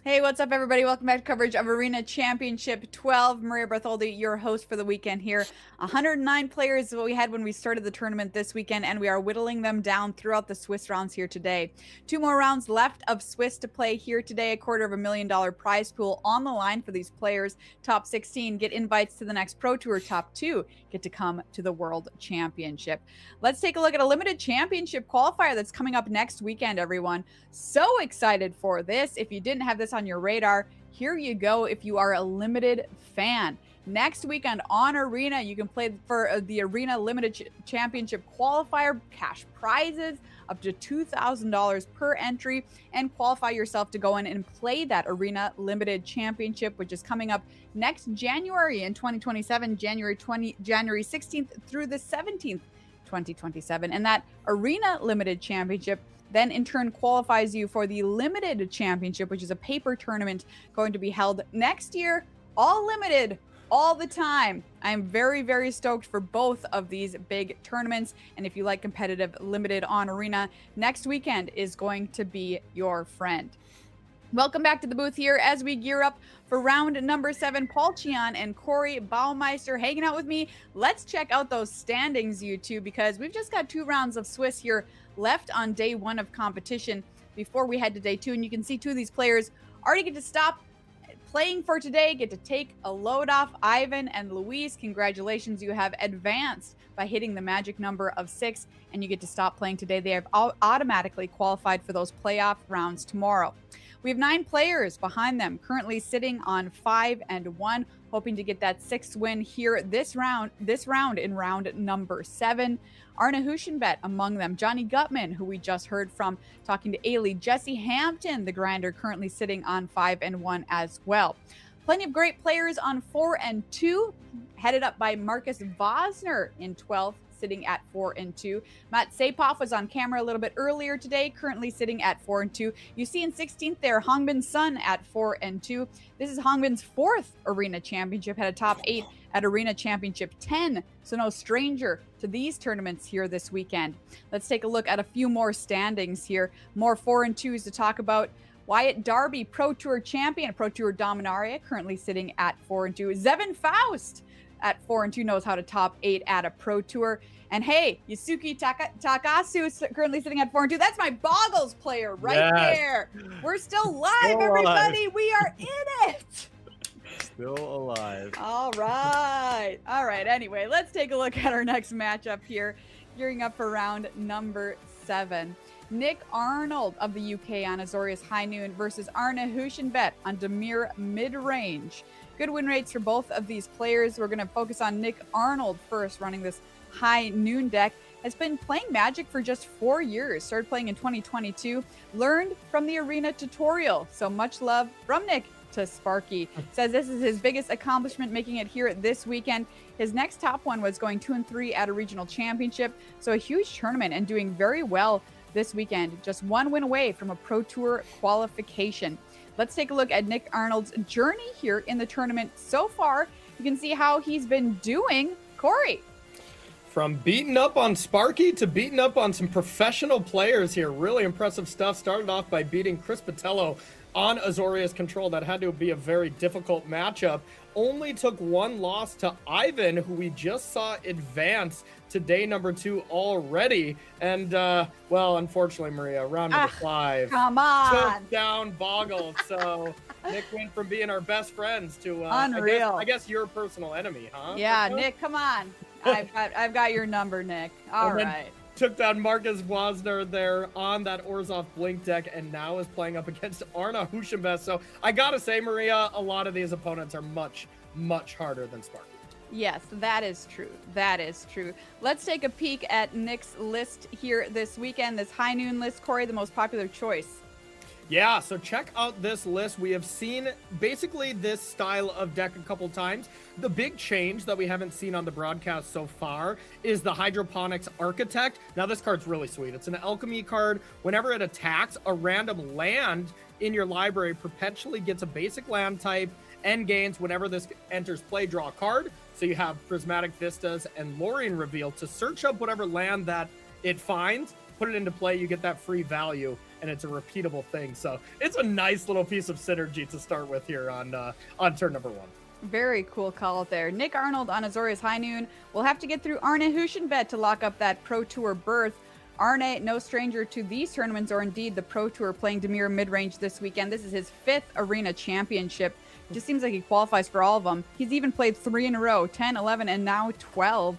Hey, what's up, everybody? Welcome back to coverage of Arena Championship 12. Maria Bartholdi, your host for the weekend here. 109 players is what we had when we started the tournament this weekend, and we are whittling them down throughout the Swiss rounds here today. 2 more rounds left of Swiss to play here today. $250,000 prize pool on the line for these players. Top 16 get invites to the next Pro Tour. Top 2 get to come to the World Championship. Let's take a look at a limited championship qualifier that's coming up next weekend, everyone. So excited for this. If you didn't have this on your radar, here you go if you are a limited fan. Next weekend on Arena, you can play for the Arena Limited Championship qualifier, cash prizes up to $2,000 per entry, and qualify yourself to go in and play that Arena Limited Championship, which is coming up next January in 2027, January 16th through the 17th, 2027. And that Arena Limited Championship then in turn qualifies you for the Limited Championship, which is a paper tournament going to be held next year, all limited, all the time. I'm very, very stoked for both of these big tournaments. And if you like competitive limited on Arena, next weekend is going to be your friend. Welcome back to the booth here as we gear up for round number 7. Paul Chian and Corey Baumeister hanging out with me. Let's check out those standings, you two, because we've just got 2 rounds of Swiss here left on day 1 of competition before we head to day 2. And you can see 2 of these players already get to stop playing for today, get to take a load off. Ivan and Luis, congratulations. You have advanced by hitting the magic number of 6, and you get to stop playing today. They have automatically qualified for those playoff rounds tomorrow. We have 9 players behind them, currently sitting on 5 and 1, hoping to get that 6th win here this round in round number 7. Arne Huschenbett among them. Johnny Gutman, who we just heard from talking to Ailey. Jesse Hampton, the grinder, currently sitting on 5 and 1 as well. Plenty of great players on 4 and 2, headed up by Marcus Vosner in 12th, sitting at 4 and 2. Matt Sapoff was on camera a little bit earlier today, currently sitting at 4 and 2. You see in 16th there, Hongbin Sun at 4 and 2. This is Hongbin's 4th Arena Championship, had a top 8 at Arena Championship 10, so no stranger to these tournaments here this weekend. Let's take a look at a few more standings here. More 4 and 2s to talk about. Wyatt Darby, Pro Tour champion, Pro Tour Dominaria, currently sitting at 4 and 2. Zevin Faust at 4 and 2 knows how to top 8 at a Pro Tour. And hey, Yusuke Takasu is currently sitting at 4 and 2. That's my Boggles player right there. We're still live, everybody. We are in it. Still alive. All right. All right. Anyway, let's take a look at our next matchup here. Gearing up for round number 7. Nick Arnold of the UK on Azorius High Noon versus Arne Huschenbett on Demir Midrange. Good win rates for both of these players. We're going to focus on Nick Arnold first, running this High Noon deck. Has been playing Magic for just 4 years. Started playing in 2022. Learned from the Arena tutorial. So much love from Nick to Sparky. Says this is his biggest accomplishment, making it here this weekend. His next top one was going 2 and 3 at a regional championship. So a huge tournament and doing very well this weekend. Just 1 win away from a Pro Tour qualification. Let's take a look at Nick Arnold's journey here in the tournament so far. You can see how he's been doing. Corey. From beating up on Sparky to beating up on some professional players here. Really impressive stuff. Started off by beating Chris Patello on Azorius Control. That had to be a very difficult matchup. Only took 1 loss to Ivan, who we just saw advance to day number 2 already. And, well, unfortunately, Maria, round number 5. Come on. Took down Boggle. So Nick went from being our best friends to, Unreal. I guess your personal enemy, huh? Yeah, Nick, come on. I've got your number, Nick. All right. Took down Marcus Wozner there on that Orzhov Blink deck, and now is playing up against Arne Huschenbett. So I gotta say, Maria, a lot of these opponents are much, much harder than Sparky. Yes, that is true. That is true. Let's take a peek at Nick's list here this weekend. This high noon list, Corey, the most popular choice. Yeah, so check out this list. We have seen basically this style of deck a couple times. The big change that we haven't seen on the broadcast so far is the Hydroponics Architect. Now, this card's really sweet. It's an alchemy card. Whenever it attacks, a random land in your library perpetually gets a basic land type and gains whenever this enters play, draw a card. So you have Prismatic Vistas and Lorien Reveal to search up whatever land that it finds, put it into play, you get that free value, and it's a repeatable thing. So it's a nice little piece of synergy to start with here on turn number 1. Very cool call out there. Nick Arnold on Azorius High Noon. We'll have to get through Arne Huschenbett to lock up that Pro Tour berth. Arne, no stranger to these tournaments, or indeed the Pro Tour, playing Demir midrange this weekend. This is his 5th Arena Championship. Just seems like he qualifies for all of them. He's even played 3 in a row, 10, 11, and now 12.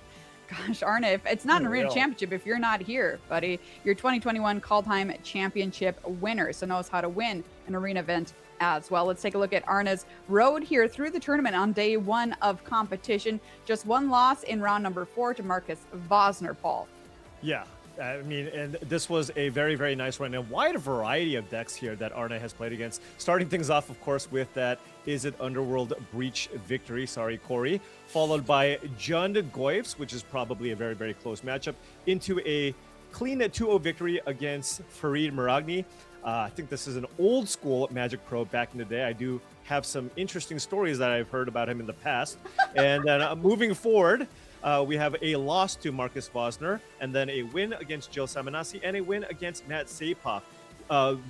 Gosh, Arne, if it's not an Arena Championship if you're not here, buddy. You're 2021 Kaldheim Championship winner, so knows how to win an arena event as well. Let's take a look at Arne's road here through the tournament on day 1 of competition. Just 1 loss in round number 4 to Marcus Vosner, Paul. Yeah. I mean, and this was a very, very nice run. A wide variety of decks here that Arne has played against. Starting things off, of course, with that Is It Underworld Breach victory. Sorry, Corey. Followed by Jund Goyfs, which is probably a very, very close matchup, into a clean 2-0 victory against Farid Miragni. I think this is an old school Magic Pro back in the day. I do have some interesting stories that I've heard about him in the past. And then moving forward, we have a loss to Marcus Vosner, and then a win against Jill Samanasi, and a win against Matt Sapop.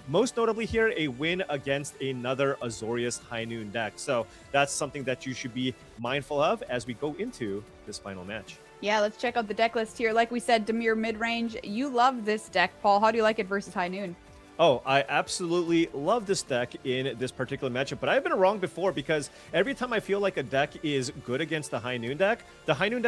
Most notably here, a win against another Azorius High Noon deck. So that's something that you should be mindful of as we go into this final match. Yeah, let's check out the deck list here. Like we said, Demir midrange. You love this deck, Paul. How do you like it versus High Noon? Oh, I absolutely love this deck in this particular matchup, but I've been wrong before because every time I feel like a deck is good against the High Noon deck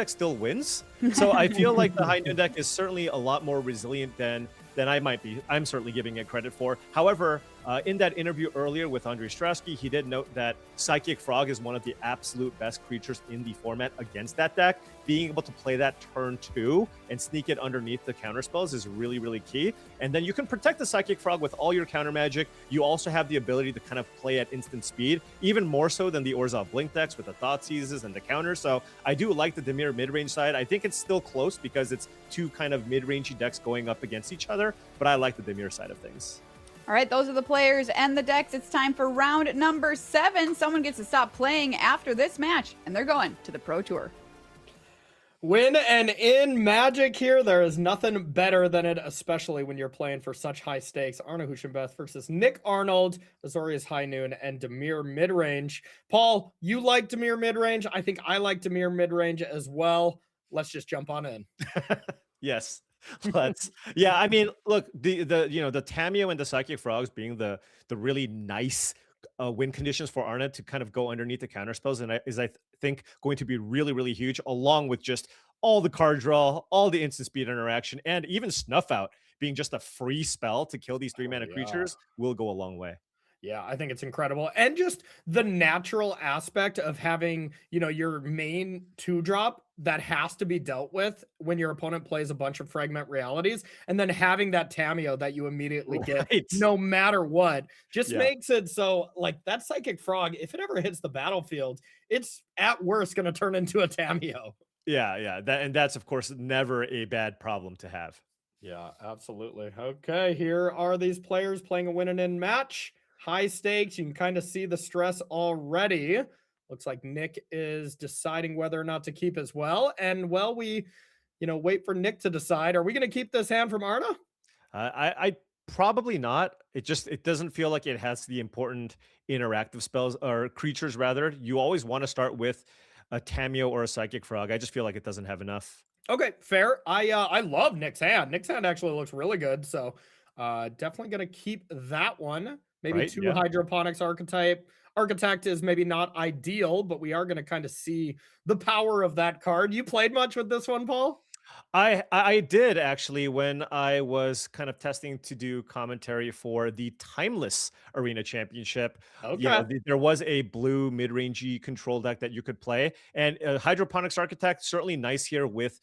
still wins. So I feel like the High Noon deck is certainly a lot more resilient than I might be. I'm certainly giving it credit for. However, in that interview earlier with Andre Strasky, he did note that Psychic Frog is one of the absolute best creatures in the format against that deck. Being able to play that turn 2 and sneak it underneath the counter spells is really, really key. And then you can protect the Psychic Frog with all your counter magic. You also have the ability to kind of play at instant speed, even more so than the Orzhov Blink decks with the Thought Seizes and the counters. So I do like the Demir mid-range side. I think it's still close because it's 2 kind of mid-rangey decks going up against each other, but I like the Demir side of things. All right, those are the players and the decks. It's time for round number 7. Someone gets to stop playing after this match, and they're going to the Pro Tour. Win and in Magic here. There is nothing better than it, especially when you're playing for such high stakes. Arne Huschenbeth versus Nick Arnold, Azorius High Noon, and Demir midrange. Paul, you like Demir midrange. I think I like Demir midrange as well. Let's just jump on in. Yes. Yeah, I mean, look, the Tameo and the Psychic Frogs being the really nice win conditions for Arne to kind of go underneath the counter spells, and I think going to be really, really huge, along with just all the card draw, all the instant speed interaction, and even Snuff Out being just a free spell to kill these 3-mana creatures will go a long way. Yeah, I think it's incredible. And just the natural aspect of having, your main 2-drop that has to be dealt with when your opponent plays a bunch of Fragment Realities, and then having that Tameo that you immediately get no matter what just makes it so, like, that Psychic Frog, if it ever hits the battlefield, it's at worst going to turn into a Tameo. Yeah. That's, of course, never a bad problem to have. Yeah, absolutely. Okay, here are these players playing a win and in match. High stakes. You can kind of see the stress already. Looks like Nick is deciding whether or not to keep as well. And we, wait for Nick to decide. Are we going to keep this hand from Arne? I probably not. It doesn't feel like it has the important interactive spells or creatures. Rather, you always want to start with a Tameo or a Psychic Frog. I just feel like it doesn't have enough. Okay, fair. I love Nick's hand. Nick's hand actually looks really good. So definitely going to keep that one. Maybe 2 Hydroponics Architect is maybe not ideal, but we are going to kind of see the power of that card. You played much with this one, Paul? I did actually when I was kind of testing to do commentary for the Timeless Arena Championship. Okay. There was a blue mid-rangey control deck that you could play, and Hydroponics Architect certainly nice here with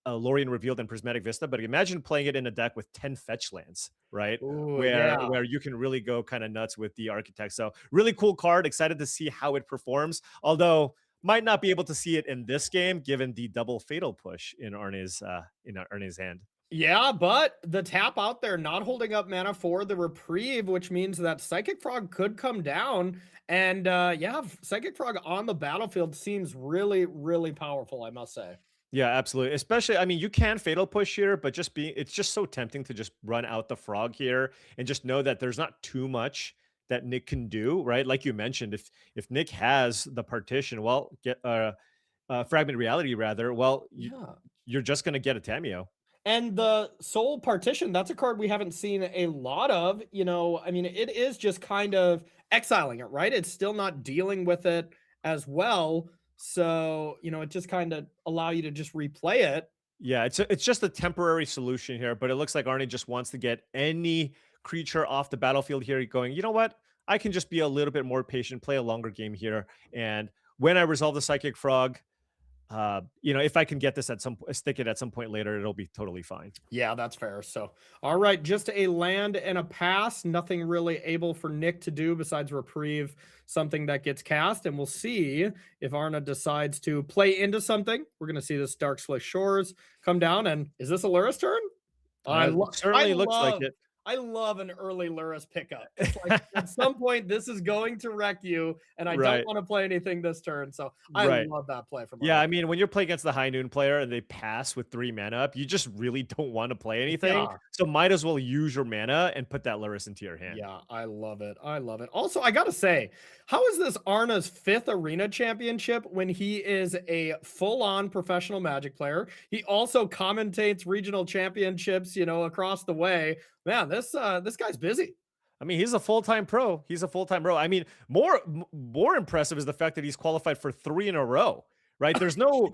Lorien Revealed and Prismatic Vista. But imagine playing it in a deck with 10 fetch lands, right? Ooh, Where you can really go kind of nuts with the Architect. So really cool card. Excited to see how it performs. Although might not be able to see it in this game, given the double fatal push in Arne's hand. Yeah, but the tap out there not holding up mana for the reprieve, which means that Psychic Frog could come down. And yeah, Psychic Frog on the battlefield seems really, really powerful, I must say. Yeah, absolutely. Especially, I mean, you can fatal push here, but it's just so tempting to just run out the frog here and just know that there's not too much that Nick can do, right? Like you mentioned, if Nick has the partition, well, get fragment reality rather, well, you're just gonna get a Tameo. And the Soul Partition, that's a card we haven't seen a lot of. You know, I mean, it is just kind of exiling it, right? It's still not dealing with it as well. So, you know, it just kind of allow you to just replay it. Yeah, it's just a temporary solution here, but it looks like Arne just wants to get any creature off the battlefield here, going, you know what? I can just be a little bit more patient, play a longer game here, and when I resolve the Psychic Frog, you know, if I can get this stick it at some point later, it'll be totally fine. Yeah, that's fair. So, all right, just a land and a pass. Nothing really able for Nick to do besides reprieve something that gets cast. And we'll see if Arna decides to play into something. We're going to see this Dark Swift Shores come down. And is this a Lurrus turn? Certainly looks like it. I love an early Lurrus pickup. It's like at some point this is going to wreck you, and I don't want to play anything this turn. So I love that play from I mean, when you're playing against the high noon player and they pass with 3 mana up, you just really don't want to play anything. Yeah. So might as well use your mana and put that Lurrus into your hand. Yeah, I love it. I love it. Also, I gotta say, how is this Arna's 5th arena championship when he is a full-on professional Magic player? He also commentates regional championships, you know, across the way. Man, this guy's busy. I mean, he's a full-time pro. He's a full-time pro. I mean, more impressive is the fact that he's qualified for 3 in a row, right? There's no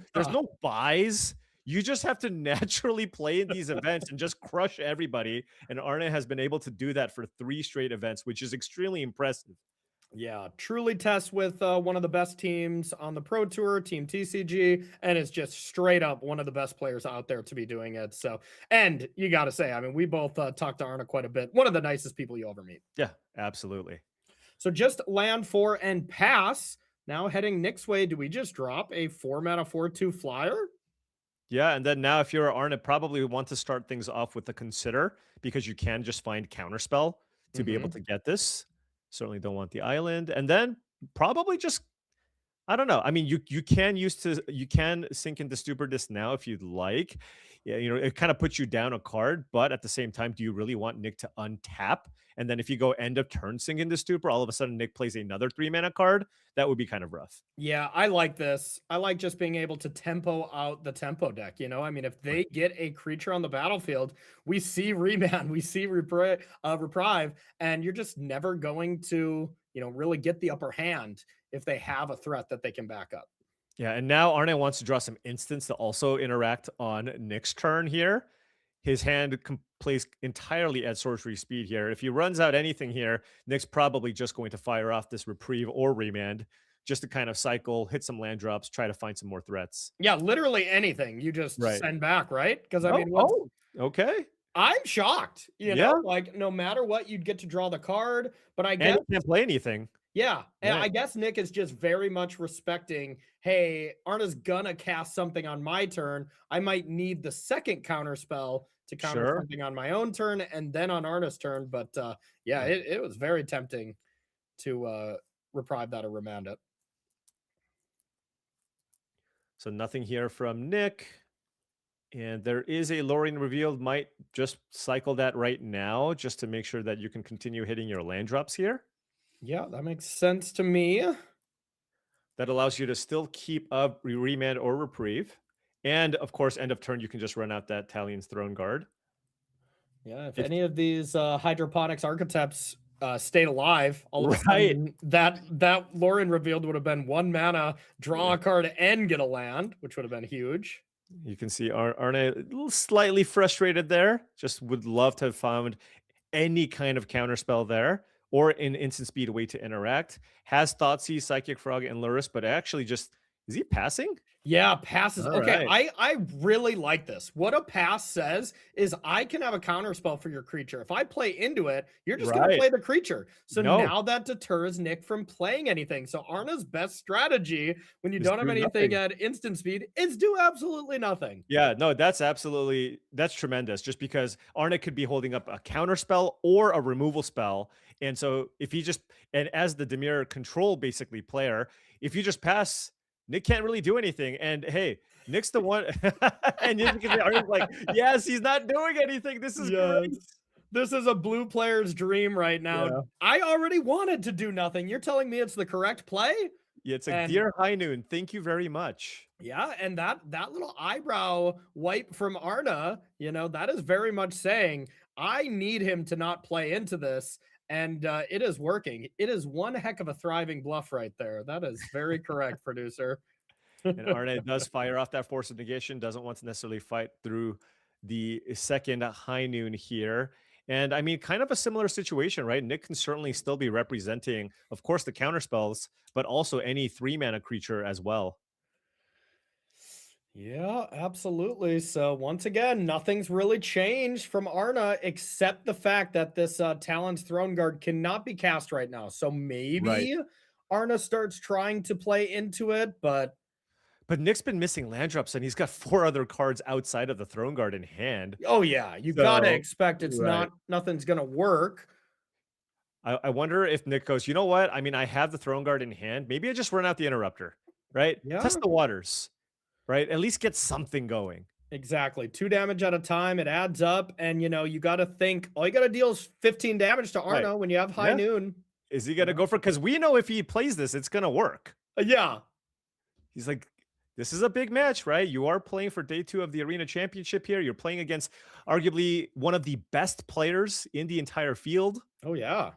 buys. You just have to naturally play in these events and just crush everybody. And Arne has been able to do that for 3 straight events, which is extremely impressive. Yeah, truly tests with one of the best teams on the Pro Tour, Team TCG, and it's just straight up one of the best players out there to be doing it. So, and you got to say, I mean, we both talked to Arna quite a bit. One of the nicest people you'll ever meet. Yeah, absolutely. So just land 4 and pass. Now heading Nick's way, do we just drop a 4-mana 4/2 flyer? Yeah, and then now if you're Arna, probably want to start things off with the Consider, because you can just find Counterspell to be able to get this. Certainly don't want the island. And then probably just, I don't know. I mean, you can sink into Stupor Disc now if you'd like. Yeah, you know, it kind of puts you down a card, but at the same time, do you really want Nick to untap? And then if you go end of turn sink into Stupor, all of a sudden Nick plays another 3-mana card. That would be kind of rough. Yeah, I like this. I like just being able to tempo out the tempo deck. You know, I mean, if they get a creature on the battlefield, we see Remand, we see Reprieve, and you're just never going to, you know, really get the upper hand if they have a threat that they can back up. Yeah, and now Arne wants to draw some instants to also interact on Nick's turn here. His hand plays entirely at sorcery speed here. If he runs out anything here, Nick's probably just going to fire off this Reprieve or Remand just to kind of cycle, hit some land drops, try to find some more threats. Yeah, literally anything. You just send back, right? Because I mean, okay. I'm shocked. You know, like no matter what, you'd get to draw the card, but I guess you can't play anything. Yeah, and I guess Nick is just very much respecting, hey, Arna's gonna cast something on my turn. I might need the second counter spell to counter something on my own turn and then on Arna's turn. But yeah, it was very tempting to reprieve that or remand it. So nothing here from Nick. And there is a Lorien Revealed. Might just cycle that right now just to make sure that you can continue hitting your land drops here. Yeah, that makes sense to me. That allows you to still keep up Remand or Reprieve. And, of course, end of turn, you can just run out that Talion's Throne Guard. Yeah, if any of these Hydroponics Archetypes stayed alive, all of a sudden, that Lorien Revealed would have been 1 mana, draw a card, and get a land, which would have been huge. You can see Arne a little slightly frustrated there. Just would love to have found any kind of counterspell there or an instant speed way to interact. Has Thoughtseize, Psychic Frog, and Luris, but actually just, is he passing? Yeah, passes. All Okay, right. I really like this. What a pass says is I can have a counter spell for your creature. If I play into it, you're just going to Right. play the creature. So No. now that deters Nick from playing anything. So Arna's best strategy when you Just don't have do anything nothing. at instant speed is do absolutely nothing. Yeah, no, that's tremendous. Just because Arne could be holding up a counter spell or a removal spell. And so if he just, and as the Demir control basically player, if you just pass, Nick can't really do anything. And hey, Nick's the one, and Arne's like, yes, he's not doing anything. This is great. This is a blue player's dream right now. Yeah. I already wanted to do nothing. You're telling me it's the correct play? Yeah, it's like, And- dear High Noon, thank you very much. Yeah, and that little eyebrow wipe from Arna, that is very much saying, I need him to not play into this, and it is working. It is one heck of a thriving bluff right there. That is very correct, producer. And Arne does fire off that Force of Negation, doesn't want to necessarily fight through the second High Noon here. And I mean, kind of a similar situation, right? Nick can certainly still be representing, of course, the counter spells, but also any 3-mana creature as well. Yeah, absolutely. So once again, nothing's really changed from Arna except the fact that this Talon's Throne Guard cannot be cast right now. So maybe Arna starts trying to play into it, but Nick's been missing land drops, and he's got 4 other cards outside of the Throne Guard in hand. oh yeah, you gotta expect it's nothing's gonna work. I wonder if Nick goes, you know what? I mean, I have the Throne Guard in hand. Maybe I just run out the Interrupter, right? Yeah. Test the waters, right? At least get something going. Exactly. 2 damage at a time. It adds up. And, you got to think all you got to deal is 15 damage to Arna when you have High Noon. Is he going to go for it? Because we know if he plays this, it's going to work. Yeah. He's like, this is a big match, right? You are playing for day 2 of the Arena Championship here. You're playing against arguably one of the best players in the entire field. Oh, yeah.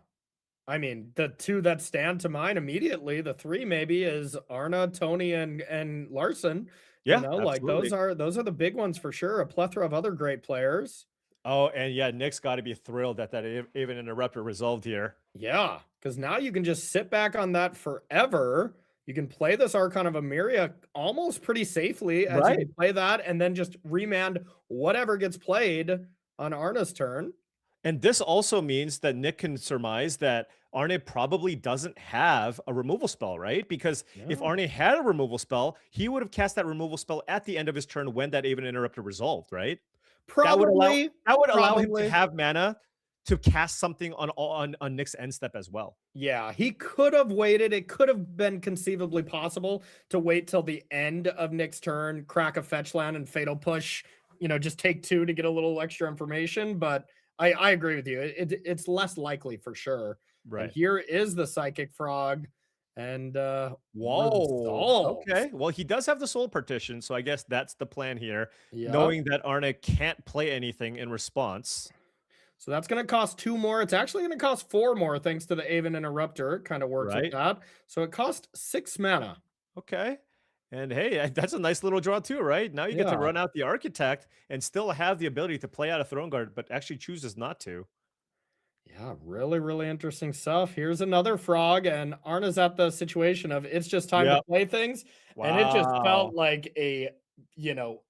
I mean, the 2 that stand to mind immediately, the 3 maybe is Arna, Tony, and Larson. Yeah, like those are the big ones for sure. A plethora of other great players. Oh, and yeah, Nick's got to be thrilled that even Interrupter resolved here. Yeah, because now you can just sit back on that forever. You can play this Archon of Emeria almost pretty safely as you can play that and then just remand whatever gets played on Arna's turn. And this also means that Nick can surmise that Arne probably doesn't have a removal spell, right? Because if Arne had a removal spell, he would have cast that removal spell at the end of his turn when that Aven Interrupter resolved, right? Probably. That would allow him to have mana to cast something on Nick's end step as well. Yeah, he could have waited. It could have been conceivably possible to wait till the end of Nick's turn, crack a fetch land and fatal push, just take 2 to get a little extra information. But I agree with you. It's less likely for sure. Right. And here is the Psychic Frog. And whoa. Okay. Well, he does have the Soul Partition, so I guess that's the plan here. Yep. Knowing that Arne can't play anything in response. So that's going to cost 2 more. It's actually going to cost 4 more thanks to the Aven Interrupter. It kind of works like that. So it cost 6 mana. Okay. And hey, that's a nice little draw too, right? Now you get to run out the Architect and still have the ability to play out a Throne Guard, but actually chooses not to. Yeah, really, really interesting stuff. Here's another frog, and Arna's at the situation of it's just time to play things. Wow. And it just felt like a,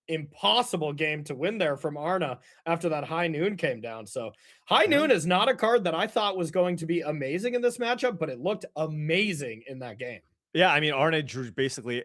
impossible game to win there from Arna after that High Noon came down. So High Noon is not a card that I thought was going to be amazing in this matchup, but it looked amazing in that game. Yeah, I mean, Arne drew basically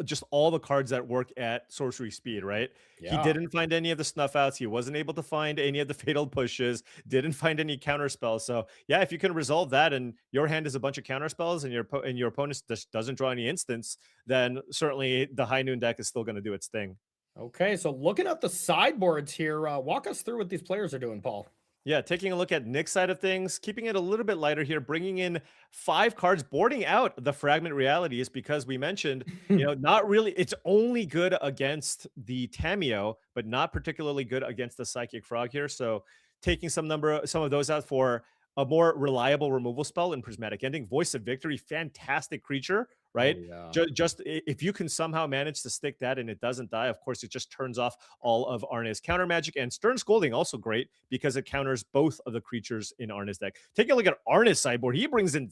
just all the cards that work at sorcery speed, right? Yeah. He didn't find any of the snuff outs. He wasn't able to find any of the fatal pushes, didn't find any counter spells. So yeah, if you can resolve that and your hand is a bunch of counter spells and your opponent just doesn't draw any instants, then certainly the High Noon deck is still going to do its thing. Okay, so looking at the sideboards here, walk us through what these players are doing, Paul. Yeah, taking a look at Nick's side of things, keeping it a little bit lighter here, bringing in 5 cards, boarding out the Fragment Realities because we mentioned, not really, it's only good against the Tameo, but not particularly good against the Psychic Frog here. So taking some of those out for a more reliable removal spell in Prismatic Ending. Voice of Victory, fantastic creature, right? Oh, yeah. Just if you can somehow manage to stick that and it doesn't die, of course, it just turns off all of Arne's counter magic. And Stern Scolding, also great because it counters both of the creatures in Arne's deck. Take a look at Arne's sideboard. He brings in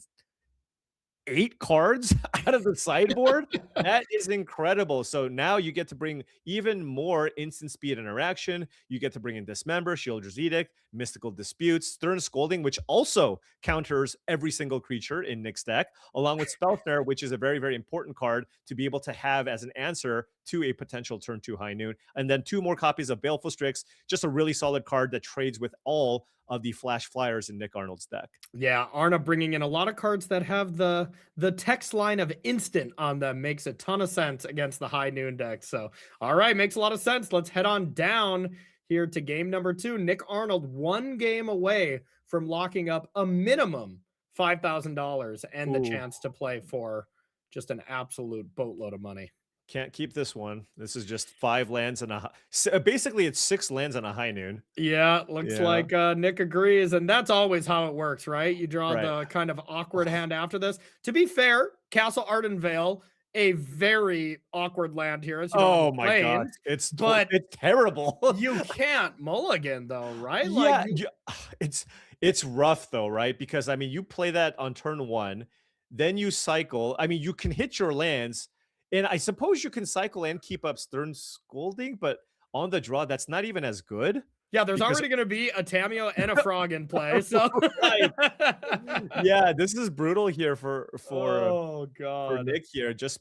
8 cards out of the sideboard. That is incredible. So now you get to bring even more instant speed interaction. You get to bring in Dismember, Shielder's Edict, Mystical Disputes, Stern Scolding, which also counters every single creature in Nick's deck, along with Spell Snare, which is a very, very important card to be able to have as an answer to a potential turn 2 High Noon. And then 2 more copies of Baleful Strix, just a really solid card that trades with all of the Flash Flyers in Nick Arnold's deck. Yeah, Arna bringing in a lot of cards that have the text line of instant on them makes a ton of sense against the High Noon deck. So, all right, makes a lot of sense. Let's head on down here to game number 2. Nick Arnold 1 game away from locking up a minimum $5,000 and the chance to play for just an absolute boatload of money. Can't keep this one. This is just 5 lands and basically it's 6 lands and a High Noon. Yeah, looks like Nick agrees, and that's always how it works, right? You draw the kind of awkward hand after this. To be fair, Castle Ardenvale, a very awkward land here. As you oh my god, it's terrible. You can't mulligan though, right? Yeah, it's rough though, right? Because I mean, you play that on turn 1, then you cycle. I mean, you can hit your lands. And I suppose you can cycle and keep up Stern Scolding, but on the draw, that's not even as good. Yeah, there's already going to be a Tameo and a Frog in play. So yeah, this is brutal here for Nick here. Just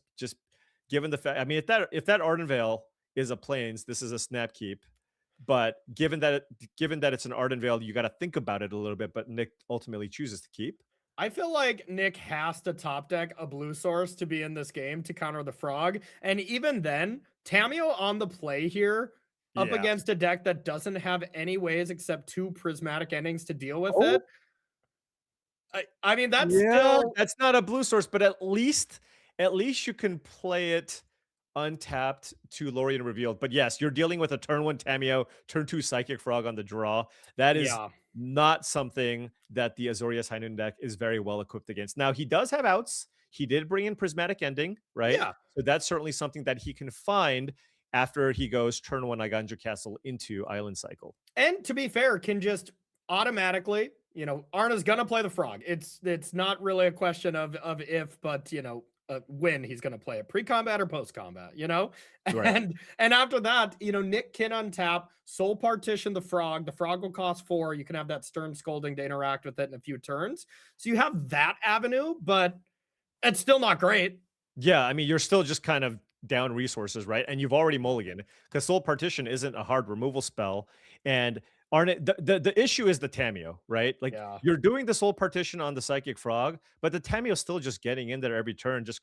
given the fact, I mean, if that Ardenvale is a Plains, this is a snap keep. But given that it's an Ardenvale, you got to think about it a little bit. But Nick ultimately chooses to keep. I feel like Nick has to top deck a blue source to be in this game to counter the Frog. And even then, Tameo on the play here up against a deck that doesn't have any ways except 2 Prismatic Endings to deal with it. I mean, that's that's not a blue source, but at least you can play it untapped to Lorien Revealed. But yes, you're dealing with a turn 1 Tameo, turn 2 Psychic Frog on the draw. That is not something that the Azorius High Noon deck is very well equipped against. Now, he does have outs. He did bring in Prismatic Ending, right? Yeah. So that's certainly something that he can find after he goes turn 1 Iganja Castle into Island Cycle. And to be fair, can just automatically, Arna's going to play the Frog. It's not really a question of if, but, when he's going to play it, pre-combat or post-combat, Right. And after that, Nick can untap, Soul Partition the Frog. The Frog will cost 4. You can have that Stern Scolding to interact with it in a few turns. So you have that avenue, but it's still not great. Yeah, I mean, you're still just kind of down resources, right? And you've already mulliganed because Soul Partition isn't a hard removal spell. And the issue is the Tameo, right? Like you're doing the Soul Partition on the Psychic Frog, but the Tameo is still just getting in there every turn, just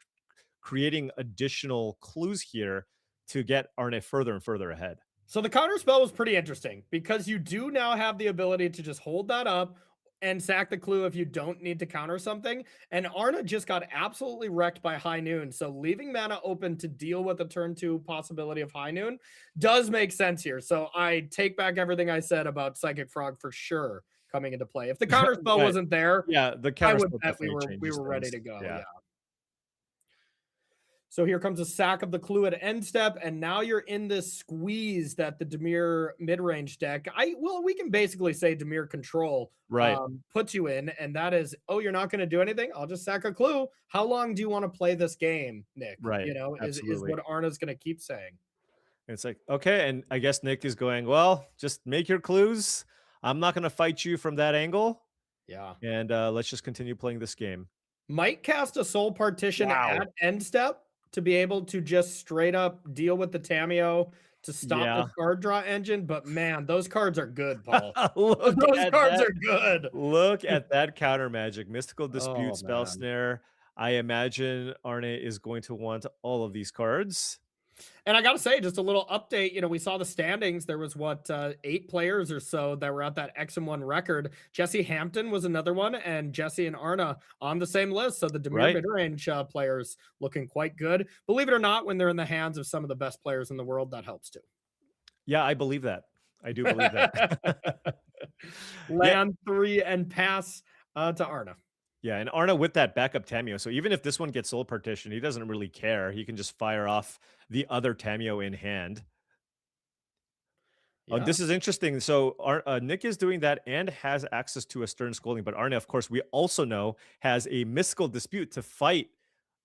creating additional clues here to get Arne further and further ahead. So the counter spell was pretty interesting because you do now have the ability to just hold that up and sack the clue if you don't need to counter something. And Arna just got absolutely wrecked by High Noon. So leaving mana open to deal with the turn 2 possibility of High Noon does make sense here. So I take back everything I said about Psychic Frog for sure coming into play. If the counter spell wasn't there, the counter spell I would bet we were ready to go. Yeah. So here comes a sack of the clue at end step, and now you're in this squeeze that the Dimir mid-range deck, we can basically say Dimir control puts you in, and that is, you're not going to do anything? I'll just sack a clue. How long do you want to play this game, Nick? Right. Is what Arna's going to keep saying. And it's like, okay, and I guess Nick is going, well, just make your clues. I'm not going to fight you from that angle. Yeah. And let's just continue playing this game. Might cast a Soul Partition at end step to be able to just straight up deal with the Tameo to stop the card draw engine. But man, those cards are good, Paul. Those cards are good. Look at that counter magic. Mystical Dispute, Spell Snare. I imagine Arne is going to want all of these cards. And I got to say, just a little update, we saw the standings. There was 8 players or so that were at that XM1 record. Jesse Hampton was another one, and Jesse and Arna on the same list. So the Dimir mid-range players looking quite good. Believe it or not, when they're in the hands of some of the best players in the world, that helps too. Yeah, I believe that. I do believe that. Land 3 and pass to Arna. Yeah, and Arna with that backup Tamio. So even if this one gets soul partitioned, he doesn't really care. He can just fire off the other Tamio in hand. Yeah. This is interesting. So Nick is doing that and has access to a Stern Scolding, but Arna, of course, we also know has a mystical dispute to fight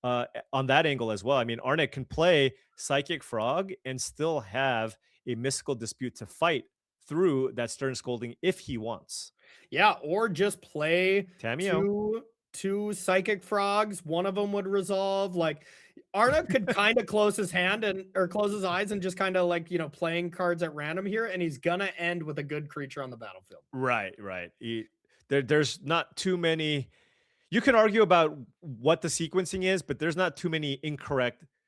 on that angle as well. I mean, Arna can play Psychic Frog and still have a mystical dispute to fight through that Stern Scolding if he wants. Yeah, or just play Tamio. two Psychic Frogs. One of them would resolve. Like Arna could kind of close his hand or close his eyes and just kind of like, playing cards at random here, and he's gonna end with a good creature on the battlefield. Right. There's not too many. You can argue about what the sequencing is, but there's not too many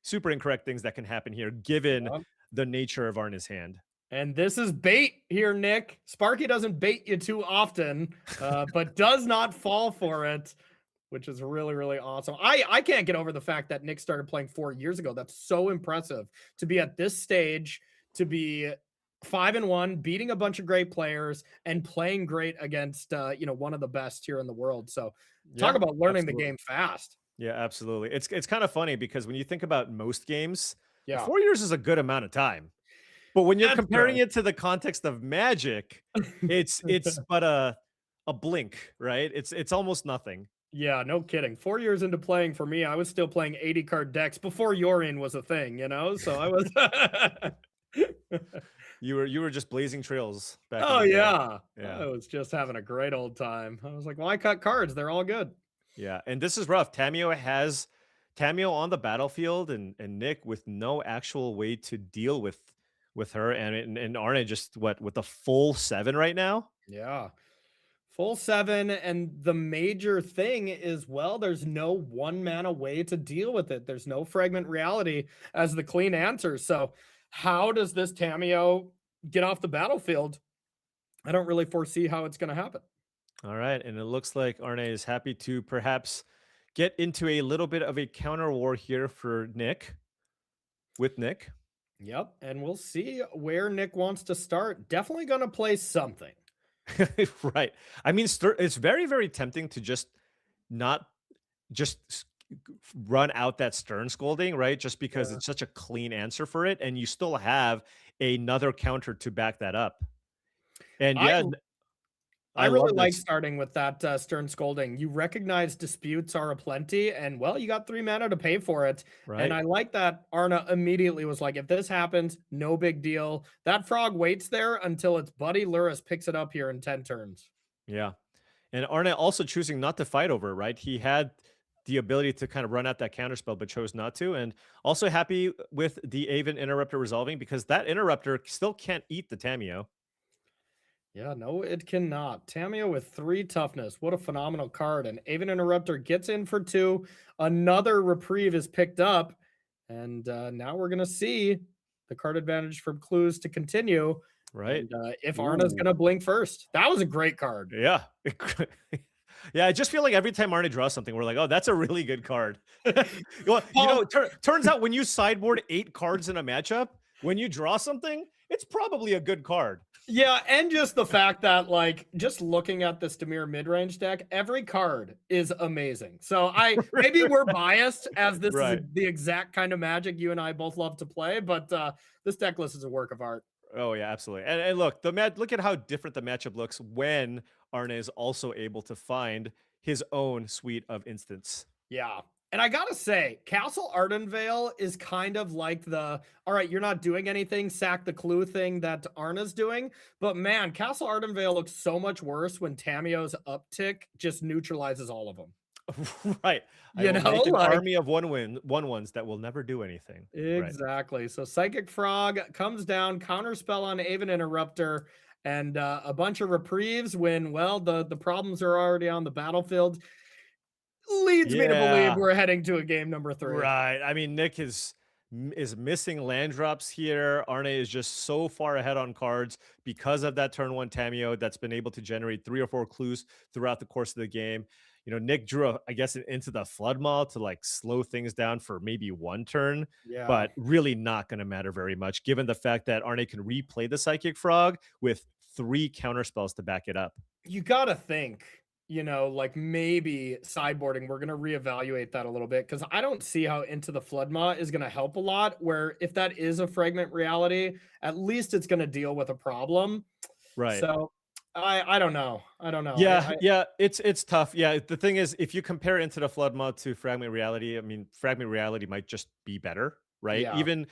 super incorrect things that can happen here, given the nature of Arna's hand. And this is bait here, Nick. Sparky doesn't bait you too often, but does not fall for it, which is really, really awesome. I can't get over the fact that Nick started playing 4 years ago. That's so impressive to be at this stage, to be 5-1, beating a bunch of great players and playing great against, one of the best here in the world. So talk about learning the game fast. Yeah, absolutely. It's kind of funny because when you think about most games, 4 years is a good amount of time. But when you're comparing it to the context of Magic, it's but a blink, right? It's almost nothing. Yeah, no kidding. 4 years into playing for me, I was still playing 80 card decks before Yorin was a thing, So I was You were just blazing trails back. Oh yeah. I was just having a great old time. I was like, why cut cards? They're all good. Yeah, and this is rough. Tamio has Tamio on the battlefield and Nick with no actual way to deal with her, and Arna just with a full 7 right now. Yeah, full 7, and the major thing is, there's no 1 mana way to deal with it. There's no fragment reality as the clean answer. So how does this Tamio get off the battlefield? I don't really foresee how it's going to happen. All right, and it looks like Arna is happy to perhaps get into a little bit of a counter war here for Nick. Yep, and we'll see where Nick wants to start. Definitely going to play something. Right. I mean, it's very, very tempting to just run out that Stern Scolding, right? Just because it's such a clean answer for it, and you still have another counter to back that up. And I really like starting with that Stern Scolding. You recognize disputes are aplenty, and you got 3 mana to pay for it. Right. And I like that Arna immediately was like, if this happens, no big deal. That frog waits there until its buddy Luris picks it up here in 10 turns. Yeah. And Arna also choosing not to fight over it, right? He had the ability to kind of run out that counterspell, but chose not to. And also happy with the Aven Interrupter resolving, because that Interrupter still can't eat the Tamio. Yeah, no, it cannot. Tamio with 3 toughness. What a phenomenal card. And Aven Interrupter gets in for 2. Another reprieve is picked up. And now we're going to see the card advantage from clues to continue. Right. And, if Arna's going to blink first. That was a great card. Yeah. Yeah, I just feel like every time Arna draws something, we're like, oh, that's a really good card. Turns out when you sideboard 8 cards in a matchup, when you draw something, it's probably a good card. Yeah, and just the fact that, just looking at this Dimir midrange deck, every card is amazing. So maybe we're biased as this is the exact kind of Magic you and I both love to play, but this deck list is a work of art. Oh yeah, absolutely. And look, look at how different the matchup looks when Arna is also able to find his own suite of instants. Yeah. And I gotta say, Castle Ardenvale is kind of like all right, you're not doing anything, sack the clue thing that Arna's doing. But man, Castle Ardenvale looks so much worse when Tamio's uptick just neutralizes all of them. Right. Make an army of 1/1s that will never do anything. Exactly. Right. So Psychic Frog comes down, counterspell on Aven Interrupter, and a bunch of reprieves when, the problems are already on the battlefield. Leads me to believe we're heading to a game number 3. Right. I mean, Nick is missing land drops here. Arna is just so far ahead on cards because of that turn 1 Tamio that's been able to generate 3 or 4 clues throughout the course of the game. Nick drew, into the Flood Maw to slow things down for maybe 1 turn, but really not going to matter very much given the fact that Arna can replay the Psychic Frog with 3 counter spells to back it up. You gotta think, like maybe sideboarding, we're gonna reevaluate that a little bit because I don't see how Into the Floodmaw is gonna help a lot. Where if that is a fragment reality, at least it's gonna deal with a problem. Right. So I don't know. I don't know. Yeah, yeah, it's tough. Yeah, the thing is, if you compare Into the Floodmaw to Fragment Reality, I mean, Fragment Reality might just be better, right? Yeah. Even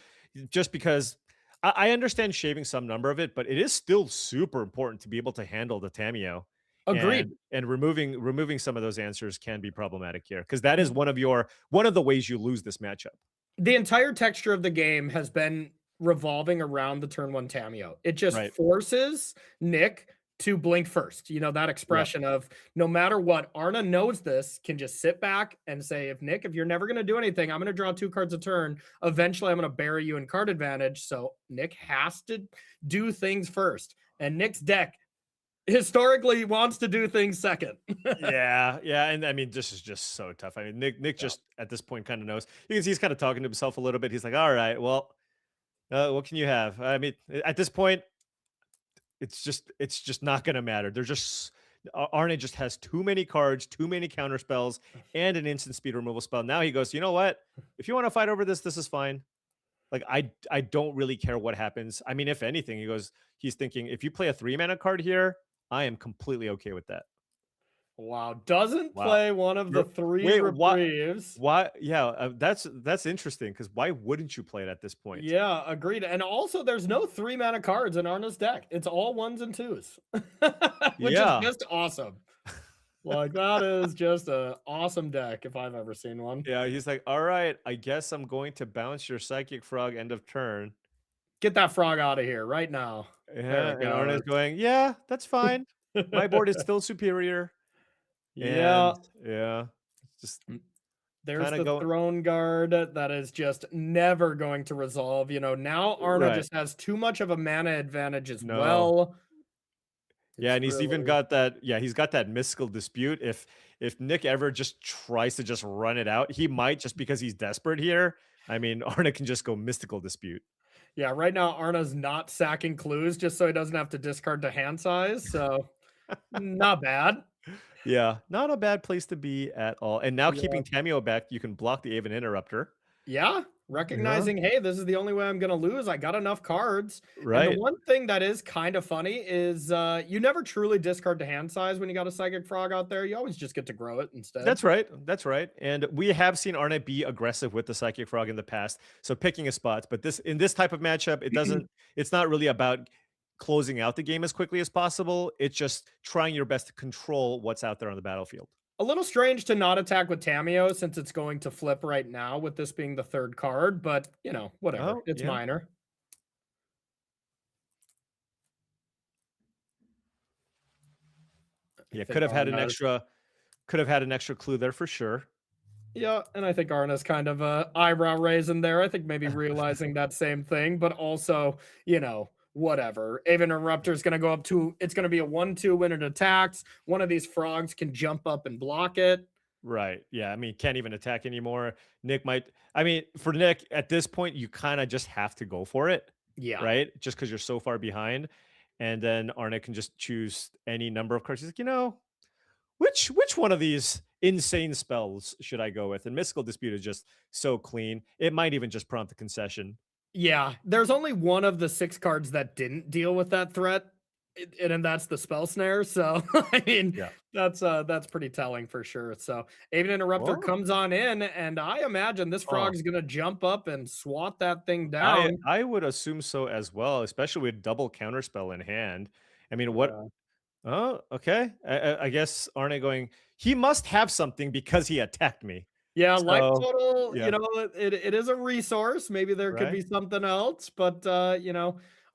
just because I understand shaving some number of it, but it is still super important to be able to handle the Tameo. Agreed. And removing some of those answers can be problematic here because that is one of the ways you lose this matchup. The entire texture of the game has been revolving around the turn 1 Tameo. It just forces Nick to blink first. That expression of no matter what, Arna knows this, can just sit back and say, if you're never going to do anything, I'm going to draw 2 cards a turn. Eventually, I'm going to bury you in card advantage. So Nick has to do things first. And Nick's deck historically wants to do things second. yeah. And I mean, this is just so tough. I mean, Nick just at this point kind of knows. You can see he's kind of talking to himself a little bit. He's like, all right, well, what can you have? I mean, at this point, it's just not going to matter. They're just Arne just has too many cards, too many counter spells, and an instant speed removal spell. Now he goes, you know what? If you want to fight over this, this is fine. Like I don't really care what happens. I mean, if anything, he's thinking if you play a 3-mana card here, I am completely okay with that. Wow, doesn't play one of the 3 reprieves. Why? Yeah, that's interesting because why wouldn't you play it at this point? Yeah, agreed. And also, there's no 3-mana cards in Arna's deck. It's all 1s and 2s, which is just awesome. Like that is just an awesome deck if I've ever seen one. Yeah, he's like, all right, I guess I'm going to bounce your Psychic Frog end of turn. Get that frog out of here right now. Yeah, and Arna's going, yeah, that's fine. My board is still superior. Yeah. Just there's the Throne Guard that is just never going to resolve. Now Arna just has too much of a mana advantage as well. Yeah, and he's even got that. Yeah, he's got that Mystical Dispute. If Nick ever just tries to just run it out, he might just because he's desperate here. I mean, Arna can just go Mystical Dispute. Yeah, right now Arna's not sacking clues just so he doesn't have to discard to hand size. So not bad. Yeah, not a bad place to be at all. And now keeping Tameo back, you can block the Aven Interrupter. Yeah, recognizing, hey, this is the only way I'm going to lose. I got enough cards. Right. And the one thing that is kind of funny is you never truly discard to hand size when you got a Psychic Frog out there. You always just get to grow it instead. That's right. That's right. And we have seen Arne be aggressive with the Psychic Frog in the past. So picking his spots. But in this type of matchup, it's not really about closing out the game as quickly as possible. It's just trying your best to control what's out there on the battlefield. A little strange to not attack with Tameo since it's going to flip right now with this being the 3rd card, but whatever. It's minor. Yeah, could have had an extra clue there for sure. Yeah, and I think Arna's kind of eyebrow raising there. I think maybe realizing that same thing, but also, whatever. Aven Interrupter is going to go up to, it's going to be a 1/2 when it attacks. One of these frogs can jump up and block it. Right. Yeah. I mean, can't even attack anymore. For Nick, at this point, you kind of just have to go for it. Yeah. Right. Just because you're so far behind. And then Arne can just choose any number of cards. He's like, which one of these insane spells should I go with? And Mystical Dispute is just so clean. It might even just prompt a concession. Yeah, there's only one of the 6 cards that didn't deal with that threat, and that's the Spell Snare. So, I mean, that's pretty telling for sure. So, Aven Interrupter comes on in, and I imagine this frog is going to jump up and swat that thing down. I would assume so as well, especially with double counterspell in hand. I mean, what? Oh, okay. I guess Arne going, he must have something because he attacked me. Yeah, life total, it is a resource. Maybe there could be something else, but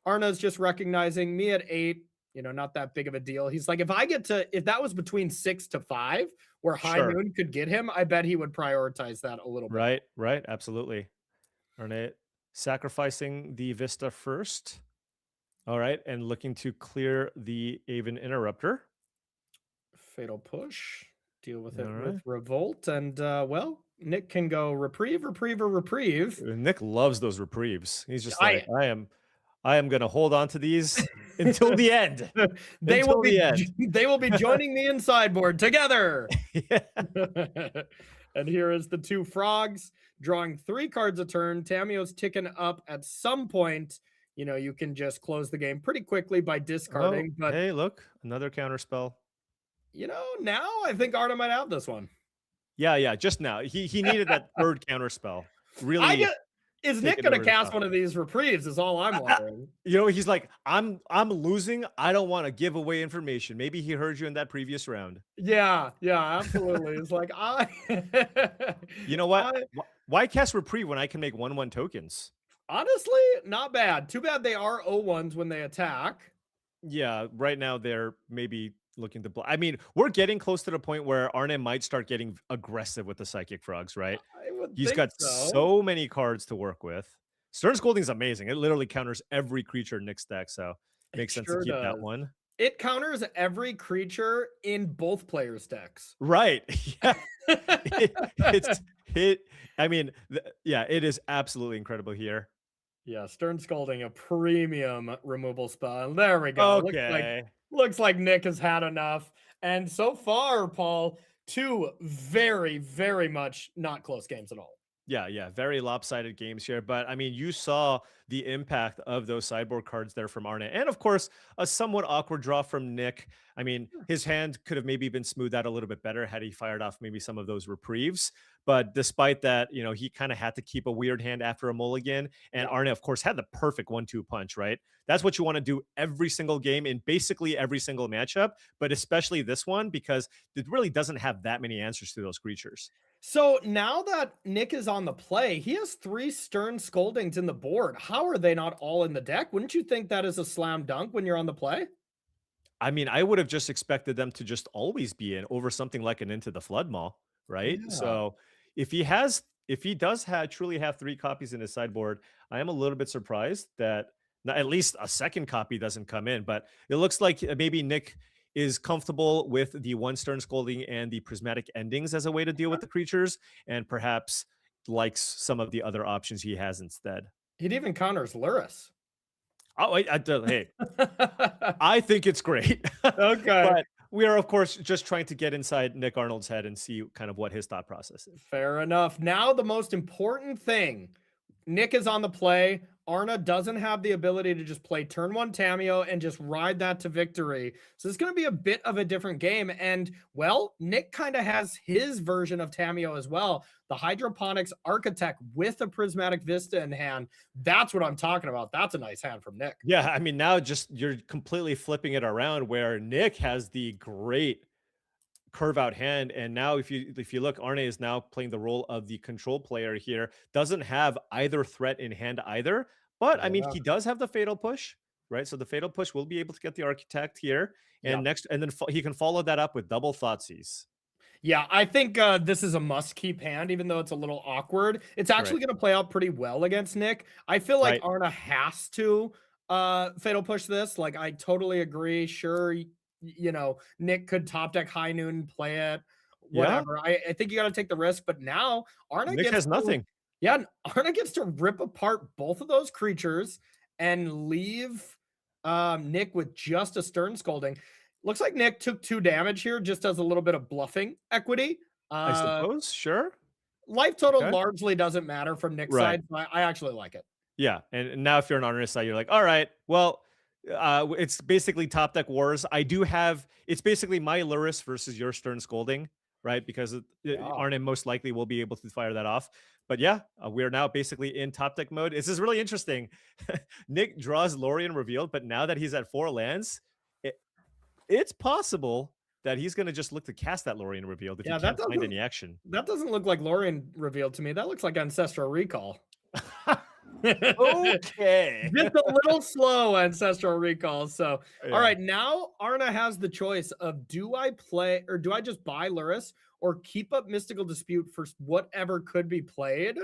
Arna's just recognizing me at 8, not that big of a deal. He's like, if that was between 6 to 5, where High Moon could get him, I bet he would prioritize that a little bit. Right, absolutely. Arne sacrificing the Vista first. All right, and looking to clear the Aven Interrupter. Fatal Push. Deal with it with Revolt, and Nick can go reprieve. Nick loves those reprieves. He's just like, I am going to hold on to these until the end. They will be joining me in sideboard together. And here is the two frogs drawing 3 cards a turn. Tamio's ticking up at some point. You know, you can just close the game pretty quickly by discarding. But hey, look, another counter spell. You know, now I think Arna might have this one. Yeah, just now. He needed that third counter spell. Really. Is Nick going to cast one of these reprieves is all I'm wondering. You know, he's like, I'm losing. I don't want to give away information. Maybe he heard you in that previous round. Yeah, absolutely. It's like, you know what? Why cast reprieve when I can make 1/1 tokens? Honestly, not bad. Too bad they are 0/1s when they attack. Yeah, right now they're maybe looking to block. I mean, we're getting close to the point where Arne might start getting aggressive with the Psychic Frogs, right? He's got so many cards to work with. Stern Scolding is amazing. It literally counters every creature in Nick's deck, so it makes sense to keep that one. It counters every creature in both players' decks. Right. Yeah. I mean, it is absolutely incredible here. Yeah, Stern Scolding, a premium removal spell. There we go. Okay. Looks like Nick has had enough. And so far, Paul, 2 very, very much not close games at all. Yeah, very lopsided games here. But I mean, you saw the impact of those sideboard cards there from Arne. And of course, a somewhat awkward draw from Nick. I mean, his hand could have maybe been smoothed out a little bit better had he fired off maybe some of those reprieves. But despite that, you know, he kind of had to keep a weird hand after a mulligan. And Arne, of course, had the perfect 1-2 punch, right? That's what you want to do every single game in basically every single matchup, but especially this one because it really doesn't have that many answers to those creatures. So now that Nick is on the play, he has 3 Stern Scoldings in the board. How are they not all in the deck? Wouldn't you think that is a slam dunk when you're on the play? I mean, I would have just expected them to just always be in over something like an Into the Flood Maw, right? Yeah. So if he does truly have 3 copies in his sideboard, I am a little bit surprised that at least a second copy doesn't come in. But it looks like maybe Nick is comfortable with the 1 Stern Scolding and the Prismatic Endings as a way to deal with the creatures, and perhaps likes some of the other options he has instead. It even counters Luris. Oh, hey, I think it's great. Okay. But we are, of course, just trying to get inside Nick Arnold's head and see kind of what his thought process is. Fair enough. Now, the most important thing. Nick is on the play. Arna doesn't have the ability to just play turn 1 Tamio and just ride that to victory. So it's going to be a bit of a different game. And, well, Nick kind of has his version of Tamio as well. The Hydroponics Architect with a Prismatic Vista in hand. That's what I'm talking about. That's a nice hand from Nick. Yeah, I mean, now you're completely flipping it around where Nick has the great curve out hand, and now if you look, Arne is now playing the role of the control player here. Doesn't have either threat in hand either, but I mean, he does have the Fatal Push, right? So the Fatal Push will be able to get the Architect here, and then he can follow that up with double Thoughtseize. Yeah, I think this is a must-keep hand, even though it's a little awkward. It's actually going to play out pretty well against Nick. I feel like Arna has to Fatal Push this. Like, I totally agree. Sure, you know, Nick could top deck High Noon, play it, whatever. I think you got to take the risk, but now Arna has nothing. Yeah, Arna gets to rip apart both of those creatures and leave Nick with just a Stern Scolding. Looks like Nick took 2 damage here, just as a little bit of bluffing equity. I suppose, sure. Life total largely doesn't matter from Nick's side, so I actually like it. Yeah, and now if you're on Arna's side, you're like, all right, well, it's basically top deck wars. It's basically my Luris versus your Stern Scolding, right? Because Arne most likely will be able to fire that off. But yeah, we are now basically in top deck mode. This is really interesting. Nick draws Lorien Revealed, but now that he's at 4 lands, it's possible that he's going to just look to cast that Lorien Revealed if he can't find any action. That doesn't look like Lorien Revealed to me. That looks like Ancestral Recall. Okay. Just a little slow Ancestral Recall. So, all right, now Arna has the choice of do I play or do I just buy Luris or keep up Mystical Dispute for whatever could be played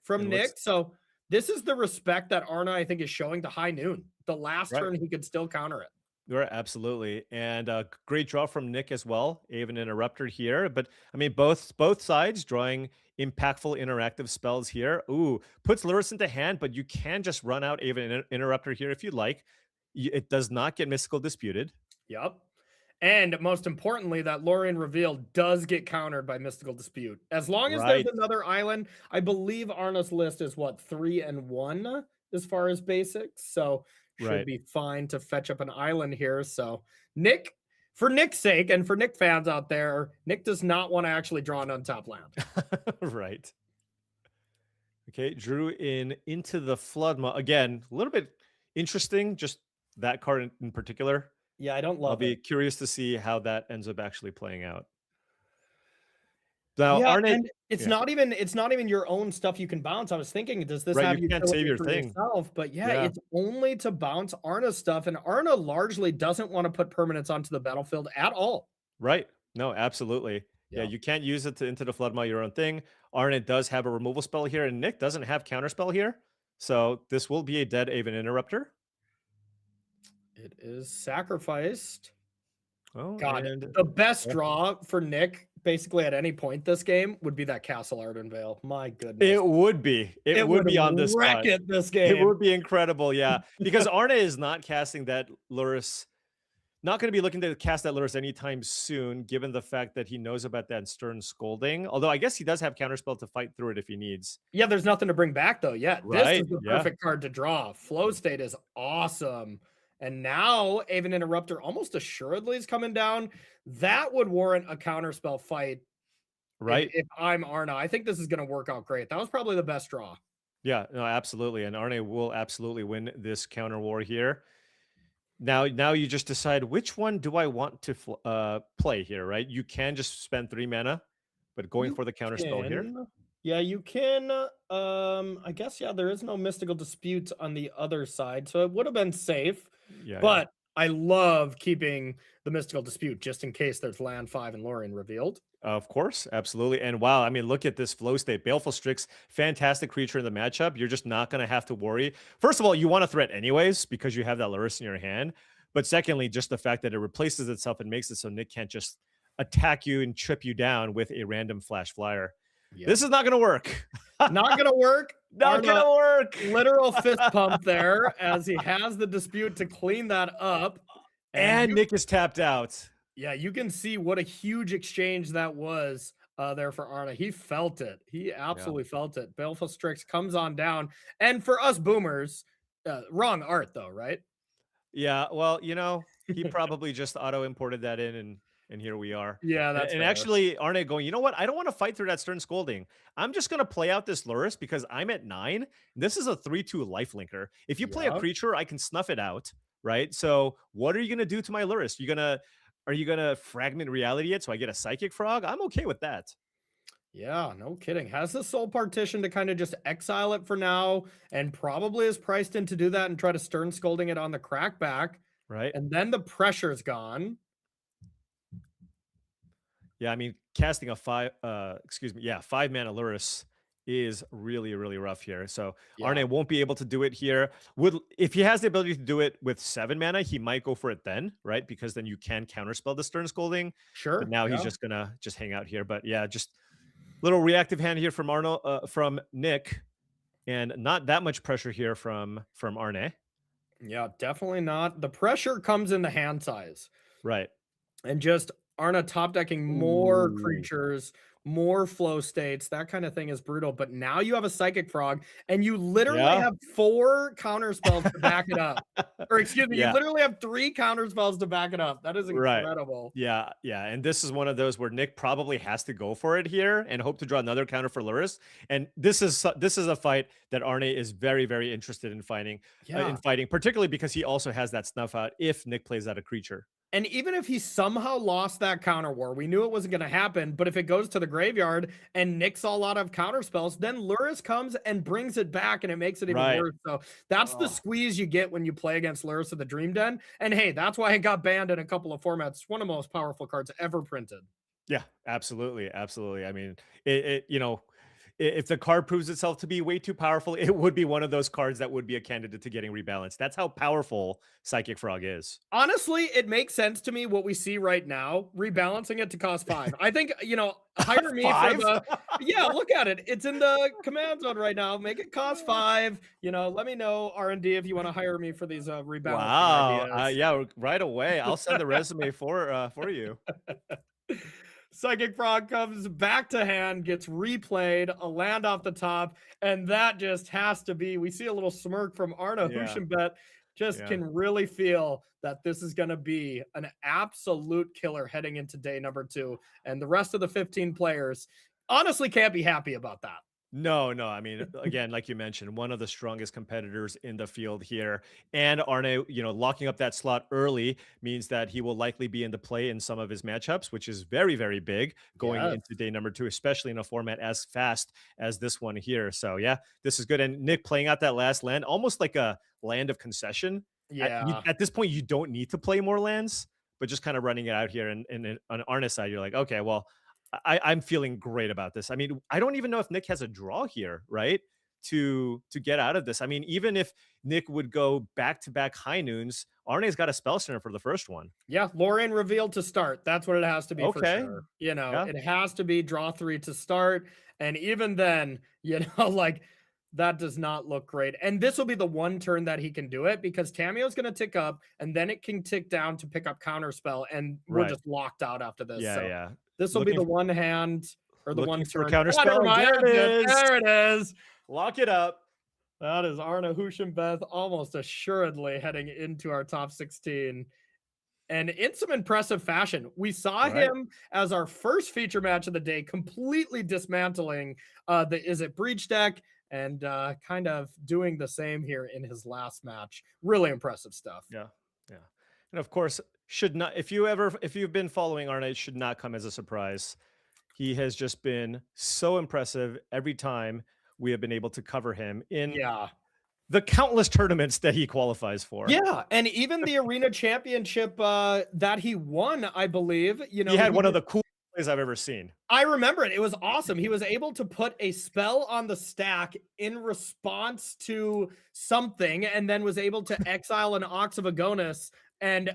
from Nick. So this is the respect that Arna, I think, is showing to High Noon. The last turn, he could still counter it. Right, absolutely, and great draw from Nick as well. Aven Interrupter here, but I mean both sides drawing impactful interactive spells here. Ooh, puts Lurrus into hand, but you can just run out Aven Interrupter here if you like. It does not get Mystical Disputed. Yep. And most importantly, that Lorien Reveal does get countered by Mystical Dispute. As long as there's Right. another island, I believe Arna's list is what, 3 and 1 as far as basics. So should Right. be fine to fetch up an island here. So Nick, for Nick's sake, and for Nick fans out there, Nick does not want to actually draw an untapped land. Right. Okay, drew into the Floodma. Again, a little bit interesting, just that card in particular. Yeah, I don't I'll love be it. curious to see how that ends up actually playing out. Now, Yeah, Arne, and it's yeah. not even your own stuff you can bounce. I was thinking, does this Right, have you can't save utility your for thing. yourself? But yeah, Yeah. it's only to bounce Arna's stuff, and Arna largely doesn't want to put permanents onto the battlefield at all. Right. No, absolutely. Yeah, Yeah. you can't use it to into the Floodma your own thing. Arne does have a removal spell here, and Nick doesn't have counterspell here. So this will be a dead Aven Interrupter. It is sacrificed. Oh, God, and the best draw for Nick, basically at any point this game, would be that Castle Ardenvale. My goodness. it would be. It would be on this wreck spot. it this It game. would be incredible, yeah. Because Arne is not casting that Lurrus, not going to be looking to cast that Lurrus anytime soon, given the fact that he knows about that Stern Scolding. Although I guess he does have counterspell to fight through it if he needs. Yeah, there's nothing to bring back though yet. This Right, is the yeah. perfect card to draw. Flow State is awesome. And now Aven Interrupter almost assuredly is coming down. That would warrant a counterspell fight. Right. If I'm Arna, I think this is going to work out great. That was probably the best draw. Yeah, no, absolutely. And Arne will absolutely win this counter war here. Now you just decide which one do I want to play here, right? You can just spend 3 mana, but going You for the counterspell here. can. Yeah, you can. I guess, yeah, there is no Mystical Dispute on the other side, so it would have been safe. Yeah, But I love keeping the Mystical Dispute just in case there's land 5 and Lorien revealed. Of course, absolutely. And wow, I mean, look at this flow state. Baleful Strix, fantastic creature in the matchup. You're just not going to have to worry. First of all, you want a threat anyways because you have that Lurrus in your hand. But secondly, just the fact that it replaces itself and makes it so Nick can't just attack you and trip you down with a random flash flyer. Yeah. This is not going to work. Not going to work. Not going to work. Literal fist pump there as he has the dispute to clean that up. And Nick is tapped out. Yeah, you can see what a huge exchange that was there for Arna. He felt it. He absolutely felt it. Baleful Strix comes on down. And for us boomers, wrong art though, right? Yeah, well, you know, he probably just auto-imported that in and here we are. Yeah, that's and fair. actually Arne going, you know what? I don't want to fight through that Stern Scolding. I'm just going to play out this Lurrus because I'm at 9. This is a 3/2 lifelinker. If you play a creature, I can snuff it out, right? So what are you going to do to my Lurrus? Are you gonna fragment reality it so I get a psychic frog? I'm okay with that. Yeah, no kidding. Has the soul partition to kind of just exile it for now, and probably is priced in to do that and try to Stern Scolding it on the crackback. Right. And then the pressure's gone. Yeah, I mean, casting a 5 mana Lurrus is really, really rough here. So Arne won't be able to do it here. If he has the ability to do it with 7 mana, he might go for it then, right? Because then you can counterspell the Stern Scolding. Sure. But now he's just gonna hang out here. But yeah, just little reactive hand here from from Nick, and not that much pressure here from Arne. Yeah, definitely not. The pressure comes in the hand size. Right. And just Arna top decking more creatures, more flow states, that kind of thing is brutal. But now you have a psychic frog, and you literally have 4 counter spells to back it up. Or excuse me, you literally have 3 counter spells to back it up. That is incredible. Right. Yeah. And this is one of those where Nick probably has to go for it here and hope to draw another counter for Lurrus. And this is a fight that Arne is very, very interested in fighting. Particularly because he also has that snuff out if Nick plays out a creature. And even if he somehow lost that counter war, we knew it wasn't going to happen. But if it goes to the graveyard and Nick saw a lot of counter spells, then Lurrus comes and brings it back, and it makes it even worse. So that's the squeeze you get when you play against Lurrus of the Dream Den. And hey, that's why it got banned in a couple of formats. It's one of the most powerful cards ever printed. Yeah, absolutely. I mean, if the card proves itself to be way too powerful, it would be one of those cards that would be a candidate to getting rebalanced. That's how powerful Psychic Frog is. Honestly, it makes sense to me what we see right now, rebalancing it to cost 5. I think, hire me for the... Yeah, look at it. It's in the command zone right now. Make it cost 5. Let me know, R&D, if you want to hire me for these rebalancing ideas. Yeah, right away. I'll send the resume for you. Psychic Frog comes back to hand, gets replayed, a land off the top, and that just has to be... We see a little smirk from Arna Hushenbeth. Can really feel that this is going to be an absolute killer heading into day number 2. And the rest of the 15 players honestly can't be happy about that. No. I mean, again, like you mentioned, one of the strongest competitors in the field here. And Arne, locking up that slot early means that he will likely be into play in some of his matchups, which is very, very big going into day number 2, especially in a format as fast as this one here. So yeah, this is good. And Nick playing out that last land, almost like a land of concession. Yeah. At this point, you don't need to play more lands, but just kind of running it out here. And on Arne's side, you're like, okay, well, I'm feeling great about this. I mean, I don't even know if Nick has a draw here, right? To get out of this. I mean, even if Nick would go back-to-back high noons, Arne's got a spell center for the first one. Yeah, Lorraine revealed to start. That's what it has to be for sure. It has to be draw 3 to start. And even then, that does not look great. And this will be the one turn that he can do it because Tamio's going to tick up and then it can tick down to pick up counterspell. And we're just locked out after this. Yeah. This will be the one hand or the one for turn. Counterspell. There it is. Lock it up. That is Arna Hushenbeth almost assuredly heading into our top 16. And in some impressive fashion, we saw him as our first feature match of the day, completely dismantling the Is It Breach deck and kind of doing the same here in his last match. Really impressive stuff. Yeah. And of course, if you've been following Arne, it should not come as a surprise. He has just been so impressive every time we have been able to cover him in the countless tournaments that he qualifies for. Yeah, and even the Arena Championship that he won, I believe. He had one of the coolest plays I've ever seen. I remember it. It was awesome. He was able to put a spell on the stack in response to something, and then was able to exile an Ox of Agonis. And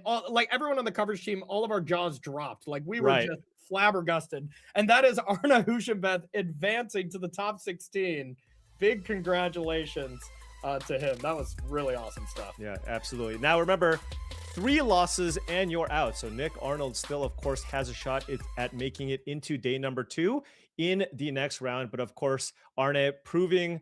everyone on the coverage team, all of our jaws dropped. We were just flabbergasted. And that is Arna Hushenbeth advancing to the top 16. Big congratulations to him. That was really awesome stuff. Yeah, absolutely. Now remember, 3 losses and you're out. So Nick Arnold still, of course, has a shot at making it into day number 2 in the next round. But of course, Arne proving,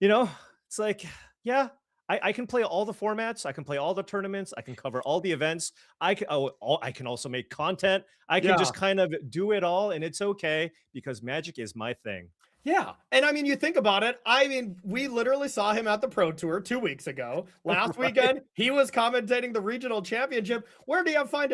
it's like, yeah, I can play all the formats. I can play all the tournaments. I can cover all the events. I can also make content. I can just kind of do it all, and it's okay because Magic is my thing. Yeah. And I mean, you think about it. I mean, we literally saw him at the Pro Tour 2 weeks ago. Last weekend, he was commentating the regional championship. Where do you find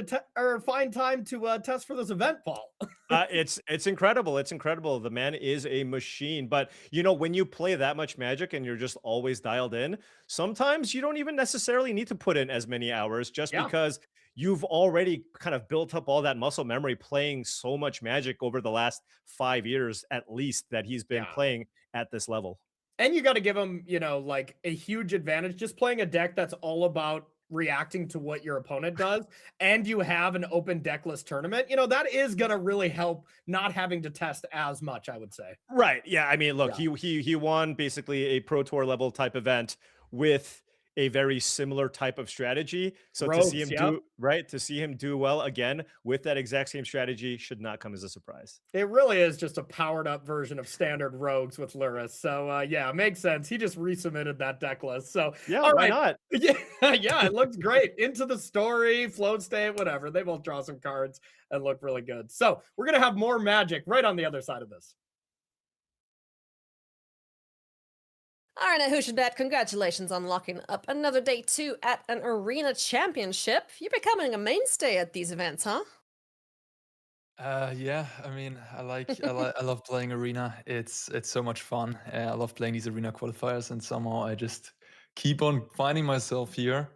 time to test for this event, Paul? It's incredible. It's incredible. The man is a machine. But when you play that much Magic and you're just always dialed in, sometimes you don't even necessarily need to put in as many hours just because you've already kind of built up all that muscle memory playing so much Magic over the last 5 years, at least, that he's been playing at this level. And you got to give him, a huge advantage just playing a deck that's all about reacting to what your opponent does, and you have an open deckless tournament. That is going to really help not having to test as much, I would say. Right. Yeah. I mean, look, he won basically a Pro Tour level type event with a very similar type of strategy. So to see him do well again with that exact same strategy should not come as a surprise. It really is just a powered up version of standard rogues with Luris. So it makes sense. He just resubmitted that deck list. So why not? Yeah, it looks great. Into the Story, Float State, whatever. They both draw some cards and look really good. So we're going to have more Magic right on the other side of this. Arna Hushenbeth, congratulations on locking up another day 2 at an Arena Championship. You're becoming a mainstay at these events, huh? Yeah, I mean, I love playing Arena. It's so much fun. I love playing these Arena qualifiers, and somehow I just keep on finding myself here.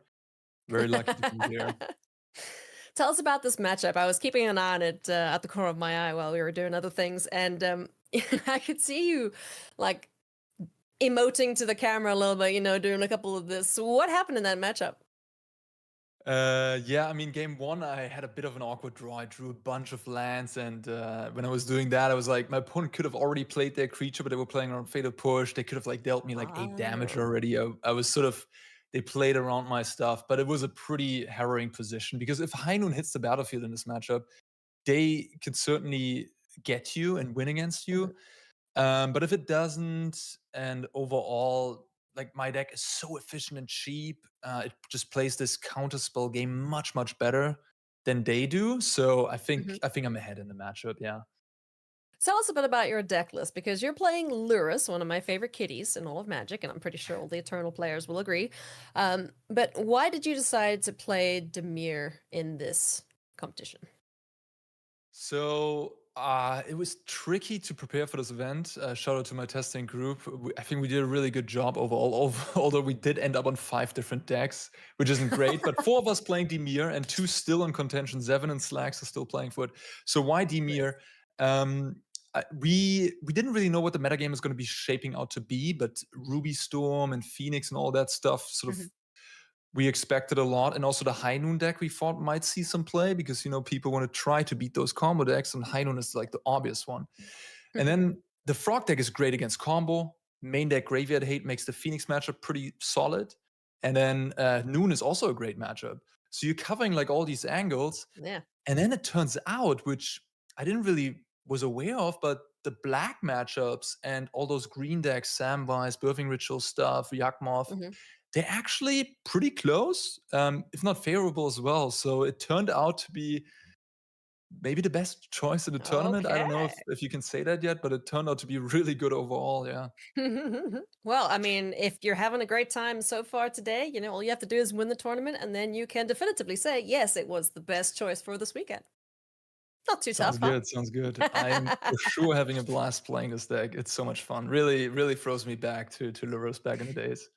Very lucky to be here. Tell us about this matchup. I was keeping an eye on it at the corner of my eye while we were doing other things, and I could see you like emoting to the camera a little bit, you know, doing a couple of this. What happened in that matchup? Yeah, I mean, game one, I had a bit of an awkward draw. I drew a bunch of lands, and when I was doing that, I was like, my opponent could have already played their creature, but they were playing around Fatal Push. They could have like dealt me like 8 damage already. I was sort of, they played around my stuff, but it was a pretty harrowing position because if High Noon hits the battlefield in this matchup, they could certainly get you and win against you. But if it doesn't, and overall, like my deck is so efficient and cheap, it just plays this counterspell game much better than they do. So I think I'm ahead in the matchup. Yeah. Tell us a bit about your deck list, because you're playing Lurrus, one of my favorite kitties in all of Magic, and I'm pretty sure all the Eternal players will agree. But why did you decide to play Dimir in this competition? So it was tricky to prepare for this event. Shout out to my testing group. I think we did a really good job overall, although we did end up on 5 different decks, which isn't great. But 4 of us playing Dimir and 2 still in contention. Zevin and Slacks are still playing for it. So why Dimir? We didn't really know what the metagame is going to be shaping out to be, but Ruby Storm and Phoenix and all that stuff sort of we expected a lot. And also the High Noon deck we thought might see some play because, you know, people want to try to beat those combo decks, and High Noon is like the obvious one. And then the Frog deck is great against combo. Main deck Graveyard Hate makes the Phoenix matchup pretty solid. And then Noon is also a great matchup. So you're covering like all these angles. Yeah. And then it turns out, which I didn't really was aware of, but the black matchups and all those green decks, Samwise, Birthing Ritual stuff, Yakmoth, they're actually pretty close, if not favorable as well. So it turned out to be maybe the best choice in the tournament. I don't know if you can say that yet, but it turned out to be really good overall. Yeah. Well, I mean, if you're having a great time so far today, you know, all you have to do is win the tournament, and then you can definitively say, yes, it was the best choice for this weekend. Not too Sounds tough, good. Sounds good. I'm for sure having a blast playing this deck. It's so much fun. Really throws me back to Lurrus back in the days.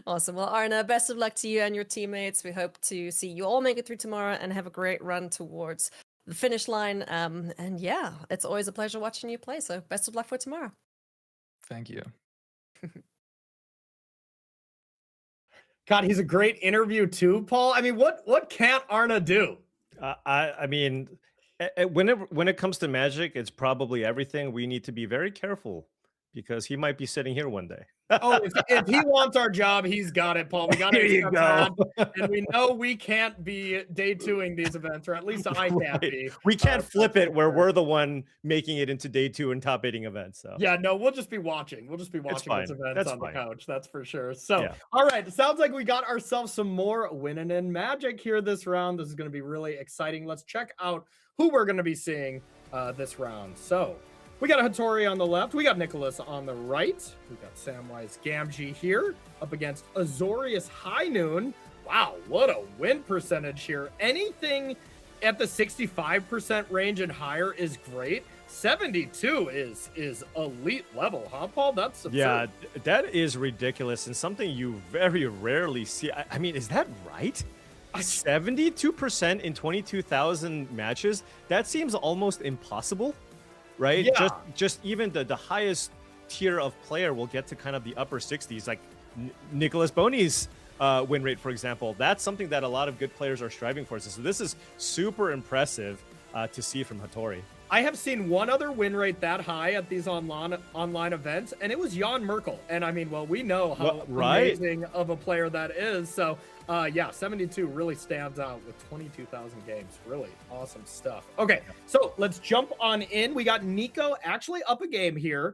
Awesome. Well, Arna, best of luck to you and your teammates. We hope to see you all make it through tomorrow and have a great run towards the finish line. And yeah, it's always a pleasure watching you play. So best of luck for tomorrow. Thank you. God, he's a great interview too, Paul. I mean, what can't Arna do? I mean, when it comes to Magic, it's probably everything. We need to be very careful because he might be sitting here one day. Oh, if he wants our job, he's got it, Paul. We got to Here you accept go. that. And we know we can't be day 2ing these events, or at least I can't be. We can't flip it where we're the one making it into day 2 and top 8 events. So yeah, no, we'll just be watching. We'll just be watching fine. these events That's on fine. the couch. That's for sure. So, Yeah. all right. It sounds like we got ourselves some more winning in Magic here this round. This is going to be really exciting. Let's check out who we're going to be seeing this round. So, we got Hattori on the left. We got Nicholas on the right. We got Samwise Gamgee here up against Azorius High Noon. Wow, what a win percentage here. Anything at the 65% range and higher is great. 72 is elite level, huh, Paul? That's absurd. yeah, that is ridiculous and something you very rarely see. I mean, is that right? 72% in 22,000 matches? That seems almost impossible. Right? Yeah. Just even the highest tier of player will get to kind of the upper 60s, like Nicholas Boney's win rate, for example. That's something that a lot of good players are striving for. So this is super impressive to see from Hattori. I have seen one other win rate that high at these online events, and it was Jan Merkel. And I mean, well, we know how amazing of a player that is. So, yeah, 72 really stands out with 22,000 games. Really awesome stuff. Okay, so let's jump on in. We got Nico actually up a game here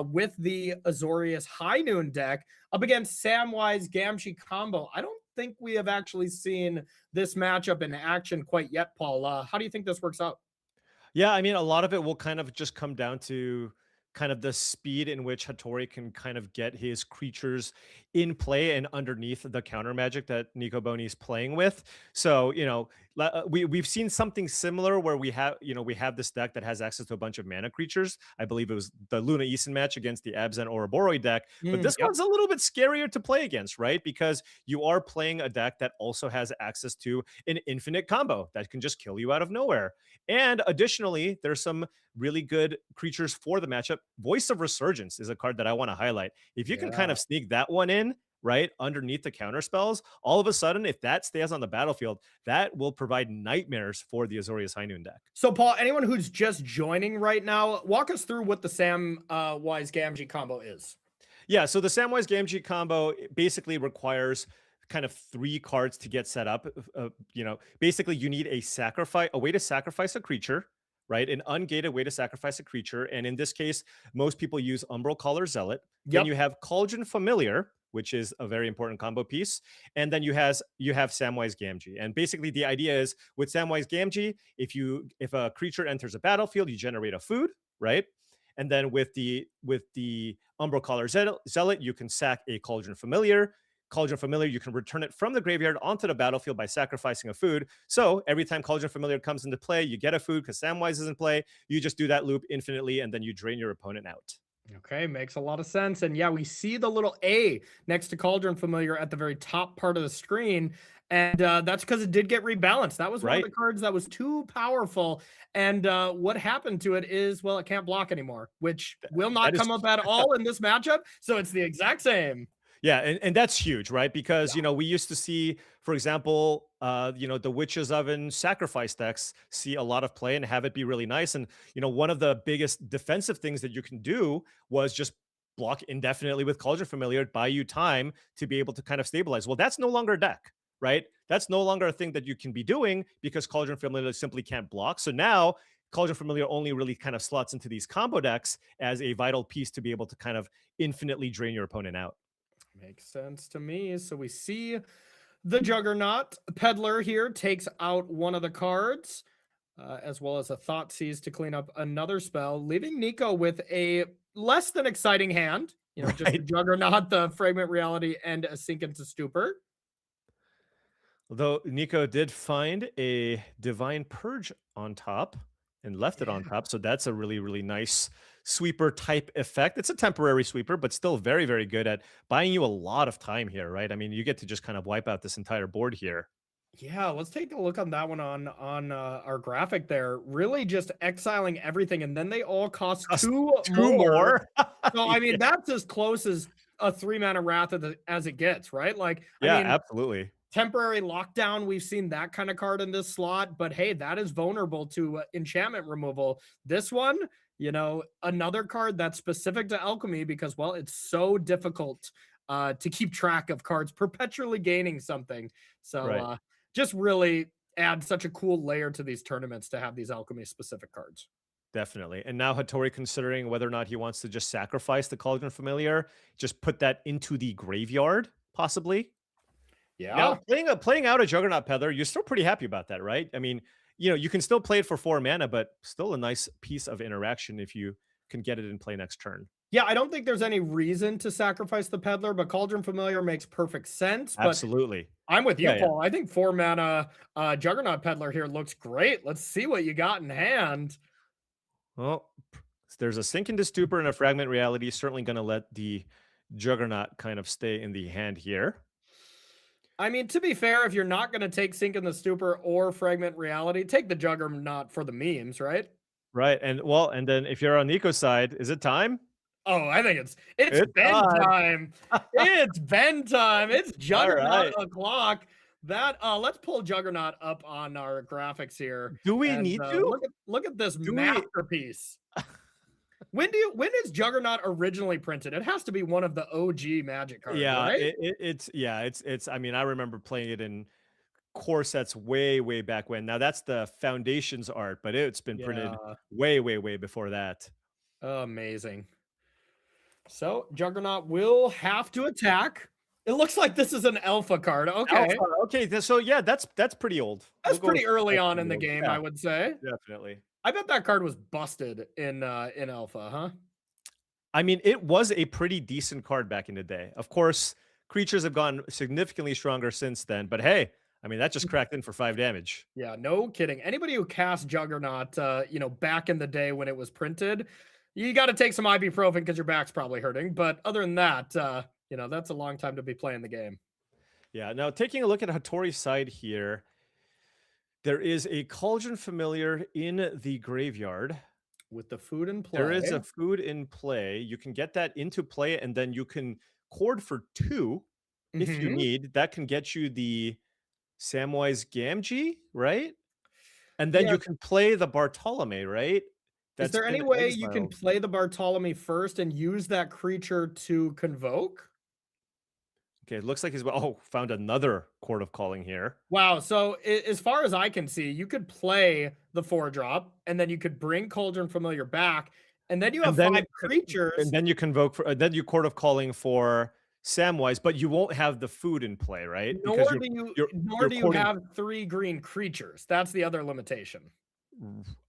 with the Azorius High Noon deck up against Samwise Gamgee combo. I don't think we have actually seen this matchup in action quite yet, Paul. How do you think this works out? Yeah, I mean, a lot of it will kind of just come down to kind of the speed in which Hattori can kind of get his creatures in play and underneath the counter magic that Nico Boni is playing with. So, we've seen something similar where we have this deck that has access to a bunch of mana creatures. I believe it was the Luna Eason match against the Abzan Ouroboroi deck, but this one's a little bit scarier to play against, right? Because you are playing a deck that also has access to an infinite combo that can just kill you out of nowhere. And additionally, there's some really good creatures for the matchup. Voice of Resurgence is a card that I want to highlight. If you can kind of sneak that one in, right, underneath the counter spells, all of a sudden, if that stays on the battlefield, that will provide nightmares for the Azorius High Noon deck. So, Paul, anyone who's just joining right now, walk us through what the Samwise Gamgee combo is. Yeah, so the Samwise Gamgee combo basically requires kind of 3 cards to get set up. Basically, you need a way to sacrifice a creature, right? An ungated way to sacrifice a creature. And in this case, most people use Umbral Caller Zealot. Then you have Cauldron Familiar, which is a very important combo piece. And then you have Samwise Gamgee. And basically the idea is with Samwise Gamgee, if a creature enters a battlefield, you generate a food, right? And then with the Umbral Caller Zealot, you can sack a Cauldron Familiar. Cauldron Familiar, you can return it from the graveyard onto the battlefield by sacrificing a food. So every time Cauldron Familiar comes into play, you get a food because Samwise is in play. You just do that loop infinitely, and then you drain your opponent out. Okay, makes a lot of sense. And yeah, we see the little A next to Cauldron Familiar at the very top part of the screen. And that's because it did get rebalanced. That was one of the cards that was too powerful. And what happened to it is, well, it can't block anymore, which will not come up at all in this matchup. So it's the exact same. Yeah, and that's huge, right? Because, we used to see, for example, the Witch's Oven sacrifice decks see a lot of play and have it be really nice. And, one of the biggest defensive things that you can do was just block indefinitely with Cauldron Familiar, buy you time to be able to kind of stabilize. Well, that's no longer a deck, right? That's no longer a thing that you can be doing because Cauldron Familiar simply can't block. So now Cauldron Familiar only really kind of slots into these combo decks as a vital piece to be able to kind of infinitely drain your opponent out. Makes sense to me. So we see the Juggernaut. Peddler here takes out one of the cards, as well as a Thoughtseize to clean up another spell, leaving Nico with a less than exciting hand. Just a Juggernaut, the Fragment Reality, and a Sink into Stupor. Although Nico did find a Divine Purge on top and left it on top. So that's a really, really nice sweeper type effect. It's a temporary sweeper, but still very, very good at buying you a lot of time here, right? I mean, you get to just kind of wipe out this entire board here. Yeah, let's take a look on that one on our graphic there. Really just exiling everything, and then they all cost two more. So, I mean, that's as close as a 3-mana Wrath as it gets, right? Like, yeah, I mean, absolutely. Temporary Lockdown, we've seen that kind of card in this slot, but hey, that is vulnerable to enchantment removal. This one, another card that's specific to Alchemy because, well, it's so difficult to keep track of cards perpetually gaining something. So just really add such a cool layer to these tournaments to have these Alchemy specific cards. Definitely. And now Hattori considering whether or not he wants to just sacrifice the Cauldron Familiar, just put that into the graveyard, possibly. Yeah. Now, playing out a Juggernaut Peddler, you're still pretty happy about that, right? I mean, you can still play it for 4 mana, but still a nice piece of interaction if you can get it in play next turn. Yeah, I don't think there's any reason to sacrifice the Peddler, but Cauldron Familiar makes perfect sense. Absolutely. But I'm with you, Paul. I think 4 mana Juggernaut Peddler here looks great. Let's see what you got in hand. Well, there's a Sink into Stupor and a Fragment Reality. Certainly going to let the Juggernaut kind of stay in the hand here. I mean, to be fair, if you're not going to take Sink in the Stupor or Fragment Reality, take the Juggernaut for the memes, right? Right. And then if you're on Nico's side, is it time? Oh, I think it's Ben time. It's Ben time. It's Juggernaut o'clock. That let's pull Juggernaut up on our graphics here. Do we need to look at this masterpiece? When is Juggernaut originally printed? It has to be one of the OG Magic cards, right? It's I mean, I remember playing it in core sets way back when. Now that's the Foundations art, but it's been printed way before that. Amazing. So Juggernaut will have to attack. It looks like this is an alpha card. Okay. Okay. So yeah, that's pretty old. That's pretty early on in the game, I would say. Definitely. I bet that card was busted in alpha, huh? I mean, it was a pretty decent card back in the day. Of course, creatures have gotten significantly stronger since then, but hey, I mean, that just cracked in for 5 damage. Yeah, no kidding. Anybody who cast Juggernaut, back in the day when it was printed, you got to take some ibuprofen because your back's probably hurting. But other than that, that's a long time to be playing the game. Yeah. Now, taking a look at Hattori's side here, there is a Cauldron Familiar in the graveyard. With the food in play. There is a food in play. You can get that into play, and then you can cord for 2 if you Mhm. need. That can get you the Samwise Gamgee, right? And then Yeah. you can play the Bartolome, right? Is there any been way you can exiled. play the Bartolome first and use that creature to convoke? Okay, it looks like he's found another Court of Calling here. Wow. So as far as I can see, you could play the 4-drop, and then you could bring Cauldron Familiar back, and then you have 5 creatures. And then you convoke for then you Court of Calling for Samwise, but you won't have the food in play, right? Nor do you courting- have 3 green creatures. That's the other limitation.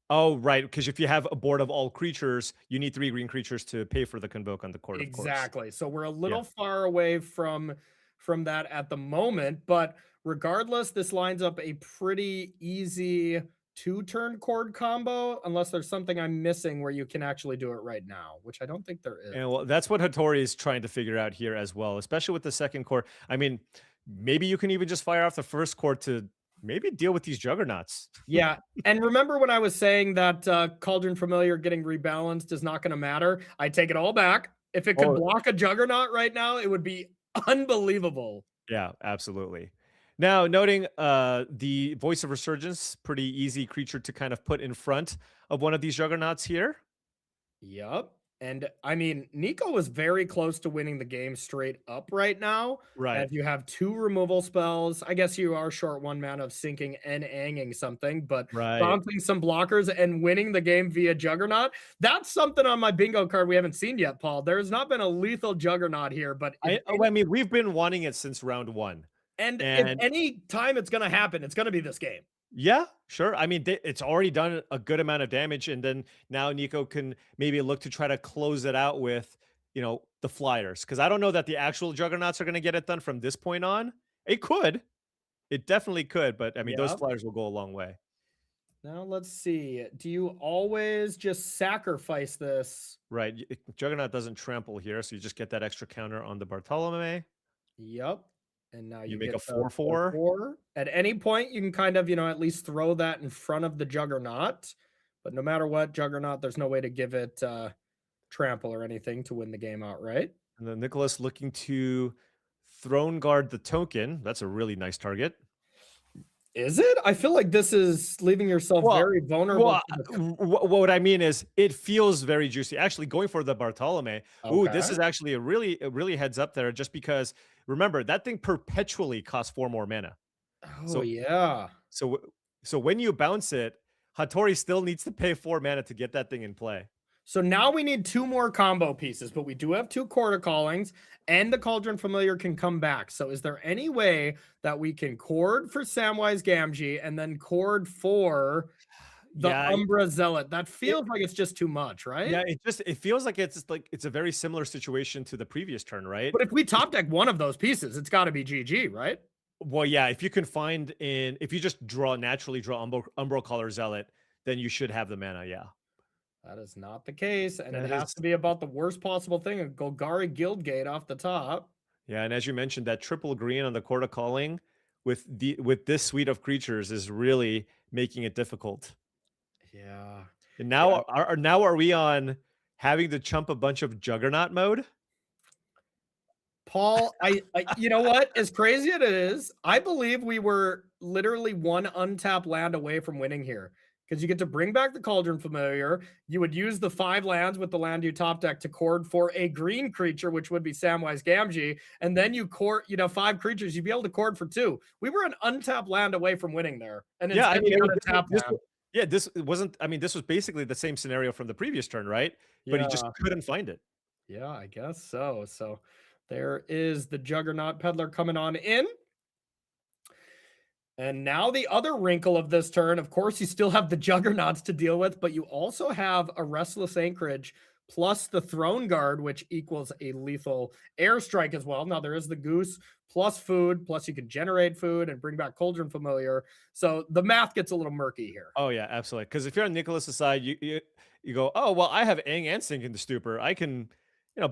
Oh, right. Because if you have a board of all creatures, you need 3 green creatures to pay for the convoke on the Court of Course. Exactly. So we're a little far away from that at the moment, but regardless, this lines up a pretty easy 2-turn chord combo, unless there's something I'm missing where you can actually do it right now, which I don't think there is. And well, that's what Hattori is trying to figure out here as well, especially with the second core. I mean, maybe you can even just fire off the first core to maybe deal with these juggernauts. Yeah. And remember when I was saying that Cauldron Familiar getting rebalanced is not going to matter? I take it all back. If it could block a juggernaut right now, it would be unbelievable. Yeah, absolutely. Now, noting the Voice of Resurgence, pretty easy creature to kind of put in front of one of these juggernauts here. Yep. And I mean, Nico is very close to winning the game straight up right now. Right. If you have 2 removal spells, I guess you are short 1 mana of sinking and anging something, but bouncing some blockers and winning the game via Juggernaut, that's something on my bingo card we haven't seen yet, Paul. There's not been a lethal Juggernaut here, but I mean, we've been wanting it since round 1. And if any time it's going to happen, it's going to be this game. Yeah, sure. I mean, it's already done a good amount of damage, and then now Nico can maybe look to try to close it out with, the flyers. Because I don't know that the actual juggernauts are going to get it done from this point on. It could. It definitely could, but I mean, those flyers will go a long way. Now let's see. Do you always just sacrifice this? Right. Juggernaut doesn't trample here, so you just get that extra counter on the Bartolome. Yep. And now you make get a 4/4. At any point, you can kind of, at least throw that in front of the Juggernaut. But no matter what, Juggernaut, there's no way to give it trample or anything to win the game outright. And then Nicholas looking to Throne Guard the token. That's a really nice target. Is it? I feel like this is leaving yourself very vulnerable. What I mean is it feels very juicy. Actually, going for the Bartolome. Ooh, this is actually a really heads up there, just because remember that thing perpetually costs 4 more mana. Oh, yeah. So when you bounce it, Hattori still needs to pay 4 mana to get that thing in play. So now we need 2 more combo pieces, but we do have 2 Court Callings, and the Cauldron Familiar can come back. So is there any way that we can cord for Samwise Gamgee and then cord for the Umbra Zealot? That feels like it's just too much, right? Yeah, it feels like it's a very similar situation to the previous turn, right? But if we top deck one of those pieces, it's got to be GG, right? Well, yeah, if you can if you just naturally draw Umbral Caller Zealot, then you should have the mana, yeah. That is not the case, and it has to be about the worst possible thing, a Golgari Guildgate off the top. Yeah, and as you mentioned, that triple green on the Court of Calling with this suite of creatures is really making it difficult. Yeah. And now are we on having to chump a bunch of Juggernaut mode? Paul, I you know what? As crazy as it is, I believe we were literally 1 untapped land away from winning here. Because you get to bring back the Cauldron Familiar. You would use the 5 lands with the land you top deck to cord for a green creature, which would be Samwise Gamgee. And then you cord, 5 creatures, you'd be able to cord for 2. We were an untapped land away from winning there. And yeah, I mean, this was basically the same scenario from the previous turn, right? But he just couldn't find it. Yeah, I guess so. So there is the Juggernaut Peddler coming on in. And now the other wrinkle of this turn, of course, you still have the Juggernauts to deal with, but you also have a Restless Anchorage plus the Throne Guard, which equals a lethal airstrike as well. Now there is the Goose plus food, plus you can generate food and bring back Cauldron Familiar. So the math gets a little murky here. Oh yeah, absolutely. Because if you're on Nicholas's side, you go, oh well, I have Aang and Sink in the Stupor. I can,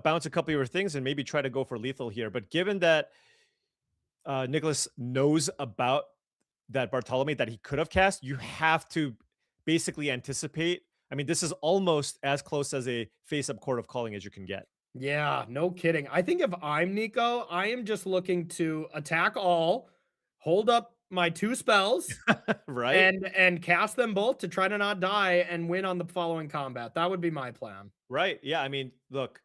bounce a couple of your things and maybe try to go for lethal here. But given that Nicholas knows about that Bartholomew that he could have cast, you have to basically anticipate. I mean, this is almost as close as a face-up Court of Calling as you can get. Yeah, no kidding. I think if I'm Nico, I am just looking to attack all, hold up my 2 spells, right? And cast them both to try to not die and win on the following combat. That would be my plan. Right. Yeah. I mean, look,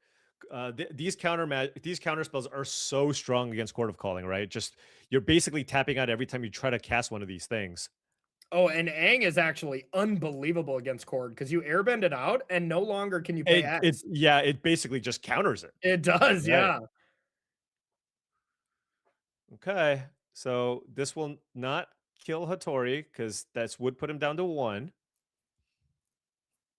these counter spells are so strong against Court of Calling, right? Just you're basically tapping out every time you try to cast one of these things. Oh, and Aang is actually unbelievable against Cord because you airbend it out and no longer can you pay X. It basically just counters it. It does, right. yeah. Okay, so this will not kill Hattori because that would put him down to 1.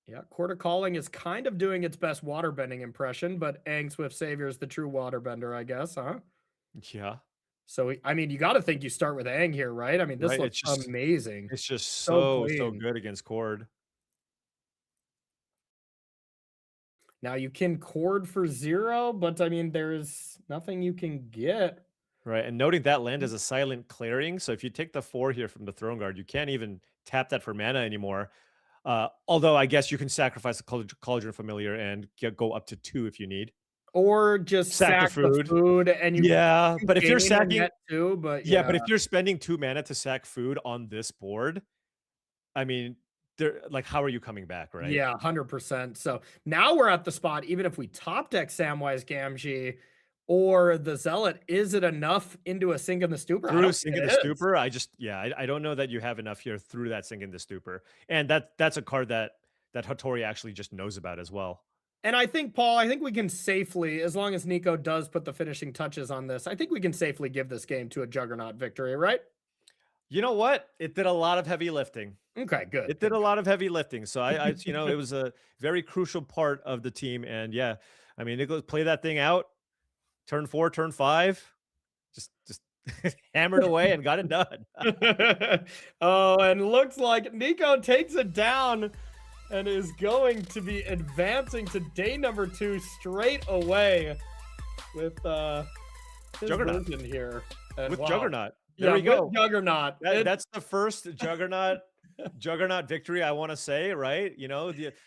Yeah, Court of Calling is kind of doing its best waterbending impression, but Aang Swift Savior is the true waterbender, I guess, huh? Yeah. So, I mean, you got to think you start with Aang here, right? I mean, this looks amazing. It's just so good against Cord. Now you can Cord for 0, but I mean, there's nothing you can get. Right, and noting that land is a silent clearing, so if you take the 4 here from the Throne Guard, you can't even tap that for mana anymore. Although I guess you can sacrifice the Cauldron Familiar and go up to 2 if you need. Or just sack the food and you but if you're sacking too, but but if you're spending 2 mana to sack food on this board, I mean, how are you coming back, right? Yeah, 100%. So now we're at the spot, even if we top deck Samwise Gamgee or the Zealot, is it enough into a Sink in the Stupor? Through Sink in the Stupor, I don't know that you have enough here through that Sink in the Stupor. And that's a card that Hattori actually just knows about as well. And I think, Paul, we can safely, as long as Nico does put the finishing touches on this, I think we can safely give this game to a Juggernaut victory, right? You know what? It did a lot of heavy lifting. Okay, good. It did a lot of heavy lifting. So I it was a very crucial part of the team. And yeah, I mean, Nicholas play that thing out. Turn 4, turn 5, just hammered away and got it done. Oh, and looks like Nico takes it down and is going to be advancing to day number 2 straight away with his Juggernaut version here. And with wow. Juggernaut. There we go. Juggernaut. That's the first Juggernaut victory, I want to say, right?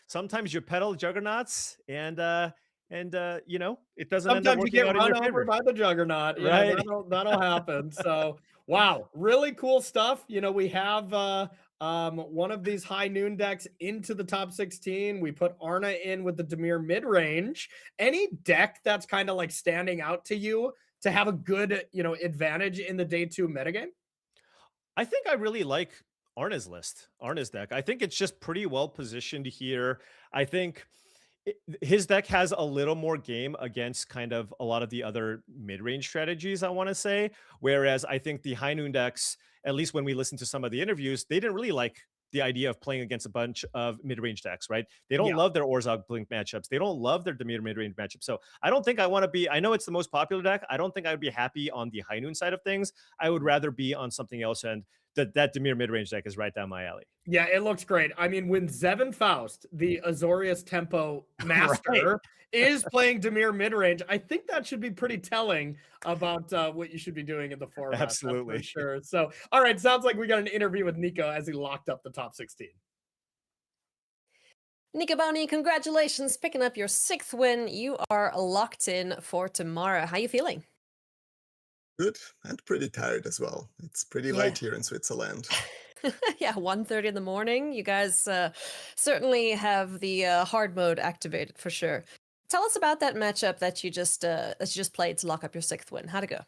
Sometimes you peddle Juggernauts and it doesn't Sometimes end up you working get out in run your over favor. by the Juggernaut. Right. That'll happen. So, wow, really cool stuff. We have one of these high noon decks into the top 16. We put Arna in with the Dimir mid-range. Any deck that's kind of like standing out to you to have a good, advantage in the day 2 metagame? I think I really like Arna's deck. I think it's just pretty well positioned here. I think his deck has a little more game against kind of a lot of the other mid-range strategies, I want to say. Whereas I think the high noon decks, at least when we listen to some of the interviews, they didn't really like the idea of playing against a bunch of mid-range decks, right? They don't love their Orzhov Blink matchups. They don't love their Dimir mid-range matchups. So I don't think I want to be, I know it's the most popular deck. I don't think I would be happy on the high noon side of things. I would rather be on something else. And that Dimir mid-range deck is right down my alley. Yeah, it looks great. I mean, when Zevin Faust, the Azorius Tempo master, is playing Dimir mid-range, I think that should be pretty telling about what you should be doing in the format. Absolutely. For sure. So, all right, sounds like we got an interview with Nico as he locked up the top 16. Nico Boni, congratulations, picking up your 6th win. You are locked in for tomorrow. How you feeling? Good, and pretty tired as well. It's pretty late here in Switzerland. Yeah, 1:30 in the morning. You guys certainly have the hard mode activated for sure. Tell us about that matchup that you just played to lock up your 6th win. How'd it go?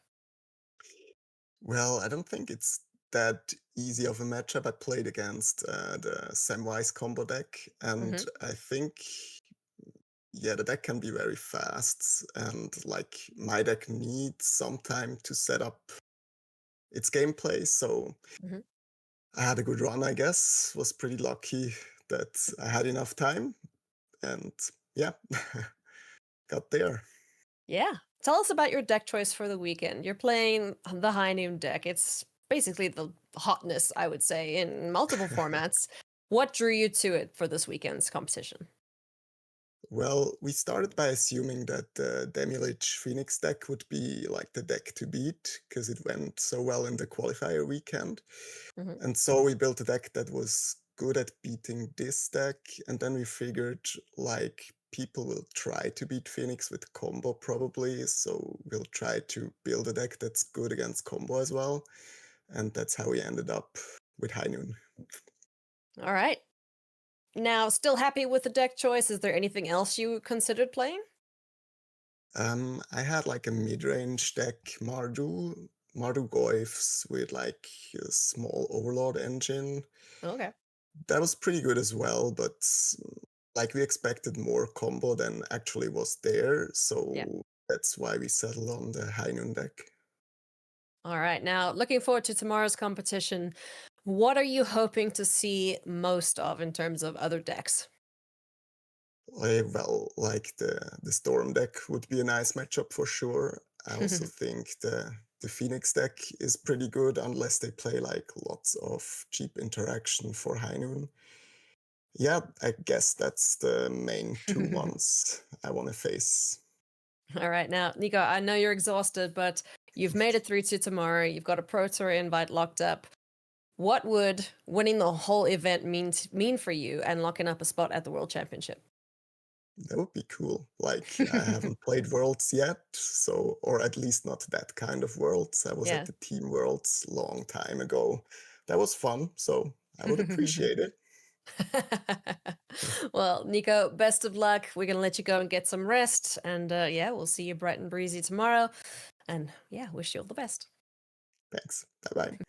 Well, I don't think it's that easy of a matchup. I played against the Samwise combo deck, and I think the deck can be very fast, and my deck needs some time to set up its gameplay. So I had a good run, I guess. Was pretty lucky that I had enough time, and yeah, got there. Yeah. Tell us about your deck choice for the weekend. You're playing the High Noon deck. It's basically the hotness, I would say, in multiple formats. What drew you to it for this weekend's competition? Well, we started by assuming that the Demilich Phoenix deck would be like the deck to beat because it went so well in the qualifier weekend. And so we built a deck that was good at beating this deck. And then we figured like people will try to beat Phoenix with combo probably. So we'll try to build a deck that's good against combo as well. And that's how we ended up with High Noon. All right. Now, still happy with the deck choice? Is there anything else you considered playing? I had like a mid-range deck, Mardu Goyfs with like a small Overlord engine. Okay. That was pretty good as well, but like we expected more combo than actually was there, so that's why we settled on the High Noon deck. All right. Now, looking forward to tomorrow's competition. What are you hoping to see most of in terms of other decks? Well, like the Storm deck would be a nice matchup for sure. I also think the Phoenix deck is pretty good unless they play like lots of cheap interaction for High Noon. Yeah, I guess that's the main two ones I want to face. All right. Now, Nico, I know you're exhausted, but you've made it through to tomorrow. You've got a Pro Tour invite locked up. What would winning the whole event mean for you and locking up a spot at the World Championship? That would be cool. Like, I haven't played Worlds yet, so, or at least not that kind of Worlds. I was at the Team Worlds long time ago. That was fun, so I would appreciate it. Well, Nico, best of luck. We're going to let you go and get some rest. And yeah, we'll see you bright and breezy tomorrow. And yeah, wish you all the best. Thanks. Bye-bye.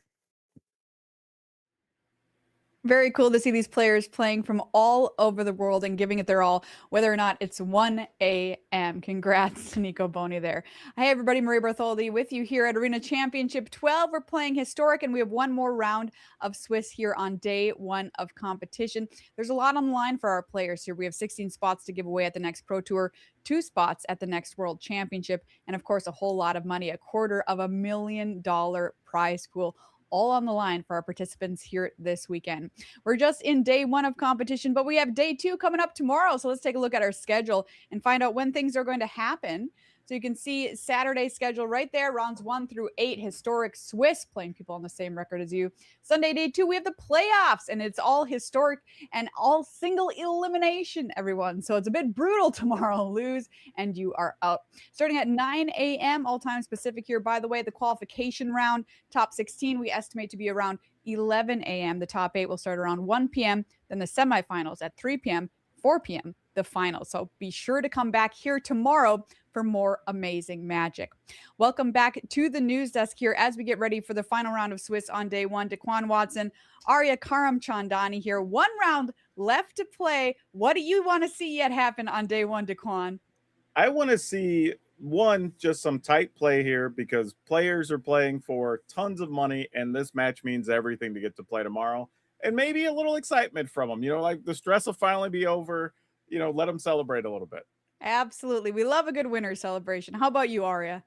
Very cool to see these players playing from all over the world and giving it their all, whether or not it's 1 a.m. Congrats to Nico Boni there. Hey everybody, Maria Bartholdi with you here at Arena Championship 12. We're playing Historic and we have one more round of Swiss here on day one of competition. There's a lot on the line for our players here. We have 16 spots to give away at the next Pro Tour, 2 spots at the next World Championship, and of course a whole lot of money, $250,000 prize pool. All on the line for our participants here this weekend. We're just in day one of competition, but we have day 2 coming up tomorrow. So let's take a look at our schedule and find out when things are going to happen. So you can see Saturday's schedule right there, rounds 1 through 8, Historic Swiss, playing people on the same record as you. Sunday, day 2, we have the playoffs, and it's all Historic and all single elimination, everyone. So it's a bit brutal tomorrow. Lose, and you are out. Starting at 9 a.m., all time Pacific here, by the way, the qualification round, top 16, we estimate to be around 11 a.m. The top 8 will start around 1 p.m., then the semifinals at 3 p.m., 4 p.m., the final. So be sure to come back here tomorrow for more amazing magic. Welcome back to the news desk here as we get ready for the final round of Swiss on day 1. Daquan Watson, Arya Karam Chandani here. 1 round left to play. What do you want to see yet happen on day 1, Daquan? I want to see, one, just some tight play here because players are playing for tons of money and this match means everything to get to play tomorrow. And maybe a little excitement from them, like the stress will finally be over, let them celebrate a little bit. Absolutely. We love a good winner celebration. How about you, Arya?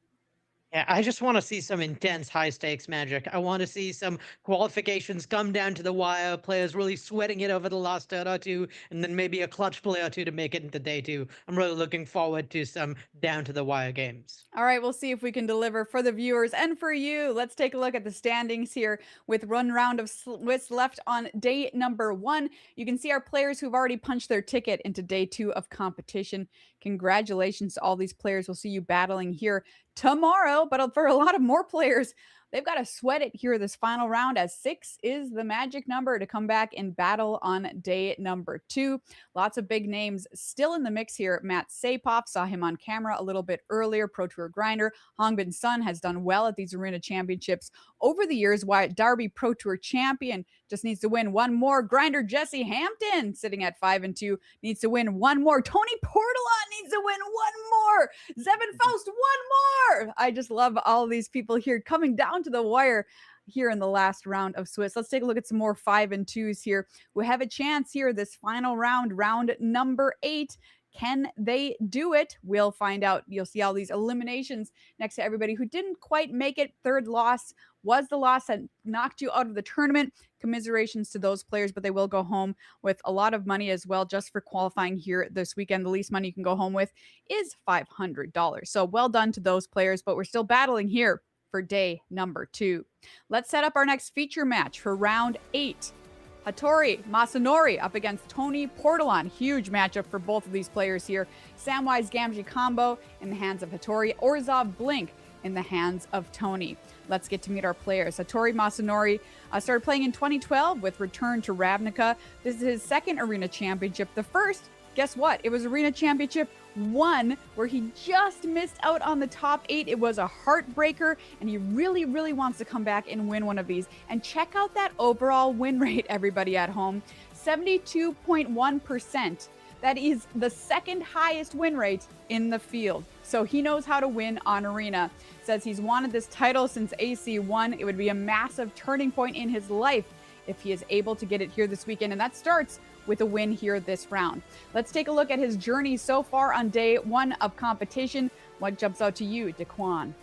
Yeah, I just want to see some intense high stakes magic. I want to see some qualifications come down to the wire, players really sweating it over the last turn or two, and then maybe a clutch play or two to make it into day 2. I'm really looking forward to some down to the wire games. All right, we'll see if we can deliver for the viewers and for you. Let's take a look at the standings here with one round of Swiss left on day number 1. You can see our players who've already punched their ticket into day 2 of competition. Congratulations to all these players. We'll see you battling here tomorrow, but for a lot of more players, they've got to sweat it here this final round, as 6 is the magic number to come back and battle on day number 2. Lots of big names still in the mix here. Matt Sapop, saw him on camera a little bit earlier. Pro Tour grinder. Hongbin Sun has done well at these arena championships over the years. Wyatt Darby, Pro Tour champion, just needs to win one more. Grinder Jesse Hampton, sitting at 5-2, needs to win one more. Tony Portelot needs to win one more. Zevin Faust, one more. I just love all these people here coming down to the wire here in the last round of Swiss. Let's take a look at some more 5-2s here. We have a chance here this final round, round number 8. Can they do it? We'll find out. You'll see all these eliminations next to everybody who didn't quite make it. Third loss was the loss that knocked you out of the tournament. Commiserations to those players, but they will go home with a lot of money as well just for qualifying here this weekend. The least money you can go home with is $500. So well done to those players, but we're still battling here for day number 2. Let's set up our next feature match for round 8. Hattori Masanori up against Tony Portalon. Huge matchup for both of these players here. Samwise Gamgee combo in the hands of Hattori. Orzhov Blink in the hands of Tony. Let's get to meet our players. Hattori Masanori started playing in 2012 with Return to Ravnica. This is his second Arena Championship. The first, guess what? It was Arena Championship 1, where he just missed out on the top 8. It was a heartbreaker, and he really, really wants to come back and win one of these. And check out that overall win rate, everybody at home. 72.1%. That is the second highest win rate in the field. So he knows how to win on Arena. Says he's wanted this title since AC1. It would be a massive turning point in his life if he is able to get it here this weekend. And that starts with a win here this round. Let's take a look at his journey so far on day 1 of competition. What jumps out to you, Daquan?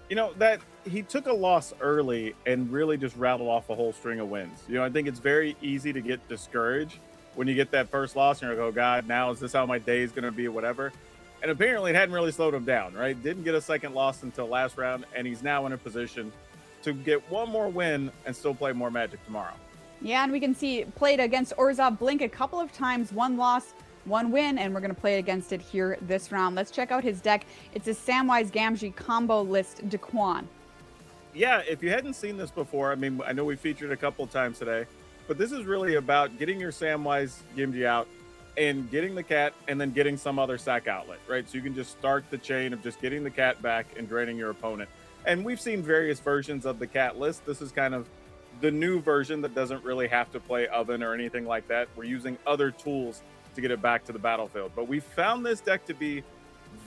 You know, that he took a loss early and really just rattled off a whole string of wins. You know, I think it's very easy to get discouraged when you get that first loss and you're like, oh God, now is this how my day is going to be or whatever? And apparently it hadn't really slowed him down, right? Didn't get a second loss until last round, and he's now in a position to get one more win and still play more Magic tomorrow. Yeah, and we can see played against Orzhov Blink a couple of times, 1 loss, 1 win, and we're going to play against it here this round. Let's check out his deck. It's a Samwise Gamgee combo list, Daquan. Yeah, if you hadn't seen this before, I mean, I know we featured a couple of times today, but this is really about getting your Samwise Gamgee out and getting the cat and then getting some other sack outlet, right? So you can just start the chain of just getting the cat back and draining your opponent. And we've seen various versions of the cat list. This is kind of the new version that doesn't really have to play Oven or anything like that. We're using other tools to get it back to the battlefield. But we found this deck to be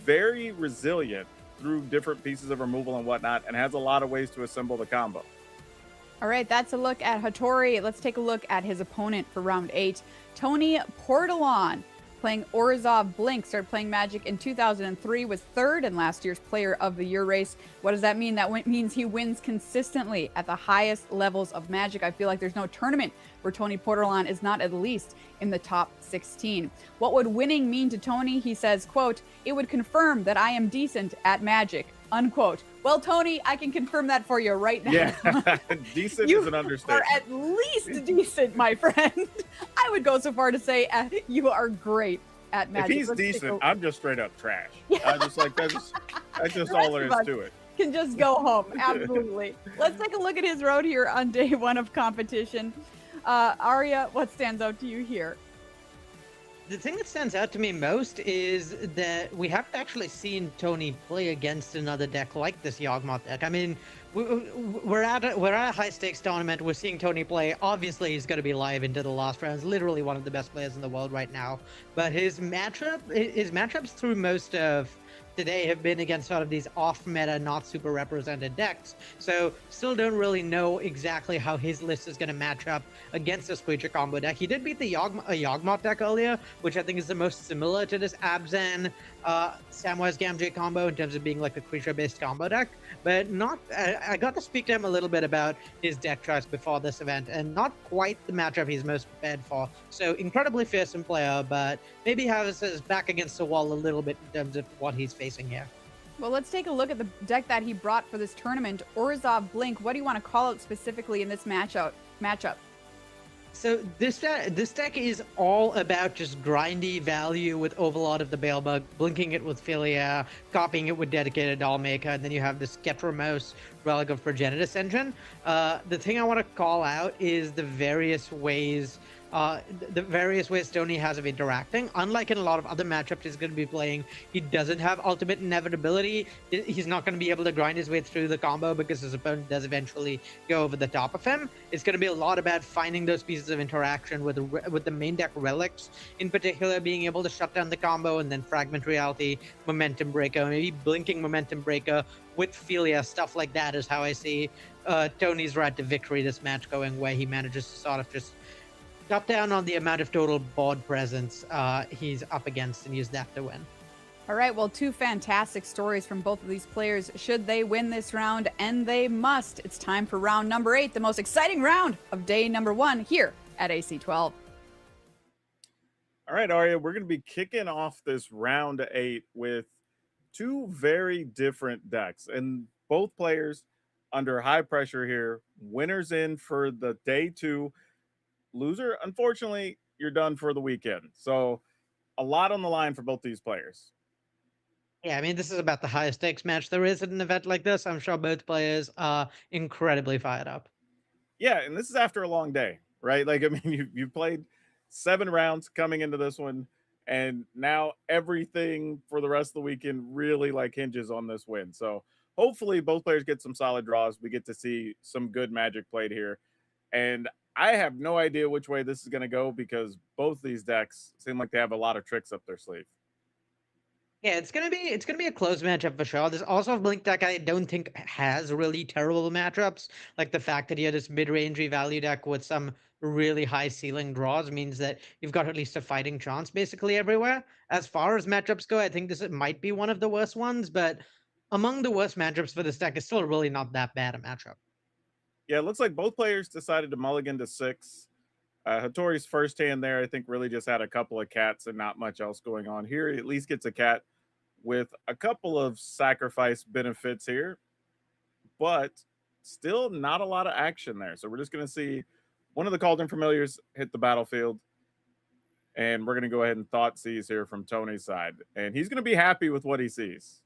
very resilient through different pieces of removal and whatnot, and has a lot of ways to assemble the combo. All right, that's a look at Hattori. Let's take a look at his opponent for round 8. Tony Portalon, playing Orzhov Blink, started playing Magic in 2003, was 3rd in last year's Player of the Year race. What does that mean? That means he wins consistently at the highest levels of Magic. I feel like there's no tournament where Tony Portalon is not at least in the top 16. What would winning mean to Tony? He says, quote, "It would confirm that I am decent at Magic," unquote. Well, Tony, I can confirm that for you right now. Yeah, decent is an understatement. You are at least decent, my friend. I would go so far to say you are great at Magic. If he's decent, I'm just straight up trash. I'm just like, that's just all there is to it. Can just go home. Absolutely. Let's take a look at his road here on day 1 of competition. Arya, what stands out to you here? The thing that stands out to me most is that we haven't actually seen Tony play against another deck like this Yawgmoth deck. I mean, we're at a high stakes tournament. We're seeing Tony play. Obviously, he's going to be live into the last round. He's literally one of the best players in the world right now. But his matchups through most of today have been against sort of these off-meta, not super represented decks. So still don't really know exactly how his list is going to match up against this creature combo deck. He did beat the Yawgmoth deck earlier, which I think is the most similar to this Abzan Samwise Gamgee combo in terms of being like a creature-based combo deck. But not, I got to speak to him a little bit about his deck choice before this event, and not quite the matchup he's most prepared for. So incredibly fearsome player, but maybe has his back against the wall a little bit in terms of what he's facing here. Well, let's take a look at the deck that he brought for this tournament. Orzhov Blink, what do you want to call out specifically in this matchup? So this deck is all about just grindy value with Overlord of the Balebug, blinking it with Philia, copying it with Dedicated Dollmaker, and then you have this Ketramos Relic of Progenitus engine. The thing I want to call out is the various ways Tony has of interacting. Unlike in a lot of other matchups he's going to be playing, he doesn't have ultimate inevitability. He's not going to be able to grind his way through the combo because his opponent does eventually go over the top of him. It's going to be a lot about finding those pieces of interaction with the main deck relics, in particular being able to shut down the combo and then Fragment Reality, Momentum Breaker, maybe blinking Momentum Breaker with Philia. Stuff like that is how I see Tony's route to victory this match going, where he manages to sort of just cut down on the amount of total board presence he's up against and use that to win. All right, well, two fantastic stories from both of these players should they win this round, and they must. It's time for round number 8, the most exciting round of day number 1 here at AC12. All right, Arya, we're going to be kicking off this round 8 with two very different decks, and both players under high pressure here. Winners in for the day 2. Loser, unfortunately, you're done for the weekend. So a lot on the line for both these players. Yeah, I mean, this is about the highest stakes match there is at an event like this. I'm sure both players are incredibly fired up. Yeah, and this is after a long day, right? Like, I mean, you've played 7 rounds coming into this one, and now everything for the rest of the weekend really like hinges on this win. So hopefully both players get some solid draws. We get to see some good Magic played here. And I have no idea which way this is going to go because both these decks seem like they have a lot of tricks up their sleeve. Yeah, it's gonna be a close matchup for sure. There's also a Blink deck I don't think has really terrible matchups. Like the fact that you have this mid-rangey value deck with some really high ceiling draws means that you've got at least a fighting chance basically everywhere. As far as matchups go, I think this might be one of the worst ones, but among the worst matchups for this deck is still really not that bad a matchup. Yeah, it looks like both players decided to mulligan to 6. Hattori's first hand there, I think, really just had a couple of cats and not much else going on here. He at least gets a cat with a couple of sacrifice benefits here, but still not a lot of action there. So we're just going to see one of the Cauldron Familiars hit the battlefield, and we're going to go ahead and Thought Seize here from Tony's side. And he's going to be happy with what he sees.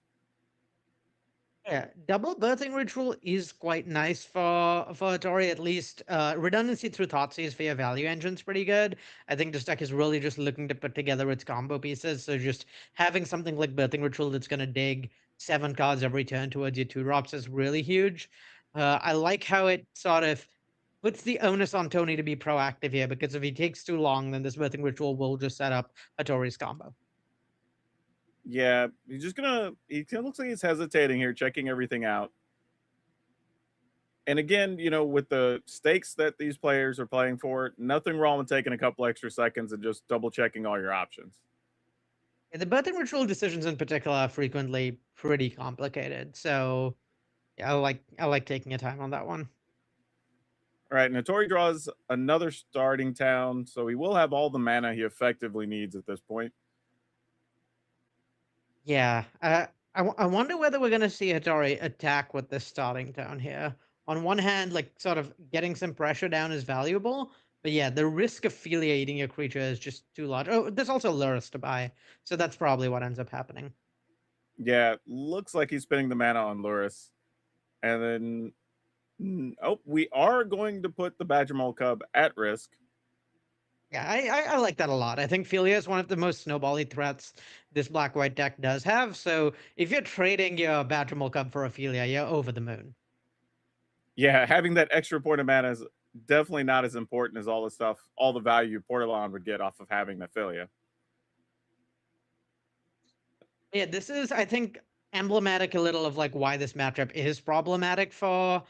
Yeah, double birthing ritual is quite nice for Hattori, at least. Redundancy through Thoughtseize for your value engine's pretty good. I think this deck is really just looking to put together its combo pieces. So just having something like birthing ritual that's going to dig 7 cards every turn towards your 2 drops is really huge. I like how it sort of puts the onus on Tony to be proactive here, because if he takes too long, then this birthing ritual will just set up Hattori's combo. Yeah, he looks like he's hesitating here, checking everything out. And again, with the stakes that these players are playing for, nothing wrong with taking a couple extra seconds and just double checking all your options. Yeah, the birthing ritual decisions in particular are frequently pretty complicated. So yeah, I like taking your time on that one. All right, Hattori draws another starting town, so he will have all the mana he effectively needs at this point. Yeah, I wonder whether we're going to see Hattori attack with this starting town here. On one hand, like sort of getting some pressure down is valuable, but yeah, the risk of affiliating your creature is just too large. Oh, there's also Lurrus to buy, so that's probably what ends up happening. Yeah, looks like he's spending the mana on Lurrus. And then, we are going to put the Badger Mole Cub at risk. Yeah, I like that a lot. I think Philia is one of the most snowbally threats this black-white deck does have. So if you're trading your Badger Mole Cub for Ophelia, you're over the moon. Yeah, having that extra point of mana is definitely not as important as all the value Portalon would get off of having Ophelia. Yeah, this is, I think, emblematic a little of like why this matchup is problematic for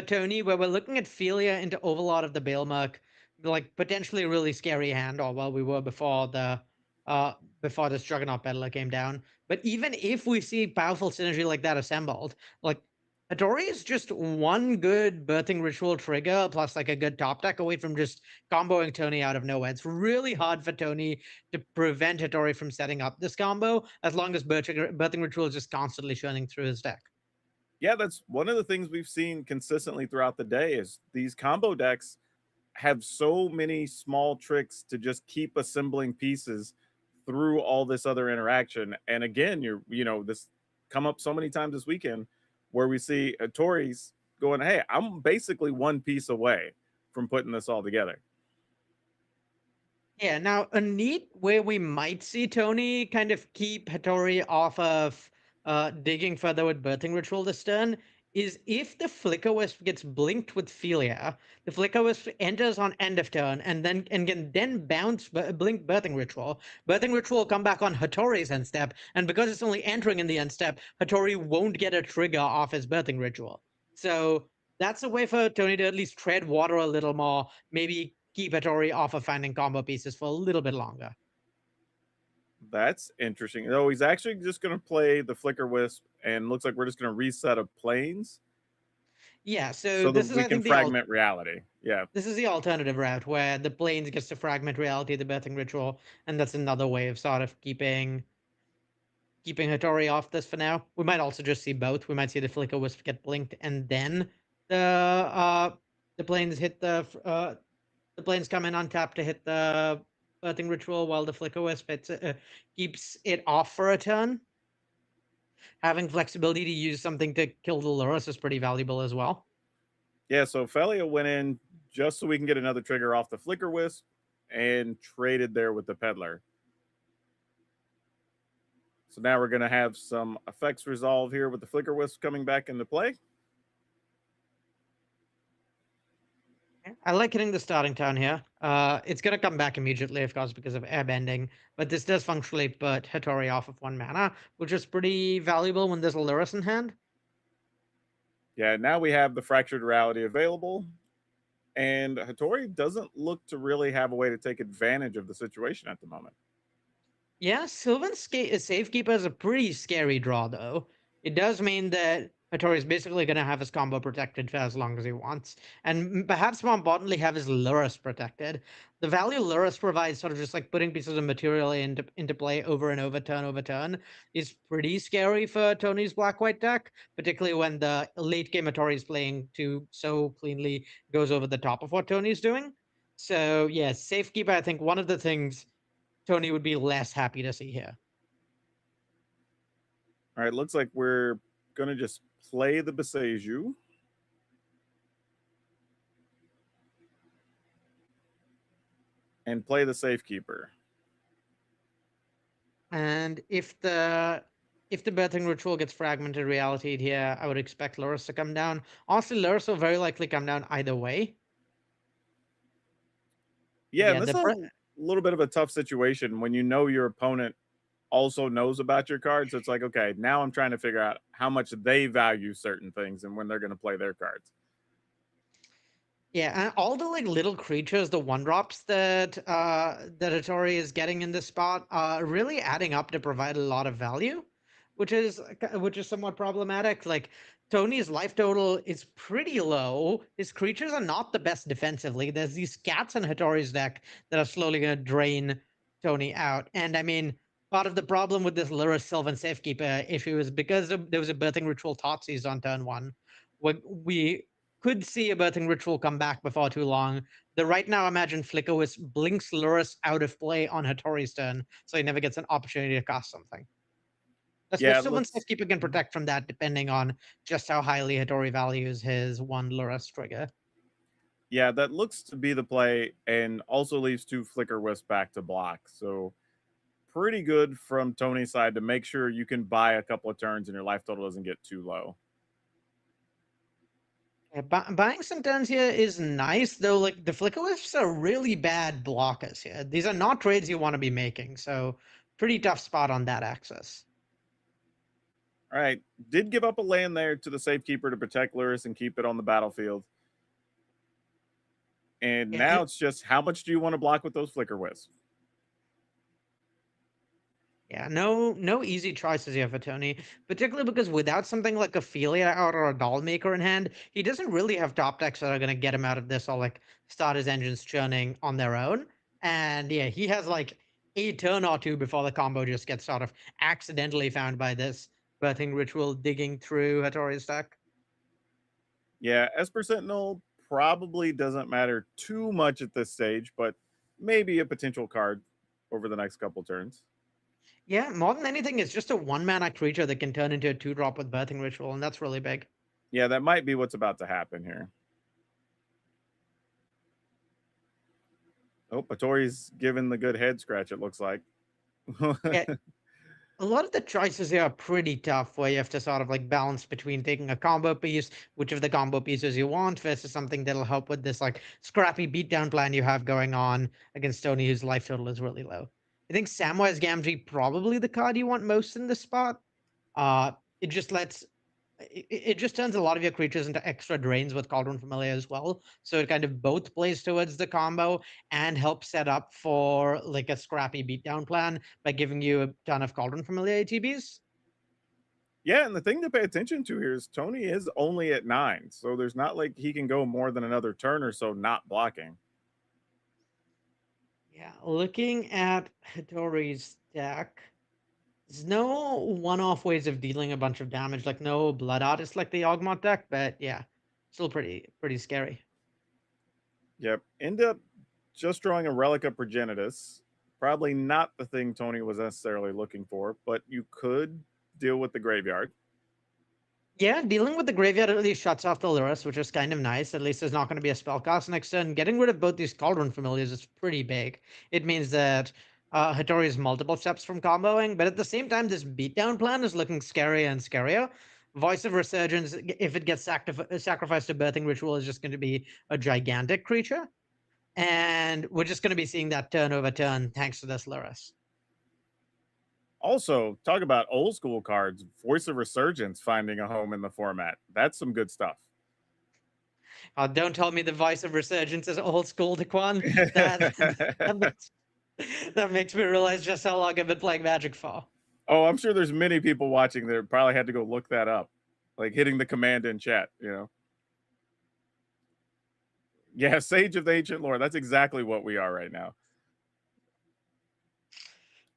Tony, where we're looking at Philia into Overlord of the Baelmerk, like potentially a really scary hand, or well, we were before this Juggernaut Peddler came down. But even if we see powerful synergy like that assembled, like Hattori is just one good birthing ritual trigger plus like a good top deck away from just comboing Tony out of nowhere. It's really hard for Tony to prevent Hattori from setting up this combo as long as birthing ritual is just constantly churning through his deck. Yeah, that's one of the things we've seen consistently throughout the day is these combo decks have so many small tricks to just keep assembling pieces through all this other interaction. And again, this come up so many times this weekend where we see Hattori's going, hey, I'm basically one piece away from putting this all together. Yeah, now a neat way we might see Tony kind of keep Hattori off of digging further with birthing ritual this turn is if the Flicker Wisp gets blinked with Philia, the Flicker Wisp enters on end of turn and can then bounce blink birthing ritual. Birthing ritual will come back on Hattori's end step, and because it's only entering in the end step, Hattori won't get a trigger off his birthing ritual. So that's a way for Tony to at least tread water a little more, maybe keep Hattori off of finding combo pieces for a little bit longer. That's interesting. No, he's actually just going to play the Flicker Wisp, and looks like we're just going to reset a planes. Yeah, so this that is, we I can think, fragment reality. Yeah. This is the alternative route where the planes gets to fragment reality, the birthing ritual, and that's another way of sort of keeping Hattori off this for now. We might also just see both. We might see the Flicker Wisp get blinked, and then the planes hit the planes come in untapped to hit the birthing ritual, while the Flicker Wisp keeps it off for a turn. Having flexibility to use something to kill the Lurrus is pretty valuable as well. Yeah, so Felia went in just so we can get another trigger off the Flicker Wisp and traded there with the Peddler. So now we're going to have some effects resolve here with the Flicker Wisp coming back into play. I like hitting the starting town here. It's going to come back immediately, of course, because of airbending, but this does functionally put Hattori off of 1 mana, which is pretty valuable when there's a Lurrus in hand. Yeah, now we have the Fractured Reality available, and Hattori doesn't look to really have a way to take advantage of the situation at the moment. Yeah, Sylvan's Safekeeper is a pretty scary draw, though. It does mean that Hattori is basically going to have his combo protected for as long as he wants, and perhaps more importantly, have his Lurrus protected. The value Lurrus provides, sort of just like putting pieces of material into play over and over turn, is pretty scary for Tony's black-white deck, particularly when the late game Hattori is playing so cleanly goes over the top of what Tony's doing. So yeah, Safekeeper, I think one of the things Tony would be less happy to see here. All right, looks like we're going to just play the Beseju. And play the Safekeeper. And if the birthing ritual gets fragmented reality here, I would expect Lurrus to come down. Honestly, Lurrus will very likely come down either way. Yeah, and this is a little bit of a tough situation when you know your opponent also knows about your cards. So it's like, okay, now I'm trying to figure out how much they value certain things and when they're going to play their cards. Yeah, and all the like little creatures, the 1-drops that Hattori is getting in this spot are really adding up to provide a lot of value, which is somewhat problematic. Like Tony's life total is pretty low. His creatures are not the best defensively. There's these cats in Hattori's deck that are slowly going to drain Tony out. And I mean, part of the problem with this Lurrus Sylvan Safekeeper issue is because there was a birthing ritual Thoughtseize on turn 1. We could see a birthing ritual come back before too long. The right now imagine Flicker Wisp blinks Lurrus out of play on Hattori's turn, so he never gets an opportunity to cast something. Yeah, Sylvan Safekeeper can protect from that depending on just how highly Hattori values his 1 Lurrus trigger. Yeah, that looks to be the play, and also leaves 2 Flicker Wisp back to block. So pretty good from Tony's side to make sure you can buy a couple of turns and your life total doesn't get too low. Yeah, buying some turns here is nice, though. Like the Flicker Wisps are really bad blockers here. These are not trades you want to be making, so pretty tough spot on that axis. All right, did give up a land there to the Safekeeper to protect Lurrus and keep it on the battlefield. And now it's just how much do you want to block with those Flicker Wisps? Yeah, no easy choices here for Tony, particularly because without something like Ophelia out or a Dollmaker in hand, he doesn't really have top decks that are going to get him out of this or like start his engines churning on their own. And yeah, he has like a turn or two before the combo just gets sort of accidentally found by this birthing ritual digging through Hattori's deck. Yeah, Esper Sentinel probably doesn't matter too much at this stage, but maybe a potential card over the next couple turns. Yeah, more than anything, it's just a 1-mana creature that can turn into a 2-drop with Birthing Ritual, and that's really big. Yeah, that might be what's about to happen here. Oh, Hattori's given the good head scratch, it looks like. Yeah, a lot of the choices here are pretty tough, where you have to sort of like balance between taking a combo piece, which of the combo pieces you want, versus something that'll help with this like scrappy beatdown plan you have going on against Tony, whose life total is really low. I think Samwise Gamgee probably the card you want most in this spot. It just lets it just turns a lot of your creatures into extra drains with Cauldron Familiar as well. So it kind of both plays towards the combo and helps set up for like a scrappy beatdown plan by giving you a ton of Cauldron Familiar ATBs. Yeah, and the thing to pay attention to here is Tony is only at 9, so there's not like he can go more than another turn or so not blocking. Yeah, looking at Hitori's deck, there's no one-off ways of dealing a bunch of damage, like no Blood Artist like the Ogmont deck, but yeah, still pretty scary. Yep. End up just drawing a Relic of Progenitus. Probably not the thing Tony was necessarily looking for, but you could deal with the graveyard. Yeah, dealing with the graveyard at least shuts off the Lurrus, which is kind of nice. At least there's not going to be a spellcast next turn. Getting rid of both these Cauldron Familiars is pretty big. It means that Hattori is multiple steps from comboing, but at the same time, this beatdown plan is looking scarier and scarier. Voice of Resurgence, if it gets sacrificed to Birthing Ritual, is just going to be a gigantic creature. And we're just going to be seeing that turn over turn thanks to this Lurrus. Also, talk about old school cards. Voice of Resurgence finding a home in the format. That's some good stuff. Don't tell me the Voice of Resurgence is old school, Daquan. That makes me realize just how long I've been playing Magic for. Oh, I'm sure there's many people watching that probably had to go look that up. Like hitting the command in chat, you know. Yeah, Sage of the Ancient Lore. That's exactly what we are right now.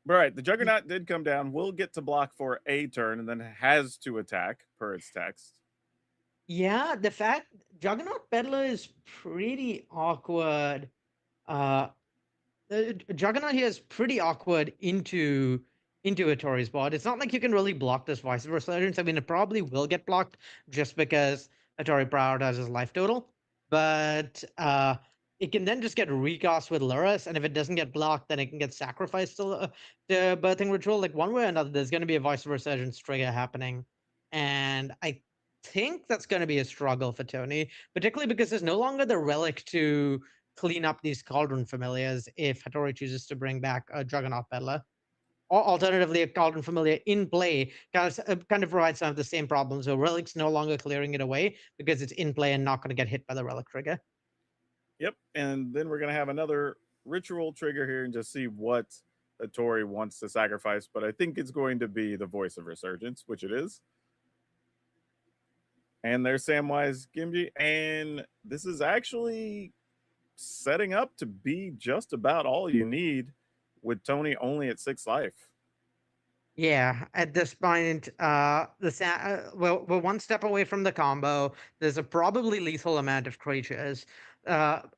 All right, the Juggernaut did come down. Will get to block for a turn and then has to attack per its text. Yeah, the fact Juggernaut Peddler is pretty awkward. Juggernaut here is pretty awkward into Hattori's board. It's not like you can really block this Voice of Resurgence. I mean, it probably will get blocked just because Hattori prioritizes life total. But it can then just get recast with Lurrus, and if it doesn't get blocked, then it can get sacrificed to the Birthing Ritual. Like one way or another, there's going to be a Voice of Resurgence trigger happening. And I think that's going to be a struggle for Tony, particularly because there's no longer the relic to clean up these Cauldron Familiars if Hattori chooses to bring back a Juggernaut Peddler. Or alternatively, a Cauldron Familiar in play kind of provides some of the same problems. So Relic's no longer clearing it away because it's in play and not going to get hit by the Relic trigger. Yep, and then we're going to have another ritual trigger here and just see what Hattori wants to sacrifice. But I think it's going to be the Voice of Resurgence, which it is. And there's Samwise Gamgee. And this is actually setting up to be just about all you need with Tony only at 6 life. Yeah, at this point, we're one step away from the combo. There's a probably lethal amount of creatures.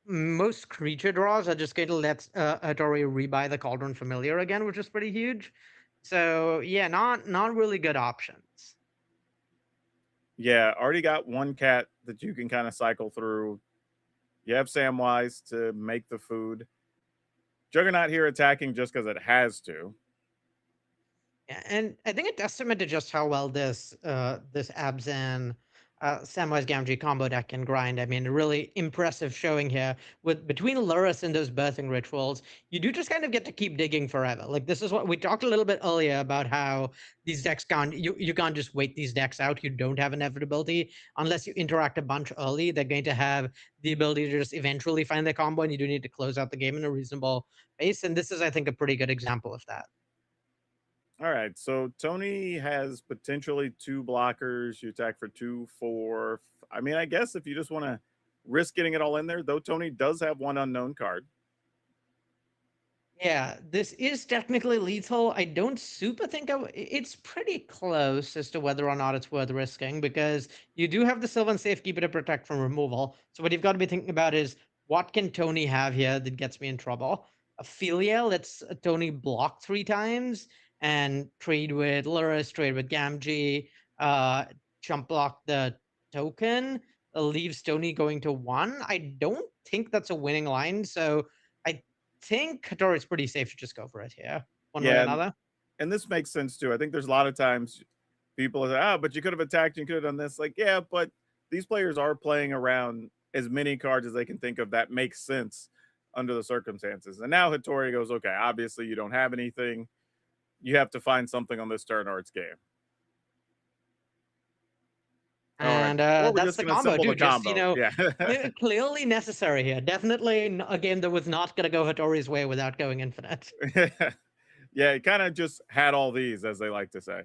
Most creature draws are just going to let Hattori rebuy the Cauldron Familiar again, which is pretty huge. So yeah, not really good options. Yeah, already got one cat that you can kind of cycle through. You have Samwise to make the food. Juggernaut here attacking just because it has to. Yeah, and I think a testament to just how well this Abzan Samwise Gamgee combo deck can grind. I mean, a really impressive showing here. With between Lurrus and those Birthing Rituals, you do just kind of get to keep digging forever. Like this is what we talked a little bit earlier about how these decks you can't just wait these decks out. You don't have inevitability unless you interact a bunch early. They're going to have the ability to just eventually find their combo, and you do need to close out the game in a reasonable pace. And this is, I think, a pretty good example of that. All right, so Tony has potentially 2 blockers. You attack for 2, 4. I mean, I guess if you just want to risk getting it all in there, though Tony does have 1 unknown card. Yeah, this is technically lethal. I don't super think it's pretty close as to whether or not it's worth risking because you do have the Sylvan Safekeeper to protect from removal. So what you've got to be thinking about is what can Tony have here that gets me in trouble? Ophelia lets Tony block 3 times and trade with Lurrus, trade with Gamgee, jump block the token, leaves Tony going to 1. I don't think that's a winning line, so I think Hattori's pretty safe to just go for it here, one way or another. And this makes sense too. I think there's a lot of times people say, but you could have attacked, you could have done this. Like, yeah, but these players are playing around as many cards as they can think of that makes sense under the circumstances. And now Hattori goes, okay, obviously you don't have anything. You have to find something on this turn or it's game. And Or we're that's just the gonna combo, assemble the dude. Just, combo. Yeah. clearly necessary here. Definitely a game that was not going to go Hattori's way without going infinite. Yeah, he kind of just had all these, as they like to say.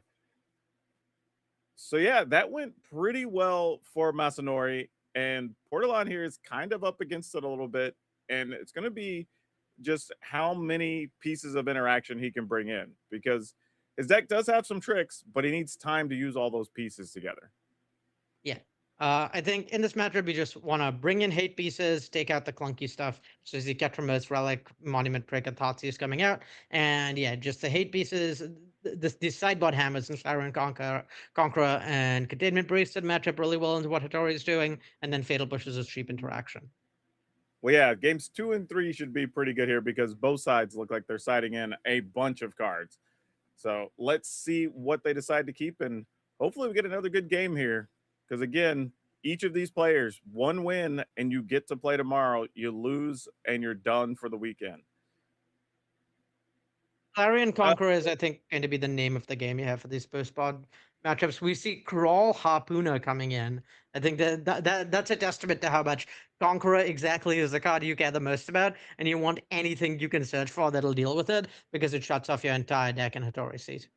So yeah, that went pretty well for Masanori, and Portalon here is kind of up against it a little bit, and it's going to be just how many pieces of interaction he can bring in, because his deck does have some tricks, but he needs time to use all those pieces together. Yeah. I think in this matchup, you just want to bring in hate pieces, take out the clunky stuff. So the Ketramos, Relic, Monument Prick, and Thoughtseize is coming out. And yeah, just the hate pieces, the sideboard hammers and Siren Conqueror and Containment Priest that match up really well into what Hattori is doing. And then Fatal Push is a cheap interaction. Well, yeah, games 2 and 3 should be pretty good here because both sides look like they're siding in a bunch of cards. So let's see what they decide to keep, and hopefully we get another good game here. Because again, each of these players, one win and you get to play tomorrow, you lose and you're done for the weekend. Clarion Conqueror is, I think, going to be the name of the game you have for these post-pod matchups. We see Crawl Harpooner coming in. I think that's a testament to how much Conqueror exactly is the card you care the most about, and you want anything you can search for that'll deal with it because it shuts off your entire deck in Hattori seat.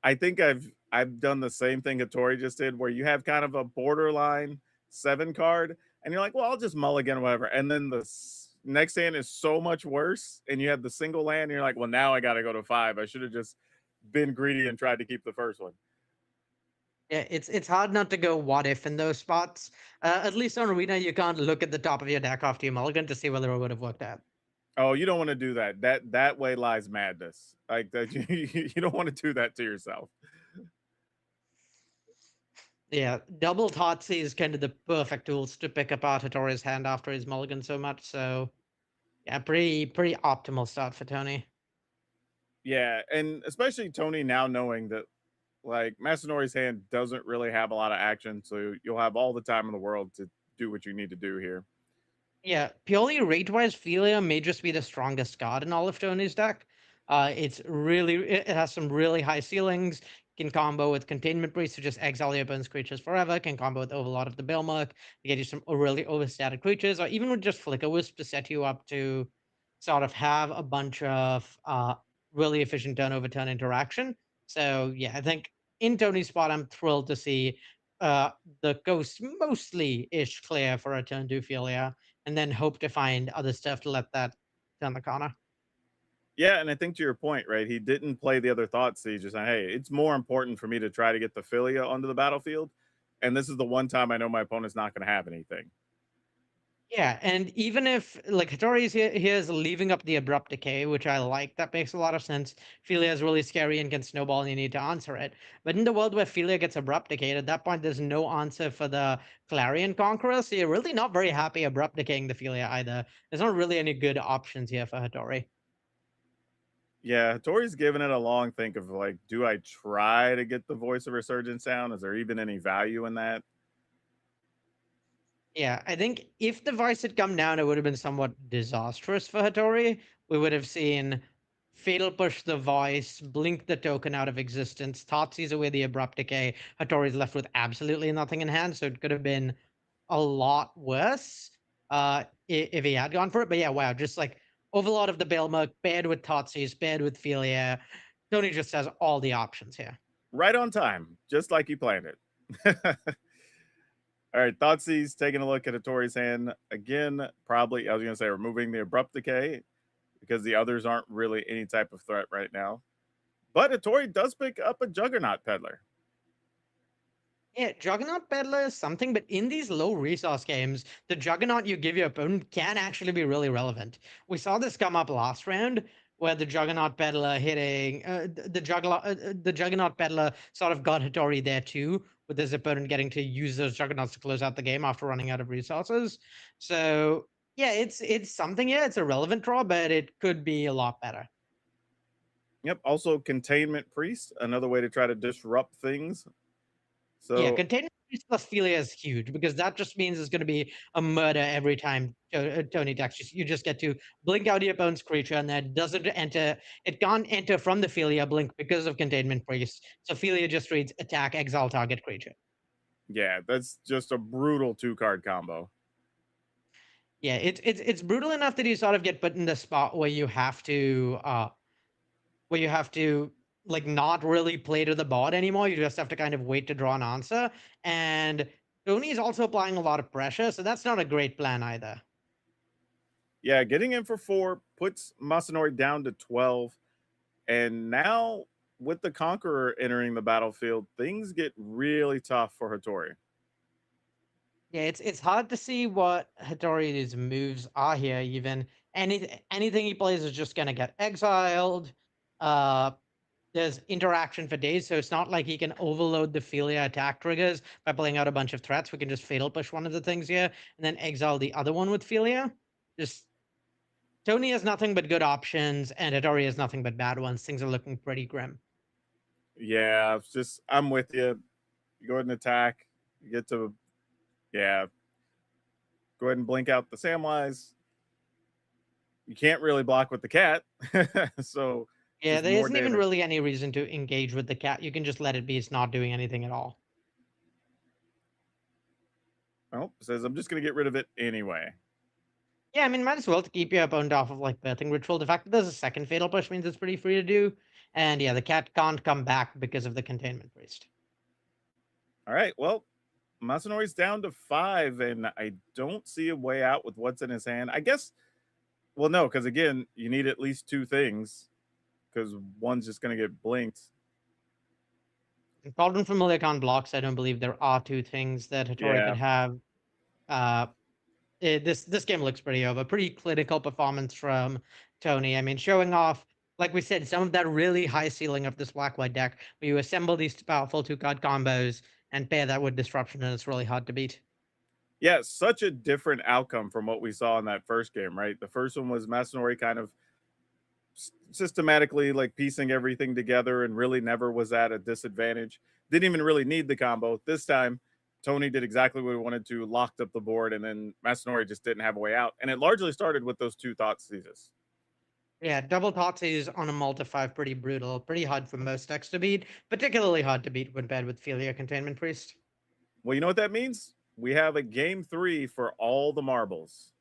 I think I've done the same thing Hattori just did, where you have kind of a borderline 7 card, and you're like, well, I'll just mulligan or whatever, and then the next hand is so much worse, and you have the single land, and you're like, well, now I got to go to 5. I should have just been greedy and tried to keep the first one. Yeah, it's hard not to go what if in those spots. At least on Arena, you can't look at the top of your deck after your mulligan to see whether it would have worked out. Oh, you don't want to do that. That way lies madness. Like that, you don't want to do that to yourself. Yeah, double Thoughtseize is kind of the perfect tools to pick apart Hattori's hand after his mulligan so much. So, yeah, pretty optimal start for Tony. Yeah, and especially Tony now knowing that like Masanori's hand doesn't really have a lot of action, so you'll have all the time in the world to do what you need to do here. Yeah, purely rate-wise, Philia may just be the strongest card in all of Tony's deck. It has some really high ceilings. Can combo with Containment Priest to just exile your opponent's creatures forever. Can combo with Overlord of the Bilmark to get you some really overstated creatures, or even with just Flicker Wisp to set you up to sort of have a bunch of really efficient turn-over-turn interaction. So yeah, I think in Tony's spot, I'm thrilled to see the Ghost mostly-ish clear for a turn 2 Philia, and then hope to find other stuff to let that turn the corner. Yeah, and I think to your point, right, he didn't play the other Thoughtseize. Just saying, hey, it's more important for me to try to get the Philia onto the battlefield, and this is the one time I know my opponent's not going to have anything. Yeah, and even if, like, Hattori's here is leaving up the Abrupt Decay, which I like. That makes a lot of sense. Philia is really scary and can snowball, and you need to answer it. But in the world where Philia gets Abrupt Decayed, at that point, there's no answer for the Clarion Conqueror, so you're really not very happy Abrupt Decaying the Philia either. There's not really any good options here for Hattori. Yeah, Hattori's given it a long think of, like, do I try to get the Voice of Resurgence down? Is there even any value in that? Yeah, I think if the Voice had come down, it would have been somewhat disastrous for Hattori. We would have seen Fatal Push the Voice, blink the token out of existence, Thoughtseize away the Abrupt Decay. Hattori's left with absolutely nothing in hand, so it could have been a lot worse if he had gone for it. But yeah, wow, just like Overlord of the Bilmark, paired with Thoughtseize, paired with Philia. Tony just has all the options here. Right on time, just like he planned it. All right, Thoughtseize taking a look at Hattori's hand. Again, probably, I was going to say, removing the Abrupt Decay because the others aren't really any type of threat right now. But Hattori does pick up a Juggernaut Peddler. Yeah, Juggernaut Peddler is something, but in these low resource games, the Juggernaut you give your opponent can actually be really relevant. We saw this come up last round, where the Juggernaut Peddler hitting the Juggernaut Peddler sort of got Hattori there too, with his opponent getting to use those Juggernauts to close out the game after running out of resources. So yeah, it's something. Yeah, it's a relevant draw, but it could be a lot better. Yep. Also, Containment Priest, another way to try to disrupt things. So yeah, Containment Priest plus Philia is huge because that just means it's going to be a murder every time Tony decks. You just get to blink out your opponent's creature, and that doesn't enter. It can't enter from the Philia blink because of Containment Priest. So Philia just reads attack, exile target creature. Yeah, that's just a brutal 2-card combo. Yeah, it's brutal enough that you sort of get put in the spot where you have to like not really play to the board anymore. You just have to kind of wait to draw an answer. And Tony is also applying a lot of pressure, so that's not a great plan either. Yeah, getting in for 4 puts Masanori down to 12. And now with the Conqueror entering the battlefield, things get really tough for Hattori. Yeah, it's hard to see what Hattori's moves are here. Even anything he plays is just gonna get exiled. Uh, there's interaction for days, so it's not like he can overload the Philia attack triggers by playing out a bunch of threats. We can just fatal push one of the things here and then exile the other one with Philia. Just Tony has nothing but good options, and Hattori has nothing but bad ones. Things are looking pretty grim. Yeah, it's just I'm with you. You go ahead and attack. You get to go ahead and blink out the Samwise. You can't really block with the cat. So Yeah, just there more isn't even damage. really any reason to engage with the cat. You can just let it be. It's not doing anything at all. Oh, says I'm just gonna get rid of it anyway. Yeah, I mean, might as well to keep your opponent off of like birthing ritual. The fact that there's a second fatal push means it's pretty free to do. And yeah, the cat can't come back because of the containment priest. All right, well, Masanori's down to 5, and I don't see a way out with what's in his hand. I guess, well, no, because again, you need at least 2 things, because one's just gonna get blinked. Cauldron Familiar can't blocks. I don't believe there are 2 things that Hattori Yeah. could have. This game looks pretty over. Pretty clinical performance from Tony. I mean, showing off, like we said, some of that really high ceiling of this black-white deck, where you assemble these powerful 2-card combos and pair that with disruption, and it's really hard to beat. Yeah, such a different outcome from what we saw in that first game, right? The first one was Masanori kind of systematically like piecing everything together and really never was at a disadvantage. Didn't even really need the combo. This time, Tony did exactly what he wanted to, locked up the board, and then Masanori just didn't have a way out. And it largely started with those 2 Thoughtseizes. Yeah, double Thoughtseize on a multi-5, pretty brutal. Pretty hard for most decks to beat. Particularly hard to beat when paired with Philia Containment Priest. Well, you know what that means? We have a game 3 for all the marbles.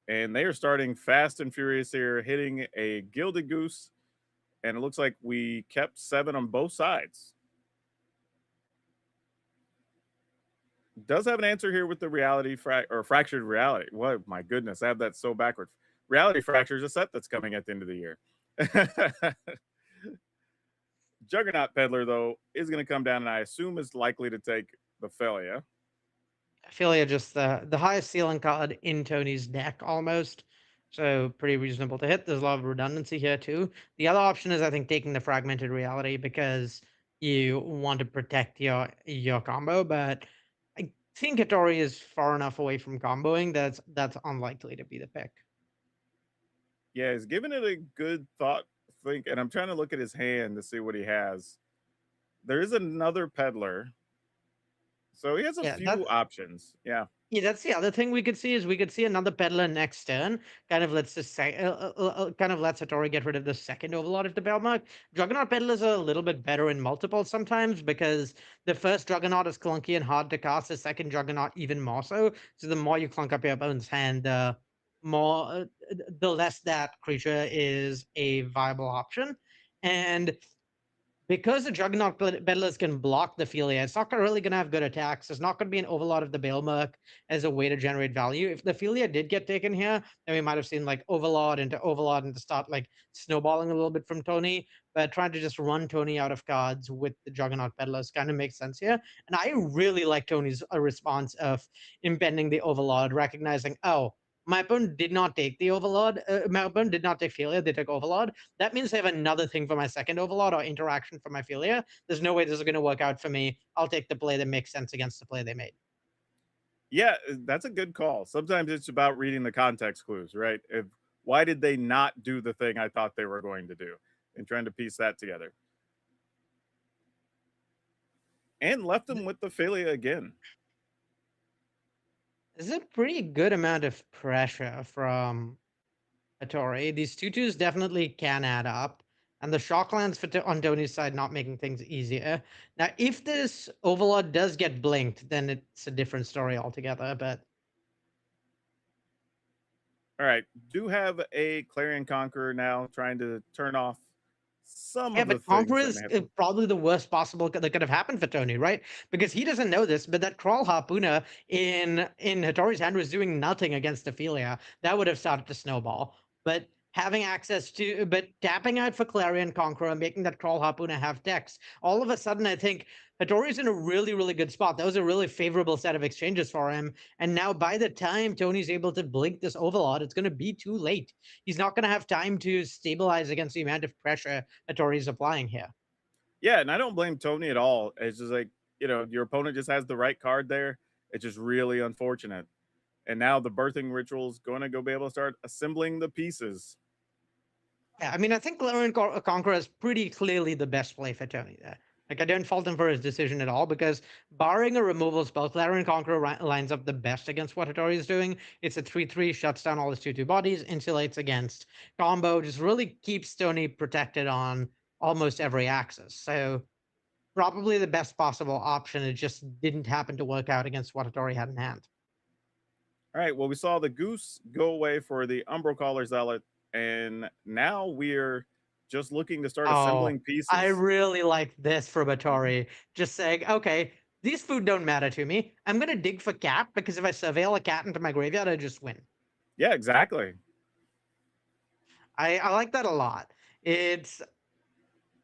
And they are starting fast and furious here, hitting a Gilded Goose. And it looks like we kept 7 on both sides. Does have an answer here with the reality or fractured reality. What, my goodness, I have that so backwards. Reality Fracture is a set that's coming at the end of the year. Juggernaut Peddler, though, is going to come down, and I assume is likely to take the Philia. Philia just the highest ceiling card in Tony's deck almost. So pretty reasonable to hit. There's a lot of redundancy here too. The other option is I think taking the fragmented reality because you want to protect your combo, but I think Hattori is far enough away from comboing that's unlikely to be the pick. Yeah, he's giving it a good thought, think, and I'm trying to look at his hand to see what he has. There is another peddler. So he has a few options. Yeah. Yeah, that's the other thing we could see is we could see another peddler next turn. Kind of lets this kind of lets Hattori get rid of the second overlord of the Belmark. Juggernaut peddlers are a little bit better in multiples sometimes because the first Juggernaut is clunky and hard to cast. The second Juggernaut even more so. So the more you clunk up your opponent's hand, the less that creature is a viable option. And because the Juggernaut Peddlers can block the Philia, it's not really going to have good attacks. There's not going to be an Overlord of the Baelmerk as a way to generate value. If the Philia did get taken here, then we might have seen like Overlord and to start like snowballing a little bit from Tony. But trying to just run Tony out of cards with the Juggernaut Peddlers kind of makes sense here. And I really like Tony's response of impending the Overlord, recognizing, oh, my opponent did not take the Overlord. My opponent did not take Philia. They took Overlord. That means I have another thing for my second Overlord or interaction for my Philia. There's no way this is going to work out for me. I'll take the play that makes sense against the play they made. Yeah, that's a good call. Sometimes it's about reading the context clues, right? Why did they not do the thing I thought they were going to do? And trying to piece that together. And left them with the Philia again. There's a pretty good amount of pressure from Hattori. These 2/2s definitely can add up. and the shocklands on Tony's side not making things easier. Now, if this Overlord does get blinked, then it's a different story altogether. But All right, do have a Clarion Conqueror now trying to turn off some yeah, of the but things Conqueror that is may have to. probably the worst possible that could have happened for Tony, right? Because he doesn't know this, but that Crawl Harpooner in Hattori's hand was doing nothing against Ophelia. That would have started to snowball. But tapping out for Clarion Conqueror and making that Crawl Harpooner have decks, all of a sudden I think Hattori's in a really, really good spot. That was a really favorable set of exchanges for him. And now by the time Tony's able to blink this Overlord, it's going to be too late. He's not going to have time to stabilize against the amount of pressure Hattori's applying here. Yeah, and I don't blame Tony at all. It's just like, your opponent just has the right card there. It's just really unfortunate. And now the birthing ritual is going to be able to start assembling the pieces. Yeah, I mean, I think Clarion Conqueror is pretty clearly the best play for Tony there. Like, I don't fault him for his decision at all, because barring a removal spell, Clarion Conqueror lines up the best against what Hattori is doing. It's a 3/3, shuts down all his 2/2 bodies, insulates against combo, just really keeps Tony protected on almost every axis. So probably the best possible option. It just didn't happen to work out against what Hattori had in hand. All right, well, we saw the Goose go away for the Umbral Caller Zealot, and now we're just looking to start assembling pieces. I really like this for Hattori. Just saying, okay, these food don't matter to me. I'm going to dig for cat, because if I surveil a cat into my graveyard, I just win. Yeah, exactly. I like that a lot. It's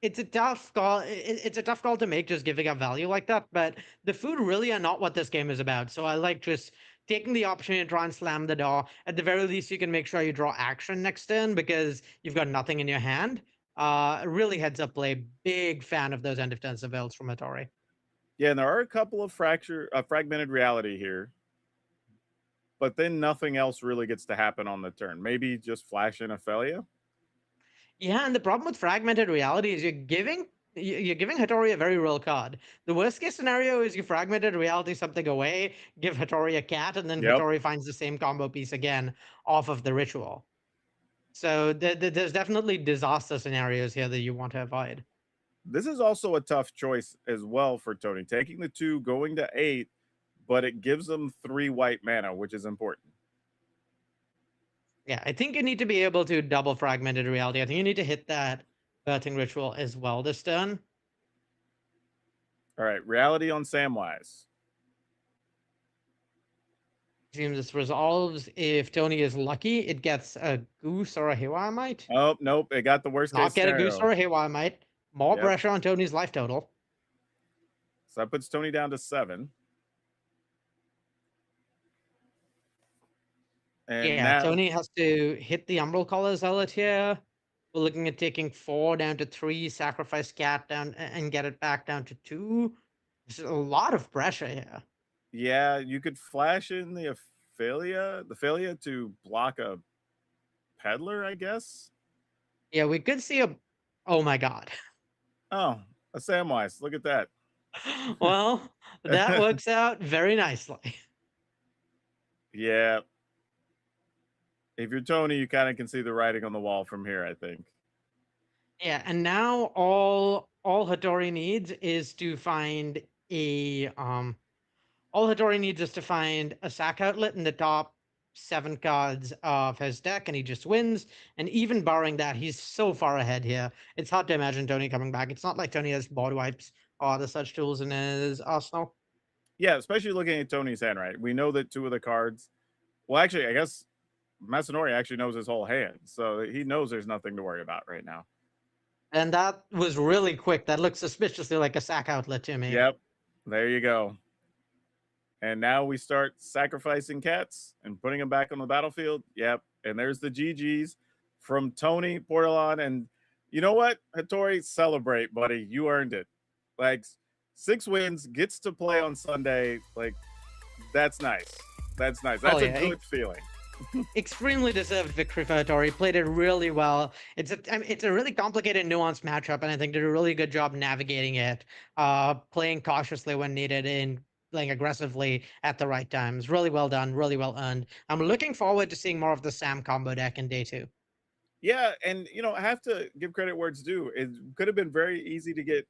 a tough call. It's a tough call to make, just giving up value like that. But the food really are not what this game is about. So I like just taking the opportunity to try and slam the door. At the very least, you can make sure you draw action next turn because you've got nothing in your hand. Really heads up play. Big fan of those end of turn surveils from Hattori. Yeah, and there are a couple of fragmented reality here, but then nothing else really gets to happen on the turn. Maybe just flash in Ophelia. Yeah, and the problem with fragmented reality is you're giving Hattori a very real card. The worst case scenario is you fragmented reality something away, give Hattori a cat, and then Hattori finds the same combo piece again off of the ritual. So there's definitely disaster scenarios here that you want to avoid. This is also a tough choice as well for Tony, taking the 2, going to 8, but it gives them 3 white mana, which is important. Yeah, I think you need to be able to double fragmented reality. I think you need to hit that birthing ritual as well this turn. All right, reality on Samwise. Seems this resolves if Tony is lucky. It gets a Goose or a Haywire Might. Oh, nope. It got the worst case Not get scenario. a Goose or a Haywire Might. More pressure on Tony's life total. So that puts Tony down to 7. And yeah, now, Tony has to hit the Umbral Caller Zealot here. We're looking at taking 4 down to 3, sacrifice cat down and get it back down to 2. There's a lot of pressure here. Yeah, you could flash in the Ophelia to block a Peddler, I guess. Yeah, we could see a. Oh my god. Oh, a Samwise. Look at that. Well, that works out very nicely. Yeah. If you're Tony, you kind of can see the writing on the wall from here, I think. Yeah, and now all Hattori needs is to find a all Hattori needs is to find a sack outlet in the top 7 cards of his deck, and he just wins. And even barring that, he's so far ahead here. It's hard to imagine Tony coming back. It's not like Tony has board wipes or other such tools in his arsenal. Yeah, especially looking at Tony's hand, right? We know that 2 of the cards. Well, actually, I guess Masanori actually knows his whole hand, so he knows there's nothing to worry about right now. And that was really quick. That looks suspiciously like a sack outlet to me. Yep, there you go. And now we start sacrificing cats and putting them back on the battlefield. Yep, and there's the GGs from Tony Portalon. And you know what, Hattori, celebrate, buddy. You earned it. Like, 6 wins, gets to play on Sunday. Like, that's nice. That's nice. That's a good feeling. Extremely deserved victory for Hattori. Played it really well. It's a really complicated, nuanced matchup, and I think did a really good job navigating it, playing cautiously when needed and playing aggressively at the right times. Really well done, really well earned. I'm looking forward to seeing more of the Sam combo deck in day 2. Yeah, and I have to give credit where it's due. It could have been very easy to get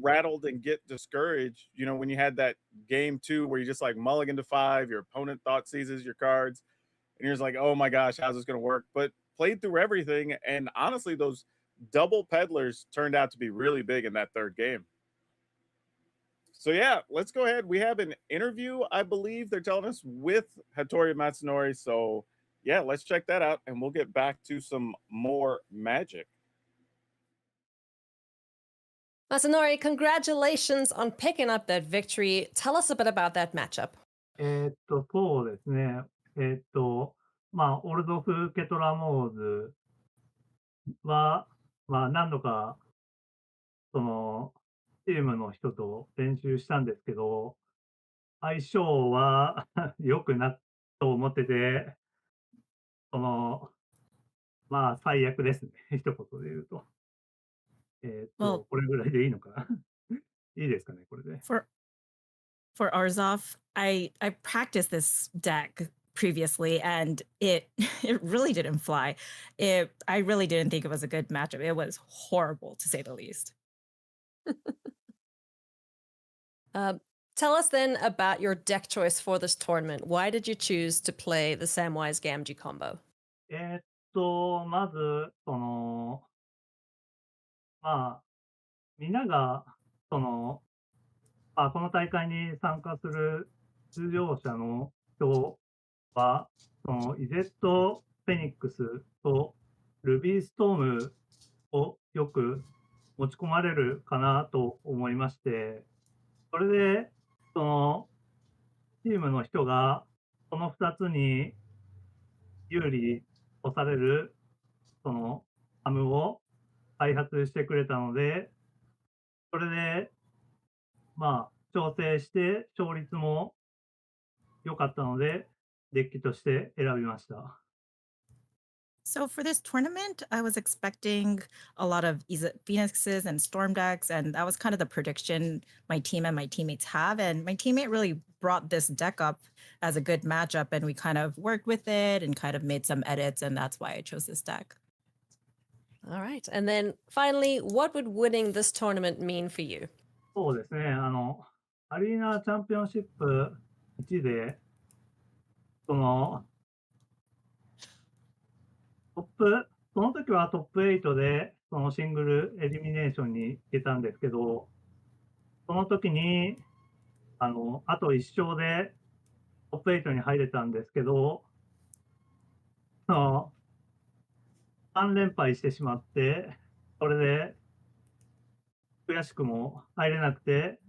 rattled and get discouraged, when you had that game 2 where you just like mulligan to 5, your opponent thought seizes your cards, and you're just like, oh my gosh, how's this going to work? But played through everything, and honestly, those double peddlers turned out to be really big in that third game. So yeah, let's go ahead. We have an interview, I believe they're telling us, with Hattori Matsunori. So yeah, let's check that out, and we'll get back to some more Magic. Masanori, congratulations on picking up that victory. Tell us a bit about that matchup. そうですね。オルドフ・ケトラモーズは、何度か、チームの人と練習したんですけど、相性は良くなと思ってて、最悪ですね。一言で言うと。Well, これぐらいでいいのかないいですかね、これで。for Orzhov, I practiced this deck previously, and it really didn't fly. I really didn't think it was a good matchup. It was horrible, to say the least. Tell us then about your deck choice for this tournament. Why did you choose to play the Samwise Gamgee combo? まず、みんなが、この大会に参加する出場者の人は、イゼット・フェニックスとルビーストームをよく持ち込まれるかなと思いまして、それで、チームの人がこの2つに有利とされる、ハムを開発してくれたので、それで、調整して勝率も良かったので、デッキとして選びました。So for this tournament, I was expecting a lot of Phoenixes and Storm decks, and that was kind of the prediction my team and my teammates have. And my teammate really brought this deck up as a good matchup, and we kind of worked with it and kind of made some edits, and that's why I chose this deck. All right. And then finally, what would winning this tournament mean for you? そうですね。アリーナチャンピオンシップ1で、その時はトップ8で、シングルエリミネーションに行けたんですけど、その時に、あと1勝でトップ8に入れたんですけど、3連敗してしまって、それで悔しくも入れなくて、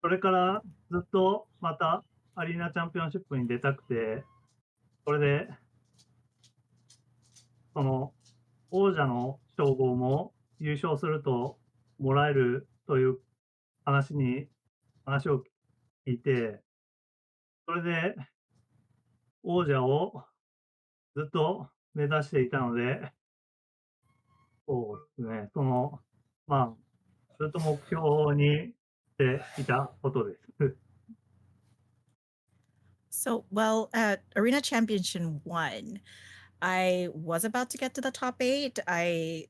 それからずっとまたアリーナチャンピオンシップに出たくて、それで、王者の称号も優勝するともらえるという話を聞いて、それで王者をずっと目指していたので、そうですね、ずっと目標にしていたことです。So, well, at Arena Championship 1, I was about to get to the top 8,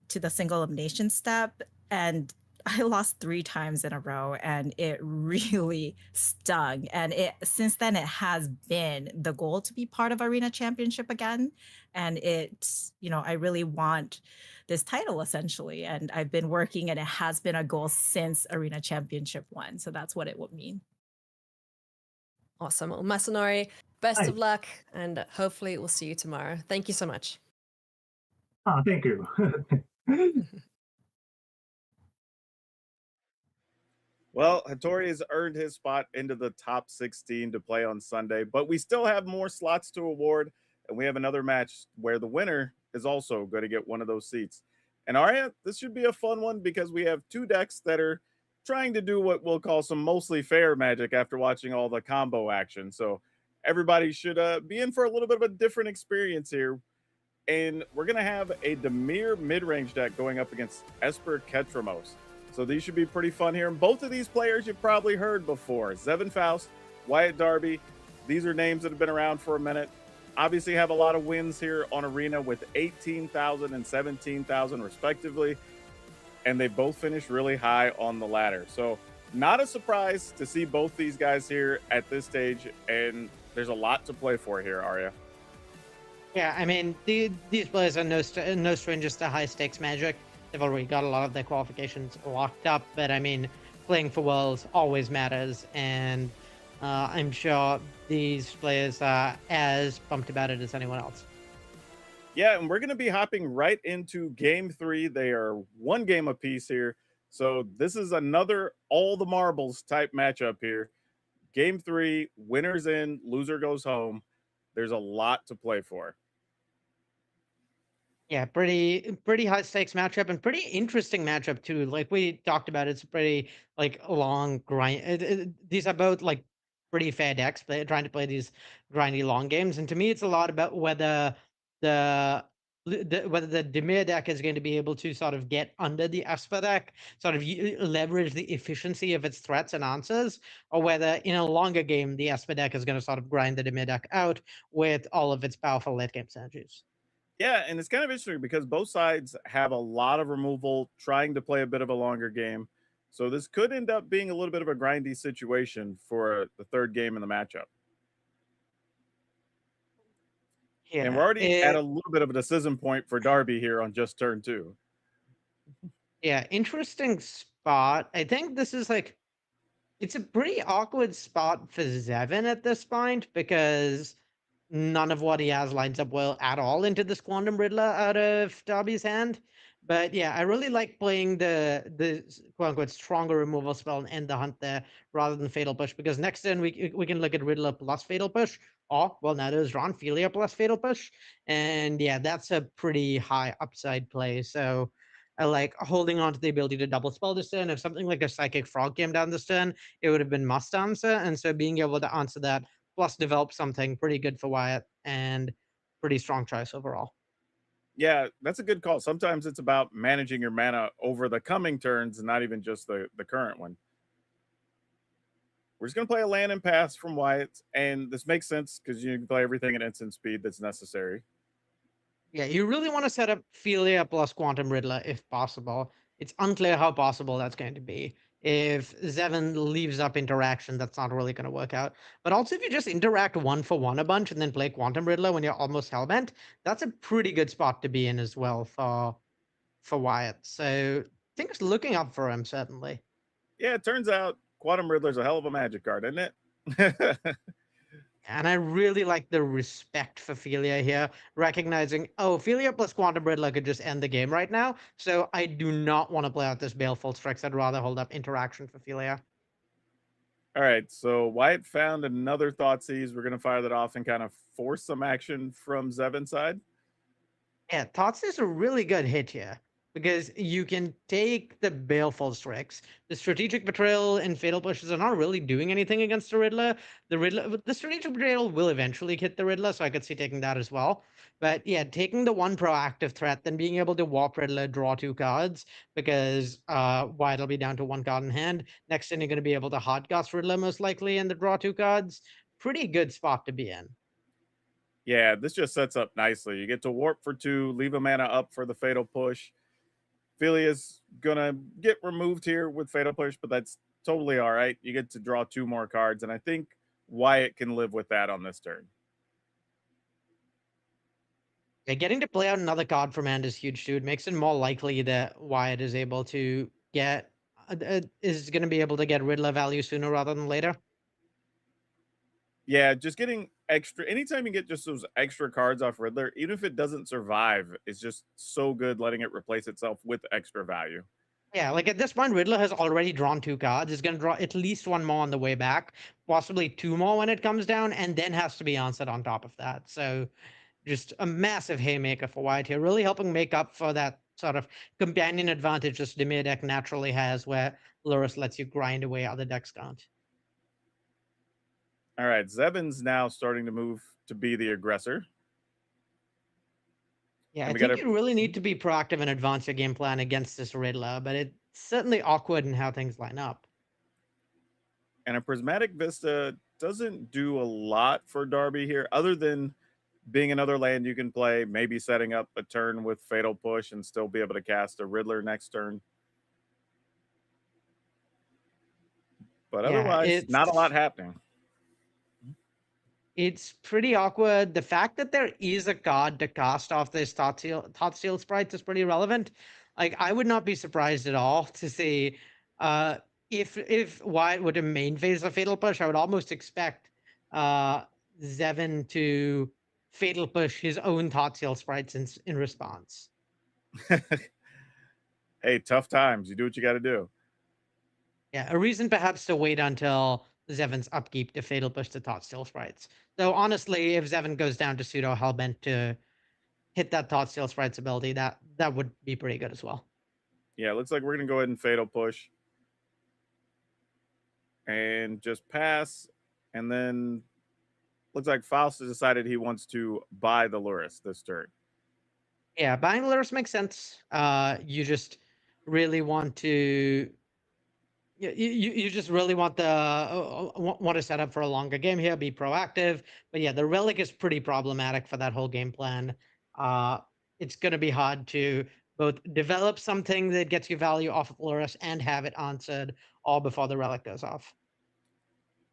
to the single elimination step, and I lost 3 times in a row, and it really stung. And since then, it has been the goal to be part of Arena Championship again. And I really want this title essentially. And I've been working, and it has been a goal since Arena Championship 1. So that's what it would mean. Awesome. Well, Masanori, best of luck, and hopefully we'll see you tomorrow. Thank you so much. Thank you. Well, Hattori has earned his spot into the top 16 to play on Sunday, but we still have more slots to award, and we have another match where the winner is also going to get one of those seats. And Arya, this should be a fun one because we have 2 decks that are trying to do what we'll call some mostly fair Magic after watching all the combo action. So everybody should be in for a little bit of a different experience here. And we're going to have a Dimir mid-range deck going up against Esper Ketramos. So these should be pretty fun here. And both of these players you've probably heard before. Zevon Faust, Wyatt Darby. These are names that have been around for a minute. obviously have a lot of wins here on Arena with 18,000 and 17,000 respectively. And they both finished really high on the ladder. So not a surprise to see both these guys here at this stage. And there's a lot to play for here, Arya. Yeah, I mean, these players are no strangers to high-stakes Magic. They've already got a lot of their qualifications locked up, but I mean, playing for Worlds always matters, and I'm sure these players are as pumped about it as anyone else. Yeah, and we're going to be hopping right into Game 3. They are one game apiece here, so this is another all the marbles type matchup here. Game 3, winner's in, loser goes home. There's a lot to play for. Yeah, pretty high stakes matchup and pretty interesting matchup too. Like we talked about, it's pretty like long grind. These are both like pretty fair decks, trying to play these grindy long games. And to me, it's a lot about whether whether the Dimir deck is going to be able to sort of get under the Esper deck, sort of leverage the efficiency of its threats and answers, or whether in a longer game the Esper deck is going to sort of grind the Dimir deck out with all of its powerful late game synergies. Yeah, and it's kind of interesting because both sides have a lot of removal, trying to play a bit of a longer game. So this could end up being a little bit of a grindy situation for the third game in the matchup. Yeah, and we're already at a little bit of a decision point for Darby here on just turn 2. Yeah, interesting spot. I think this is like, it's a pretty awkward spot for Zevin at this point because none of what he has lines up well at all into this Quantum Riddler out of Darby's hand. But yeah, I really like playing the quote unquote stronger removal spell and end the hunt there rather than Fatal Push, because next turn we can look at Riddler plus Fatal Push. Oh, well, now there's Ron Felia plus Fatal Push. And yeah, that's a pretty high upside play. So I like holding on to the ability to double spell this turn. If something like a Psychic Frog came down this turn, it would have been must answer. And so being able to answer that plus develop something pretty good for Wyatt and pretty strong choice overall. Yeah, that's a good call. Sometimes it's about managing your mana over the coming turns and not even just the current one. We're just going to play a land and pass from Wyatt, and this makes sense because you can play everything at instant speed that's necessary. Yeah, you really want to set up Felia plus Quantum Riddler if possible. It's unclear how possible that's going to be. If Zevin leaves up interaction, that's not really going to work out. But also, if you just interact 1-for-1 a bunch and then play Quantum Riddler when you're almost hellbent, that's a pretty good spot to be in as well for Wyatt. So things looking up for him, certainly. Yeah, it turns out Quantum Riddler's a hell of a Magic card, isn't it? And I really like the respect for Felia here, recognizing, oh, Felia plus Quantum Riddler could just end the game right now. So I do not want to play out this Baleful Strix. I'd rather hold up interaction for Felia. All right, so Wyatt found another Thoughtseize. We're going to fire that off and kind of force some action from Zevin's side. Yeah, Thoughtseize is a really good hit here, because you can take the Baleful Strix. The Strategic Betrayal and Fatal Pushes are not really doing anything against the Riddler. The Strategic Betrayal will eventually hit the Riddler, so I could see taking that as well. But yeah, taking the one proactive threat, then being able to Warp Riddler, draw 2 cards, because Wyatt will be down to 1 card in hand. Next turn, you're going to be able to Hot Gust Riddler most likely and the draw 2 cards. Pretty good spot to be in. Yeah, this just sets up nicely. You get to warp for 2, leave a mana up for the Fatal Push. Felia's gonna get removed here with Fatal Push, but that's totally all right. You get to draw 2 more cards, and I think Wyatt can live with that on this turn. Yeah, getting to play out another card from hand is huge too. It makes it more likely that Wyatt is able to get is going to be able to get Riddler value sooner rather than later. Yeah, just getting extra. Anytime you get just those extra cards off Riddler, even if it doesn't survive, it's just so good letting it replace itself with extra value. Yeah, like at this point, Riddler has already drawn 2 cards. He's going to draw at least 1 more on the way back, possibly 2 more when it comes down, and then has to be answered on top of that. So just a massive haymaker for Wyatt here, really helping make up for that sort of companion advantage this Dimir deck naturally has, where Lurrus lets you grind away other decks can't. All right, Zevin's now starting to move to be the aggressor. Yeah, I think you really need to be proactive and advance your game plan against this Riddler, but it's certainly awkward in how things line up. And a Prismatic Vista doesn't do a lot for Darby here, other than being another land you can play, maybe setting up a turn with Fatal Push and still be able to cast a Riddler next turn. But Yeah, otherwise, not a lot happening. It's pretty awkward. The fact that there is a card to cast off this Thoughtseal sprites is pretty relevant. Like, I would not be surprised at all to see if Wyatt were to main phase a Fatal Push, I would almost expect Zevin to Fatal Push his own Thoughtseal sprites in response. Hey, tough times. You do what you got to do. Yeah, a reason perhaps to wait until Zevin's upkeep to Fatal Push the Thoughtseal sprites. Though honestly, if Zevin goes down to pseudo Hellbent to hit that Thoughtseal sprites ability, that would be pretty good as well. Yeah, looks like we're gonna go ahead and Fatal Push and just pass, and then looks like Faust has decided he wants to buy the Lurrus this turn. Yeah, buying the Lurrus makes sense. You just really want to. You just really want to set up for a longer game here, be proactive. But yeah, the relic is pretty problematic for that whole game plan. It's going to be hard to both develop something that gets you value off of Lurrus and have it answered all before the relic goes off.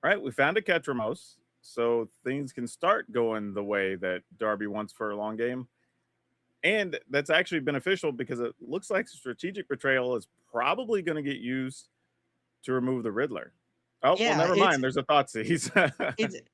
All right, we found a Ketramos, so things can start going the way that Darby wants for a long game. And that's actually beneficial because it looks like Strategic Betrayal is probably going to get used to remove the Riddler. Oh, Yeah, well, never mind. There's a Thoughtseize.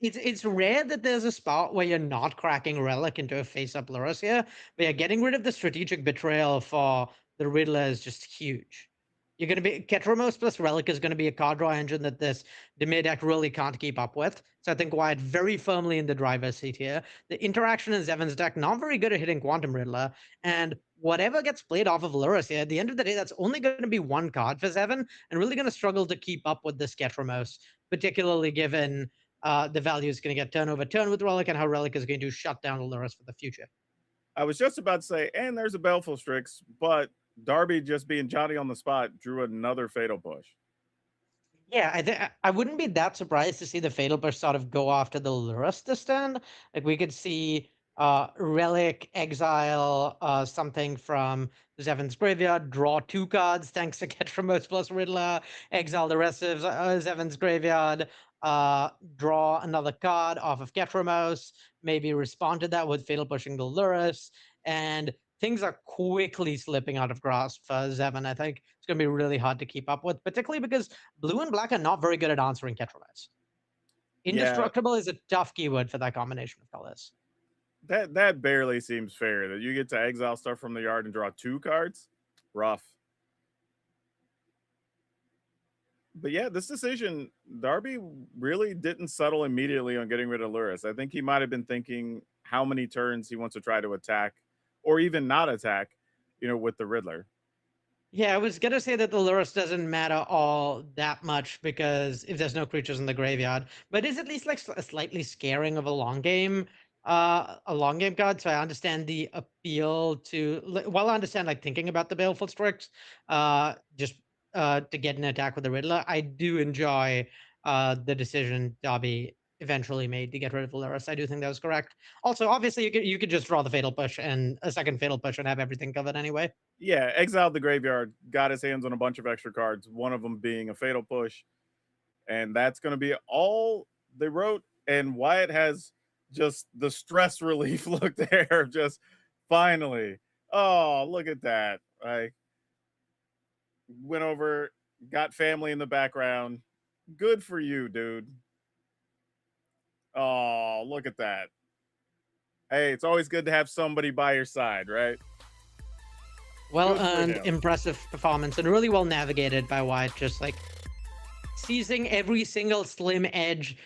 It's rare that there's a spot where you're not cracking Relic into a face-up Lurrus here, but yeah, getting rid of the Strategic Betrayal for the Riddler is just huge. You're going to be Ketramos plus Relic is going to be a card draw engine that this Dimir deck really can't keep up with. So I think Wyatt very firmly in the driver's seat here. The interaction in Zevin's deck not very good at hitting Quantum Riddler, and whatever gets played off of Lurrus here, at the end of the day, that's only going to be one card for Zevin, and really going to struggle to keep up with this Ketramos, particularly given the value is going to get turn over turn with Relic and how Relic is going to shut down Lurrus for the future. I was just about to say, and there's a Baleful Strix, but Darby, just being Johnny on the spot, drew another Fatal Push. Yeah, I wouldn't be that surprised to see the Fatal Push sort of go after the Lurrus this turn. Like, we could see Relic, exile something from Zevin's graveyard, draw 2 cards thanks to Ketramos plus Riddler, exile the rest of Zevin's graveyard, draw another card off of Ketramos, maybe respond to that with Fatal Pushing the Lurrus, and things are quickly slipping out of grasp for Zevin. I think it's going to be really hard to keep up with, particularly because blue and black are not very good at answering Ketramos. Indestructible is a tough keyword for that combination of colors. That barely seems fair, that you get to exile stuff from the yard and draw 2 cards. Rough. But yeah, this decision, Darby really didn't settle immediately on getting rid of Lurrus. I think he might have been thinking how many turns he wants to try to attack, or even not attack, with the Riddler. Yeah, I was going to say that the Lurrus doesn't matter all that much because if there's no creatures in the graveyard, but it's at least like a slightly scaring of a long game card. So I understand the appeal to, while I understand like thinking about the Baleful Strix, just to get an attack with the Riddler, I do enjoy the decision Darby eventually made to get rid of the Lurrus. I do think that was correct. Also, obviously, you could just draw the Fatal Push and a second Fatal Push and have everything covered anyway. Yeah, exiled the graveyard, got his hands on a bunch of extra cards, one of them being a Fatal Push. And that's going to be all they wrote. And Wyatt has just the stress relief look there. Just finally. Oh, look at that. I went over, got family in the background. Good for you, dude. Oh, look at that. Hey, it's always good to have somebody by your side, right? Well earned, impressive performance, and really well navigated by Wyatt, just like seizing every single slim edge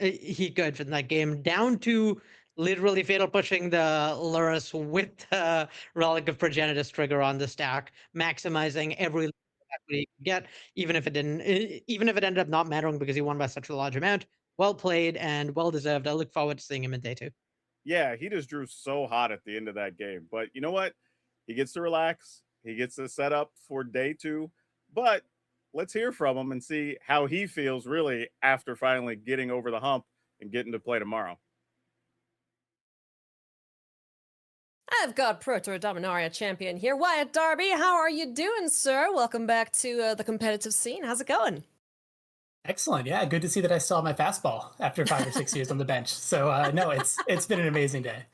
he could from that game, down to literally Fatal Pushing the Lurrus with the Relic of Progenitus trigger on the stack, maximizing every equity he could get, even if it ended up not mattering because he won by such a large amount. Well played and well deserved. I look forward to seeing him in day 2. Yeah, he just drew so hot at the end of that game. But you know what? He gets to relax. He gets to set up for day 2. But let's hear from him and see how he feels really after finally getting over the hump and getting to play tomorrow. I've got Pro Tour Dominaria champion here, Wyatt Darby. How are you doing, sir? Welcome back to the competitive scene. How's it going? Excellent. Yeah, good to see that I still have my fastball after 5 or 6 years on the bench. So no, it's been an amazing day.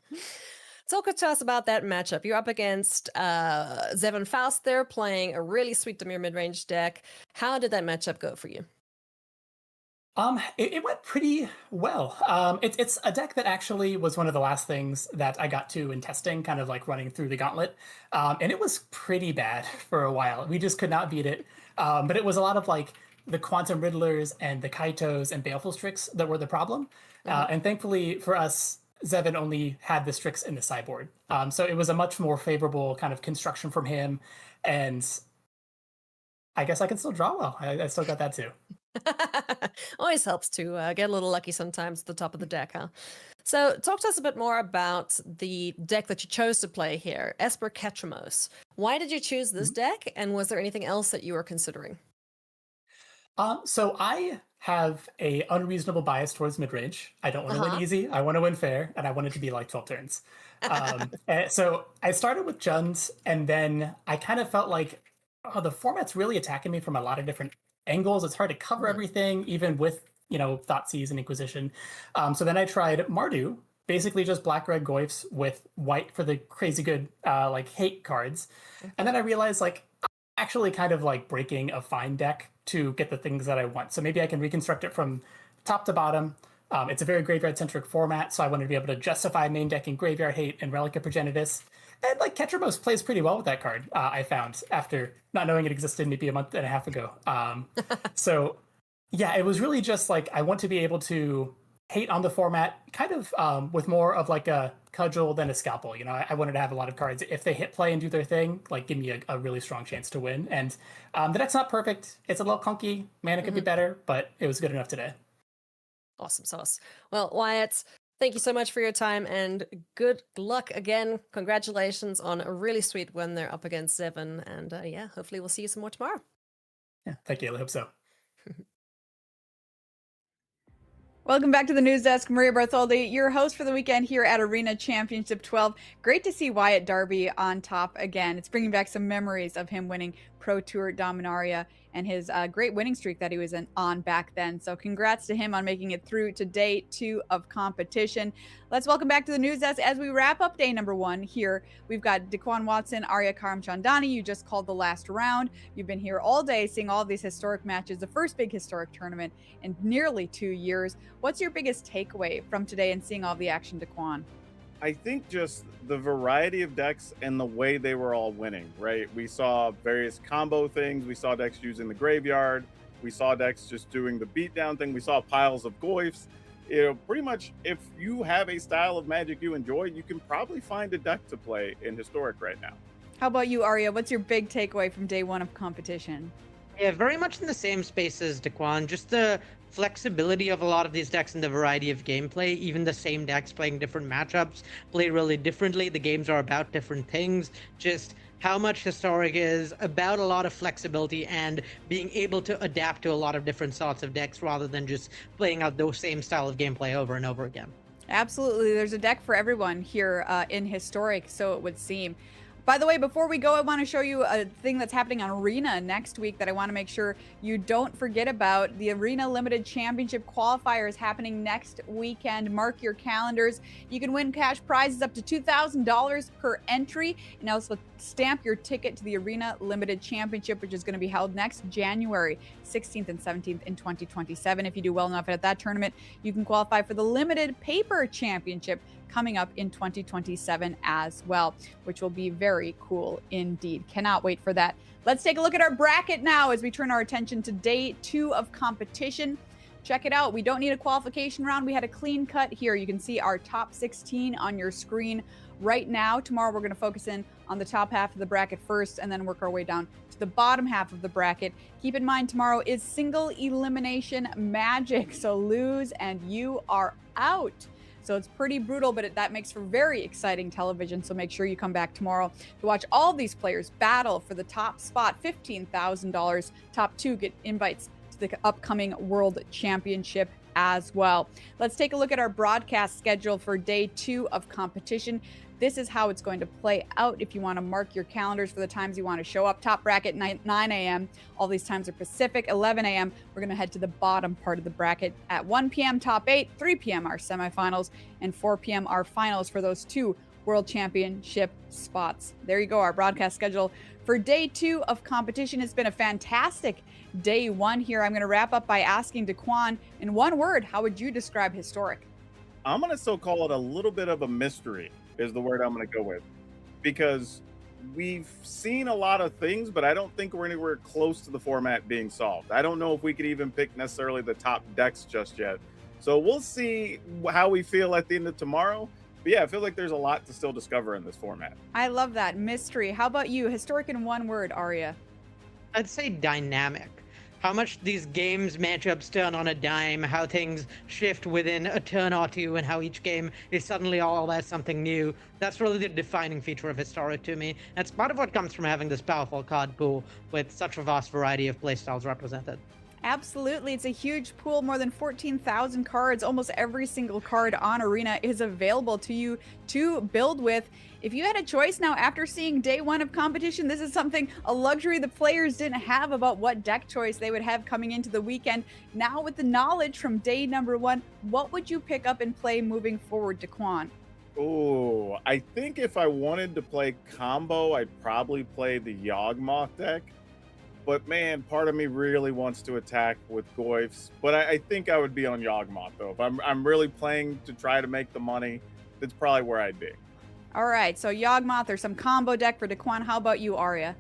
Talk to us about that matchup. You're up against Zevon Faust there, playing a really sweet Dimir mid-range deck. How did that matchup go for you? It went pretty well. It's a deck that actually was one of the last things that I got to in testing, kind of like running through the gauntlet. And it was pretty bad for a while. We just could not beat it. But it was a lot of like the Quantum Riddlers and the Kaitos and Baleful Strix that were the problem. And thankfully for us, Zevon only had the Strix in the sideboard. So it was a much more favorable kind of construction from him. And I guess I can still draw well. I still got that too. Always helps to get a little lucky sometimes at the top of the deck, huh? So talk to us a bit more about the deck that you chose to play here, Esper Ketramos. Why did you choose this deck, and was there anything else that you were considering? So I have a unreasonable bias towards midrange. I don't want to win easy. I want to win fair, and I want it to be like 12 turns. So I started with Jund, and then I kind of felt like, oh, the format's really attacking me from a lot of different angles. It's hard to cover everything, even with, Thoughtseize and Inquisition. So then I tried Mardu, basically just black-red Goyfs with white for the crazy good, hate cards. And then I realized, I'm actually kind of like breaking a fine deck to get the things that I want. So maybe I can reconstruct it from top to bottom. It's a very graveyard-centric format, so I wanted to be able to justify main decking Graveyard Hate and Relic of Progenitus. And Ketramos plays pretty well with that card, I found, after not knowing it existed maybe a month and a half ago. So yeah, it was really just I want to be able to hate on the format, kind of with more of a cudgel than a scalpel. I wanted to have a lot of cards. If they hit play and do their thing, give me a really strong chance to win. And the deck's not perfect. It's a little clunky. Mana could be better, but it was good enough today. Awesome sauce. Well, Wyatt, thank you so much for your time, and good luck again. Congratulations on a really sweet win there up against Zevon. And yeah, hopefully we'll see you some more tomorrow. Yeah, thank you. I hope so. Welcome back to the News Desk. Maria Bartholdi, your host for the weekend here at Arena Championship 12. Great to see Wyatt Darby on top again. It's bringing back some memories of him winning Pro Tour Dominaria and his great winning streak that he was on back then. So congrats to him on making it through to day 2 of competition. Let's welcome back to the News Desk as we wrap up day number 1 here. We've got Daquan Watson, Arya Karamchandani. You just called the last round. You've been here all day seeing all of these historic matches, the first big historic tournament in nearly 2 years. What's your biggest takeaway from today and seeing all the action, Daquan? I think just the variety of decks and the way they were all winning, right? We saw various combo things. We saw decks using the graveyard. We saw decks just doing the beatdown thing. We saw piles of Goyfs. Pretty much if you have a style of Magic you enjoy, you can probably find a deck to play in Historic right now. How about you, Arya? What's your big takeaway from day 1 of competition? Yeah, very much in the same space as Daquan. Just the flexibility of a lot of these decks and the variety of gameplay. Even the same decks playing different matchups play really differently. The games are about different things. Just how much Historic is about a lot of flexibility and being able to adapt to a lot of different sorts of decks rather than just playing out those same style of gameplay over and over again. Absolutely. There's a deck for everyone here in Historic, so it would seem. By the way, before we go, I want to show you a thing that's happening on Arena next week that I want to make sure you don't forget about. The Arena Limited Championship qualifier is happening next weekend. Mark your calendars. You can win cash prizes up to $2,000 per entry, and also stamp your ticket to the Arena Limited Championship, which is going to be held next January 16th and 17th in 2027. If you do well enough at that tournament, you can qualify for the Limited Paper Championship coming up in 2027 as well, which will be very cool indeed. Cannot wait for that. Let's take a look at our bracket now as we turn our attention to day 2 of competition. Check it out. We don't need a qualification round. We had a clean cut here. You can see our top 16 on your screen right now. Tomorrow we're going to focus in on the top half of the bracket first and then work our way down to the bottom half of the bracket. Keep in mind tomorrow is single elimination Magic, so lose and you are out. So it's pretty brutal, but that makes for very exciting television. So make sure you come back tomorrow to watch all these players battle for the top spot, $15,000. Top 2 get invites to the upcoming World Championship as well. Let's take a look at our broadcast schedule for day 2 of competition. This is how it's going to play out if you want to mark your calendars for the times you want to show up. Top bracket, 9 a.m. All these times are Pacific. 11 a.m. We're going to head to the bottom part of the bracket. At 1 p.m. top 8, 3 p.m. our semifinals, and 4 p.m. our finals for those 2 World Championship spots. There you go, our broadcast schedule for day 2 of competition. It's been a fantastic day 1 here. I'm going to wrap up by asking Daquan, in one word, how would you describe historic? I'm going to still call it a little bit of a mystery is the word I'm going to go with, because we've seen a lot of things, but I don't think we're anywhere close to the format being solved. I don't know if we could even pick necessarily the top decks just yet. So we'll see how we feel at the end of tomorrow. But yeah, I feel like there's a lot to still discover in this format. I love that. Mystery. How about you? Historic in one word, Arya. I'd say dynamic. How much these games matchups turn on a dime, how things shift within a turn or two, and how each game is suddenly all about something new. That's really the defining feature of Historic to me. That's part of what comes from having this powerful card pool with such a vast variety of playstyles represented. Absolutely. It's a huge pool, more than 14,000 cards. Almost every single card on Arena is available to you to build with. If you had a choice now after seeing day 1 of competition, this is something, a luxury the players didn't have about what deck choice they would have coming into the weekend. Now with the knowledge from day number 1, what would you pick up and play moving forward, Daquan? Oh, I think if I wanted to play combo, I'd probably play the Yawgmoth deck. But man, part of me really wants to attack with Goyfs. But I think I would be on Yawgmoth though. If I'm really playing to try to make the money, that's probably where I'd be. All right, so Yawgmoth or some combo deck for Daquan. How about you, Arya?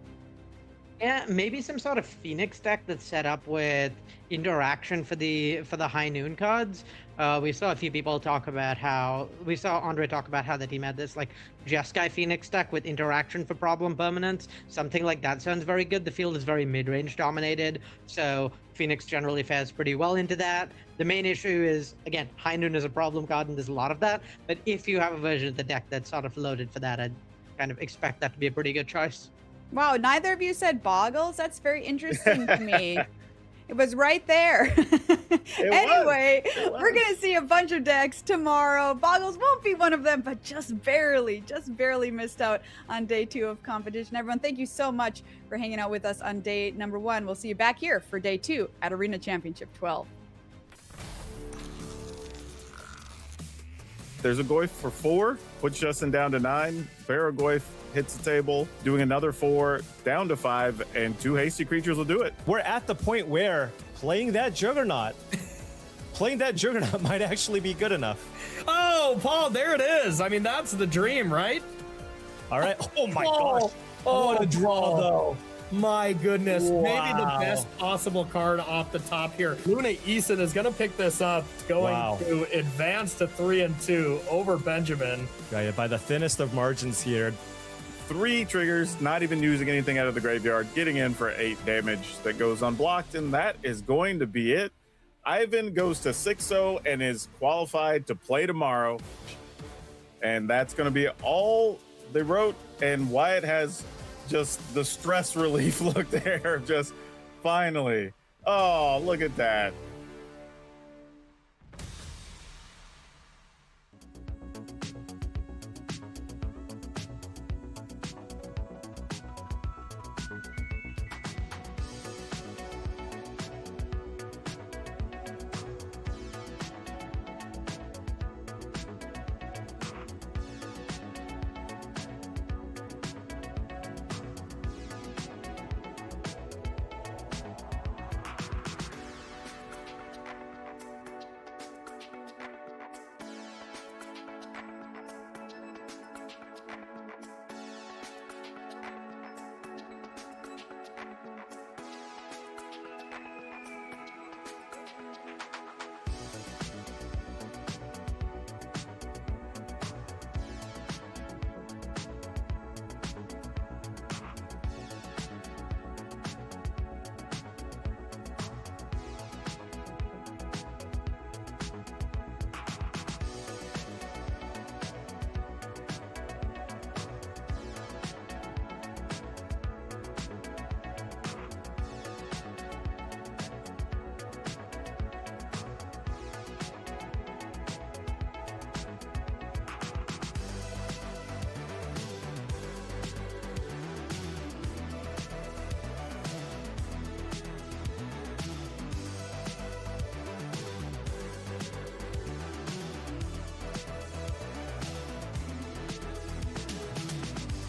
Yeah, maybe some sort of Phoenix deck that's set up with interaction for the high noon cards. We saw a few people talk about how Andre talk about how the team had this like Jeskai Phoenix deck with interaction for problem permanents. Something like that sounds very good. The field is very mid-range dominated, so Phoenix generally fares pretty well into that. The main issue is, again, high noon is a problem card and there's a lot of that, but if you have a version of the deck that's sort of loaded for that, I'd kind of expect that to be a pretty good choice. Wow, neither of you said Boggles. That's very interesting to me. It was right there. Anyway, we're going to see a bunch of decks tomorrow. Boggles won't be one of them, but just barely missed out on day 2 of competition. Everyone, thank you so much for hanging out with us on day number 1. We'll see you back here for day 2 at Arena Championship 12. There's a Goyf for 4, puts Justin down to 9. Pharaoh Goyf hits the table, doing another 4, down to 5, and 2 hasty creatures will do it. We're at the point where playing that Juggernaut might actually be good enough. Oh, Paul, there it is. I mean, that's the dream, right? All right. Oh my gosh. What a draw, though. My goodness. Wow. Maybe the best possible card off the top here. Luna Eason is going to pick this up, going to advance to 3-2 over Benjamin. Yeah, by the thinnest of margins here. 3 triggers, not even using anything out of the graveyard, getting in for 8 damage that goes unblocked, and that is going to be it. Ivan goes to 6-0 and is qualified to play tomorrow. And that's going to be all they wrote, and Wyatt has just the stress relief look there, just finally. Oh, look at that.